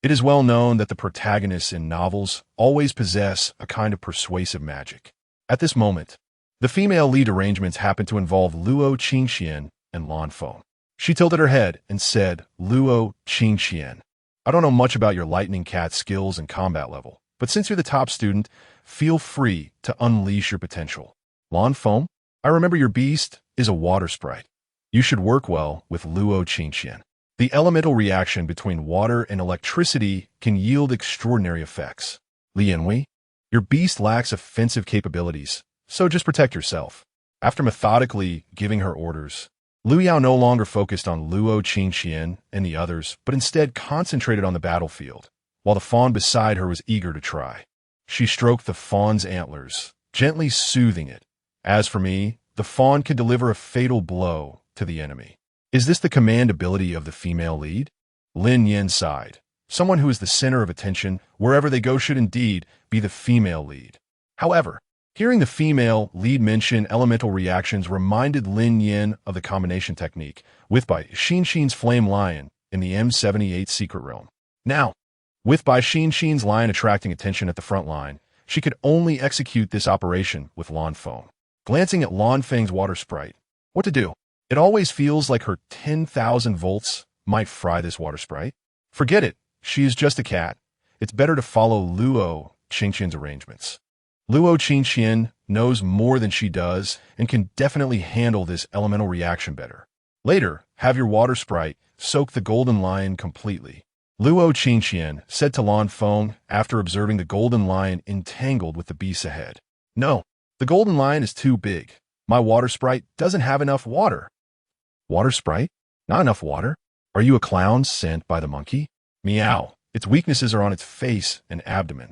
Speaker 1: It is well known that the protagonists in novels always possess a kind of persuasive magic. At this moment, the female lead arrangements happened to involve Luo Qingxian and Lan Feng. She tilted her head and said, Luo Qingxian, I don't know much about your lightning cat skills and combat level, but since you're the top student, feel free to unleash your potential. Lan Feng, I remember your beast is a water sprite. You should work well with Luo Qingxian. The elemental reaction between water and electricity can yield extraordinary effects. Lianwei, your beast lacks offensive capabilities, so just protect yourself. After methodically giving her orders, Liu Yao no longer focused on Luo Qingxian and the others, but instead concentrated on the battlefield, while the fawn beside her was eager to try. She stroked the fawn's antlers, gently soothing it. As for me, the fawn could deliver a fatal blow to the enemy. Is this the command ability of the female lead? Lin Nian sighed. Someone who is the center of attention wherever they go should indeed be the female lead. However, hearing the female lead mention elemental reactions reminded Lin Nian of the combination technique with Bai Xinxin's flame lion in the M78 secret realm. Now, with Bai Xinxin's lion attracting attention at the front line, she could only execute this operation with Lan Feng. Glancing at Lan Feng's water sprite, what to do? It always feels like her 10,000 volts might fry this water sprite. Forget it. She is just a cat. It's better to follow Luo Qingxian's arrangements. Luo Qingxian knows more than she does and can definitely handle this elemental reaction better. Later, have your water sprite soak the golden lion completely. Luo Qingxian said to Lan Feng after observing the golden lion entangled with the beasts ahead. No, the golden lion is too big. My water sprite doesn't have enough water. Water sprite? Not enough water? Are you a clown sent by the monkey? Meow. Its weaknesses are on its face and abdomen.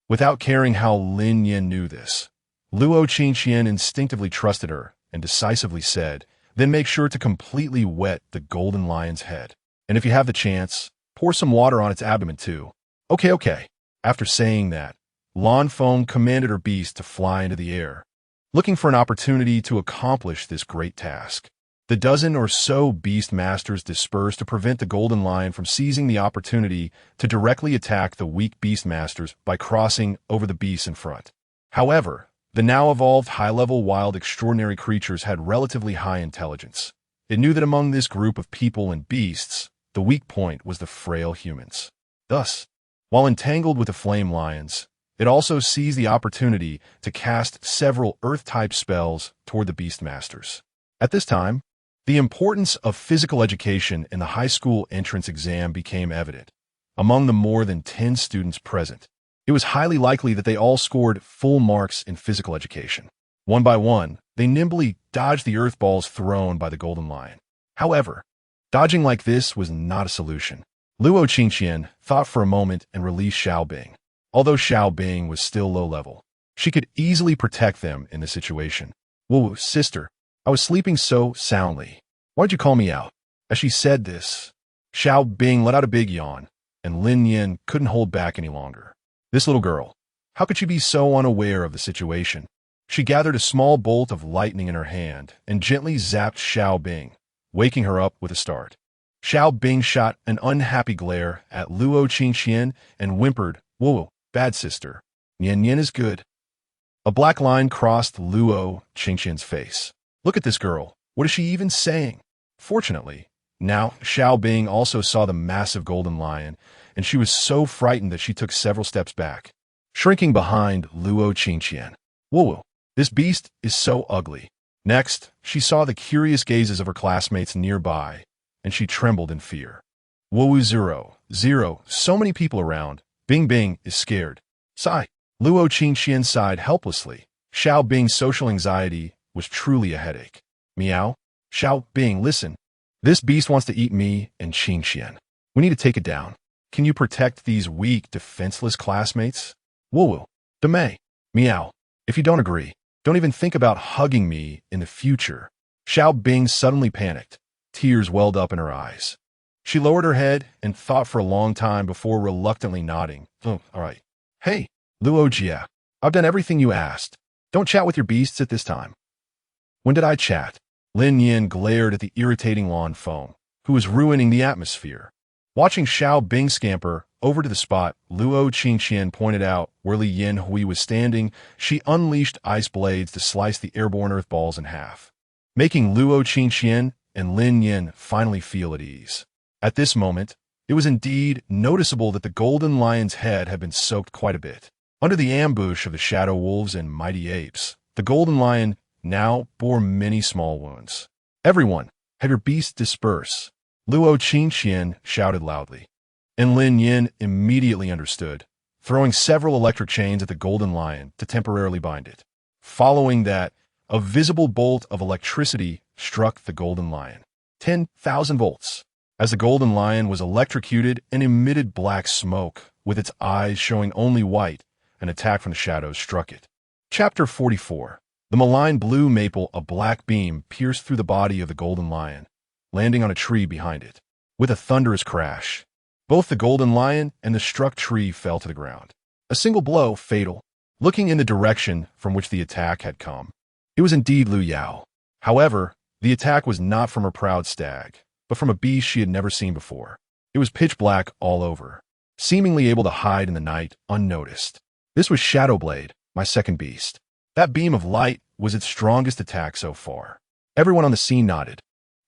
Speaker 1: Without caring how Lin Nian knew this, Luo Qingqian instinctively trusted her and decisively said, then make sure to completely wet the golden lion's head. And if you have the chance, pour some water on its abdomen too. Okay. After saying that, Lan Feng commanded her beast to fly into the air, looking for an opportunity to accomplish this great task. The dozen or so beast masters dispersed to prevent the golden lion from seizing the opportunity to directly attack the weak beast masters by crossing over the beasts in front. However, the now evolved high-level wild extraordinary creatures had relatively high intelligence. It knew that among this group of people and beasts, the weak point was the frail humans. Thus, while entangled with the flame lions, it also seized the opportunity to cast several earth-type spells toward the beast masters. At this time, the importance of physical education in the high school entrance exam became evident. Among the more than 10 students present, it was highly likely that they all scored full marks in physical education. One by one, they nimbly dodged the earth balls thrown by the golden lion. However, dodging like this was not a solution. Luo Qingqian thought for a moment and released Xiaobing. Although Xiaobing was still low level, she could easily protect them in the situation. Whoa, sister, I was sleeping so soundly. Why'd you call me out? As she said this, Xiaobing let out a big yawn, and Lin Nian couldn't hold back any longer. This little girl, how could she be so unaware of the situation? She gathered a small bolt of lightning in her hand and gently zapped Xiaobing, waking her up with a start. Xiaobing shot an unhappy glare at Luo Qingqian and whimpered, "Whoa, bad sister. Nian Nian is good." A black line crossed Luo Qingqian's face. Look at this girl. What is she even saying? Fortunately, now Xiaobing also saw the massive golden lion, and she was so frightened that she took several steps back, shrinking behind Luo Qingqian. Whoa, this beast is so ugly. Next, she saw the curious gazes of her classmates nearby, and she trembled in fear. Whoa, zero, so many people around. Bing Bing is scared. Sigh. Luo Qingqian sighed helplessly. Xiaobing's social anxiety was truly a headache. Meow. Xiaobing, listen. This beast wants to eat me and Qingqian. We need to take it down. Can you protect these weak, defenseless classmates? Whoa, Demei. Meow. If you don't agree, don't even think about hugging me in the future. Xiaobing suddenly panicked. Tears welled up in her eyes. She lowered her head and thought for a long time before reluctantly nodding. Oh, all right. Hey, Luo Jia, I've done everything you asked. Don't chat with your beasts at this time. When did I chat? Lin Nian glared at the irritating Lan Feng, who was ruining the atmosphere. Watching Xiaobing scamper over to the spot Luo Qingqian pointed out where Li Yanhui was standing, she unleashed ice blades to slice the airborne earth balls in half, making Luo Qingqian and Lin Nian finally feel at ease. At this moment, it was indeed noticeable that the golden lion's head had been soaked quite a bit. Under the ambush of the shadow wolves and mighty apes, the golden lion now bore many small wounds. Everyone, have your beasts disperse, Luo Qingqian shouted loudly. And Lin Yin immediately understood, throwing several electric chains at the golden lion to temporarily bind it. Following that, a visible bolt of electricity struck the golden lion. 10,000 volts. As the golden lion was electrocuted and emitted black smoke, with its eyes showing only white, an attack from the shadows struck it. Chapter 44. The malign blue maple, a black beam pierced through the body of the golden lion, landing on a tree behind it. With a thunderous crash, both the golden lion and the struck tree fell to the ground. A single blow, fatal. Looking in the direction from which the attack had come, it was indeed Lu Yao. However, the attack was not from her proud stag, but from a beast she had never seen before. It was pitch black all over, seemingly able to hide in the night unnoticed. This was Shadowblade, my second beast. That beam of light was its strongest attack so far. Everyone on the scene nodded,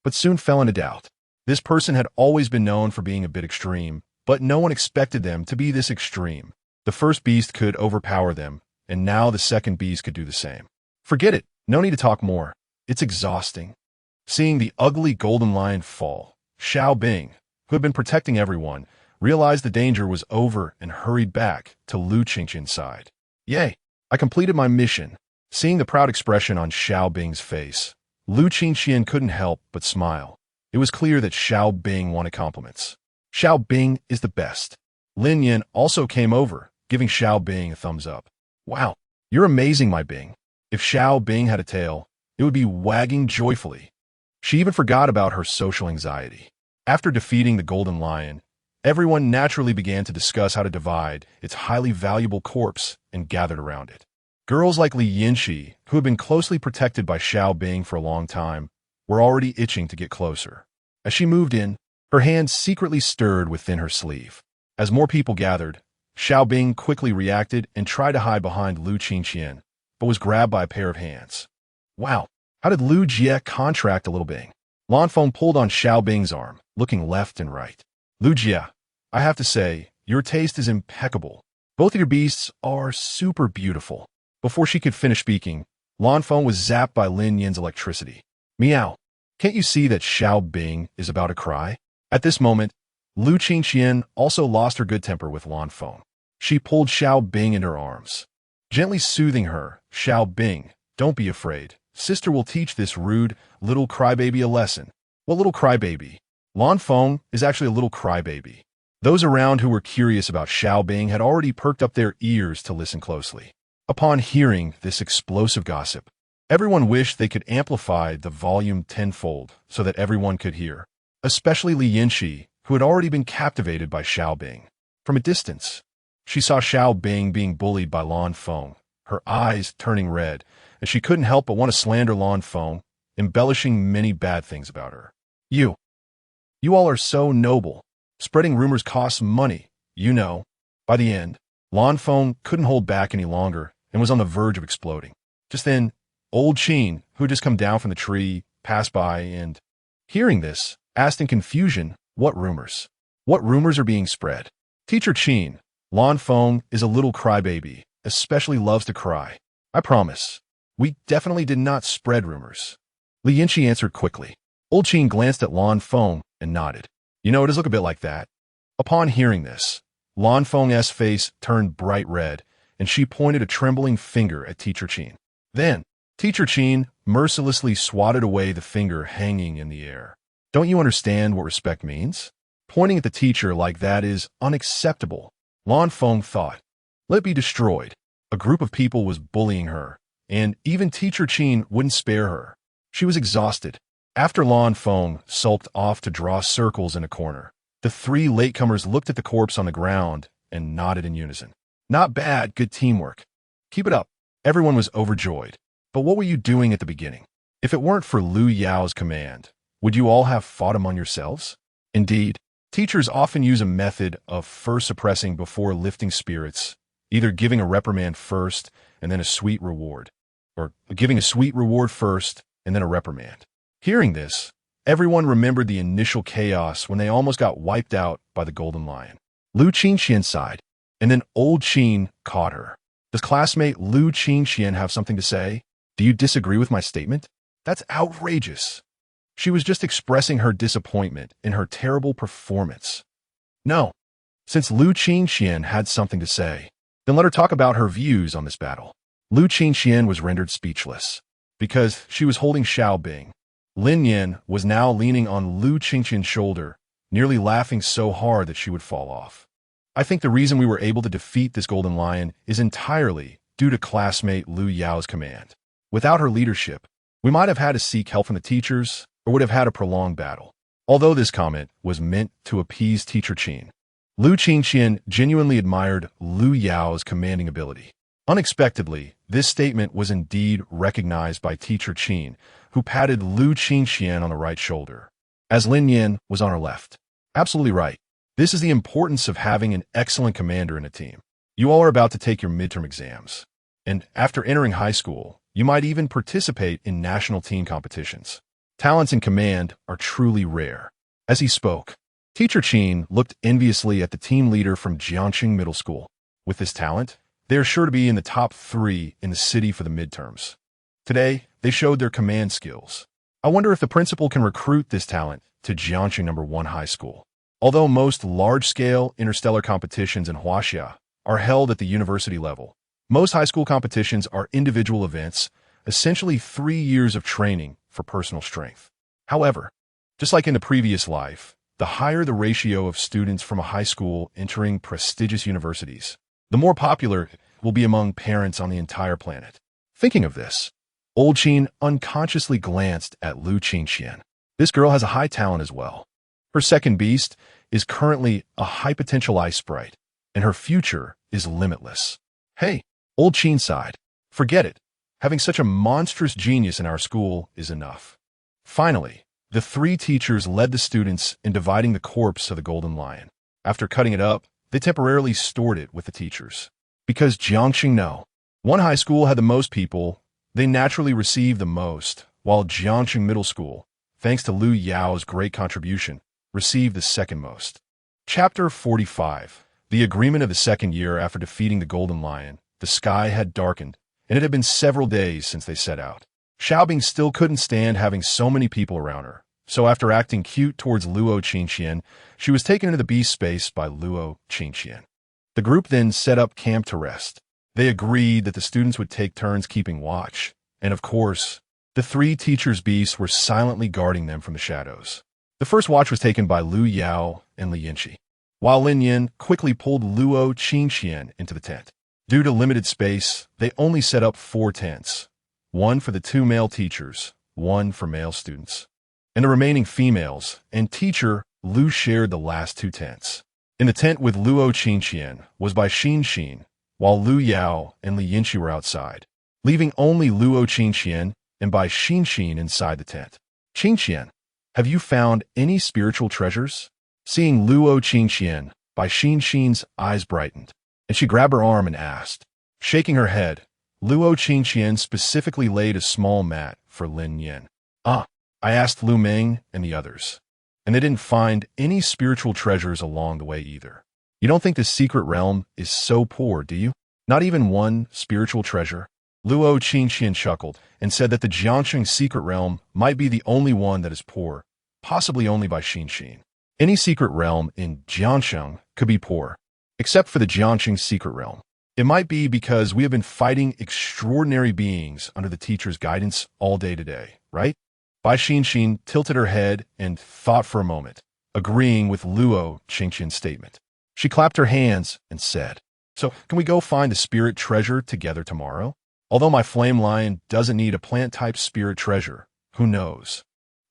Speaker 1: but soon fell into doubt. This person had always been known for being a bit extreme, but no one expected them to be this extreme. The first beast could overpower them, and now the second beast could do the same. Forget it. No need to talk more. It's exhausting. Seeing the ugly golden lion fall, Xiaobing, who had been protecting everyone, realized the danger was over and hurried back to Lu Qingqian's side. Yay! I completed my mission. Seeing the proud expression on Xiao Bing's face, Lu Qingxian couldn't help but smile. It was clear that Xiao Bing wanted compliments. Xiao Bing is the best. Lin Nian also came over, giving Xiao Bing a thumbs up. Wow, you're amazing, my Bing. If Xiao Bing had a tail, it would be wagging joyfully. She even forgot about her social anxiety. After defeating the Golden Lion, everyone naturally began to discuss how to divide its highly valuable corpse and gathered around it. Girls like Li Yinxi, who had been closely protected by Xiao Bing for a long time, were already itching to get closer. As she moved in, her hand secretly stirred within her sleeve. As more people gathered, Xiao Bing quickly reacted and tried to hide behind Lu Qingxian, but was grabbed by a pair of hands. Wow, how did Lu Jie contract a little Bing? Lan Feng pulled on Xiao Bing's arm, looking left and right. Lu Jie, I have to say, your taste is impeccable. Both of your beasts are super beautiful. Before she could finish speaking, Lan Feng was zapped by Lin Yan's electricity. Meow. Can't you see that Xiao Bing is about to cry? At this moment, Lu Qingxian also lost her good temper with Lan Feng. She pulled Xiao Bing in her arms. Gently soothing her, Xiao Bing, don't be afraid. Sister will teach this rude little crybaby a lesson. What little crybaby? Lan Feng is actually a little crybaby. Those around who were curious about Xiao Bing had already perked up their ears to listen closely. Upon hearing this explosive gossip, everyone wished they could amplify the volume tenfold so that everyone could hear, especially Li Yinxi, who had already been captivated by Xiao Bing. From a distance, she saw Xiao Bing being bullied by Lan Feng, her eyes turning red, and she couldn't help but want to slander Lan Feng, embellishing many bad things about her. You all are so noble. Spreading rumors costs money, you know. By the end, Lan Feng couldn't hold back any longer and was on the verge of exploding. Just then, old Qin, who had just come down from the tree, passed by and, hearing this, asked in confusion, what rumors? What rumors are being spread? Teacher Qin, Lan Feng is a little crybaby, especially loves to cry. I promise. We definitely did not spread rumors. Li Yinxi answered quickly. Old Qin glanced at Lan Feng and nodded. You know, it does look a bit like that. Upon hearing this, Lan Feng's face turned bright red, and she pointed a trembling finger at Teacher Qin. Then, Teacher Qin mercilessly swatted away the finger hanging in the air. Don't you understand what respect means? Pointing at the teacher like that is unacceptable, Lan Feng thought. Let it be destroyed. A group of people was bullying her, and even Teacher Qin wouldn't spare her. She was exhausted. After Lan Feng sulked off to draw circles in a corner, the three latecomers looked at the corpse on the ground and nodded in unison. Not bad, good teamwork. Keep it up. Everyone was overjoyed. But what were you doing at the beginning? If it weren't for Lu Yao's command, would you all have fought among yourselves? Indeed, teachers often use a method of first suppressing before lifting spirits, either giving a reprimand first and then a sweet reward, or giving a sweet reward first and then a reprimand. Hearing this, everyone remembered the initial chaos when they almost got wiped out by the Golden Lion. Lu Qingxian sighed, and then old Qin caught her. Does classmate Lu Qingxian have something to say? Do you disagree with my statement? That's outrageous. She was just expressing her disappointment in her terrible performance. No. Since Lu Qingxian had something to say, then let her talk about her views on this battle. Lu Qingxian was rendered speechless. Because she was holding Xiao Bing, Lin Nian was now leaning on Lu Qingxian's shoulder, nearly laughing so hard that she would fall off. I think the reason we were able to defeat this Golden Lion is entirely due to classmate Lu Yao's command. Without her leadership, we might have had to seek help from the teachers or would have had a prolonged battle. Although this comment was meant to appease Teacher Qin, Lu Qingxian genuinely admired Lu Yao's commanding ability. Unexpectedly, this statement was indeed recognized by Teacher Qin, who patted Lu Qingxian on the right shoulder, as Lin Nian was on her left. Absolutely right. This is the importance of having an excellent commander in a team. You all are about to take your midterm exams, and after entering high school, you might even participate in national team competitions. Talents in command are truly rare. As he spoke, Teacher Qin looked enviously at the team leader from Jiangxing Middle School. With this talent, they are sure to be in the top 3 in the city for the midterms. Today, they showed their command skills. I wonder if the principal can recruit this talent to Jiangxing No. 1 High School. Although most large-scale interstellar competitions in Huaxia are held at the university level, Most high school competitions are individual events, essentially 3 years of training for personal strength. However, just like in the previous life, the higher the ratio of students from a high school entering prestigious universities, the more popular it will be among parents on the entire planet. Thinking of this, Old Qin unconsciously glanced at Lu Qingxian. This girl has a high talent as well. Her second beast is currently a high-potential Ice Sprite, and her future is limitless. Hey, Old Qin sighed. Forget it. Having such a monstrous genius in our school is enough. Finally, the 3 teachers led the students in dividing the corpse of the golden lion. After cutting it up, they temporarily stored it with the teachers. Because Jiangxing no. One high school had the most people, they naturally received the most, while Jiangxing Middle School, thanks to Lu Yao's great contribution, received the second most. Chapter 45. The agreement of the second year after defeating the golden lion. The sky had darkened, and it had been several days since they set out. Xiaobing still couldn't stand having so many people around her, so after acting cute towards Luo Qingxian, she was taken into the beast space by Luo Qingxian. The group then set up camp to rest. They agreed that the students would take turns keeping watch, and of course, the 3 teachers' beasts were silently guarding them from the shadows. The first watch was taken by Lu Yao and Li Yinqi, while Lin Nian quickly pulled Luo Qingxian into the tent. Due to limited space, they only set up 4 tents, one for the 2 male teachers, one for male students. And the remaining females and teacher Lu shared the last 2 tents. In the tent with Luo Qingxian was by Xin, while Lu Yao and Li Yinqi were outside, leaving only Luo Qingxian and by Xin inside the tent. Qingxian, have you found any spiritual treasures? Seeing Luo Qingxian, by Xin's eyes brightened, and she grabbed her arm and asked. Shaking her head, Luo Qingxian specifically laid a small mat for Lin Nian. I asked Lu Meng and the others, and they didn't find any spiritual treasures along the way either. You don't think the secret realm is so poor, do you? Not even one spiritual treasure? Luo Qingxian chuckled and said that the Jiangxing secret realm might be the only one that is poor, possibly only by Xin. Any secret realm in Jiangxing could be poor, except for the Jiangxing secret realm. It might be because we have been fighting extraordinary beings under the teacher's guidance all day today, right? Bai Xin tilted her head and thought for a moment, agreeing with Luo Qingxian's statement. She clapped her hands and said, So, can we go find the spirit treasure together tomorrow? Although my flame lion doesn't need a plant-type spirit treasure, who knows?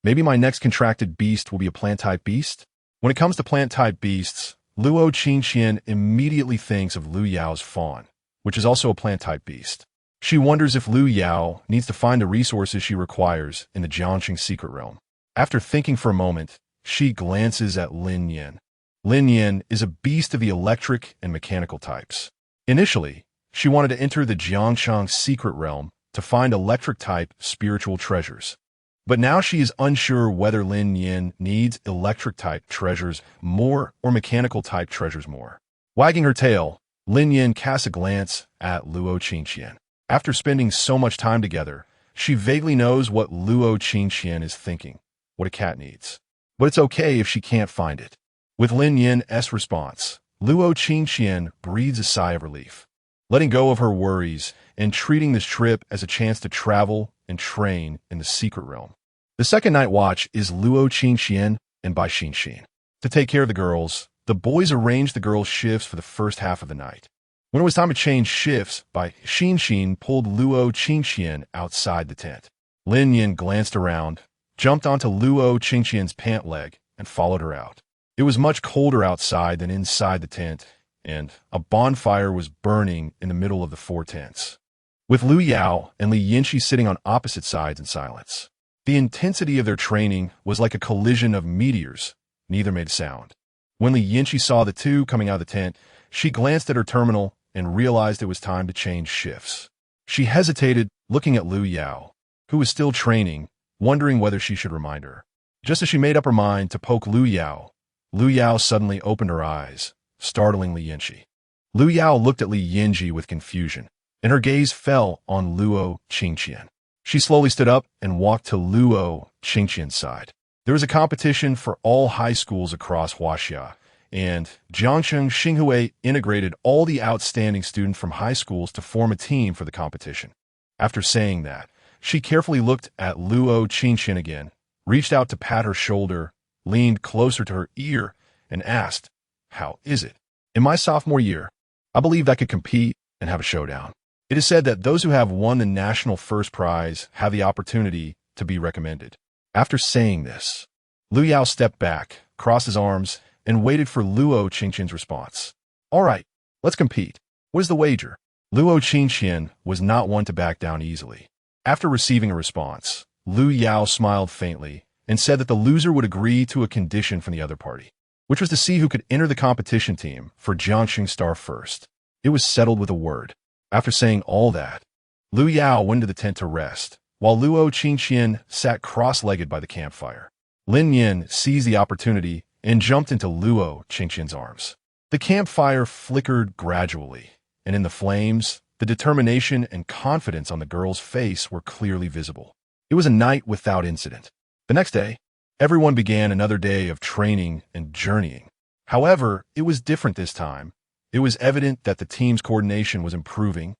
Speaker 1: Maybe my next contracted beast will be a plant-type beast? When it comes to plant-type beasts, Luo Qingxian immediately thinks of Lu Yao's fawn, which is also a plant-type beast. She wonders if Lu Yao needs to find the resources she requires in the Jiangxing secret realm. After thinking for a moment, she glances at Lin Nian. Lin Nian is a beast of the electric and mechanical types. Initially, she wanted to enter the Jiangxing secret realm to find electric-type spiritual treasures. But now she is unsure whether Lin Nian needs electric-type treasures more or mechanical-type treasures more. Wagging her tail, Lin Nian casts a glance at Luo Qingxian. After spending so much time together, she vaguely knows what Luo Qingxian is thinking, what a cat needs. But it's okay if she can't find it. With Lin Nian's response, Luo Qingxian breathes a sigh of relief, letting go of her worries and treating this trip as a chance to travel and train in the secret realm. The second night watch is Luo Qingxian and Bai Xin. To take care of the girls, the boys arranged the girls' shifts for the first half of the night. When it was time to change shifts, Bai Xin pulled Luo Qingxian outside the tent. Lin Nian glanced around, jumped onto Luo Qingxian's pant leg, and followed her out. It was much colder outside than inside the tent, and a bonfire was burning in the middle of the 4 tents. With Lu Yao and Li Yinqi sitting on opposite sides in silence. The intensity of their training was like a collision of meteors. Neither made a sound. When Li Yinqi saw the 2 coming out of the tent, she glanced at her terminal and realized it was time to change shifts. She hesitated, looking at Lu Yao, who was still training, wondering whether she should remind her. Just as she made up her mind to poke Lu Yao suddenly opened her eyes, startling Li Yinqi. Lu Yao looked at Li Yinqi with confusion, and her gaze fell on Luo Qingxian. She slowly stood up and walked to Luo Qingxian's side. There was a competition for all high schools across Huaxia, and Jiang Xinhui integrated all the outstanding students from high schools to form a team for the competition. After saying that, she carefully looked at Luo Qingqian again, reached out to pat her shoulder, leaned closer to her ear, and asked, "How is it? In my sophomore year, I believe I could compete and have a showdown. It is said that those who have won the national first prize have the opportunity to be recommended." After saying this, Lu Yao stepped back, crossed his arms, and waited for Luo Qingqian's response. "All right, let's compete. What is the wager?" Luo Qingqian was not one to back down easily. After receiving a response, Lu Yao smiled faintly and said that the loser would agree to a condition from the other party, which was to see who could enter the competition team for Jiangxing Star first. It was settled with a word. After saying all that, Lu Yao went to the tent to rest, while Luo Qingqian sat cross-legged by the campfire. Lin Nian seized the opportunity and jumped into Luo Qingqian's arms. The campfire flickered gradually, and in the flames, the determination and confidence on the girl's face were clearly visible. It was a night without incident. The next day, everyone began another day of training and journeying. However, it was different this time. It was evident that the team's coordination was improving,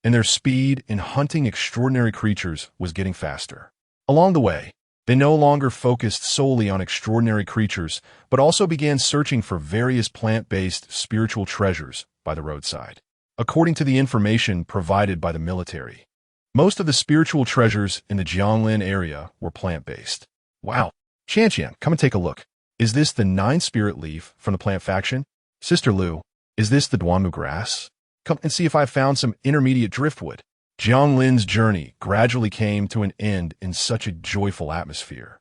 Speaker 1: and their speed in hunting extraordinary creatures was getting faster. Along the way, they no longer focused solely on extraordinary creatures, but also began searching for various plant-based spiritual treasures by the roadside. According to the information provided by the military, most of the spiritual treasures in the Jianglin area were plant-based. "Wow, Qianqian, come and take a look. Is this the 9-spirit leaf from the plant faction? Sister Lu, is this the Duanmu grass? Come and see if I found some intermediate driftwood." Jianglin's journey gradually came to an end in such a joyful atmosphere.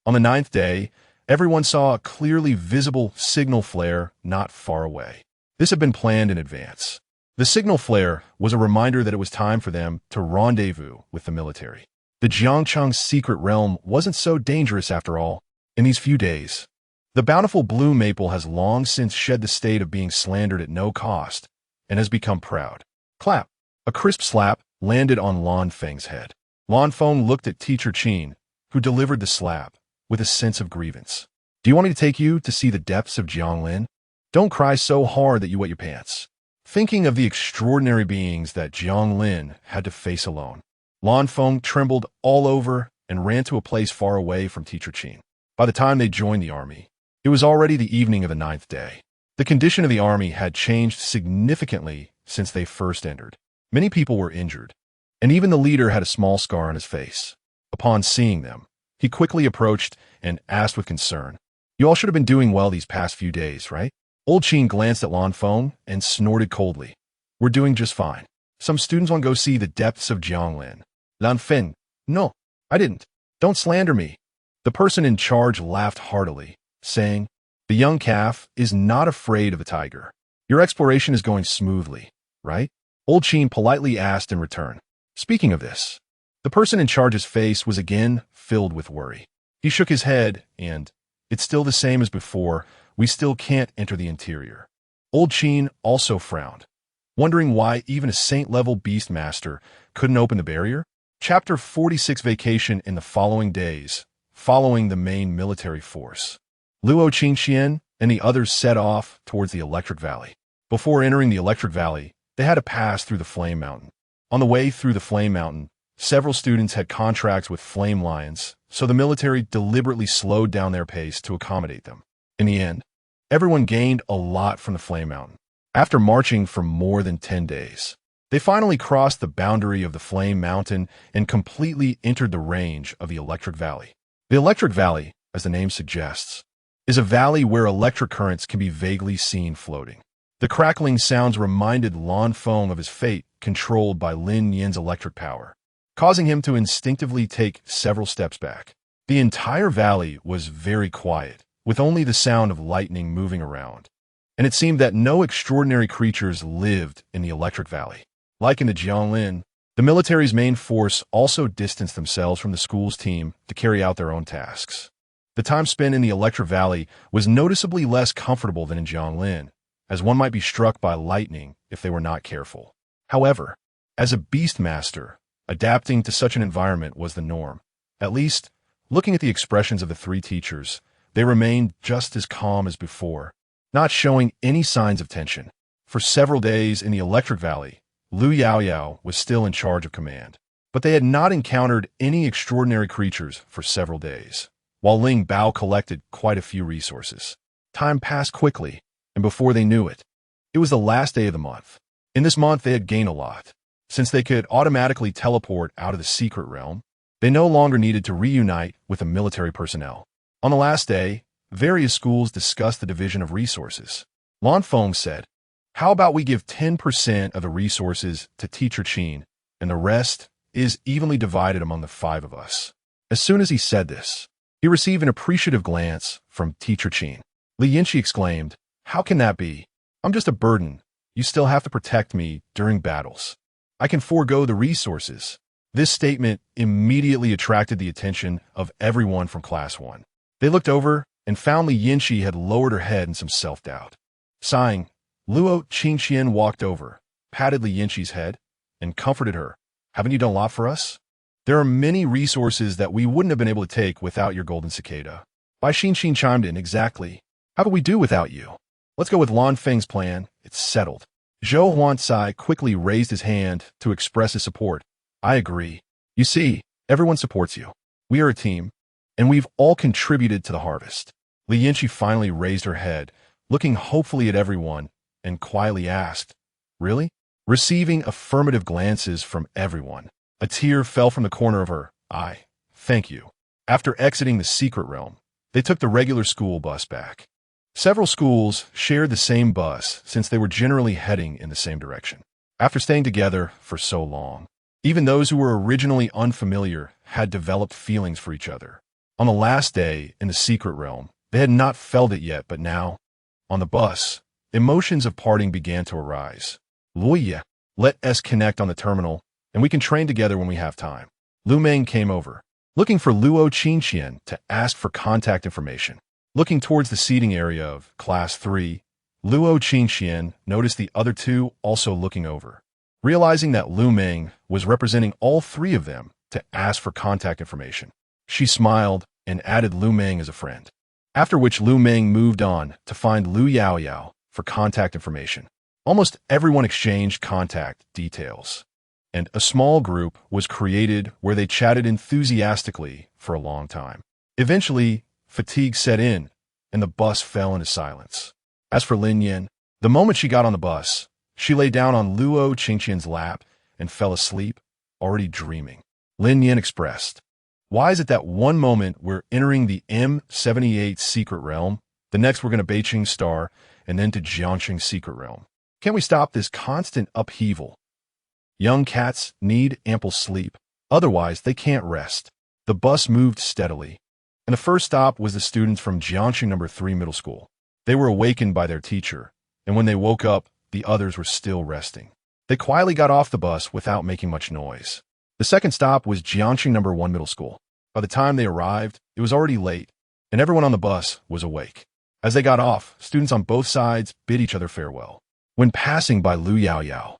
Speaker 1: On the 9th day, everyone saw a clearly visible signal flare not far away. This had been planned in advance. The signal flare was a reminder that it was time for them to rendezvous with the military. The Jiangcheng's secret realm wasn't so dangerous after all. In these few days, the bountiful blue maple has long since shed the state of being slandered at no cost and has become proud. Clap! A crisp slap landed on Lan Feng's head. Lan Feng looked at Teacher Qin, who delivered the slap, with a sense of grievance. "Do you want me to take you to see the depths of Jianglin? Don't cry so hard that you wet your pants." Thinking of the extraordinary beings that Jianglin had to face alone, Lan Feng trembled all over and ran to a place far away from Teacher Qin. By the time they joined the army, it was already the evening of the 9th day. The condition of the army had changed significantly since they first entered. Many people were injured, and even the leader had a small scar on his face. Upon seeing them, he quickly approached and asked with concern, "You all should have been doing well these past few days, right?" Old Qin glanced at Lan Feng and snorted coldly. "We're doing just fine. Some students want to go see the depths of Jianglin." Lan Feng, "No, I didn't. Don't slander me." The person in charge laughed heartily, saying, "The young calf is not afraid of the tiger. Your exploration is going smoothly, right?" Old Qin politely asked in return. Speaking of this, the person in charge's face was again filled with worry. He shook his head and, "It's still the same as before. We still can't enter the interior." Old Qin also frowned, wondering why even a saint-level beastmaster couldn't open the barrier. Chapter 46 Vacation in the following days, following the main military force. Luo Qingqian and the others set off towards the Electric Valley. Before entering the Electric Valley, they had to pass through the Flame Mountain. On the way through the Flame Mountain, several students had contracts with Flame Lions, so the military deliberately slowed down their pace to accommodate them. In the end, everyone gained a lot from the Flame Mountain. After marching for more than 10 days, they finally crossed the boundary of the Flame Mountain and completely entered the range of the Electric Valley. The Electric Valley, as the name suggests, is a valley where electric currents can be vaguely seen floating. The crackling sounds reminded Lan Feng of his fate, controlled by Lin Nian's electric power, causing him to instinctively take several steps back. The entire valley was very quiet, with only the sound of lightning moving around, and it seemed that no extraordinary creatures lived in the Electric Valley. Like in the Jianglin, the military's main force also distanced themselves from the school's team to carry out their own tasks. The time spent in the Electric Valley was noticeably less comfortable than in Jianglin, as one might be struck by lightning if they were not careful. However, as a beastmaster, adapting to such an environment was the norm. At least, looking at the expressions of the three teachers, they remained just as calm as before, not showing any signs of tension. For several days in the Electric Valley, Lu Yaoyao was still in charge of command. But they had not encountered any extraordinary creatures for several days, while Ling Bao collected quite a few resources. Time passed quickly, and before they knew it, it was the last day of the month. In this month, they had gained a lot. Since they could automatically teleport out of the secret realm, they no longer needed to reunite with the military personnel. On the last day, various schools discussed the division of resources. Lan Feng said, "How about we give 10% of the resources to Teacher Qin, and the rest is evenly divided among the 5 of us?" As soon as he said this, he received an appreciative glance from Teacher Qin. Li Yinchi exclaimed, "How can that be? I'm just a burden. You still have to protect me during battles. I can forego the resources." This statement immediately attracted the attention of everyone from Class 1. They looked over and found Li Yinchi had lowered her head in some self-doubt. Sighing, Luo Qingqian walked over, patted Li Yinchi's head, and comforted her. "Haven't you done a lot for us? There are many resources that we wouldn't have been able to take without your golden cicada." Bai Xinxin chimed in, "Exactly. How could we do without you? Let's go with Lan Feng's plan. It's settled." Zhou Huancai quickly raised his hand to express his support. "I agree. You see, everyone supports you. We are a team, and we've all contributed to the harvest." Li Yinchi finally raised her head, looking hopefully at everyone, and quietly asked, "Really?" Receiving affirmative glances from everyone, a tear fell from the corner of her eye. "Thank you." After exiting the secret realm, they took the regular school bus back. Several schools shared the same bus since they were generally heading in the same direction. After staying together for so long, even those who were originally unfamiliar had developed feelings for each other. On the last day in the secret realm, they had not felt it yet, but now, on the bus, emotions of parting began to arise. "Luoye, let us connect on the terminal, and we can train together when we have time." Lu Meng came over, looking for Luo Qingqian to ask for contact information. Looking towards the seating area of Class 3, Luo Qingqian noticed the other 2 also looking over. Realizing that Lu Meng was representing all 3 of them to ask for contact information, she smiled and added Lu Meng as a friend. After which Lu Meng moved on to find Lu Yaoyao for contact information. Almost everyone exchanged contact details, and a small group was created where they chatted enthusiastically for a long time. Eventually, fatigue set in, and the bus fell into silence. As for Lin Nian, the moment she got on the bus, she lay down on Luo Qingqian's lap and fell asleep, already dreaming. Lin Nian expressed, "Why is it that one moment we're entering the M78 secret realm, the next we're going to Beijing Star, and then to Jiangxing secret realm? Can't we stop this constant upheaval? Young cats need ample sleep, otherwise they can't rest." The bus moved steadily, and the first stop was the students from Jiangxing No. 3 Middle School. They were awakened by their teacher, and when they woke up, the others were still resting. They quietly got off the bus without making much noise. The second stop was Jiangxing No. 1 Middle School. By the time they arrived, it was already late, and everyone on the bus was awake. As they got off, students on both sides bid each other farewell. When passing by Lu Yaoyao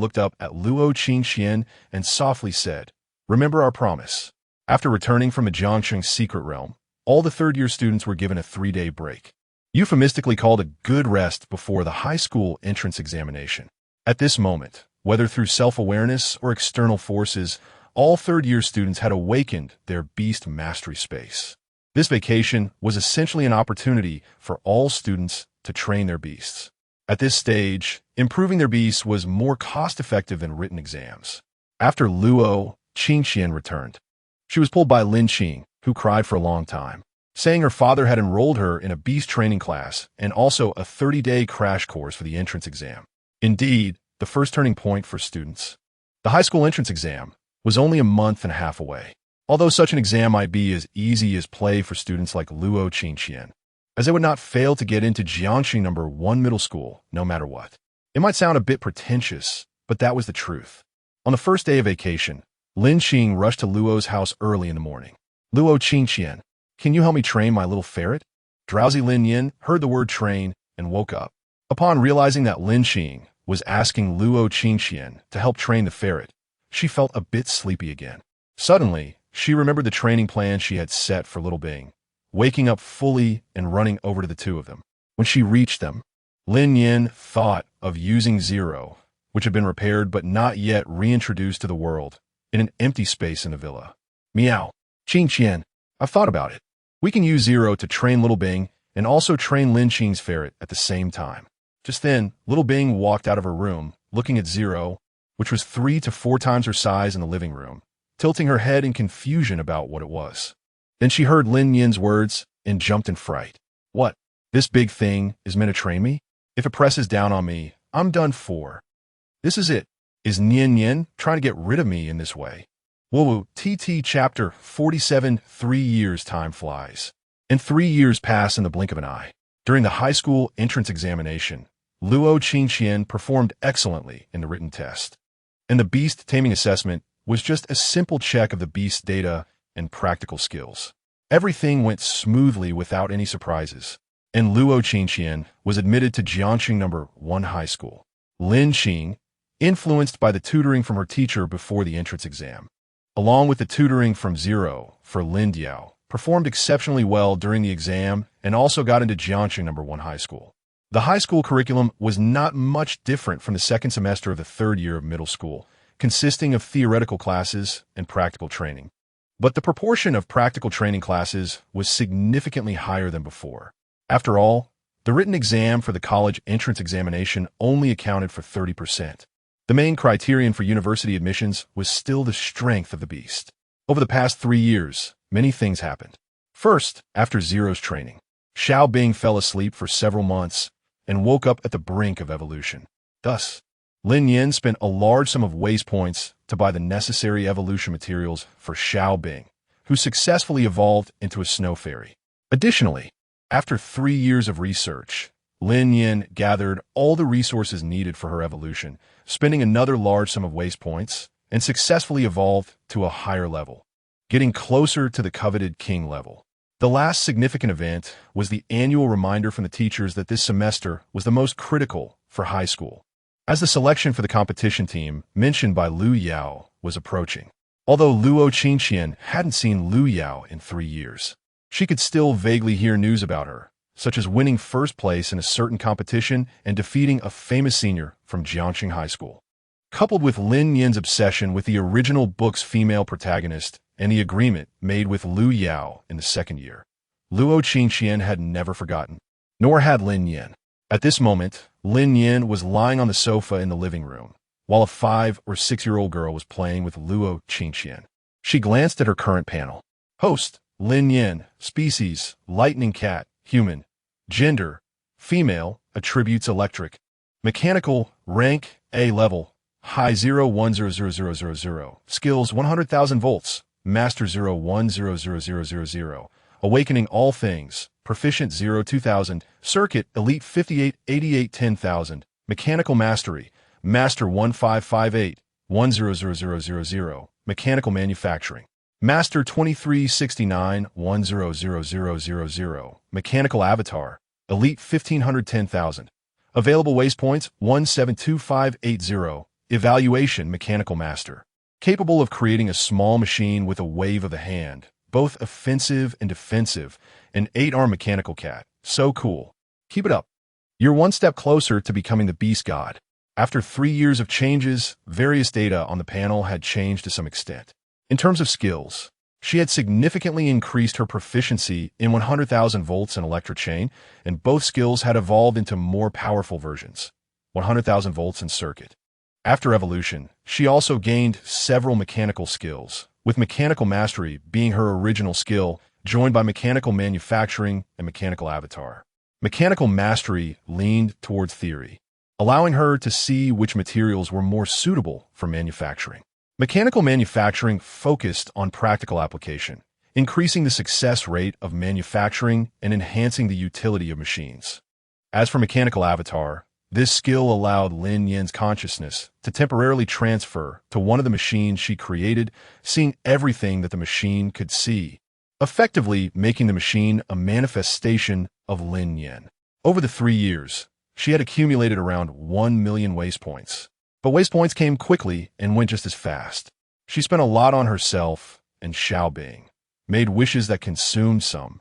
Speaker 1: looked up at Luo Qingqian and softly said, "Remember our promise." After returning from the Jiangxing secret realm, all the third-year students were given a 3-day break, euphemistically called a good rest before the high school entrance examination. At this moment, whether through self-awareness or external forces, all third-year students had awakened their beast mastery space. This vacation was essentially an opportunity for all students to train their beasts. At this stage, improving their beasts was more cost-effective than written exams. After Luo Qingqian returned, she was pulled by Lin Qing, who cried for a long time, saying her father had enrolled her in a beast training class and also a 30-day crash course for the entrance exam. Indeed, the first turning point for students. The high school entrance exam was only a month and a half away, although such an exam might be as easy as play for students like Luo Qingqian, as they would not fail to get into Jiangxing No. 1 Middle School no matter what. It might sound a bit pretentious, but that was the truth. On the first day of vacation, Lin Qing rushed to Luo's house early in the morning. "Luo Qingqian, can you help me train my little ferret?" Drowsy Lin Nian heard the word train and woke up. Upon realizing that Lin Qing was asking Luo Qingqian to help train the ferret, she felt a bit sleepy again. Suddenly, she remembered the training plan she had set for Little Bing, waking up fully and running over to the 2 of them. When she reached them, Lin Nian thought of using Zero, which had been repaired but not yet reintroduced to the world, in an empty space in the villa. Meow. Qing Qian. I've thought about it. We can use Zero to train Little Bing and also train Lin Qing's ferret at the same time. Just then, Little Bing walked out of her room, looking at Zero, which was 3 to 4 times her size in the living room, tilting her head in confusion about what it was. Then she heard Lin Nian's words and jumped in fright. What? This big thing is meant to train me? If it presses down on me, I'm done for. This is it. Is Nian Nian trying to get rid of me in this way? Woo TT Chapter 47. 3 years time flies. And 3 years pass in the blink of an eye. During the high school entrance examination, Luo Qingqian performed excellently in the written test. And the beast taming assessment was just a simple check of the beast's data and practical skills. Everything went smoothly without any surprises, and Luo Qingqian was admitted to Jiangxing No. 1 High School. Lin Qing, influenced by the tutoring from her teacher before the entrance exam, along with the tutoring from Zero for Lin Diao, performed exceptionally well during the exam and also got into Jiangxing No. 1 High School. The high school curriculum was not much different from the second semester of the third year of middle school, consisting of theoretical classes and practical training. But the proportion of practical training classes was significantly higher than before. After all, the written exam for the college entrance examination only accounted for 30%. The main criterion for university admissions was still the strength of the beast. Over the past 3 years, many things happened. First, after Zero's training, Xiao Bing fell asleep for several months and woke up at the brink of evolution. Thus, Lin Nian spent a large sum of waste points to buy the necessary evolution materials for Xiao Bing, who successfully evolved into a snow fairy. Additionally, after 3 years of research, Lin Nian gathered all the resources needed for her evolution, spending another large sum of waste points, and successfully evolved to a higher level, getting closer to the coveted king level. The last significant event was the annual reminder from the teachers that this semester was the most critical for high school, as the selection for the competition team mentioned by Lu Yao was approaching. Although Luo Qingqian hadn't seen Lu Yao in 3 years, she could still vaguely hear news about her, such as winning first place in a certain competition and defeating a famous senior from Jiangxing High School. Coupled with Lin Nian's obsession with the original book's female protagonist and the agreement made with Lu Yao in the second year, Luo Qingqian had never forgotten, nor had Lin Nian. At this moment, Lin Nian was lying on the sofa in the living room, while a 5 or 6-year-old girl was playing with Luo Qingqian. She glanced at her current panel. Host, Lin Nian, species, lightning cat, human, gender, female, attributes electric, mechanical, rank, A level, high 0100000, skills 100,000 volts, master 0100000, awakening all things, proficient 02000, circuit, elite 5888 10000, mechanical mastery, master 1558 100000, mechanical manufacturing, master 2369 100000, mechanical avatar, elite 1,510,000, available waste points 172580, evaluation mechanical master, capable of creating a small machine with a wave of the hand, both offensive and defensive, an 8-arm mechanical cat. So cool. Keep it up. You're one step closer to becoming the beast god. After 3 years of changes, various data on the panel had changed to some extent. In terms of skills, she had significantly increased her proficiency in 100,000 volts and electric chain, and both skills had evolved into more powerful versions, 100,000 volts and circuit. After evolution, she also gained several mechanical skills, with mechanical mastery being her original skill, joined by mechanical manufacturing and mechanical avatar. Mechanical mastery leaned towards theory, allowing her to see which materials were more suitable for manufacturing. Mechanical manufacturing focused on practical application, increasing the success rate of manufacturing and enhancing the utility of machines. As for mechanical avatar, this skill allowed Lin Nian's consciousness to temporarily transfer to one of the machines she created, seeing everything that the machine could see, effectively making the machine a manifestation of Lin Nian. Over the 3 years, she had accumulated around 1 million waste points. But waste points came quickly and went just as fast. She spent a lot on herself and Xiao Bing, made wishes that consumed some,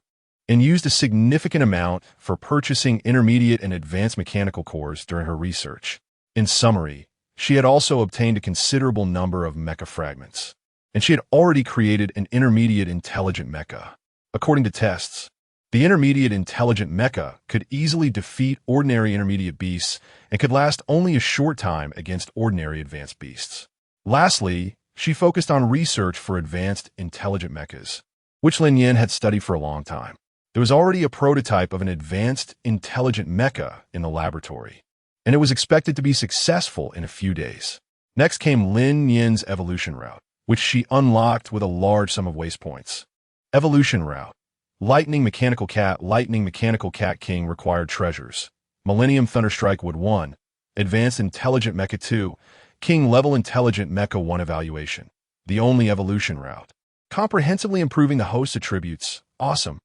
Speaker 1: and used a significant amount for purchasing intermediate and advanced mechanical cores during her research. In summary, she had also obtained a considerable number of mecha fragments, and she had already created an intermediate intelligent mecha. According to tests, the intermediate intelligent mecha could easily defeat ordinary intermediate beasts and could last only a short time against ordinary advanced beasts. Lastly, she focused on research for advanced intelligent mechas, which Lin Nian had studied for a long time. There was already a prototype of an advanced intelligent mecha in the laboratory, and it was expected to be successful in a few days. Next came Lin Nian's evolution route, which she unlocked with a large sum of waste points. Evolution route. Lightning Mechanical Cat King required treasures. Millennium Thunderstrike Wood 1. Advanced Intelligent Mecha 2. King Level Intelligent Mecha 1 Evaluation. The only evolution route. Comprehensively improving the host's attributes. Awesome.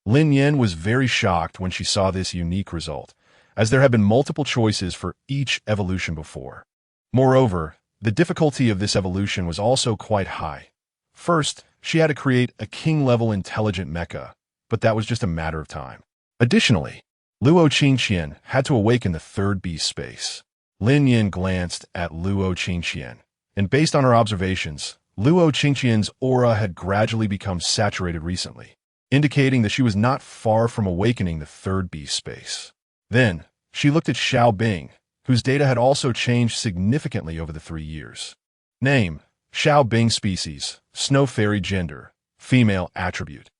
Speaker 1: Lin Nian was very shocked when she saw this unique result, as there had been multiple choices for each evolution before. Moreover, the difficulty of this evolution was also quite high. First, she had to create a king-level intelligent mecha, but that was just a matter of time. Additionally, Luo Qingqian had to awaken the third beast space. Lin Nian glanced at Luo Qingqian, and based on her observations, Luo Qingqian's aura had gradually become saturated recently, indicating that she was not far from awakening the third beast space. Then, she looked at Xiao Bing, whose data had also changed significantly over the 3 years. Name: Xiao Bing. Species: Snow Fairy. Gender: female. Attribute: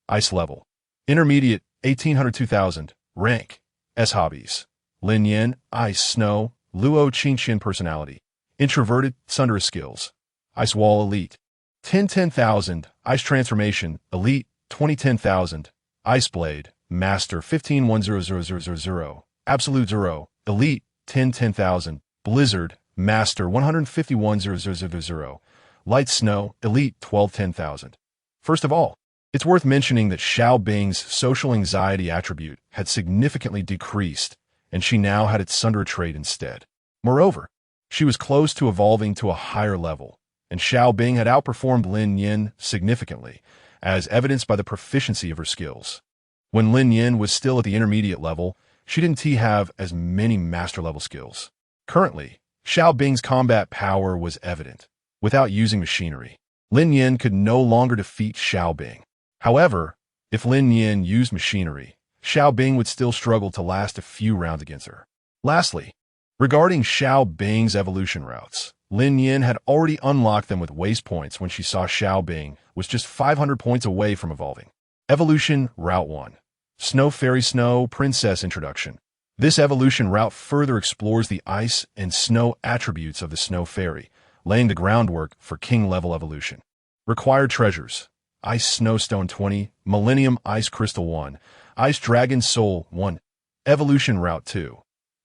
Speaker 1: Ice level. Intermediate: 1800-2000. Rank: S. Hobbies: Lin Nian, Ice Snow. Luo Qingqian. Personality: introverted. Sundra. Skills: Ice Wall. Elite: 10,000. Ice Transformation. Elite: 20,000. Ice Blade. Master. 15,100,000. Absolute 0. Elite: 10,000. Blizzard. Master. 151,000. Light Snow. Elite: 12,000. First of all, it's worth mentioning that Xiao Bing's social anxiety attribute had significantly decreased, and she now had its Sundra trait instead. Moreover, she was close to evolving to a higher level, and Xiao Bing had outperformed Lin Nian significantly, as evidenced by the proficiency of her skills. When Lin Nian was still at the intermediate level, she didn't have as many master-level skills. Currently, Xiao Bing's combat power was evident. Without using machinery, Lin Nian could no longer defeat Xiao Bing. However, if Lin Nian used machinery, Xiao Bing would still struggle to last a few rounds against her. Lastly, regarding Xiao Bing's evolution routes, Lin Nian had already unlocked them with waste points when she saw Xiao Bing was just 500 points away from evolving. Evolution Route 1. Snow Fairy Snow Princess Introduction. This evolution route further explores the ice and snow attributes of the Snow Fairy, laying the groundwork for king-level evolution. Required treasures: Ice Snowstone 20, Millennium Ice Crystal 1, Ice Dragon Soul 1. Evolution Route 2.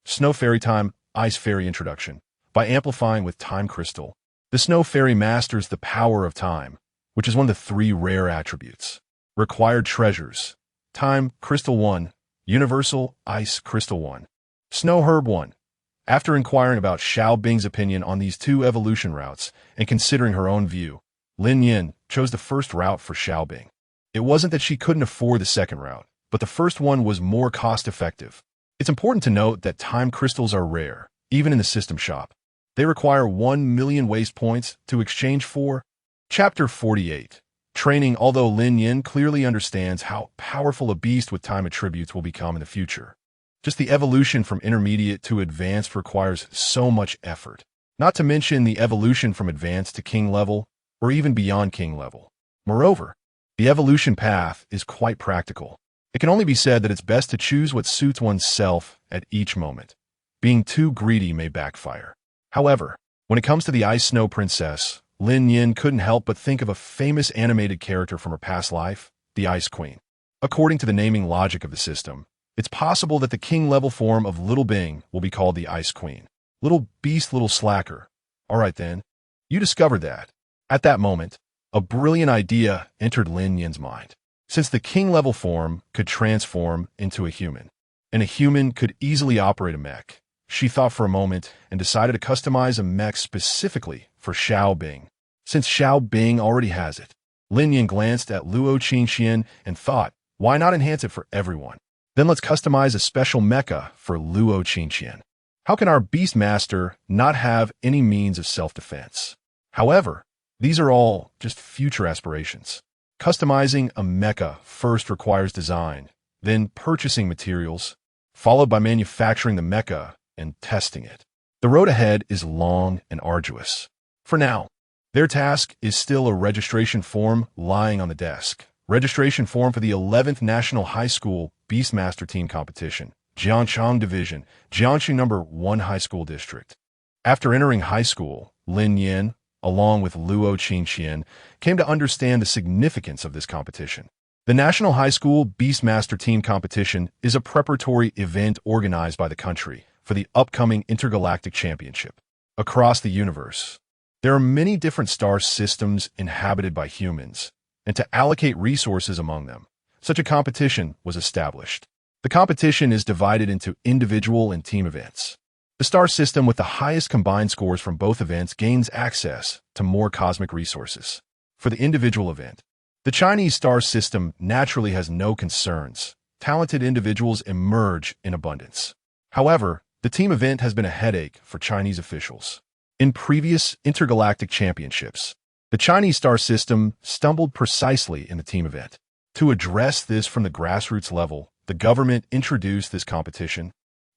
Speaker 1: Snow Fairy Time Ice Fairy Introduction. By amplifying with Time Crystal, the Snow Fairy masters the power of time, which is one of the 3 rare attributes. Required treasures: Time Crystal 1, Universal Ice Crystal 1, Snow Herb 1. After inquiring about Xiao Bing's opinion on these 2 evolution routes and considering her own view, Lin Nian chose the first route for Xiao Bing. It wasn't that she couldn't afford the second route, but the first one was more cost-effective. It's important to note that time crystals are rare, even in the system shop. They require 1 million waste points to exchange for. Chapter 48. Training. Although Lin Nian clearly understands how powerful a beast with time attributes will become in the future, just the evolution from intermediate to advanced requires so much effort. Not to mention the evolution from advanced to king level, or even beyond king level. Moreover, the evolution path is quite practical. It can only be said that it's best to choose what suits one's self at each moment. Being too greedy may backfire. However, when it comes to the Ice Snow Princess, Lin Nian couldn't help but think of a famous animated character from her past life, the Ice Queen. According to the naming logic of the system, it's possible that the king-level form of Little Bing will be called the Ice Queen. Little beast, little slacker. Alright then, you discovered that. At that moment, a brilliant idea entered Lin Nian's mind. Since the king-level form could transform into a human, and a human could easily operate a mech, she thought for a moment and decided to customize a mech specifically for Xiao Bing. Since Xiao Bing already has it, Lin Nian glanced at Luo Qingqian and thought, Why not enhance it for everyone? Then let's customize a special mecha for Luo Qingqian. How can our Beast Master not have any means of self-defense? However, these are all just future aspirations. Customizing a mecha first requires design, then purchasing materials, followed by manufacturing the mecha and testing it. The road ahead is long and arduous. For now, their task is still a registration form lying on the desk. Registration form for the 11th National High School Beastmaster Team Competition, Jiangchang Division, Jiangxi No. 1 High School District. After entering high school, Lin Nian, along with Luo Qingqian, came to understand the significance of this competition. The National High School Beastmaster Team Competition is a preparatory event organized by the country for the upcoming Intergalactic Championship. Across the universe, there are many different star systems inhabited by humans, and to allocate resources among them, such a competition was established. The competition is divided into individual and team events. The star system with the highest combined scores from both events gains access to more cosmic resources. For the individual event, the Chinese star system naturally has no concerns. Talented individuals emerge in abundance. However, the team event has been a headache for Chinese officials. In previous intergalactic championships, the Chinese star system stumbled precisely in the team event. To address this from the grassroots level, the government introduced this competition,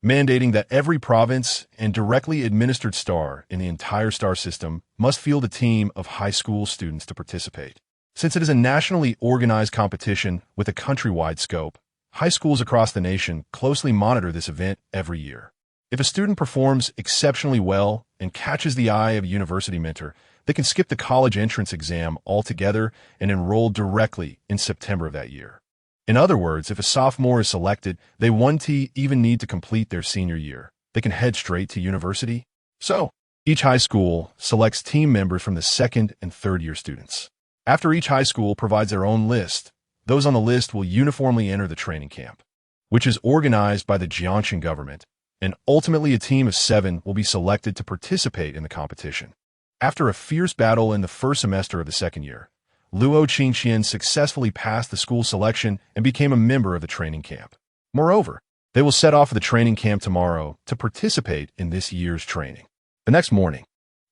Speaker 1: mandating that every province and directly administered star in the entire star system must field a team of high school students to participate. Since it is a nationally organized competition with a countrywide scope, high schools across the nation closely monitor this event every year. If a student performs exceptionally well and catches the eye of a university mentor, they can skip the college entrance exam altogether and enroll directly in September of that year. In other words, if a sophomore is selected, they won't even need to complete their senior year. They can head straight to university. So, each high school selects team members from the second and third year students. After each high school provides their own list, those on the list will uniformly enter the training camp, which is organized by the Jiangxi government, and ultimately a team of 7 will be selected to participate in the competition. After a fierce battle in the first semester of the second year, Luo Qingqian successfully passed the school selection and became a member of the training camp. Moreover, they will set off for the training camp tomorrow to participate in this year's training. The next morning,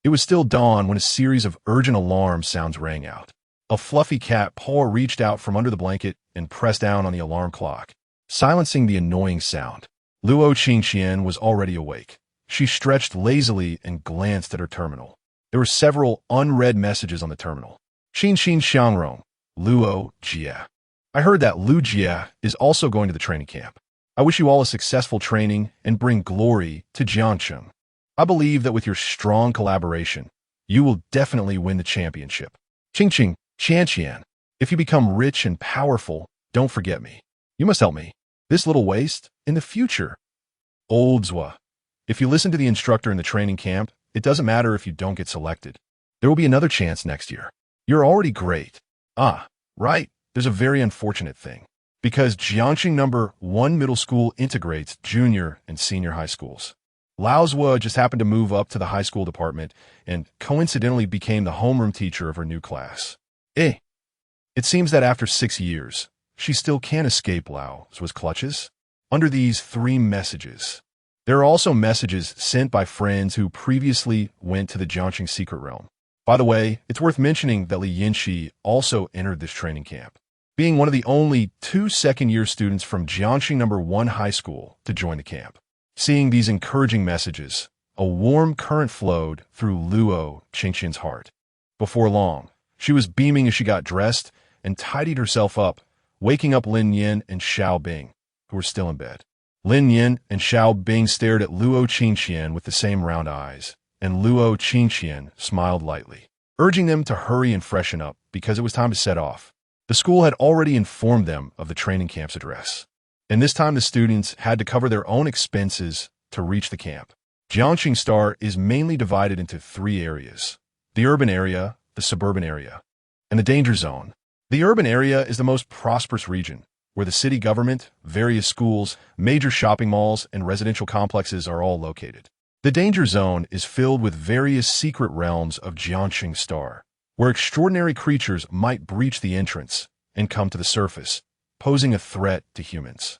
Speaker 1: it was still dawn when a series of urgent alarm sounds rang out. A fluffy cat paw reached out from under the blanket and pressed down on the alarm clock, silencing the annoying sound. Luo Qingqian was already awake. She stretched lazily and glanced at her terminal. There were several unread messages on the terminal. Xin Xin Xiangrong, Luo Jia. I heard that Lu Jia is also going to the training camp. I wish you all a successful training and bring glory to Jiangcheng. I believe that with your strong collaboration, you will definitely win the championship. Qingqing, Qianqian, if you become rich and powerful, don't forget me. You must help me. This little waste, in the future. Old Zwa. If you listen to the instructor in the training camp, it doesn't matter if you don't get selected. There will be another chance next year. You're already great. Ah, right. There's a very unfortunate thing. Because Jiangxi No. 1 Middle School integrates junior and senior high schools. Lao Zwa just happened to move up to the high school department and coincidentally became the homeroom teacher of her new class. It seems that after 6 years, she still can't escape Lao Zwa's clutches. Under these 3 messages, there are also messages sent by friends who previously went to the Jiangxi secret realm. By the way, it's worth mentioning that Li Yinxi also entered this training camp, being one of the only 2 second-year students from Jiangxi No. 1 High School to join the camp. Seeing these encouraging messages, a warm current flowed through Luo Qingqian's heart. Before long, she was beaming as she got dressed and tidied herself up, waking up Lin Nian and Xiao Bing, who were still in bed. Lin Nian and Xiao Bing stared at Luo Qingqian with the same round eyes, and Luo Qingqian smiled lightly, urging them to hurry and freshen up because it was time to set off. The school had already informed them of the training camp's address, and this time the students had to cover their own expenses to reach the camp. Jiangxi Star is mainly divided into 3 areas: the urban area, the suburban area, and the danger zone. The urban area is the most prosperous region, where the city government, various schools, major shopping malls, and residential complexes are all located. The danger zone is filled with various secret realms of Jiangxi Star, where extraordinary creatures might breach the entrance and come to the surface, posing a threat to humans.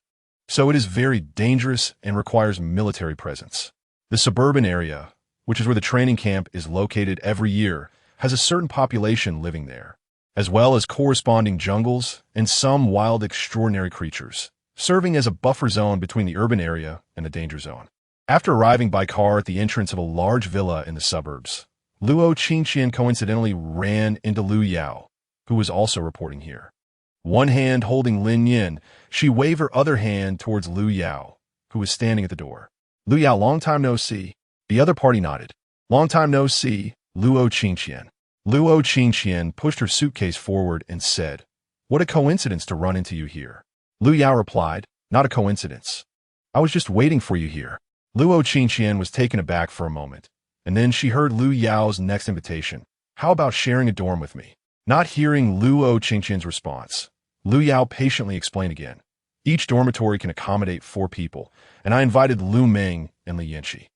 Speaker 1: So it is very dangerous and requires military presence. The suburban area, which is where the training camp is located every year, has a certain population living there, as well as corresponding jungles and some wild extraordinary creatures, serving as a buffer zone between the urban area and the danger zone. After arriving by car at the entrance of a large villa in the suburbs, Luo Qingqian coincidentally ran into Lu Yao, who was also reporting here. One hand holding Lin Nian, she waved her other hand towards Lu Yao, who was standing at the door. Lu Yao, long time no see. The other party nodded. Long time no see, Luo Qingqian. Luo Qingqian pushed her suitcase forward and said, "What a coincidence to run into you here." Lu Yao replied, "Not a coincidence. I was just waiting for you here." Luo Qingqian was taken aback for a moment, and then she heard Lu Yao's next invitation. "How about sharing a dorm with me?" Not hearing Luo Qingqian's response, Lu Yao patiently explained again. "Each dormitory can accommodate 4 people, and I invited Lu Meng and Li Yanqi."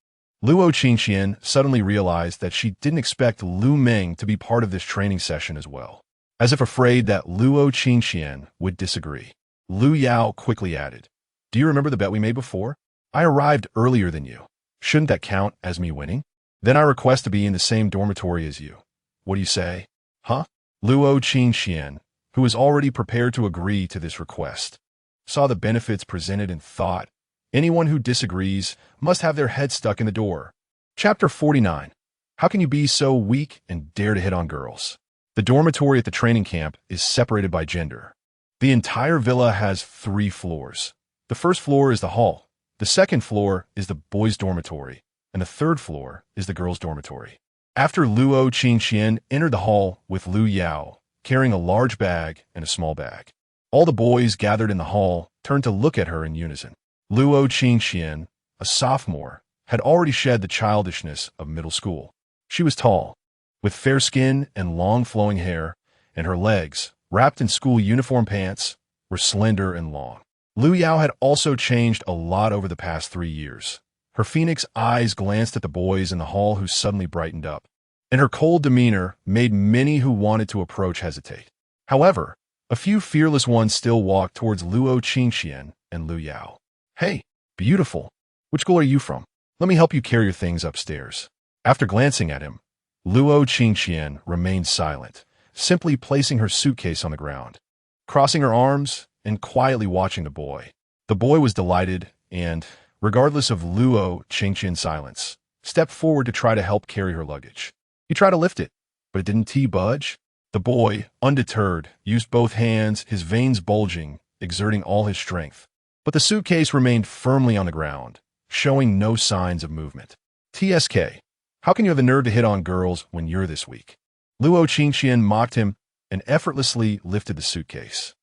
Speaker 1: Luo Qingqian suddenly realized that she didn't expect Lu Meng to be part of this training session as well. As if afraid that Luo Qingqian would disagree, Lu Yao quickly added, "Do you remember the bet we made before? I arrived earlier than you. Shouldn't that count as me winning? Then I request to be in the same dormitory as you. What do you say?" "Huh?" Luo Qingqian, who was already prepared to agree to this request, saw the benefits presented and thought, anyone who disagrees must have their head stuck in the door. Chapter 49. How can you be so weak and dare to hit on girls? The dormitory at the training camp is separated by gender. The entire villa has 3 floors. The first floor is the hall. The second floor is the boys' dormitory, and the third floor is the girls' dormitory. After Luo Qingqian entered the hall with Lu Yao, carrying a large bag and a small bag, all the boys gathered in the hall turned to look at her in unison. Luo Qingqian, a sophomore, had already shed the childishness of middle school. She was tall, with fair skin and long flowing hair, and her legs, wrapped in school uniform pants, were slender and long. Lu Yao had also changed a lot over the past 3 years. Her phoenix eyes glanced at the boys in the hall who suddenly brightened up, and her cold demeanor made many who wanted to approach hesitate. However, a few fearless ones still walked towards Luo Qingqian and Lu Yao. "Hey, beautiful. Which school are you from? Let me help you carry your things upstairs." After glancing at him, Luo Qingqian remained silent, simply placing her suitcase on the ground, crossing her arms and quietly watching the boy. The boy was delighted and, regardless of Luo Qingqian's silence, stepped forward to try to help carry her luggage. He tried to lift it, but it didn't budge. The boy, undeterred, used both hands, his veins bulging, exerting all his strength. But the suitcase remained firmly on the ground, showing no signs of movement. "TSK, how can you have the nerve to hit on girls when you're this weak?" Luo Qingqian mocked him and effortlessly lifted the suitcase.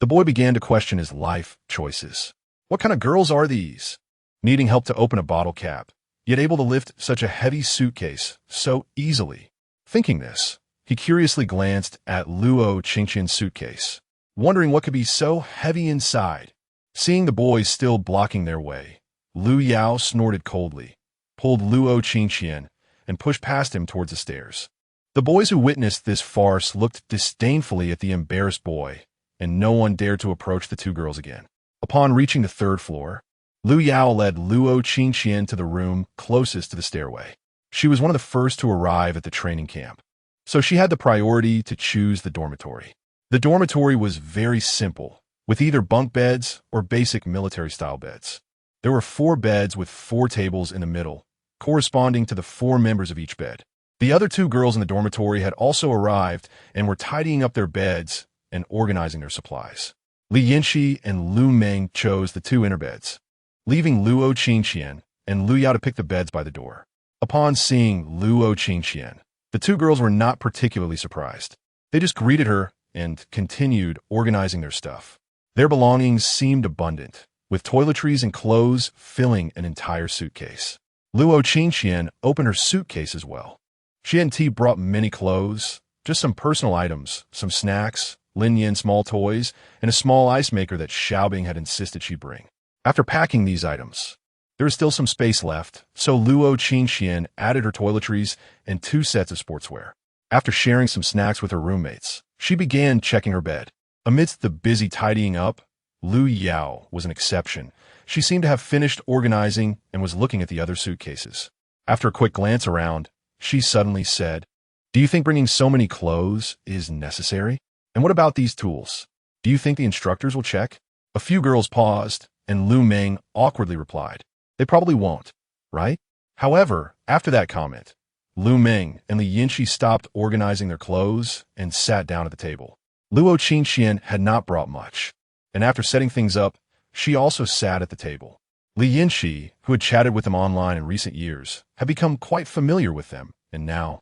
Speaker 1: The boy began to question his life choices. What kind of girls are these? Needing help to open a bottle cap, yet able to lift such a heavy suitcase so easily. Thinking this, he curiously glanced at Luo Qingqian's suitcase, wondering what could be so heavy inside. Seeing the boys still blocking their way, Lu Yao snorted coldly, pulled Luo Qingqian, and pushed past him towards the stairs. The boys who witnessed this farce looked disdainfully at the embarrassed boy, and no one dared to approach the 2 girls again. Upon reaching the 3rd floor, Lu Yao led Luo Qingqian to the room closest to the stairway. She was one of the first to arrive at the training camp, so she had the priority to choose the dormitory. The dormitory was very simple, with either bunk beds or basic military-style beds. There were 4 beds with 4 tables in the middle, corresponding to the 4 members of each bed. The other 2 girls in the dormitory had also arrived and were tidying up their beds and organizing their supplies. Li Yanqi and Lu Meng chose the 2 inner beds, leaving Luo Qingqian and Lu Yao to pick the beds by the door. Upon seeing Luo Qingqian, the 2 girls were not particularly surprised. They just greeted her and continued organizing their stuff. Their belongings seemed abundant, with toiletries and clothes filling an entire suitcase. Luo Qingqian opened her suitcase as well. She hadn't brought many clothes, just some personal items, some snacks, Lin Nian small toys, and a small ice maker that Xiaobing had insisted she bring. After packing these items, there was still some space left, so Luo Qingqian added her toiletries and 2 sets of sportswear. After sharing some snacks with her roommates, she began checking her bed. Amidst the busy tidying up, Lu Yao was an exception. She seemed to have finished organizing and was looking at the other suitcases. After a quick glance around, she suddenly said, "Do you think bringing so many clothes is necessary? And what about these tools? Do you think the instructors will check?" A few girls paused, and Lu Meng awkwardly replied, "They probably won't, right?" However, after that comment, Lu Meng and Li Yinxi stopped organizing their clothes and sat down at the table. Luo Qingxian had not brought much, and after setting things up, she also sat at the table. Li Yinxi, who had chatted with them online in recent years, had become quite familiar with them, and now,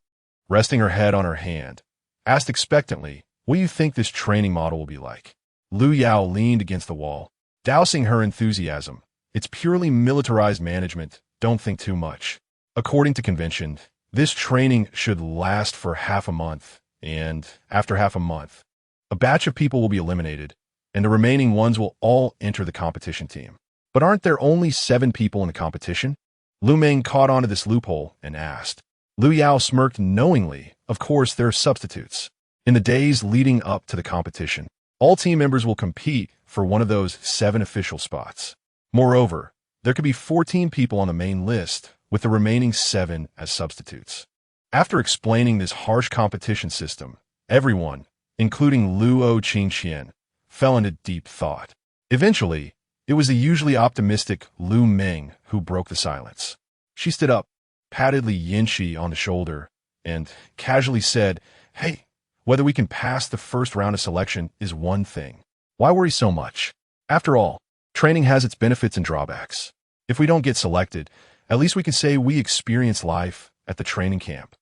Speaker 1: resting her head on her hand, asked expectantly, "What do you think this training model will be like?" Lu Yao leaned against the wall, dousing her enthusiasm. "It's purely militarized management, don't think too much. According to convention, this training should last for half a month, and after half a month, a batch of people will be eliminated, and the remaining ones will all enter the competition team." "But aren't there only 7 people in the competition?" Lu Meng caught onto this loophole and asked. Lu Yao smirked knowingly. "Of course, there are substitutes. In the days leading up to the competition, all team members will compete for one of those 7 official spots. Moreover, there could be 14 people on the main list, with the remaining 7 as substitutes." After explaining this harsh competition system, everyone, including Luo Qingxian, fell into deep thought. Eventually, it was the usually optimistic Lu Meng who broke the silence. She stood up, patted Li Yinxi on the shoulder, and casually said, "Hey, whether we can pass the first round of selection is one thing. Why worry so much? After all, training has its benefits and drawbacks. If we don't get selected, at least we can say we experienced life at the training camp."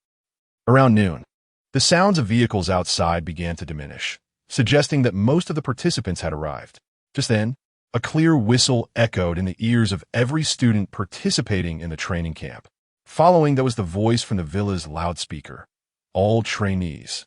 Speaker 1: Around noon, the sounds of vehicles outside began to diminish, suggesting that most of the participants had arrived. Just then, a clear whistle echoed in the ears of every student participating in the training camp. Following, there was the voice from the villa's loudspeaker. "All trainees,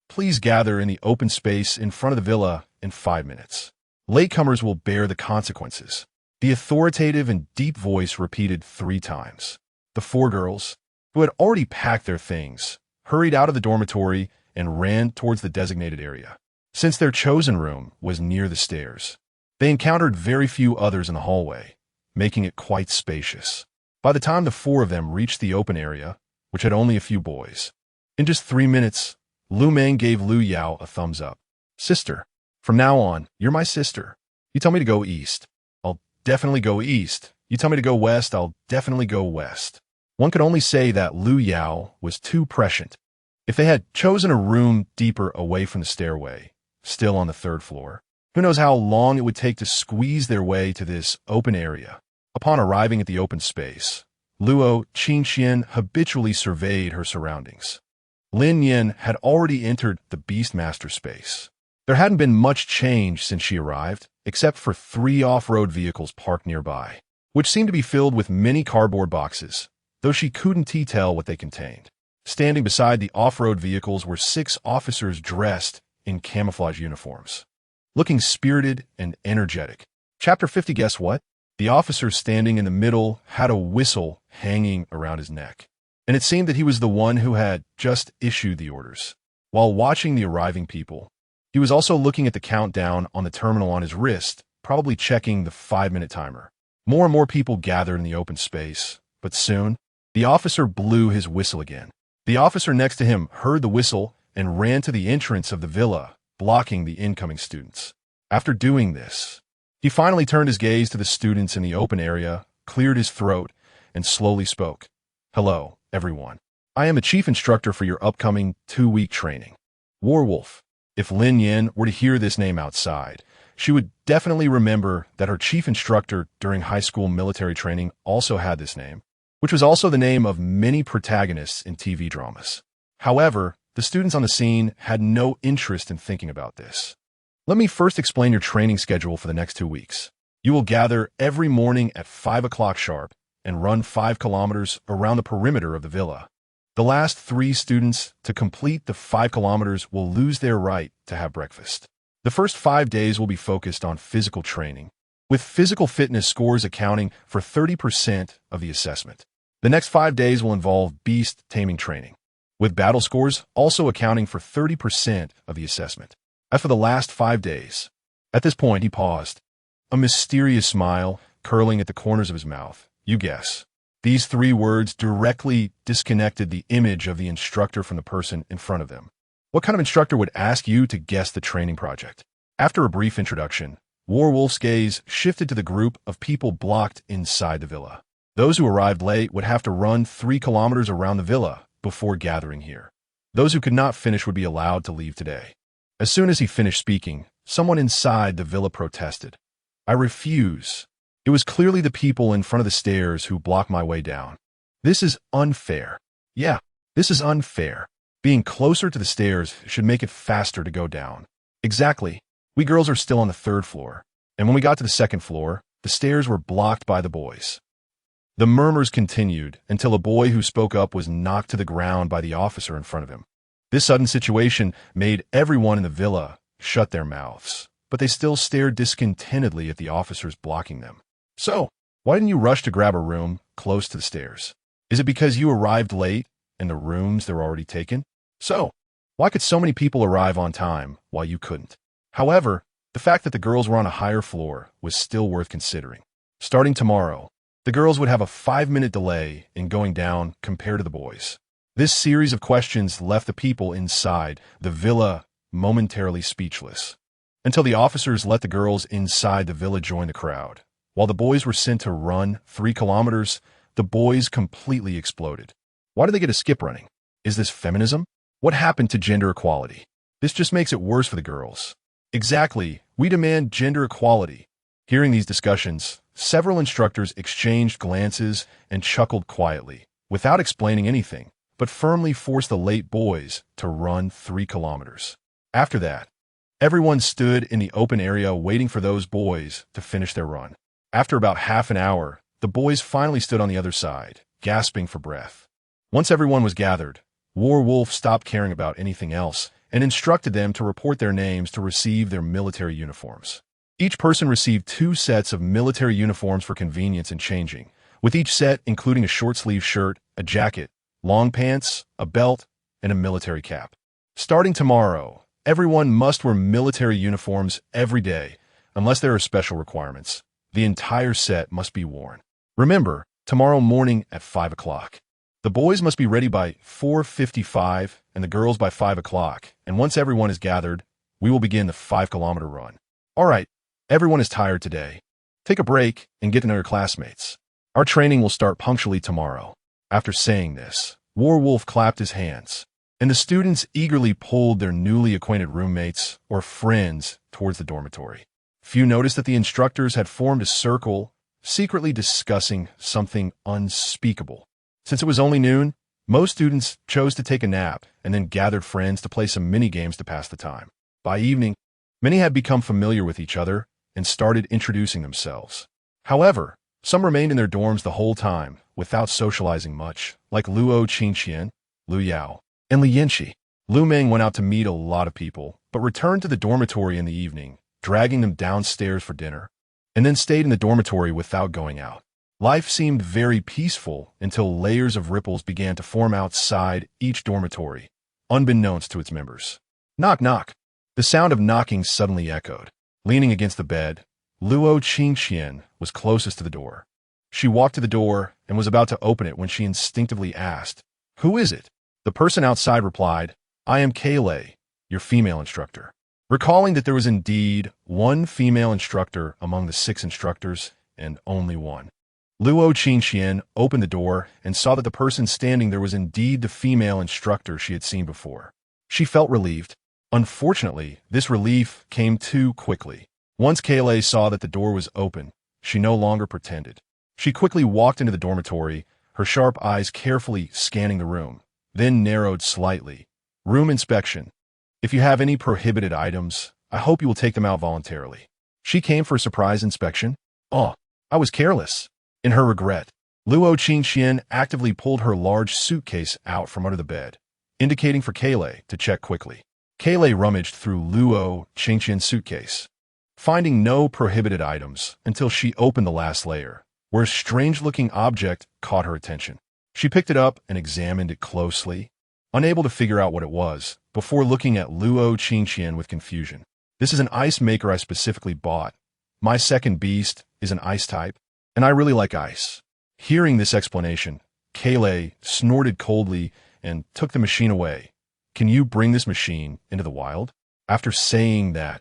Speaker 1: please gather in the open space in front of the villa in 5 minutes. Latecomers will bear the consequences." The authoritative and deep voice repeated 3 times. The 4 girls, who had already packed their things, hurried out of the dormitory and ran towards the designated area. Since their chosen room was near the stairs, they encountered very few others in the hallway, making it quite spacious. By the time the 4 of them reached the open area, which had only a few boys, in just 3 minutes, Lu Meng gave Lu Yao a thumbs up. "Sister, from now on, you're my sister. You tell me to go east, I'll definitely go east. You tell me to go west, I'll definitely go west." One could only say that Lu Yao was too prescient. If they had chosen a room deeper away from the stairway, still on the 3rd floor, who knows how long it would take to squeeze their way to this open area. Upon arriving at the open space, Luo Qingxian habitually surveyed her surroundings. Lin Nian had already entered the Beastmaster space. There hadn't been much change since she arrived, except for 3 off-road vehicles parked nearby, which seemed to be filled with many cardboard boxes, though she couldn't tell what they contained. Standing beside the off-road vehicles were 6 officers dressed in camouflage uniforms, looking spirited and energetic. Chapter 50. Guess what? The officer standing in the middle had a whistle hanging around his neck, and it seemed that he was the one who had just issued the orders. While watching the arriving people, he was also looking at the countdown on the terminal on his wrist, probably checking the 5-minute timer. More and more people gathered in the open space, but soon, the officer blew his whistle again. The officer next to him heard the whistle and ran to the entrance of the villa, blocking the incoming students. After doing this, he finally turned his gaze to the students in the open area, cleared his throat, and slowly spoke. "Hello, everyone. I am a chief instructor for your upcoming 2-week training. Werewolf." If Lin Nian were to hear this name outside, she would definitely remember that her chief instructor during high school military training also had this name, which was also the name of many protagonists in TV dramas. However, the students on the scene had no interest in thinking about this. Let me first explain your training schedule for the next 2 weeks. You will gather every morning at 5 o'clock sharp and run 5 kilometers around the perimeter of the villa. The last 3 students to complete the 5 kilometers will lose their right to have breakfast. The first 5 days will be focused on physical training, with physical fitness scores accounting for 30% of the assessment. The next 5 days will involve beast taming training, with battle scores also accounting for 30% of the assessment. as for the last 5 days. At this point, he paused, a mysterious smile curling at the corners of his mouth. You guess. These 3 words directly disconnected the image of the instructor from the person in front of them. What kind of instructor would ask you to guess the training project? After a brief introduction, Werewolf's gaze shifted to the group of people blocked inside the villa. Those who arrived late would have to run 3 kilometers around the villa before gathering here. Those who could not finish would be allowed to leave today. As soon as he finished speaking, someone inside the villa protested. I refuse. It was clearly the people in front of the stairs who blocked my way down. This is unfair. Yeah, this is unfair. Being closer to the stairs should make it faster to go down. Exactly. We girls are still on the 3rd floor, and when we got to the 2nd floor, the stairs were blocked by the boys. The murmurs continued until a boy who spoke up was knocked to the ground by the officer in front of him. This sudden situation made everyone in the villa shut their mouths, but they still stared discontentedly at the officers blocking them. So, why didn't you rush to grab a room close to the stairs? Is it because you arrived late and the rooms they're already taken? So, why could so many people arrive on time while you couldn't? However, the fact that the girls were on a higher floor was still worth considering. Starting tomorrow, the girls would have a 5-minute delay in going down compared to the boys. This series of questions left the people inside the villa momentarily speechless, until the officers let the girls inside the villa join the crowd. While the boys were sent to run 3 kilometers, the boys completely exploded. Why do they get to skip running? Is this feminism? What happened to gender equality? This just makes it worse for the girls. Exactly, we demand gender equality. Hearing these discussions, several instructors exchanged glances and chuckled quietly, without explaining anything, but firmly forced the late boys to run 3 kilometers. After that, everyone stood in the open area waiting for those boys to finish their run. After about half an hour, the boys finally stood on the other side, gasping for breath. Once everyone was gathered, Werewolf stopped caring about anything else and instructed them to report their names to receive their military uniforms. Each person received 2 sets of military uniforms for convenience in changing, with each set including a short-sleeve shirt, a jacket, long pants, a belt, and a military cap. Starting tomorrow, everyone must wear military uniforms every day, unless there are special requirements. The entire set must be worn. Remember, tomorrow morning at 5 o'clock. The boys must be ready by 4:55 and the girls by 5 o'clock, and once everyone is gathered, we will begin the 5-kilometer run. All right, everyone is tired today. Take a break and get to know your classmates. Our training will start punctually tomorrow. After saying this, Werewolf clapped his hands, and the students eagerly pulled their newly acquainted roommates or friends towards the dormitory. Few noticed that the instructors had formed a circle, secretly discussing something unspeakable. Since it was only noon, most students chose to take a nap and then gathered friends to play some mini-games to pass the time. By evening, many had become familiar with each other and started introducing themselves. However, some remained in their dorms the whole time, without socializing much, like Luo Qingqian, Lu Yao, and Li Yanxi. Lu Meng went out to meet a lot of people, but returned to the dormitory in the evening, dragging them downstairs for dinner, and then stayed in the dormitory without going out. Life seemed very peaceful until layers of ripples began to form outside each dormitory, unbeknownst to its members. Knock, knock. The sound of knocking suddenly echoed. Leaning against the bed, Luo Qingqian was closest to the door. She walked to the door and was about to open it when she instinctively asked, "Who is it?" The person outside replied, "I am Kaylay, your female instructor." Recalling that there was indeed one female instructor among the 6 instructors, and only one, Luo Qingqian opened the door and saw that the person standing there was indeed the female instructor she had seen before. She felt relieved. Unfortunately, this relief came too quickly. Once Kaylay saw that the door was open, she no longer pretended. She quickly walked into the dormitory, her sharp eyes carefully scanning the room, then narrowed slightly. Room inspection. If you have any prohibited items, I hope you will take them out voluntarily. She came for a surprise inspection. Oh, I was careless. In her regret, Luo Qingqian actively pulled her large suitcase out from under the bed, indicating for Kaylay to check quickly. Kaylay rummaged through Luo Qingqian's suitcase, finding no prohibited items until she opened the last layer, where a strange-looking object caught her attention. She picked it up and examined it closely. Unable to figure out what it was, before looking at Luo Qingqian with confusion. This is an ice maker I specifically bought. My second beast is an ice type, and I really like ice. Hearing this explanation, Kayleigh snorted coldly and took the machine away. Can you bring this machine into the wild? After saying that,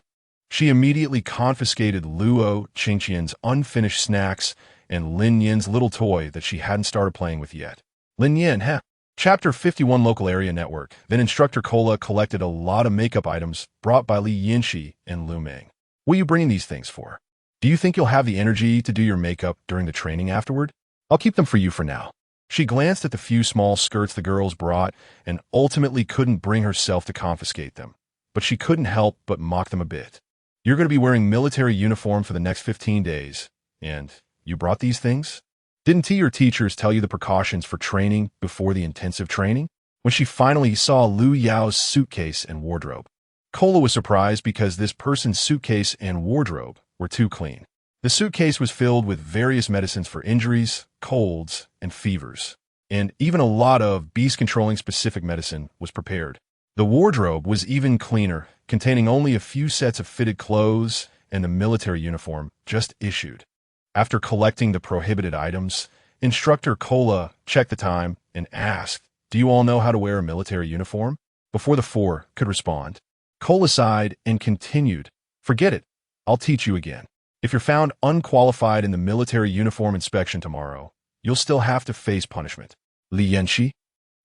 Speaker 1: she immediately confiscated Luo Qingqian's unfinished snacks and Lin Nian's little toy that she hadn't started playing with yet. Lin Nian, huh? Chapter 51 Local Area Network. Then Instructor Cola collected a lot of makeup items brought by Li Yinxi and Lu Meng. What are you bringing these things for? Do you think you'll have the energy to do your makeup during the training afterward? I'll keep them for you for now. She glanced at the few small skirts the girls brought and ultimately couldn't bring herself to confiscate them. But she couldn't help but mock them a bit. You're going to be wearing military uniform for the next 15 days, and you brought these things? Didn't your teachers tell you the precautions for training before the intensive training? When she finally saw Lu Yao's suitcase and wardrobe, Cola was surprised because this person's suitcase and wardrobe were too clean. The suitcase was filled with various medicines for injuries, colds, and fevers, and even a lot of beast-controlling specific medicine was prepared. The wardrobe was even cleaner, containing only a few sets of fitted clothes and the military uniform just issued. After collecting the prohibited items, Instructor Cola checked the time and asked, "Do you all know how to wear a military uniform?" Before the four could respond, Cola sighed and continued, "Forget it. I'll teach you again. If you're found unqualified in the military uniform inspection tomorrow, you'll still have to face punishment." Li Yanxi,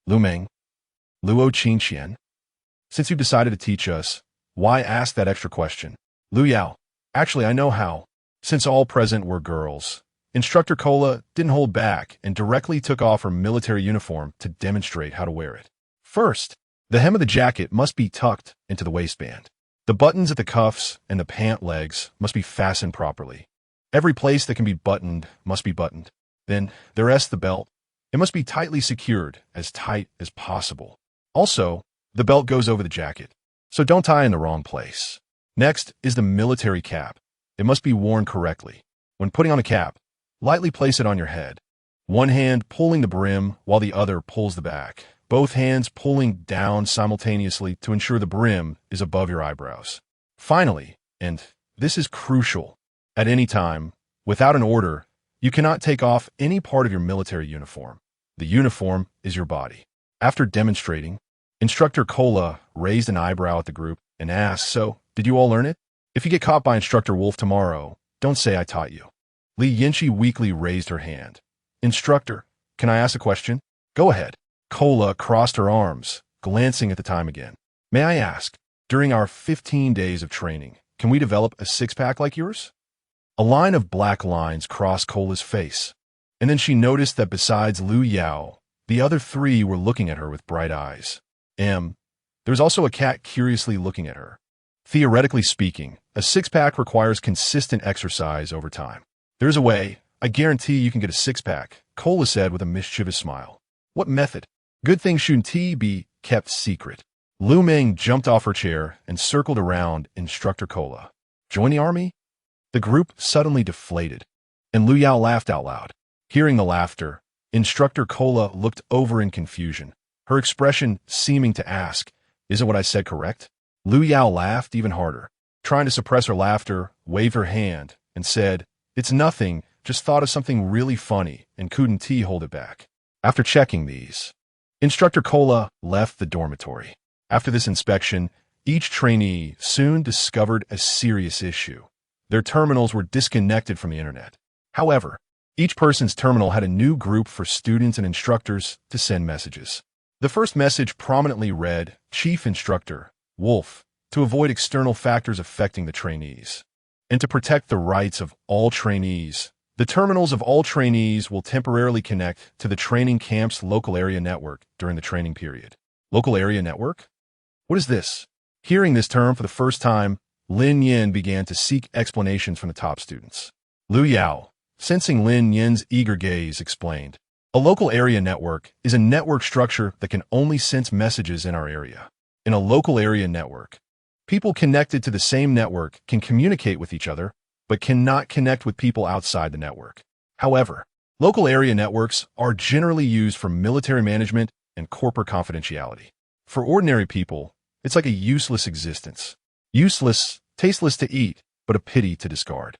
Speaker 1: Lu Meng, Luo Qingqian. Since you decided to teach us, why ask that extra question? Lu Yao, actually I know how. Since all present were girls, Instructor Cola didn't hold back and directly took off her military uniform to demonstrate how to wear it. First, the hem of the jacket must be tucked into the waistband. The buttons at the cuffs and the pant legs must be fastened properly. Every place that can be buttoned must be buttoned. Then, the rest, the belt, it must be tightly secured, as tight as possible. Also, the belt goes over the jacket, so don't tie in the wrong place. Next is the military cap. It must be worn correctly. When putting on a cap, lightly place it on your head. One hand pulling the brim while the other pulls the back. Both hands pulling down simultaneously to ensure the brim is above your eyebrows. Finally, and this is crucial, at any time, without an order, you cannot take off any part of your military uniform. The uniform is your body. After demonstrating, Instructor Cola raised an eyebrow at the group and asked, "So, did you all learn it? If you get caught by Instructor Wolf tomorrow, don't say I taught you." Li Yinxi weakly raised her hand. "Instructor, can I ask a question?" "Go ahead." Cola crossed her arms, glancing at the time again. "May I ask, during our 15 days of training, can we develop a six-pack like yours?" A line of black lines crossed Cola's face, and then she noticed that besides Lu Yao, the other three were looking at her with bright eyes. There's also a cat curiously looking at her. Theoretically speaking, a six-pack requires consistent exercise over time. "There's a way. I guarantee you can get a six-pack," Cola said with a mischievous smile. "What method?" "Good thing shouldn't be kept secret." Lu Meng jumped off her chair and circled around Instructor Cola. "Join the army?" The group suddenly deflated, and Lu Yao laughed out loud. Hearing the laughter, Instructor Cola looked over in confusion, her expression seeming to ask, "Isn't what I said correct?" Lu Yao laughed even harder, trying to suppress her laughter, waved her hand, and said, "It's nothing, just thought of something really funny and couldn't hold it back." After checking these, Instructor Cola left the dormitory. After this inspection, each trainee soon discovered a serious issue. Their terminals were disconnected from the internet. However, each person's terminal had a new group for students and instructors to send messages. The first message prominently read, "Chief Instructor, Wolf, to avoid external factors affecting the trainees, and to protect the rights of all trainees. The terminals of all trainees will temporarily connect to the training camp's local area network during the training period." Local area network? What is this? Hearing this term for the first time, Lin Nian began to seek explanations from the top students. Lu Yao, sensing Lin Nian's eager gaze, explained, "A local area network is a network structure that can only sense messages in our area. In a local area network, people connected to the same network can communicate with each other, but cannot connect with people outside the network. However, local area networks are generally used for military management and corporate confidentiality. For ordinary people, It's like a useless existence. Useless, tasteless to eat, but a pity to discard.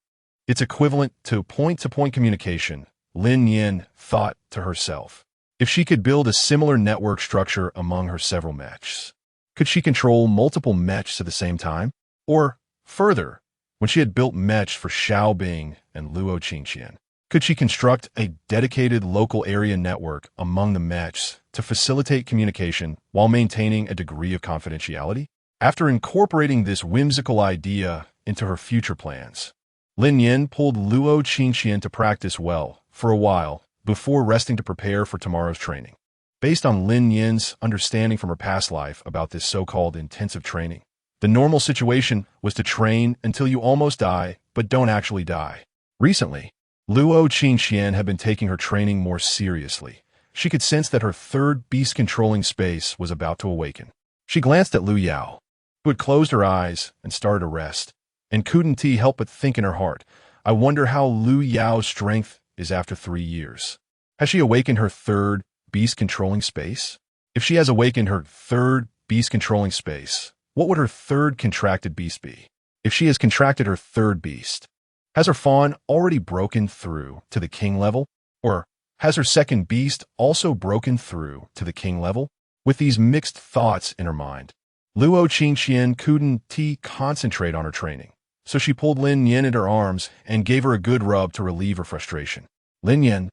Speaker 1: It's equivalent to point-to-point communication, Lin Nian thought to herself. If she could build a similar network structure among her several MECHs, could she control multiple MECHs at the same time? Or, further, when she had built MECHs for Xiaobing and Luo Qingqian, could she construct a dedicated local area network among the MECHs to facilitate communication while maintaining a degree of confidentiality? After incorporating this whimsical idea into her future plans, Lin Nian pulled Luo Qingqian to practice well for a while before resting to prepare for tomorrow's training. Based on Lin Nian's understanding from her past life about this so-called intensive training, the normal situation was to train until you almost die, but don't actually die. Recently, Luo Qingqian had been taking her training more seriously. She could sense that her third beast-controlling space was about to awaken. She glanced at Lu Yao, who had closed her eyes and started to rest, and couldn't help but think in her heart, I wonder how Lu Yao's strength is after 3 years. Has she awakened her third beast-controlling space? If she has awakened her third beast-controlling space, what would her third contracted beast be? If she has contracted her third beast, has her fawn already broken through to the king level? Or has her second beast also broken through to the king level? With these mixed thoughts in her mind, Luo Qingqian couldn't concentrate on her training, so she pulled Lin Nian in her arms and gave her a good rub to relieve her frustration. Lin Nian,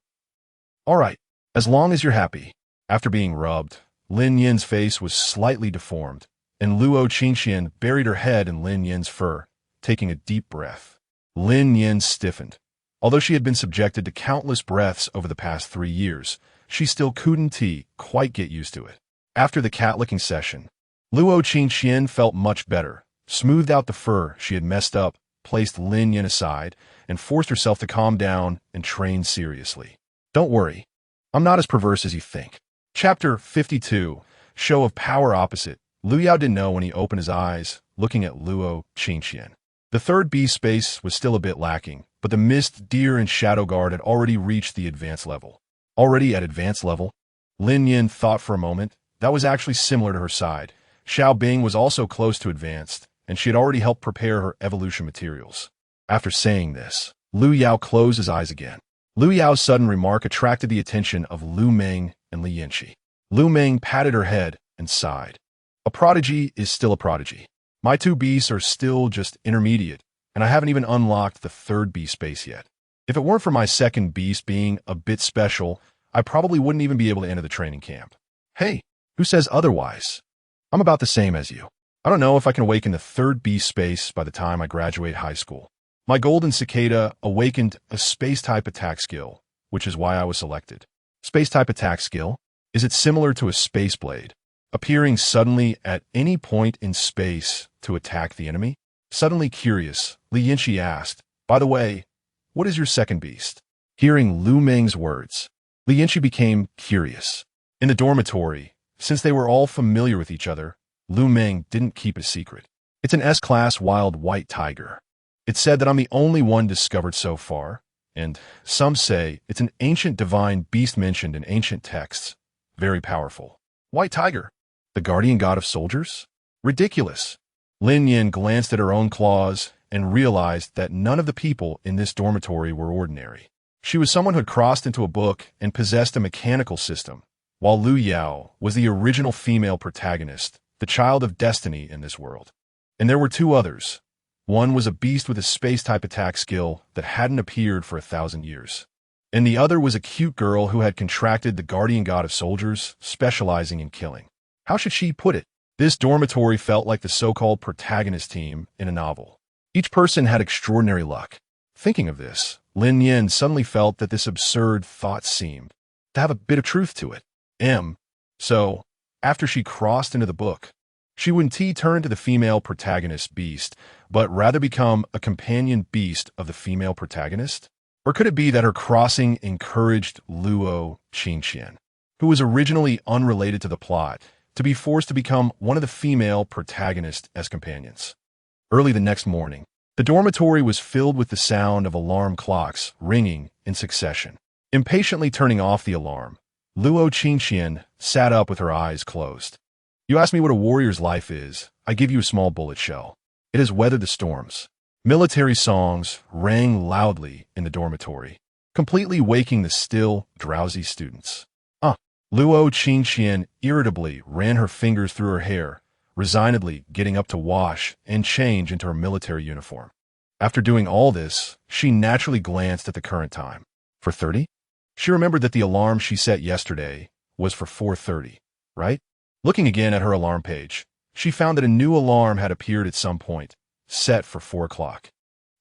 Speaker 1: all right, as long as you're happy. After being rubbed, Lin Nian's face was slightly deformed, and Luo Qingqian buried her head in Lin Nian's fur, taking a deep breath. Lin Nian stiffened. Although she had been subjected to countless breaths over the past 3 years, she still couldn't quite get used to it. After the cat-licking session, Luo Qingqian felt much better, smoothed out the fur she had messed up, placed Lin Nian aside, and forced herself to calm down and train seriously. Don't worry, I'm not as perverse as you think. Chapter 52, Show of Power Opposite. Lu Yao didn't know when he opened his eyes, looking at Luo Qingqian. The third beast space was still a bit lacking, but the Mist, Deer, and Shadow Guard had already reached the advanced level. Already at advanced level? Lin Nian thought for a moment. That was actually similar to her side. Xiaobing was also close to advanced, and she had already helped prepare her evolution materials. After saying this, Lu Yao closed his eyes again. Lu Yao's sudden remark attracted the attention of Lu Meng and Li Yanqi. Lu Meng patted her head and sighed. A prodigy is still a prodigy. My 2 beasts are still just intermediate, and I haven't even unlocked the third beast space yet. If it weren't for my second beast being a bit special, I probably wouldn't even be able to enter the training camp. Hey, who says otherwise? I'm about the same as you. I don't know if I can awaken the third beast space by the time I graduate high school. My golden cicada awakened a space-type attack skill, which is why I was selected. Space-type attack skill? Is it similar to a space blade, appearing suddenly at any point in space to attack the enemy? Suddenly curious, Li Yanqi asked, by the way, what is your second beast? Hearing Lu Meng's words, Li Yanqi became curious. In the dormitory, since they were all familiar with each other, Lu Meng didn't keep a secret. It's an S-class wild white tiger. It's said that I'm the only one discovered so far, and some say it's an ancient divine beast mentioned in ancient texts. Very powerful. White tiger, the guardian god of soldiers? Ridiculous. Lin Nian glanced at her own claws and realized that none of the people in this dormitory were ordinary. She was someone who had crossed into a book and possessed a mechanical system, while Lu Yao was the original female protagonist, the child of destiny in this world. And there were 2 others. One was a beast with a space-type attack skill that hadn't appeared for 1,000 years. And the other was a cute girl who had contracted the guardian god of soldiers, specializing in killing. How should she put it? This dormitory felt like the so-called protagonist team in a novel. Each person had extraordinary luck. Thinking of this, Lin Nian suddenly felt that this absurd thought seemed to have a bit of truth to it. So, after she crossed into the book, she wouldn't turn to the female protagonist beast, but rather become a companion beast of the female protagonist? Or could it be that her crossing encouraged Luo Qingqian, who was originally unrelated to the plot, to be forced to become one of the female protagonists as companions? Early the next morning, the dormitory was filled with the sound of alarm clocks ringing in succession. Impatiently turning off the alarm, Luo Qingqian sat up with her eyes closed. You ask me what a warrior's life is, I give you a small bullet shell. It has weathered the storms. Military songs rang loudly in the dormitory, completely waking the still, drowsy students. Luo Qingxian irritably ran her fingers through her hair, resignedly getting up to wash and change into her military uniform. After doing all this, she naturally glanced at the current time. 4:30? She remembered that the alarm she set yesterday was for 4:30, right? Looking again at her alarm page, she found that a new alarm had appeared at some point, set for 4 o'clock.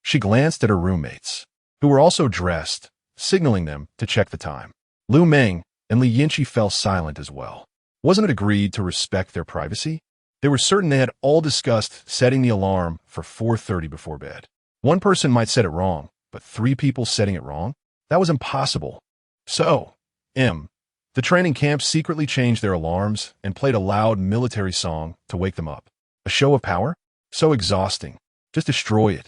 Speaker 1: She glanced at her roommates, who were also dressed, signaling them to check the time. Lu Meng and Li Yinchi fell silent as well. Wasn't it agreed to respect their privacy? They were certain they had all discussed setting the alarm for 4:30 before bed. One person might set it wrong, but 3 people setting it wrong? That was impossible. So, the training camp secretly changed their alarms and played a loud military song to wake them up. A show of power? So exhausting. Just destroy it.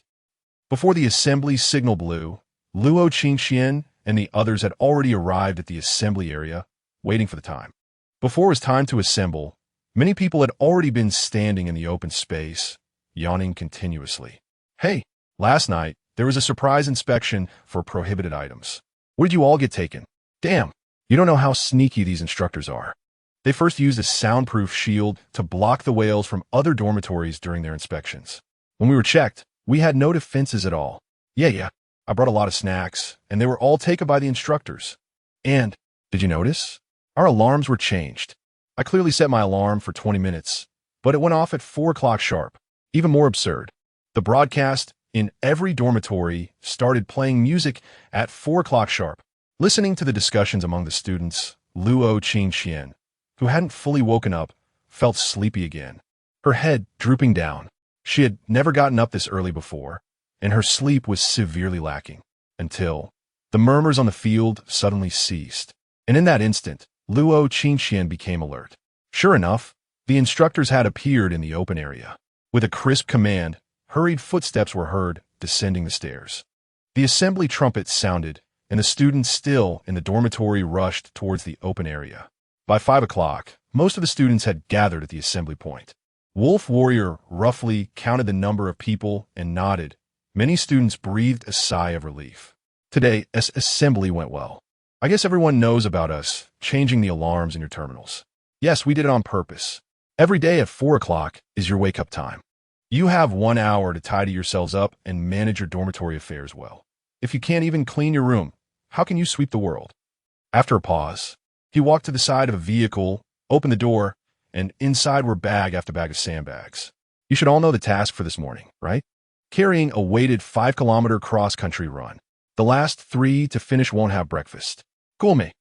Speaker 1: Before the assembly signal blew, Luo Qingxian and the others had already arrived at the assembly area, waiting for the time. Before it was time to assemble, many people had already been standing in the open space, yawning continuously. Hey, last night, there was a surprise inspection for prohibited items. Where did you all get taken? Damn, you don't know how sneaky these instructors are. They first used a soundproof shield to block the whales from other dormitories during their inspections. When we were checked, we had no defenses at all. Yeah. I brought a lot of snacks, and they were all taken by the instructors. And, did you notice? Our alarms were changed. I clearly set my alarm for 20 minutes, but it went off at 4 o'clock sharp. Even more absurd. The broadcast in every dormitory started playing music at 4 o'clock sharp. Listening to the discussions among the students, Luo Qingxian, who hadn't fully woken up, felt sleepy again, her head drooping down. She had never gotten up this early before, and her sleep was severely lacking, until the murmurs on the field suddenly ceased. And in that instant, Luo Qingxian became alert. Sure enough, the instructors had appeared in the open area. With a crisp command, hurried footsteps were heard descending the stairs. The assembly trumpet sounded, and the students still in the dormitory rushed towards the open area. By 5 o'clock, most of the students had gathered at the assembly point. Wolf Warrior roughly counted the number of people and nodded. Many students breathed a sigh of relief. Today, assembly went well. I guess everyone knows about us changing the alarms in your terminals. Yes, we did it on purpose. Every day at 4 o'clock is your wake-up time. You have 1 hour to tidy yourselves up and manage your dormitory affairs well. If you can't even clean your room, how can you sweep the world? After a pause, he walked to the side of a vehicle, opened the door, and inside were bag after bag of sandbags. You should all know the task for this morning, right? Carrying a weighted 5-kilometer cross-country run. The last 3 to finish won't have breakfast. Gourmet.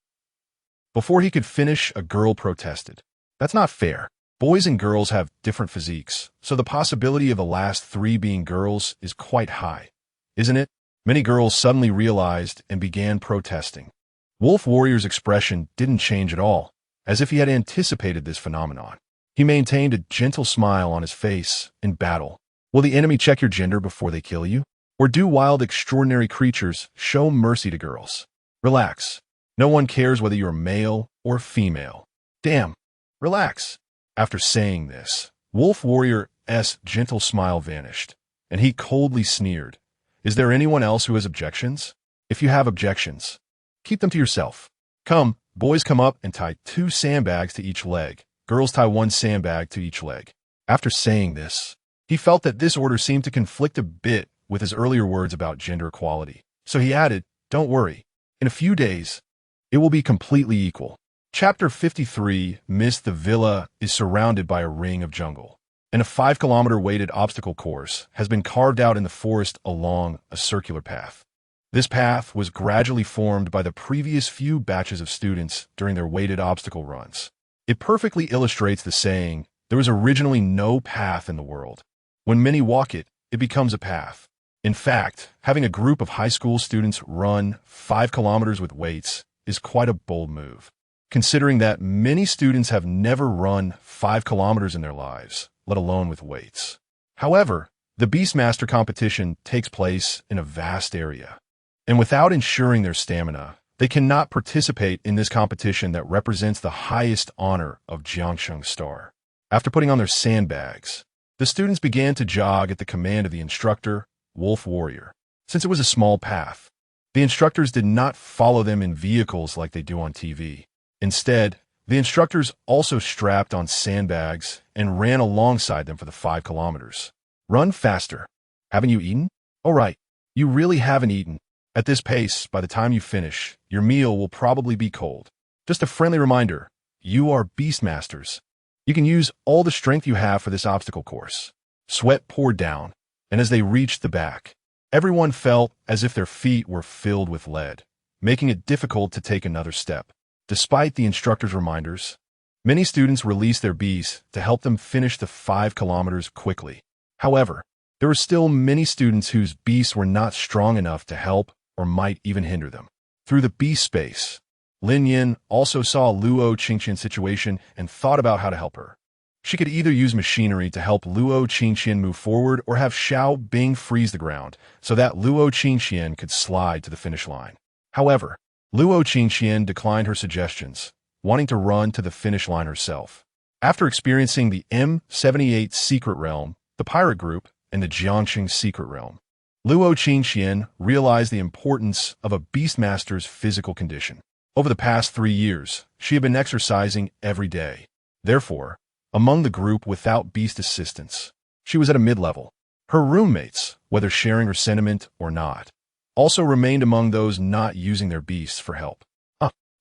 Speaker 1: Before he could finish, a girl protested. That's not fair. Boys and girls have different physiques, so the possibility of the last 3 being girls is quite high, isn't it? Many girls suddenly realized and began protesting. Wolf Warrior's expression didn't change at all, as if he had anticipated this phenomenon. He maintained a gentle smile on his face in battle. Will the enemy check your gender before they kill you? Or do wild, extraordinary creatures show mercy to girls? Relax. No one cares whether you're male or female. Damn. Relax. After saying this, Wolf Warrior's gentle smile vanished, and he coldly sneered. Is there anyone else who has objections? If you have objections, keep them to yourself. Come, boys come up and tie 2 sandbags to each leg. Girls tie 1 sandbag to each leg. After saying this, he felt that this order seemed to conflict a bit with his earlier words about gender equality. So he added, don't worry. In a few days, it will be completely equal. Chapter 53, The Villa is surrounded by a ring of jungle, and a 5-kilometer weighted obstacle course has been carved out in the forest along a circular path. This path was gradually formed by the previous few batches of students during their weighted obstacle runs. It perfectly illustrates the saying, there was originally no path in the world. When many walk it, it becomes a path. In fact, having a group of high school students run 5 kilometers with weights is quite a bold move, considering that many students have never run 5 kilometers in their lives, let alone with weights. However, the Beastmaster competition takes place in a vast area, and without ensuring their stamina, they cannot participate in this competition that represents the highest honor of Jiangsheng Star. After putting on their sandbags, the students began to jog at the command of the instructor, Wolf Warrior. Since it was a small path, the instructors did not follow them in vehicles like they do on TV. Instead, the instructors also strapped on sandbags and ran alongside them for the 5 kilometers. Run faster. Haven't you eaten? Oh, right. You really haven't eaten. At this pace, by the time you finish, your meal will probably be cold. Just a friendly reminder, you are Beastmasters. You can use all the strength you have for this obstacle course. Sweat poured down, and as they reached the back, everyone felt as if their feet were filled with lead, making it difficult to take another step. Despite the instructor's reminders, many students released their beasts to help them finish the 5 kilometers quickly. However, there were still many students whose beasts were not strong enough to help or might even hinder them. Through the beast space, Lin Nian also saw Luo Qingqian's situation and thought about how to help her. She could either use machinery to help Luo Qingqian move forward or have Xiao Bing freeze the ground so that Luo Qingqian could slide to the finish line. However, Luo Qingqian declined her suggestions, wanting to run to the finish line herself. After experiencing the M78 Secret Realm, the Pirate Group, and the Jiangxing Secret Realm, Luo Qingqian realized the importance of a Beastmaster's physical condition. Over the past 3 years, she had been exercising every day. Therefore, among the group without beast assistance, she was at a mid-level. Her roommates, whether sharing her sentiment or not, also remained among those not using their beasts for help.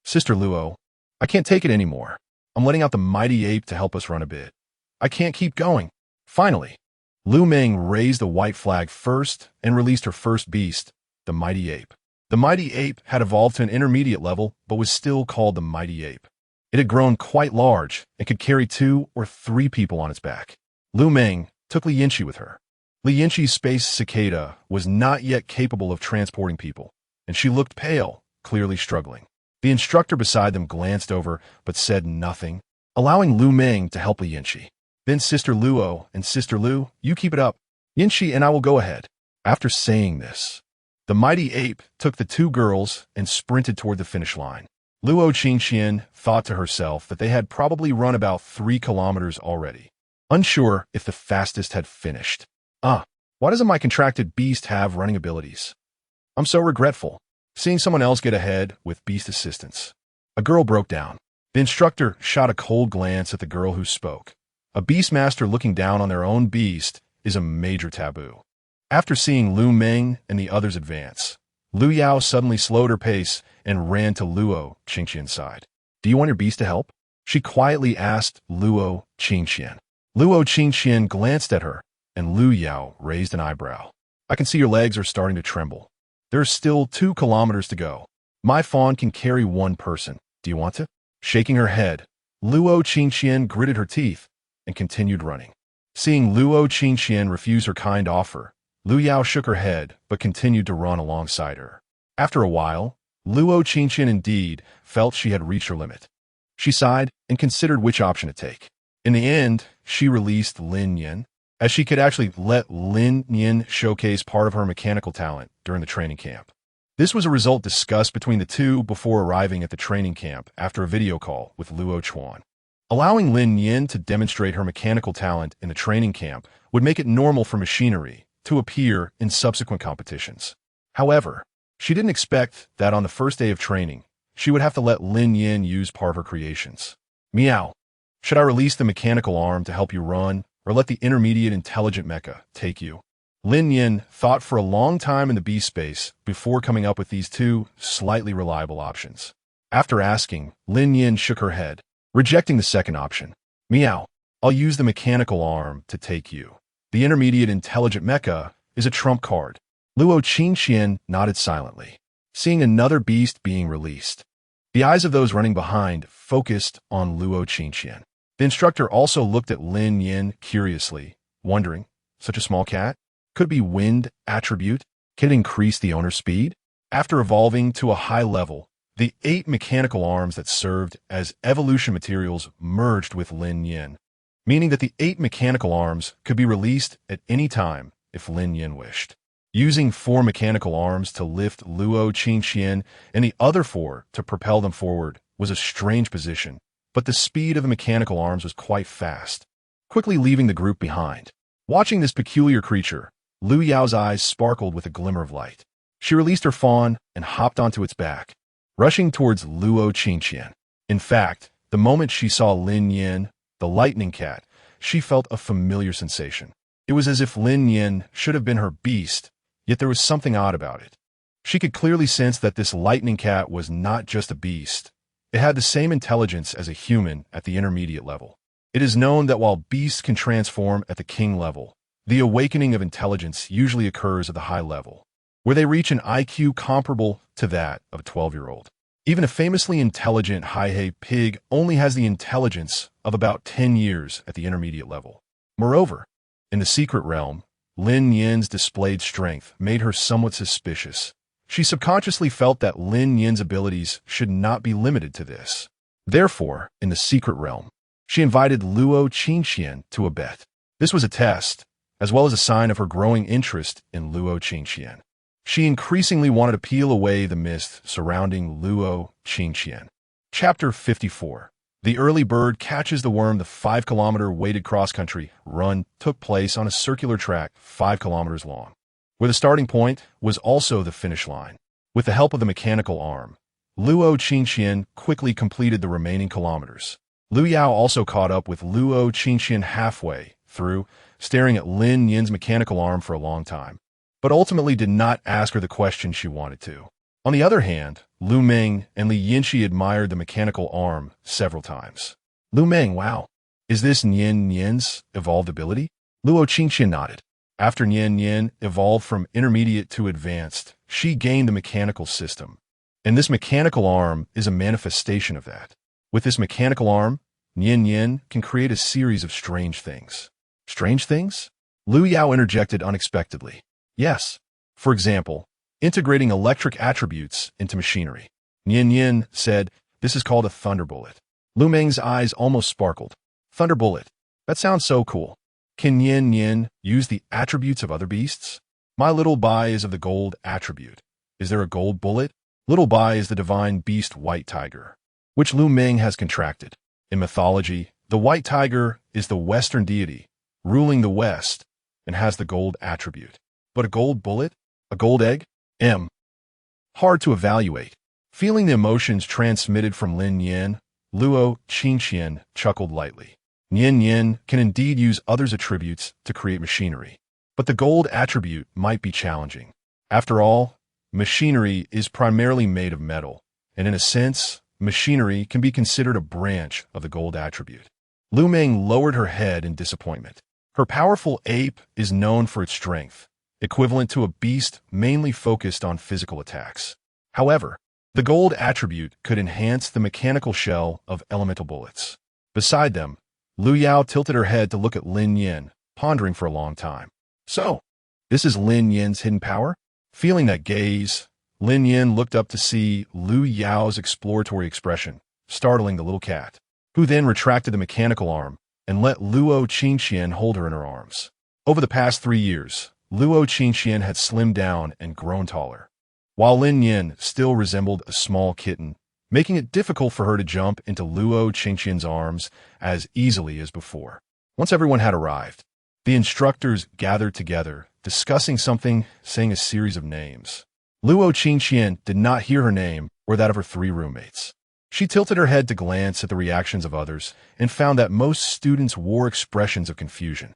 Speaker 1: Sister Luo, I can't take it anymore. I'm letting out the mighty ape to help us run a bit. I can't keep going. Finally, Lu Meng raised the white flag first and released her first beast, the mighty ape. The mighty ape had evolved to an intermediate level, but was still called the mighty ape. It had grown quite large and could carry 2 or 3 people on its back. Lu Meng took Li Yinchi with her. Li Yinchi's space cicada was not yet capable of transporting people, and she looked pale, clearly struggling. The instructor beside them glanced over but said nothing, allowing Lu Meng to help Li Yinchi. Then Sister Luo and Sister Lu, you keep it up. Yinchi and I will go ahead. After saying this, the mighty ape took the 2 girls and sprinted toward the finish line. Luo Qingqian thought to herself that they had probably run about 3 kilometers already, unsure if the fastest had finished. Why doesn't my contracted beast have running abilities? I'm so regretful, seeing someone else get ahead with beast assistance. A girl broke down. The instructor shot a cold glance at the girl who spoke. A beastmaster looking down on their own beast is a major taboo. After seeing Lu Meng and the others advance, Lu Yao suddenly slowed her pace and ran to Luo Qingqian's side. Do you want your beast to help? She quietly asked Luo Qingqian. Luo Qingqian glanced at her, and Lu Yao raised an eyebrow. I can see your legs are starting to tremble. There are still 2 kilometers to go. My fawn can carry 1 person. Do you want to? Shaking her head, Luo Qingqian gritted her teeth and continued running. Seeing Luo Qingqian refuse her kind offer, Lu Yao shook her head but continued to run alongside her. After a while, Luo Qingqian indeed felt she had reached her limit. She sighed and considered which option to take. In the end, she released Lin Nian, as she could actually let Lin Nian showcase part of her mechanical talent during the training camp. This was a result discussed between the 2 before arriving at the training camp after a video call with Luo Chuan. Allowing Lin Nian to demonstrate her mechanical talent in the training camp would make it normal for machinery to appear in subsequent competitions. However, she didn't expect that on the first day of training, she would have to let Lin Nian use part of her creations. Meow. Should I release the mechanical arm to help you run, or let the intermediate intelligent mecha take you? Lin Nian thought for a long time in the beast space before coming up with these 2 slightly reliable options. After asking, Lin Nian shook her head, rejecting the second option. Meow. I'll use the mechanical arm to take you. The intermediate intelligent mecha is a trump card. Luo Qingqian nodded silently, seeing another beast being released. The eyes of those running behind focused on Luo Qingqian. The instructor also looked at Lin Nian curiously, wondering, such a small cat? Could it be wind attribute? Can it increase the owner's speed? After evolving to a high level, the 8 mechanical arms that served as evolution materials merged with Lin Nian, meaning that the 8 mechanical arms could be released at any time if Lin Nian wished. Using 4 mechanical arms to lift Luo Qingqian and the other 4 to propel them forward was a strange position, but the speed of the mechanical arms was quite fast. quickly leaving the group behind. Watching this peculiar creature, Lu Yao's eyes sparkled with a glimmer of light. She released her fawn and hopped onto its back, rushing towards Luo Qingqian. In fact, the moment she saw Lin Nian, the lightning cat, she felt a familiar sensation. It was as if Lin Nian should have been her beast, yet there was something odd about it. She could clearly sense that this lightning cat was not just a beast. It had the same intelligence as a human at the intermediate level. It is known that while beasts can transform at the king level, the awakening of intelligence usually occurs at the high level, where they reach an IQ comparable to that of a 12-year-old. Even a famously intelligent Hai pig only has the intelligence of about 10 years at the intermediate level. Moreover, in the secret realm, Lin Nian's displayed strength made her somewhat suspicious. She subconsciously felt that Lin Nian's abilities should not be limited to this. Therefore, in the secret realm, she invited Luo Qingqian to a bet. This was a test, as well as a sign of her growing interest in Luo Qingqian. She increasingly wanted to peel away the mist surrounding Luo Qingqian. Chapter 54. The early bird catches the worm. The 5-kilometer weighted cross-country run took place on a circular track 5 kilometers long, where the starting point was also the finish line. With the help of the mechanical arm, Luo Qingqian quickly completed the remaining kilometers. Lu Yao also caught up with Luo Qingqian halfway through, staring at Lin Nian's mechanical arm for a long time, but ultimately did not ask her the question she wanted to. On the other hand, Lu Meng and Li Yinxi admired the mechanical arm several times. Lu Meng, wow, is this Nian's evolved ability? Luo Qingqian nodded. After Nian evolved from intermediate to advanced, she gained the mechanical system, and this mechanical arm is a manifestation of that. With this mechanical arm, Nian can create a series of strange things. Strange things? Lu Yao interjected unexpectedly. Yes. For example, integrating electric attributes into machinery. Nian said, this is called a thunderbolt. Lu Meng's eyes almost sparkled. Thunderbolt. That sounds so cool. Can Nian use the attributes of other beasts? My little bai is of the gold attribute. Is there a gold bullet? Little bai is the divine beast white tiger, which Lu Meng has contracted. In mythology, the white tiger is the western deity, ruling the west, and has the gold attribute. But a gold bullet? A gold egg? Hard to evaluate. Feeling the emotions transmitted from Lin Nian, Luo Qingqian chuckled lightly. Nian can indeed use others' attributes to create machinery, but the gold attribute might be challenging. After all, machinery is primarily made of metal, and in a sense, machinery can be considered a branch of the gold attribute. Lu Meng lowered her head in disappointment. Her powerful ape is known for its strength, equivalent to a beast mainly focused on physical attacks. However, the gold attribute could enhance the mechanical shell of elemental bullets. Beside them, Lu Yao tilted her head to look at Lin Nian, pondering for a long time. So, this is Lin Nian's hidden power? Feeling that gaze, Lin Nian looked up to see Lu Yao's exploratory expression, startling the little cat, who then retracted the mechanical arm and let Luo Qingqian hold her in her arms. Over the past 3 years, Luo Qingqian had slimmed down and grown taller, while Lin Nian still resembled a small kitten, making it difficult for her to jump into Luo Qingqian's arms as easily as before. Once everyone had arrived, the instructors gathered together, discussing something, saying a series of names. Luo Qingqian did not hear her name or that of her 3 roommates. She tilted her head to glance at the reactions of others and found that most students wore expressions of confusion.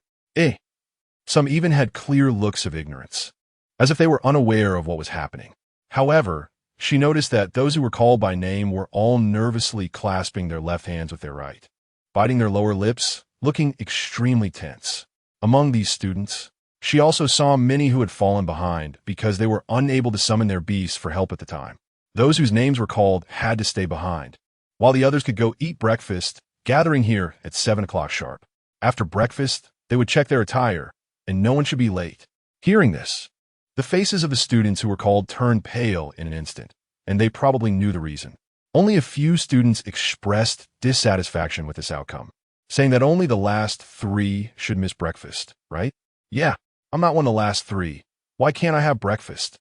Speaker 1: Some even had clear looks of ignorance, as if they were unaware of what was happening. However, she noticed that those who were called by name were all nervously clasping their left hands with their right, biting their lower lips, looking extremely tense. Among these students, she also saw many who had fallen behind because they were unable to summon their beasts for help at the time. Those whose names were called had to stay behind, while the others could go eat breakfast, gathering here at 7 o'clock sharp. After breakfast, they would check their attire, and no one should be late. Hearing this, the faces of the students who were called turned pale in an instant, and they probably knew the reason. Only a few students expressed dissatisfaction with this outcome, saying that only the last 3 should miss breakfast, right? Yeah, I'm not one of the last 3. Why can't I have breakfast?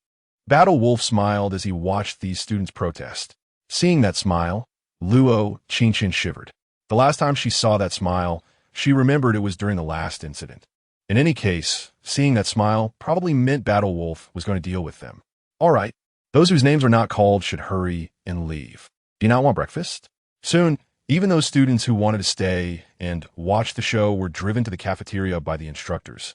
Speaker 1: Battle Wolf smiled as he watched these students protest. Seeing that smile, Luo Qingqian shivered. The last time she saw that smile, She remembered it was during the last incident. In any case, seeing that smile probably meant Wolf was going to deal with them. All right, those whose names are not called should hurry and leave. Do you not want breakfast? Soon, even those students who wanted to stay and watch the show were driven to the cafeteria by the instructors.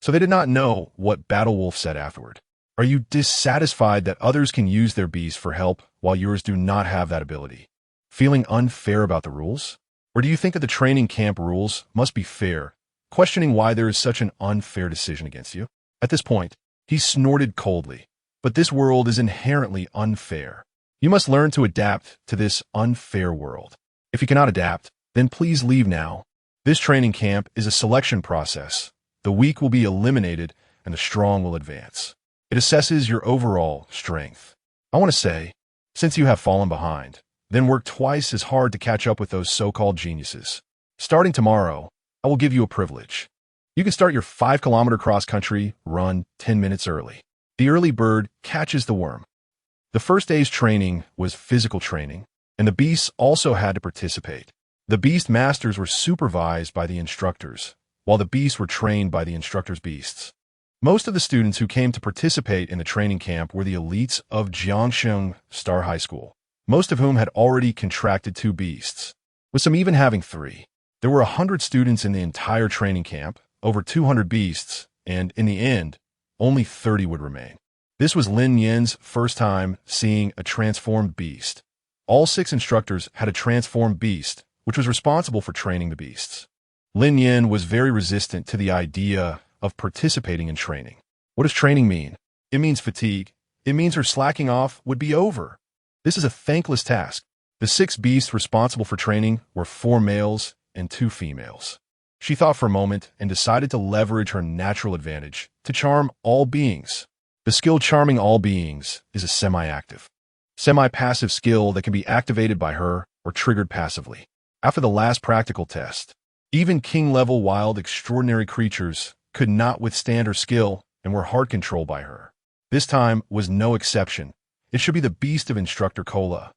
Speaker 1: So they did not know what Wolf said afterward. Are you dissatisfied that others can use their beasts for help while yours do not have that ability? Feeling unfair about the rules? Or do you think that the training camp rules must be fair, questioning why there is such an unfair decision against you? At this point, he snorted coldly. But this world is inherently unfair. You must learn to adapt to this unfair world. If you cannot adapt, then please leave now. This training camp is a selection process. The weak will be eliminated and the strong will advance. It assesses your overall strength. I want to say, since you have fallen behind, then work twice as hard to catch up with those so-called geniuses. Starting tomorrow, I will give you a privilege. You can start your 5-kilometer cross-country run 10 minutes early. The early bird catches the worm. The first day's training was physical training, and the beasts also had to participate. The beast masters were supervised by the instructors, while the beasts were trained by the instructors' beasts. Most of the students who came to participate in the training camp were the elites of Jiangsheng Star High School, most of whom had already contracted 2 beasts, with some even having 3. There were 100 students in the entire training camp, over 200 beasts, and in the end, only 30 would remain. This was Lin Nian's first time seeing a transformed beast. All 6 instructors had a transformed beast, which was responsible for training the beasts. Lin Nian was very resistant to the idea of participating in training. What does training mean? It means fatigue. It means her slacking off would be over. This is a thankless task. The 6 beasts responsible for training were 4 males and 2 females. She thought for a moment and decided to leverage her natural advantage to charm all beings. The skill charming all beings is a semi-active, semi-passive skill that can be activated by her or triggered passively. After the last practical test, even king-level wild extraordinary creatures could not withstand her skill and were hard controlled by her. This time was no exception. It should be the beast of Instructor Cola.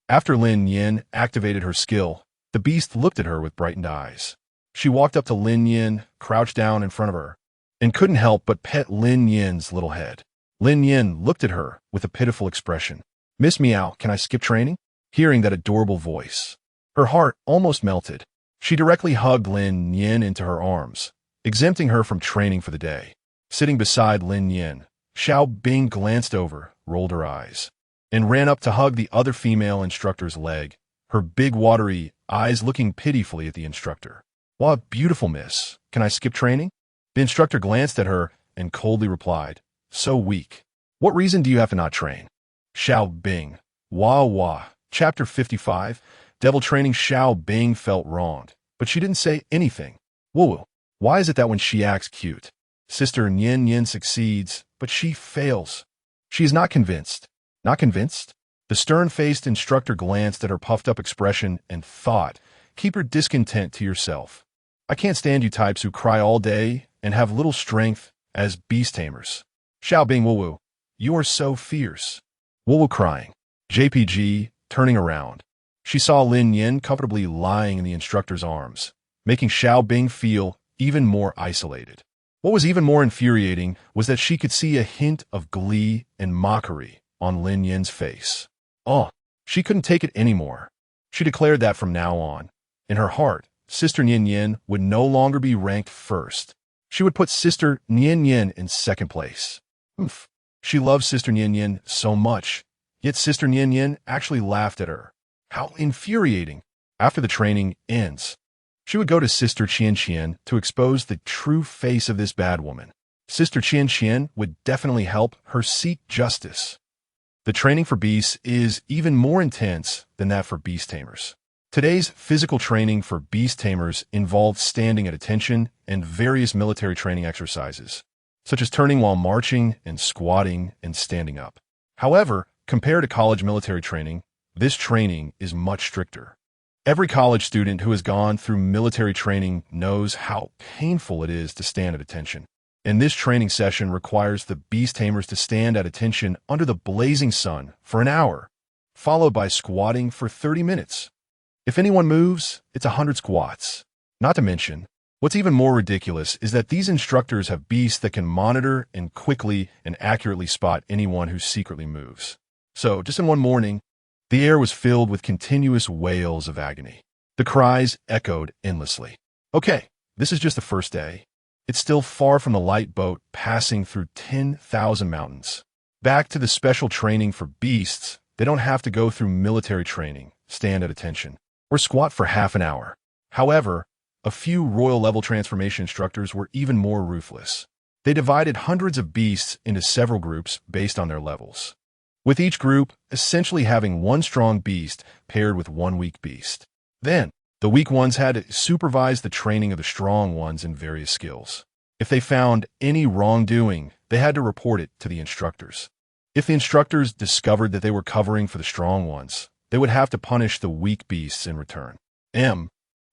Speaker 1: After Lin Nian activated her skill, the beast looked at her with brightened eyes. She walked up to Lin Nian, crouched down in front of her, and couldn't help but pet Lin Nian's little head. Lin Nian looked at her with a pitiful expression. "Miss Meow, can I skip training?" Hearing that adorable voice, her heart almost melted. She directly hugged Lin Nian into her arms, exempting her from training for the day. Sitting beside Lin Nian, Xiao Bing glanced over, rolled her eyes, and ran up to hug the other female instructor's leg, her big watery eyes looking pitifully at the instructor. "Wow, beautiful miss. Can I skip training?" The instructor glanced at her and coldly replied, "So weak. What reason do you have to not train?" Xiao Bing. Wah wah. Chapter 55. Devil training. Xiao Bing felt wronged, but she didn't say anything. Woo-woo. Why is it that when she acts cute, Sister Nian Nian succeeds, but she fails? She is not convinced. Not convinced? The stern-faced instructor glanced at her puffed-up expression and thought, "Keep your discontent to yourself. I can't stand you types who cry all day and have little strength as beast tamers." Xiao Bing Woo-woo. You are so fierce. Woo-woo crying. JPG, turning around. She saw Lin Nian comfortably lying in the instructor's arms, making Xiao Bing feel even more isolated. What was even more infuriating was that she could see a hint of glee and mockery on Lin Nian's face. Oh, she couldn't take it anymore. She declared that from now on, in her heart, Sister Nian Nian would no longer be ranked first. She would put Sister Nian Nian in second place. Oof. She loved Sister Nian Nian so much, yet Sister Nian Nian actually laughed at her. How infuriating. After the training ends, she would go to Sister Qian Qian to expose the true face of this bad woman. Sister Qian Qian would definitely help her seek justice. The training for beasts is even more intense than that for beast tamers. Today's physical training for beast tamers involved standing at attention and various military training exercises, such as turning while marching and squatting and standing up. However, compared to college military training, this training is much stricter. Every college student who has gone through military training knows how painful it is to stand at attention. And this training session requires the beast tamers to stand at attention under the blazing sun for an hour, followed by squatting for 30 minutes. If anyone moves, it's 100 squats. Not to mention, what's even more ridiculous is that these instructors have beasts that can monitor and quickly and accurately spot anyone who secretly moves. So, just in one morning, the air was filled with continuous wails of agony. The cries echoed endlessly. Okay, this is just the first day. It's still far from the light boat passing through 10,000 mountains. Back to the special training for beasts, they don't have to go through military training, stand at attention, or squat for half an hour. However, a few royal-level transformation instructors were even more ruthless. They divided hundreds of beasts into several groups based on their levels, with each group essentially having one strong beast paired with one weak beast. Then, the weak ones had to supervise the training of the strong ones in various skills. If they found any wrongdoing, they had to report it to the instructors. If the instructors discovered that they were covering for the strong ones, they would have to punish the weak beasts in return.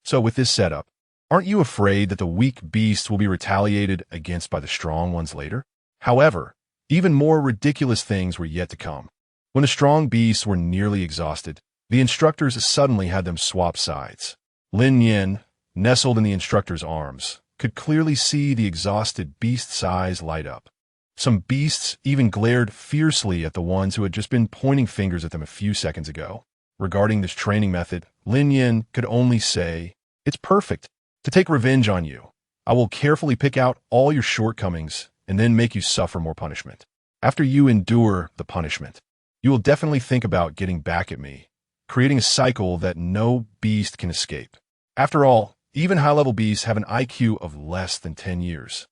Speaker 1: So with this setup, aren't you afraid that the weak beasts will be retaliated against by the strong ones later? However, even more ridiculous things were yet to come. When the strong beasts were nearly exhausted, the instructors suddenly had them swap sides. Lin Nian, nestled in the instructor's arms, could clearly see the exhausted beast's eyes light up. Some beasts even glared fiercely at the ones who had just been pointing fingers at them a few seconds ago. Regarding this training method, Lin Nian could only say, "It's perfect. To take revenge on you, I will carefully pick out all your shortcomings and then make you suffer more punishment. After you endure the punishment, you will definitely think about getting back at me, creating a cycle that no beast can escape." After all, even high-level beasts have an IQ of less than 10 years.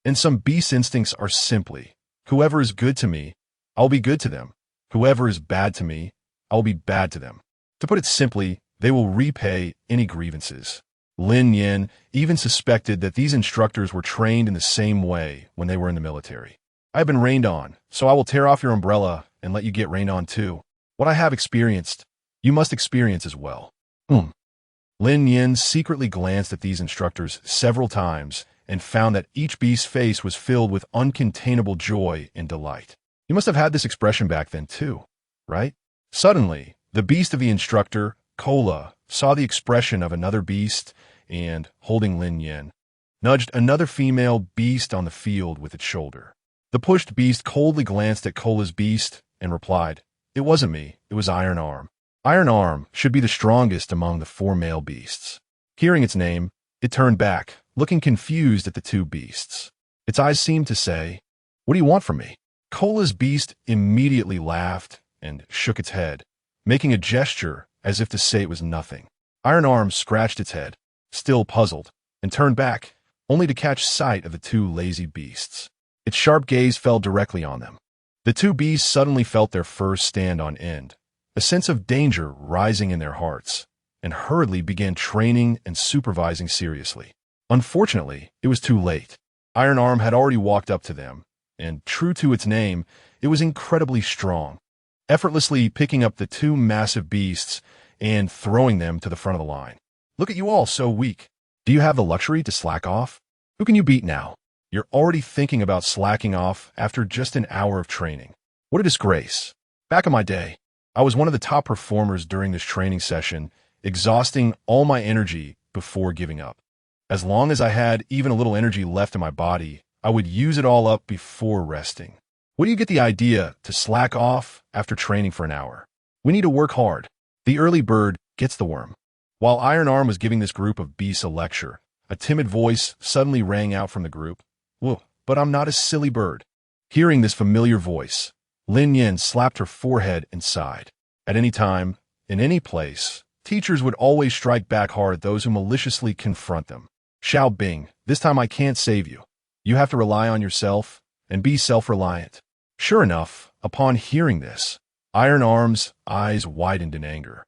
Speaker 1: And some beast instincts are simply, whoever is good to me, I'll be good to them. Whoever is bad to me, I'll be bad to them. To put it simply, they will repay any grievances. Lin Nian even suspected that these instructors were trained in the same way when they were in the military. "I have been rained on, so I will tear off your umbrella and let you get rained on too. What I have experienced, you must experience as well." Lin Nian secretly glanced at these instructors several times and found that each beast's face was filled with uncontainable joy and delight. You must have had this expression back then too, right? Suddenly, the beast of the instructor, Kola, saw the expression of another beast and, holding Lin Nian, nudged another female beast on the field with its shoulder. The pushed beast coldly glanced at Kola's beast and replied, "It wasn't me, it was Iron Arm. Iron Arm should be the strongest among the 4 male beasts." Hearing its name, it turned back, looking confused at the 2 beasts. Its eyes seemed to say, "What do you want from me?" Kola's beast immediately laughed and shook its head, making a gesture as if to say it was nothing. Iron Arm scratched its head, still puzzled, and turned back, only to catch sight of the 2 lazy beasts. Its sharp gaze fell directly on them. The 2 beasts suddenly felt their furs stand on end, a sense of danger rising in their hearts, and hurriedly began training and supervising seriously. Unfortunately, it was too late. Iron Arm had already walked up to them, and true to its name, it was incredibly strong, effortlessly picking up the 2 massive beasts and throwing them to the front of the line. "Look at you all, so weak. Do you have the luxury to slack off? Who can you beat now? You're already thinking about slacking off after just an hour of training. What a disgrace. Back in my day, I was one of the top performers during this training session, exhausting all my energy before giving up. As long as I had even a little energy left in my body, I would use it all up before resting. Where do you get the idea to slack off after training for an hour? We need to work hard. The early bird gets the worm." While Iron Arm was giving this group of beasts a lecture, a timid voice suddenly rang out from the group. "Whoa, but I'm not a silly bird." Hearing this familiar voice, Lin Nian slapped her forehead and sighed. At any time, in any place, teachers would always strike back hard at those who maliciously confront them. "Xiao Bing, this time I can't save you. You have to rely on yourself and be self-reliant." Sure enough, upon hearing this, Iron Arm's eyes widened in anger,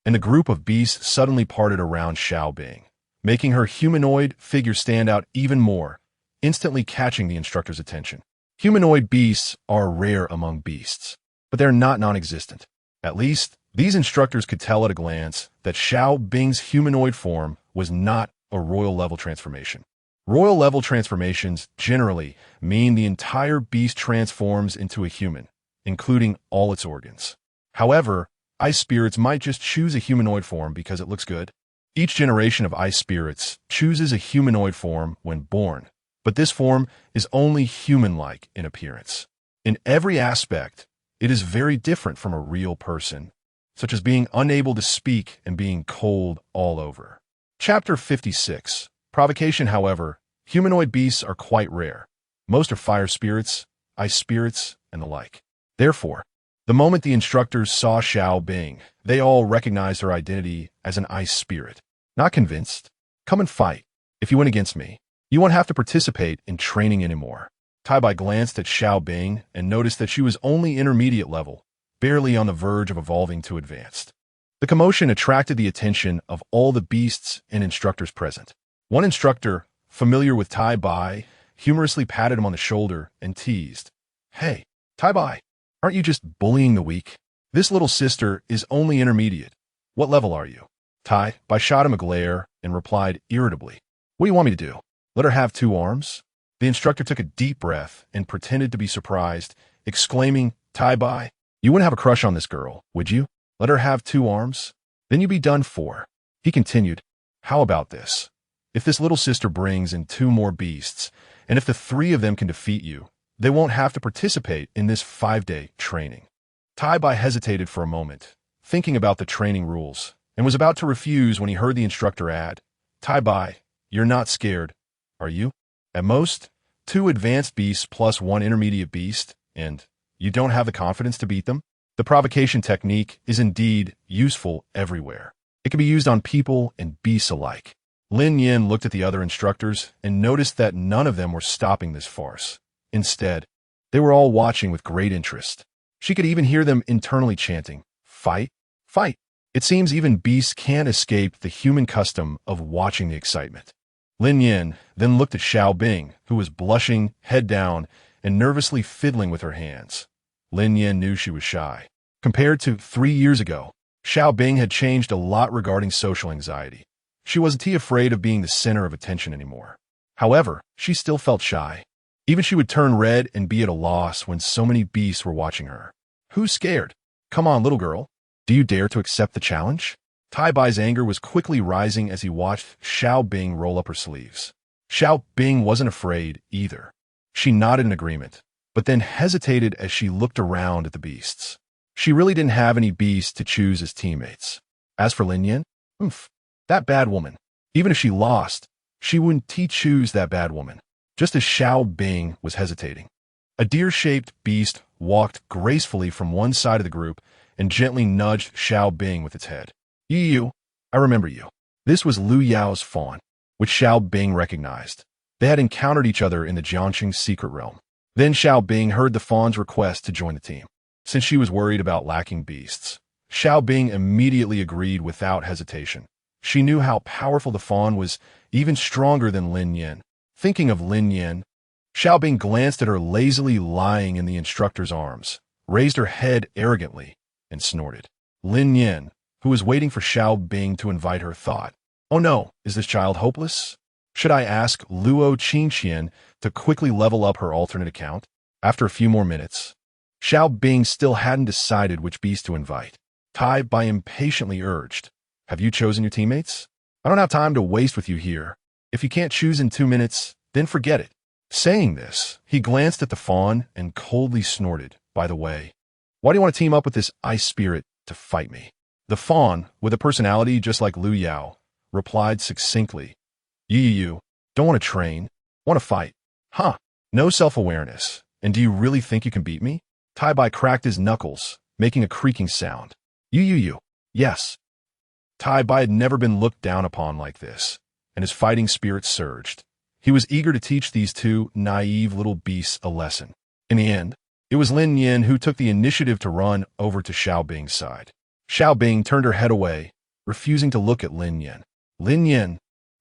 Speaker 1: and the group of beasts suddenly parted around Xiao Bing, making her humanoid figure stand out even more, instantly catching the instructor's attention. Humanoid beasts are rare among beasts, but they're not non-existent. At least, these instructors could tell at a glance that Xiao Bing's humanoid form was not a royal-level transformation. Royal-level transformations generally mean the entire beast transforms into a human, including all its organs. However, ice spirits might just choose a humanoid form because it looks good. Each generation of ice spirits chooses a humanoid form when born, but this form is only human-like in appearance. In every aspect, it is very different from a real person, such as being unable to speak and being cold all over. Chapter 56. Provocation. However, humanoid beasts are quite rare. Most are fire spirits, ice spirits, and the like. Therefore, the moment the instructors saw Xiao Bing, they all recognized her identity as an ice spirit. Not convinced? Come and fight. If you win against me, you won't have to participate in training anymore. Tai glanced at Xiao Bing and noticed that she was only intermediate level, barely on the verge of evolving to advanced. The commotion attracted the attention of all the beasts and instructors present. One instructor, familiar with Tai Bai, humorously patted him on the shoulder and teased, "Hey, Tai Bai, aren't you just bullying the weak? This little sister is only intermediate. What level are you?" Tai Bai shot him a glare and replied irritably, "What do you want me to do? Let her have 2 arms?" The instructor took a deep breath and pretended to be surprised, exclaiming, "Tai Bai, you wouldn't have a crush on this girl, would you? Let her have 2 arms? Then you'd be done for." He continued, "How about this? If this little sister brings in 2 more beasts, and if the 3 of them can defeat you, they won't have to participate in this 5-day training." Tai Bai hesitated for a moment, thinking about the training rules, and was about to refuse when he heard the instructor add, "Tai Bai, you're not scared, are you? At most, 2 advanced beasts plus 1 intermediate beast, and you don't have the confidence to beat them?" The provocation technique is indeed useful everywhere. It can be used on people and beasts alike. Lin Nian looked at the other instructors and noticed that none of them were stopping this farce. Instead, they were all watching with great interest. She could even hear them internally chanting, "Fight, fight." It seems even beasts can't escape the human custom of watching the excitement. Lin Nian then looked at Xiao Bing, who was blushing, head down, and nervously fiddling with her hands. Lin Nian knew she was shy. Compared to 3 years ago, Xiao Bing had changed a lot regarding social anxiety. She wasn't afraid of being the center of attention anymore. However, she still felt shy. Even she would turn red and be at a loss when so many beasts were watching her. "Who's scared? Come on, little girl. Do you dare to accept the challenge?" Tai Bai's anger was quickly rising as he watched Xiao Bing roll up her sleeves. Xiao Bing wasn't afraid either. She nodded in agreement, but then hesitated as she looked around at the beasts. She really didn't have any beasts to choose as teammates. As for Lin Nian, that bad woman. Even if she lost, she wouldn't choose that bad woman. Just as Xiao Bing was hesitating, a deer-shaped beast walked gracefully from one side of the group and gently nudged Xiao Bing with its head. You, I remember you." This was Lu Yao's fawn, which Xiao Bing recognized. They had encountered each other in the Jiangxing secret realm. Then Xiao Bing heard the fawn's request to join the team. Since she was worried about lacking beasts, Xiao Bing immediately agreed without hesitation. She knew how powerful the fawn was, even stronger than Lin Nian. Thinking of Lin Nian, Xiao Bing glanced at her lazily lying in the instructor's arms, raised her head arrogantly, and snorted. Lin Nian, who was waiting for Xiao Bing to invite her, thought, "Oh no, is this child hopeless? Should I ask Luo Qingqian to quickly level up her alternate account?" After a few more minutes, Xiao Bing still hadn't decided which beast to invite. Tai Bai impatiently urged, "Have you chosen your teammates? I don't have time to waste with you here. If you can't choose in 2 minutes, then forget it." Saying this, he glanced at the fawn and coldly snorted, "By the way, why do you want to team up with this ice spirit to fight me?" The fawn, with a personality just like Lu Yao, replied succinctly, You don't want to train, want to fight. Huh, no self-awareness. And do you really think you can beat me?" Tai Bai cracked his knuckles, making a creaking sound. You. Yes." Tai Bai had never been looked down upon like this, and his fighting spirit surged. He was eager to teach these 2 naive little beasts a lesson. In the end, it was Lin Nian who took the initiative to run over to Xiao Bing's side. Xiao Bing turned her head away, refusing to look at Lin Nian. Lin Nian,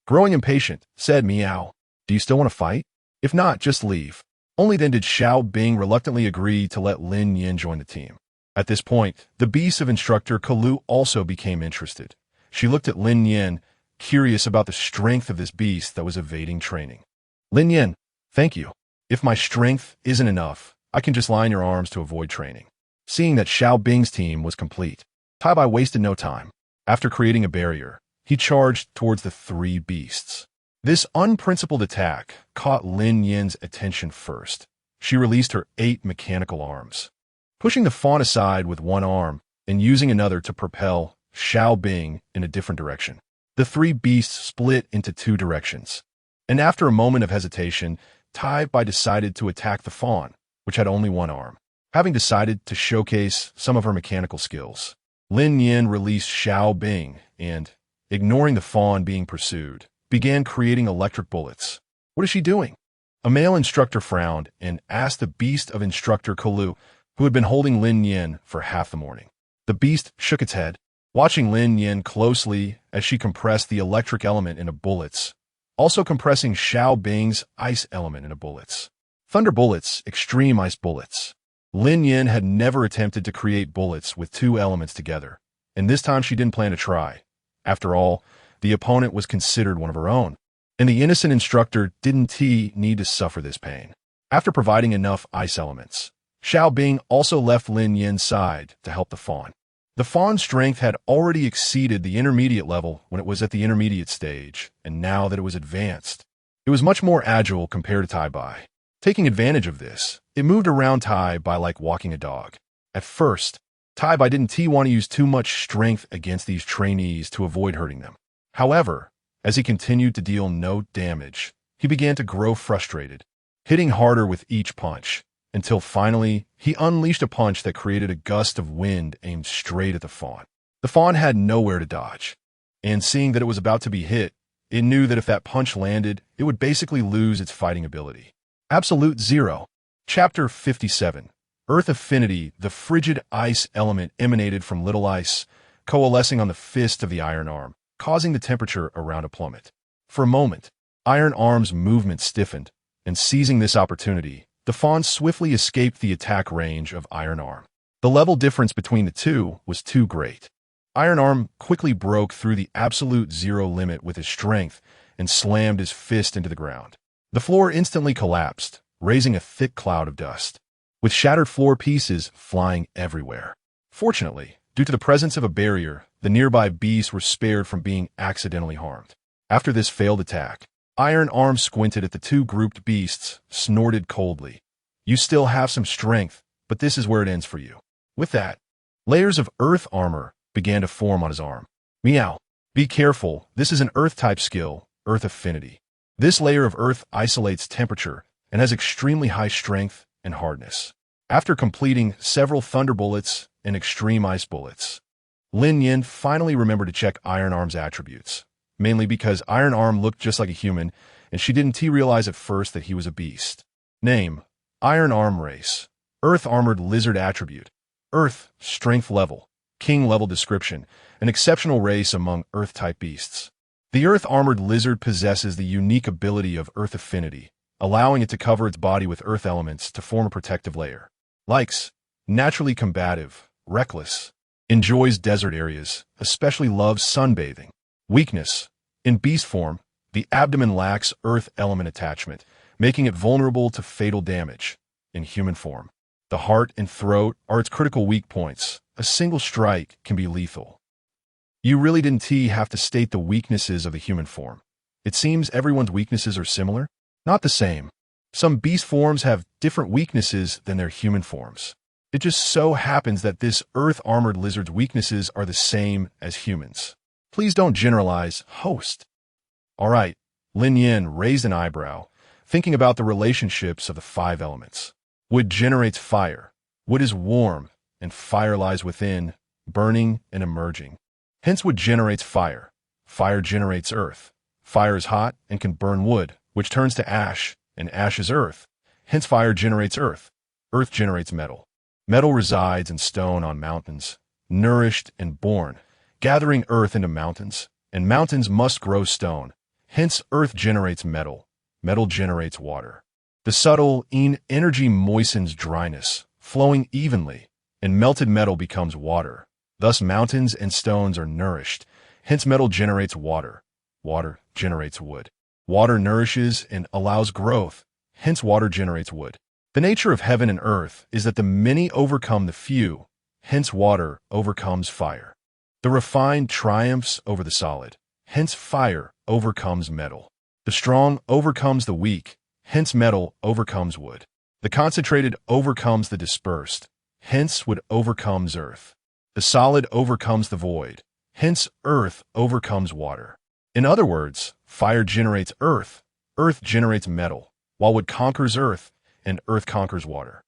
Speaker 1: growing impatient, said, "Meow. Do you still want to fight? If not, just leave." Only then did Xiao Bing reluctantly agree to let Lin Nian join the team. At this point, the beast of instructor Kalu also became interested. She looked at Lin Nian, curious about the strength of this beast that was evading training. "Lin Nian, thank you. If my strength isn't enough, I can just lie in your arms to avoid training." Seeing that Xiao Bing's team was complete, Tai Bai wasted no time. After creating a barrier, he charged towards the three beasts. This unprincipled attack caught Lin Nian's attention first. She released her 8 mechanical arms, pushing the fawn aside with one arm and using another to propel Xiao Bing in a different direction. The three beasts split into 2 directions, and after a moment of hesitation, Tai Bai decided to attack the fawn, which had only one arm. Having decided to showcase some of her mechanical skills, Lin Nian released Xiao Bing and, ignoring the fawn being pursued, began creating electric bullets. What is she doing? A male instructor frowned and asked the beast of Instructor Kalu, who had been holding Lin Nian for half the morning. The beast shook its head, watching Lin Nian closely as she compressed the electric element into bullets, also compressing Xiao Bing's ice element into bullets. Thunder bullets, extreme ice bullets. Lin Nian had never attempted to create bullets with 2 elements together, and this time she didn't plan to try. After all, the opponent was considered one of her own, and the innocent instructor didn't need to suffer this pain. After providing enough ice elements, Xiao Bing also left Lin Nian's side to help the fawn. The fawn's strength had already exceeded the intermediate level when it was at the intermediate stage, and now that it was advanced, it was much more agile compared to Tai Bai. Taking advantage of this, it moved around Tai Bai like walking a dog. At first, Tai Bai didn't want to use too much strength against these trainees to avoid hurting them. However, as he continued to deal no damage, he began to grow frustrated, hitting harder with each punch, until finally he unleashed a punch that created a gust of wind aimed straight at the fawn. The fawn had nowhere to dodge, and seeing that it was about to be hit, it knew that if that punch landed, it would basically lose its fighting ability. Absolute Zero. Chapter 57. Earth Affinity. The frigid ice element emanated from Little Ice, coalescing on the fist of the iron arm, causing the temperature around to plummet. For a moment, Iron Arm's movement stiffened, and seizing this opportunity, the fawn swiftly escaped the attack range of Iron Arm. The level difference between the two was too great. Iron Arm quickly broke through the absolute zero limit with his strength and slammed his fist into the ground. The floor instantly collapsed, raising a thick cloud of dust, with shattered floor pieces flying everywhere. Fortunately, due to the presence of a barrier, the nearby beasts were spared from being accidentally harmed. After this failed attack, Iron Arm squinted at the 2 grouped beasts, snorted coldly. You still have some strength, but this is where it ends for you. With that, layers of earth armor began to form on his arm. Meow. Be careful, this is an earth-type skill, Earth Affinity. This layer of earth isolates temperature and has extremely high strength and hardness. After completing several thunder bullets and extreme ice bullets, Lin Nian finally remembered to check Iron Arm's attributes, mainly because Iron Arm looked just like a human, and she didn't realize at first that he was a beast. Name: Iron Arm Race. Earth Armored Lizard Attribute. Earth, Strength Level. King Level Description. An exceptional race among Earth-type beasts. The Earth Armored Lizard possesses the unique ability of Earth Affinity, allowing it to cover its body with earth elements to form a protective layer. Likes: naturally combative, reckless, enjoys desert areas, especially loves sunbathing. Weakness: in beast form, the abdomen lacks earth element attachment, making it vulnerable to fatal damage. In human form, the heart and throat are its critical weak points. A single strike can be lethal. You really didn't have to state the weaknesses of the human form. It seems everyone's weaknesses are similar. Not the same. Some beast forms have different weaknesses than their human forms. It just so happens that this earth-armored lizard's weaknesses are the same as humans. Please don't generalize, host. Alright, Lin Nian raised an eyebrow, thinking about the relationships of the 5 elements. Wood generates fire. Wood is warm, and fire lies within, burning and emerging. Hence wood generates fire. Fire generates earth. Fire is hot and can burn wood, which turns to ash, and ash is earth. Hence fire generates earth. Earth generates metal. Metal resides in stone on mountains, nourished and born, gathering earth into mountains, and mountains must grow stone. Hence earth generates metal. Metal generates water. The subtle energy moistens dryness, flowing evenly, and melted metal becomes water. Thus mountains and stones are nourished. Hence metal generates water. Water generates wood. Water nourishes and allows growth. Hence water generates wood. The nature of heaven and earth is that the many overcome the few. Hence water overcomes fire. The refined triumphs over the solid. hence fire overcomes metal. The strong overcomes the weak, hence metal overcomes wood. The concentrated overcomes the dispersed, hence wood overcomes earth. The solid overcomes the void, hence earth overcomes water. In other words, fire generates earth generates metal, while wood conquers earth, and earth conquers water.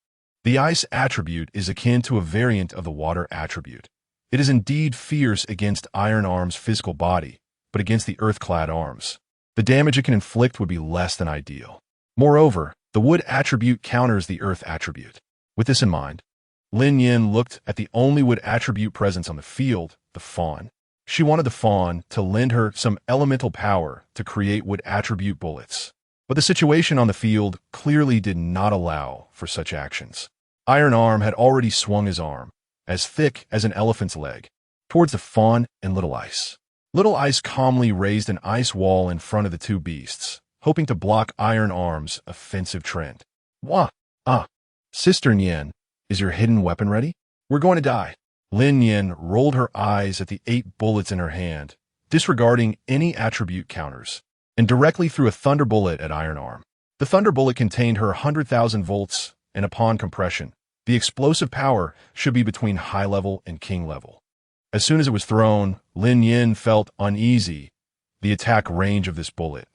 Speaker 1: The ice attribute is akin to a variant of the water attribute. It is indeed fierce against Iron Arm's physical body, but against the earth-clad arms, the damage it can inflict would be less than ideal. Moreover, the wood attribute counters the earth attribute. With this in mind, Lin Nian looked at the only wood attribute presence on the field, the fawn. She wanted the fawn to lend her some elemental power to create wood attribute bullets. But the situation on the field clearly did not allow for such actions. Iron Arm had already swung his arm, as thick as an elephant's leg, towards the fawn and Little Ice. Little Ice calmly raised an ice wall in front of the two beasts, hoping to block Iron Arm's offensive trend. Wah! Ah! Sister Nian, is your hidden weapon ready? We're going to die. Lin Nian rolled her eyes at the 8 bullets in her hand, disregarding any attribute counters, and directly threw a thunder bullet at Iron Arm. The thunder bullet contained her 100,000 volts, and upon compression, the explosive power should be between high level and king level. As soon as it was thrown, Lin Nian felt uneasy. The attack range of this bullet,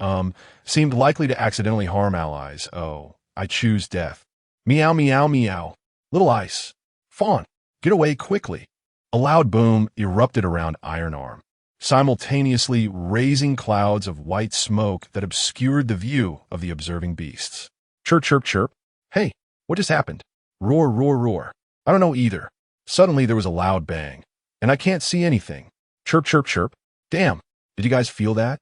Speaker 1: seemed likely to accidentally harm allies. Oh, I choose death. Meow, meow, meow. Little Ice. Fawn, get away quickly. A loud boom erupted around Iron Arm, simultaneously raising clouds of white smoke that obscured the view of the observing beasts. Chirp, chirp, chirp. Hey, what just happened? Roar, roar, roar. I don't know either. Suddenly there was a loud bang, and I can't see anything. Chirp, chirp, chirp. Damn, did you guys feel that?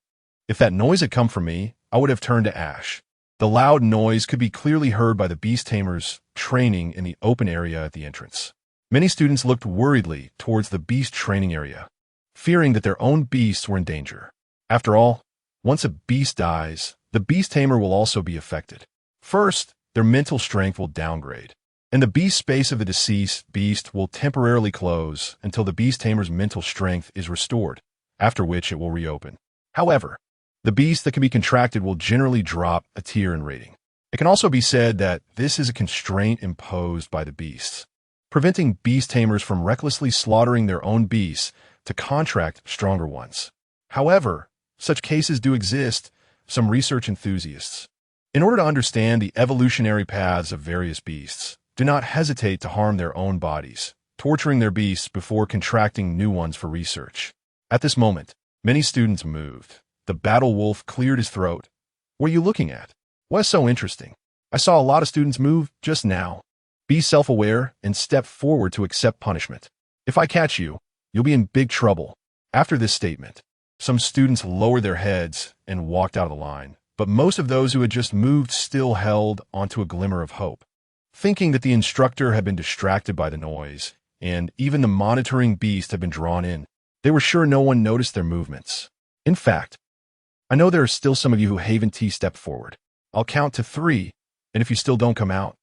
Speaker 1: If that noise had come from me, I would have turned to ash. The loud noise could be clearly heard by the beast tamers training in the open area at the entrance. Many students looked worriedly towards the beast training area, fearing that their own beasts were in danger. After all, once a beast dies, the beast tamer will also be affected. First, their mental strength will downgrade, and the beast space of the deceased beast will temporarily close until the beast tamer's mental strength is restored, after which it will reopen. However, the beast that can be contracted will generally drop a tier in rating. It can also be said that this is a constraint imposed by the beasts, preventing beast tamers from recklessly slaughtering their own beasts to contract stronger ones. However, such cases do exist. Some research enthusiasts, in order to understand the evolutionary paths of various beasts, do not hesitate to harm their own bodies, torturing their beasts before contracting new ones for research. At this moment, many students moved. The battle wolf cleared his throat. What are you looking at? What's so interesting? I saw a lot of students move just now. Be self-aware and step forward to accept punishment. If I catch you, you'll be in big trouble. After this statement, some students lowered their heads and walked out of the line, but most of those who had just moved still held onto a glimmer of hope, thinking that the instructor had been distracted by the noise, and even the monitoring beast had been drawn in. They were sure no one noticed their movements. In fact, I know there are still some of you who haven't stepped forward. I'll count to 3, and if you still don't come out,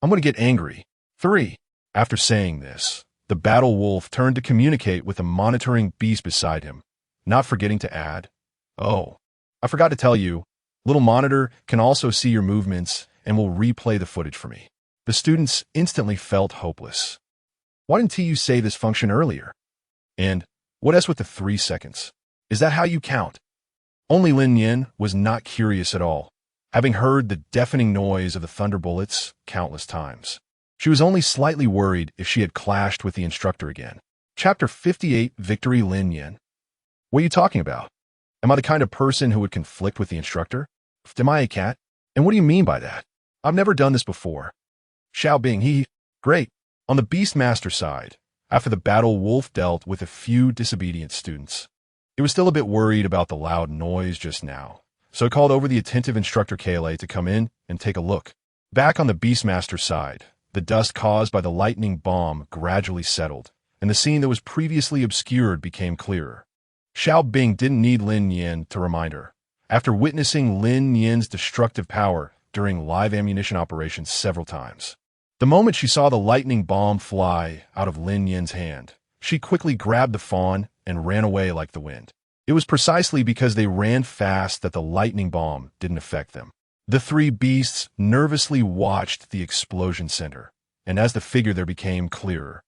Speaker 1: I'm going to get angry. 3. After saying this, the battle wolf turned to communicate with the monitoring beast beside him, not forgetting to add, "Oh, I forgot to tell you, little monitor can also see your movements and will replay the footage for me." The students instantly felt hopeless. Why didn't you say this function earlier? And what else with the 3 seconds? Is that how you count? Only Lin Nian was not curious at all, having heard the deafening noise of the thunder bullets countless times. She was only slightly worried if she had clashed with the instructor again. Chapter 58, Victory. Lin Nian. What are you talking about? Am I the kind of person who would conflict with the instructor? Am I a cat? And what do you mean by that? I've never done this before. Xiao Bing, great. On the Beastmaster side, after the battle wolf dealt with a few disobedient students, it was still a bit worried about the loud noise just now, so it called over the attentive instructor Kayla to come in and take a look. Back on the Beastmaster side, the dust caused by the lightning bomb gradually settled, and the scene that was previously obscured became clearer. Xiao Bing didn't need Lin Nian to remind her. After witnessing Lin Nian's destructive power during live ammunition operations several times, the moment she saw the lightning bomb fly out of Lin Nian's hand, she quickly grabbed the fawn and ran away like the wind. It was precisely because they ran fast that the lightning bomb didn't affect them. The three beasts nervously watched the explosion center, and as the figure there became clearer,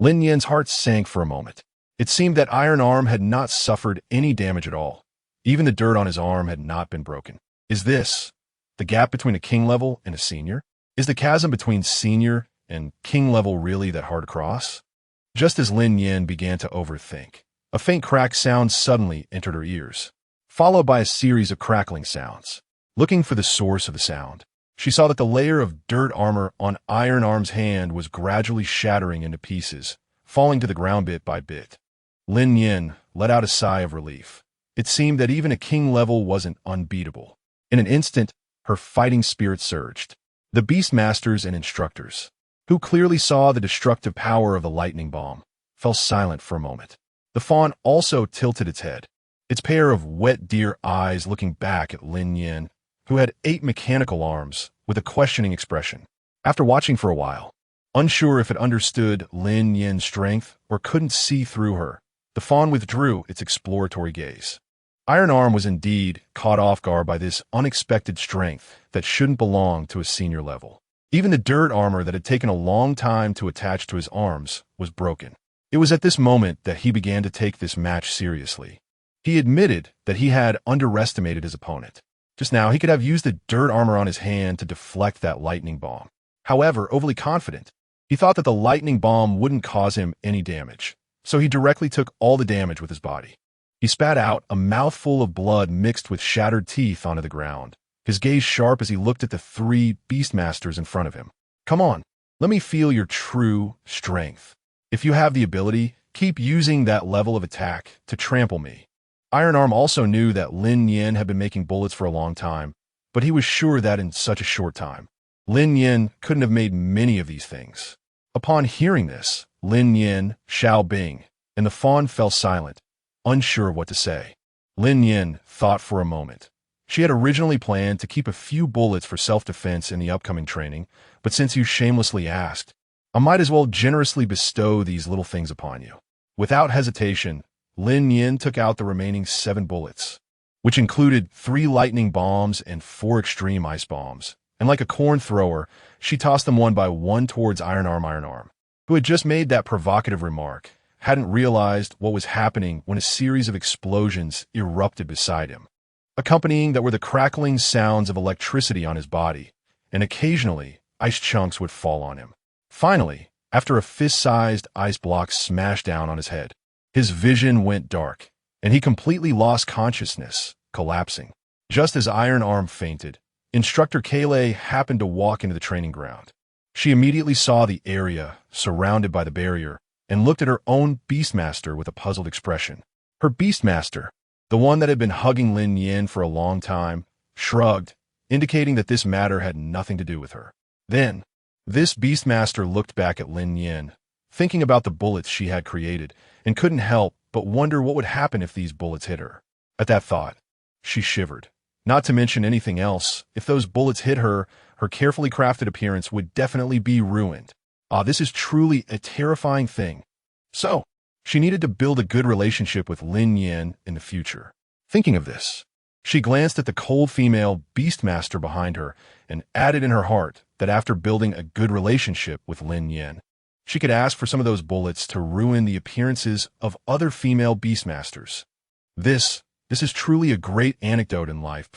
Speaker 1: Lin Nian's heart sank for a moment. It seemed that Iron Arm had not suffered any damage at all. Even the dirt on his arm had not been broken. Is this the gap between a king level and a senior? Is the chasm between senior and king level really that hard to cross? Just as Lin Nian began to overthink, a faint crack sound suddenly entered her ears, followed by a series of crackling sounds. Looking for the source of the sound, she saw that the layer of dirt armor on Iron Arm's hand was gradually shattering into pieces, falling to the ground bit by bit. Lin Nian let out a sigh of relief. It seemed that even a king level wasn't unbeatable. In an instant, her fighting spirit surged. The Beastmasters and instructors, who clearly saw the destructive power of the lightning bomb, fell silent for a moment. The fawn also tilted its head, its pair of wet deer eyes looking back at Lin Nian, who had 8 mechanical arms, with a questioning expression. After watching for a while, unsure if it understood Lin Nian's strength or couldn't see through her, the fawn withdrew its exploratory gaze. Iron Arm was indeed caught off guard by this unexpected strength that shouldn't belong to a senior level. Even the dirt armor that had taken a long time to attach to his arms was broken. It was at this moment that he began to take this match seriously. He admitted that he had underestimated his opponent. Just now, he could have used the dirt armor on his hand to deflect that lightning bomb. However, overly confident, he thought that the lightning bomb wouldn't cause him any damage, so he directly took all the damage with his body. He spat out a mouthful of blood mixed with shattered teeth onto the ground, his gaze sharp as he looked at the 3 Beastmasters in front of him. Come on, let me feel your true strength. If you have the ability, keep using that level of attack to trample me. Iron Arm also knew that Lin Nian had been making bullets for a long time, but he was sure that in such a short time, Lin Nian couldn't have made many of these things. Upon hearing this, Lin Nian, Xiao Bing, and the fawn fell silent, unsure of what to say. Lin Nian thought for a moment. She had originally planned to keep a few bullets for self-defense in the upcoming training, but since you shamelessly asked, I might as well generously bestow these little things upon you. Without hesitation, Lin Nian took out the remaining 7 bullets, which included 3 lightning bombs and 4 extreme ice bombs, and like a corn thrower, she tossed them one by one towards Iron Arm, who had just made that provocative remark, hadn't realized what was happening when a series of explosions erupted beside him, accompanying that were the crackling sounds of electricity on his body, and occasionally ice chunks would fall on him. Finally, after a fist-sized ice block smashed down on his head, his vision went dark, and he completely lost consciousness, collapsing. Just as Iron Arm fainted, Instructor Kayleigh happened to walk into the training ground. She immediately saw the area surrounded by the barrier and looked at her own Beastmaster with a puzzled expression. Her Beastmaster, the one that had been hugging Lin Nian for a long time, shrugged, indicating that this matter had nothing to do with her. Then, this Beastmaster looked back at Lin Nian, thinking about the bullets she had created, and couldn't help but wonder what would happen if these bullets hit her. At that thought, she shivered. Not to mention anything else, if those bullets hit her, her carefully crafted appearance would definitely be ruined. This is truly a terrifying thing. So, she needed to build a good relationship with Lin Nian in the future. Thinking of this, she glanced at the cold female Beastmaster behind her and added in her heart that after building a good relationship with Lin Nian, she could ask for some of those bullets to ruin the appearances of other female Beastmasters. This is truly a great anecdote in life.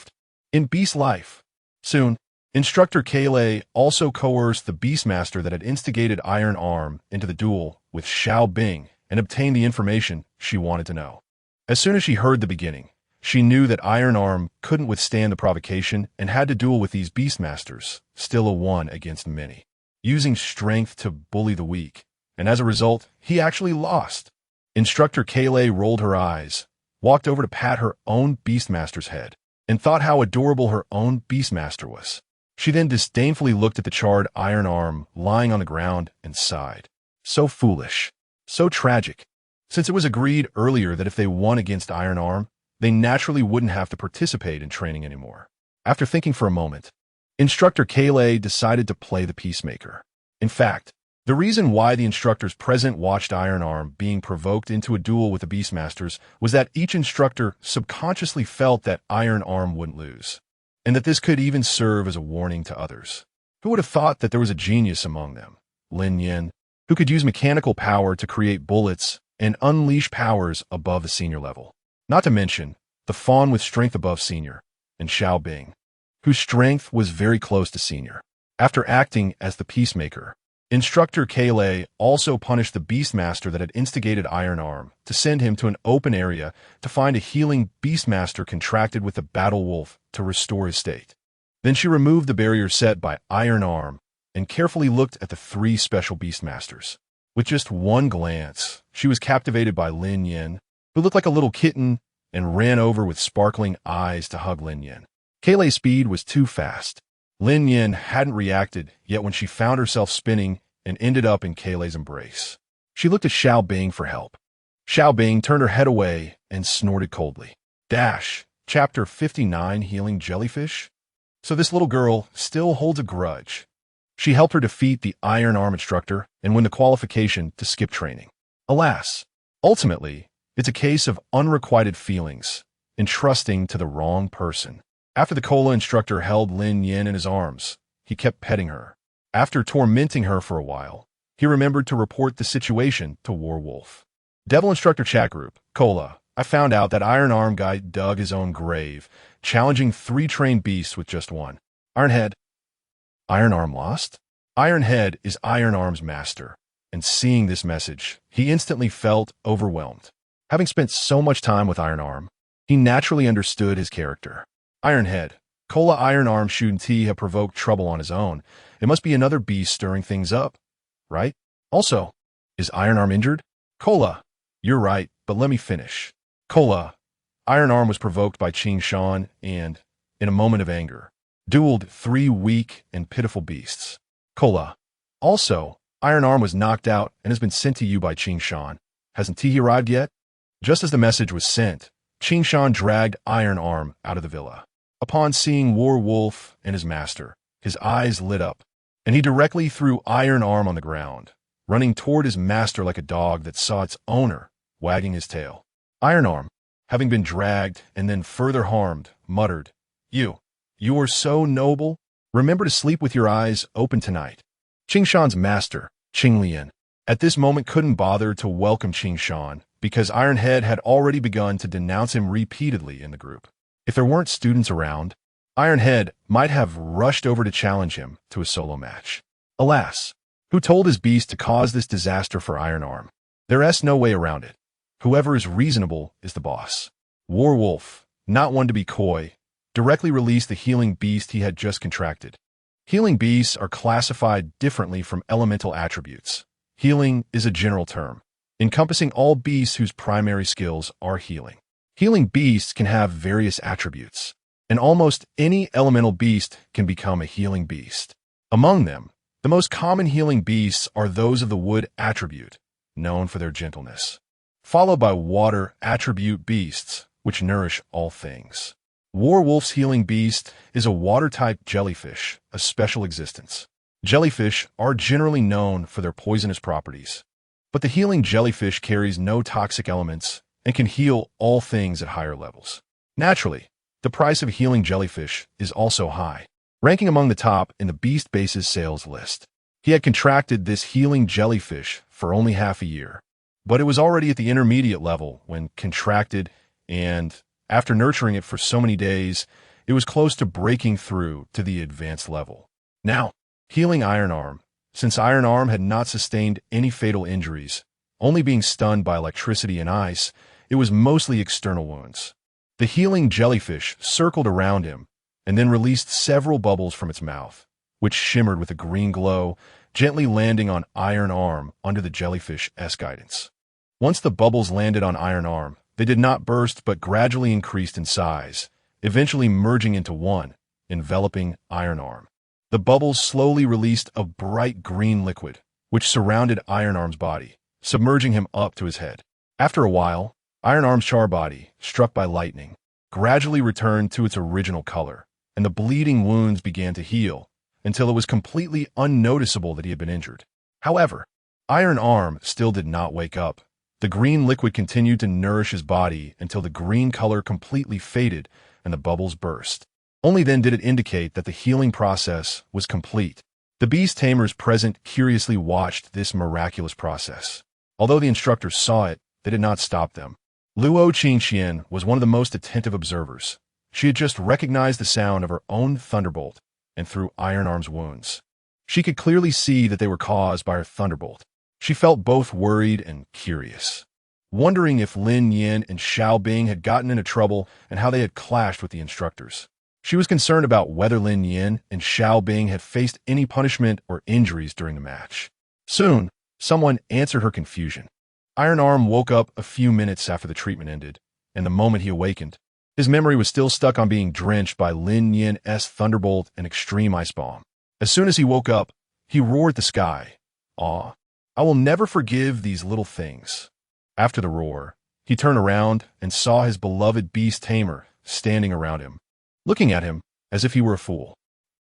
Speaker 1: In Beast life. Soon, Instructor Kayleigh also coerced the Beastmaster that had instigated Iron Arm into the duel with Xiao Bing and obtained the information she wanted to know. As soon as she heard the beginning, she knew that Iron Arm couldn't withstand the provocation and had to duel with these Beastmasters, still a 1 against many, using strength to bully the weak, and as a result, he actually lost. Instructor Kayleigh rolled her eyes, walked over to pat her own Beastmaster's head, and thought how adorable her own Beastmaster was. She then disdainfully looked at the charred Iron Arm lying on the ground and sighed. So foolish. So tragic. Since it was agreed earlier that if they won against Iron Arm, they naturally wouldn't have to participate in training anymore. After thinking for a moment, Instructor Kayleigh decided to play the peacemaker. In fact, The reason why the instructors present watched Iron Arm being provoked into a duel with the Beastmasters was that each instructor subconsciously felt that Iron Arm wouldn't lose, and that this could even serve as a warning to others. Who would have thought that there was a genius among them, Lin Nian, who could use mechanical power to create bullets and unleash powers above the senior level? Not to mention the Fawn with strength above senior, and Xiao Bing, whose strength was very close to senior. After acting as the peacemaker, Instructor Kayleigh also punished the Beastmaster that had instigated Iron Arm to send him to an open area to find a healing Beastmaster contracted with the Battle Wolf to restore his state. Then she removed the barrier set by Iron Arm and carefully looked at the 3 special Beastmasters. With just one glance, she was captivated by Lin Nian, who looked like a little kitten and ran over with sparkling eyes to hug Lin Nian. Kayleigh's speed was too fast. Lin Nian hadn't reacted yet when she found herself spinning and ended up in Kayleigh's embrace. She looked at Xiao Bing for help. Xiao Bing turned her head away and snorted coldly. Chapter 59, Healing Jellyfish? So this little girl still holds a grudge. She helped her defeat the Iron Arm instructor and win the qualification to skip training. Alas, ultimately, it's a case of unrequited feelings and trusting to the wrong person. After the Cola instructor held Lin Nian in his arms, he kept petting her. After tormenting her for a while, he remembered to report the situation to Werewolf. Devil Instructor Chat Group, Cola, I found out that Iron Arm guy dug his own grave, challenging 3 trained beasts with just one. Ironhead. Iron Arm lost? Ironhead is Iron Arm's master, and seeing this message, he instantly felt overwhelmed. Having spent so much time with Iron Arm, he naturally understood his character. Ironhead, Cola Iron Arm shouldn't he have provoked trouble on his own? It must be another beast stirring things up, right? Also, is Iron Arm injured? Cola, you're right, but let me finish. Cola, Iron Arm was provoked by Qing Shan and, in a moment of anger, dueled 3 weak and pitiful beasts. Cola, also, Iron Arm was knocked out and has been sent to you by Qing Shan. Hasn't he arrived yet? Just as the message was sent, Qing Shan dragged Iron Arm out of the villa. Upon seeing Werewolf and his master, his eyes lit up, and he directly threw Iron Arm on the ground, running toward his master like a dog that saw its owner wagging his tail. Iron Arm, having been dragged and then further harmed, muttered, You are so noble. Remember to sleep with your eyes open tonight. Qing Shan's master, Qing Lian, at this moment couldn't bother to welcome Qing Shan because Ironhead had already begun to denounce him repeatedly in the group. If there weren't students around, Ironhead might have rushed over to challenge him to a solo match. Alas, who told his beast to cause this disaster for Iron Arm? There's no way around it. Whoever is reasonable is the boss. Werewolf, not one to be coy, directly released the healing beast he had just contracted. Healing beasts are classified differently from elemental attributes. Healing is a general term, encompassing all beasts whose primary skills are healing. Healing beasts can have various attributes, and almost any elemental beast can become a healing beast. Among them, the most common healing beasts are those of the wood attribute, known for their gentleness, followed by water attribute beasts, which nourish all things. Werewolf's healing beast is a water-type jellyfish, a special existence. Jellyfish are generally known for their poisonous properties, but the healing jellyfish carries no toxic elements and can heal all things at higher levels. Naturally, the price of a healing jellyfish is also high, ranking among the top in the Beast Base's sales list. He had contracted this healing jellyfish for only half a year, but it was already at the intermediate level when contracted, and after nurturing it for so many days, it was close to breaking through to the advanced level. Now, healing Iron Arm, since Iron Arm had not sustained any fatal injuries, only being stunned by electricity and ice, it was mostly external wounds. The healing jellyfish circled around him and then released several bubbles from its mouth, which shimmered with a green glow, gently landing on Iron Arm under the jellyfish's guidance. Once the bubbles landed on Iron Arm, they did not burst but gradually increased in size, eventually merging into one, enveloping Iron Arm. The bubbles slowly released a bright green liquid, which surrounded Iron Arm's body, submerging him up to his head. After a while, Iron Arm's char body, struck by lightning, gradually returned to its original color, and the bleeding wounds began to heal until it was completely unnoticeable that he had been injured. However, Iron Arm still did not wake up. The green liquid continued to nourish his body until the green color completely faded and the bubbles burst. Only then did it indicate that the healing process was complete. The beast tamers present curiously watched this miraculous process. Although the instructors saw it, they did not stop them. Luo Qingxian was one of the most attentive observers. She had just recognized the sound of her own thunderbolt and through Iron Arm's wounds. She could clearly see that they were caused by her thunderbolt. She felt both worried and curious, wondering if Lin Nian and Xiao Bing had gotten into trouble and how they had clashed with the instructors. She was concerned about whether Lin Nian and Xiao Bing had faced any punishment or injuries during the match. Soon, someone answered her confusion. Iron Arm woke up a few minutes after the treatment ended, and the moment he awakened, his memory was still stuck on being drenched by Lin Nian's thunderbolt and extreme ice bomb. As soon as he woke up, he roared at the sky. "Aw, I will never forgive these little things." After the roar, he turned around and saw his beloved beast tamer standing around him, looking at him as if he were a fool.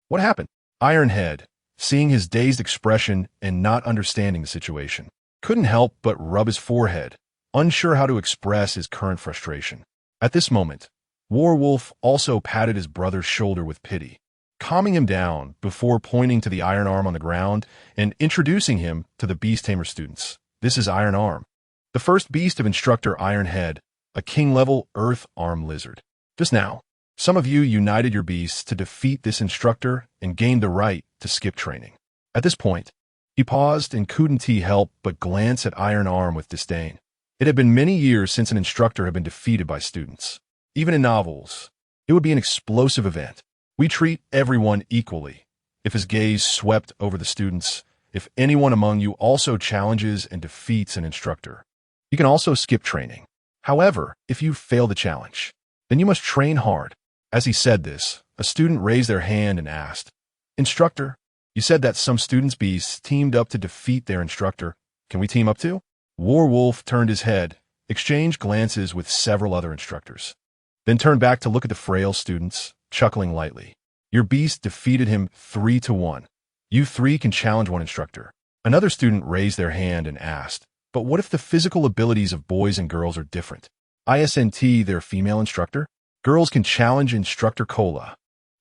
Speaker 1: What happened? Ironhead, seeing his dazed expression and not understanding the situation, couldn't help but rub his forehead, unsure how to express his current frustration. At this moment, Werewolf also patted his brother's shoulder with pity, calming him down before pointing to the Iron Arm on the ground and introducing him to the Beast Tamer students. This is Iron Arm, the first beast of Instructor Ironhead, a king-level Earth Arm lizard. Just now, some of you united your beasts to defeat this instructor and gained the right to skip training. At this point, he paused and couldn't help but glance at Iron Arm with disdain. It had been many years since an instructor had been defeated by students. Even in novels, it would be an explosive event. We treat everyone equally. If his gaze swept over the students, if anyone among you also challenges and defeats an instructor, you can also skip training. However, if you fail the challenge, then you must train hard. As he said this, a student raised their hand and asked, "Instructor, you said that some students' beasts teamed up to defeat their instructor. Can we team up too?" Werewolf turned his head, exchanged glances with several other instructors, then turned back to look at the frail students, chuckling lightly. "Your beast defeated him 3-1. You three can challenge one instructor." Another student raised their hand and asked, "But what if the physical abilities of boys and girls are different? Isn't their female instructor? Girls can challenge Instructor Cola."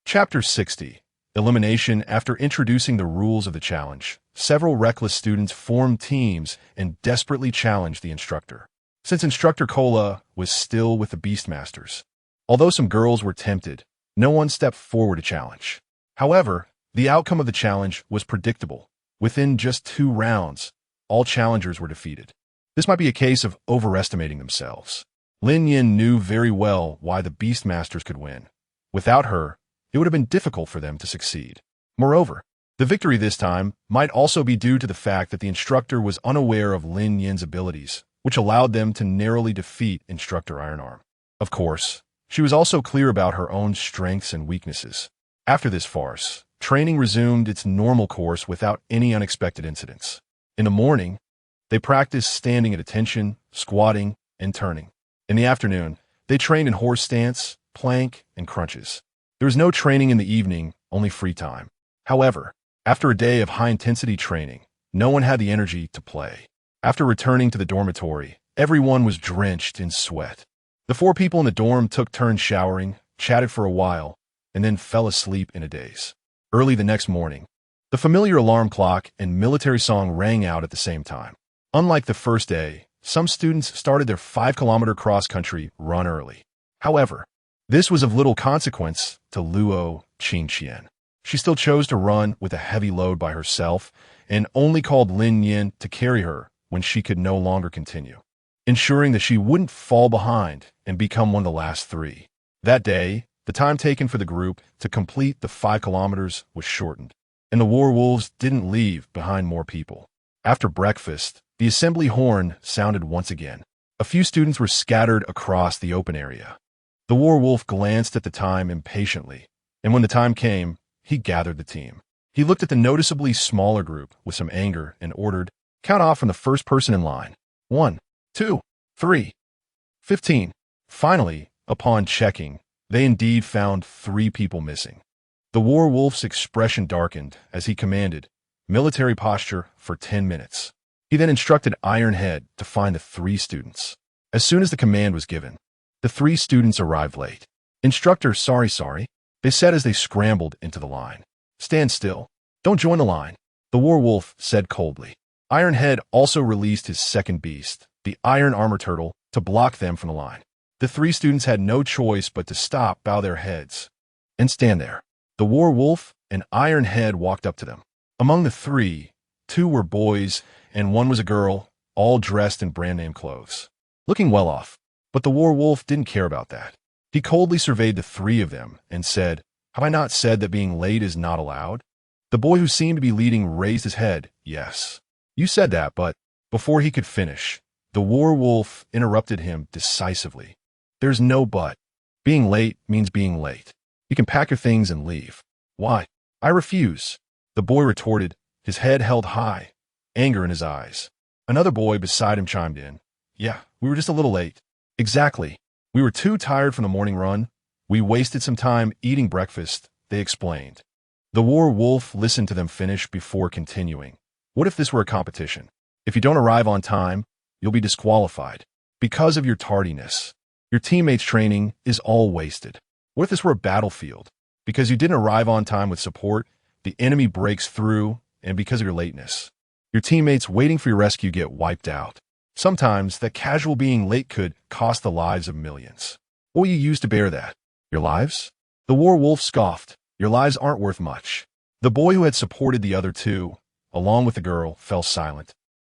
Speaker 1: Chapter 60. Elimination. After introducing the rules of the challenge, several reckless students formed teams and desperately challenged the instructor, since Instructor Cola was still with the Beastmasters. Although some girls were tempted, no one stepped forward to challenge. However, the outcome of the challenge was predictable. Within just 2 rounds, all challengers were defeated. This might be a case of overestimating themselves. Lin Nian knew very well why the Beastmasters could win. Without her, it would have been difficult for them to succeed. Moreover, the victory this time might also be due to the fact that the instructor was unaware of Lin Nian's abilities, which allowed them to narrowly defeat Instructor Iron Arm. Of course, she was also clear about her own strengths and weaknesses. After this farce, training resumed its normal course without any unexpected incidents. In the morning, they practiced standing at attention, squatting, and turning. In the afternoon, they trained in horse stance, plank, and crunches. There was no training in the evening, only free time. However, after a day of high-intensity training, no one had the energy to play. After returning to the dormitory, everyone was drenched in sweat. The 4 people in the dorm took turns showering, chatted for a while, and then fell asleep in a daze. Early the next morning, the familiar alarm clock and military song rang out at the same time. Unlike the first day, some students started their 5-kilometer cross-country run early. However, this was of little consequence to Luo Qingxian. She still chose to run with a heavy load by herself and only called Lin Nian to carry her when she could no longer continue, ensuring that she wouldn't fall behind and become one of the last 3. That day, the time taken for the group to complete the 5 kilometers was shortened, and the werewolves didn't leave behind more people. After breakfast, the assembly horn sounded once again. A few students were scattered across the open area. The werewolf glanced at the time impatiently, and when the time came, he gathered the team. He looked at the noticeably smaller group with some anger and ordered, "Count off from the first person in line. 1, 2, 3, 15. Finally, upon checking, they indeed found 3 people missing. The werewolf's expression darkened as he commanded, military posture for 10 minutes. He then instructed Ironhead to find the 3 students. As soon as the command was given, the 3 students arrived late. Instructor, sorry, they said as they scrambled into the line. Stand still. Don't join the line, the werewolf said coldly. Ironhead also released his second beast, the Iron Armor Turtle, to block them from the line. The 3 students had no choice but to stop, bow their heads, and stand there. The werewolf and Ironhead walked up to them. Among the 3, 2 were boys and 1 was a girl, all dressed in brand-name clothes, looking well off. But the werewolf didn't care about that. He coldly surveyed the 3 of them and said, "Have I not said that being late is not allowed?" The boy who seemed to be leading raised his head. "Yes, you said that, but..." Before he could finish, the werewolf interrupted him decisively. "There's no but. Being late means being late. You can pack your things and leave." "Why?" "I refuse," the boy retorted, his head held high, anger in his eyes. Another boy beside him chimed in. "Yeah, we were just a little late." "Exactly. We were too tired from the morning run. We wasted some time eating breakfast," they explained. The werewolf listened to them finish before continuing. "What if this were a competition? If you don't arrive on time, you'll be disqualified. Because of your tardiness, your teammates' training is all wasted. What if this were a battlefield? Because you didn't arrive on time with support, the enemy breaks through, and because of your lateness, your teammates waiting for your rescue get wiped out. Sometimes that casual being late could cost the lives of millions. What will you use to bear that? Your lives?" The werewolf scoffed. "Your lives aren't worth much." The boy who had supported the other 2, along with the girl, fell silent,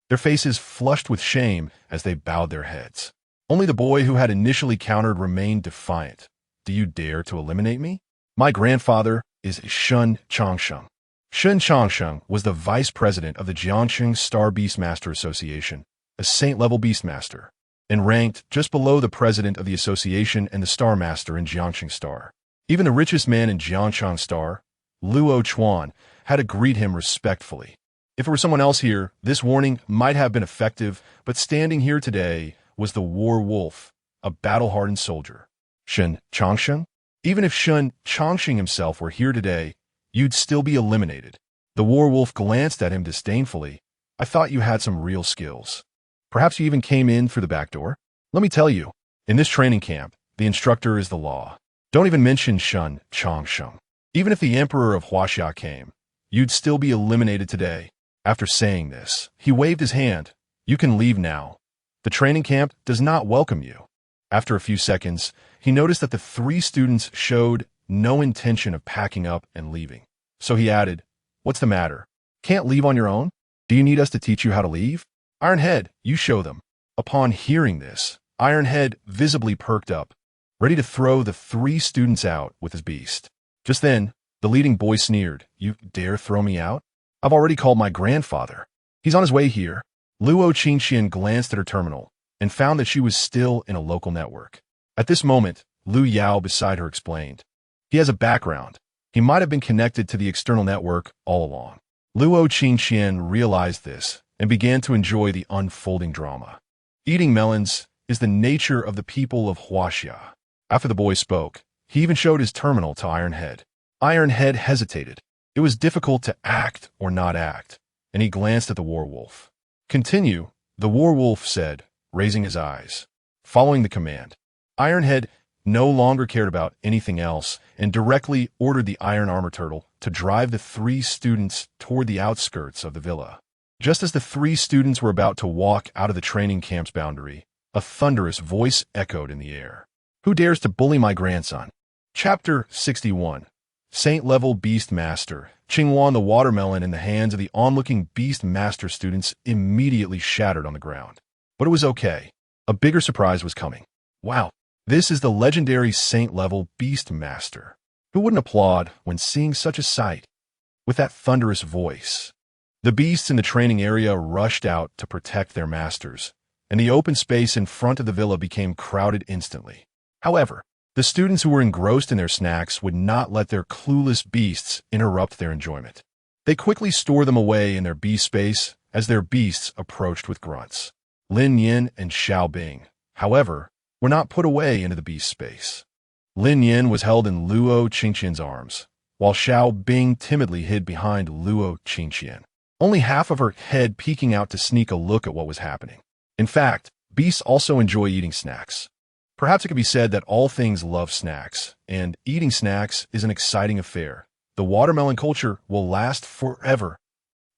Speaker 1: their faces flushed with shame as they bowed their heads. Only the boy who had initially countered remained defiant. "Do you dare to eliminate me? My grandfather is Shun Changsheng." Shun Changsheng was the vice president of the Jiangxing Star Beastmaster Association, a saint-level beastmaster, and ranked just below the president of the association and the Star Master in Jiangxing Star. Even the richest man in Jiangxing Star, Luo Chuan, had to greet him respectfully. If it were someone else here, this warning might have been effective, but standing here today was the werewolf, a battle-hardened soldier. Shun Changsheng? Even if Shun Changsheng himself were here today, you'd still be eliminated. The werewolf glanced at him disdainfully. "I thought you had some real skills. Perhaps you even came in through the back door? Let me tell you, in this training camp, the instructor is the law. Don't even mention Shun Changsheng. Even if the Emperor of Huaxia came, you'd still be eliminated today." After saying this, he waved his hand. "You can leave now. The training camp does not welcome you." After a few seconds, he noticed that the 3 students showed no intention of packing up and leaving. So he added, "What's the matter? Can't leave on your own? Do you need us to teach you how to leave? Ironhead, you show them." Upon hearing this, Ironhead visibly perked up, ready to throw the 3 students out with his beast. Just then, the leading boy sneered. "You dare throw me out? I've already called my grandfather. He's on his way here." Luo Qingxian glanced at her terminal and found that she was still in a local network. At this moment, Lu Yao beside her explained, "He has a background. He might have been connected to the external network all along." Luo Qingxian realized this and began to enjoy the unfolding drama. Eating melons is the nature of the people of Huaxia. After the boy spoke, he even showed his terminal to Ironhead. Ironhead hesitated. It was difficult to act or not act, and he glanced at the werewolf. "Continue," the werewolf said, raising his eyes. Following the command, Ironhead no longer cared about anything else and directly ordered the Iron Armor Turtle to drive the 3 students toward the outskirts of the villa. Just as the 3 students were about to walk out of the training camp's boundary, a thunderous voice echoed in the air. "Who dares to bully my grandson?" Chapter 61. Saint-level Beast Master. Qingwan the watermelon in the hands of the onlooking Beast Master students immediately shattered on the ground. But it was okay. A bigger surprise was coming. Wow, this is the legendary Saint-level Beast Master. Who wouldn't applaud when seeing such a sight? With that thunderous voice, the beasts in the training area rushed out to protect their masters, and the open space in front of the villa became crowded instantly. However, the students who were engrossed in their snacks would not let their clueless beasts interrupt their enjoyment. They quickly stored them away in their beast space as their beasts approached with grunts. Lin Nian and Xiao Bing, however, were not put away into the beast space. Lin Nian was held in Luo Qingqian's arms, while Xiao Bing timidly hid behind Luo Qingqian. only half of her head peeking out to sneak a look at what was happening. In fact, beasts also enjoy eating snacks. Perhaps it could be said that all things love snacks, and eating snacks is an exciting affair. The watermelon culture will last forever.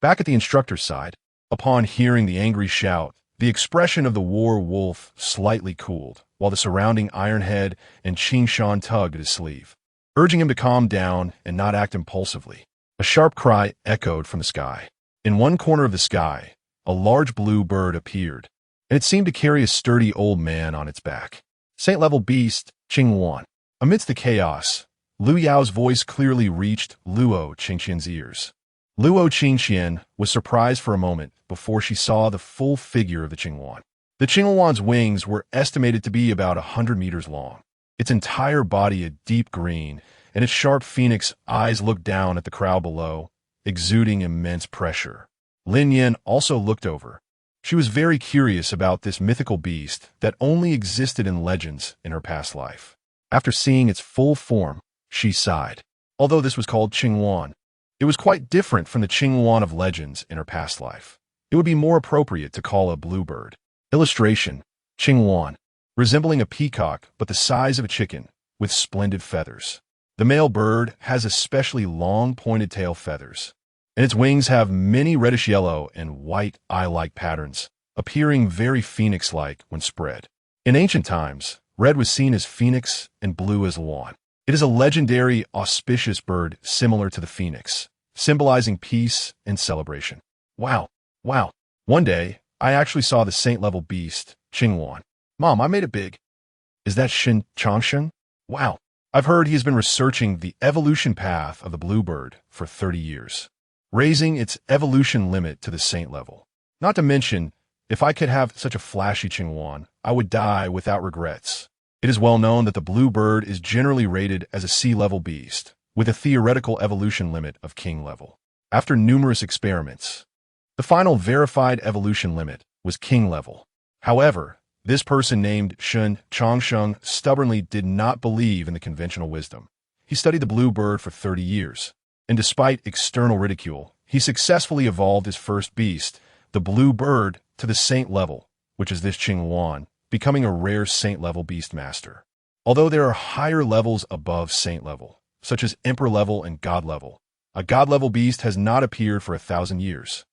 Speaker 1: Back at the instructor's side, upon hearing the angry shout, the expression of the werewolf slightly cooled, while the surrounding Ironhead and Qingshan tugged at his sleeve, urging him to calm down and not act impulsively. A sharp cry echoed from the sky. In one corner of the sky, a large blue bird appeared, and it seemed to carry a sturdy old man on its back. Saint-level beast, Qingwan. Amidst the chaos, Lu Yao's voice clearly reached Luo Qingqian's ears. Luo Qingqian was surprised for a moment before she saw the full figure of the Qingwan. The Qingwan's wings were estimated to be about 100 meters long, its entire body a deep green, and its sharp phoenix eyes looked down at the crowd below, exuding immense pressure. Lin Nian also looked over. She was very curious about this mythical beast that only existed in legends in her past life. After seeing its full form, she sighed. Although this was called Qingwan, it was quite different from the Qingwan of legends in her past life. It would be more appropriate to call a bluebird. Illustration: Qingwan, resembling a peacock but the size of a chicken, with splendid feathers. The male bird has especially long pointed tail feathers, and its wings have many reddish-yellow and white eye-like patterns, appearing very phoenix-like when spread. In ancient times, red was seen as phoenix and blue as swan. It is a legendary, auspicious bird similar to the phoenix, symbolizing peace and celebration. Wow. One day, I actually saw the saint-level beast, Qingwan. Mom, I made it big. Is that Shin Changshen? Wow. I've heard he has been researching the evolution path of the bluebird for 30 years. Raising its evolution limit to the saint level. Not to mention, if I could have such a flashy Qingwan, I would die without regrets. It is well known that the bluebird is generally rated as a sea-level beast, with a theoretical evolution limit of king level. After numerous experiments, the final verified evolution limit was king level. However, this person named Shun Changsheng stubbornly did not believe in the conventional wisdom. He studied the bluebird for 30 years. And despite external ridicule, he successfully evolved his first beast, the blue bird, to the saint level, which is this Qingwan, becoming a rare saint-level beast master. Although there are higher levels above saint level, such as emperor level and god level, a god-level beast has not appeared for 1,000 years.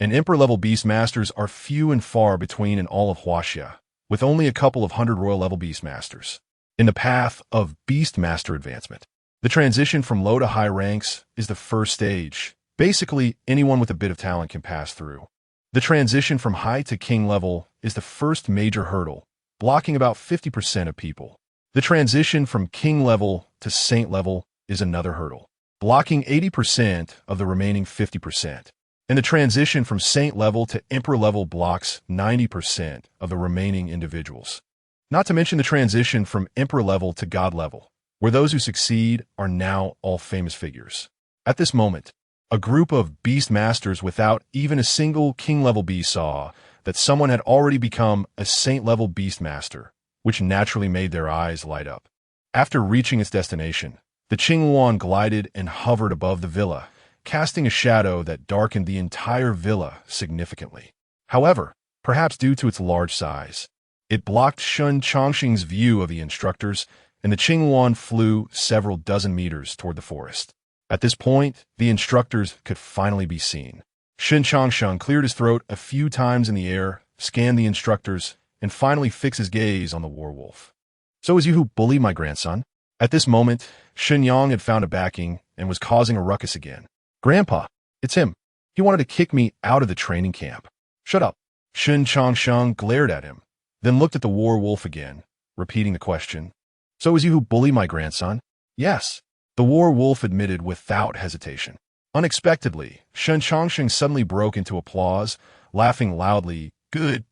Speaker 1: And emperor-level beast masters are few and far between in all of Huaxia, with only a couple of hundred royal-level beast masters. In the path of beast master advancement, the transition from low to high ranks is the first stage. Basically, anyone with a bit of talent can pass through. The transition from high to king level is the first major hurdle, blocking about 50% of people. The transition from king level to saint level is another hurdle, blocking 80% of the remaining 50%. And the transition from saint level to emperor level blocks 90% of the remaining individuals. Not to mention the transition from emperor level to god level, where those who succeed are now all famous figures. At this moment, a group of beast masters without even a single king-level beast saw that someone had already become a saint-level beast master, which naturally made their eyes light up. After reaching its destination, the Qingwan glided and hovered above the villa, casting a shadow that darkened the entire villa significantly. However, perhaps due to its large size, it blocked Shun Changxing's view of the instructors, and the Qingwan flew several dozen meters toward the forest. At this point, the instructors could finally be seen. Shun Changsheng cleared his throat a few times in the air, scanned the instructors, and finally fixed his gaze on the werewolf. So is you who bullied my grandson? At this moment, Shun Yang had found a backing and was causing a ruckus again. Grandpa, it's him. He wanted to kick me out of the training camp. Shut up. Shun Changsheng glared at him, then looked at the werewolf again, repeating the question. So is you who bullied my grandson? Yes. The werewolf admitted without hesitation. Unexpectedly, Shun Changsheng suddenly broke into applause, laughing loudly. Good.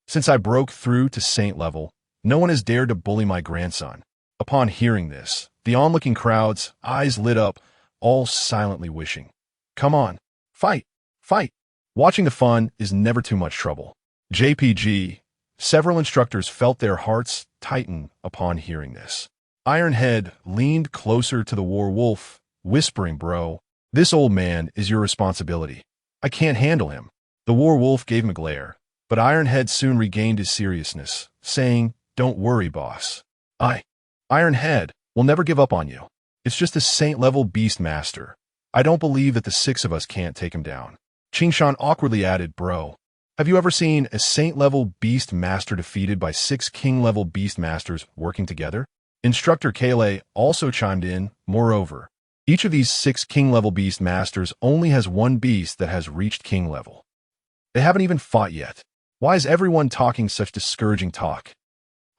Speaker 1: Since I broke through to saint level, no one has dared to bully my grandson. Upon hearing this, the onlooking crowd's eyes lit up, all silently wishing. Come on, fight. Watching the fun is never too much trouble. JPG. Several instructors felt their hearts tighten upon hearing this. Ironhead leaned closer to the werewolf, whispering, Bro, This old man is your responsibility. I can't handle him. The Werewolf gave him a glare, but Ironhead soon regained his seriousness, saying, "Don't worry, boss. Ironhead will never give up on you. It's just a saint-level beast master. I don't believe that the six of us can't take him down." Qingshan awkwardly added, "Bro, have you ever seen a saint-level beast master defeated by six king-level beast masters working together?" Instructor Kale also chimed in, "Moreover, each of these six king-level beast masters only has one beast that has reached king level. They haven't even fought yet. Why is everyone talking such discouraging talk?"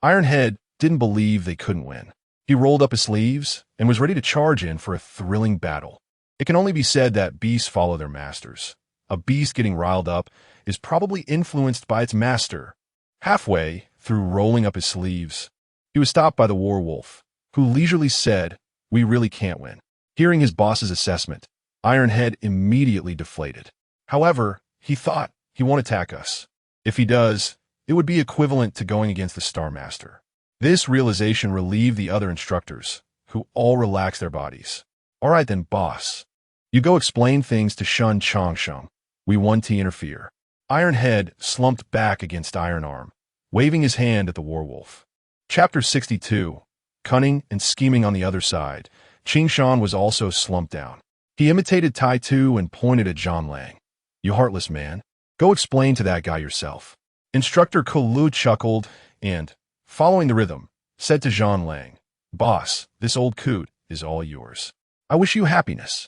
Speaker 1: Ironhead didn't believe they couldn't win. He rolled up his sleeves and was ready to charge in for a thrilling battle. It can only be said that beasts follow their masters. A beast getting riled up is probably influenced by its master. Halfway through rolling up his sleeves, he was stopped by the Werewolf, who leisurely said, "We really can't win." Hearing his boss's assessment, Ironhead immediately deflated. However, he thought he won't attack us. If he does, it would be equivalent to going against the Star Master. This realization relieved the other instructors, who all relaxed their bodies. "All right then, boss. You go explain things to Shun Changsheng. We want to interfere." Ironhead slumped back against Iron Arm, waving his hand at the Werewolf. Chapter 62. Cunning and scheming on the other side. Qingshan was also slumped down. He imitated Tai Tu and pointed at Zhang Lang. "You heartless man. Go explain to that guy yourself." Instructor Kulu chuckled and, following the rhythm, said to Zhang Lang, "Boss, this old coot is all yours. I wish you happiness."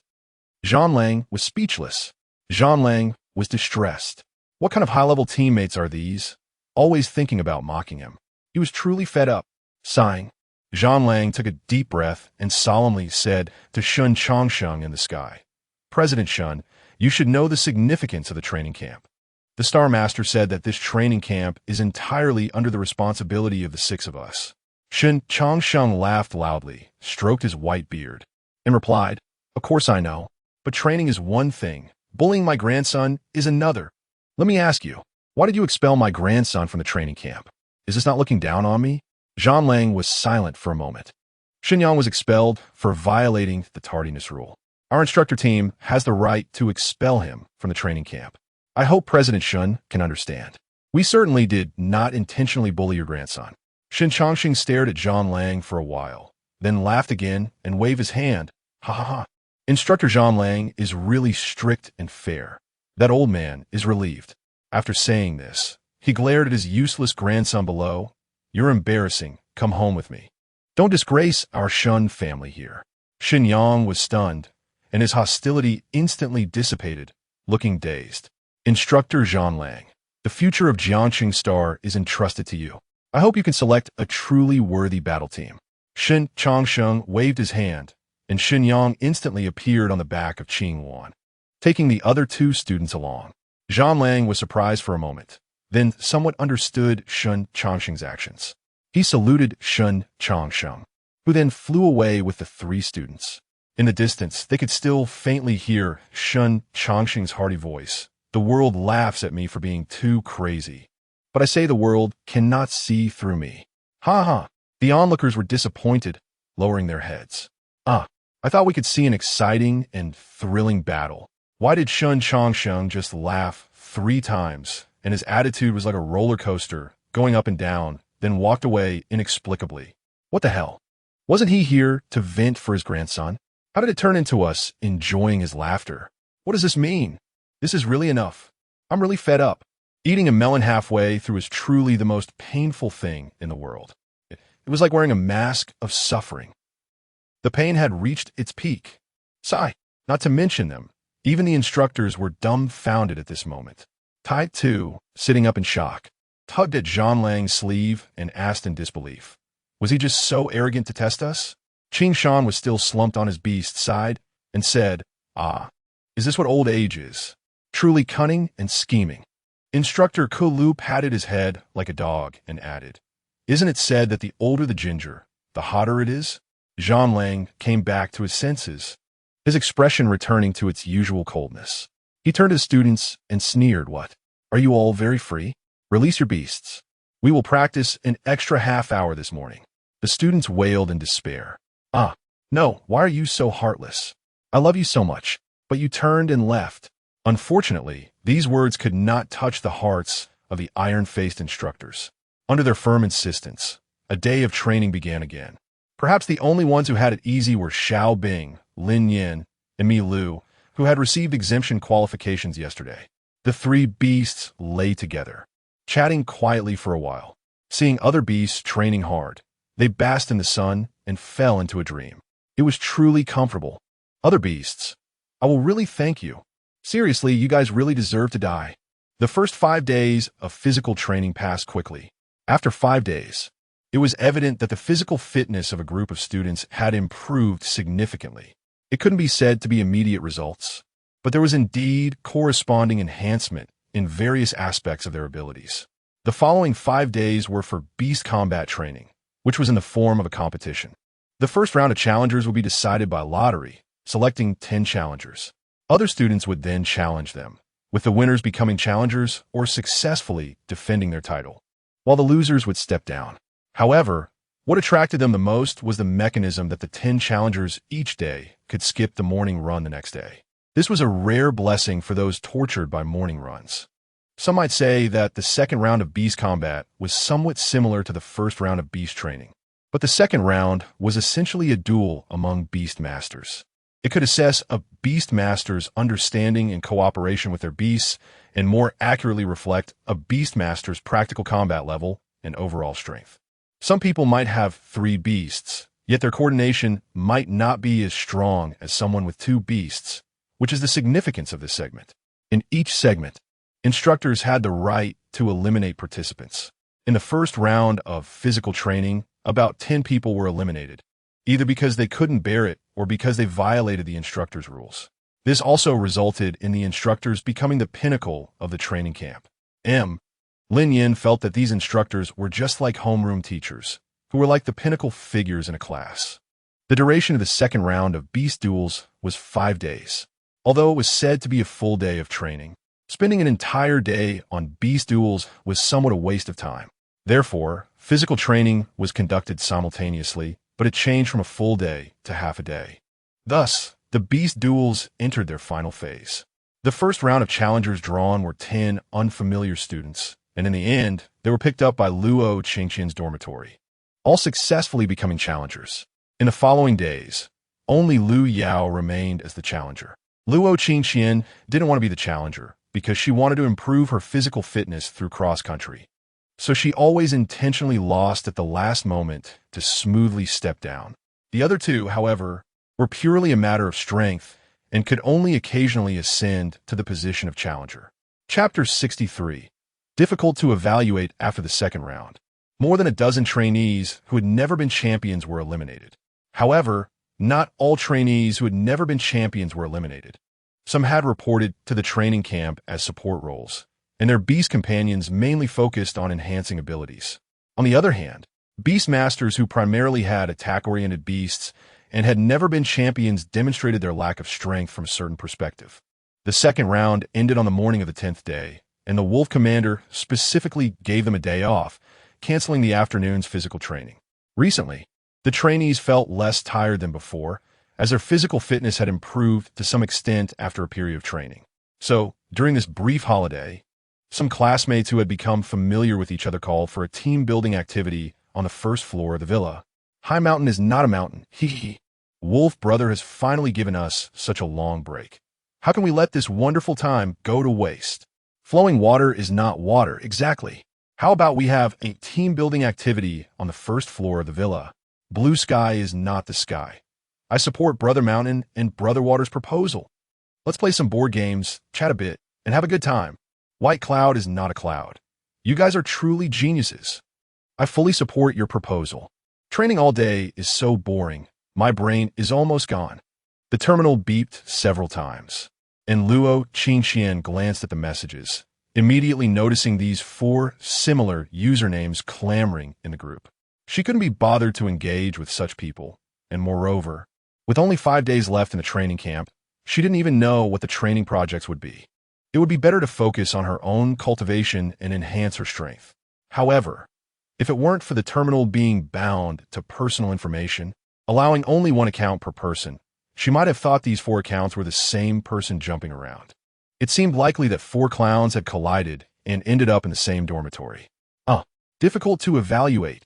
Speaker 1: Zhang Lang was speechless. Zhang Lang was distressed. What kind of high-level teammates are these? Always thinking about mocking him. He was truly fed up. Sighing, Zhang Lang took a deep breath and solemnly said to Shun Changsheng in the sky, "President Shun, you should know the significance of the training camp." The Star Master said that this training camp is entirely under the responsibility of the six of us. Shun Changsheng laughed loudly, stroked his white beard, and replied, "Of course I know, but training is one thing. Bullying my grandson is another. Let me ask you, why did you expel my grandson from the training camp? Is this not looking down on me?" Zhang Lang was silent for a moment. Xinyang was expelled for violating the tardiness rule. Our instructor team has the right to expel him from the training camp. I hope President Shun can understand. We certainly did not intentionally bully your grandson. Shin Changxing stared at Zhang Lang for a while, then laughed again and waved his hand. "Ha ha ha. Instructor Zhang Lang is really strict and fair. That old man is relieved." After saying this, he glared at his useless grandson below. "You're embarrassing. Come home with me. Don't disgrace our Shun family here." Xin Yang was stunned, and his hostility instantly dissipated, looking dazed. Instructor Zhang Lang, the future of Jiangxing Star is entrusted to you. I hope you can select a truly worthy battle team. Shin Changsheng waved his hand, and Xin Yang instantly appeared on the back of Qing Wan, taking the other two students along. Zhang Lang was surprised for a moment, then somewhat understood Shun Changsheng's actions. He saluted Shun Changsheng, who then flew away with the three students. In the distance, they could still faintly hear Shun Changsheng's hearty voice. "The world laughs at me for being too crazy, but I say the world cannot see through me." Ha ha. The onlookers were disappointed, lowering their heads. I thought we could see an exciting and thrilling battle. Why did Shun Changsheng just laugh 3 times, and his attitude was like a roller coaster, going up and down, then walked away inexplicably? What the hell? Wasn't he here to vent for his grandson? How did it turn into us enjoying his laughter? What does this mean? This is really enough. I'm really fed up. Eating a melon halfway through is truly the most painful thing in the world. It was like wearing a mask of suffering. The pain had reached its peak. Not to mention them. Even the instructors were dumbfounded at this moment. Tai Tu, sitting up in shock, tugged at Zhang Lang's sleeve and asked in disbelief, "Was he just so arrogant to test us?" Qing Shan was still slumped on his beast side and said, Is this what old age is? Truly cunning and scheming." Instructor Kulu patted his head like a dog and added, "Isn't it said that the older the ginger, the hotter it is?" Zhang Lang came back to his senses, his expression returning to its usual coldness. He turned to the students and sneered, "What? Are you all very free? Release your beasts. We will practice an extra half hour this morning." The students wailed in despair. No, why are you so heartless? I love you so much. but you turned and left. Unfortunately, these words could not touch the hearts of the iron-faced instructors. Under their firm insistence, a day of training began again. Perhaps the only ones who had it easy were Xiao Bing, Lin Nian, and Mi Lu, who had received exemption qualifications yesterday. The three beasts lay together, chatting quietly for a while. Seeing other beasts training hard, they basked in the sun and fell into a dream. It was truly comfortable. Other beasts, I will really thank you. Seriously, you guys really deserve to die. The first 5 days of physical training passed quickly. After 5 days, it was evident that the physical fitness of a group of students had improved significantly. It couldn't be said to be immediate results, but there was indeed corresponding enhancement in various aspects of their abilities. The following 5 days were for beast combat training, which was in the form of a competition. The first round of challengers would be decided by lottery, selecting 10 challengers. Other students would then challenge them, with the winners becoming challengers or successfully defending their title, while the losers would step down. However, what attracted them the most was the mechanism that the 10 challengers each day could skip the morning run the next day. This was a rare blessing for those tortured by morning runs. Some might say that the second round of beast combat was somewhat similar to the first round of beast training, but the second round was essentially a duel among beast masters. It could assess a beast master's understanding and cooperation with their beasts and more accurately reflect a beast master's practical combat level and overall strength. Some people might have 3 beasts, yet their coordination might not be as strong as someone with 2 beasts, which is the significance of this segment. In each segment, instructors had the right to eliminate participants. In the first round of physical training, about 10 people were eliminated, either because they couldn't bear it or because they violated the instructor's rules. This also resulted in the instructors becoming the pinnacle of the training camp. Lin Nian felt that these instructors were just like homeroom teachers, who were like the pinnacle figures in a class. The duration of the second round of beast duels was 5 days. Although it was said to be a full day of training, spending an entire day on beast duels was somewhat a waste of time. Therefore, physical training was conducted simultaneously, but it changed from a full day to half a day. Thus, the beast duels entered their final phase. The first round of challengers drawn were 10 unfamiliar students, and in the end, they were picked up by Luo Qingqian's dormitory, all successfully becoming challengers. In the following days, only Lu Yao remained as the challenger. Luo Qingqian didn't want to be the challenger because she wanted to improve her physical fitness through cross-country. So she always intentionally lost at the last moment to smoothly step down. The other two, however, were purely a matter of strength and could only occasionally ascend to the position of challenger. Chapter 63. Difficult to evaluate after the second round. More than a dozen trainees who had never been champions were eliminated. However, not all trainees who had never been champions were eliminated. Some had reported to the training camp as support roles, and their beast companions mainly focused on enhancing abilities. On the other hand, beast masters who primarily had attack-oriented beasts and had never been champions demonstrated their lack of strength from a certain perspective. The second round ended on the morning of the 10th day, and the Wolf Commander specifically gave them a day off, canceling the afternoon's physical training. Recently, the trainees felt less tired than before, as their physical fitness had improved to some extent after a period of training. So, during this brief holiday, some classmates who had become familiar with each other called for a team-building activity on the first floor of the villa. High Mountain is not a mountain, hee. Wolf Brother has finally given us such a long break. How can we let this wonderful time go to waste? Flowing water is not water, exactly. How about we have a team-building activity on the first floor of the villa? Blue sky is not the sky. I support Brother Mountain and Brother Water's proposal. Let's play some board games, chat a bit, and have a good time. White cloud is not a cloud. You guys are truly geniuses. I fully support your proposal. Training all day is so boring. My brain is almost gone. The terminal beeped several times, and Luo Qingqian glanced at the messages, immediately noticing these 4 similar usernames clamoring in the group. She couldn't be bothered to engage with such people, and moreover, with only 5 days left in the training camp, she didn't even know what the training projects would be. It would be better to focus on her own cultivation and enhance her strength. However, if it weren't for the terminal being bound to personal information, allowing only one account per person, She might have thought these 4 accounts were the same person jumping around. It seemed likely that 4 clowns had collided and ended up in the same dormitory. Difficult to evaluate.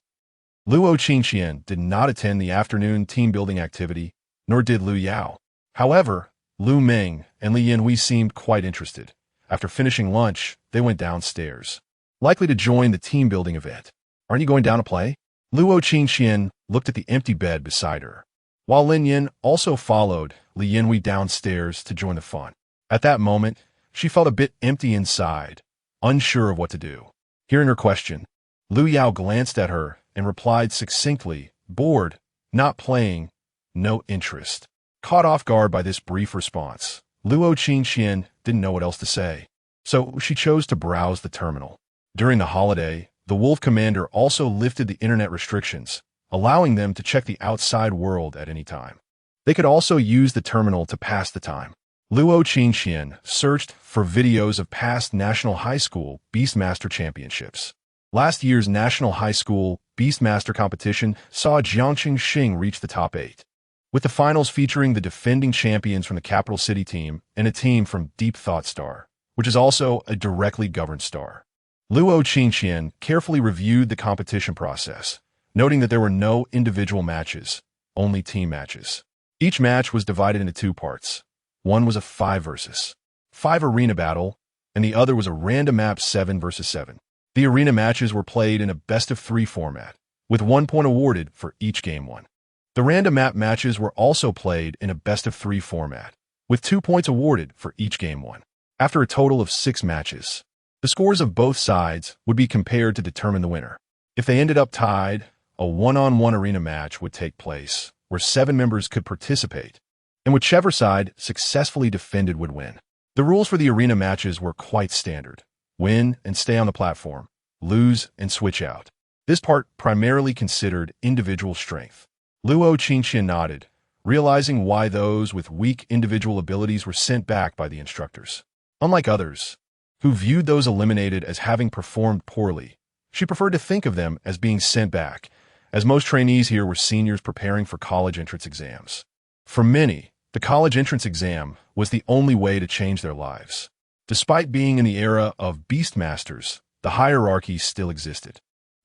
Speaker 1: Luo Qingqian did not attend the afternoon team-building activity, nor did Lu Yao. However, Lu Ming and Li Yanhui seemed quite interested. After finishing lunch, they went downstairs, likely to join the team-building event. "Aren't you going down to play?" Luo Qingqian looked at the empty bed beside her, while Lin Nian also followed Li Yanhui downstairs to join the fun. At that moment, she felt a bit empty inside, unsure of what to do. Hearing her question, Lu Yao glanced at her and replied succinctly, "Bored, not playing, no interest." Caught off guard by this brief response, Luo Qingqian didn't know what else to say, so she chose to browse the terminal. During the holiday, the Wolf Commander also lifted the internet restrictions, allowing them to check the outside world at any time. They could also use the terminal to pass the time. Luo Qingqian searched for videos of past National High School Beastmaster Championships. Last year's National High School Beastmaster competition saw Jiangqing Xing reach the top 8, with the finals featuring the defending champions from the Capital City team and a team from Deep Thought Star, which is also a directly governed star. Luo Qingqian carefully reviewed the competition process, noting that there were no individual matches, only team matches. Each match was divided into 2 parts. One was a 5 versus 5 arena battle, and the other was a random map 7 versus 7. The arena matches were played in a best-of-3 format, with 1 point awarded for each game won. The random map matches were also played in a best-of-3 format, with 2 points awarded for each game won. After a total of 6 matches, the scores of both sides would be compared to determine the winner. If they ended up tied, a 1-on-1 arena match would take place, where 7 members could participate, and whichever side successfully defended would win. The rules for the arena matches were quite standard. Win and stay on the platform, lose and switch out. This part primarily considered individual strength. Luo Qingqian nodded, realizing why those with weak individual abilities were sent back by the instructors. Unlike others, who viewed those eliminated as having performed poorly, she preferred to think of them as being sent back, as most trainees here were seniors preparing for college entrance exams. For many, the college entrance exam was the only way to change their lives. Despite being in the era of Beastmasters, the hierarchy still existed.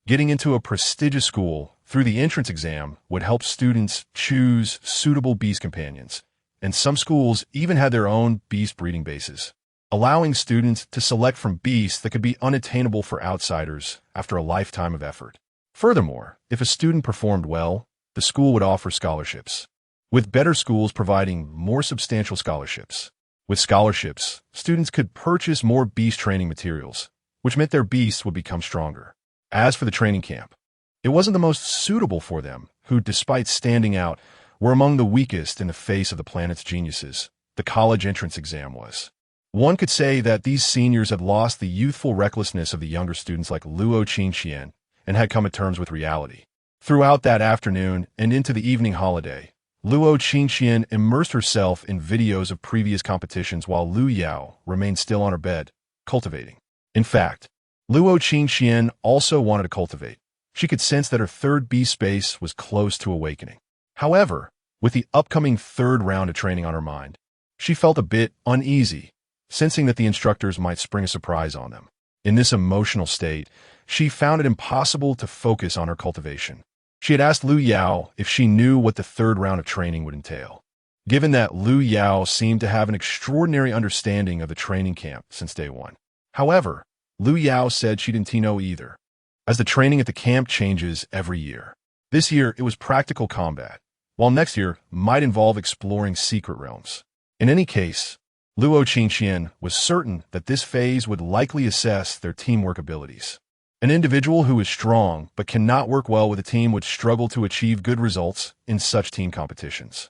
Speaker 1: Getting into a prestigious school through the entrance exam would help students choose suitable beast companions, and some schools even had their own beast breeding bases, allowing students to select from beasts that could be unattainable for outsiders after a lifetime of effort. Furthermore, if a student performed well, the school would offer scholarships, with better schools providing more substantial scholarships. With scholarships, students could purchase more beast training materials, which meant their beasts would become stronger. As for the training camp, it wasn't the most suitable for them, who, despite standing out, were among the weakest in the face of the planet's geniuses. The college entrance exam was. One could say that these seniors had lost the youthful recklessness of the younger students like Luo Qingqian and had come to terms with reality. Throughout that afternoon and into the evening holiday, Luo Qingqian immersed herself in videos of previous competitions while Lu Yao remained still on her bed, cultivating. In fact, Luo Qingqian also wanted to cultivate. She could sense that her 3rd beast space was close to awakening. However, with the upcoming 3rd round of training on her mind, she felt a bit uneasy, sensing that the instructors might spring a surprise on them. In this emotional state, she found it impossible to focus on her cultivation. She had asked Lu Yao if she knew what the 3rd round of training would entail. Given that Lu Yao seemed to have an extraordinary understanding of the training camp since day 1. However, Lu Yao said she didn't know either, as the training at the camp changes every year. This year, it was practical combat, while next year might involve exploring secret realms. In any case, Luo Qingqian was certain that this phase would likely assess their teamwork abilities. An individual who is strong but cannot work well with a team would struggle to achieve good results in such team competitions.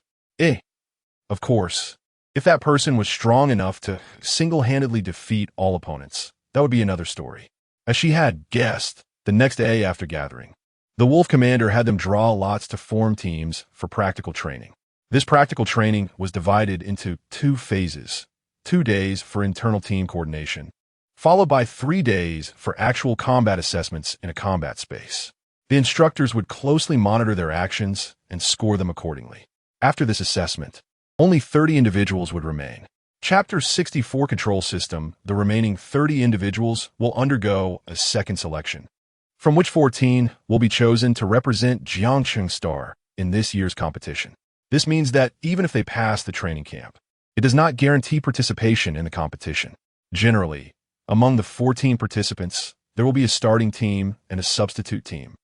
Speaker 1: Of course, if that person was strong enough to single-handedly defeat all opponents, that would be another story. As she had guessed, the next day after gathering, the Wolf Commander had them draw lots to form teams for practical training. This practical training was divided into 2 phases, 2 days for internal team coordination, followed by 3 days for actual combat assessments in a combat space. The instructors would closely monitor their actions and score them accordingly. After this assessment, Only 30 individuals would remain. Chapter 64 Control System. The remaining 30 individuals will undergo a second selection, from which 14 will be chosen to represent Jiangcheng Star in this year's competition. This means that even if they pass the training camp, it does not guarantee participation in the competition. Generally, among the 14 participants, there will be a starting team and a substitute team,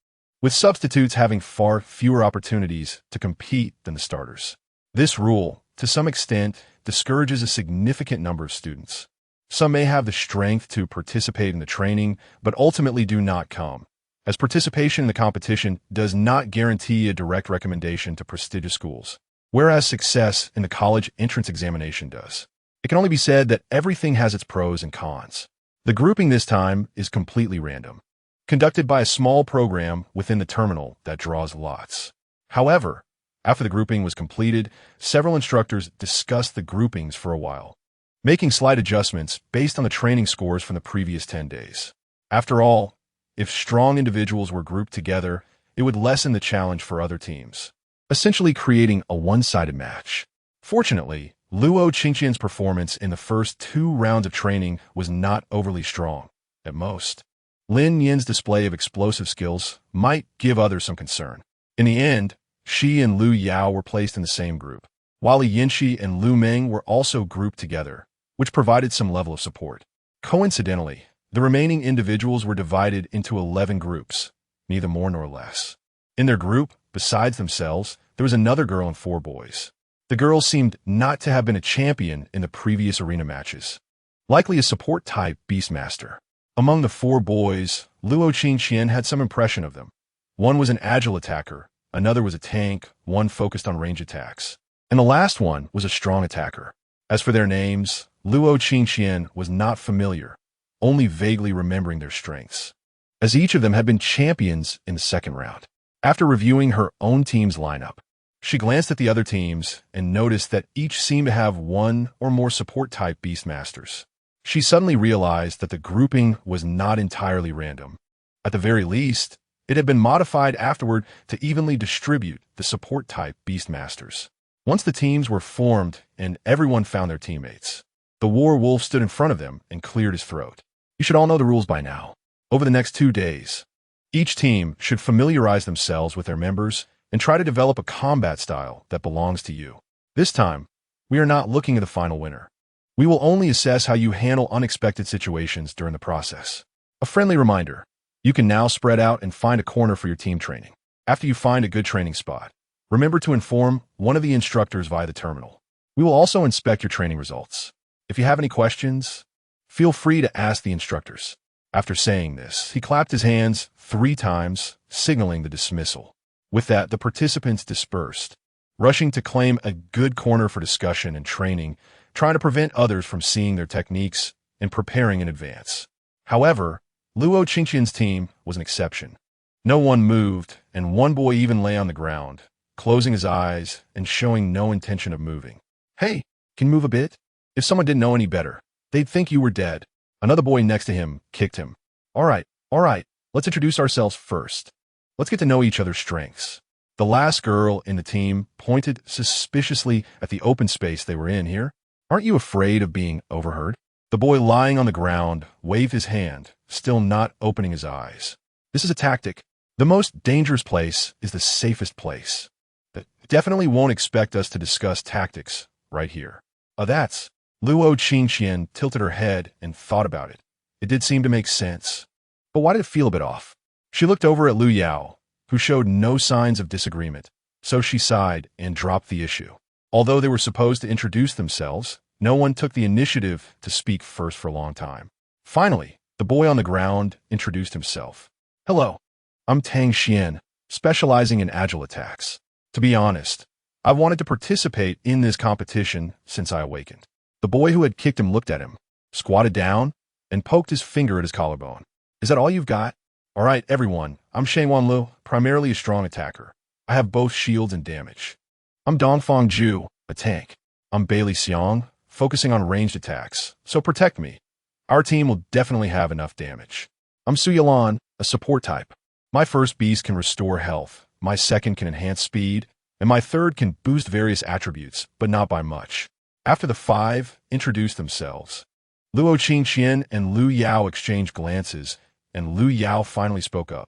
Speaker 1: with substitutes having far fewer opportunities to compete than the starters. This rule, to some extent, discourages a significant number of students. Some may have the strength to participate in the training, but ultimately do not come, as participation in the competition does not guarantee a direct recommendation to prestigious schools, whereas success in the college entrance examination does. It can only be said that everything has its pros and cons. The grouping this time is completely random, conducted by a small program within the terminal that draws lots. However, after the grouping was completed, several instructors discussed the groupings for a while, making slight adjustments based on the training scores from the previous 10 days. After all, if strong individuals were grouped together, it would lessen the challenge for other teams, essentially creating a one-sided match. Fortunately, Luo Qingqian's performance in the first 2 rounds of training was not overly strong, at most. Lin Nian's display of explosive skills might give others some concern. In the end, Shi and Lu Yao were placed in the same group, while Li Yinshi and Lu Meng were also grouped together, which provided some level of support. Coincidentally, the remaining individuals were divided into 11 groups, neither more nor less. In their group, besides themselves, there was another girl and 4 boys. The girl seemed not to have been a champion in the previous arena matches, likely a support-type Beastmaster. Among the 4 boys, Luo Qingqian had some impression of them. One was an agile attacker, another was a tank, one focused on range attacks, and the last one was a strong attacker. As for their names, Luo Qingqian was not familiar, only vaguely remembering their strengths, as each of them had been champions in the second round. After reviewing her own team's lineup, she glanced at the other teams and noticed that each seemed to have 1 or more support-type Beastmasters. She suddenly realized that the grouping was not entirely random. At the very least, it had been modified afterward to evenly distribute the support-type Beastmasters. Once the teams were formed and everyone found their teammates, the Werewolf stood in front of them and cleared his throat. You should all know the rules by now. Over the next 2 days, each team should familiarize themselves with their members and try to develop a combat style that belongs to you. This time, we are not looking at the final winner. We will only assess how you handle unexpected situations during the process. A friendly reminder, you can now spread out and find a corner for your team training. After you find a good training spot, remember to inform one of the instructors via the terminal. We will also inspect your training results. If you have any questions, feel free to ask the instructors. After saying this, he clapped his hands 3 times, signaling the dismissal. With that, the participants dispersed, rushing to claim a good corner for discussion and training, trying to prevent others from seeing their techniques and preparing in advance. However, Luo Qingqian's team was an exception. No one moved, and one boy even lay on the ground, closing his eyes and showing no intention of moving. Hey, can you move a bit? If someone didn't know any better, they'd think you were dead. Another boy next to him kicked him. All right, let's introduce ourselves first. Let's get to know each other's strengths. The last girl in the team pointed suspiciously at the open space they were in here. Aren't you afraid of being overheard? The boy lying on the ground waved his hand, still not opening his eyes. This is a tactic. The most dangerous place is the safest place. They definitely won't expect us to discuss tactics right here. That's. Luo Qingqian tilted her head and thought about it. It did seem to make sense. But why did it feel a bit off? She looked over at Lu Yao, who showed no signs of disagreement, so she sighed and dropped the issue. Although they were supposed to introduce themselves, no one took the initiative to speak first for a long time. Finally, the boy on the ground introduced himself. Hello, I'm Tang Xian, specializing in agile attacks. To be honest, I've wanted to participate in this competition since I awakened. The boy who had kicked him looked at him, squatted down, and poked his finger at his collarbone. Is that all you've got? All right, everyone, I'm Shang Wanlu, primarily a strong attacker. I have both shields and damage. I'm Dongfang Zhu, a tank. I'm Bailey Xiong, focusing on ranged attacks, so protect me. Our team will definitely have enough damage. I'm Su Yalan, a support type. My first beast can restore health, my second can enhance speed, and my third can boost various attributes, but not by much. After the 5 introduced themselves, Luo Qingqian and Lu Yao exchanged glances, and Lu Yao finally spoke up.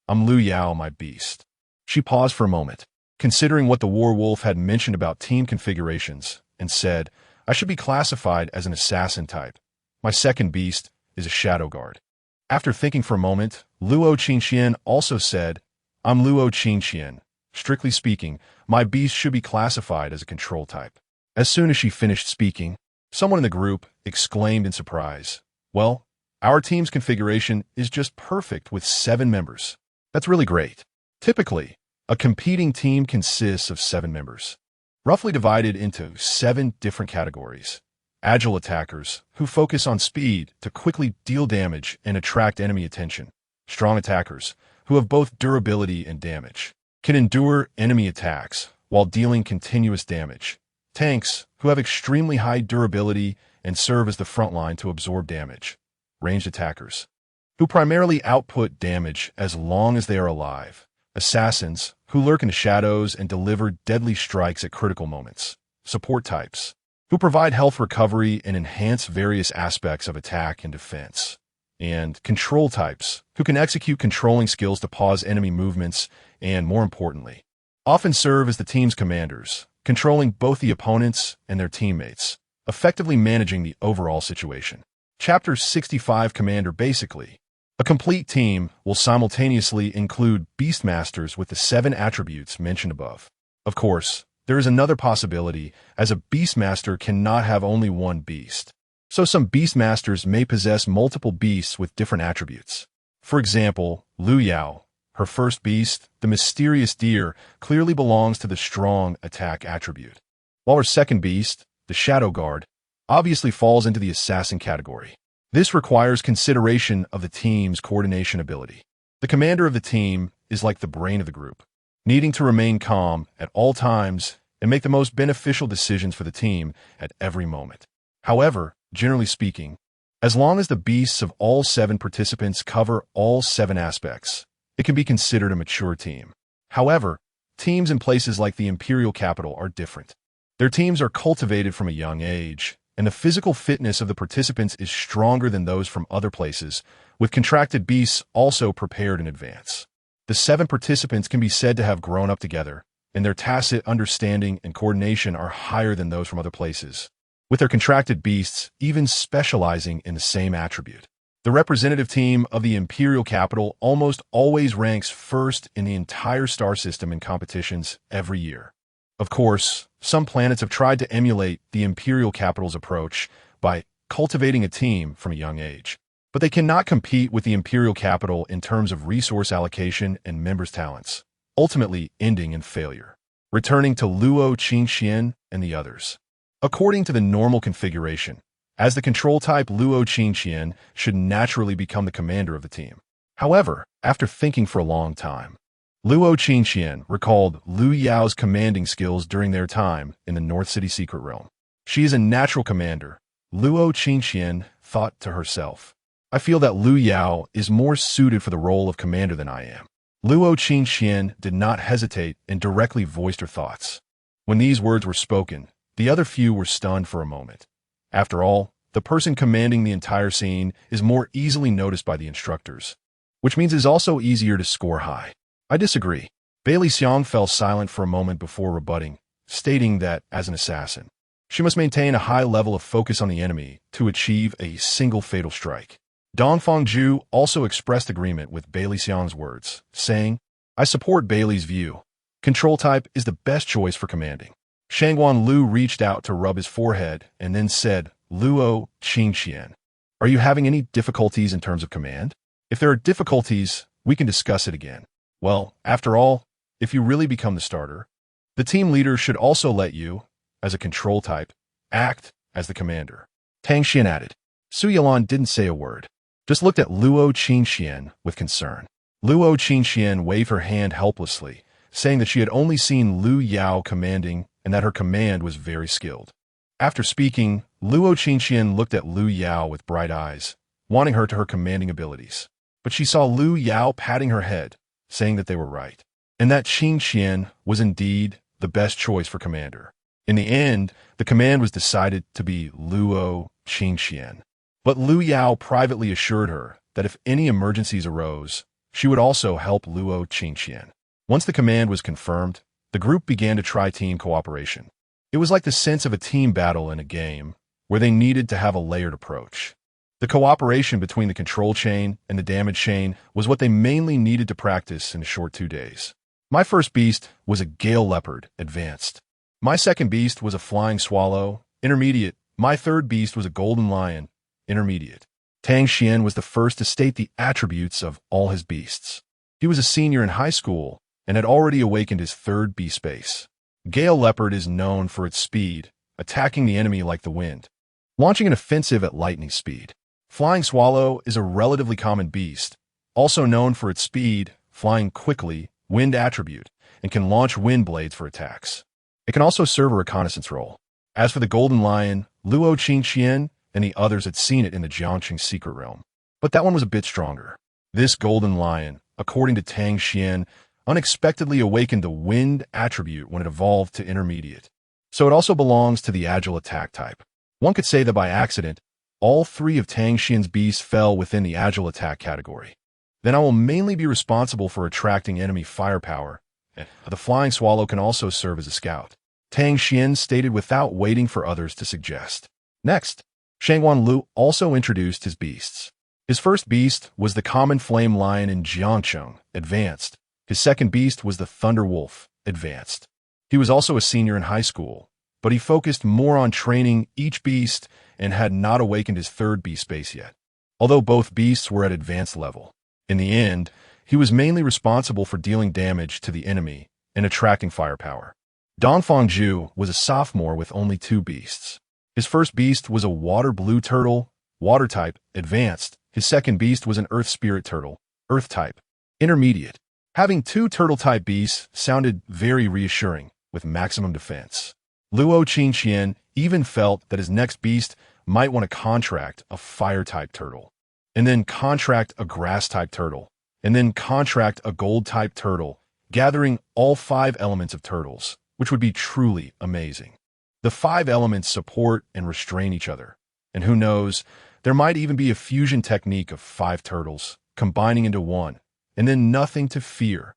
Speaker 1: I'm Lu Yao, my beast. She paused for a moment, considering what the Werewolf had mentioned about team configurations, and said, I should be classified as an assassin type. My second beast is a shadow guard. After thinking for a moment, Luo Qingqian also said, I'm Luo Qingqian. Strictly speaking, my beast should be classified as a control type. As soon as she finished speaking, someone in the group exclaimed in surprise, well, our team's configuration is just perfect with 7 members. That's really great. Typically, a competing team consists of 7 members, roughly divided into 7 different categories. Agile attackers, who focus on speed to quickly deal damage and attract enemy attention. Strong attackers, who have both durability and damage, can endure enemy attacks while dealing continuous damage. Tanks, who have extremely high durability and serve as the front line to absorb damage. Ranged attackers, who primarily output damage as long as they are alive. Assassins, who lurk in the shadows and deliver deadly strikes at critical moments. Support types, who provide health recovery and enhance various aspects of attack and defense. And control types, who can execute controlling skills to pause enemy movements and, more importantly, often serve as the team's commanders, controlling both the opponents and their teammates, effectively managing the overall situation. Chapter 65 Commander. Basically, a complete team will simultaneously include Beastmasters with the 7 attributes mentioned above. Of course, there is another possibility, as a Beastmaster cannot have only one beast. So some Beastmasters may possess multiple beasts with different attributes. For example, Lu Yao, her first beast, the mysterious deer, clearly belongs to the strong attack attribute, while her second beast, the Shadow Guard, obviously falls into the assassin category. This requires consideration of the team's coordination ability. The commander of the team is like the brain of the group, needing to remain calm at all times and make the most beneficial decisions for the team at every moment. However, generally speaking, as long as the beasts of all 7 participants cover all 7 aspects, it can be considered a mature team. However, teams in places like the Imperial Capital are different. Their teams are cultivated from a young age, and the physical fitness of the participants is stronger than those from other places, with contracted beasts also prepared in advance. The 7 participants can be said to have grown up together, and their tacit understanding and coordination are higher than those from other places, with their contracted beasts even specializing in the same attribute. The representative team of the Imperial Capital almost always ranks first in the entire star system in competitions every year. Of course, some planets have tried to emulate the Imperial Capital's approach by cultivating a team from a young age, but they cannot compete with the Imperial Capital in terms of resource allocation and members' talents, ultimately ending in failure. Returning to Luo Qingqian and the others. According to the normal configuration, as the control type, Luo Qingqian should naturally become the commander of the team. However, after thinking for a long time, Luo Qingqian recalled Lu Yao's commanding skills during their time in the North City Secret Realm. She is a natural commander. Luo Qingqian thought to herself, I feel that Lu Yao is more suited for the role of commander than I am. Luo Qingqian did not hesitate and directly voiced her thoughts. When these words were spoken, the other few were stunned for a moment. After all, the person commanding the entire scene is more easily noticed by the instructors, which means it's also easier to score high. I disagree. Bailey Xiong fell silent for a moment before rebutting, stating that, as an assassin, she must maintain a high level of focus on the enemy to achieve a single fatal strike. Dongfang Zhu also expressed agreement with Bailey Xiong's words, saying, I support Bailey's view. Control type is the best choice for commanding. Shangguan Lu reached out to rub his forehead and then said, Luo Qingqian, are you having any difficulties in terms of command? If there are difficulties, we can discuss it again. Well, after all, if you really become the starter, the team leader should also let you, as a control type, act as the commander. Tang Xian added. Su Yilan didn't say a word, just looked at Luo Qingqian with concern. Luo Qingqian waved her hand helplessly, saying that she had only seen Lu Yao commanding and that her command was very skilled. After speaking, Luo Qingqian looked at Lu Yao with bright eyes, wanting her to her commanding abilities. But she saw Lu Yao patting her head, saying that they were right, and that Qingqian was indeed the the best choice for commander. In the end, the command was decided to be Luo Qingxian. But Lu Yao privately assured her that if any emergencies arose, she would also help Luo Qingxian. Once the command was confirmed, the group began to try team cooperation. It was like the sense of a team battle in a game, where they needed to have a layered approach. The cooperation between the control chain and the damage chain was what they mainly needed to practice in a short 2 days. My first beast was a Gale Leopard, Advanced. My second beast was a Flying Swallow, Intermediate. My third beast was a Golden Lion, Intermediate. Tang Xian was the first to state the attributes of all his beasts. He was a senior in high school and had already awakened his third beast base. Gale Leopard is known for its speed, attacking the enemy like the wind, launching an offensive at lightning speed. Flying Swallow is a relatively common beast, also known for its speed, flying quickly, wind attribute, and can launch wind blades for attacks. It can also serve a reconnaissance role. As for the Golden Lion, Luo Qingxian and the others had seen it in the Jiangqing Secret Realm. But that one was a bit stronger. This Golden Lion, according to Tang Xian, unexpectedly awakened the wind attribute when it evolved to Intermediate. So it also belongs to the Agile attack type. One could say that by accident, all 3 of Tang Xian's beasts fell within the Agile attack category. Then I will mainly be responsible for attracting enemy firepower. The Flying Swallow can also serve as a scout, Tang Xian stated without waiting for others to suggest. Next, Shangwan Lu also introduced his beasts. His first beast was the Common Flame Lion in Jiangcheng, Advanced. His second beast was the Thunder Wolf, Advanced. He was also a senior in high school, but he focused more on training each beast and had not awakened his third beast base yet, although both beasts were at advanced level. In the end, he was mainly responsible for dealing damage to the enemy and attracting firepower. Dongfang Zhu was a sophomore with only 2 beasts. His first beast was a water blue turtle, water type, advanced. His second beast was an earth spirit turtle, earth type, intermediate. Having 2 turtle-type beasts sounded very reassuring, with maximum defense. Luo Qingxian even felt that his next beast might want to contract a fire-type turtle, and then contract a grass-type turtle, and then contract a gold-type turtle, gathering all 5 elements of turtles, which would be truly amazing. The 5 elements support and restrain each other, and who knows, there might even be a fusion technique of 5 turtles, combining into one, and then nothing to fear.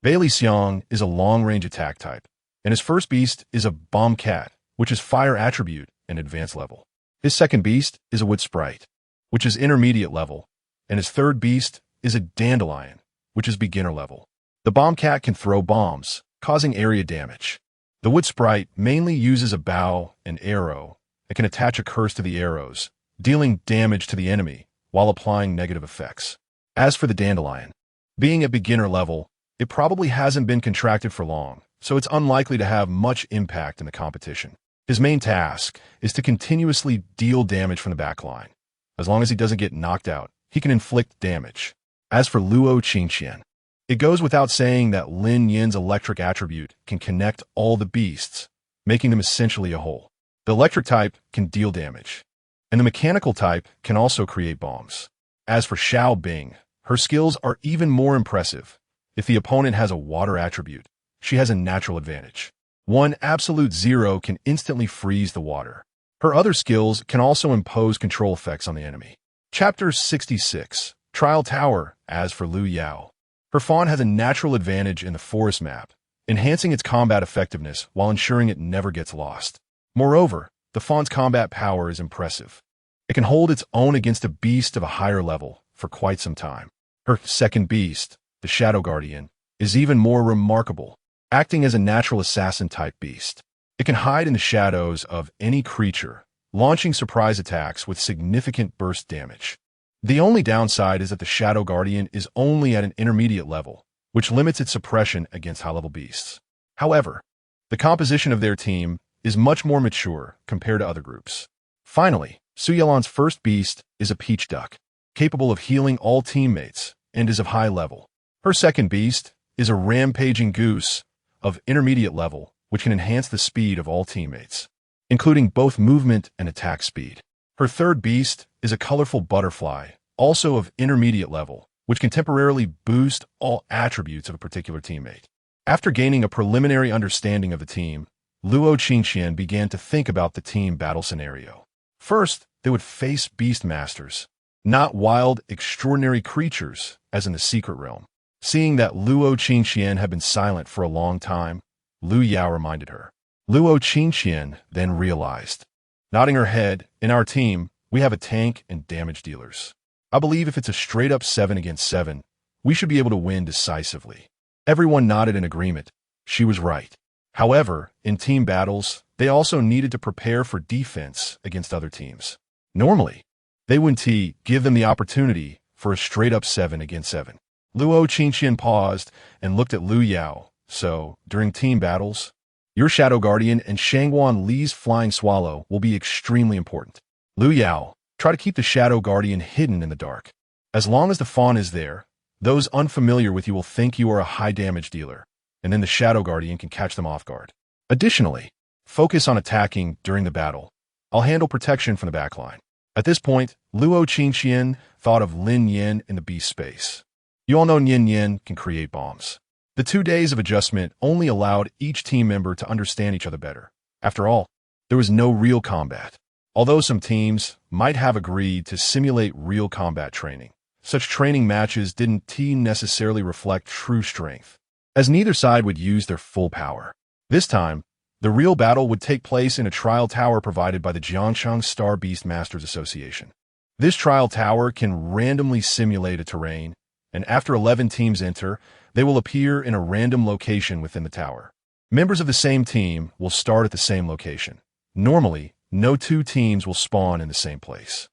Speaker 1: Bailey Xiang is a long-range attack type, and his first beast is a Bomb Cat, which is fire attribute and advanced level. His second beast is a Wood Sprite, which is intermediate level, and his third beast is a Dandelion, which is beginner level. The Bomb Cat can throw bombs, causing area damage. The Wood Sprite mainly uses a bow and arrow and can attach a curse to the arrows, dealing damage to the enemy while applying negative effects. As for the Dandelion, being at beginner level, it probably hasn't been contracted for long, so it's unlikely to have much impact in the competition. His main task is to continuously deal damage from the backline. As long as he doesn't get knocked out, he can inflict damage. As for Luo Qingxian, it goes without saying that Lin Nian's electric attribute can connect all the beasts, making them essentially a whole. The electric type can deal damage, and the mechanical type can also create bombs. As for Xiao Bing, her skills are even more impressive. If the opponent has a water attribute, she has a natural advantage. 1 absolute 0 can instantly freeze the water. Her other skills can also impose control effects on the enemy. Chapter 66, Trial Tower. As for Lu Yao, her fawn has a natural advantage in the forest map, enhancing its combat effectiveness while ensuring it never gets lost. Moreover, the fawn's combat power is impressive. It can hold its own against a beast of a higher level for quite some time. Her second beast, the Shadow Guardian, is even more remarkable, acting as a natural assassin-type beast. It can hide in the shadows of any creature, launching surprise attacks with significant burst damage. The only downside is that the Shadow Guardian is only at an intermediate level, which limits its suppression against high-level beasts. However, the composition of their team is much more mature compared to other groups. Finally, Su Yelan's first beast is a Peach Duck, capable of healing all teammates and is of high level. Her second beast is a Rampaging Goose of intermediate level, which can enhance the speed of all teammates, including both movement and attack speed. Her third beast is a colorful Butterfly, also of intermediate level, which can temporarily boost all attributes of a particular teammate. After gaining a preliminary understanding of the team, Luo Qingqian began to think about the team battle scenario. First, they would face beast masters, not wild, extraordinary creatures as in the secret realm. Seeing that Luo Qingqian had been silent for a long time, Lu Yao reminded her. Luo Qingqian then realized. Nodding her head, in our team, we have a tank and damage dealers. I believe if it's a straight-up 7 against 7, we should be able to win decisively. Everyone nodded in agreement. She was right. However, in team battles, they also needed to prepare for defense against other teams. Normally, they wouldn't give them the opportunity for a straight-up 7 against 7. Luo Qingqian paused and looked at Lu Yao. So, during team battles, your Shadow Guardian and Shangguan Li's Flying Swallow will be extremely important. Lu Yao, try to keep the Shadow Guardian hidden in the dark. As long as the fawn is there, those unfamiliar with you will think you are a high damage dealer, and then the Shadow Guardian can catch them off guard. Additionally, focus on attacking during the battle. I'll handle protection from the backline. At this point, Luo Qingqian thought of Lin Nian in the beast space. You all know Lin Nian can create bombs. The 2 days of adjustment only allowed each team member to understand each other better. After all, there was no real combat. Although some teams might have agreed to simulate real combat training, such training matches didn't necessarily reflect true strength, as neither side would use their full power. This time, the real battle would take place in a trial tower provided by the Jiangshang Star Beast Masters Association. This trial tower can randomly simulate a terrain, and after 11 teams enter, they will appear in a random location within the tower. Members of the same team will start at the same location. Normally, no 2 teams will spawn in the same place.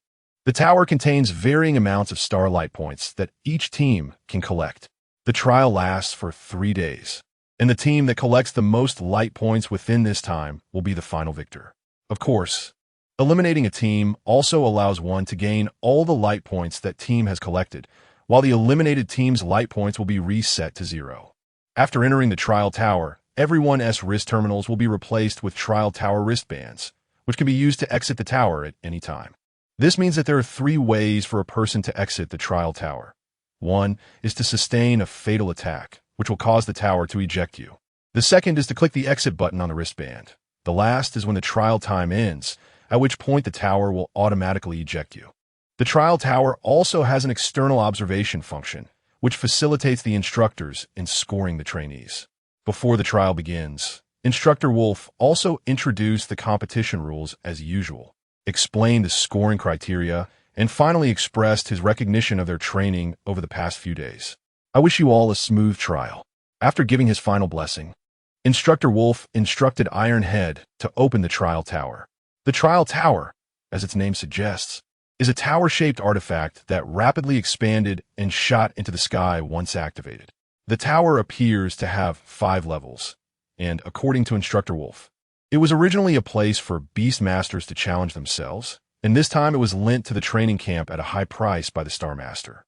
Speaker 1: The tower contains varying amounts of starlight points that each team can collect. The trial lasts for 3 days, and the team that collects the most light points within this time will be the final victor. Of course, eliminating a team also allows one to gain all the light points that team has collected, while the eliminated team's light points will be reset to 0. After entering the trial tower, everyone's wrist terminals will be replaced with trial tower wristbands, which can be used to exit the tower at any time. This means that there are 3 ways for a person to exit the trial tower. One is to sustain a fatal attack, which will cause the tower to eject you. The second is to click the exit button on the wristband. The last is when the trial time ends, at which point the tower will automatically eject you. The trial tower also has an external observation function, which facilitates the instructors in scoring the trainees. Before the trial begins, Instructor Wolf also introduced the competition rules as usual, explained the scoring criteria, and finally expressed his recognition of their training over the past few days. I wish you all a smooth trial. After giving his final blessing, Instructor Wolf instructed Ironhead to open the trial tower. The trial tower, as its name suggests, is a tower-shaped artifact that rapidly expanded and shot into the sky once activated. The tower appears to have 5 levels, and according to Instructor Wolf, it was originally a place for beast masters to challenge themselves, and this time it was lent to the training camp at a high price by the Star Master.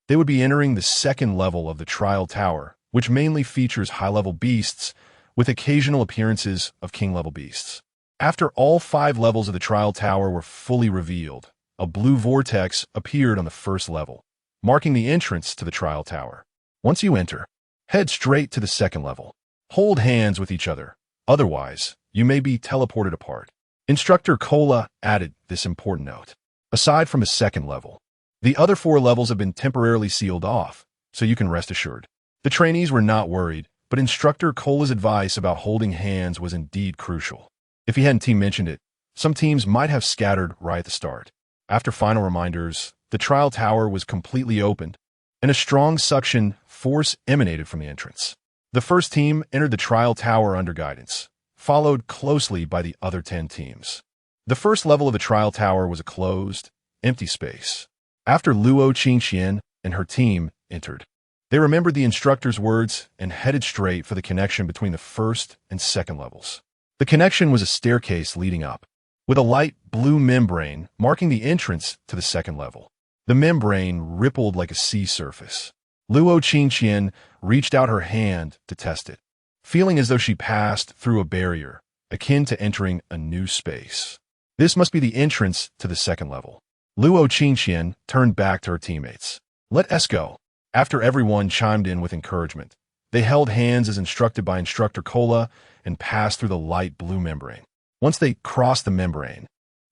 Speaker 1: They would be entering the 2nd level of the trial tower, which mainly features high-level beasts with occasional appearances of king-level beasts. After all 5 levels of the trial tower were fully revealed, a blue vortex appeared on the 1st level, marking the entrance to the trial tower. Once you enter, head straight to the 2nd level. Hold hands with each other, otherwise, you may be teleported apart. Instructor Cola added this important note. Aside from a 2nd level, the other 4 levels have been temporarily sealed off, so you can rest assured. The trainees were not worried, but Instructor Cola's advice about holding hands was indeed crucial. If he hadn't mentioned it, some teams might have scattered right at the start. After final reminders, the trial tower was completely opened, and a strong suction force emanated from the entrance. The first team entered the trial tower under guidance, followed closely by the other 10 teams. The first level of the trial tower was a closed, empty space. After Luo Qingqian and her team entered, they remembered the instructor's words and headed straight for the connection between the 1st and 2nd levels. The connection was a staircase leading up, with a light blue membrane marking the entrance to the 2nd level. The membrane rippled like a sea surface. Luo Qingqian reached out her hand to test it, feeling as though she passed through a barrier, akin to entering a new space. This must be the entrance to the 2nd level. Luo Qingqian turned back to her teammates. Let us go. After everyone chimed in with encouragement, They held hands as instructed by Instructor Cola and passed through the light blue membrane. Once they crossed the membrane,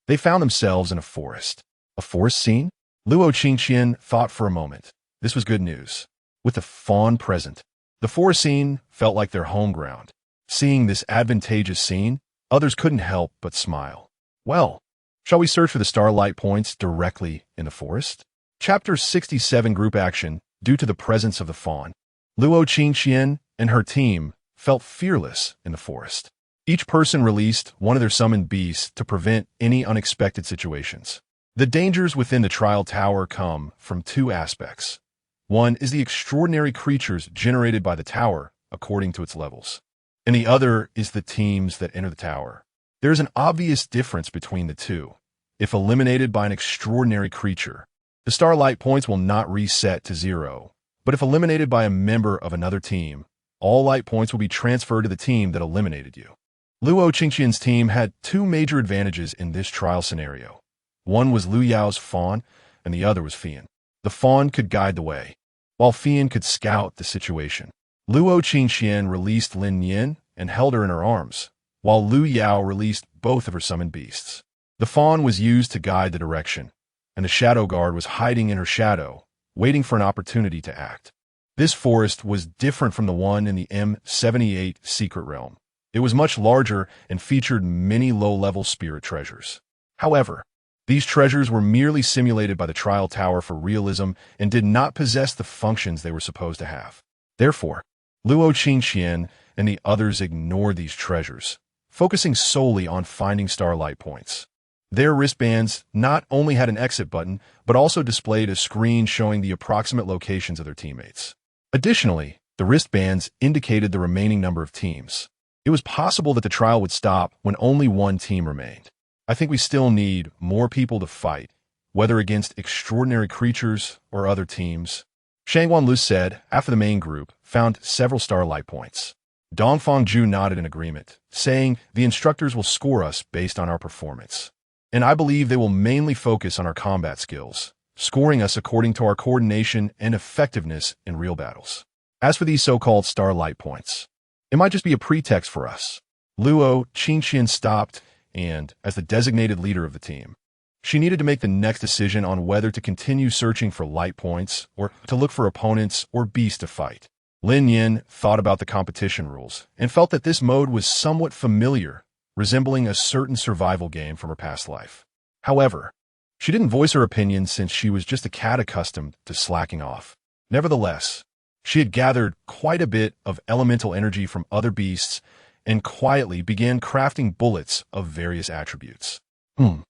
Speaker 1: they found themselves in a forest. A forest scene? Luo Qingqian thought for a moment. This was good news. With the fawn present, the forest scene felt like their home ground. Seeing this advantageous scene, others couldn't help but smile. Well, shall we search for the starlight points directly in the forest? Chapter 67 Group Action. Due to the presence of the fawn, Luo Qingqian and her team felt fearless in the forest. Each person released one of their summoned beasts to prevent any unexpected situations. The dangers within the trial tower come from two aspects. One is the extraordinary creatures generated by the tower according to its levels, and the other is the teams that enter the tower. There is an obvious difference between the two. If eliminated by an extraordinary creature, the starlight points will not reset to 0, but if eliminated by a member of another team, all light points will be transferred to the team that eliminated you. Luo Qingqian's team had two major advantages in this trial scenario. One was Lu Yao's fawn, and the other was Fian. The fawn could guide the way, while Fian could scout the situation. Luo Qingqian released Lin Nian and held her in her arms, while Lu Yao released both of her summoned beasts. The fawn was used to guide the direction, and the shadow guard was hiding in her shadow, waiting for an opportunity to act. This forest was different from the one in the M78 Secret Realm. It was much larger and featured many low-level spirit treasures. However, these treasures were merely simulated by the trial tower for realism and did not possess the functions they were supposed to have. Therefore, Luo Qingqian and the others ignored these treasures, focusing solely on finding starlight points. Their wristbands not only had an exit button, but also displayed a screen showing the approximate locations of their teammates. Additionally, the wristbands indicated the remaining number of teams. It was possible that the trial would stop when only one team remained. I think we still need more people to fight, whether against extraordinary creatures or other teams. Shang Wanlu said, after the main group found several starlight points. Dongfang Zhu nodded in agreement, saying the instructors will score us based on our performance. And I believe they will mainly focus on our combat skills, scoring us according to our coordination and effectiveness in real battles. As for these so-called starlight points, it might just be a pretext for us. Luo Qingqian stopped, and, as the designated leader of the team, she needed to make the next decision on whether to continue searching for light points or to look for opponents or beasts to fight. Lin Nian thought about the competition rules and felt that this mode was somewhat familiar, resembling a certain survival game from her past life. However, she didn't voice her opinion since she was just a cat accustomed to slacking off. Nevertheless, she had gathered quite a bit of elemental energy from other beasts and quietly began crafting bullets of various attributes. Luo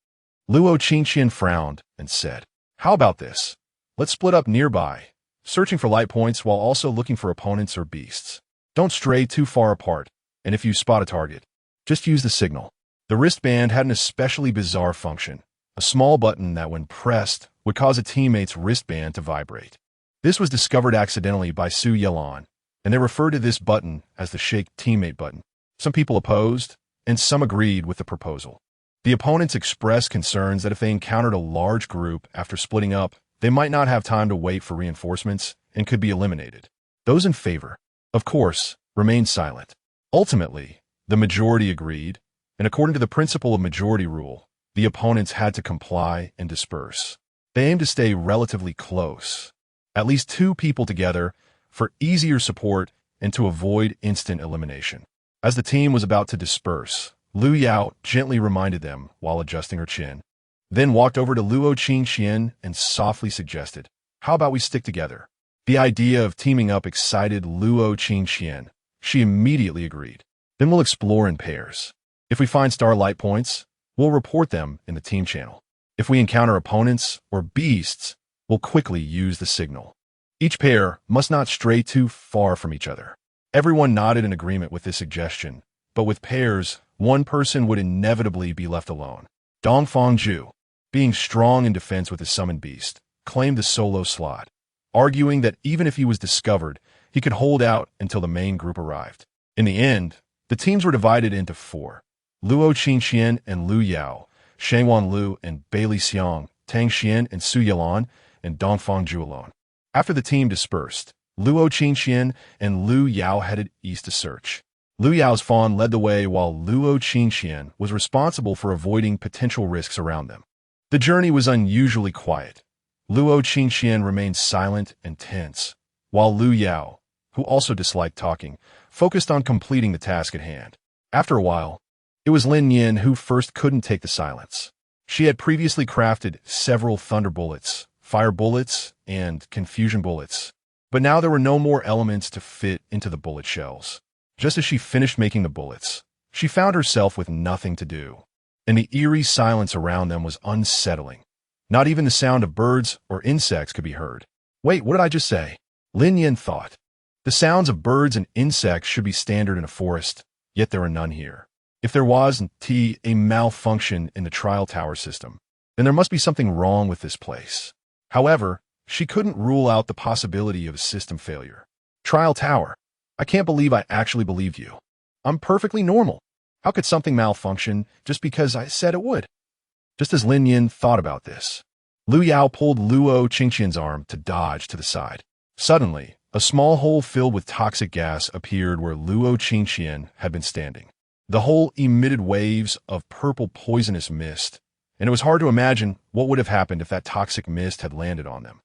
Speaker 1: Qingqian frowned and said, "How about this? Let's split up nearby, searching for light points while also looking for opponents or beasts. Don't stray too far apart, and if you spot a target, just use the signal." The wristband had an especially bizarre function, a small button that when pressed would cause a teammate's wristband to vibrate. This was discovered accidentally by Su Yelan, and they referred to this button as the Shake Teammate button. Some people opposed, and some agreed with the proposal. The opponents expressed concerns that if they encountered a large group after splitting up, they might not have time to wait for reinforcements and could be eliminated. Those in favor, of course, remained silent. Ultimately, the majority agreed, and according to the principle of majority rule, the opponents had to comply and disperse. They aimed to stay relatively close, at least two people together, for easier support and to avoid instant elimination. As the team was about to disperse, Lu Yao gently reminded them while adjusting her chin, then walked over to Luo Qingqian and softly suggested, "How about we stick together?" The idea of teaming up excited Luo Qingqian. She immediately agreed. "Then we'll explore in pairs. If we find starlight points, we'll report them in the team channel. If we encounter opponents or beasts, we'll quickly use the signal. Each pair must not stray too far from each other." Everyone nodded in agreement with this suggestion, but with pairs, one person would inevitably be left alone. Dongfang Zhu, being strong in defense with his summoned beast, claimed the solo slot, arguing that even if he was discovered, he could hold out until the main group arrived. In the end, the teams were divided into four: Luo Qingqian and Lu Yao, Shangwan Lu and Bailey Xiang, Tang Xian and Su Yelan, and Dongfang Zhu alone. After the team dispersed, Luo Qingxian and Lu Yao headed east to search. Lu Yao's fawn led the way while Luo Qingxian was responsible for avoiding potential risks around them. The journey was unusually quiet. Luo Qingxian remained silent and tense, while Lu Yao, who also disliked talking, focused on completing the task at hand. After a while, it was Lin Nian who first couldn't take the silence. She had previously crafted several thunder bullets, fire bullets, and confusion bullets, but now there were no more elements to fit into the bullet shells. Just as she finished making the bullets, she found herself with nothing to do, and the eerie silence around them was unsettling. Not even the sound of birds or insects could be heard. Wait, what did I just say? Lin Nian thought. The sounds of birds and insects should be standard in a forest, yet there are none here. If there was a malfunction in the trial tower system, then there must be something wrong with this place. However, she couldn't rule out the possibility of a system failure. Trial tower. I can't believe I actually believed you. I'm perfectly normal. How could something malfunction just because I said it would? Just as Lin Nian thought about this, Lu Yao pulled Luo Qingxian's arm to dodge to the side. Suddenly, a small hole filled with toxic gas appeared where Luo Qingxian had been standing. The hole emitted waves of purple poisonous mist, and it was hard to imagine what would have happened if that toxic mist had landed on them.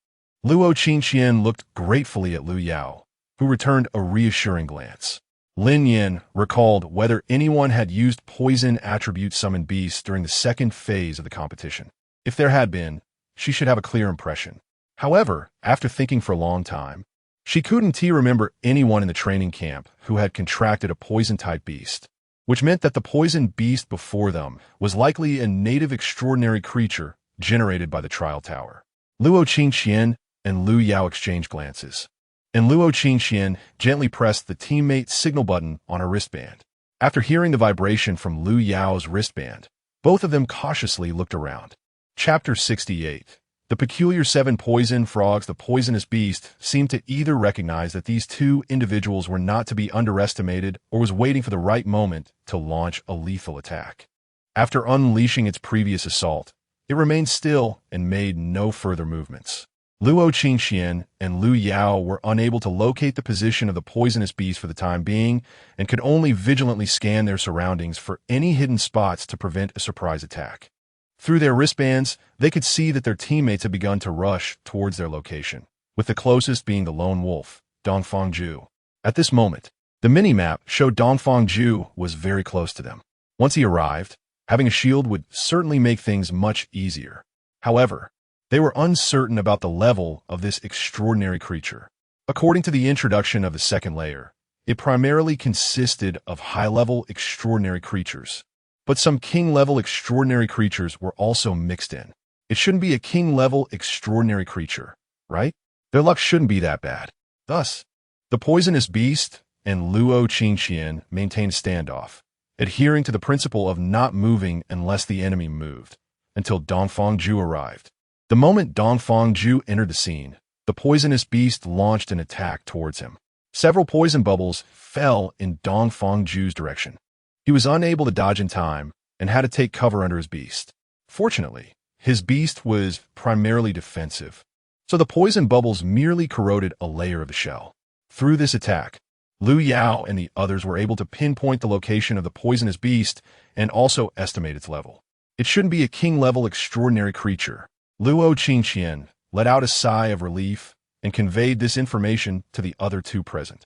Speaker 1: Luo Qingxian looked gratefully at Lu Yao, who returned a reassuring glance. Lin Nian recalled whether anyone had used poison attribute summoned beasts during the second phase of the competition. If there had been, she should have a clear impression. However, after thinking for a long time, she couldn't remember anyone in the training camp who had contracted a poison-type beast, which meant that the poison beast before them was likely a native extraordinary creature generated by the trial tower. Luo Qingxian and Lu Yao exchanged glances, and Luo Qingxian gently pressed the teammate signal button on her wristband. After hearing the vibration from Lu Yao's wristband, both of them cautiously looked around. Chapter 68. The peculiar 7 poison frogs. The poisonous beast seemed to either recognize that these two individuals were not to be underestimated or was waiting for the right moment to launch a lethal attack. After unleashing its previous assault, it remained still and made no further movements. Luo Qingxian and Lu Yao were unable to locate the position of the poisonous beast for the time being and could only vigilantly scan their surroundings for any hidden spots to prevent a surprise attack. Through their wristbands, they could see that their teammates had begun to rush towards their location, with the closest being the lone wolf, Dongfangju. At this moment, the mini-map showed Dongfangju was very close to them. Once he arrived, having a shield would certainly make things much easier. However, they were uncertain about the level of this extraordinary creature. According to the introduction of the second layer, it primarily consisted of high-level extraordinary creatures. But some king-level extraordinary creatures were also mixed in. It shouldn't be a king-level extraordinary creature, right? Their luck shouldn't be that bad. Thus, the poisonous beast and Luo Qingxian maintained standoff, adhering to the principle of not moving unless the enemy moved, until Dongfangju arrived. The moment Dongfangju entered the scene, the poisonous beast launched an attack towards him. Several poison bubbles fell in Dongfangju's direction. He was unable to dodge in time and had to take cover under his beast. Fortunately, his beast was primarily defensive, so the poison bubbles merely corroded a layer of the shell. Through this attack, Lu Yao and the others were able to pinpoint the location of the poisonous beast and also estimate its level. It shouldn't be a king-level extraordinary creature. Luo Qingxian let out a sigh of relief and conveyed this information to the other two present.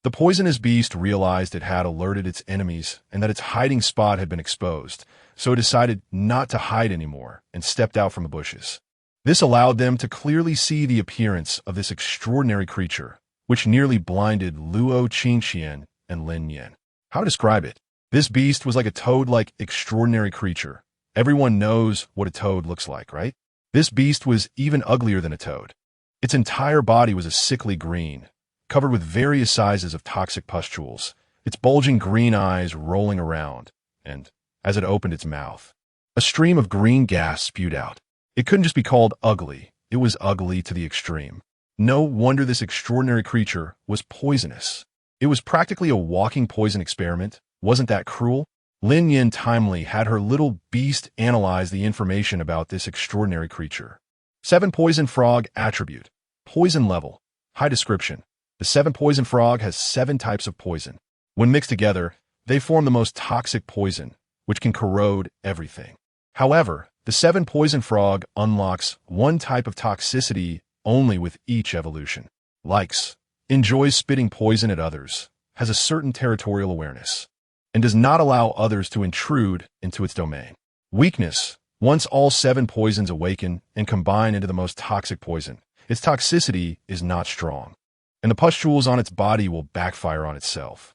Speaker 1: The poisonous beast realized it had alerted its enemies and that its hiding spot had been exposed, so it decided not to hide anymore and stepped out from the bushes. This allowed them to clearly see the appearance of this extraordinary creature, which nearly blinded Luo Qingxian and Lin Nian. How to describe it? This beast was like a toad-like extraordinary creature. Everyone knows what a toad looks like, right? This beast was even uglier than a toad. Its entire body was a sickly green, covered with various sizes of toxic pustules, its bulging green eyes rolling around, and, as it opened its mouth, a stream of green gas spewed out. It couldn't just be called ugly, it was ugly to the extreme. No wonder this extraordinary creature was poisonous. It was practically a walking poison experiment. Wasn't that cruel? Lin Nian timely had her little beast analyze the information about this extraordinary creature. 7 poison frog attribute. Poison level. High description. The 7-poison frog has 7 types of poison. When mixed together, they form the most toxic poison, which can corrode everything. However, the 7-poison frog unlocks one type of toxicity only with each evolution. Likes, enjoys spitting poison at others, has a certain territorial awareness, and does not allow others to intrude into its domain. Weakness, once all 7 poisons awaken and combine into the most toxic poison, its toxicity is not strong, and the pustules on its body will backfire on itself.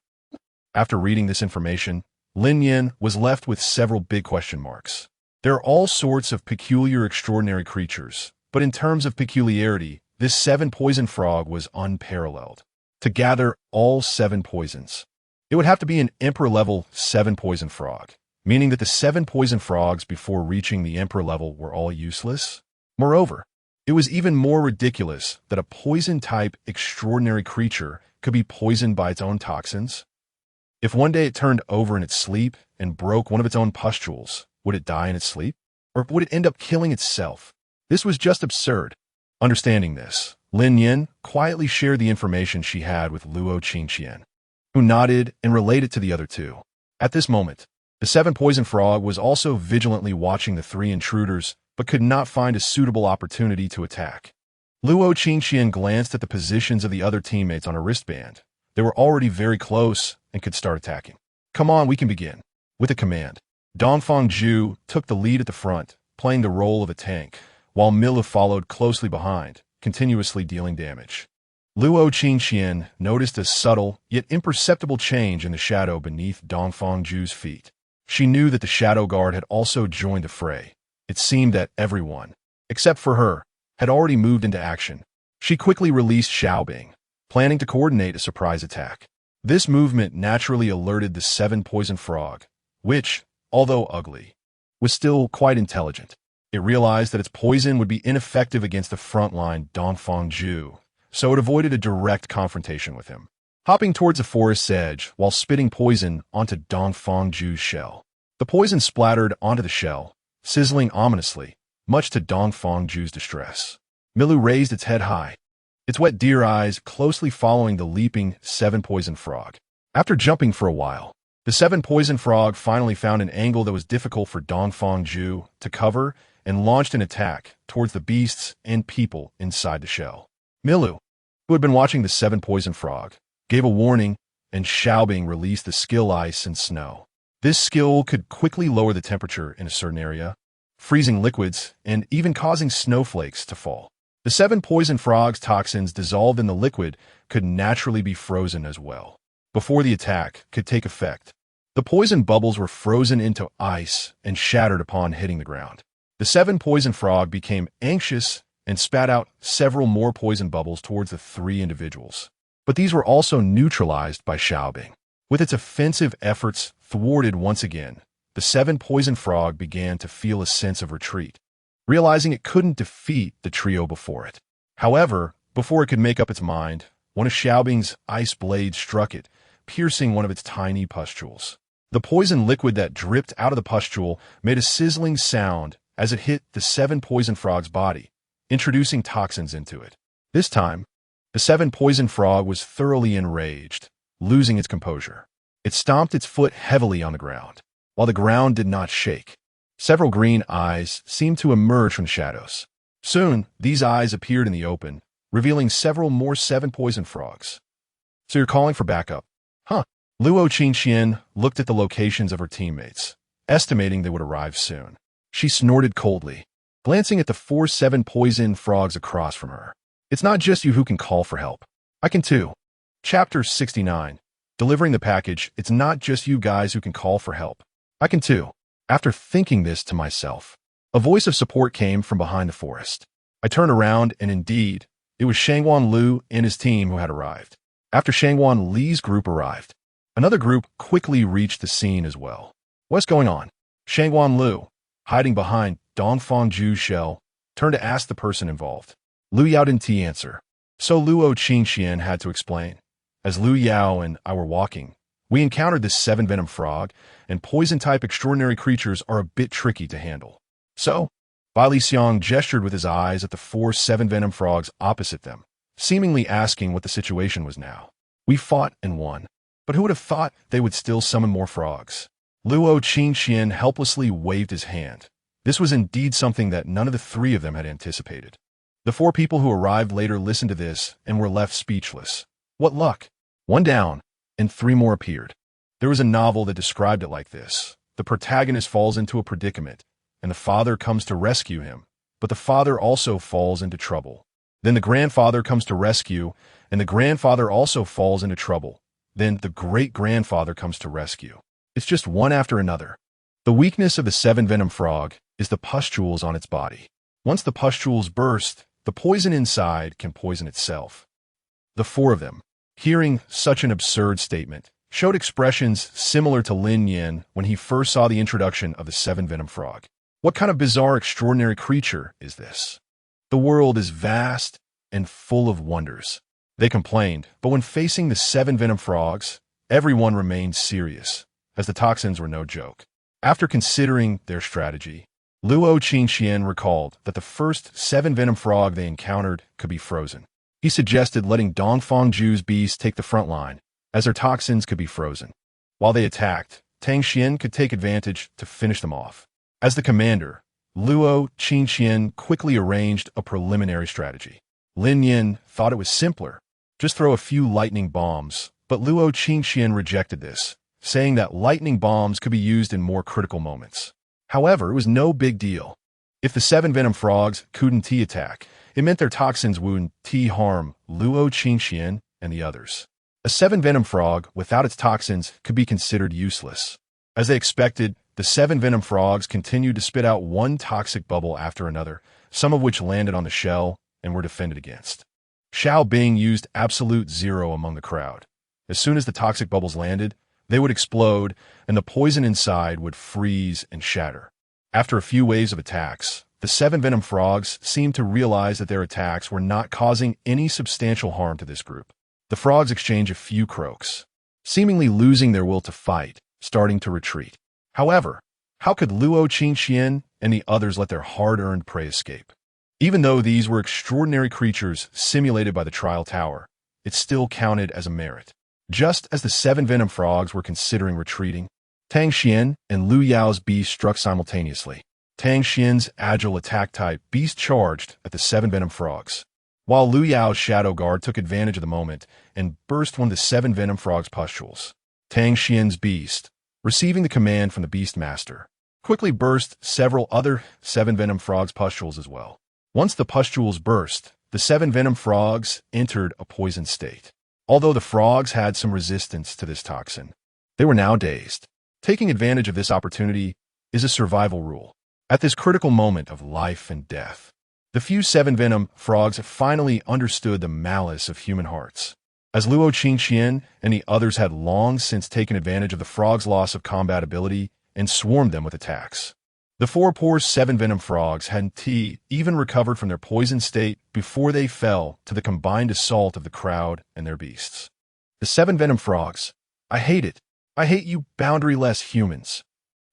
Speaker 1: After reading this information, Lin Nian was left with several big question marks. There are all sorts of peculiar, extraordinary creatures, but in terms of peculiarity, this 7-poison frog was unparalleled. To gather all 7 poisons, it would have to be an Emperor-level 7-poison frog, meaning that the 7 poison frogs before reaching the Emperor level were all useless. Moreover, it was even more ridiculous that a poison-type extraordinary creature could be poisoned by its own toxins. If one day it turned over in its sleep and broke one of its own pustules, would it die in its sleep? Or would it end up killing itself? This was just absurd. Understanding this, Lin Nian quietly shared the information she had with Luo Qingqian, who nodded and relayed it to the other two. At this moment, the 7-poison frog was also vigilantly watching the 3 intruders, but could not find a suitable opportunity to attack. Luo Qingqian glanced at the positions of the other teammates on a wristband. They were already very close and could start attacking. Come on, we can begin. With a command, Dongfang Zhu took the lead at the front, playing the role of a tank, while Milu followed closely behind, continuously dealing damage. Luo Qingqian noticed a subtle, yet imperceptible change in the shadow beneath Dongfang Zhu's feet. She knew that the shadow guard had also joined the fray. It seemed that everyone, except for her, had already moved into action. She quickly released Xiaobing, planning to coordinate a surprise attack. This movement naturally alerted the 7-poison frog, which, although ugly, was still quite intelligent. It realized that its poison would be ineffective against the frontline Dongfang Zhu, so it avoided a direct confrontation with him, hopping towards the forest's edge while spitting poison onto Dongfang Zhu's shell. The poison splattered onto the shell, sizzling ominously, much to Dongfang Zhu's distress. Milu raised its head high, its wet deer eyes closely following the leaping 7-poison frog. After jumping for a while, the 7-poison frog finally found an angle that was difficult for Dongfang Zhu to cover and launched an attack towards the beasts and people inside the shell. Milu, who had been watching the 7-poison frog, gave a warning, and Xiaobing released the skill Ice and Snow. This skill could quickly lower the temperature in a certain area, freezing liquids and even causing snowflakes to fall. The 7-poison frog's toxins dissolved in the liquid could naturally be frozen as well. Before the attack could take effect, the poison bubbles were frozen into ice and shattered upon hitting the ground. The 7-poison frog became anxious and spat out several more poison bubbles towards the 3 individuals. But these were also neutralized by Xiaobing. With its offensive efforts thwarted once again, the 7-poison frog began to feel a sense of retreat, realizing it couldn't defeat the trio before it. However, before it could make up its mind, one of Xiaobing's ice blades struck it, piercing one of its tiny pustules. The poison liquid that dripped out of the pustule made a sizzling sound as it hit the 7-poison frog's body, introducing toxins into it. This time, the 7-poison frog was thoroughly enraged, losing its composure. It stomped its foot heavily on the ground. While the ground did not shake, several green eyes seemed to emerge from the shadows. Soon, these eyes appeared in the open, revealing several more 7-poison frogs. So you're calling for backup? Huh. Luo Qingqian looked at the locations of her teammates, estimating they would arrive soon. She snorted coldly, glancing at the 4 7-poison frogs across from her. It's not just you who can call for help. I can too. Chapter 69. Delivering the package. It's not just you guys who can call for help. I can too. After thinking this to myself, a voice of support came from behind the forest. I turned around and indeed, it was Shangwan Lu and his team who had arrived. After Shangwan Li's group arrived, another group quickly reached the scene as well. What's going on? Shangwan Lu, hiding behind Dongfang Zhu's shell, turned to ask the person involved. Lu Yao didn't answer, so Luo Qingqian had to explain. As Lu Yao and I were walking, we encountered this 7-venom frog, and poison-type extraordinary creatures are a bit tricky to handle. So, Bai Li Xiang gestured with his eyes at the 4 7-venom frogs opposite them, seemingly asking what the situation was now. We fought and won. But who would have thought they would still summon more frogs? Luo Qingxian helplessly waved his hand. This was indeed something that none of the three of them had anticipated. The four people who arrived later listened to this and were left speechless. What luck! One down, and three more appeared. There was a novel that described it like this. The protagonist falls into a predicament, and the father comes to rescue him, but the father also falls into trouble. Then the grandfather comes to rescue, and the grandfather also falls into trouble. Then the great-grandfather comes to rescue. It's just one after another. The weakness of the seven-venom frog is the pustules on its body. Once the pustules burst, the poison inside can poison itself. The four of them, hearing such an absurd statement, showed expressions similar to Lin Nian when he first saw the introduction of the seven-venom frog. What kind of bizarre, extraordinary creature is this? The world is vast and full of wonders. They complained, but when facing the seven-venom frogs, everyone remained serious, as the toxins were no joke. After considering their strategy, Luo Qingxian recalled that the first seven-venom frog they encountered could be frozen. He suggested letting Dongfangju's beasts take the front line, as their toxins could be frozen. While they attacked, Tang Xian could take advantage to finish them off. As the commander, Luo Qingxian quickly arranged a preliminary strategy. Lin Nian thought it was simpler. Just throw a few lightning bombs, but Luo Qingxian rejected this, saying that lightning bombs could be used in more critical moments. However, it was no big deal. If the seven-venom frogs couldn't attack, it meant their toxins wouldn't harm Luo Qingxian and the others. A seven-venom frog without its toxins could be considered useless. As they expected, the seven-venom frogs continued to spit out one toxic bubble after another, some of which landed on the shell and were defended against. Xiao Bing used absolute zero among the crowd. As soon as the toxic bubbles landed, they would explode, and the poison inside would freeze and shatter. After a few waves of attacks, the seven-venom frogs seemed to realize that their attacks were not causing any substantial harm to this group. The frogs exchanged a few croaks, seemingly losing their will to fight, starting to retreat. However, how could Luo Qingxian and the others let their hard-earned prey escape? Even though these were extraordinary creatures simulated by the trial tower, it still counted as a merit. Just as the seven-venom frogs were considering retreating, Tang Xian and Lu Yao's beast struck simultaneously. Tang Xian's agile attack-type beast charged at the seven-venom frogs, while Lu Yao's shadow guard took advantage of the moment and burst one of the seven-venom frogs' pustules. Tang Xian's beast, receiving the command from the beast master, quickly burst several other seven-venom frogs' pustules as well. Once the pustules burst, the seven-venom frogs entered a poisoned state. Although the frogs had some resistance to this toxin, they were now dazed. Taking advantage of this opportunity is a survival rule. At this critical moment of life and death, the few seven-venom frogs finally understood the malice of human hearts. As Luo Qingxian and the others had long since taken advantage of the frogs' loss of combat ability and swarmed them with attacks. The four poor seven-venom frogs hadn't even recovered from their poisoned state before they fell to the combined assault of the crowd and their beasts. The seven-venom frogs, I hate it. I hate you boundaryless humans.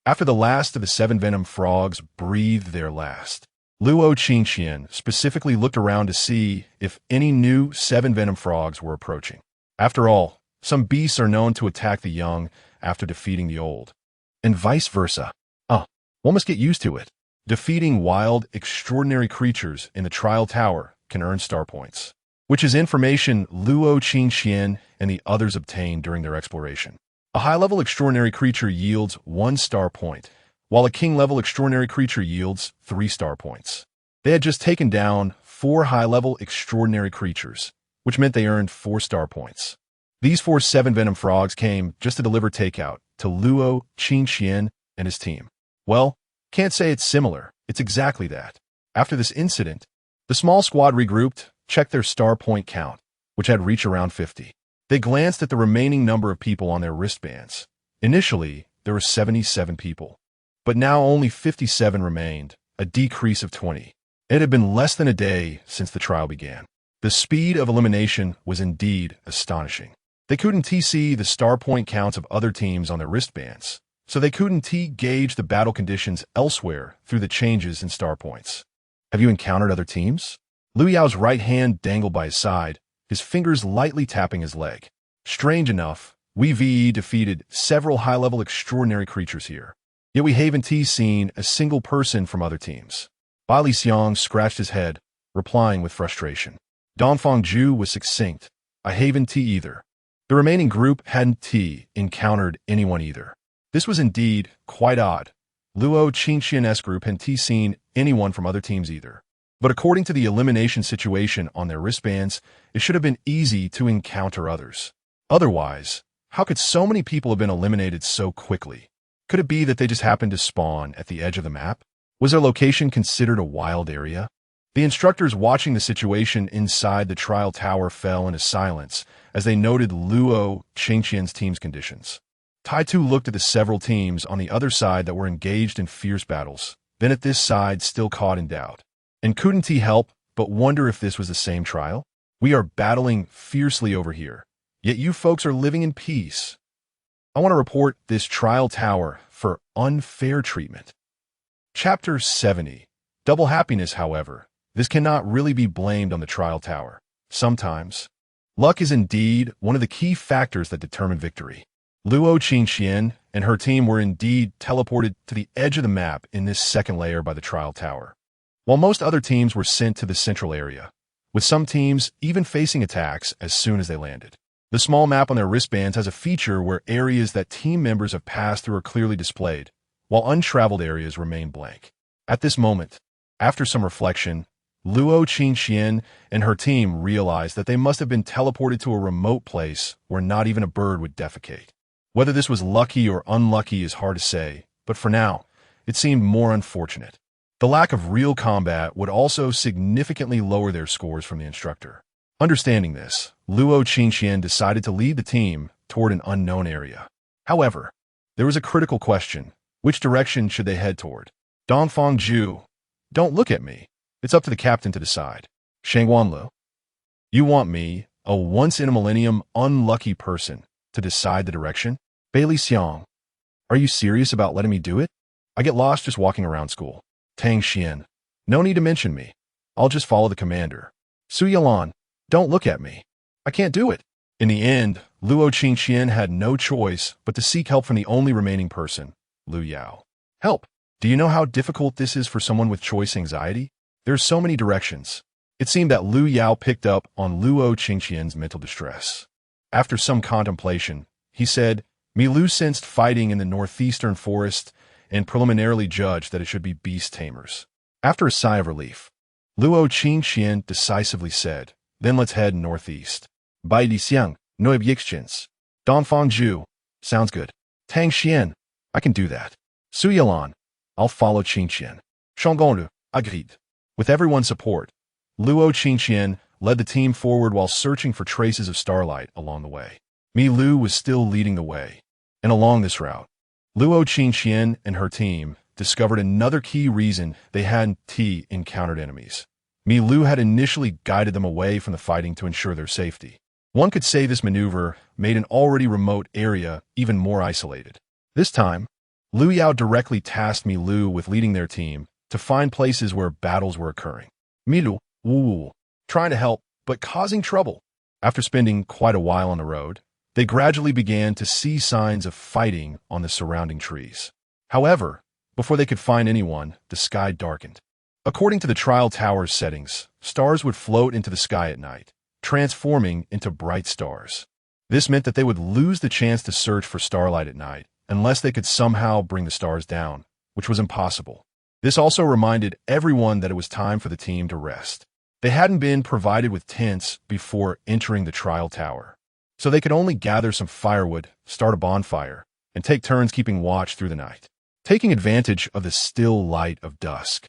Speaker 1: After the last of the seven-venom frogs breathed their last, Luo Qingxian specifically looked around to see if any new seven-venom frogs were approaching. After all, some beasts are known to attack the young after defeating the old, and vice versa. One must get used to it. Defeating wild, extraordinary creatures in the trial tower can earn star points, which is information Luo Qingxian and the others obtained during their exploration. A high-level extraordinary creature yields 1 star point, while a king-level extraordinary creature yields 3 star points. They had just taken down 4 high-level extraordinary creatures, which meant they earned 4 star points. These 4 seven-venom frogs came just to deliver takeout to Luo Qingxian and his team. Well, can't say it's similar. It's exactly that. After this incident, the small squad regrouped, checked their star point count, which had reached around 50. They glanced at the remaining number of people on their wristbands. Initially, there were 77 people, but now only 57 remained, a decrease of 20. It had been less than a day since the trial began. The speed of elimination was indeed astonishing. They couldn't see the star point counts of other teams on their wristbands, so they couldn't gauge the battle conditions elsewhere through the changes in star points. Have you encountered other teams? Lu Yao's right hand dangled by his side, his fingers lightly tapping his leg. Strange enough, we VE defeated several high-level extraordinary creatures here. Yet we haven't seen a single person from other teams. Bai Xiang scratched his head, replying with frustration. Dongfang Zhu was succinct. I haven't either. The remaining group hadn't encountered anyone either. This was indeed quite odd. Luo Qingqian's group hadn't seen anyone from other teams either. But according to the elimination situation on their wristbands, it should have been easy to encounter others. Otherwise, how could so many people have been eliminated so quickly? Could it be that they just happened to spawn at the edge of the map? Was their location considered a wild area? The instructors watching the situation inside the trial tower fell into silence as they noted Luo Qingqian's team's conditions. Taitu looked at the several teams on the other side that were engaged in fierce battles, then at this side still caught in doubt. And couldn't he help but wonder if this was the same trial? We are battling fiercely over here, yet you folks are living in peace. I want to report this trial tower for unfair treatment. Chapter 70. Double happiness, however. This cannot really be blamed on the trial tower. Sometimes, luck is indeed one of the key factors that determine victory. Luo Qingqian and her team were indeed teleported to the edge of the map in this second layer by the trial tower, while most other teams were sent to the central area, with some teams even facing attacks as soon as they landed. The small map on their wristbands has a feature where areas that team members have passed through are clearly displayed, while untraveled areas remain blank. At this moment, after some reflection, Luo Qingqian and her team realized that they must have been teleported to a remote place where not even a bird would defecate. Whether this was lucky or unlucky is hard to say, but for now, it seemed more unfortunate. The lack of real combat would also significantly lower their scores from the instructor. Understanding this, Luo Qingqian decided to lead the team toward an unknown area. However, there was a critical question. Which direction should they head toward? Dongfang Zhu. Don't look at me. It's up to the captain to decide. Shangguanlu. You want me, a once-in-a-millennium unlucky person, to decide the direction? Bai Xiang. Are you serious about letting me do it? I get lost just walking around school. Tang Xian. No need to mention me. I'll just follow the commander. Su Yalan. Don't look at me. I can't do it. In the end, Luo Qingqian had no choice but to seek help from the only remaining person, Lu Yao. Help! Do you know how difficult this is for someone with choice anxiety? There's so many directions. It seemed that Lu Yao picked up on Luo Qingqian's mental distress. After some contemplation, he said, Mi Lu sensed fighting in the northeastern forest and preliminarily judged that it should be beast tamers. After a sigh of relief, Luo Qingqian decisively said, then let's head northeast. Bai Xiang, no objections. Dongfang Zhu. Sounds good. Tang Xian. I can do that. Su Yalan. I'll follow Qingqian. Shangguanlu. Agreed. With everyone's support, Luo Qingqian led the team forward while searching for traces of starlight along the way. Mi Lu was still leading the way, and along this route, Luo Qingqian and her team discovered another key reason they hadn't encountered enemies. Mi Lu had initially guided them away from the fighting to ensure their safety. One could say this maneuver made an already remote area even more isolated. This time, Lu Yao directly tasked Mi Lu with leading their team to find places where battles were occurring. Mi Lu, woo, trying to help, but causing trouble. After spending quite a while on the road, they gradually began to see signs of fighting on the surrounding trees. However, before they could find anyone, the sky darkened. According to the trial tower's settings, stars would float into the sky at night, transforming into bright stars. This meant that they would lose the chance to search for starlight at night unless they could somehow bring the stars down, which was impossible. This also reminded everyone that it was time for the team to rest. They hadn't been provided with tents before entering the trial tower, so they could only gather some firewood, start a bonfire, and take turns keeping watch through the night. Taking advantage of the still light of dusk,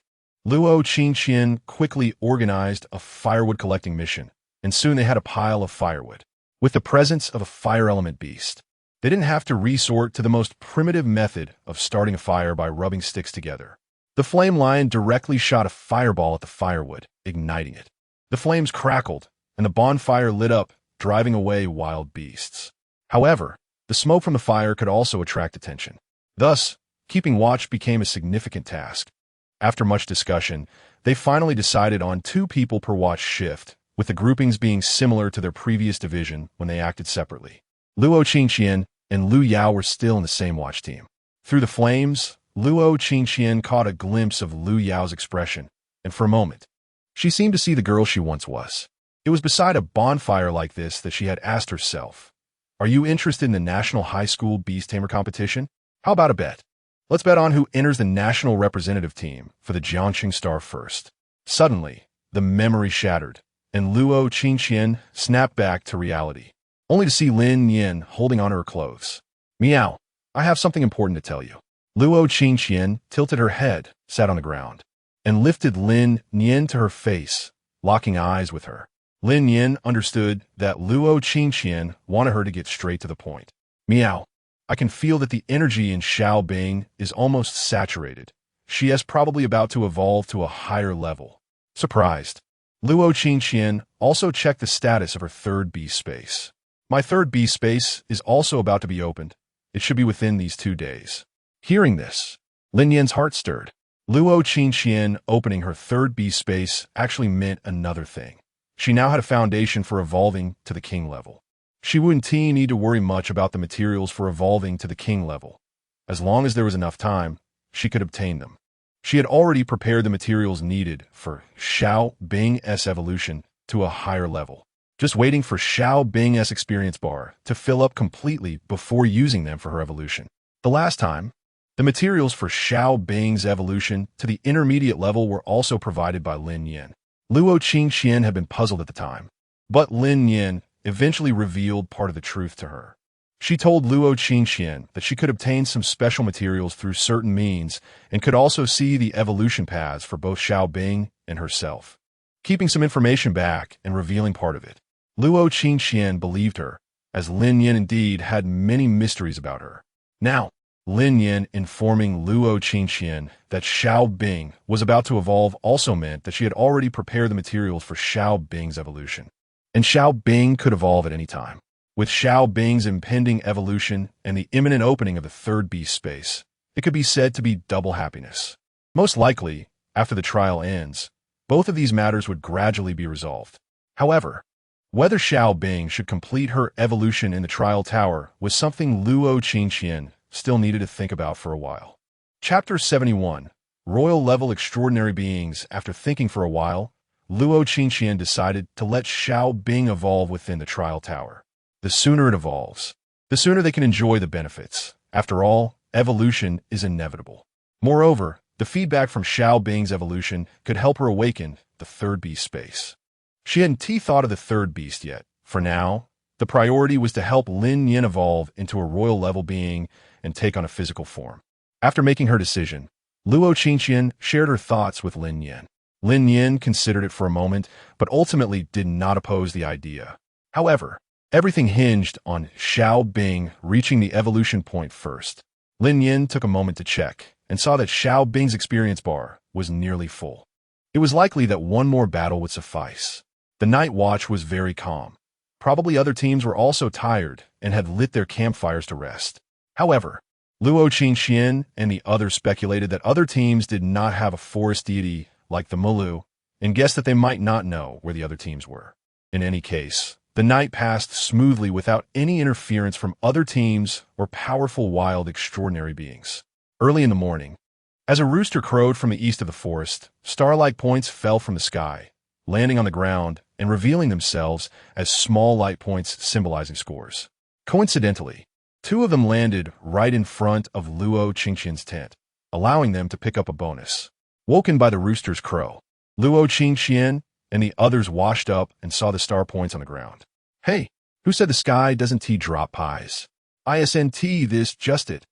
Speaker 1: Luo Qingqian quickly organized a firewood collecting mission, and soon they had a pile of firewood. With the presence of a fire element beast, they didn't have to resort to the most primitive method of starting a fire by rubbing sticks together. The flame lion directly shot a fireball at the firewood, igniting it. The flames crackled, and the bonfire lit up, driving away wild beasts. However, the smoke from the fire could also attract attention. Thus, keeping watch became a significant task. After much discussion, they finally decided on 2 people per watch shift, with the groupings being similar to their previous division when they acted separately. Luo Qingqian and Lu Yao were still in the same watch team. Through the flames, Luo Qingqian caught a glimpse of Lu Yao's expression, and for a moment, she seemed to see the girl she once was. It was beside a bonfire like this that she had asked herself, "Are you interested in the National High School Beast Tamer competition? How about a bet? Let's bet on who enters the national representative team for the Jiangqing Star first." Suddenly, the memory shattered, and Luo Qingqian snapped back to reality, only to see Lin Nian holding onto her clothes. "Meow, I have something important to tell you." Luo Qingqian tilted her head, sat on the ground, and lifted Lin Nian to her face, locking eyes with her. Lin Nian understood that Luo Qingqian wanted her to get straight to the point. "Meow, I can feel that the energy in Xiao Bing is almost saturated. She is probably about to evolve to a higher level." Surprised, Luo Qingqian also checked the status of her 3rd beast space. "My 3rd beast space is also about to be opened. It should be within these 2 days." Hearing this, Lin Yan's heart stirred. Luo Qingqian opening her 3rd beast space actually meant another thing. She now had a foundation for evolving to the king level. She wouldn't need to worry much about the materials for evolving to the king level. As long as there was enough time, she could obtain them. She had already prepared the materials needed for Xiao Bing's evolution to a higher level, just waiting for Xiao Bing's experience bar to fill up completely before using them for her evolution. The last time, the materials for Xiao Bing's evolution to the intermediate level were also provided by Lin Nian. Luo Qingqian had been puzzled at the time, but Lin Nian eventually revealed part of the truth to her. She told Luo Qingqian that she could obtain some special materials through certain means and could also see the evolution paths for both Xiao Bing and herself, keeping some information back and revealing part of it. Luo Qingqian believed her, as Lin Nian indeed had many mysteries about her. Now, Lin Nian informing Luo Qingqian that Xiao Bing was about to evolve also meant that she had already prepared the materials for Xiao Bing's evolution, and Xiao Bing could evolve at any time. With Xiao Bing's impending evolution and the imminent opening of the 3rd beast space, it could be said to be double happiness. Most likely, after the trial ends, both of these matters would gradually be resolved. However, whether Xiao Bing should complete her evolution in the trial tower was something Luo Qingqian still needed to think about for a while. Chapter 71, Royal Level Extraordinary Beings. After thinking for a while, Luo Qingqian decided to let Xiao Bing evolve within the trial tower. The sooner it evolves, the sooner they can enjoy the benefits. After all, evolution is inevitable. Moreover, the feedback from Xiao Bing's evolution could help her awaken the 3rd beast space. She hadn't thought of the 3rd beast yet. For now, the priority was to help Lin Nian evolve into a royal level being and take on a physical form. After making her decision, Luo Qingqian shared her thoughts with Lin Nian. Lin Nian considered it for a moment, but ultimately did not oppose the idea. However, everything hinged on Xiao Bing reaching the evolution point first. Lin Nian took a moment to check and saw that Xiao Bing's experience bar was nearly full. It was likely that one more battle would suffice. The night watch was very calm. Probably other teams were also tired and had lit their campfires to rest. However, Luo Qingqian and the others speculated that other teams did not have a forest deity like the Mulu and guessed that they might not know where the other teams were. In any case, the night passed smoothly without any interference from other teams or powerful wild extraordinary beings. Early in the morning, as a rooster crowed from the east of the forest, star-like points fell from the sky, landing on the ground and revealing themselves as small light points symbolizing scores. Coincidentally, 2 of them landed right in front of Luo Qingqian's tent, allowing them to pick up a bonus. Woken by the rooster's crow, Luo Qingqian and the others washed up and saw the star points on the ground. "Hey, who said the sky doesn't drop pies? ISNT this just it."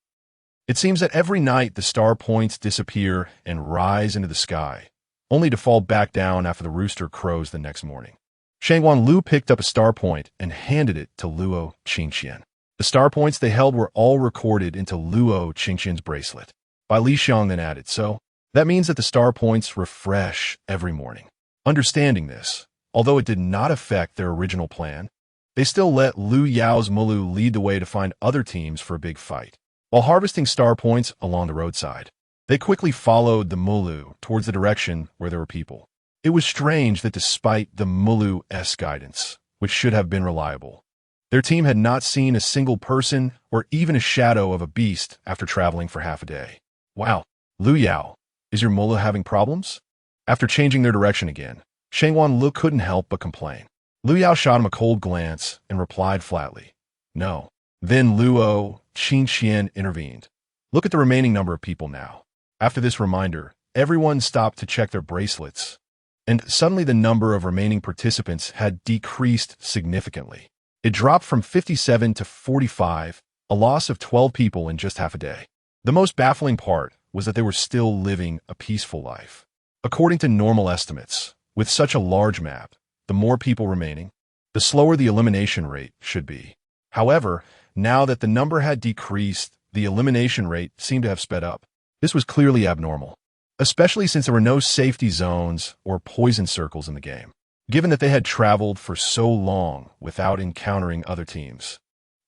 Speaker 1: It seems that every night the star points disappear and rise into the sky, only to fall back down after the rooster crows the next morning. Shangguan Lu picked up a star point and handed it to Luo Qingqian. The star points they held were all recorded into Luo Qingqian's bracelet. By Li Xiang then added, "So, that means that the star points refresh every morning." Understanding this, although it did not affect their original plan, they still let Lu Yao's Mulu lead the way to find other teams for a big fight, while harvesting star points along the roadside. They quickly followed the Mulu towards the direction where there were people. It was strange that despite the Mulu's guidance, which should have been reliable, their team had not seen a single person or even a shadow of a beast after traveling for half a day. Wow, Lu Yao, is your Mulu having problems? After changing their direction again, Shangwan Lu couldn't help but complain. Lu Yao shot him a cold glance and replied flatly, no. Then Luo Qingxian intervened. Look at the remaining number of people now. After this reminder, everyone stopped to check their bracelets, and suddenly the number of remaining participants had decreased significantly. It dropped from 57 to 45, a loss of 12 people in just half a day. The most baffling part was that they were still living a peaceful life. According to normal estimates, with such a large map, the more people remaining, the slower the elimination rate should be. However, now that the number had decreased, the elimination rate seemed to have sped up. This was clearly abnormal, especially since there were no safety zones or poison circles in the game, given that they had traveled for so long without encountering other teams.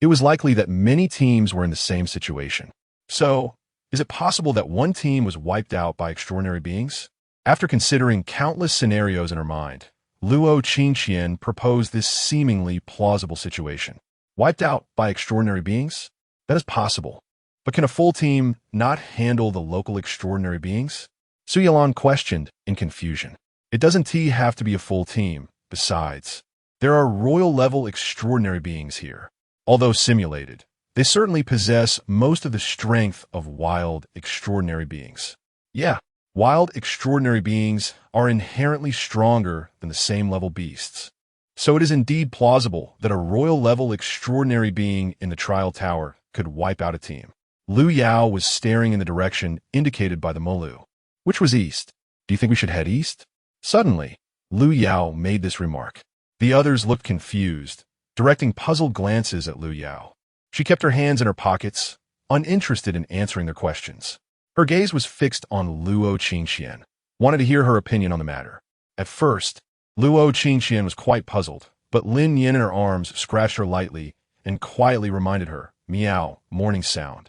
Speaker 1: It was likely that many teams were in the same situation. So, is it possible that one team was wiped out by extraordinary beings? After considering countless scenarios in her mind, Luo Qingxian proposed this seemingly plausible situation. Wiped out by extraordinary beings? That is possible. But can a full team not handle the local extraordinary beings? Su Yalan questioned in confusion. It doesn't have to be a full team. Besides, there are royal-level extraordinary beings here. Although simulated, they certainly possess most of the strength of wild extraordinary beings. Yeah, wild extraordinary beings are inherently stronger than the same-level beasts. So it is indeed plausible that a royal-level extraordinary being in the trial tower could wipe out a team. Lu Yao was staring in the direction indicated by the Mulu, which was east. Do you think we should head east? Suddenly, Lu Yao made this remark. The others looked confused, directing puzzled glances at Lu Yao. She kept her hands in her pockets, uninterested in answering their questions. Her gaze was fixed on Luo Qingxian, wanted to hear her opinion on the matter. At first, Luo Qingxian was quite puzzled, but Lin Nian in her arms scratched her lightly and quietly reminded her, meow, morning sound.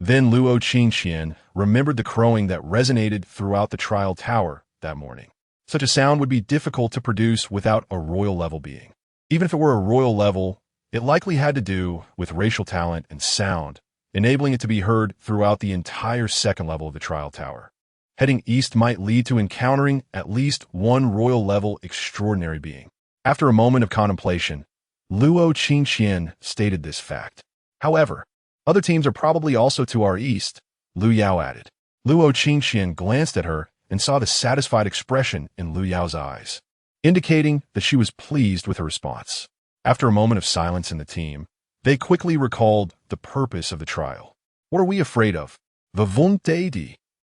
Speaker 1: Then Luo Qingxian remembered the crowing that resonated throughout the trial tower that morning. Such a sound would be difficult to produce without a royal-level being. Even if it were a royal level, it likely had to do with racial talent and sound, enabling it to be heard throughout the entire second level of the trial tower. Heading east might lead to encountering at least one royal-level extraordinary being. After a moment of contemplation, Luo Qingxian stated this fact. However, other teams are probably also to our east, Lu Yao added. Luo Qingxian glanced at her and saw the satisfied expression in Lu Yao's eyes, indicating that she was pleased with her response. After a moment of silence in the team, they quickly recalled the purpose of the trial. What are we afraid of? The Vunteidi.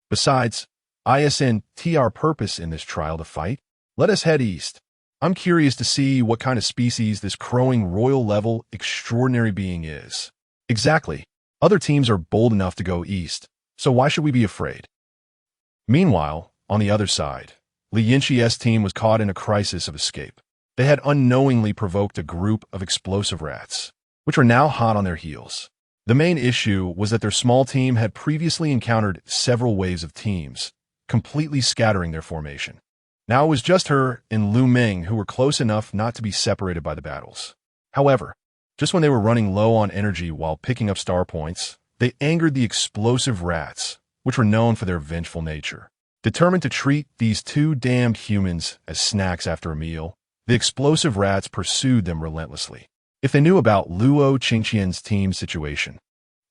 Speaker 1: Besides, isn't our purpose in this trial to fight? Let us head east. I'm curious to see what kind of species this crowing royal-level extraordinary being is. Exactly. Other teams are bold enough to go east, so why should we be afraid? Meanwhile, on the other side, Li Yinxi's team was caught in a crisis of escape. They had unknowingly provoked a group of explosive rats, which were now hot on their heels. The main issue was that their small team had previously encountered several waves of teams, completely scattering their formation. Now it was just her and Lu Ming who were close enough not to be separated by the battles. However, just when they were running low on energy while picking up star points, they angered the explosive rats, which were known for their vengeful nature. Determined to treat these two damned humans as snacks after a meal, the explosive rats pursued them relentlessly. If they knew about Luo Qingxian's team's situation,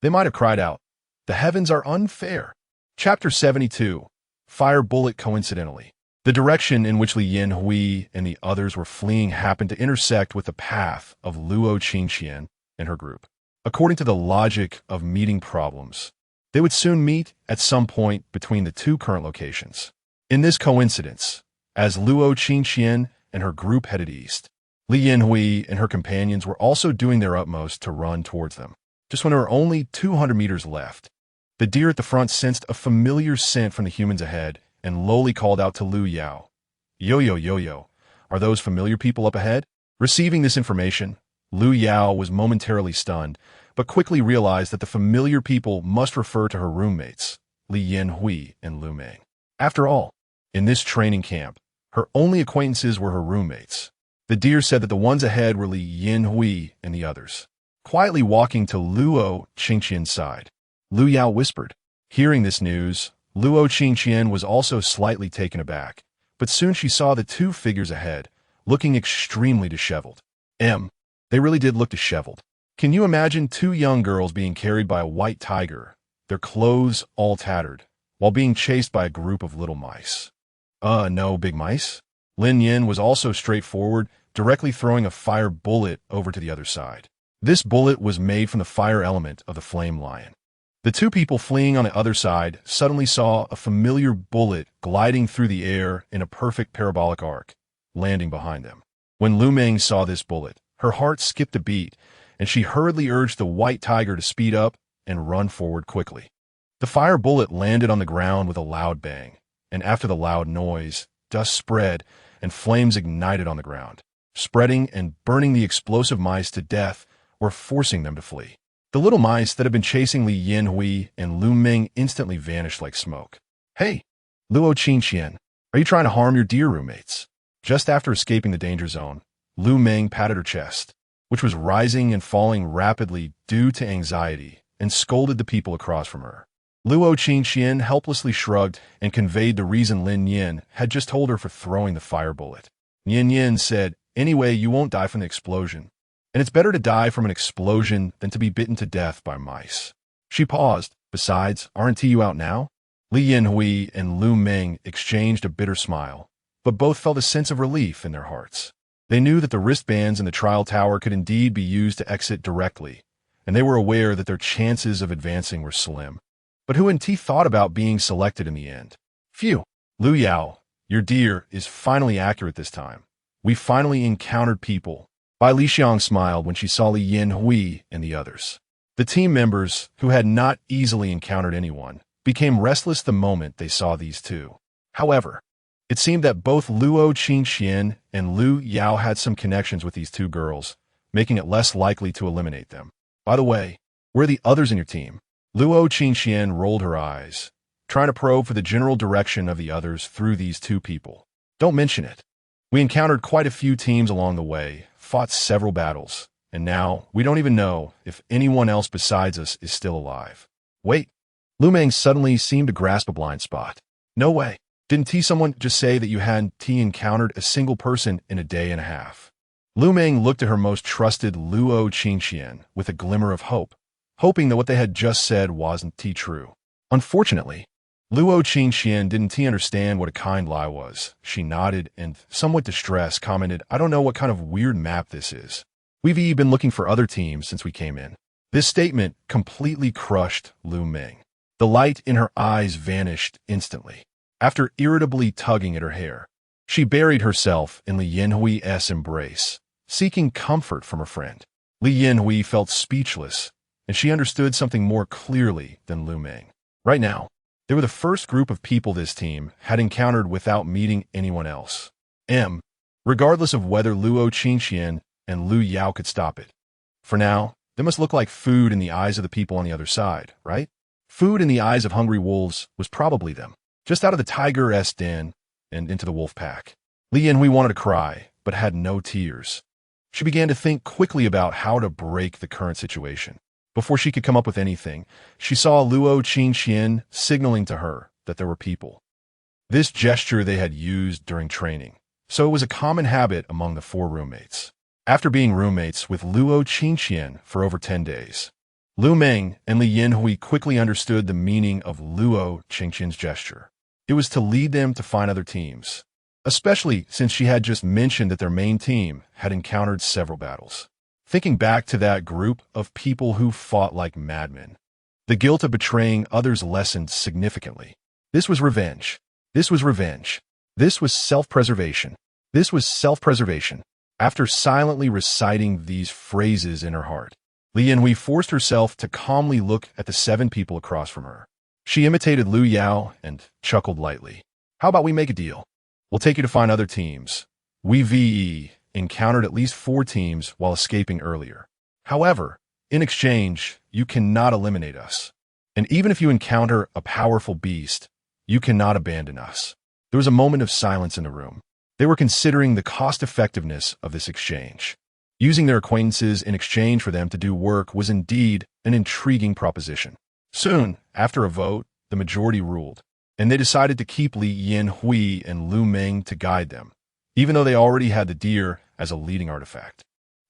Speaker 1: they might have cried out, "The heavens are unfair." Chapter 72. Fire Bullet Coincidentally. The direction in which Li Yin Hui and the others were fleeing happened to intersect with the path of Luo Qingxian and her group. According to the logic of meeting problems, they would soon meet at some point between the two current locations. In this coincidence, as Luo Qingxian and her group headed east, Li Yin Hui and her companions were also doing their utmost to run towards them. Just when there were only 200 meters left, the deer at the front sensed a familiar scent from the humans ahead and lowly called out to Lu Yao, Yo, are those familiar people up ahead?" Receiving this information, Lu Yao was momentarily stunned, but quickly realized that the familiar people must refer to her roommates, Li Yanhui and Lu Meng. After all, in this training camp, her only acquaintances were her roommates. The deer said that the ones ahead were Li Yanhui and the others. Quietly walking to Luo Qingqian's side, Lu Yao whispered. Hearing this news, Luo Qingqian was also slightly taken aback, but soon she saw the two figures ahead, looking extremely disheveled. They really did look disheveled. Can you imagine two young girls being carried by a white tiger, their clothes all tattered, while being chased by a group of little mice? No big mice? Lin Nian was also straightforward, directly throwing a fire bullet over to the other side. This bullet was made from the fire element of the flame lion. The two people fleeing on the other side suddenly saw a familiar bullet gliding through the air in a perfect parabolic arc, landing behind them. When Lu Meng saw this bullet, her heart skipped a beat, and she hurriedly urged the white tiger to speed up and run forward quickly. The fire bullet landed on the ground with a loud bang, and after the loud noise, dust spread and flames ignited on the ground, spreading and burning the explosive mice to death or forcing them to flee. The little mice that had been chasing Li Yanhui and Lu Meng instantly vanished like smoke. Hey, Luo Qingqian, are you trying to harm your deer roommates? Just after escaping the danger zone, Lu Meng patted her chest, which was rising and falling rapidly due to anxiety, and scolded the people across from her. Luo Qingqian helplessly shrugged and conveyed the reason Lin Nian had just told her for throwing the fire bullet. Lin Nian said, "Anyway, you won't die from the explosion. And it's better to die from an explosion than to be bitten to death by mice." She paused. Besides, aren't you out now? Li Yanhui and Lu Meng exchanged a bitter smile, but both felt a sense of relief in their hearts. They knew that the wristbands in the trial tower could indeed be used to exit directly, and they were aware that their chances of advancing were slim. But who hadn't thought about being selected in the end? Phew! Lu Yao, your deer is finally accurate this time. We finally encountered people. Bai Lixiang smiled when she saw Li Yanhui and the others. The team members, who had not easily encountered anyone, became restless the moment they saw these two. However, it seemed that both Luo Qingqian and Lu Yao had some connections with these two girls, making it less likely to eliminate them. By the way, where are the others in your team? Luo Qingqian rolled her eyes, trying to probe for the general direction of the others through these two people. Don't mention it. We encountered quite a few teams along the way, fought several battles, and now we don't even know if anyone else besides us is still alive. Wait, Lu Meng suddenly seemed to grasp a blind spot. No way. Didn't someone just say that you hadn't encountered a single person in a day and a half? Lu Meng looked at her most trusted Luo Qingqian with a glimmer of hope, hoping that what they had just said wasn't true. Unfortunately, Luo Qingqian didn't understand what a kind lie was. She nodded and, somewhat distressed, commented, "I don't know what kind of weird map this is. We've been looking for other teams since we came in." This statement completely crushed Lu Meng. The light in her eyes vanished instantly. After irritably tugging at her hair, she buried herself in Li Yanhui's embrace, seeking comfort from her friend. Li Yanhui felt speechless, and she understood something more clearly than Lu Meng. Right now, they were the first group of people this team had encountered without meeting anyone else. Regardless of whether Luo Qingqian and Lu Yao could stop it. For now, they must look like food in the eyes of the people on the other side, right? Food in the eyes of hungry wolves was probably them, just out of the tiger's den and into the wolf pack. Li Yanhui wanted to cry, but had no tears. She began to think quickly about how to break the current situation. Before she could come up with anything, she saw Luo Qingqian signaling to her that there were people. This gesture they had used during training, so it was a common habit among the four roommates. After being roommates with Luo Qingqian for over 10 days, Lu Meng and Li Yanhui quickly understood the meaning of Luo Qingqian's gesture. It was to lead them to find other teams, especially since she had just mentioned that their main team had encountered several battles. Thinking back to that group of people who fought like madmen, the guilt of betraying others lessened significantly. This was revenge. This was revenge. This was self-preservation. This was self-preservation. After silently reciting these phrases in her heart, Li Yanhui forced herself to calmly look at the 7 people across from her. She imitated Lu Yao and chuckled lightly. "How about we make a deal? We'll take you to find other teams. We encountered at least 4 teams while escaping earlier. However, in exchange, you cannot eliminate us." And even if you encounter a powerful beast, you cannot abandon us. There was a moment of silence in the room. They were considering the cost-effectiveness of this exchange. Using their acquaintances in exchange for them to do work was indeed an intriguing proposition. Soon, after a vote, the majority ruled, and they decided to keep Li Yanhui and Lu Meng to guide them, even though they already had the deer as a leading artifact.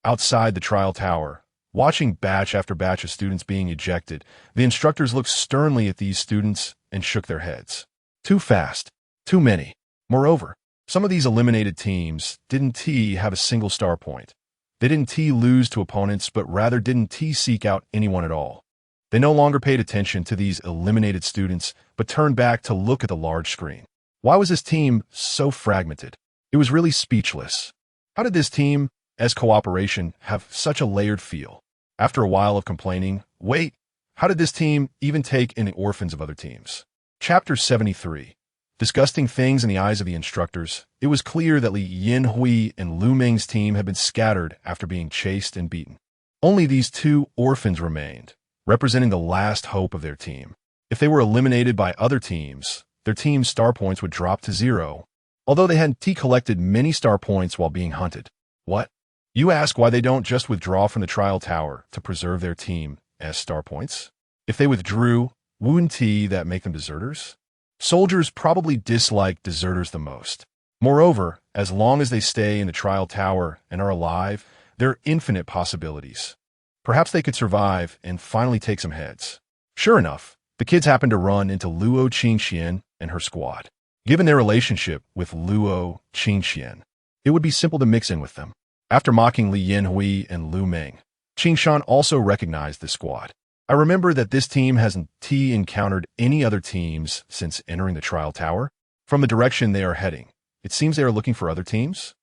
Speaker 1: Outside the trial tower, watching batch after batch of students being ejected, the instructors looked sternly at these students and shook their heads. Too fast. Too many. Moreover, some of these eliminated teams didn't have a single star point. They didn't lose to opponents, but rather didn't seek out anyone at all. They no longer paid attention to these eliminated students, but turned back to look at the large screen. Why was this team so fragmented? It was really speechless. How did this team, as cooperation, have such a layered feel? After a while of complaining, wait, how did this team even take in the orphans of other teams? Chapter 73. Disgusting things in the eyes of the instructors, it was clear that Li Yanhui and Lu Meng's team had been scattered after being chased and beaten. Only these two orphans remained, representing the last hope of their team. If they were eliminated by other teams, their team's star points would drop to 0, although they had collected many star points while being hunted. What? You ask why they don't just withdraw from the trial tower to preserve their team as star points? If they withdrew, wouldn't that make them deserters? Soldiers probably dislike deserters the most. Moreover, as long as they stay in the trial tower and are alive, there are infinite possibilities. Perhaps they could survive and finally take some heads. Sure enough, the kids happened to run into Luo Qingxian and her squad. Given their relationship with Luo Qingxian, it would be simple to mix in with them. After mocking Li Yanhui and Lu Meng, Qingshan also recognized the squad. I remember that this team hasn't encountered any other teams since entering the trial tower. From the direction they are heading, it seems they are looking for other teams.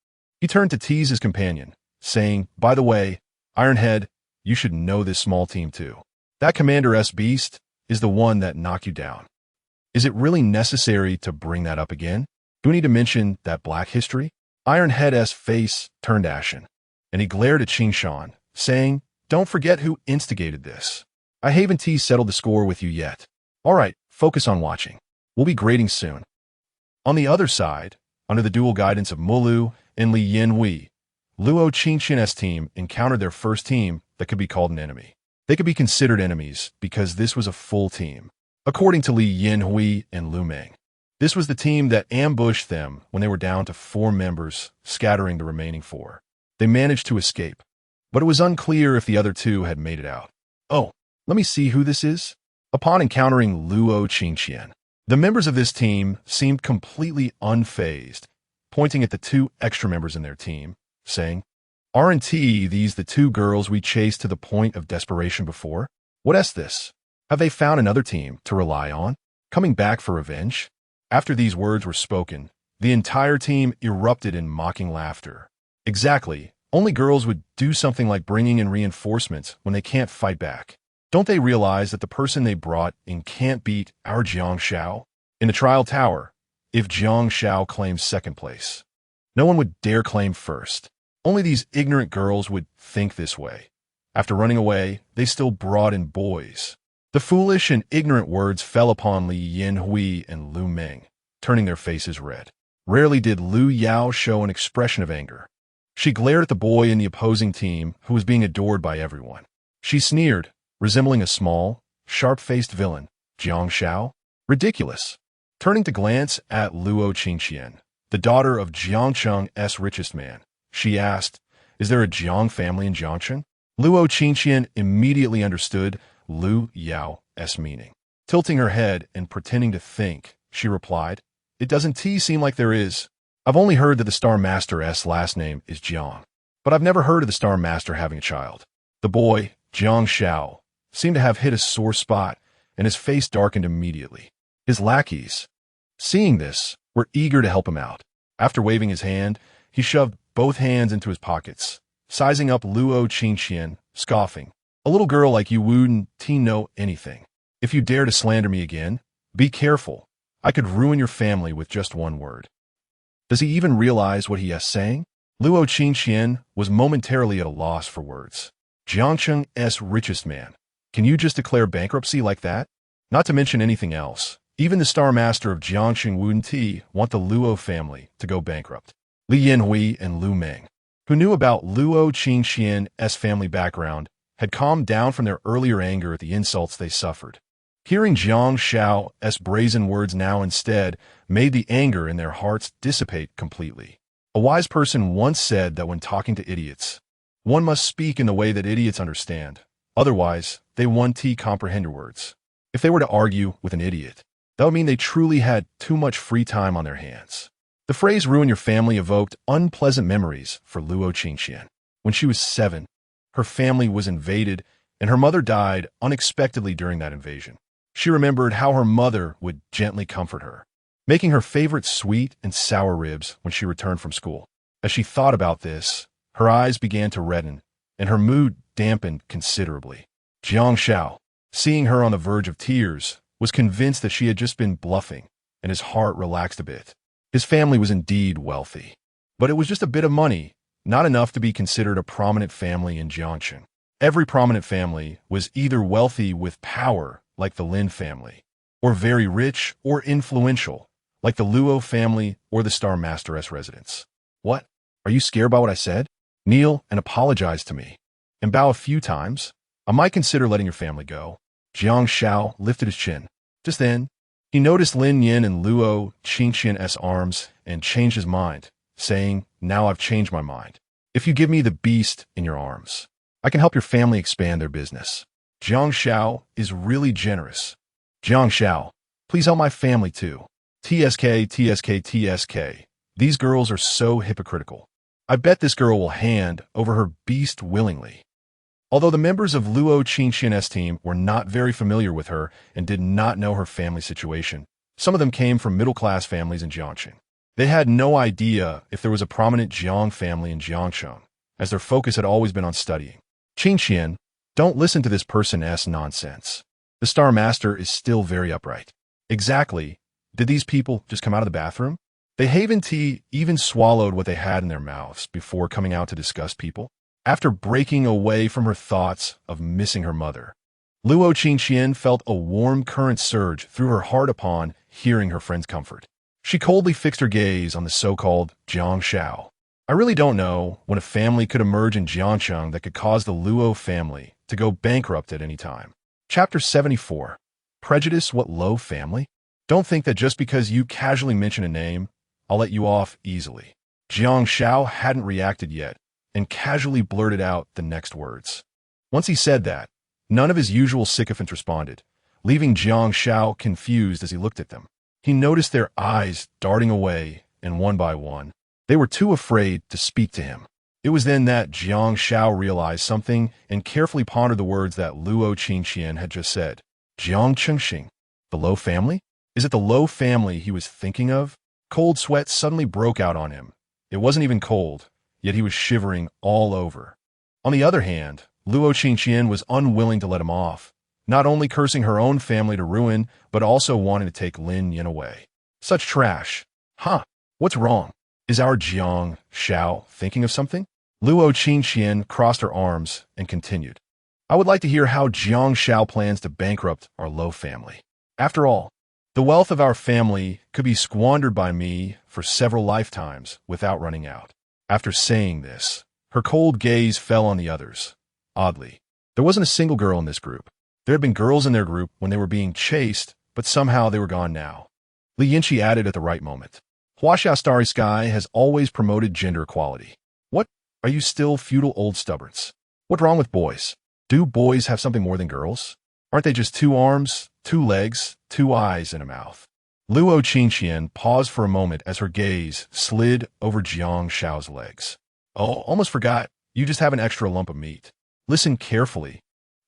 Speaker 1: He turned to tease his companion, saying, by the way, Ironhead, you should know this small team too. That Commander S. Beast is the one that knocked you down. Is it really necessary to bring that up again? Do we need to mention that black history? Ironhead's face turned ashen, and he glared at Qingshan, saying, don't forget who instigated this. I haven't settled the score with you yet. All right, focus on watching. We'll be grading soon. On the other side, under the dual guidance of Mulu and Li Yanhui, Luo Qingxian's team encountered their first team that could be called an enemy. They could be considered enemies because this was a full team. According to Li Yanhui and Lu Meng, this was the team that ambushed them when they were down to 4 members, scattering the remaining 4. They managed to escape, but it was unclear if the other 2 had made it out. Oh, let me see who this is. Upon encountering Luo Qingxian, the members of this team seemed completely unfazed, pointing at the 2 extra members in their team, saying, aren't these the 2 girls we chased to the point of desperation before? What is this? Have they found another team to rely on, coming back for revenge? After these words were spoken, the entire team erupted in mocking laughter. Exactly, only girls would do something like bringing in reinforcements when they can't fight back. Don't they realize that the person they brought in can't beat our Jiang Shao? In the trial tower, if Jiang Shao claims second place, no one would dare claim first. Only these ignorant girls would think this way. After running away, they still brought in boys. The foolish and ignorant words fell upon Li Yanhui and Lu Meng, turning their faces red. Rarely did Lu Yao show an expression of anger. She glared at the boy in the opposing team who was being adored by everyone. She sneered, resembling a small, sharp-faced villain. Jiang Shao? Ridiculous. Turning to glance at Luo Qingxian, the daughter of Jiangcheng's richest man, she asked, is there a Jiang family in Jiangcheng? Luo Qingxian immediately understood Lu Yao's meaning. Tilting her head and pretending to think, she replied, it doesn't seem like there is. I've only heard that the Star Master's last name is Jiang, but I've never heard of the Star Master having a child. The boy, Jiang Shao, seemed to have hit a sore spot, and his face darkened immediately. His lackeys, seeing this, were eager to help him out. After waving his hand, he shoved both hands into his pockets, sizing up Luo Qingxian, scoffing. A little girl like you wouldn't know anything. If you dare to slander me again, be careful. I could ruin your family with just one word. Does he even realize what he is saying? Luo Qingxian was momentarily at a loss for words. Jiangcheng's richest man. Can you just declare bankruptcy like that? Not to mention anything else. Even the Star Master of Jiangxing Wunti want the Luo family to go bankrupt. Li Yanhui and Lu Meng, who knew about Luo Qingxian's family background, had calmed down from their earlier anger at the insults they suffered. Hearing Jiang Shao's brazen words now instead made the anger in their hearts dissipate completely. A wise person once said that when talking to idiots, one must speak in the way that idiots understand. Otherwise, they won't comprehend your words. If they were to argue with an idiot, that would mean they truly had too much free time on their hands. The phrase ruin your family evoked unpleasant memories for Luo Qingxian. When she was 7, her family was invaded, and her mother died unexpectedly during that invasion. She remembered how her mother would gently comfort her, making her favorite sweet and sour ribs when she returned from school. As she thought about this, her eyes began to redden, and her mood dampened considerably. Jiang Shao, seeing her on the verge of tears, was convinced that she had just been bluffing, and his heart relaxed a bit. His family was indeed wealthy, but it was just a bit of money, not enough to be considered a prominent family in Jiangxing. Every prominent family was either wealthy with power, like the Lin family, or very rich or influential, like the Luo family or the Star Master's residence. What? Are you scared by what I said? Kneel and apologize to me, and bow a few times. I might consider letting your family go. Jiang Shao lifted his chin. Just then, he noticed Lin Nian and Luo Qingxian's arms and changed his mind, saying, "Now I've changed my mind. If you give me the beast in your arms, I can help your family expand their business." Jiang Shao is really generous. Jiang Shao, please help my family too. TSK, TSK, TSK. These girls are so hypocritical. I bet this girl will hand over her beast willingly. Although the members of Luo Qingxian's team were not very familiar with her and did not know her family situation, some of them came from middle-class families in Jiangxing. They had no idea if there was a prominent Jiang family in Jiangxing, as their focus had always been on studying. Qingxian, don't listen to this person's nonsense. The Star Master is still very upright. Exactly. Did these people just come out of the bathroom? They haven't even swallowed what they had in their mouths before coming out to discuss people. After breaking away from her thoughts of missing her mother, Luo Qingxian felt a warm current surge through her heart upon hearing her friend's comfort. She coldly fixed her gaze on the so-called Jiang Shao. I really don't know when a family could emerge in Jiangxing that could cause the Luo family to go bankrupt at any time. Chapter 74. Prejudice. What low family? Don't think that just because you casually mention a name, I'll let you off easily. Jiang Shao hadn't reacted yet, and casually blurted out the next words. Once he said that, none of his usual sycophants responded, leaving Jiang Shao confused as he looked at them. He noticed their eyes darting away, and one by one, they were too afraid to speak to him. It was then that Jiang Shao realized something and carefully pondered the words that Luo Qingxian had just said. Jiang Chengxing, the Lo family? Is it the Lo family he was thinking of? Cold sweat suddenly broke out on him. It wasn't even cold, yet he was shivering all over. On the other hand, Luo Qingxian was unwilling to let him off, not only cursing her own family to ruin, but also wanting to take Lin Nian away. Such trash. Huh, what's wrong? Is our Jiang Shao thinking of something? Luo Qingxian crossed her arms and continued. I would like to hear how Jiang Shao plans to bankrupt our Lo family. After all, the wealth of our family could be squandered by me for several lifetimes without running out. After saying this, her cold gaze fell on the others. Oddly, there wasn't a single girl in this group. There had been girls in their group when they were being chased, but somehow they were gone now. Li Yinchi added at the right moment. Huaxia Starry Sky has always promoted gender equality. What? Are you still feudal old stubborns? What's wrong with boys? Do boys have something more than girls? Aren't they just 2 arms, 2 legs, 2 eyes, and a mouth? Luo Qingxian paused for a moment as her gaze slid over Jiang Shao's legs. Oh, almost forgot. You just have an extra lump of meat. Listen carefully.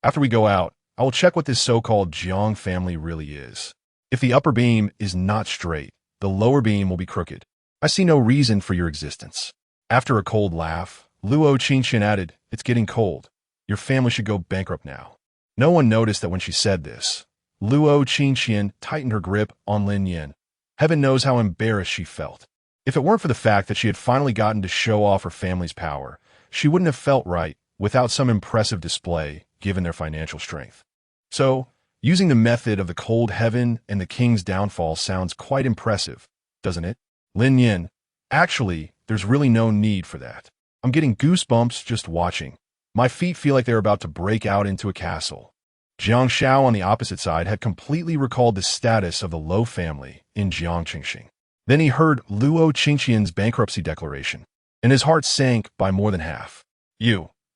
Speaker 1: After we go out, I will check what this so-called Jiang family really is. If the upper beam is not straight, the lower beam will be crooked. I see no reason for your existence. After a cold laugh, Luo Qingxian added, It's getting cold. Your family should go bankrupt now. No one noticed that when she said this. Luo Qingxian tightened her grip on Lin Nian. Heaven knows how embarrassed she felt. If it weren't for the fact that she had finally gotten to show off her family's power, she wouldn't have felt right without some impressive display given their financial strength. So, Using the method of the cold heaven and the king's downfall sounds quite impressive, doesn't it? Lin Nian, actually, there's really no need for that. I'm getting goosebumps just watching. My feet feel like they're about to break out into a castle. Jiang Xiao on the opposite side had completely recalled the status of the Luo family in Jiangqingxing. Then he heard Luo Qingqian's bankruptcy declaration, and his heart sank by more than half.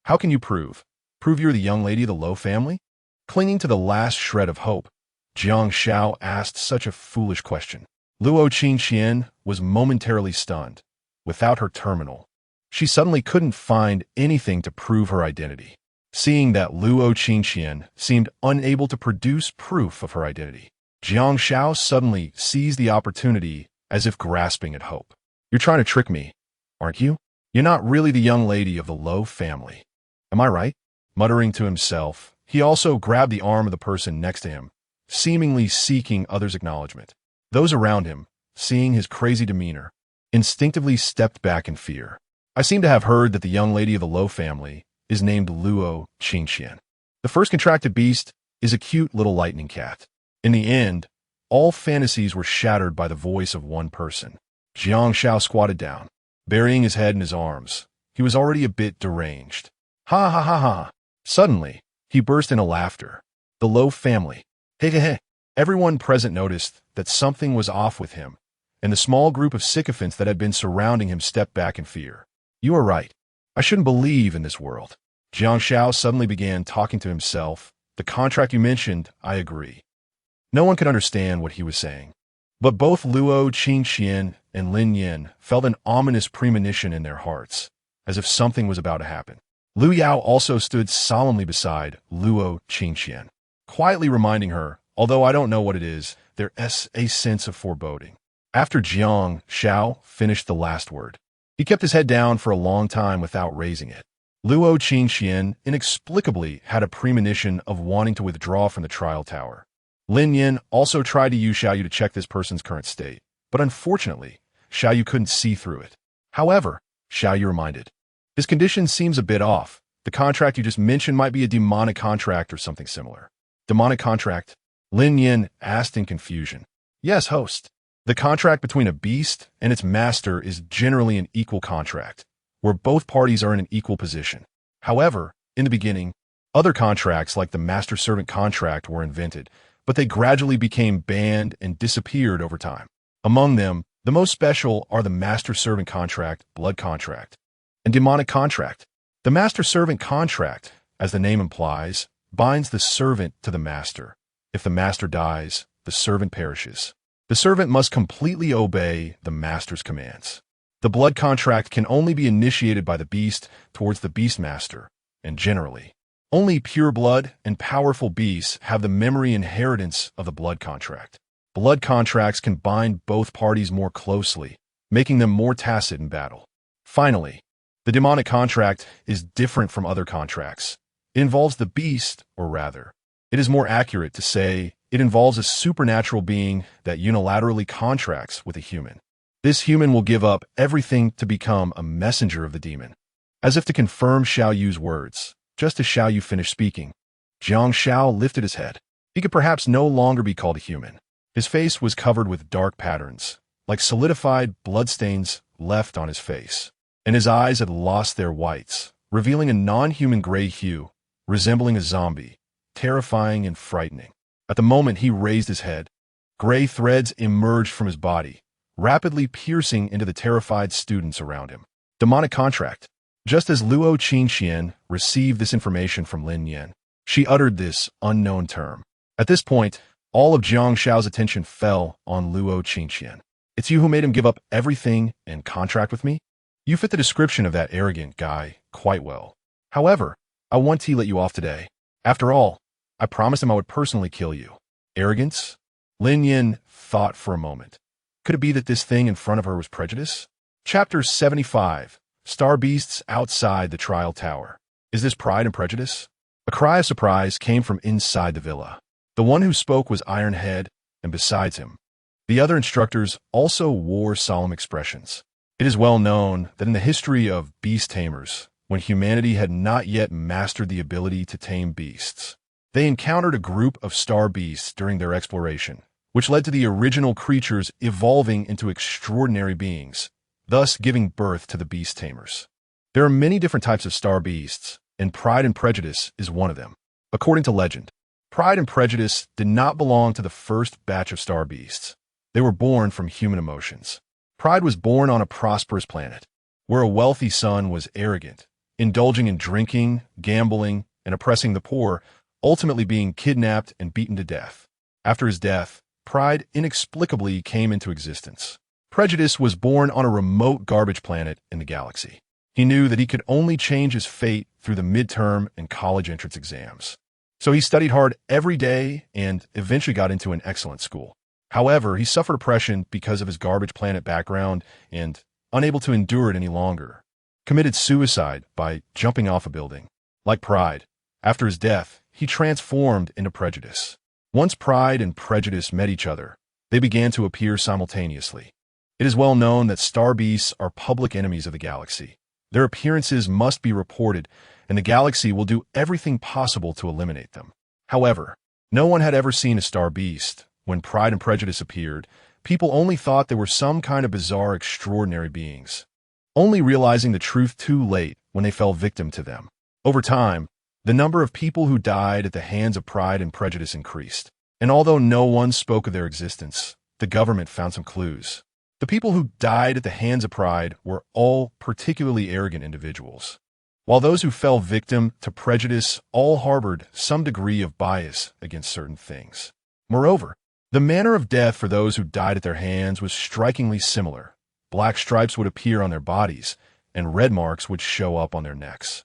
Speaker 1: How can you prove? Prove you're the young lady of the Luo family? Clinging to the last shred of hope, Jiang Xiao asked such a foolish question. Luo Qingqian was momentarily stunned. Without her terminal, she suddenly couldn't find anything to prove her identity. Seeing that Luo Qingqian seemed unable to produce proof of her identity, Jiang Xiao suddenly seized the opportunity as if grasping at hope. You're trying to trick me, aren't you? You're not really the young lady of the Luo family. Am I right? Muttering to himself, he also grabbed the arm of the person next to him, seemingly seeking others' acknowledgement. Those around him, seeing his crazy demeanor, instinctively stepped back in fear. I seem to have heard that the young lady of the Luo family is named Luo Qingqian. The first contracted beast is a cute little lightning cat. In the end, all fantasies were shattered by the voice of one person. Jiang Xiao squatted down, burying his head in his arms. He was already a bit deranged. Ha ha ha ha. Suddenly, he burst into laughter. The Luo family. Hey hey hey. Everyone present noticed that something was off with him, and the small group of sycophants that had been surrounding him stepped back in fear. You are right. I shouldn't believe in this world. Jiang Xiao suddenly began talking to himself. The contract you mentioned, I agree. No one could understand what he was saying. But both Luo Qingqian and Lin Nian felt an ominous premonition in their hearts, as if something was about to happen. Lu Yao also stood solemnly beside Luo Qingqian, quietly reminding her, although I don't know what it is, there's a sense of foreboding. After Jiang Xiao finished the last word, he kept his head down for a long time without raising it. Luo Qingqian inexplicably had a premonition of wanting to withdraw from the trial tower. Lin Nian also tried to use Xiaoyu to check this person's current state, but unfortunately, Xiaoyu couldn't see through it. However, Xiaoyu reminded, his condition seems a bit off. The contract you just mentioned might be a demonic contract or something similar. Demonic contract? Lin Nian asked in confusion. Yes, host. The contract between a beast and its master is generally an equal contract, where both parties are in an equal position. However, in the beginning, other contracts like the master-servant contract were invented, but they gradually became banned and disappeared over time. Among them, the most special are the master-servant contract, blood contract, and demonic contract. The master-servant contract, as the name implies, binds the servant to the master. If the master dies, the servant perishes. The servant must completely obey the master's commands. The blood contract can only be initiated by the beast towards the beast master, and generally, only pure blood and powerful beasts have the memory inheritance of the blood contract. Blood contracts can bind both parties more closely, making them more tacit in battle. Finally, the demonic contract is different from other contracts. It involves the beast, or rather, it is more accurate to say it involves a supernatural being that unilaterally contracts with a human. This human will give up everything to become a messenger of the demon. As if to confirm Xiao Yu's words, just as Xiao Yu finished speaking, Jiang Xiao lifted his head. He could perhaps no longer be called a human. His face was covered with dark patterns, like solidified bloodstains left on his face, and his eyes had lost their whites, revealing a non-human gray hue, resembling a zombie, terrifying and frightening. At the moment he raised his head, gray threads emerged from his body, rapidly piercing into the terrified students around him. Demonic contract. Just as Luo Qingqian received this information from Lin Nian, she uttered this unknown term. At this point, all of Jiang Xiao's attention fell on Luo Qingqian. It's you who made him give up everything and contract with me? You fit the description of that arrogant guy quite well. However, I want to let you off today. After all, I promised him I would personally kill you. Arrogance? Lin Nian thought for a moment. Could it be that this thing in front of her was prejudice? Chapter 75. Star Beasts Outside the Trial Tower. Is this pride and prejudice? A cry of surprise came from inside the villa. The one who spoke was Ironhead, and besides him, the other instructors also wore solemn expressions. It is well known that in the history of beast tamers, when humanity had not yet mastered the ability to tame beasts, They encountered a group of star beasts during their exploration, which led to the original creatures evolving into extraordinary beings, thus giving birth to the beast tamers. There are many different types of star beasts, and Pride and Prejudice is one of them. According to legend, Pride and Prejudice did not belong to the first batch of star beasts. They were born from human emotions. Pride was born on a prosperous planet, where a wealthy son was arrogant, indulging in drinking, gambling, and oppressing the poor, ultimately being kidnapped and beaten to death. After his death, Pride inexplicably came into existence. Prejudice was born on a remote garbage planet in the galaxy. He knew that he could only change his fate through the midterm and college entrance exams. So he studied hard every day and eventually got into an excellent school. However, he suffered oppression because of his garbage planet background and, unable to endure it any longer, committed suicide by jumping off a building. Like Pride, after his death, he transformed into Prejudice. Once Pride and Prejudice met each other, they began to appear simultaneously. It is well known that star beasts are public enemies of the galaxy. Their appearances must be reported, and the galaxy will do everything possible to eliminate them. However, no one had ever seen a star beast. When Pride and Prejudice appeared, people only thought they were some kind of bizarre, extraordinary beings, only realizing the truth too late when they fell victim to them. Over time, the number of people who died at the hands of Pride and Prejudice increased, and although no one spoke of their existence, the government found some clues. The people who died at the hands of Pride were all particularly arrogant individuals, while those who fell victim to Prejudice all harbored some degree of bias against certain things. Moreover, the manner of death for those who died at their hands was strikingly similar. Black stripes would appear on their bodies, and red marks would show up on their necks,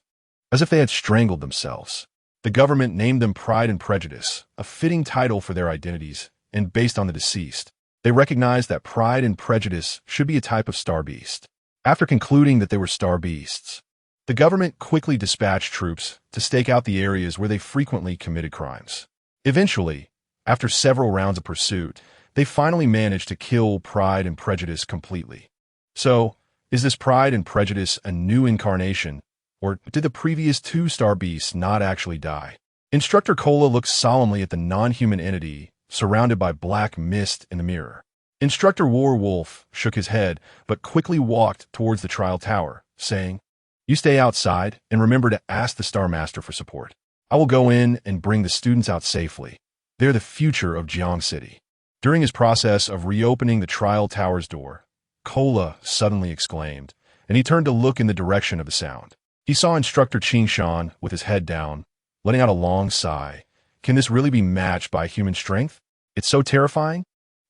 Speaker 1: as if they had strangled themselves. The government named them Pride and Prejudice, a fitting title for their identities, and based on the deceased, they recognized that Pride and Prejudice should be a type of star beast. After concluding that they were star beasts, the government quickly dispatched troops to stake out the areas where they frequently committed crimes. Eventually, after several rounds of pursuit, they finally managed to kill Pride and Prejudice completely. So, is this Pride and Prejudice a new incarnation, or did the previous two star beasts not actually die? Instructor Cola looked solemnly at the non-human entity surrounded by black mist in the mirror. Instructor Werewolf shook his head, but quickly walked towards the trial tower, saying, "You stay outside and remember to ask the Star Master for support. I will go in and bring the students out safely. They're the future of Jang City." During his process of reopening the trial tower's door, Cola suddenly exclaimed, and he turned to look in the direction of the sound. He saw Instructor Qingshan with his head down, letting out a long sigh. Can this really be matched by human strength? It's so terrifying.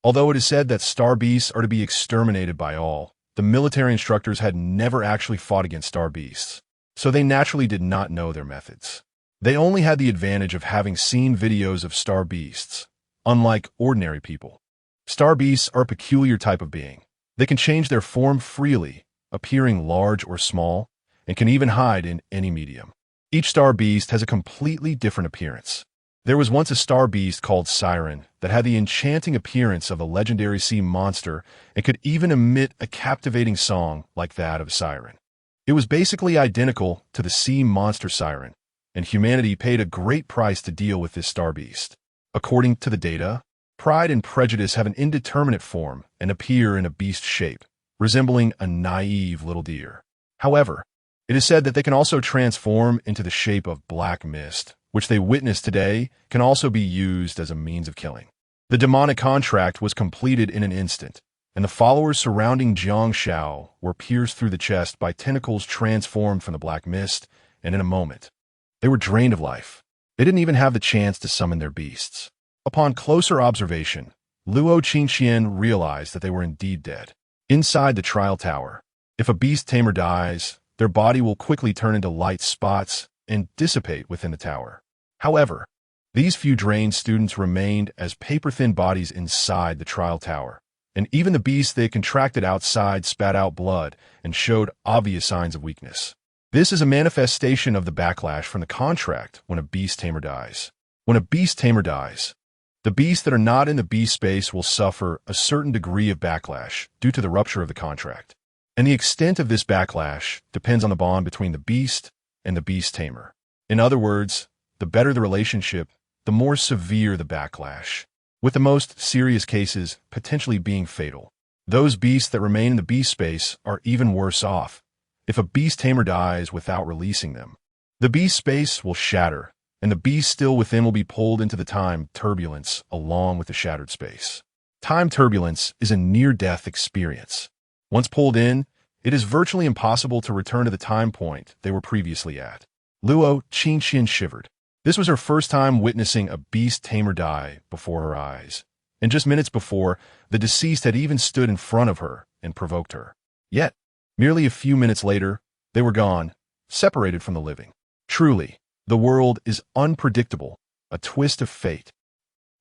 Speaker 1: Although it is said that star beasts are to be exterminated by all, the military instructors had never actually fought against star beasts, so they naturally did not know their methods. They only had the advantage of having seen videos of star beasts. Unlike ordinary people, star beasts are a peculiar type of being. They can change their form freely, appearing large or small, and can even hide in any medium. Each star beast has a completely different appearance. There was once a star beast called Siren that had the enchanting appearance of a legendary sea monster and could even emit a captivating song like that of a siren. It was basically identical to the sea monster Siren, and humanity paid a great price to deal with this star beast. According to the data, Pride and Prejudice have an indeterminate form and appear in a beast shape, resembling a naive little deer. However, it is said that they can also transform into the shape of black mist, which they witness today can also be used as a means of killing. The demonic contract was completed in an instant, and the followers surrounding Jiang Shao were pierced through the chest by tentacles transformed from the black mist, and in a moment, they were drained of life. They didn't even have the chance to summon their beasts. Upon closer observation, Luo Qingxian realized that they were indeed dead. Inside the trial tower, if a beast tamer dies, their body will quickly turn into light spots and dissipate within the tower. However, these few drained students remained as paper-thin bodies inside the trial tower, and even the beasts they contracted outside spat out blood and showed obvious signs of weakness. This is a manifestation of the backlash from the contract when a beast tamer dies. When a beast tamer dies, the beasts that are not in the beast space will suffer a certain degree of backlash due to the rupture of the contract. And the extent of this backlash depends on the bond between the beast and the beast tamer. In other words, the better the relationship, the more severe the backlash, with the most serious cases potentially being fatal. Those beasts that remain in the beast space are even worse off if a beast tamer dies without releasing them. The beast space will shatter, and the beast still within will be pulled into the time turbulence along with the shattered space. Time turbulence is a near-death experience. Once pulled in, it is virtually impossible to return to the time point they were previously at. Luo Qingxian shivered. This was her first time witnessing a beast tamer die before her eyes, and just minutes before, the deceased had even stood in front of her and provoked her. Yet, merely a few minutes later, they were gone, separated from the living. Truly, the world is unpredictable, a twist of fate.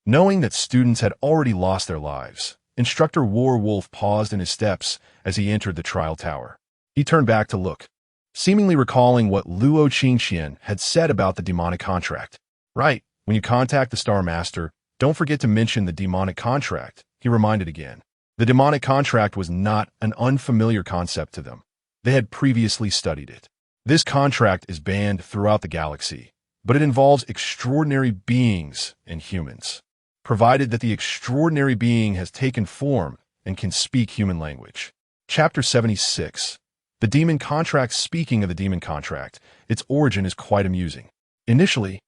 Speaker 1: Knowing that students had already lost their lives, Instructor Werewolf paused in his steps as he entered the trial tower. He turned back to look, seemingly recalling what Luo Qingxian had said about the demonic contract. Right, when you contact the Star Master, don't forget to mention the demonic contract, he reminded again. The demonic contract was not an unfamiliar concept to them. They had previously studied it. This contract is banned throughout the galaxy, but it involves extraordinary beings and humans, provided that the extraordinary being has taken form and can speak human language. Chapter 76. The Demon Contract. Speaking of the Demon Contract, its origin is quite amusing. Initially,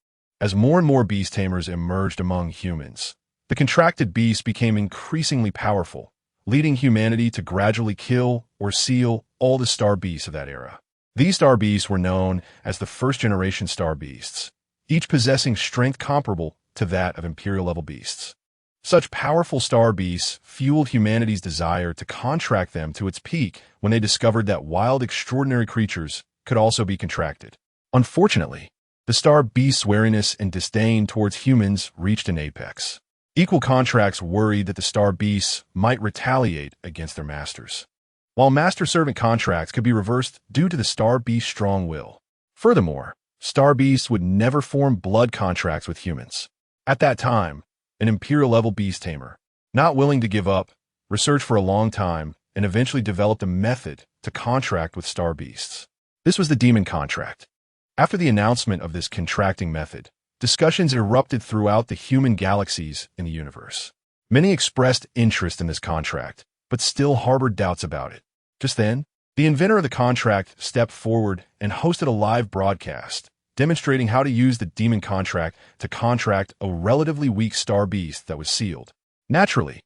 Speaker 1: as more and more beast tamers emerged among humans, the contracted beasts became increasingly powerful, leading humanity to gradually kill or seal all the star beasts of that era. These star beasts were known as the first-generation star beasts, each possessing strength comparable to that of Imperial-level beasts. Such powerful star beasts fueled humanity's desire to contract them to its peak when they discovered that wild, extraordinary creatures could also be contracted. Unfortunately, the star beasts' wariness and disdain towards humans reached an apex. Equal contracts worried that the star beasts might retaliate against their masters, while master-servant contracts could be reversed due to the star beast's strong will. Furthermore, star beasts would never form blood contracts with humans. At that time, an Imperial-level beast tamer, not willing to give up, researched for a long time and eventually developed a method to contract with star beasts. This was the Demon Contract. After the announcement of this contracting method, discussions erupted throughout the human galaxies in the universe. Many expressed interest in this contract, but still harbored doubts about it. Just then, the inventor of the contract stepped forward and hosted a live broadcast, demonstrating how to use the Demon Contract to contract a relatively weak star beast that was sealed. Naturally,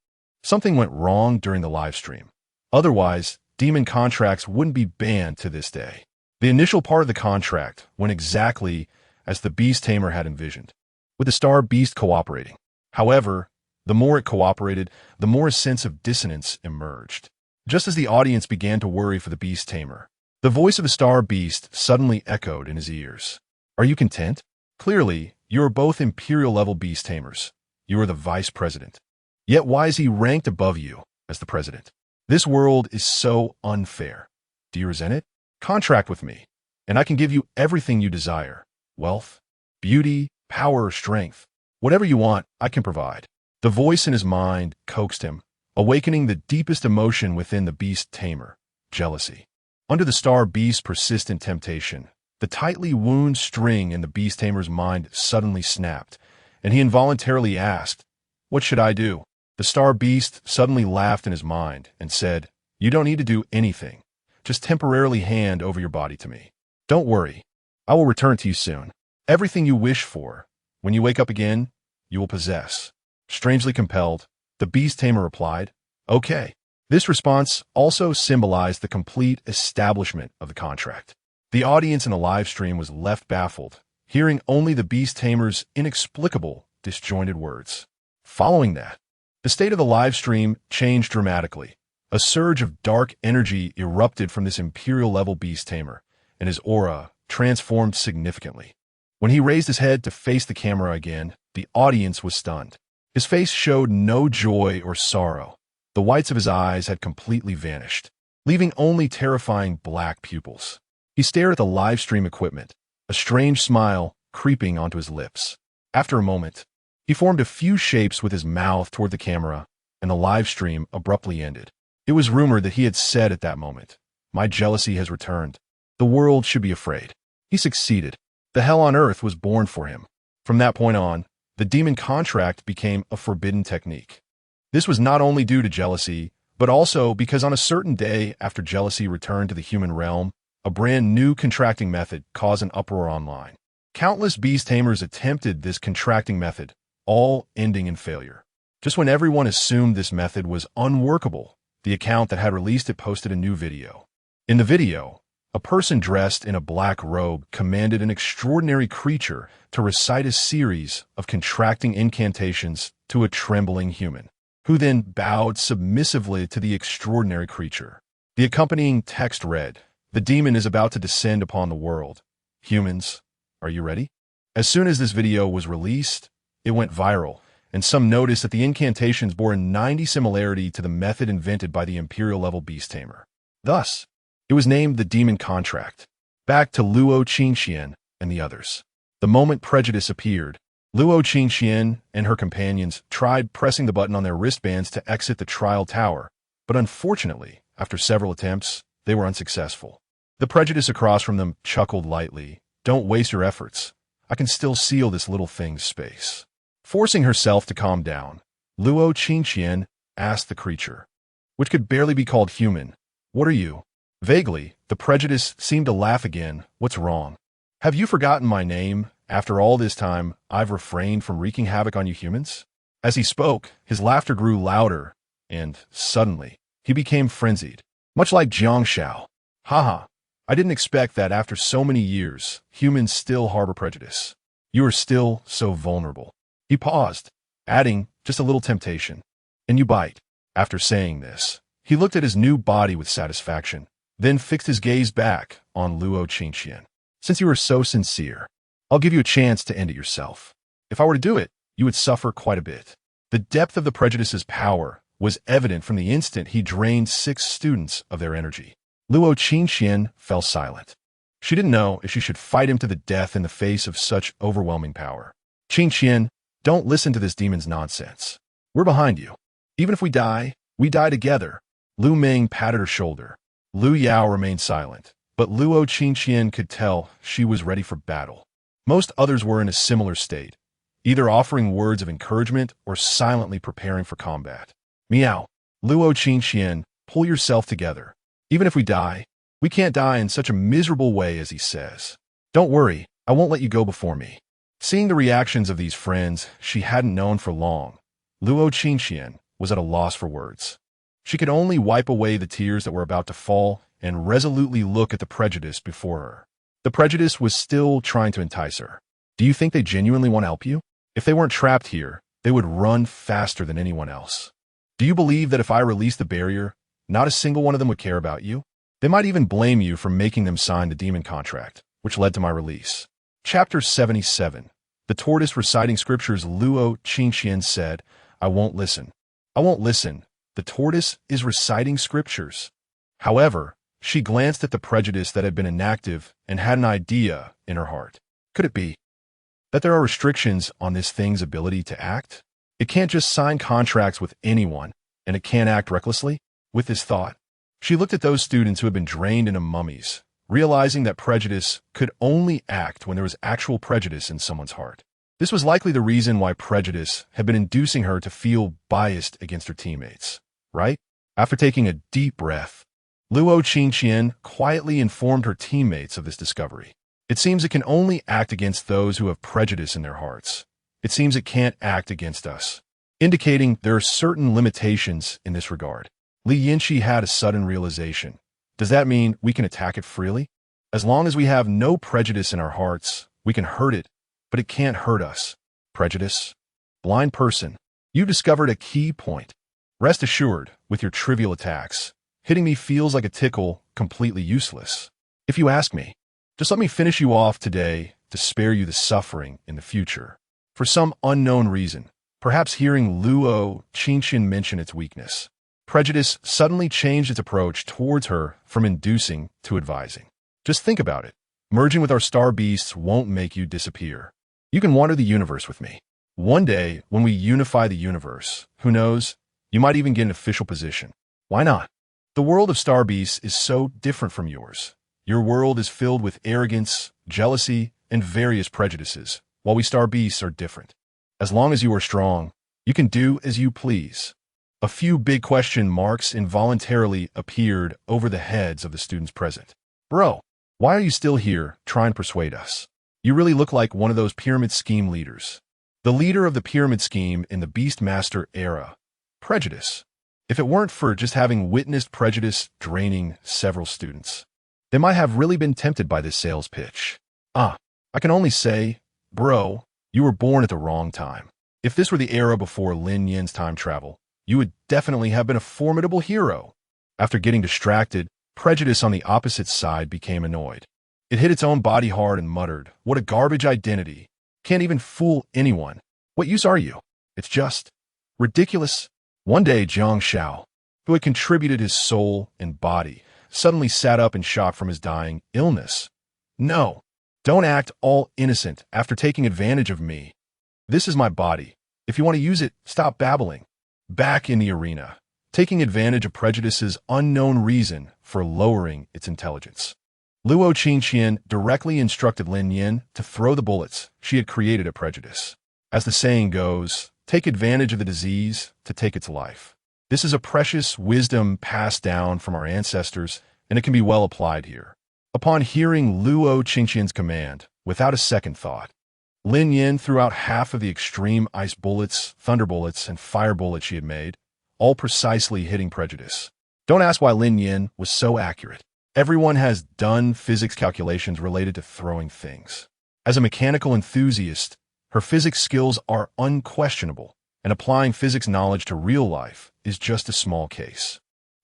Speaker 1: something went wrong during the live stream. Otherwise, demon contracts wouldn't be banned to this day. The initial part of the contract went exactly as the beast tamer had envisioned, with the star beast cooperating. However, the more it cooperated, the more a sense of dissonance emerged. Just as the audience began to worry for the beast tamer, the voice of the star beast suddenly echoed in his ears. Are you content? Clearly, you are both Imperial-level beast tamers. You are the vice president. Yet why is he ranked above you as the president? This world is so unfair. Do you resent it? Contract with me, and I can give you everything you desire. Wealth, beauty, power, or strength. Whatever you want, I can provide. The voice in his mind coaxed him, awakening the deepest emotion within the beast tamer, jealousy. Under the star beast's persistent temptation, the tightly wound string in the beast tamer's mind suddenly snapped, and he involuntarily asked, "What should I do?" The star beast suddenly laughed in his mind and said, "You don't need to do anything. Just temporarily hand over your body to me. Don't worry, I will return to you soon. Everything you wish for, when you wake up again, you will possess." Strangely compelled, the beast tamer replied, "Okay." This response also symbolized the complete establishment of the contract. The audience in the live stream was left baffled, hearing only the beast tamer's inexplicable, disjointed words. Following that, the state of the live stream changed dramatically. A surge of dark energy erupted from this Imperial-level beast tamer, and his aura transformed significantly. When he raised his head to face the camera again, the audience was stunned. His face showed no joy or sorrow. The whites of his eyes had completely vanished, leaving only terrifying black pupils. He stared at the live stream equipment, a strange smile creeping onto his lips. After a moment, he formed a few shapes with his mouth toward the camera, and the live stream abruptly ended. It was rumored that he had said at that moment, "My jealousy has returned. The world should be afraid." He succeeded. The hell on earth was born for him. From that point on, the demon contract became a forbidden technique. This was not only due to jealousy, but also because on a certain day after jealousy returned to the human realm, a brand new contracting method caused an uproar online. Countless beast tamers attempted this contracting method, all ending in failure. Just when everyone assumed this method was unworkable, the account that had released it posted a new video. In the video, a person dressed in a black robe commanded an extraordinary creature to recite a series of contracting incantations to a trembling human, who then bowed submissively to the extraordinary creature. The accompanying text read, "The demon is about to descend upon the world. Humans, are you ready?" As soon as this video was released, it went viral, and some noticed that the incantations bore a 90 similarity to the method invented by the Imperial-level beast tamer. Thus, it was named the Demon Contract. Back to Luo Qingxian and the others. The moment Prejudice appeared, Luo Qingxian and her companions tried pressing the button on their wristbands to exit the trial tower, but unfortunately, after several attempts, they were unsuccessful. The Prejudice across from them chuckled lightly. "Don't waste your efforts. I can still seal this little thing's space." Forcing herself to calm down, Luo Qingxian asked the creature, which could barely be called human, "What are you?" Vaguely, the Prejudice seemed to laugh again. "What's wrong? Have you forgotten my name? After all this time, I've refrained from wreaking havoc on you humans?" As he spoke, his laughter grew louder, and, suddenly, he became frenzied. Much like Jang Shao. "Haha, I didn't expect that after so many years, humans still harbor prejudice. You are still so vulnerable." He paused, adding, "Just a little temptation. And you bite." After saying this, he looked at his new body with satisfaction, then fixed his gaze back on Luo Qingxian. "Since you are so sincere, I'll give you a chance to end it yourself. If I were to do it, you would suffer quite a bit." The depth of the Prejudice's power was evident from the instant he drained 6 students of their energy. Luo Qingxian fell silent. She didn't know if she should fight him to the death in the face of such overwhelming power. "Qingxian, don't listen to this demon's nonsense. We're behind you. Even if we die together." Lu Ming patted her shoulder. Lu Yao remained silent, but Luo Qingxian could tell she was ready for battle. Most others were in a similar state, either offering words of encouragement or silently preparing for combat. "Meow. Luo Qingxian, pull yourself together. Even if we die, we can't die in such a miserable way as he says. Don't worry, I won't let you go before me." Seeing the reactions of these friends she hadn't known for long, Luo Qingxian was at a loss for words. She could only wipe away the tears that were about to fall and resolutely look at the Prejudice before her. The Prejudice was still trying to entice her. "Do you think they genuinely want to help you? If they weren't trapped here, they would run faster than anyone else. Do you believe that if I released the barrier, not a single one of them would care about you? They might even blame you for making them sign the demon contract, which led to my release." Chapter 77. The tortoise reciting scriptures. Luo Qingxian said, "I won't listen. I won't listen. The tortoise is reciting scriptures." However, she glanced at the Prejudice that had been inactive and had an idea in her heart. Could it be that there are restrictions on this thing's ability to act? It can't just sign contracts with anyone, and it can't act recklessly? With this thought, she looked at those students who had been drained into mummies, realizing that Prejudice could only act when there was actual prejudice in someone's heart. This was likely the reason why Prejudice had been inducing her to feel biased against her teammates, right? After taking a deep breath, Luo Qingxian quietly informed her teammates of this discovery. "It seems it can only act against those who have prejudice in their hearts. It seems it can't act against us," indicating there are certain limitations in this regard. Li Yinchi had a sudden realization. Does that mean we can attack it freely? As long as we have no prejudice in our hearts, we can hurt it, but it can't hurt us. Prejudice? Blind person, you discovered a key point. Rest assured, with your trivial attacks, hitting me feels like a tickle, completely useless. If you ask me, just let me finish you off today to spare you the suffering in the future. For some unknown reason, perhaps hearing Luo Qingxian mention its weakness, Prejudice suddenly changed its approach towards her from inducing to advising. Just think about it. Merging with our star beasts won't make you disappear. You can wander the universe with me. One day, when we unify the universe, who knows, you might even get an official position. Why not? The world of star beasts is so different from yours. Your world is filled with arrogance, jealousy, and various prejudices, while we star beasts are different. As long as you are strong, you can do as you please. A few big question marks involuntarily appeared over the heads of the students present. Bro, why are you still here trying to persuade us? You really look like one of those pyramid scheme leaders. The leader of the pyramid scheme in the Beastmaster era, Prejudice. If it weren't for just having witnessed Prejudice draining several students, they might have really been tempted by this sales pitch. I can only say, bro, you were born at the wrong time. If this were the era before Lin Nian's time travel, you would definitely have been a formidable hero. After getting distracted, Prejudice on the opposite side became annoyed. It hit its own body hard and muttered, "What a garbage identity. Can't even fool anyone. What use are you? It's just ridiculous." One day, Jang, who had contributed his soul and body, suddenly sat up in shock from his dying illness. "No, don't act all innocent after taking advantage of me. This is my body. If you want to use it, stop babbling." Back in the arena, taking advantage of Prejudice's unknown reason for lowering its intelligence, Luo Qingqian directly instructed Lin Nian to throw the bullets she had created at Prejudice. As the saying goes, take advantage of the disease to take its life. This is a precious wisdom passed down from our ancestors, and it can be well applied here. Upon hearing Luo Qingqian's command, without a second thought, Lin Nian threw out half of the extreme ice bullets, thunder bullets, and fire bullets she had made, all precisely hitting Prejudice. Don't ask why Lin Nian was so accurate. Everyone has done physics calculations related to throwing things. As a mechanical enthusiast, her physics skills are unquestionable, and applying physics knowledge to real life is just a small case.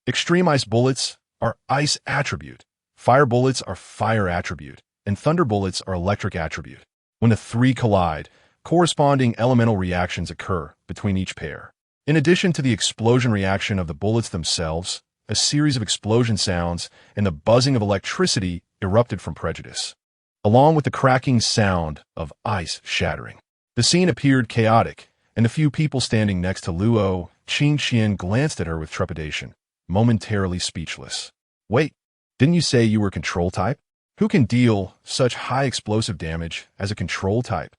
Speaker 1: Extreme ice bullets are ice attribute, fire bullets are fire attribute, and thunder bullets are electric attribute. When the three collide, corresponding elemental reactions occur between each pair. In addition to the explosion reaction of the bullets themselves, a series of explosion sounds and the buzzing of electricity erupted from Prejudice, along with the cracking sound of ice shattering. The scene appeared chaotic, and the few people standing next to Luo Qingqian glanced at her with trepidation, momentarily speechless. "Wait, didn't you say you were control type? Who can deal such high explosive damage as a control type?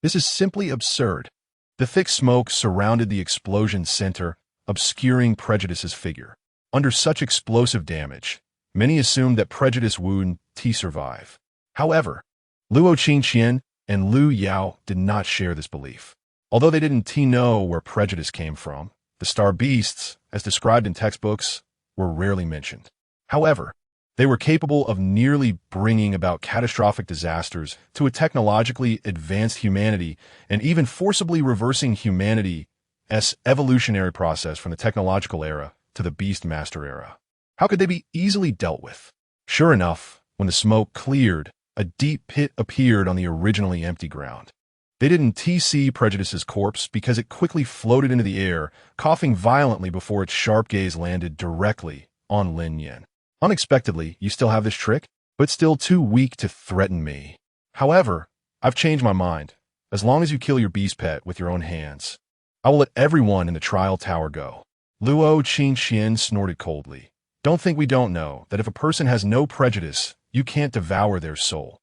Speaker 1: This is simply absurd." The thick smoke surrounded the explosion center, obscuring Prejudice's figure. Under such explosive damage, many assumed that Prejudice would survive. However, Luo Qingqian and Lu Yao did not share this belief. Although they didn't know where Prejudice came from, the star beasts, as described in textbooks, were rarely mentioned. However, they were capable of nearly bringing about catastrophic disasters to a technologically advanced humanity and even forcibly reversing humanity's evolutionary process from the technological era to the Beastmaster era. How could they be easily dealt with? Sure enough, when the smoke cleared, a deep pit appeared on the originally empty ground. They didn't see Prejudice's corpse because it quickly floated into the air, coughing violently before its sharp gaze landed directly on Lin Nian. "Unexpectedly, you still have this trick, but still too weak to threaten me. However, I've changed my mind. As long as you kill your beast pet with your own hands, I will let everyone in the trial tower go." Luo Qingqian snorted coldly. "Don't think we don't know that if a person has no prejudice, you can't devour their soul.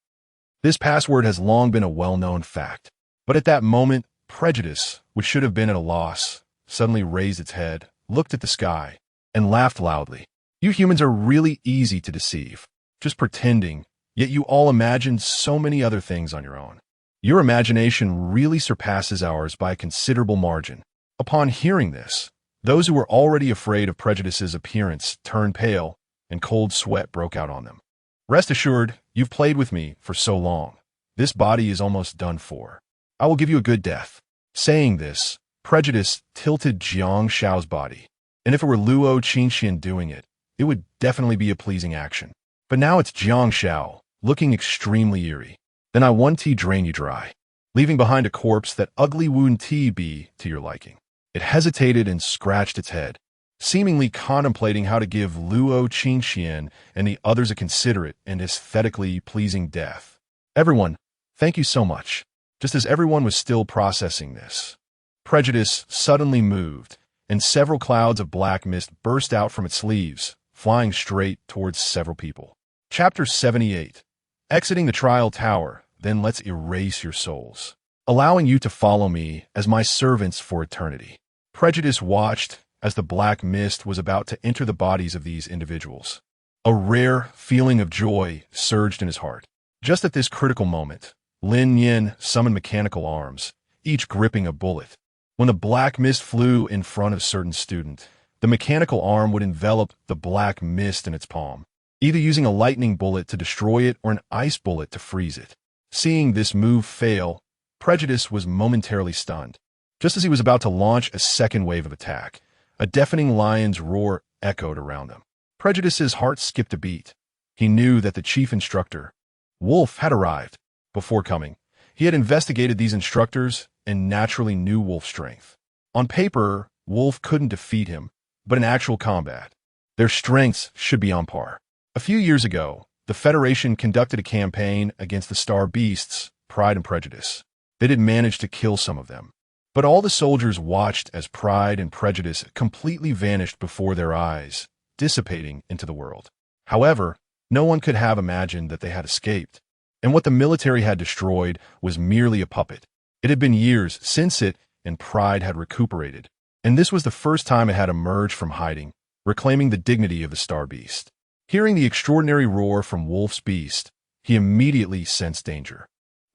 Speaker 1: This password has long been a well-known fact." But at that moment, Prejudice, which should have been at a loss, suddenly raised its head, looked at the sky, and laughed loudly. "You humans are really easy to deceive, just pretending, yet you all imagine so many other things on your own. Your imagination really surpasses ours by a considerable margin." Upon hearing this, those who were already afraid of Prejudice's appearance turned pale, and cold sweat broke out on them. "Rest assured, you've played with me for so long. This body is almost done for. I will give you a good death." Saying this, Prejudice tilted Jiang Shao's body, and if it were Luo Qingqian doing it, it would definitely be a pleasing action. But now it's Jiang Shao, looking extremely eerie. "Then I want to drain you dry, leaving behind a corpse that ugly wouldn't be to your liking." It hesitated and scratched its head, seemingly contemplating how to give Luo Qingqian and the others a considerate and aesthetically pleasing death. "Everyone, thank you so much." Just as everyone was still processing this, Prejudice suddenly moved, and several clouds of black mist burst out from its sleeves, flying straight towards several people. Chapter 78. Exiting the trial tower, then let's erase your souls. allowing you to follow me as my servants for eternity. Prejudice watched as the black mist was about to enter the bodies of these individuals. A rare feeling of joy surged in his heart. Just at this critical moment, Lin Nian summoned mechanical arms, each gripping a bullet. When the black mist flew in front of a certain student, the mechanical arm would envelop the black mist in its palm, either using a lightning bullet to destroy it or an ice bullet to freeze it. Seeing this move fail, Prejudice was momentarily stunned. Just as he was about to launch a second wave of attack, a deafening lion's roar echoed around him. Prejudice's heart skipped a beat. He knew that the chief instructor, Wolf, had arrived. Before coming, he had investigated these instructors and naturally knew Wolf's strength. On paper, Wolf couldn't defeat him, but in actual combat, their strengths should be on par. A few years ago, the Federation conducted a campaign against the star beasts, Pride and Prejudice. They did manage to kill some of them, but all the soldiers watched as Pride and Prejudice completely vanished before their eyes, dissipating into the world. However, no one could have imagined that they had escaped, and what the military had destroyed was merely a puppet. It had been years since it and Pride had recuperated, and this was the first time it had emerged from hiding, reclaiming the dignity of the star beast. Hearing the extraordinary roar from Wolf's beast, he immediately sensed danger.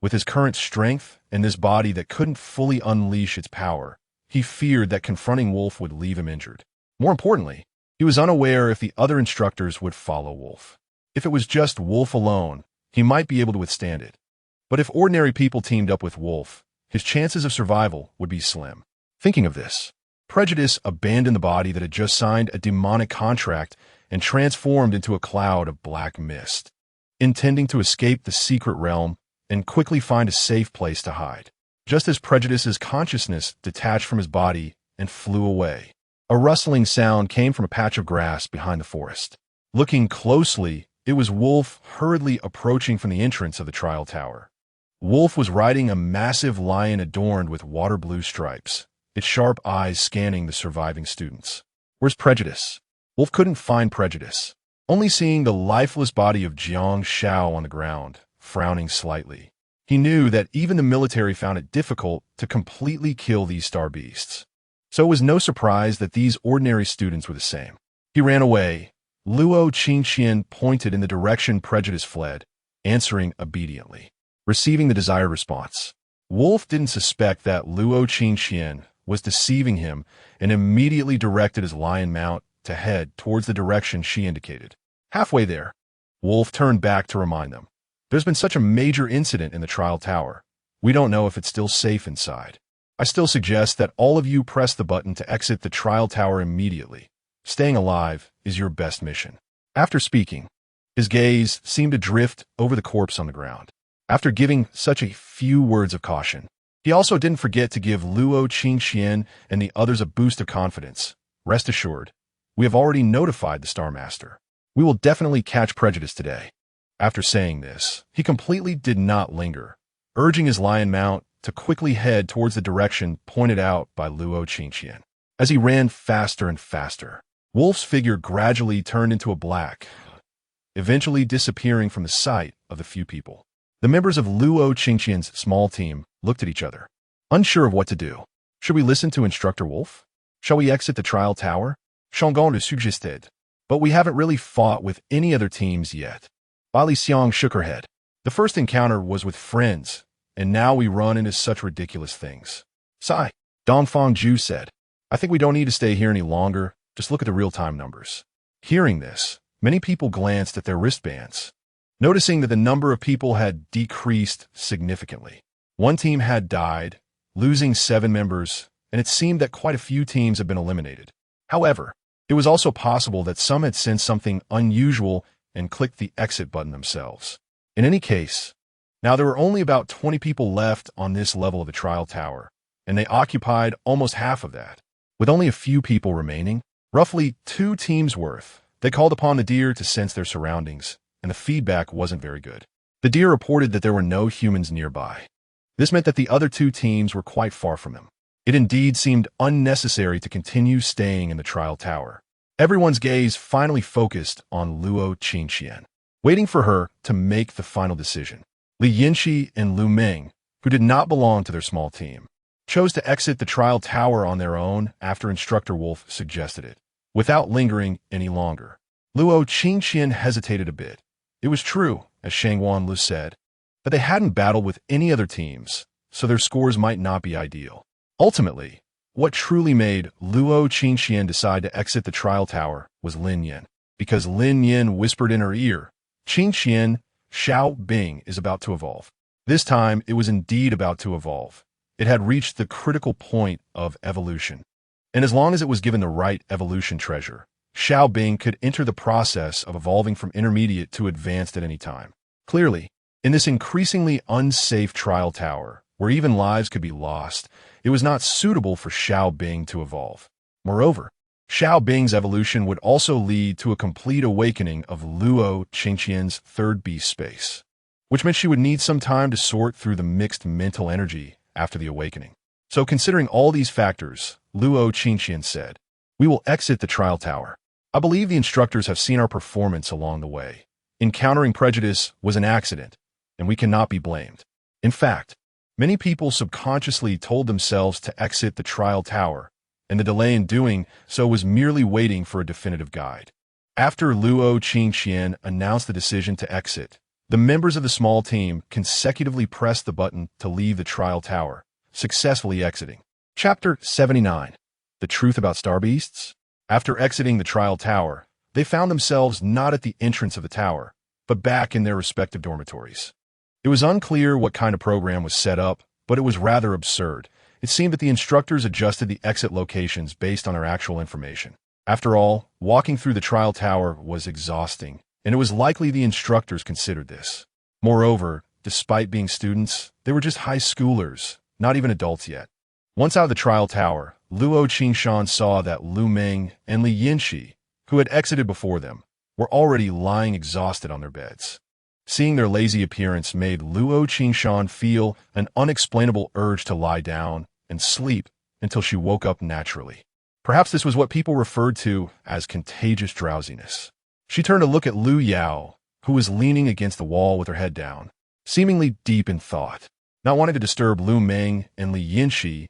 Speaker 1: With his current strength and this body that couldn't fully unleash its power, he feared that confronting Wolf would leave him injured. More importantly, he was unaware if the other instructors would follow Wolf. If it was just Wolf alone, he might be able to withstand it. But if ordinary people teamed up with Wolf, his chances of survival would be slim. Thinking of this, Prejudice abandoned the body that had just signed a demonic contract and transformed into a cloud of black mist, intending to escape the secret realm and quickly find a safe place to hide. Just as Prejudice's consciousness detached from his body and flew away, a rustling sound came from a patch of grass behind the forest. Looking closely, it was Wolf hurriedly approaching from the entrance of the trial tower. Wolf was riding a massive lion adorned with water blue stripes, its sharp eyes scanning the surviving students. Where's Prejudice? Wolf couldn't find Prejudice, only seeing the lifeless body of Jang Shao on the ground, frowning slightly. He knew that even the military found it difficult to completely kill these star beasts. So it was no surprise that these ordinary students were the same. He ran away. Luo Qingxian pointed in the direction Prejudice fled, answering obediently, receiving the desired response. Wolf didn't suspect that Luo Qingxian was deceiving him and immediately directed his lion mount to head towards the direction she indicated. Halfway there, Wolf turned back to remind them. There's been such a major incident in the trial tower. We don't know if it's still safe inside. I still suggest that all of you press the button to exit the trial tower immediately. Staying alive is your best mission. After speaking, his gaze seemed to drift over the corpse on the ground. After giving such a few words of caution, he also didn't forget to give Luo Qingxian and the others a boost of confidence. Rest assured, we have already notified the Star Master. We will definitely catch Prejudice today. After saying this, he completely did not linger, urging his lion mount to quickly head towards the direction pointed out by Luo Qingxian. As he ran faster and faster, Wolf's figure gradually turned into a black, eventually disappearing from the sight of the few people. The members of Luo Qingxian's small team looked at each other, unsure of what to do. Should we listen to Instructor Wolf? Shall we exit the trial tower? Shangon le suggested. But we haven't really fought with any other teams yet. Bali Xiang shook her head. The first encounter was with friends, and now we run into such ridiculous things. Sigh. Dongfang Ju said. I think we don't need to stay here any longer. Just look at the real-time numbers. Hearing this, many people glanced at their wristbands, noticing that the number of people had decreased significantly. One team had died, losing 7 members, and it seemed that quite a few teams had been eliminated. However, it was also possible that some had sensed something unusual and clicked the exit button themselves. In any case, now there were only about 20 people left on this level of the trial tower, and they occupied almost half of that. With only a few people remaining, roughly 2 teams worth, they called upon the deer to sense their surroundings, and the feedback wasn't very good. The deer reported that there were no humans nearby. This meant that the other 2 teams were quite far from them. It indeed seemed unnecessary to continue staying in the trial tower. Everyone's gaze finally focused on Luo Qingxian, waiting for her to make the final decision. Li Yinxi and Lu Meng who did not belong to their small team, chose to exit the trial tower on their own after Instructor Wolf suggested it. Without lingering any longer, Luo Qingqian hesitated a bit. It was true, as Shangwan Lu said, that they hadn't battled with any other teams, so their scores might not be ideal. Ultimately, what truly made Luo Qingqian decide to exit the trial tower was Lin Nian, because Lin Nian whispered in her ear, "Qingqian, Xiao Bing is about to evolve." This time, it was indeed about to evolve. It had reached the critical point of evolution. And as long as it was given the right evolution treasure, Xiao Bing could enter the process of evolving from intermediate to advanced at any time. Clearly, in this increasingly unsafe trial tower, where even lives could be lost, it was not suitable for Xiao Bing to evolve. Moreover, Xiao Bing's evolution would also lead to a complete awakening of Luo Qingqian's third beast space, which meant she would need some time to sort through the mixed mental energy after the awakening. So considering all these factors, Luo Qingqian said, "We will exit the trial tower. I believe the instructors have seen our performance along the way. Encountering Prejudice was an accident, and we cannot be blamed. In fact, many people subconsciously told themselves to exit the trial tower, and the delay in doing so was merely waiting for a definitive guide." After Luo Qingqian announced the decision to exit, the members of the small team consecutively pressed the button to leave the trial tower, successfully exiting. Chapter 79. The Truth About Star Beasts? After exiting the trial tower, they found themselves not at the entrance of the tower, but back in their respective dormitories. It was unclear what kind of program was set up, but it was rather absurd. It seemed that the instructors adjusted the exit locations based on our actual information. After all, walking through the trial tower was exhausting, and it was likely the instructors considered this. Moreover, despite being students, they were just high schoolers, not even adults yet. Once out of the trial tower, Luo Qingshan saw that Lu Meng and Li Yinxi, who had exited before them, were already lying exhausted on their beds. Seeing their lazy appearance made Luo Qingshan feel an unexplainable urge to lie down and sleep until she woke up naturally. Perhaps this was what people referred to as contagious drowsiness. She turned to look at Lu Yao, who was leaning against the wall with her head down, seemingly deep in thought. Not wanting to disturb Lu Meng and Li Yinxi,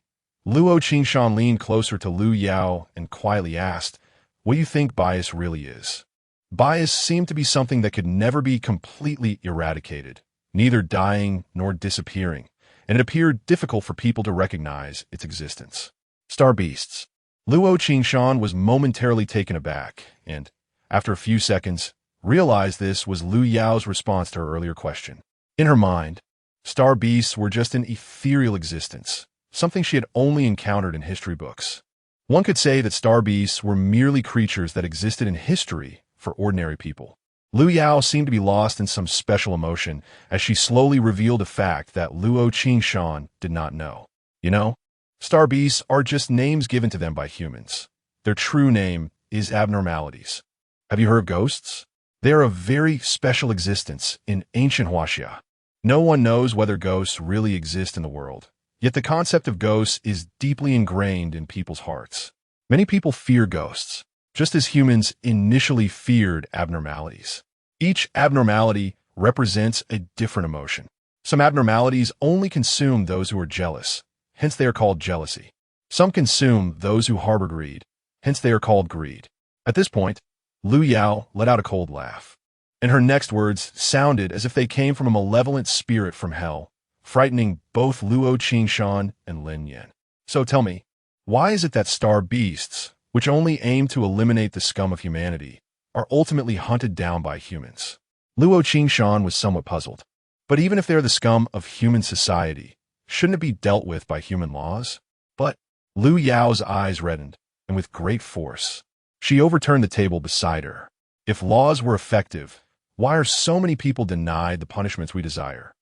Speaker 1: Luo Qingshan leaned closer to Lu Yao and quietly asked, "What do you think bias really is?" Bias seemed to be something that could never be completely eradicated, neither dying nor disappearing, and it appeared difficult for people to recognize its existence. Star beasts. Luo Qingshan was momentarily taken aback, and, after a few seconds, realized this was Lu Yao's response to her earlier question. In her mind, star beasts were just an ethereal existence, something she had only encountered in history books. One could say that star beasts were merely creatures that existed in history for ordinary people. Lu Yao seemed to be lost in some special emotion as she slowly revealed a fact that Luo Qingshan did not know. You know, star beasts are just names given to them by humans. Their true name is abnormalities. Have you heard of ghosts? They are a very special existence in ancient Huaxia. No one knows whether ghosts really exist in the world, yet the concept of ghosts is deeply ingrained in people's hearts. Many people fear ghosts, just as humans initially feared abnormalities. Each abnormality represents a different emotion. Some abnormalities only consume those who are jealous, hence they are called jealousy. Some consume those who harbor greed, hence they are called greed. At this point, Lu Yao let out a cold laugh, and her next words sounded as if they came from a malevolent spirit from hell, frightening both Luo Qingshan and Lin Nian. So tell me, why is it that star beasts, which only aim to eliminate the scum of humanity, are ultimately hunted down by humans? Luo Qingshan was somewhat puzzled. But even if they're the scum of human society, shouldn't it be dealt with by human laws? But Lu Yao's eyes reddened, and with great force, she overturned the table beside her. If laws were effective, why are so many people denied the punishments we desire?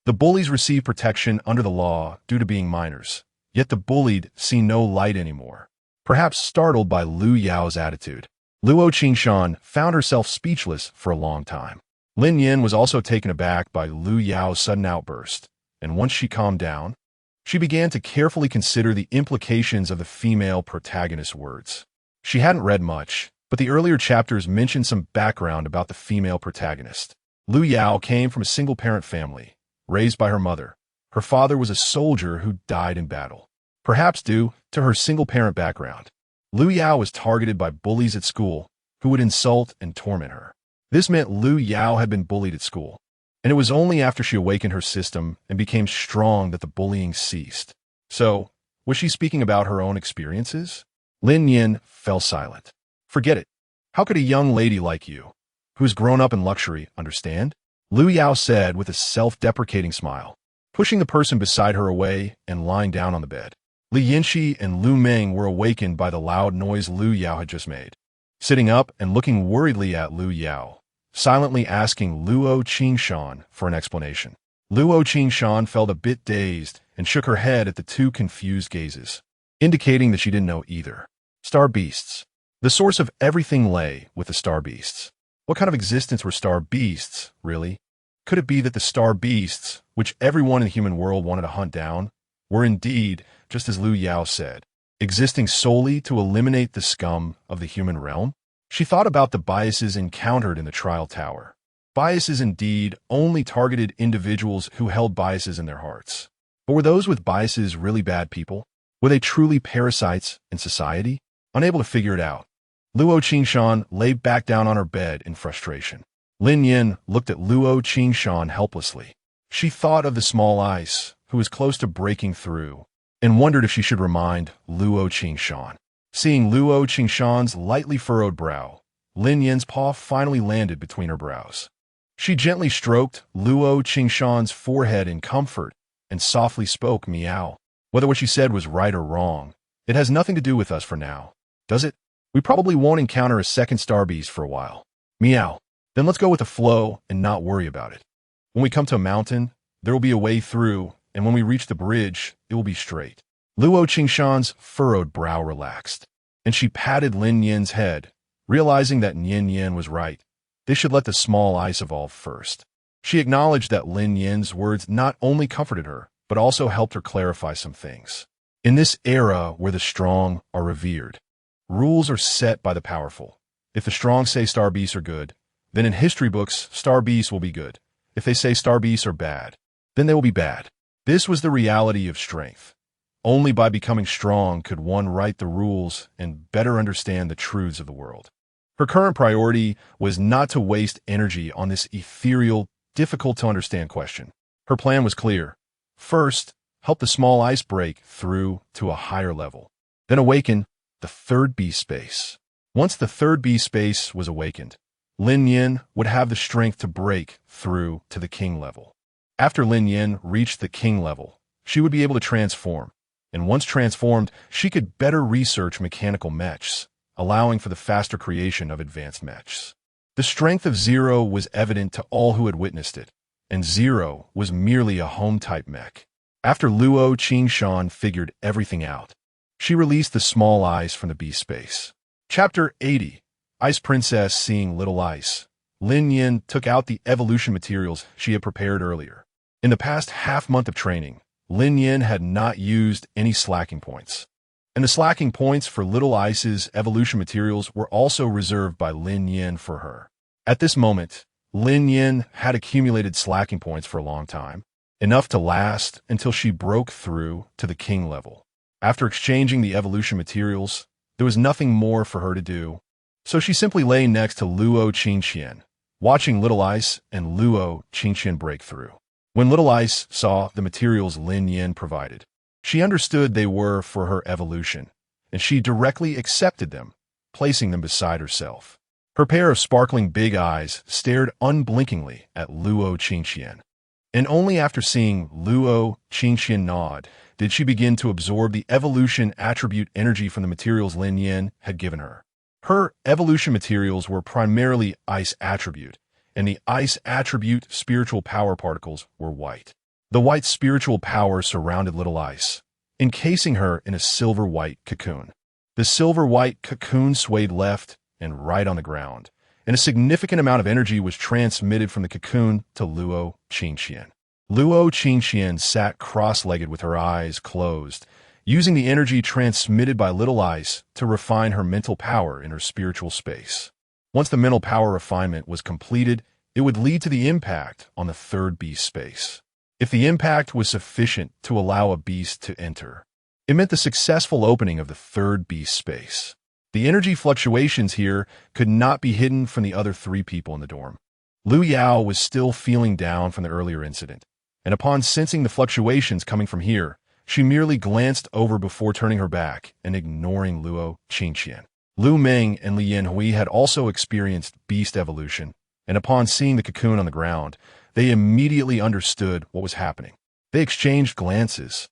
Speaker 1: The bullies receive protection under the law due to being minors, yet the bullied see no light anymore. Perhaps startled by Lu Yao's attitude, Luo Qingshan found herself speechless for a long time. Lin Nian was also taken aback by Lu Yao's sudden outburst, and once she calmed down, she began to carefully consider the implications of the female protagonist's words. She hadn't read much, but the earlier chapters mentioned some background about the female protagonist. Lu Yao came from a single-parent family, raised by her mother. Her father was a soldier who died in battle, perhaps due to her single-parent background. Lu Yao was targeted by bullies at school who would insult and torment her. This meant Lu Yao had been bullied at school, and it was only after she awakened her system and became strong that the bullying ceased. So, was she speaking about her own experiences? Lin Nian fell silent. Forget it. How could a young lady like you, who has grown up in luxury, understand? Lu Yao said with a self-deprecating smile, pushing the person beside her away and lying down on the bed. Li Yinxi and Lu Meng were awakened by the loud noise Lu Yao had just made. Sitting up and looking worriedly at Lu Yao, silently asking Luo Qingshan for an explanation. Luo Qingshan felt a bit dazed and shook her head at the two confused gazes, indicating that she didn't know either. Star beasts. The source of everything lay with the star beasts. What kind of existence were star beasts, really? Could it be that the star beasts, which everyone in the human world wanted to hunt down, were indeed, just as Lu Yao said, existing solely to eliminate the scum of the human realm? She thought about the biases encountered in the trial tower. Biases indeed only targeted individuals who held biases in their hearts. But were those with biases really bad people? Were they truly parasites in society? Unable to figure it out, Luo Qingshan lay back down on her bed in frustration. Lin Nian looked at Luo Qingshan helplessly. She thought of the small ice, who was close to breaking through, and wondered if she should remind Luo Qingshan. Seeing Luo Qingshan's lightly furrowed brow, Lin Yan's paw finally landed between her brows. She gently stroked Luo Qingshan's forehead in comfort and softly spoke, "Meow." Whether what she said was right or wrong, it has nothing to do with us for now, does it? We probably won't encounter a second star beast for a while. Meow. Then let's go with the flow and not worry about it. When we come to a mountain, there will be a way through, and when we reach the bridge, it will be straight. Luo Qingshan's furrowed brow relaxed, and she patted Lin Yan's head, realizing that Nian Yan was right. They should let the small ice evolve first. She acknowledged that Lin Yan's words not only comforted her, but also helped her clarify some things. In this era where the strong are revered, rules are set by the powerful. If the strong say star beasts are good, then in history books, star beasts will be good. If they say star beasts are bad, then they will be bad. This was the reality of strength. Only by becoming strong could one write the rules and better understand the truths of the world. Her current priority was not to waste energy on this ethereal, difficult-to-understand question. Her plan was clear. First, help the small ice break through to a higher level. Then awaken the third beast space. Once the third beast space was awakened, Lin Nian would have the strength to break through to the king level. After Lin Nian reached the king level, she would be able to transform. And once transformed, she could better research mechanical MECHs, allowing for the faster creation of advanced MECHs. The strength of Zero was evident to all who had witnessed it, and Zero was merely a home-type mech. After Luo Qingshan figured everything out, she released the small ice from the beast space. Chapter 80. Ice Princess Seeing Little Ice. Lin Nian took out the evolution materials she had prepared earlier. In the past half-month of training, Lin Nian had not used any slacking points. And the slacking points for Little Ice's evolution materials were also reserved by Lin Nian for her. At this moment, Lin Nian had accumulated slacking points for a long time, enough to last until she broke through to the king level. After exchanging the evolution materials, there was nothing more for her to do, so she simply lay next to Luo Qingshan, watching Little Ice and Luo Qingshan break through. When Little Ice saw the materials Lin Nian provided, she understood they were for her evolution, and she directly accepted them, placing them beside herself. Her pair of sparkling big eyes stared unblinkingly at Luo Qingshan, and only after seeing Luo Qingshan nod did she begin to absorb the evolution attribute energy from the materials Lin Nian had given her. Her evolution materials were primarily ice attribute, and the ice attribute spiritual power particles were white. The white spiritual power surrounded Little Ice, encasing her in a silver-white cocoon. The silver-white cocoon swayed left and right on the ground, and a significant amount of energy was transmitted from the cocoon to Luo Qingshan. Luo Qingshan sat cross-legged with her eyes closed, using the energy transmitted by Little Ice to refine her mental power in her spiritual space. Once the mental power refinement was completed, it would lead to the impact on the third beast space. if the impact was sufficient to allow a beast to enter. It meant the successful opening of the third beast space. The energy fluctuations here could not be hidden from the other three people in the dorm. Liu Yao was still feeling down from the earlier incident, and upon sensing the fluctuations coming from here, she merely glanced over before turning her back and ignoring Luo Qingqian. Lu Meng and Li Yanhui had also experienced beast evolution, and upon seeing the cocoon on the ground, they immediately understood what was happening. They exchanged glances,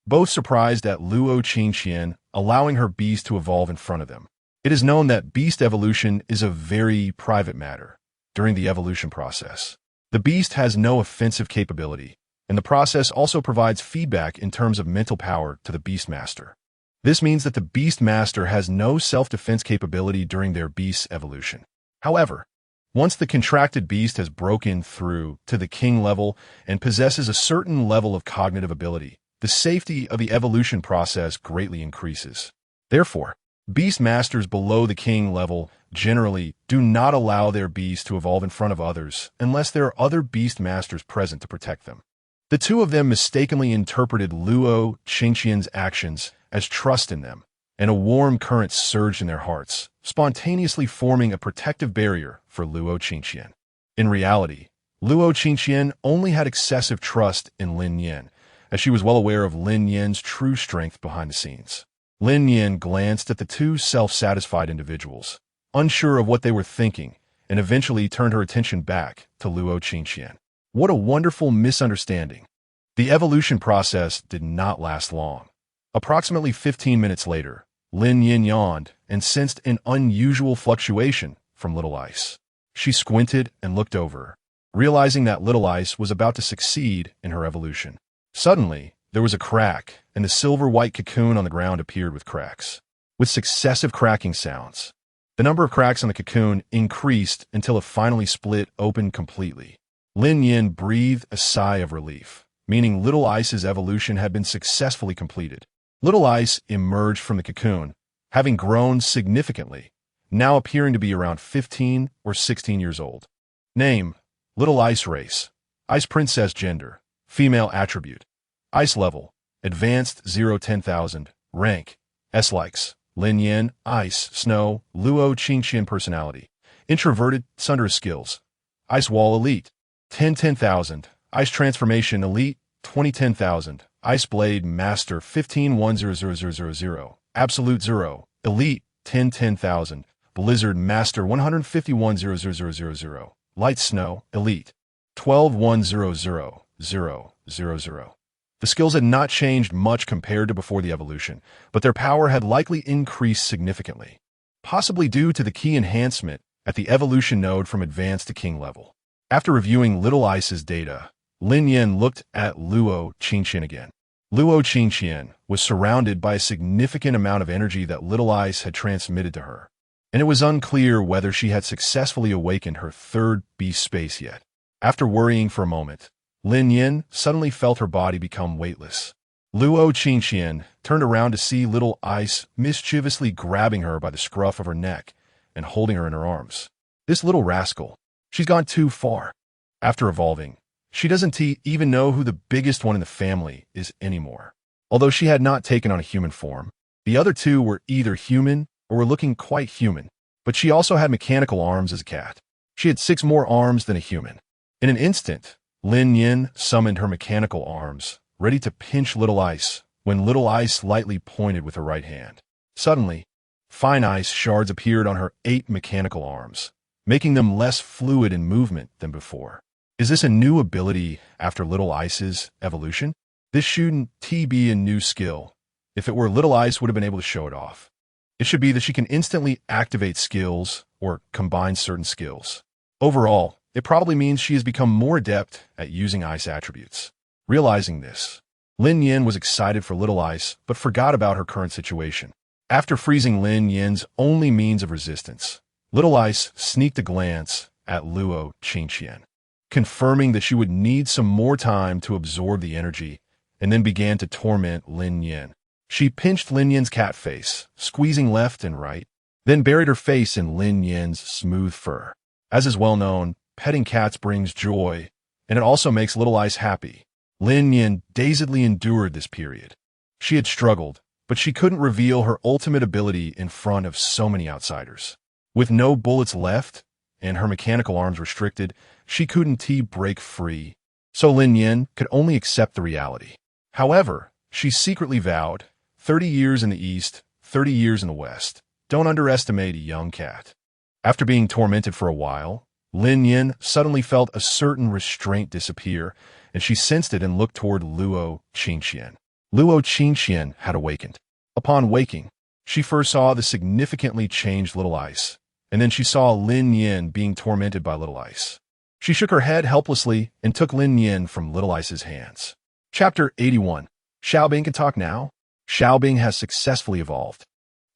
Speaker 1: both surprised at Luo Qingqian allowing her beast to evolve in front of them. It is known that beast evolution is a very private matter during the evolution process. The beast has no offensive capability, and the process also provides feedback in terms of mental power to the beast master. This means that the beast master has no self-defense capability during their beast's evolution. However, once the contracted beast has broken through to the king level and possesses a certain level of cognitive ability, the safety of the evolution process greatly increases. Therefore, beast masters below the king level generally do not allow their beast to evolve in front of others unless there are other beast masters present to protect them. The two of them mistakenly interpreted Luo Qingqian's actions as trust in them, and a warm current surged in their hearts, spontaneously forming a protective barrier for Luo Qingqian. In reality, Luo Qingqian only had excessive trust in Lin Nian, as she was well aware of Lin Nian's true strength behind the scenes. Lin Nian glanced at the two self-satisfied individuals, unsure of what they were thinking, and eventually turned her attention back to Luo Qingqian. What a wonderful misunderstanding. The evolution process did not last long. Approximately 15 minutes later, Lin Nian yawned and sensed an unusual fluctuation from Little Ice. She squinted and looked over, realizing that Little Ice was about to succeed in her evolution. Suddenly, there was a crack, and the silver-white cocoon on the ground appeared with cracks. With successive cracking sounds, the number of cracks on the cocoon increased until it finally split open completely. Lin Yin breathed a sigh of relief, meaning Little Ice's evolution had been successfully completed. Little Ice emerged from the cocoon, having grown significantly, now appearing to be around 15 or 16 years old. Name: Little Ice race. Ice Princess gender. Female attribute. Ice level. Advanced 0-10,000. Rank. S-likes. Lin Yin, Ice, Snow, Luo Qingqian personality. Introverted, Sunder's skills. Ice Wall elite. 10-10,000. Ice Transformation elite. 20-10,000. Ice Blade Master 15-1000000. Absolute 0. Elite 10-10,000. Blizzard Master 151-00000. Light Snow Elite 12-1000000. The skills had not changed much compared to before the evolution, but their power had likely increased significantly, possibly due to the key enhancement at the evolution node from advanced to king level. After reviewing Little Ice's data, Lin Yin looked at Luo Qingqian again. Luo Qingqian was surrounded by a significant amount of energy that Little Ice had transmitted to her, and it was unclear whether she had successfully awakened her third beast space yet. After worrying for a moment, Lin Yin suddenly felt her body become weightless. Luo Qingqian turned around to see Little Ice mischievously grabbing her by the scruff of her neck and holding her in her arms. This little rascal, she's gone too far. After evolving, she doesn't even know who the biggest one in the family is anymore. Although she had not taken on a human form, the other two were either human or were looking quite human, but she also had mechanical arms as a cat. She had 6 more arms than a human. In an instant, Lin Yin summoned her mechanical arms, ready to pinch Little Ice, when Little Ice lightly pointed with her right hand. Suddenly, fine ice shards appeared on her 8 mechanical arms, making them less fluid in movement than before. Is this a new ability after Little Ice's evolution? This shouldn't be a new skill. If it were, Little Ice would have been able to show it off. It should be that she can instantly activate skills or combine certain skills. Overall, it probably means she has become more adept at using ice attributes. Realizing this, Lin Yin was excited for Little Ice, but forgot about her current situation. After freezing Lin Yin's only means of resistance, Little Ice sneaked a glance at Luo Qingqian, confirming that she would need some more time to absorb the energy, and then began to torment Lin Yin. She pinched Lin Yin's cat face, squeezing left and right, then buried her face in Lin Yin's smooth fur. As is well known, petting cats brings joy, and it also makes Little Ice happy. Lin Nian dazedly endured this period. She had struggled, but she couldn't reveal her ultimate ability in front of so many outsiders. With no bullets left, and her mechanical arms restricted, she couldn't break free. So Lin Nian could only accept the reality. However, she secretly vowed, 30 years in the East, 30 years in the West. Don't underestimate a young cat. After being tormented for a while, Lin Nian suddenly felt a certain restraint disappear, and she sensed it and looked toward Luo Qingxian. Luo Qingxian had awakened. Upon waking, she first saw the significantly changed Little Ice, and then she saw Lin Nian being tormented by Little Ice. She shook her head helplessly and took Lin Nian from Little Ice's hands. Chapter 81. Xiaobing can talk now? Xiaobing has successfully evolved,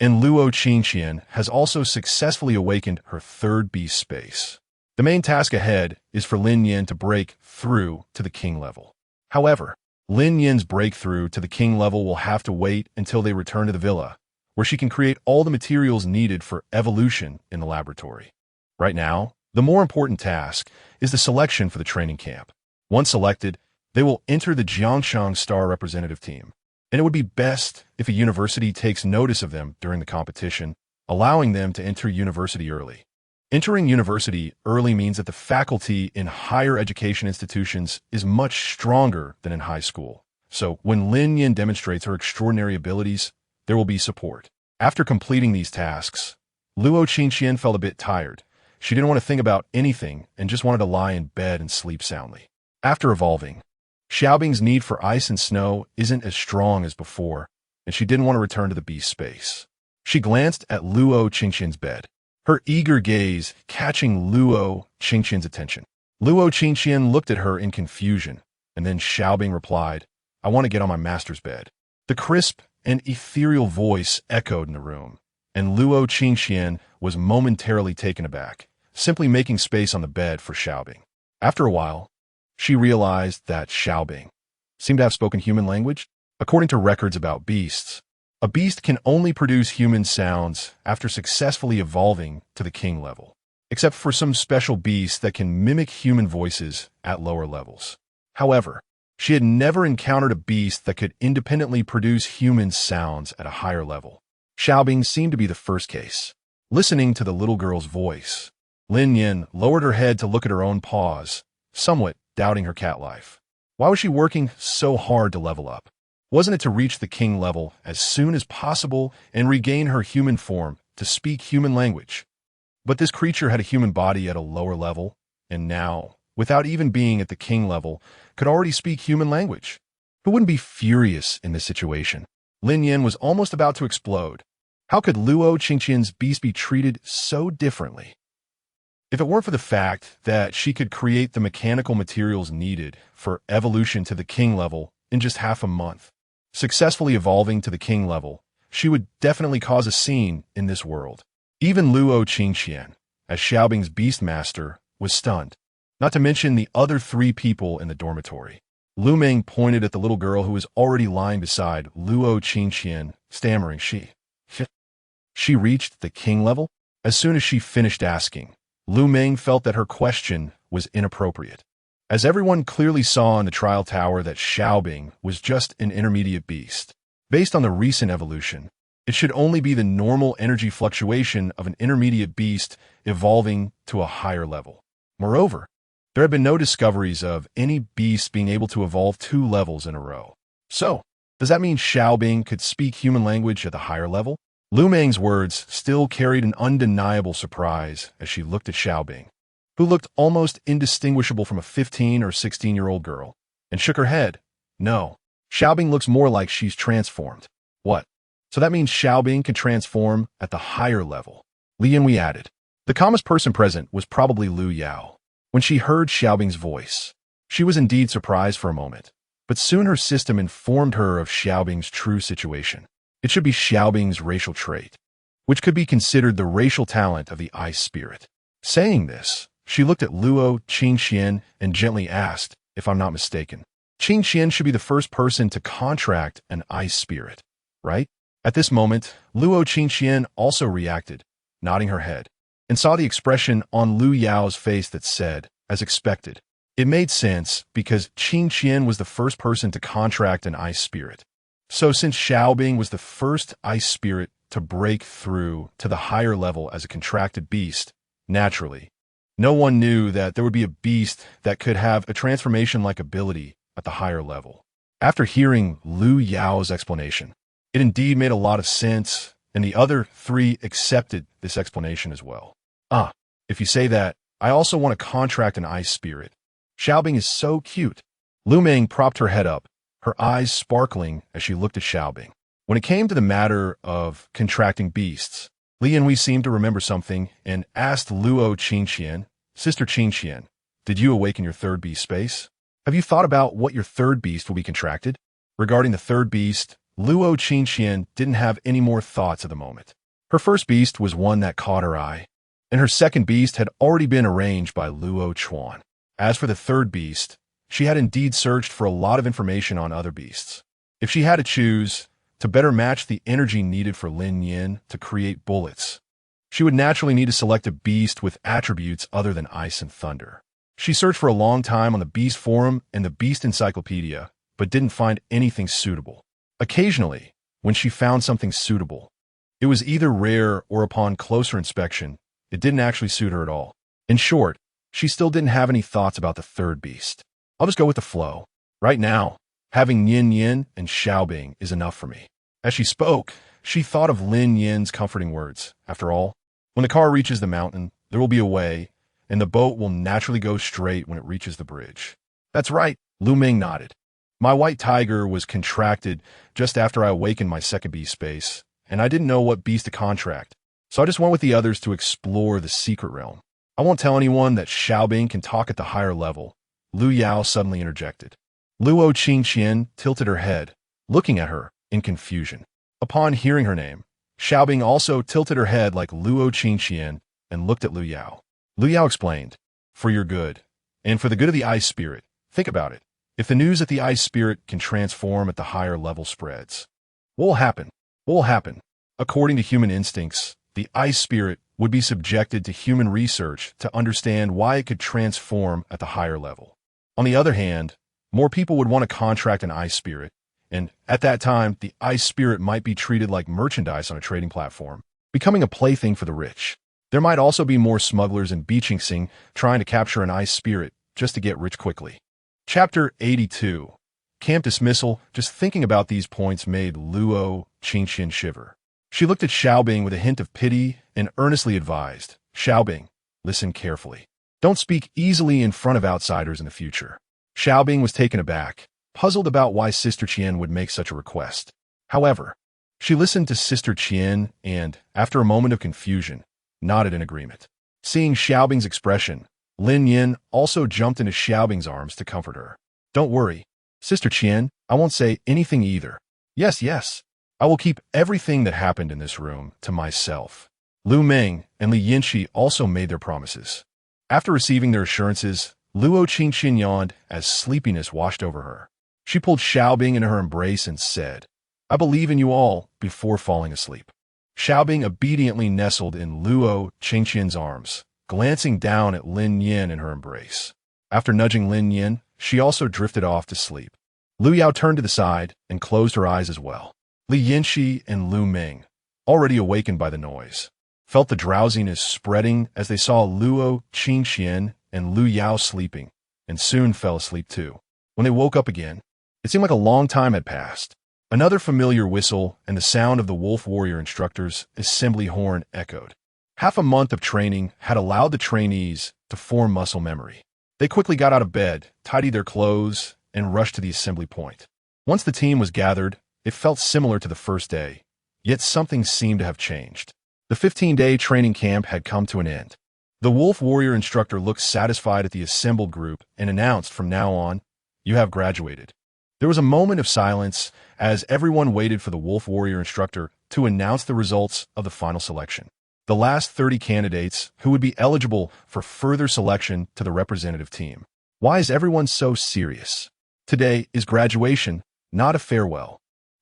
Speaker 1: and Luo Qingxian has also successfully awakened her third beast space. The main task ahead is for Lin Nian to break through to the king level. However, Lin Nian's breakthrough to the king level will have to wait until they return to the villa, where she can create all the materials needed for evolution in the laboratory. Right now, the more important task is the selection for the training camp. Once selected, they will enter the Jiangshang Star representative team, and it would be best if a university takes notice of them during the competition, allowing them to enter university early. Entering university early means that the faculty in higher education institutions is much stronger than in high school. So when Lin Nian demonstrates her extraordinary abilities, there will be support. After completing these tasks, Luo Qingxian felt a bit tired. She didn't want to think about anything and just wanted to lie in bed and sleep soundly. After evolving, Xiaobing's need for ice and snow isn't as strong as before, and she didn't want to return to the beast space. She glanced at Luo Qingxian's bed, her eager gaze catching Luo Qingxian's attention. Luo Qingxian looked at her in confusion, and then Xiaobing replied, "I want to get on my master's bed." The crisp and ethereal voice echoed in the room, and Luo Qingxian was momentarily taken aback, simply making space on the bed for Xiaobing. After a while, she realized that Xiaobing seemed to have spoken human language. According to records about beasts, a beast can only produce human sounds after successfully evolving to the king level, except for some special beasts that can mimic human voices at lower levels. However, she had never encountered a beast that could independently produce human sounds at a higher level. Xiaobing seemed to be the first case. Listening to the little girl's voice, Lin Nian lowered her head to look at her own paws, somewhat doubting her cat life. Why was she working so hard to level up? Wasn't it to reach the king level as soon as possible and regain her human form to speak human language? But this creature had a human body at a lower level, and now, without even being at the king level, could already speak human language. Who wouldn't be furious in this situation? Lin Nian was almost about to explode. How could Luo Qingxian's beast be treated so differently? If it weren't for the fact that she could create the mechanical materials needed for evolution to the king level in just half a month, successfully evolving to the king level, she would definitely cause a scene in this world. Even Luo Qingxian, as Xiaobing's beast master, was stunned. Not to mention the other three people in the dormitory. Lu Meng pointed at the little girl who was already lying beside Luo Qingxian, stammering, She reached the king level? As soon as she finished asking, Lu Meng felt that her question was inappropriate, as everyone clearly saw in the trial tower that Xiaobing was just an intermediate beast. Based on the recent evolution, it should only be the normal energy fluctuation of an intermediate beast evolving to a higher level. Moreover, there have been no discoveries of any beast being able to evolve 2 levels in a row. So, does that mean Xiaobing could speak human language at the higher level? Lu Meng's words still carried an undeniable surprise as she looked at Xiaobing, who looked almost indistinguishable from a 15 or 16-year-old girl, and shook her head. No, Xiaobing looks more like she's transformed. What? So that means Xiaobing can transform at the higher level. Li Yanhui added. The calmest person present was probably Lu Yao. When she heard Xiaobing's voice, she was indeed surprised for a moment, but soon her system informed her of Xiaobing's true situation. It should be Xiaobing's racial trait, which could be considered the racial talent of the ice spirit. Saying this, she looked at Luo Qingxian and gently asked, if I'm not mistaken, Qingxian should be the first person to contract an ice spirit, right? At this moment, Luo Qingxian also reacted, nodding her head, and saw the expression on Lu Yao's face that said, as expected, It made sense because Qing Qian was the first person to contract an ice spirit. So since Xiaobing was the first ice spirit to break through to the higher level as a contracted beast, naturally, no one knew that there would be a beast that could have a transformation-like ability at the higher level. After hearing Lu Yao's explanation, it indeed made a lot of sense, and the other three accepted this explanation as well. If you say that, I also want to contract an ice spirit. Xiaobing is so cute. Lu Meng propped her head up, her eyes sparkling as she looked at Xiaobing. When it came to the matter of contracting beasts, Li and Wei seemed to remember something and asked Luo Qingqian, Sister Qingqian, did you awaken your third beast space? Have you thought about what your third beast will be contracted? Regarding the third beast, Luo Qingqian didn't have any more thoughts at the moment. Her first beast was one that caught her eye, and her second beast had already been arranged by Luo Chuan. As for the third beast, she had indeed searched for a lot of information on other beasts. If she had to choose, to better match the energy needed for Lin Nian to create bullets, she would naturally need to select a beast with attributes other than ice and thunder. She searched for a long time on the Beast Forum and the Beast Encyclopedia, but didn't find anything suitable. Occasionally, when she found something suitable, it was either rare or upon closer inspection, it didn't actually suit her at all. In short, she still didn't have any thoughts about the third beast. I'll just go with the flow. Right now, having Nian Yin and Xiaobing is enough for me. As she spoke, she thought of Lin Yin's comforting words. After all, when the car reaches the mountain, there will be a way, and the boat will naturally go straight when it reaches the bridge. That's right, Lu Ming nodded. My white tiger was contracted just after I awakened my second beast space, and I didn't know what beast to contract, so I just went with the others to explore the secret realm. I won't tell anyone that Xiaobing can talk at the higher level, Lu Yao suddenly interjected. Luo Qingqian tilted her head, looking at her in confusion. Upon hearing her name, Xiaobing also tilted her head like Luo Qingqian and looked at Lu Yao. Lu Yao explained, for your good, and for the good of the ice spirit, think about it. If the news that the ice spirit can transform at the higher level spreads, what will happen? What will happen? According to human instincts, the ice spirit would be subjected to human research to understand why it could transform at the higher level. On the other hand, more people would want to contract an ice spirit, and at that time, the ice spirit might be treated like merchandise on a trading platform, becoming a plaything for the rich. There might also be more smugglers in Biqingxing trying to capture an ice spirit just to get rich quickly. Chapter 82. Camp Dismissal. Just thinking about these points made Luo Qingqian shiver. She looked at Xiaobing with a hint of pity and earnestly advised, Xiaobing, listen carefully. Don't speak easily in front of outsiders in the future. Xiaobing was taken aback, puzzled about why Sister Qian would make such a request. However, she listened to Sister Qian and, after a moment of confusion, nodded in agreement. Seeing Xiaobing's expression, Lin Yin also jumped into Xiaobing's arms to comfort her. Don't worry, Sister Qian, I won't say anything either. Yes, I will keep everything that happened in this room to myself. Lu Meng and Li Yinxi also made their promises. After receiving their assurances, Luo Qingqian yawned as sleepiness washed over her. She pulled Xiaobing into her embrace and said, I believe in you all, before falling asleep. Xiaobing obediently nestled in Luo Qingqian's arms, glancing down at Lin Yin in her embrace. After nudging Lin Yin, she also drifted off to sleep. Lu Yao turned to the side and closed her eyes as well. Li Yinxi and Lu Ming, already awakened by the noise, felt the drowsiness spreading as they saw Luo Qingqian and Lu Yao sleeping, and soon fell asleep too. When they woke up again, it seemed like a long time had passed. Another familiar whistle and the sound of the Wolf Warrior instructor's assembly horn echoed. Half a month of training had allowed the trainees to form muscle memory. They quickly got out of bed, tidied their clothes, and rushed to the assembly point. Once the team was gathered, it felt similar to the first day, yet something seemed to have changed. The 15-day training camp had come to an end. The Wolf Warrior instructor looked satisfied at the assembled group and announced, from now on, you have graduated. There was a moment of silence as everyone waited for the Wolf Warrior instructor to announce the results of the final selection. The last 30 candidates who would be eligible for further selection to the representative team. Why is everyone so serious? Today is graduation, not a farewell.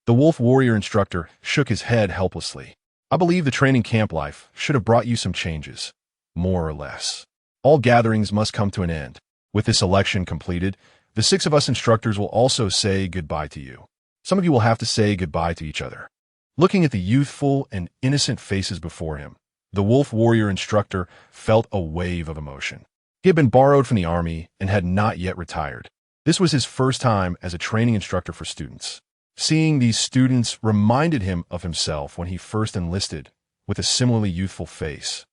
Speaker 1: The Wolf Warrior instructor shook his head helplessly. I believe the training camp life should have brought you some changes, more or less. All gatherings must come to an end. With this election completed, the 6 of us instructors will also say goodbye to you. Some of you will have to say goodbye to each other. Looking at the youthful and innocent faces before him, the wolf warrior instructor felt a wave of emotion. He had been borrowed from the army and had not yet retired. This was his first time as a training instructor for students. Seeing these students reminded him of himself when he first enlisted, with a similarly youthful face.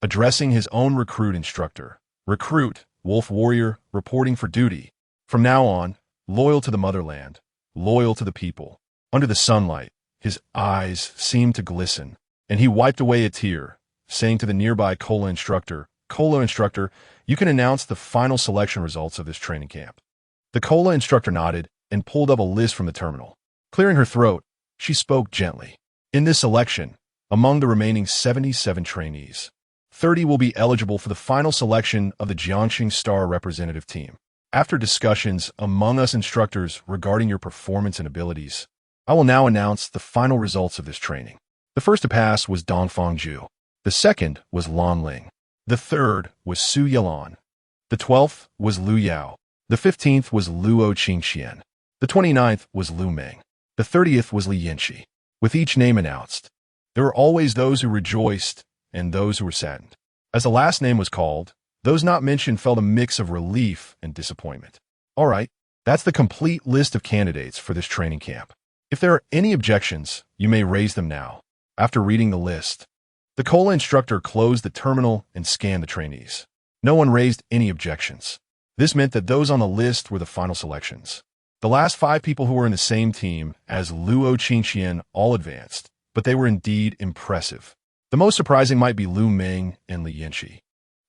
Speaker 1: Addressing his own recruit instructor, "Recruit, wolf warrior, reporting for duty. From now on, loyal to the motherland, loyal to the people." Under the sunlight, his eyes seemed to glisten, and he wiped away a tear, saying to the nearby Cola instructor, "You can announce the final selection results of this training camp." The Cola instructor nodded and pulled up a list from the terminal. Clearing her throat, she spoke gently. "In this selection, among the remaining 77 trainees, 30 will be eligible for the final selection of the Jiangxing Star representative team. After discussions among us instructors regarding your performance and abilities, I will now announce the final results of this training. The first to pass was Dongfang Zhu. The second was Lan Ling. The third was Su Yalan. The 12th was Lu Yao. The 15th was Luo Qingxian. The 29th was Lu Meng. The 30th was Li Yinxi. With each name announced, there were always those who rejoiced and those who were saddened. As the last name was called, those not mentioned felt a mix of relief and disappointment. All right, that's the complete list of candidates for this training camp. If there are any objections, you may raise them now. After reading the list, the Cola instructor closed the terminal and scanned the trainees. No one raised any objections. This meant that those on the list were the final selections. The last 5 people who were in the same team as Luo Qingxian all advanced, but they were indeed impressive. The most surprising might be Lu Meng and Li Yinxi,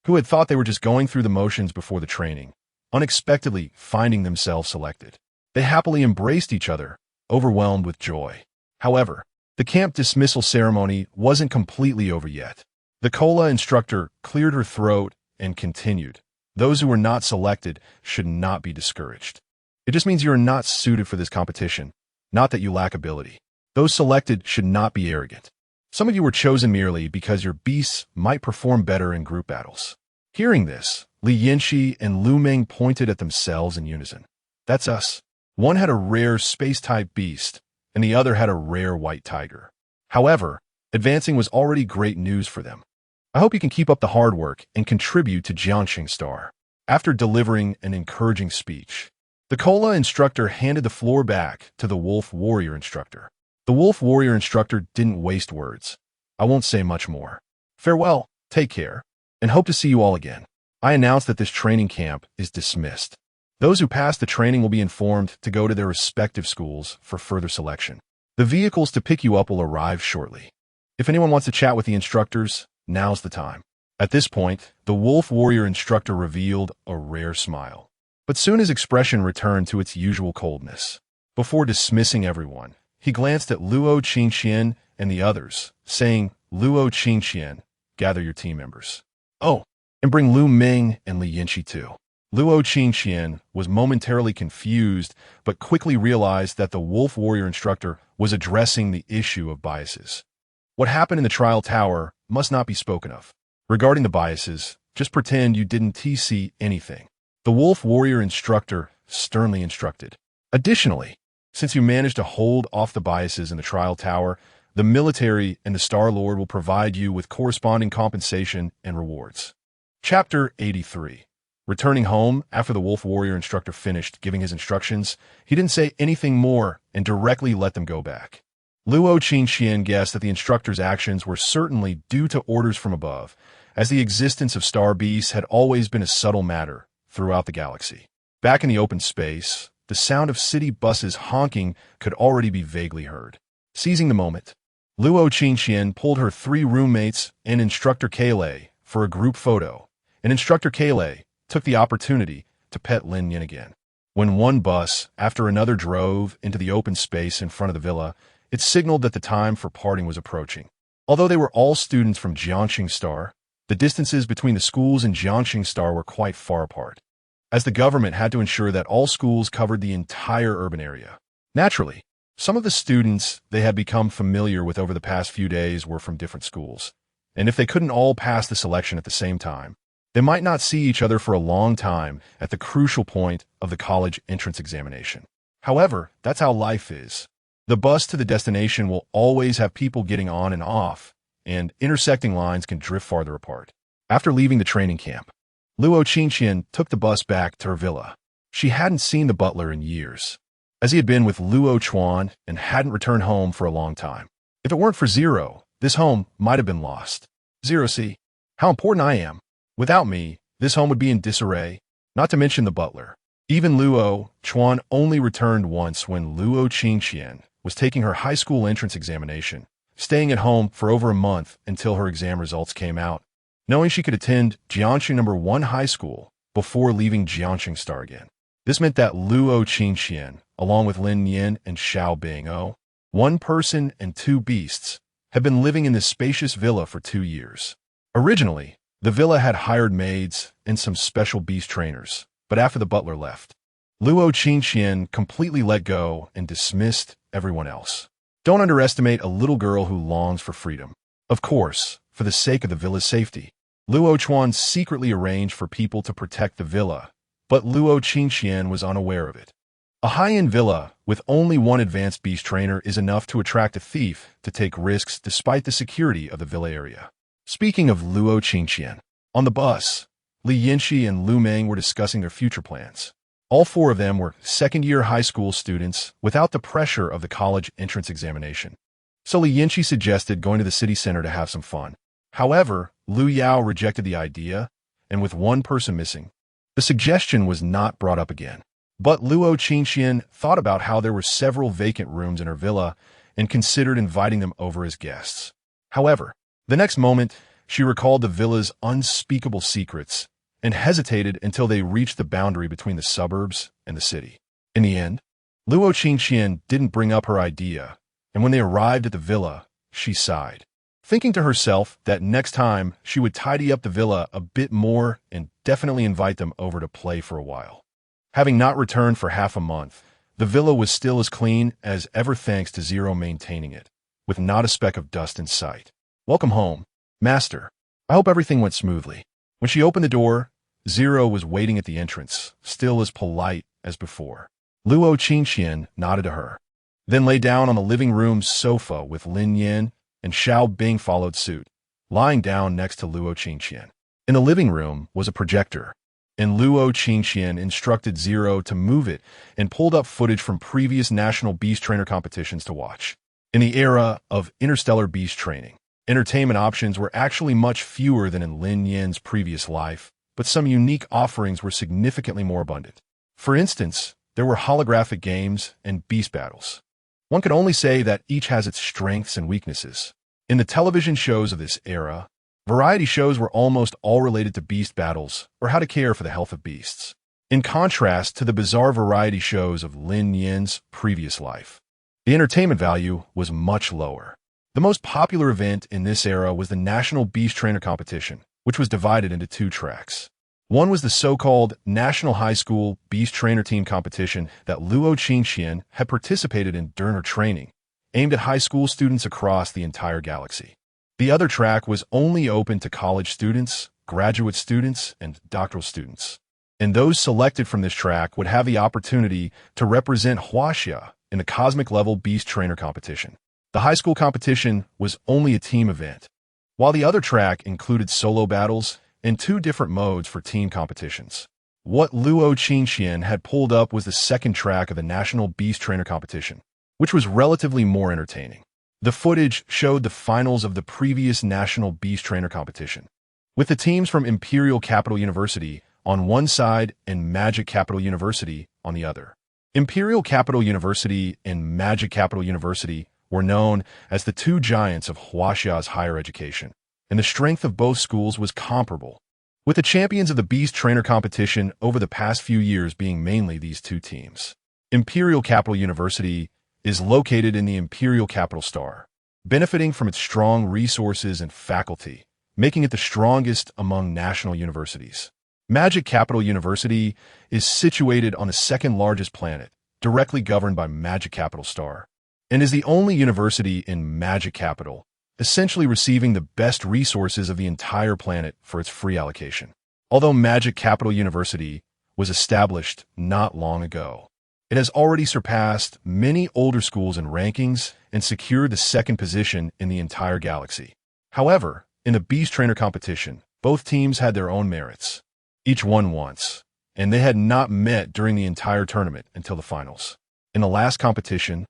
Speaker 1: who had thought they were just going through the motions before the training, unexpectedly finding themselves selected. They happily embraced each other, overwhelmed with joy. However, the camp dismissal ceremony wasn't completely over yet. The Cola instructor cleared her throat and continued. Those who were not selected should not be discouraged. It just means you are not suited for this competition, not that you lack ability. Those selected should not be arrogant. Some of you were chosen merely because your beasts might perform better in group battles. Hearing this, Li Yinxi and Lu Meng pointed at themselves in unison. That's us. One had a rare space-type beast, and the other had a rare white tiger. However, advancing was already great news for them. I hope you can keep up the hard work and contribute to Jiangxing Star. After delivering an encouraging speech, the Cola instructor handed the floor back to the Wolf Warrior instructor. The Wolf Warrior instructor didn't waste words. I won't say much more. Farewell, take care, and hope to see you all again. I announce that this training camp is dismissed. Those who pass the training will be informed to go to their respective schools for further selection. The vehicles to pick you up will arrive shortly. If anyone wants to chat with the instructors, now's the time. At this point, the Wolf Warrior instructor revealed a rare smile. But soon his expression returned to its usual coldness. Before dismissing everyone, he glanced at Luo Qingxian and the others, saying, "Luo Qingxian, gather your team members. Oh, and bring Lu Meng and Li Yinxi too." Luo Qingxian was momentarily confused, but quickly realized that the Wolf Warrior instructor was addressing the issue of biases. What happened in the trial tower must not be spoken of. Regarding the biases, just pretend you didn't see anything. The Wolf Warrior instructor sternly instructed. Additionally, since you managed to hold off the biases in the trial tower, the military and the Star Lord will provide you with corresponding compensation and rewards. Chapter 83. Returning home after the Wolf Warrior instructor finished giving his instructions, he didn't say anything more and directly let them go back. Luo Qingxian guessed that the instructor's actions were certainly due to orders from above, as the existence of star beasts had always been a subtle matter throughout the galaxy. Back in the open space, the sound of city buses honking could already be vaguely heard. Seizing the moment, Luo Qingxian pulled her 3 roommates and Instructor Kale for a group photo, and Instructor Kale took the opportunity to pet Lin Nian again. When one bus after another drove into the open space in front of the villa, it signaled that the time for parting was approaching. Although they were all students from Jiangxing Star, the distances between the schools in Jiangxing Star were quite far apart, as the government had to ensure that all schools covered the entire urban area. Naturally, some of the students they had become familiar with over the past few days were from different schools, and if they couldn't all pass the selection at the same time, They might not see each other for a long time at the crucial point of the college entrance examination. However, that's how life is. The bus to the destination will always have people getting on and off, and intersecting lines can drift farther apart. After leaving the training camp, Luo Qingqian took the bus back to her villa. She hadn't seen the butler in years, as he had been with Luo Chuan and hadn't returned home for a long time. If it weren't for Zero, this home might have been lost. Zero, see how important I am. Without me, this home would be in disarray, not to mention the butler. Even Luo Chuan only returned once when Luo Qingqian was taking her high school entrance examination, staying at home for over a month until her exam results came out, knowing she could attend Jiangxing No. 1 high school before leaving Jiangxing Star again. This meant that Luo Qingqian, along with Lin Nian and Xiao Bingao, one person and two beasts, had been living in this spacious villa for 2 years. Originally, the villa had hired maids and some special beast trainers, but after the butler left, Luo Qingqian completely let go and dismissed everyone else. Don't underestimate a little girl who longs for freedom. Of course, for the sake of the villa's safety, Luo Chuan secretly arranged for people to protect the villa, but Luo Qingqian was unaware of it. A high-end villa with only one advanced beast trainer is enough to attract a thief to take risks despite the security of the villa area. Speaking of Luo Qingqian, on the bus, Li Yinxi and Lu Meng were discussing their future plans. All four of them were second-year high school students without the pressure of the college entrance examination. So Li Yinxi suggested going to the city center to have some fun. However, Lu Yao rejected the idea, and with one person missing, the suggestion was not brought up again. But Luo Qingqian thought about how there were several vacant rooms in her villa and considered inviting them over as guests. However, the next moment, she recalled the villa's unspeakable secrets and hesitated until they reached the boundary between the suburbs and the city. In the end, Luo Qingqian didn't bring up her idea, and when they arrived at the villa, she sighed, thinking to herself that next time she would tidy up the villa a bit more and definitely invite them over to play for a while. Having not returned for half a month, the villa was still as clean as ever thanks to Zero maintaining it, with not a speck of dust in sight. "Welcome home, Master. I hope everything went smoothly." When she opened the door, Zero was waiting at the entrance, still as polite as before. Luo Qingqian nodded to her, then lay down on the living room sofa with Lin Nian, and Xiao Bing followed suit, lying down next to Luo Qingqian. In the living room was a projector, and Luo Qingqian instructed Zero to move it and pulled up footage from previous national beast trainer competitions to watch. In the era of interstellar beast training, entertainment options were actually much fewer than in Lin Yan's previous life, but some unique offerings were significantly more abundant. For instance, there were holographic games and beast battles. One could only say that each has its strengths and weaknesses. In the television shows of this era, variety shows were almost all related to beast battles or how to care for the health of beasts, in contrast to the bizarre variety shows of Lin Yan's previous life. The entertainment value was much lower. The most popular event in this era was the National Beast Trainer Competition, which was divided into 2 tracks. One was the so-called National High School Beast Trainer Team Competition that Luo Qingqian had participated in during her training, aimed at high school students across the entire galaxy. The other track was only open to college students, graduate students, and doctoral students. And those selected from this track would have the opportunity to represent Huaxia in the Cosmic Level Beast Trainer Competition. The high school competition was only a team event, while the other track included solo battles and 2 different modes for team competitions. What Luo Qingqian had pulled up was the second track of the National Beast Trainer Competition, which was relatively more entertaining. The footage showed the finals of the previous National Beast Trainer Competition, with the teams from Imperial Capital University on one side and Magic Capital University on the other. Imperial Capital University and Magic Capital University were known as the 2 giants of Huaxia's higher education, and the strength of both schools was comparable, with the champions of the Beast Trainer competition over the past few years being mainly these 2 teams. Imperial Capital University is located in the Imperial Capital Star, benefiting from its strong resources and faculty, making it the strongest among national universities. Magic Capital University is situated on the 2nd largest planet, directly governed by Magic Capital Star, and is the only university in Magic Capital, essentially receiving the best resources of the entire planet for its free allocation. Although Magic Capital University was established not long ago, it has already surpassed many older schools in rankings and secured the second position in the entire galaxy. However, in the Beast Trainer competition, both teams had their own merits. Each won once, and they had not met during the entire tournament until the finals. In the last competition,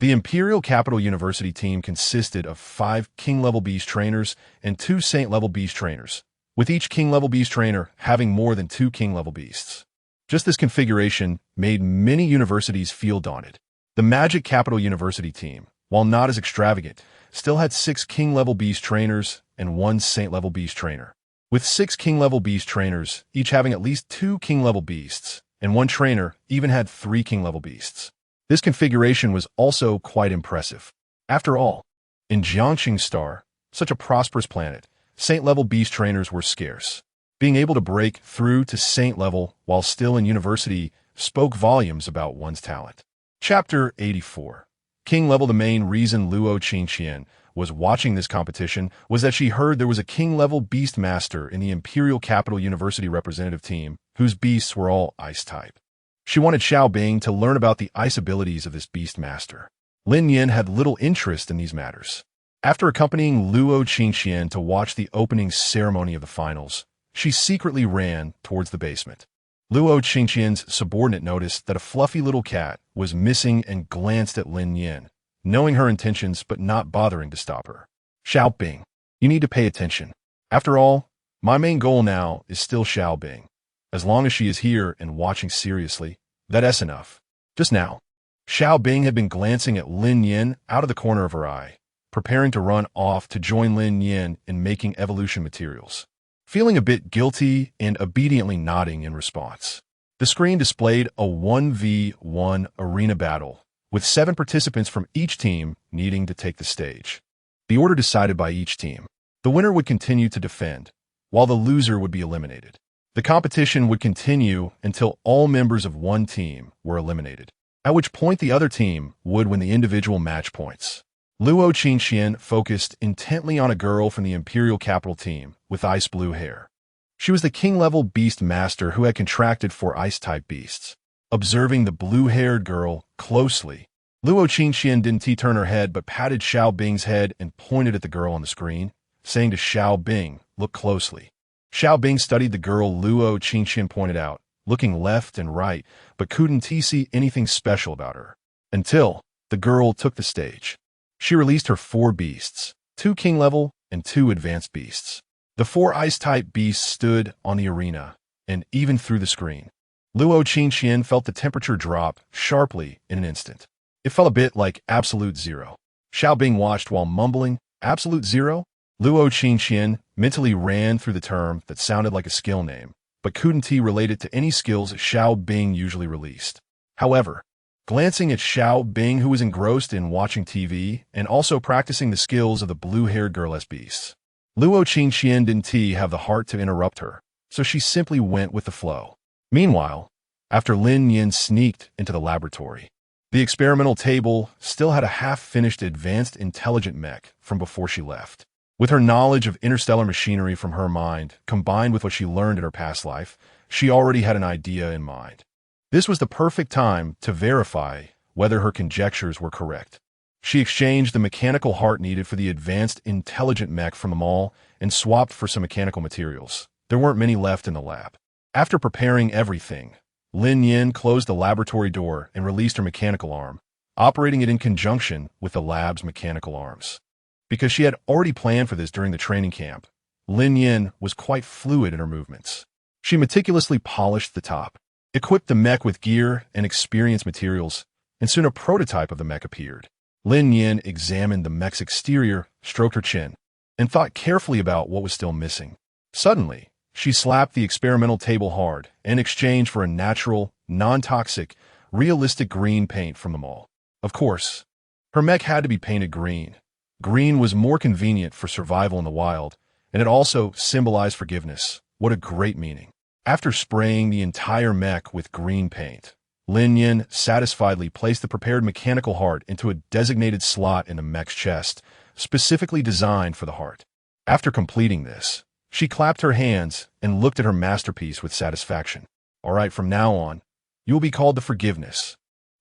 Speaker 1: the Imperial Capital University team consisted of 5 King-level Beast Trainers and 2 Saint-level Beast Trainers, with each King-level Beast Trainer having more than 2 King-level Beasts. Just this configuration made many universities feel daunted. The Magic Capital University team, while not as extravagant, still had 6 King-level Beast Trainers and 1 Saint-level Beast Trainer. With 6 King-level Beast Trainers, each having at least 2 King-level Beasts, and 1 trainer even had 3 King-level Beasts. This configuration was also quite impressive. After all, in Jiangxing Star, such a prosperous planet, Saint-level Beast Trainers were scarce. Being able to break through to Saint level while still in university spoke volumes about one's talent. Chapter 84. King level. The main reason Luo Qingqian was watching this competition was that she heard there was a King-level Beast Master in the Imperial Capital University representative team, whose beasts were all Ice type. She wanted Xiao Bing to learn about the Ice abilities of this Beast Master. Lin Nian had little interest in these matters. After accompanying Luo Qingqian to watch the opening ceremony of the finals, she secretly ran towards the basement. Luo Qingqian's subordinate noticed that a fluffy little cat was missing and glanced at Lin Nian, knowing her intentions but not bothering to stop her. Xiao Bing, you need to pay attention. After all, my main goal now is still Xiao Bing. As long as she is here and watching seriously, that's enough. Just now, Xiao Bing had been glancing at Lin Nian out of the corner of her eye, preparing to run off to join Lin Nian in making evolution materials. Feeling a bit guilty and obediently nodding in response, the screen displayed a 1v1 arena battle, with 7 participants from each team needing to take the stage. The order decided by each team. The winner would continue to defend, while the loser would be eliminated. The competition would continue until all members of one team were eliminated, at which point the other team would win the individual match points. Luo Qingqian focused intently on a girl from the Imperial Capital team with ice blue hair. She was the King-level Beast Master who had contracted for Ice-type beasts. Observing the blue-haired girl closely, Luo Qingqian didn't turn her head but patted Xiao Bing's head and pointed at the girl on the screen, saying to Xiao Bing, "Look closely." Xiao Bing studied the girl Luo Qingqian pointed out, looking left and right, but couldn't see anything special about her. Until the girl took the stage. She released her 4 beasts, 2 King-level and 2 advanced beasts. The 4 Ice-type beasts stood on the arena, and even through the screen. Luo Qingqian felt the temperature drop sharply in an instant. It felt a bit like Absolute Zero. Xiao Bing watched while mumbling, "Absolute Zero?" Luo Qingqian mentally ran through the term that sounded like a skill name, but couldn't relate it to any skills Xiao Bing usually released. However, glancing at Xiao Bing, who was engrossed in watching TV and also practicing the skills of the blue-haired girl as beasts, Luo Qingqian didn't have the heart to interrupt her, so she simply went with the flow. Meanwhile, after Lin Nian sneaked into the laboratory, the experimental table still had a half-finished advanced intelligent mech from before she left. With her knowledge of interstellar machinery from her mind, combined with what she learned in her past life, she already had an idea in mind. This was the perfect time to verify whether her conjectures were correct. She exchanged the mechanical heart needed for the advanced intelligent mech from the mall and swapped for some mechanical materials. There weren't many left in the lab. After preparing everything, Lin Nian closed the laboratory door and released her mechanical arm, operating it in conjunction with the lab's mechanical arms. Because she had already planned for this during the training camp, Lin Nian was quite fluid in her movements. She meticulously polished the top, equipped the mech with gear and experience materials, and soon a prototype of the mech appeared. Lin Nian examined the mech's exterior, stroked her chin, and thought carefully about what was still missing. Suddenly, she slapped the experimental table hard in exchange for a natural, non-toxic, realistic green paint from the mall. Of course, her mech had to be painted green. Green was more convenient for survival in the wild, and it also symbolized forgiveness. What a great meaning. After spraying the entire mech with green paint, Lin Nian satisfiedly placed the prepared mechanical heart into a designated slot in the mech's chest, specifically designed for the heart. After completing this, She clapped her hands and looked at her masterpiece with satisfaction. All right, from now on, you will be called the Forgiveness.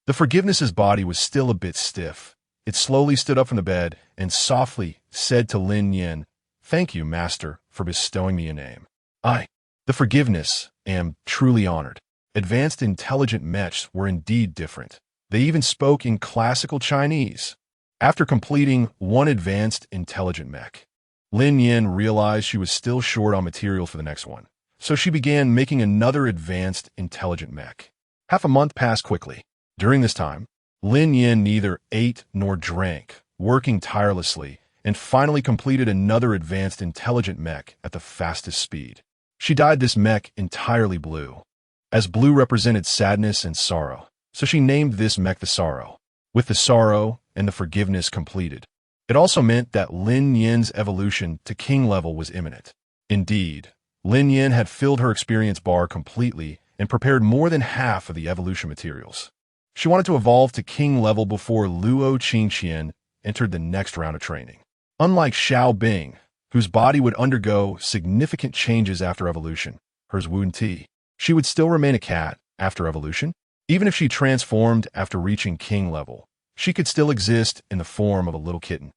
Speaker 1: The Forgiveness's body was still a bit stiff. It slowly stood up from the bed and softly said to Lin Nian, "Thank you, Master, for bestowing me a name. I, the Forgiveness, am truly honored." Advanced intelligent mechs were indeed different. They even spoke in classical Chinese. After completing one advanced intelligent mech, Lin Nian realized she was still short on material for the next one, so she began making another advanced intelligent mech. Half a month passed quickly. During this time, Lin Nian neither ate nor drank, working tirelessly, and finally completed another advanced intelligent mech at the fastest speed. She dyed this mech entirely blue, as blue represented sadness and sorrow, so she named this mech the Sorrow. With the sorrow and the forgiveness completed, it also meant that Lin Nian's evolution to king level was imminent. Indeed, Lin Nian had filled her experience bar completely and prepared more than half of the evolution materials. She wanted to evolve to king level before Luo Qingqian entered the next round of training. Unlike Xiao Bing, whose body would undergo significant changes after evolution, hers wouldn't. She would still remain a cat after evolution. Even if she transformed after reaching king level, she could still exist in the form of a little kitten.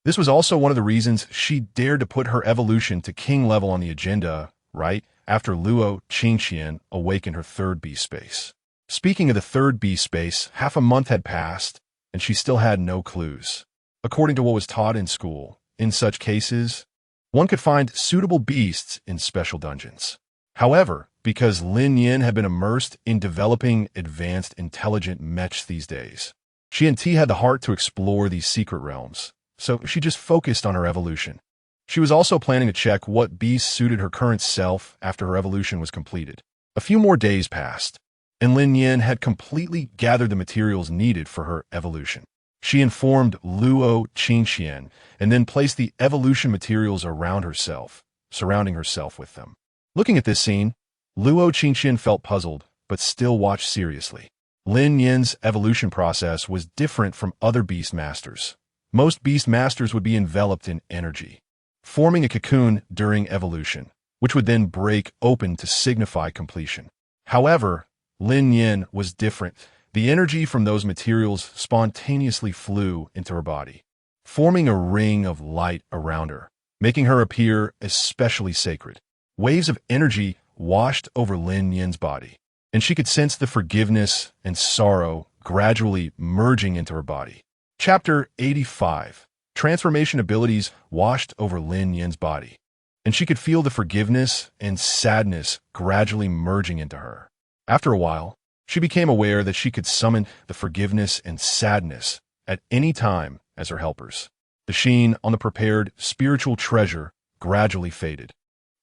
Speaker 1: This was also one of the reasons she dared to put her evolution to king level on the agenda, right after Luo Qingqian awakened her third beast space. Speaking of the third beast space, half a month had passed, and she still had no clues. According to what was taught in school, in such cases, one could find suitable beasts in special dungeons. However, because Lin Nian had been immersed in developing advanced intelligent mechs these days, she and T had the heart to explore these secret realms, so she just focused on her evolution. She was also planning to check what beast suited her current self after her evolution was completed. A few more days passed, and Lin Nian had completely gathered the materials needed for her evolution. She informed Luo Qingqian and then placed the evolution materials around herself, surrounding herself with them. Looking at this scene, Luo Qingqian felt puzzled, but still watched seriously. Lin Nian's evolution process was different from other beast masters. Most beast masters would be enveloped in energy, forming a cocoon during evolution, which would then break open to signify completion. However, Lin Nian was different. The energy from those materials spontaneously flew into her body, forming a ring of light around her, making her appear especially sacred. Waves of energy washed over Lin Nian's body, and she could sense the forgiveness and sorrow gradually merging into her body. Chapter 85. Transformation abilities washed over Lin Nian's body, and she could feel the forgiveness and sadness gradually merging into her. After a while, she became aware that she could summon the forgiveness and sadness at any time as her helpers. The sheen on the prepared spiritual treasure gradually faded,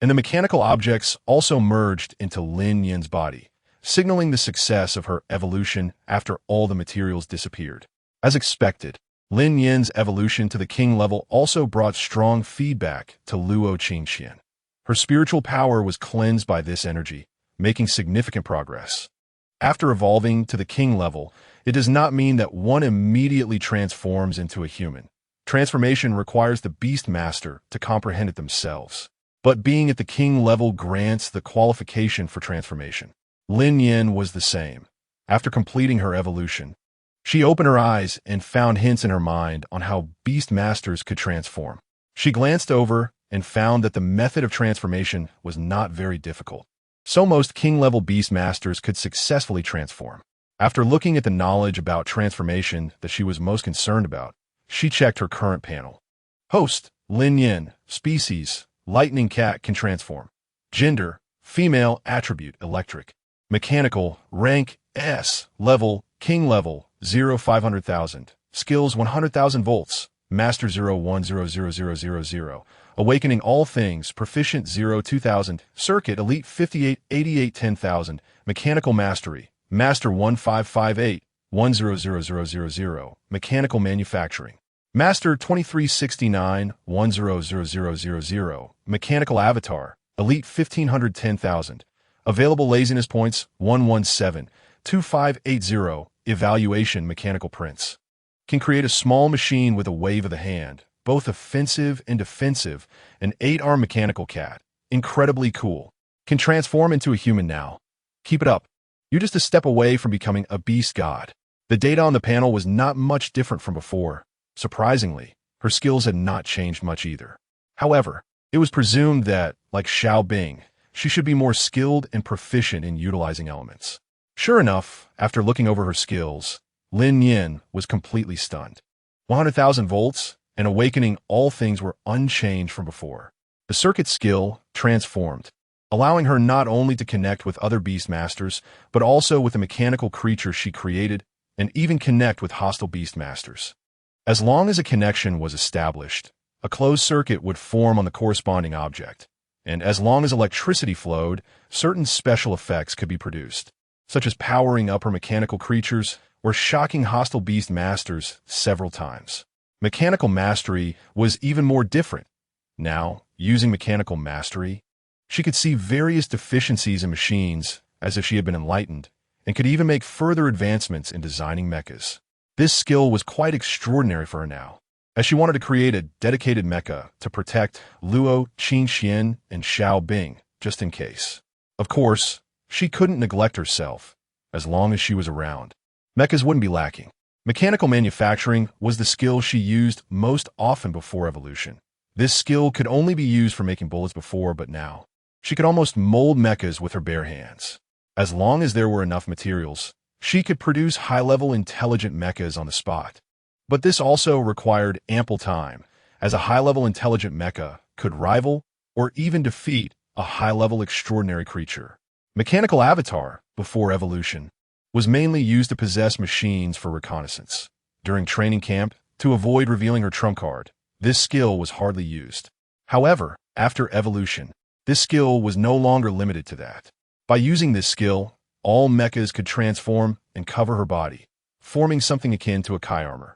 Speaker 1: and the mechanical objects also merged into Lin Nian's body, signaling the success of her evolution after all the materials disappeared. As expected, Lin Nian's evolution to the king level also brought strong feedback to Luo Qingqian. Her spiritual power was cleansed by this energy, making significant progress. After evolving to the king level, it does not mean that one immediately transforms into a human. Transformation requires the beast master to comprehend it themselves. But being at the king level grants the qualification for transformation. Lin Nian was the same. After completing her evolution, she opened her eyes and found hints in her mind on how beast masters could transform. She glanced over and found that the method of transformation was not very difficult. So most king-level beast masters could successfully transform. After looking at the knowledge about transformation that she was most concerned about, she checked her current panel. Host, Lin Nian. Species, lightning cat can transform. Gender, female. Attribute, electric. Mechanical, rank, S. Level, king level, 0-500,000. Skills, 100,000 volts. Master 0-1-0-0-0-0-0. Awakening all things, proficient 0-2000, circuit elite 58-88-10,000, mechanical mastery, master 1558-100000, mechanical manufacturing, master 2369-100000, mechanical avatar, elite 1510,000, available laziness points 117-2580, evaluation mechanical prints. Can create a small machine with a wave of the hand, both offensive and defensive, an 8-arm mechanical cat. incredibly cool. Can transform into a human now. Keep it up. You're just a step away from becoming a beast god. The data on the panel was not much different from before. Surprisingly, her skills had not changed much either. However, it was presumed that, like Xiao Bing, she should be more skilled and proficient in utilizing elements. Sure enough, after looking over her skills, Lin Nian was completely stunned. 100,000 volts and awakening, all things were unchanged from before. The circuit skill transformed, allowing her not only to connect with other beast masters, but also with the mechanical creatures she created, and even connect with hostile beast masters. As long as a connection was established, a closed circuit would form on the corresponding object, and as long as electricity flowed, certain special effects could be produced, such as powering up her mechanical creatures or shocking hostile beast masters several times. Mechanical mastery was even more different. Now, using mechanical mastery, she could see various deficiencies in machines as if she had been enlightened, and could even make further advancements in designing mechas. This skill was quite extraordinary for her now, as she wanted to create a dedicated mecha to protect Luo Qingxian and Xiao Bing, just in case. Of course, she couldn't neglect herself. As long as she was around, mechas wouldn't be lacking. Mechanical manufacturing was the skill she used most often before evolution. This skill could only be used for making bullets before, but now she could almost mold mechas with her bare hands. As long as there were enough materials, she could produce high-level intelligent mechas on the spot. But this also required ample time, as a high-level intelligent mecha could rival or even defeat a high-level extraordinary creature. Mechanical avatar, before evolution, was mainly used to possess machines for reconnaissance. During training camp, to avoid revealing her trump card, this skill was hardly used. However, after evolution, this skill was no longer limited to that. By using this skill, all mechas could transform and cover her body, forming something akin to a Kai armor.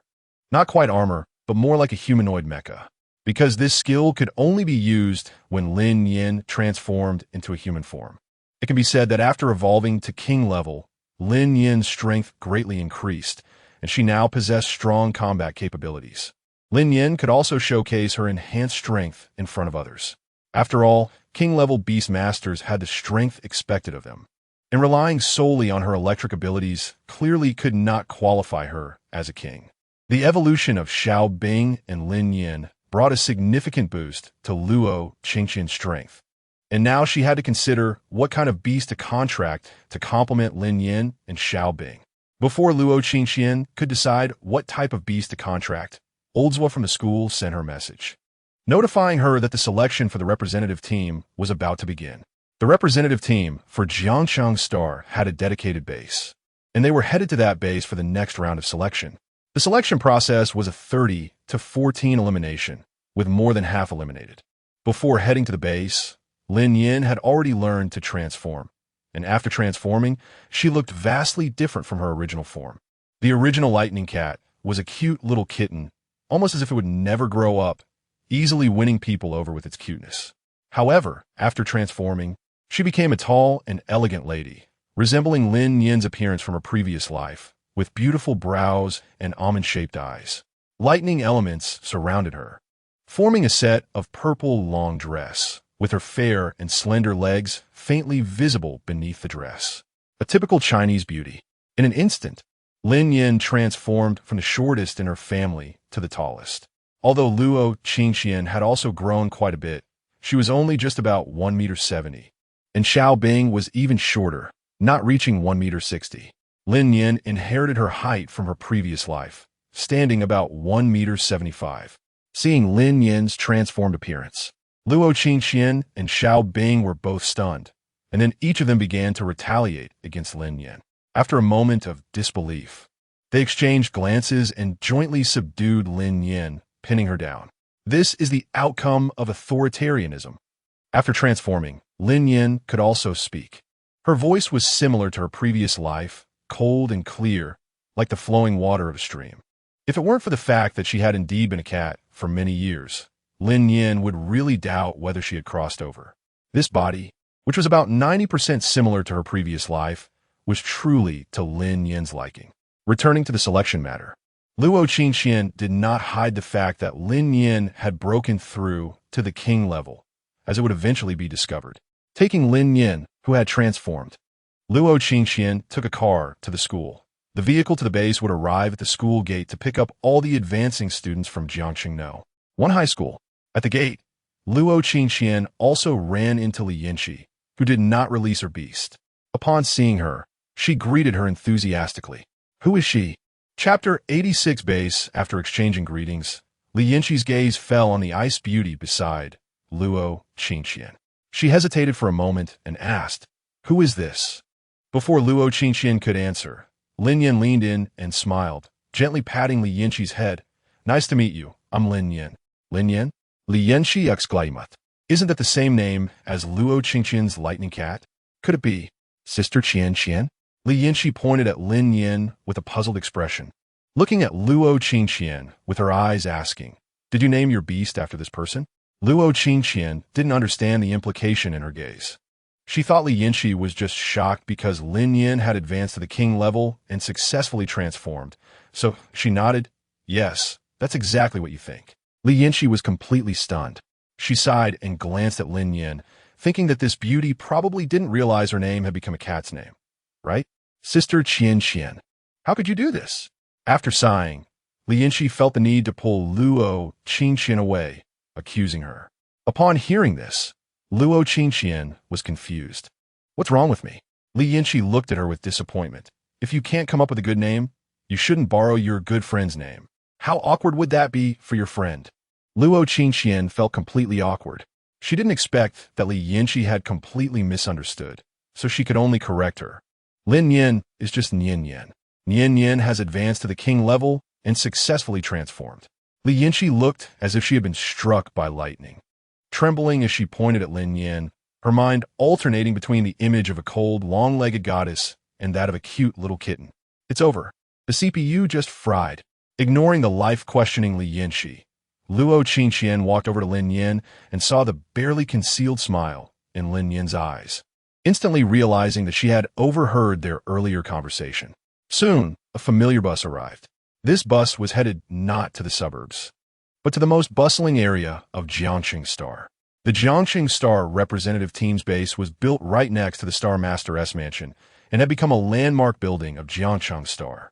Speaker 1: Not quite armor, but more like a humanoid mecha. Because this skill could only be used when Lin Nian transformed into a human form. It can be said that after evolving to king level, Lin Nian's strength greatly increased, and she now possessed strong combat capabilities. Lin Nian could also showcase her enhanced strength in front of others. After all, king-level beast masters had the strength expected of them, and relying solely on her electric abilities clearly could not qualify her as a king. The evolution of Xiao Bing and Lin Nian brought a significant boost to Luo Qingxian's strength, and now she had to consider what kind of beast to contract to complement Lin Nian and Xiao Bing. Before Luo Qingxian could decide what type of beast to contract, Oldswa from the school sent her a message, notifying her that the selection for the representative team was about to begin. The representative team for Jiangchang Star had a dedicated base, and they were headed to that base for the next round of selection. The selection process was a 30 to 14 elimination, with more than half eliminated. Before heading to the base, Lin Yin had already learned to transform, and after transforming, she looked vastly different from her original form. The original lightning cat was a cute little kitten, almost as if it would never grow up, easily winning people over with its cuteness. However, after transforming, she became a tall and elegant lady, resembling Lin Yin's appearance from her previous life, with beautiful brows and almond-shaped eyes. Lightning elements surrounded her, forming a set of purple long dress, with her fair and slender legs faintly visible beneath the dress. A typical Chinese beauty. In an instant, Lin Yin transformed from the shortest in her family to the tallest. Although Luo Qingxian had also grown quite a bit, she was only just about 1.70 meters, and Xiao Bing was even shorter, not reaching 1.60 meters. Lin Yin inherited her height from her previous life, standing about 1.75 meters. Seeing Lin Yin's transformed appearance, Luo Qingxian and Xiao Bing were both stunned, and then each of them began to retaliate against Lin Yin. After a moment of disbelief, they exchanged glances and jointly subdued Lin Yin, pinning her down. This is the outcome of authoritarianism. After transforming, Lin Yin could also speak. Her voice was similar to her previous life, cold and clear, like the flowing water of a stream. If it weren't for the fact that she had indeed been a cat for many years, Lin Yin would really doubt whether she had crossed over. This body, which was about 90% similar to her previous life, was truly to Lin Yin's liking. Returning to the selection matter, Luo Qingxian did not hide the fact that Lin Yin had broken through to the king level, as it would eventually be discovered. Taking Lin Nian, who had transformed, Luo Qingxian took a car to the school. The vehicle to the base would arrive at the school gate to pick up all the advancing students from Jiangqingno, one high school. At the gate, Luo Qingxian also ran into Li Yanqi, who did not release her beast. Upon seeing her, she greeted her enthusiastically. Who is she? Chapter 86 Base. After exchanging greetings, Li Yanqi's gaze fell on the ice beauty beside Luo Qingxian. She hesitated for a moment and asked, "Who is this?" Before Luo Qingxian could answer, Lin Nian leaned in and smiled, gently patting Li Yanqi's head. "Nice to meet you. I'm Lin Nian." "Lin Nian?" Li Yanqi exclaimed. "Isn't that the same name as Luo Qingxian's lightning cat? Could it be Sister Qian?" Li Yanqi pointed at Lin Nian with a puzzled expression, looking at Luo Qingxian with her eyes asking, "Did you name your beast after this person?" Luo Qingxian didn't understand the implication in her gaze. She thought Li Yanqi was just shocked because Lin Nian had advanced to the king level and successfully transformed, so she nodded. "Yes, that's exactly what you think." Li Yanqi was completely stunned. She sighed and glanced at Lin Nian, thinking that this beauty probably didn't realize her name had become a cat's name. Right? Sister Qian. How could you do this? After sighing, Li Yanqi felt the need to pull Luo Qingxian away, accusing her. Upon hearing this, Luo Qingxian was confused. "What's wrong with me?" Li Yanqi looked at her with disappointment. "If you can't come up with a good name, you shouldn't borrow your good friend's name. How awkward would that be for your friend?" Luo Qingxian felt completely awkward. She didn't expect that Li Yanqi had completely misunderstood, so she could only correct her. Lin Nian is just Nian Nian. Nian Nian has advanced to the king level and successfully transformed. Li Yanqi looked as if she had been struck by lightning. Trembling as she pointed at Lin Nian, her mind alternating between the image of a cold, long-legged goddess and that of a cute little kitten. It's over. The CPU just fried. Ignoring the life-questioning Li Yanqi, Luo Qingxian walked over to Lin Nian and saw the barely concealed smile in Lin Nian's eyes, instantly realizing that she had overheard their earlier conversation. Soon, a familiar bus arrived. This bus was headed not to the suburbs, but to the most bustling area of Jiangqing Star. The Jiangqing Star representative team's base was built right next to the Star Master S Mansion and had become a landmark building of Jiangqing Star.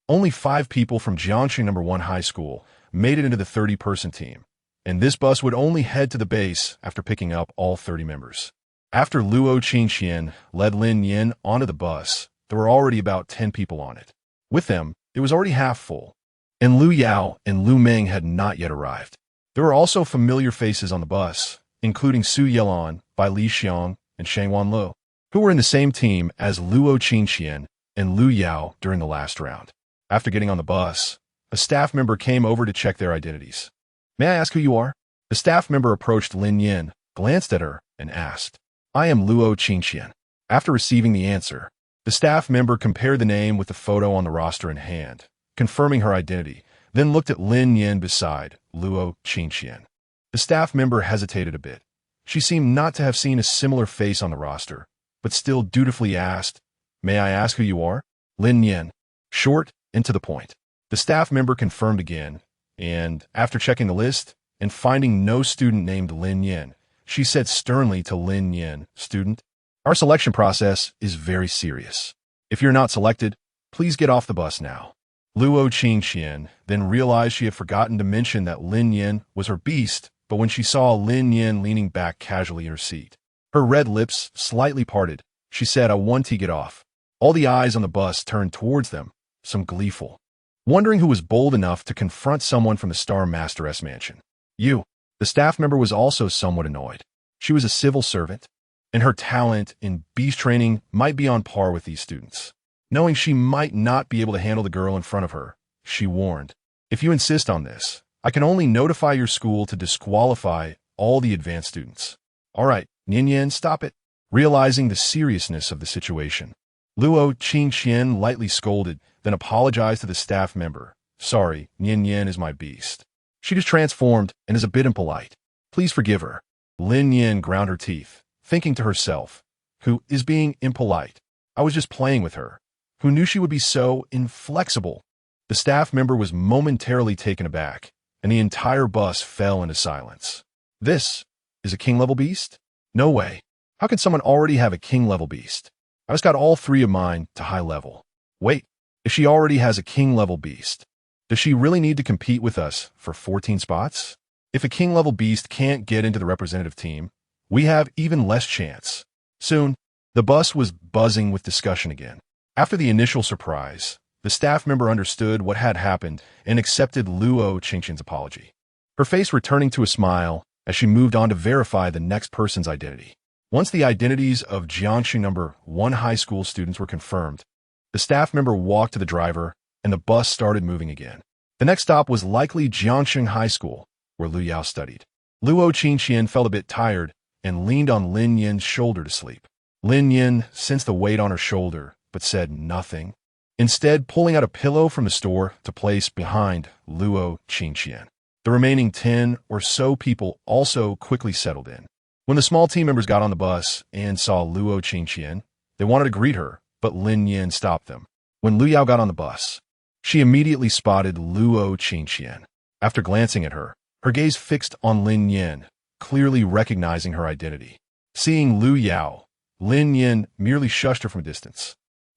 Speaker 1: Only 5 people from Jiangqing No. 1 High School made it into the 30-person team, and this bus would only head to the base after picking up all 30 members. After Luo Qingxian led Lin Nian onto the bus, there were already about 10 people on it. With them, it was already half full, and Lu Yao and Lu Meng had not yet arrived. There were also familiar faces on the bus, including Su Yelan, Bai Li Xiang, and Shang Wanluo, who were in the same team as Luo Qingxian and Lu Yao during the last round. After getting on the bus, a staff member came over to check their identities. "May I ask who you are?" The staff member approached Lin Nian, glanced at her, and asked, "I am Luo Qingxian." After receiving the answer, the staff member compared the name with the photo on the roster in hand, confirming her identity, then looked at Lin Nian beside Luo Qingxian. The staff member hesitated a bit. She seemed not to have seen a similar face on the roster, but still dutifully asked, "May I ask who you are?" "Lin Nian." Short and to the point. The staff member confirmed again, and after checking the list and finding no student named Lin Nian, she said sternly to Lin Nian, "Student, our selection process is very serious. If you're not selected, please get off the bus now." Luo Qingxian then realized she had forgotten to mention that Lin Nian was her beast, but when she saw Lin Nian leaning back casually in her seat, her red lips slightly parted. She said, "I want to get off." All the eyes on the bus turned towards them, some gleeful, wondering who was bold enough to confront someone from the Star Master S Mansion. "You." The staff member was also somewhat annoyed. She was a civil servant, and her talent in beast training might be on par with these students. Knowing she might not be able to handle the girl in front of her, she warned, "If you insist on this, I can only notify your school to disqualify all the advanced students." "All right, Nian Nian, stop it." Realizing the seriousness of the situation, Luo Qingxian lightly scolded, then apologized to the staff member. "Sorry, Nian Nian is my beast. She just transformed and is a bit impolite. Please forgive her." Lin Nian ground her teeth, thinking to herself, "Who is being impolite? I was just playing with her. Who knew she would be so inflexible?" The staff member was momentarily taken aback, and the entire bus fell into silence. This is a king-level beast? No way. How can someone already have a king-level beast? I just got all three of mine to high level. Wait, if she already has a king-level beast, does she really need to compete with us for 14 spots? If a king-level beast can't get into the representative team, we have even less chance. Soon, the bus was buzzing with discussion again. After the initial surprise, the staff member understood what had happened and accepted Luo Qingqian's apology, her face returning to a smile as she moved on to verify the next person's identity. Once the identities of Jiangxi number 1 high school students were confirmed, the staff member walked to the driver and the bus started moving again. The next stop was likely Jiangxi High School, where Lu Yao studied. Luo Qingqian felt a bit tired and leaned on Lin Nian's shoulder to sleep. Lin Nian sensed the weight on her shoulder, but said nothing, instead pulling out a pillow from the store to place behind Luo Qingqian. The remaining 10 or so people also quickly settled in. When the small team members got on the bus and saw Luo Qingqian, they wanted to greet her, but Lin Nian stopped them. When Lu Yao got on the bus, she immediately spotted Luo Qingqian. After glancing at her, her gaze fixed on Lin Nian, clearly recognizing her identity. Seeing Lu Yao, Lin Nian merely shushed her from a distance,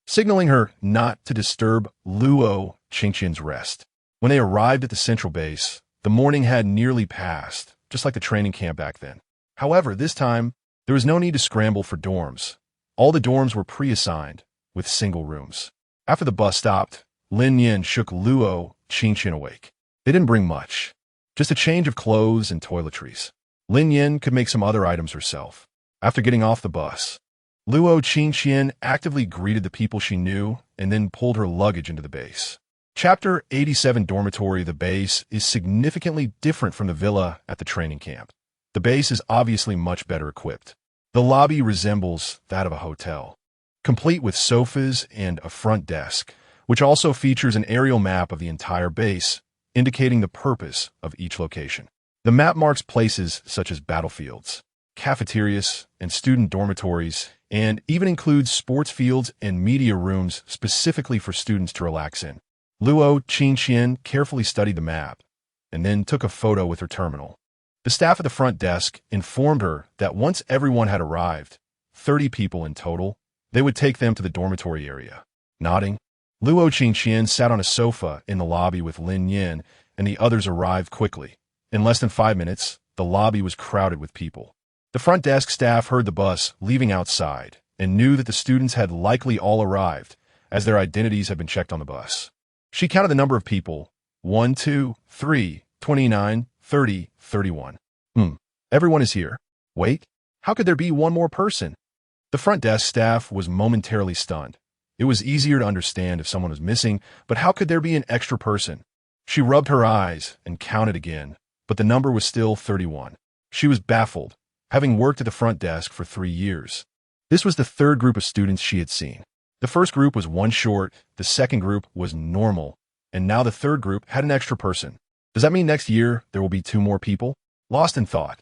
Speaker 1: signaling her not to disturb Luo Qingqian's rest. When they arrived at the central base, the morning had nearly passed, just like the training camp back then. However, this time, there was no need to scramble for dorms. All the dorms were pre-assigned, with single rooms. After the bus stopped, Lin Nian shook Luo Qingqian awake. They didn't bring much, just a change of clothes and toiletries. Lin Nian could make some other items herself. After getting off the bus, Luo Qingqian actively greeted the people she knew and then pulled her luggage into the base. Chapter 87 Dormitory. The base is significantly different from the villa at the training camp. The base is obviously much better equipped. The lobby resembles that of a hotel, complete with sofas and a front desk, which also features an aerial map of the entire base, indicating the purpose of each location. The map marks places such as battlefields, cafeterias, and student dormitories, and even includes sports fields and media rooms specifically for students to relax in. Luo Qingqian carefully studied the map and then took a photo with her terminal. The staff at the front desk informed her that once everyone had arrived, 30 people in total, they would take them to the dormitory area. Nodding, Luo Qingqian sat on a sofa in the lobby with Lin Nian, and the others arrived quickly. In less than 5 minutes, the lobby was crowded with people. The front desk staff heard the bus leaving outside and knew that the students had likely all arrived, as their identities had been checked on the bus. She counted the number of people: 1, 2, 3, 29, 30, 31. Everyone is here. Wait, how could there be one more person? The front desk staff was momentarily stunned. It was easier to understand if someone was missing, but how could there be an extra person? She rubbed her eyes and counted again, but the number was still 31. She was baffled, having worked at the front desk for 3 years. This was the third group of students she had seen. The first group was one short, the second group was normal, and now the third group had an extra person. Does that mean next year there will be 2 more people? Lost in thought,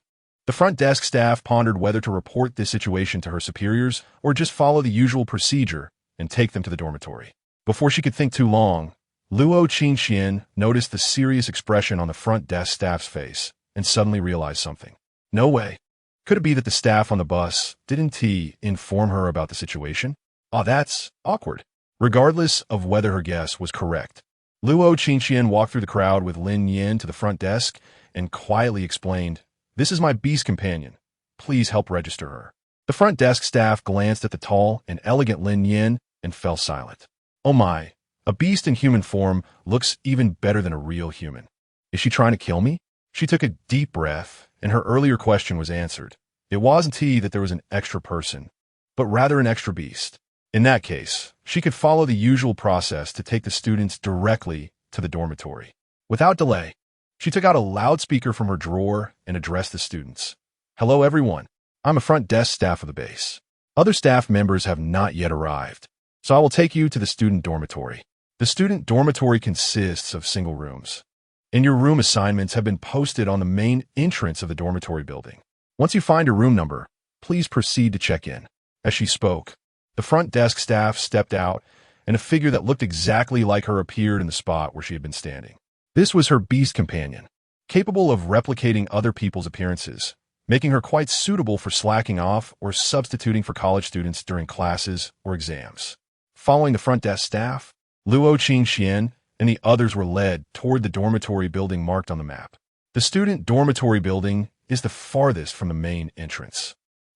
Speaker 1: the front desk staff pondered whether to report this situation to her superiors or just follow the usual procedure and take them to the dormitory. Before she could think too long, Luo Qingqian noticed the serious expression on the front desk staff's face and suddenly realized something. No way. Could it be that the staff on the bus didn't inform her about the situation? That's awkward. Regardless of whether her guess was correct, Luo Qingqian walked through the crowd with Lin Nian to the front desk and quietly explained, "This is my beast companion. Please help register her." The front desk staff glanced at the tall and elegant Lin Nian and fell silent. Oh my, a beast in human form looks even better than a real human. Is she trying to kill me? She took a deep breath, and her earlier question was answered. It wasn't that there was an extra person, but rather an extra beast. In that case, she could follow the usual process to take the students directly to the dormitory. Without delay, she took out a loudspeaker from her drawer and addressed the students. "Hello everyone, I'm a front desk staff of the base. Other staff members have not yet arrived, so I will take you to the student dormitory. The student dormitory consists of single rooms, and your room assignments have been posted on the main entrance of the dormitory building. Once you find your room number, please proceed to check in." As she spoke, the front desk staff stepped out, and a figure that looked exactly like her appeared in the spot where she had been standing. This was her beast companion, capable of replicating other people's appearances, making her quite suitable for slacking off or substituting for college students during classes or exams. Following the front desk staff, Luo Qingxian and the others were led toward the dormitory building marked on the map. The student dormitory building is the farthest from the main entrance.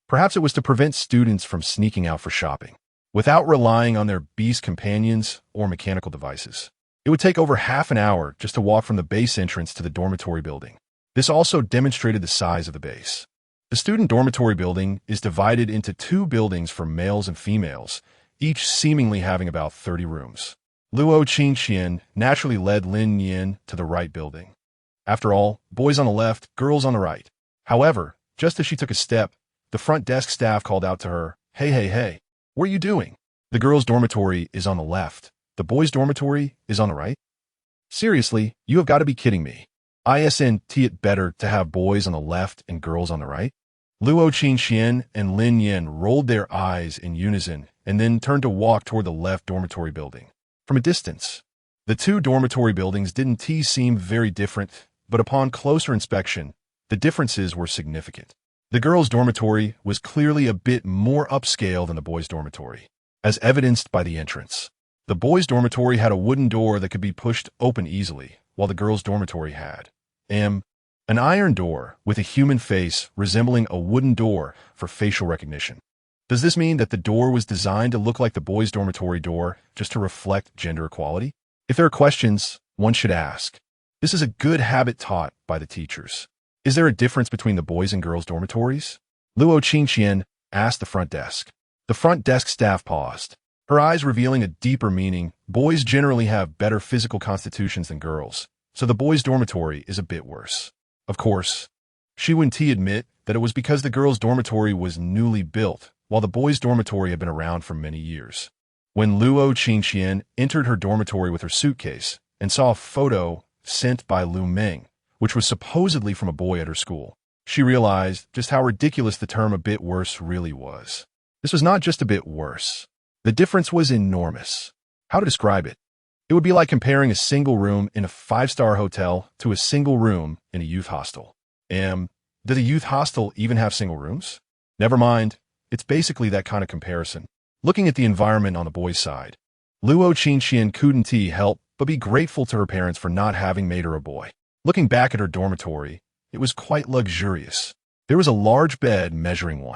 Speaker 1: Perhaps it was to prevent students from sneaking out for shopping, without relying on their beast companions or mechanical devices. It would take over half an hour just to walk from the base entrance to the dormitory building. This also demonstrated the size of the base. The student dormitory building is divided into two buildings for males and females, each seemingly having about 30 rooms. Luo Qingxian naturally led Lin Nian to the right building. After all, boys on the left, girls on the right. However, just as she took a step, the front desk staff called out to her, "Hey, hey, hey, what are you doing? The girls' dormitory is on the left. The boys' dormitory is on the right? Seriously, you have got to be kidding me. Isn't it better to have boys on the left and girls on the right?" Luo Qingxian and Lin Nian rolled their eyes in unison and then turned to walk toward the left dormitory building. From a distance, the two dormitory buildings didn't seem very different, but upon closer inspection, the differences were significant. The girls' dormitory was clearly a bit more upscale than the boys' dormitory, as evidenced by the entrance. The boys' dormitory had a wooden door that could be pushed open easily, while the girls' dormitory had an iron door with a human face resembling a wooden door for facial recognition. Does this mean that the door was designed to look like the boys' dormitory door just to reflect gender equality? If there are questions, one should ask. This is a good habit taught by the teachers. Is there a difference between the boys' and girls' dormitories? Luo Qingxian asked the front desk. The front desk staff paused, her eyes revealing a deeper meaning. Boys generally have better physical constitutions than girls, so the boys' dormitory is a bit worse. Of course, she wouldn't admit that it was because the girls' dormitory was newly built, while the boys' dormitory had been around for many years. When Luo Qingxian entered her dormitory with her suitcase and saw a photo sent by Lu Meng, which was supposedly from a boy at her school, she realized just how ridiculous the term "a bit worse" really was. This was not just a bit worse. The difference was enormous. How to describe it? It would be like comparing a single room in a 5-star hotel to a single room in a youth hostel. Did a youth hostel even have single rooms? Never mind. It's basically that kind of comparison. Looking at the environment on the boys' side, Luo Qingxian couldn't help but be grateful to her parents for not having made her a boy. Looking back at her dormitory, it was quite luxurious. There was a large bed measuring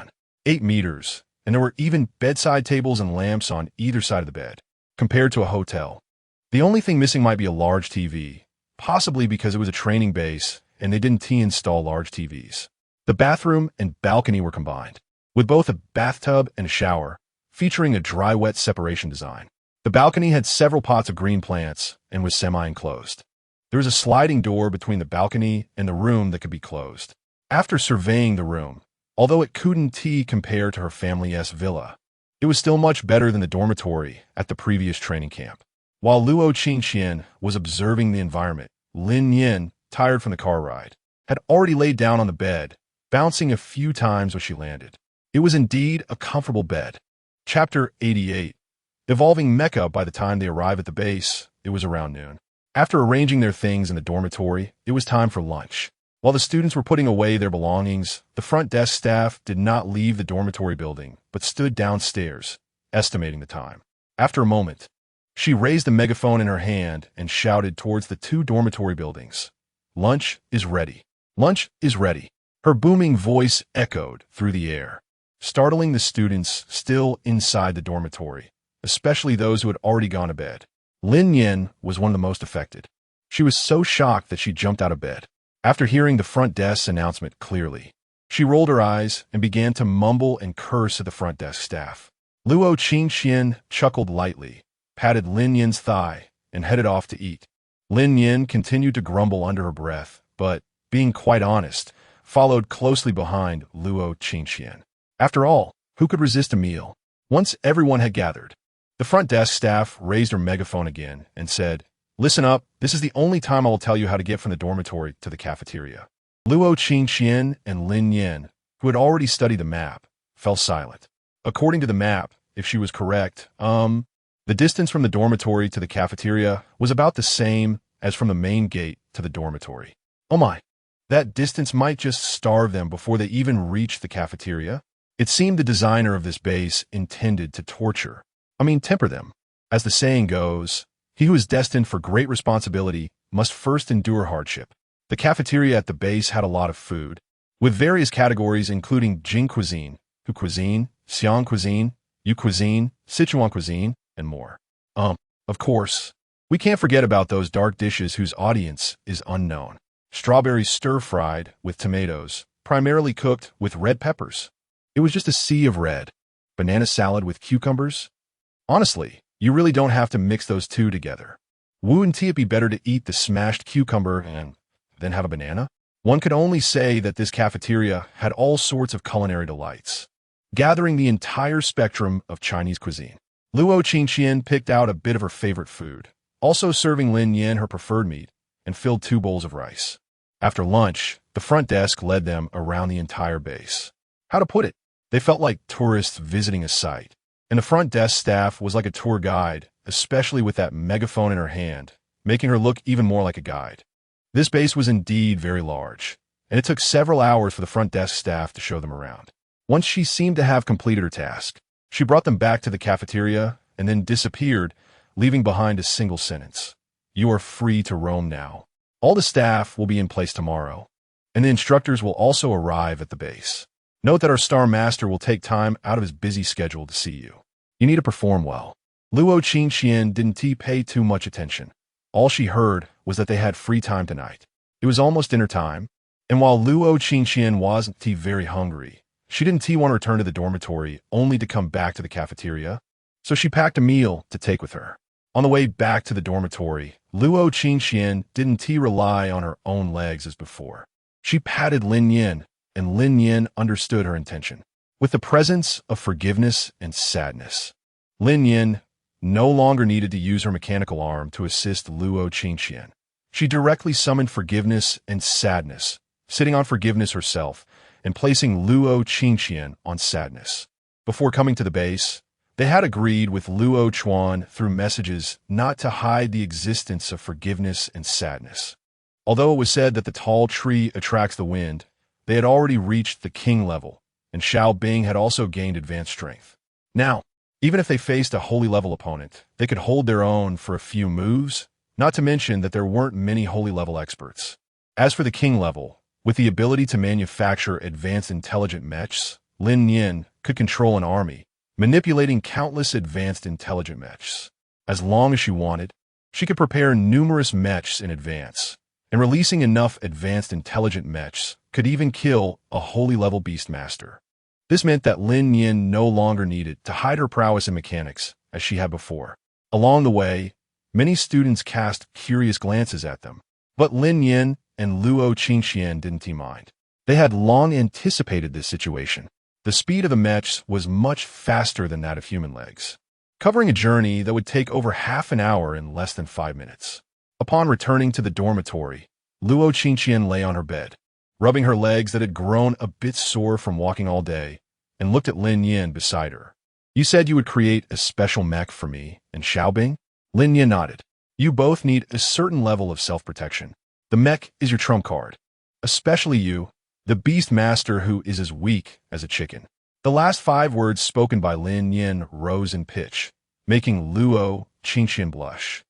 Speaker 1: 8 meters, and there were even bedside tables and lamps on either side of the bed. Compared to a hotel, the only thing missing might be a large TV, possibly because it was a training base and they didn't install large TVs. The bathroom and balcony were combined, with both a bathtub and a shower, featuring a dry-wet separation design. The balcony had several pots of green plants and was semi-enclosed. There was a sliding door between the balcony and the room that could be closed. After surveying the room, although it couldn't compare to her family's villa, it was still much better than the dormitory at the previous training camp. While Luo Qingxian was observing the environment, Lin Nian, tired from the car ride, had already laid down on the bed, bouncing a few times as she landed. It was indeed a comfortable bed. Chapter 88. Evolving Mecha. By the time they arrived at the base, it was around noon. After arranging their things in the dormitory, it was time for lunch. While the students were putting away their belongings, the front desk staff did not leave the dormitory building, but stood downstairs, estimating the time. After a moment, she raised the megaphone in her hand and shouted towards the two dormitory buildings. "Lunch is ready. Lunch is ready." Her booming voice echoed through the air, startling the students still inside the dormitory, especially those who had already gone to bed. Lin Nian was one of the most affected. She was so shocked that she jumped out of bed. After hearing the front desk's announcement clearly, she rolled her eyes and began to mumble and curse at the front desk staff. Luo Qingxian chuckled lightly, patted Lin Nian's thigh, and headed off to eat. Lin Nian continued to grumble under her breath, but, being quite honest, followed closely behind Luo Qingxian. After all, who could resist a meal? Once everyone had gathered, the front desk staff raised her megaphone again and said, "Listen up, this is the only time I will tell you how to get from the dormitory to the cafeteria." Luo Qingxian and Lin Nian, who had already studied the map, fell silent. According to the map, if she was correct, the distance from the dormitory to the cafeteria was about the same as from the main gate to the dormitory. Oh my! That distance might just starve them before they even reach the cafeteria. It seemed the designer of this base intended to temper them. As the saying goes, he who is destined for great responsibility must first endure hardship. The cafeteria at the base had a lot of food, with various categories including Jing cuisine, Hu cuisine, Xiang cuisine, Yu cuisine, Sichuan cuisine, and more. Of course, we can't forget about those dark dishes whose audience is unknown. Strawberries stir-fried with tomatoes, primarily cooked with red peppers. It was just a sea of red. Banana salad with cucumbers. Honestly, you really don't have to mix those two together. Wouldn't it be better to eat the smashed cucumber and then have a banana? One could only say that this cafeteria had all sorts of culinary delights, gathering the entire spectrum of Chinese cuisine. Luo Qingqian picked out a bit of her favorite food, also serving Lin Nian her preferred meat, and filled 2 bowls of rice. After lunch, the front desk led them around the entire base. How to put it? They felt like tourists visiting a site, and the front desk staff was like a tour guide, especially with that megaphone in her hand, making her look even more like a guide. This base was indeed very large, and it took several hours for the front desk staff to show them around. Once she seemed to have completed her task, she brought them back to the cafeteria and then disappeared, leaving behind a single sentence. You are free to roam now. All the staff will be in place tomorrow, and the instructors will also arrive at the base. Note that our Star Master will take time out of his busy schedule to see you. You need to perform well. Luo Qingqian didn't pay too much attention. All she heard was that they had free time tonight. It was almost dinner time, and while Luo Qingqian wasn't very hungry, she didn't want to return to the dormitory only to come back to the cafeteria, so she packed a meal to take with her. On the way back to the dormitory, Luo Qingqian didn't rely on her own legs as before. She patted Lin Nian, and Lin Nian understood her intention. With the presence of forgiveness and sadness, Lin Nian no longer needed to use her mechanical arm to assist Luo Qingqian. She directly summoned forgiveness and sadness, sitting on forgiveness herself and placing Luo Qingqian on sadness. Before coming to the base, they had agreed with Luo Chuan through messages not to hide the existence of forgiveness and sadness. Although it was said that the tall tree attracts the wind, they had already reached the king level, and Xiao Bing had also gained advanced strength. Now, even if they faced a holy level opponent, they could hold their own for a few moves, not to mention that there weren't many holy level experts. As for the king level, with the ability to manufacture advanced intelligent mechs, Lin Nian could control an army, manipulating countless advanced intelligent mechs. As long as she wanted, she could prepare numerous mechs in advance, and releasing enough advanced intelligent mechs could even kill a holy level beastmaster. This meant that Lin Nian no longer needed to hide her prowess in mechanics as she had before. Along the way, many students cast curious glances at them, but Lin Nian and Luo Qingqian didn't mind. They had long anticipated this situation. The speed of the MECHS was much faster than that of human legs, covering a journey that would take over half an hour in less than 5 minutes. Upon returning to the dormitory, Luo Qingqian lay on her bed, rubbing her legs that had grown a bit sore from walking all day, and looked at Lin Nian beside her. You said you would create a special mech for me and Xiaobing? Lin Nian nodded. You both need a certain level of self-protection. The mech is your trump card. Especially you, the beast master who is as weak as a chicken. The last 5 words spoken by Lin Nian rose in pitch, making Luo Qingqian blush.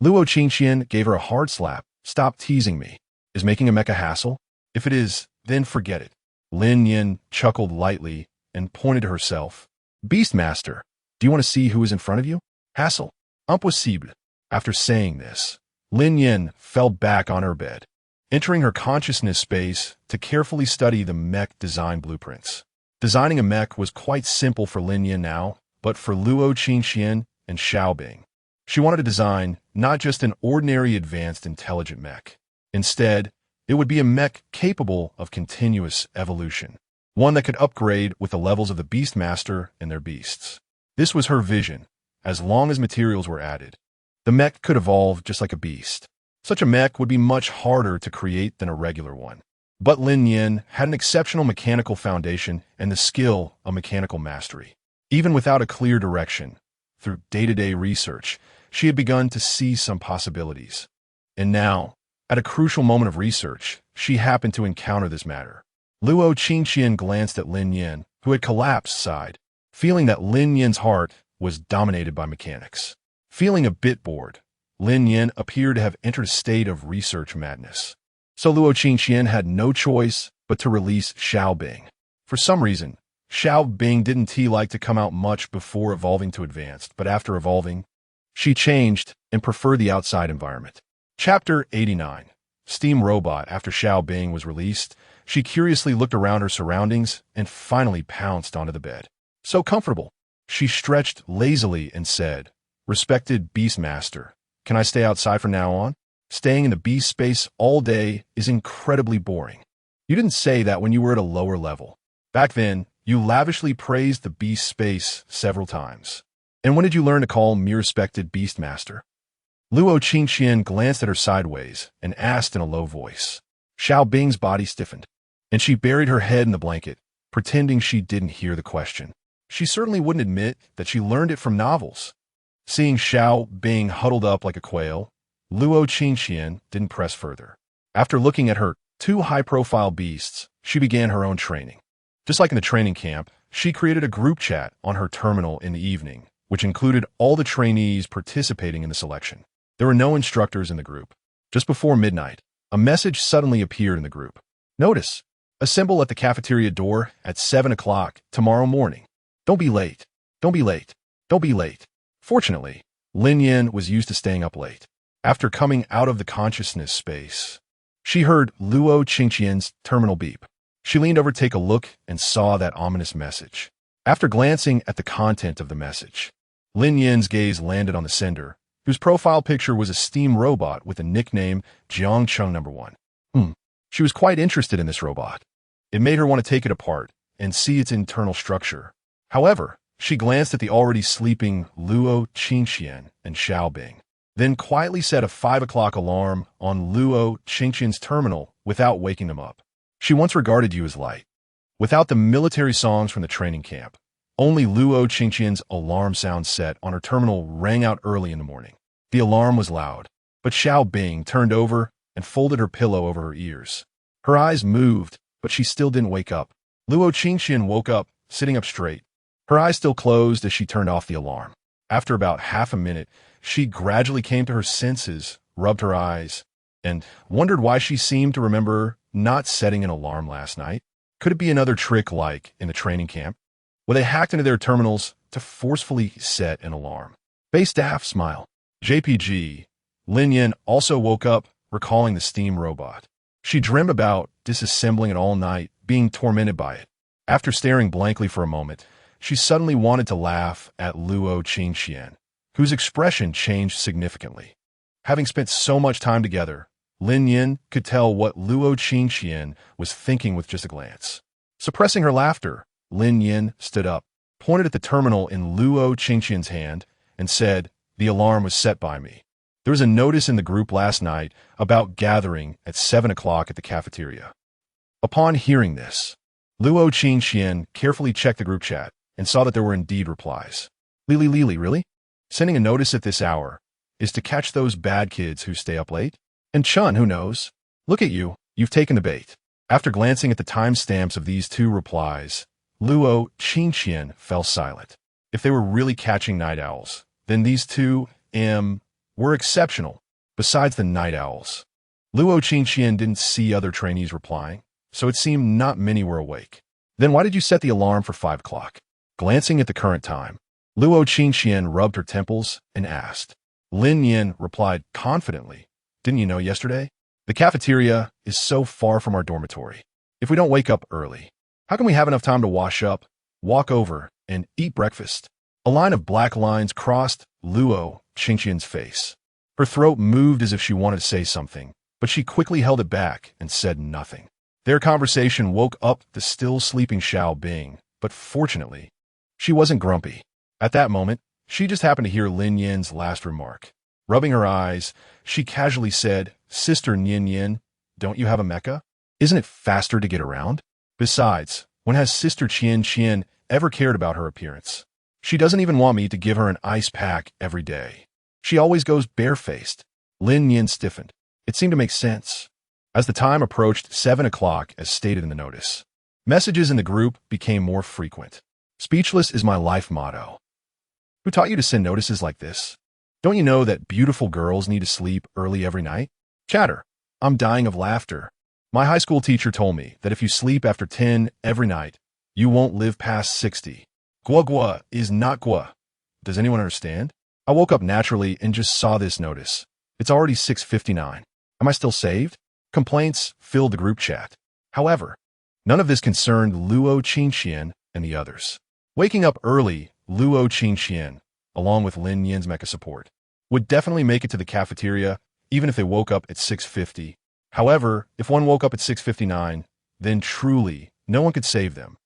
Speaker 1: Luo Qingqian gave her a hard slap. Stop teasing me. Is making a mech a hassle? If it is, then forget it. Lin Nian chuckled lightly and pointed to herself. Beastmaster, do you want to see who is in front of you? Hassle. Impossible. After saying this, Lin Nian fell back on her bed, entering her consciousness space to carefully study the mech design blueprints. Designing a mech was quite simple for Lin Nian now, but for Luo Qingqian and Xiaobing, she wanted to design not just an ordinary advanced intelligent mech. Instead, it would be a mech capable of continuous evolution, one that could upgrade with the levels of the Beastmaster and their beasts. This was her vision. As long as materials were added, the mech could evolve just like a beast. Such a mech would be much harder to create than a regular one. But Lin Nian had an exceptional mechanical foundation and the skill of mechanical mastery. Even without a clear direction, through day-to-day research, she had begun to see some possibilities. And now, At a crucial moment of research, she happened to encounter this matter. Luo Qingqian glanced at Lin Nian, who had collapsed, sighed, feeling that Lin Nian's heart was dominated by mechanics. Feeling a bit bored, Lin Nian appeared to have entered a state of research madness. So Luo Qingqian had no choice but to release Xiao Bing. For some reason, Xiao Bing didn't like to come out much before evolving to advanced, but after evolving, she changed and preferred the outside environment. Chapter 89. Steam Robot. After Xiao Bing was released, she curiously looked around her surroundings and finally pounced onto the bed. So comfortable. She stretched lazily and said, "Respected Beastmaster, can I stay outside from now on? Staying in the beast space all day is incredibly boring. You didn't say that when you were at a lower level. Back then, you lavishly praised the beast space several times. And when did you learn to call me respected Beastmaster?" Luo Qingqian glanced at her sideways and asked in a low voice. Xiao Bing's body stiffened, and she buried her head in the blanket, pretending she didn't hear the question. She certainly wouldn't admit that she learned it from novels. Seeing Xiao Bing huddled up like a quail, Luo Qingqian didn't press further. After looking at her two high-profile beasts, she began her own training. Just like in the training camp, she created a group chat on her terminal in the evening, which included all the trainees participating in the selection. There were no instructors in the group. Just before midnight, a message suddenly appeared in the group. Notice, assemble at the cafeteria door at 7 o'clock tomorrow morning. Don't be late. Don't be late. Don't be late. Fortunately, Lin Nian was used to staying up late. After coming out of the consciousness space, she heard Luo Qingqian's terminal beep. She leaned over to take a look and saw that ominous message. After glancing at the content of the message, Lin Nian's gaze landed on the sender, whose profile picture was a steam robot with a nickname Jang Chung No.1. She was quite interested in this robot. It made her want to take it apart and see its internal structure. However, she glanced at the already sleeping Luo Qingqian and Xiao Bing, then quietly set a 5 o'clock alarm on Luo Qingqian's terminal without waking them up. She once regarded you as light. Without the military songs from the training camp, only Luo Qingqian's alarm sound set on her terminal rang out early in the morning. The alarm was loud, but Xiao Bing turned over and folded her pillow over her ears. Her eyes moved, but she still didn't wake up. Luo Qingqian woke up, sitting up straight. Her eyes still closed as she turned off the alarm. After about half a minute, she gradually came to her senses, rubbed her eyes, and wondered why she seemed to remember not setting an alarm last night. Could it be another trick like in the training camp, where they hacked into their terminals to forcefully set an alarm? Base staff smile. JPG. Lin Nian also woke up, recalling the steam robot. She dreamed about disassembling it all night, being tormented by it. After staring blankly for a moment, she suddenly wanted to laugh at Luo Qingqian, whose expression changed significantly. Having spent so much time together, Lin Nian could tell what Luo Qingqian was thinking with just a glance. Suppressing her laughter, Lin Nian stood up, pointed at the terminal in Luo Qingqian's hand, and said, "The alarm was set by me. There was a notice in the group last night about gathering at 7 o'clock at the cafeteria." Upon hearing this, Luo Qingqian carefully checked the group chat and saw that there were indeed replies. Lili, really? Sending a notice at this hour is to catch those bad kids who stay up late? And Chun, who knows? Look at you, you've taken the bait. After glancing at the timestamps of these two replies, Luo Qingqian fell silent. If they were really catching night owls, then these two were exceptional. Besides the night owls, Luo Qingqian didn't see other trainees replying, so it seemed not many were awake. Then why did you set the alarm for 5 o'clock? Glancing at the current time, Luo Qingqian rubbed her temples and asked. Lin Nian replied confidently, "Didn't you know yesterday? The cafeteria is so far from our dormitory. If we don't wake up early, how can we have enough time to wash up, walk over, and eat breakfast?" A line of black lines crossed Luo Qingqian's face. Her throat moved as if she wanted to say something, but she quickly held it back and said nothing. Their conversation woke up the still sleeping Xiao Bing, but fortunately, she wasn't grumpy. At that moment, she just happened to hear Lin Nian's last remark. Rubbing her eyes, she casually said, "Sister Nian, don't you have a mecha? Isn't it faster to get around? Besides, when has Sister Qian ever cared about her appearance? She doesn't even want me to give her an ice pack every day. She always goes barefaced." Lin Nian stiffened. It seemed to make sense. As the time approached 7 o'clock, as stated in the notice, messages in the group became more frequent. Speechless is my life motto. Who taught you to send notices like this? Don't you know that beautiful girls need to sleep early every night? Chatter. I'm dying of laughter. My high school teacher told me that if you sleep after 10 every night, you won't live past 60. Gua gua is not gua. Does anyone understand? I woke up naturally and just saw this notice. It's already 6:59. Am I still saved? Complaints filled the group chat. However, none of this concerned Luo Qingxian and the others. Waking up early, Luo Qingxian, along with Lin Nian's mecha support, would definitely make it to the cafeteria even if they woke up at 6:50. However, if one woke up at 6:59, then truly, no one could save them.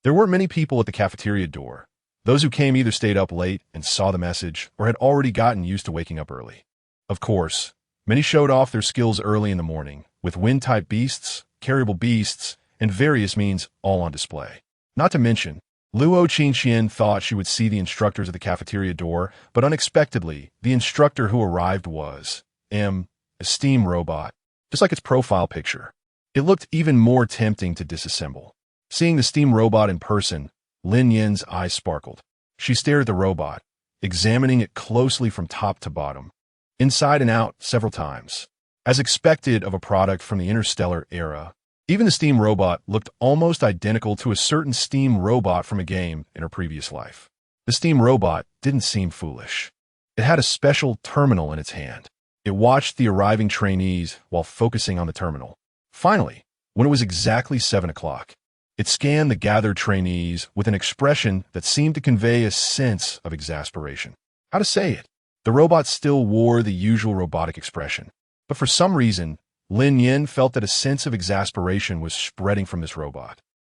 Speaker 1: There weren't many people at the cafeteria door. Those who came either stayed up late and saw the message or had already gotten used to waking up early. Of course, many showed off their skills early in the morning, with wind-type beasts, carryable beasts, and various means all on display. Not to mention, Luo Qingxian thought she would see the instructors at the cafeteria door, but unexpectedly, the instructor who arrived was a steam robot, just like its profile picture. It looked even more tempting to disassemble. Seeing the steam robot in person, Lin Yan's eyes sparkled. She stared at the robot, examining it closely from top to bottom, inside and out several times. As expected of a product from the interstellar era, even the steam robot looked almost identical to a certain steam robot from a game in her previous life. The steam robot didn't seem foolish. It had a special terminal in its hand. It watched the arriving trainees while focusing on the terminal. Finally, when it was exactly 7 o'clock, it scanned the gathered trainees with an expression that seemed to convey a sense of exasperation. How to say it? The robot still wore the usual robotic expression, but for some reason, Lin Nian felt that a sense of exasperation was spreading from this robot.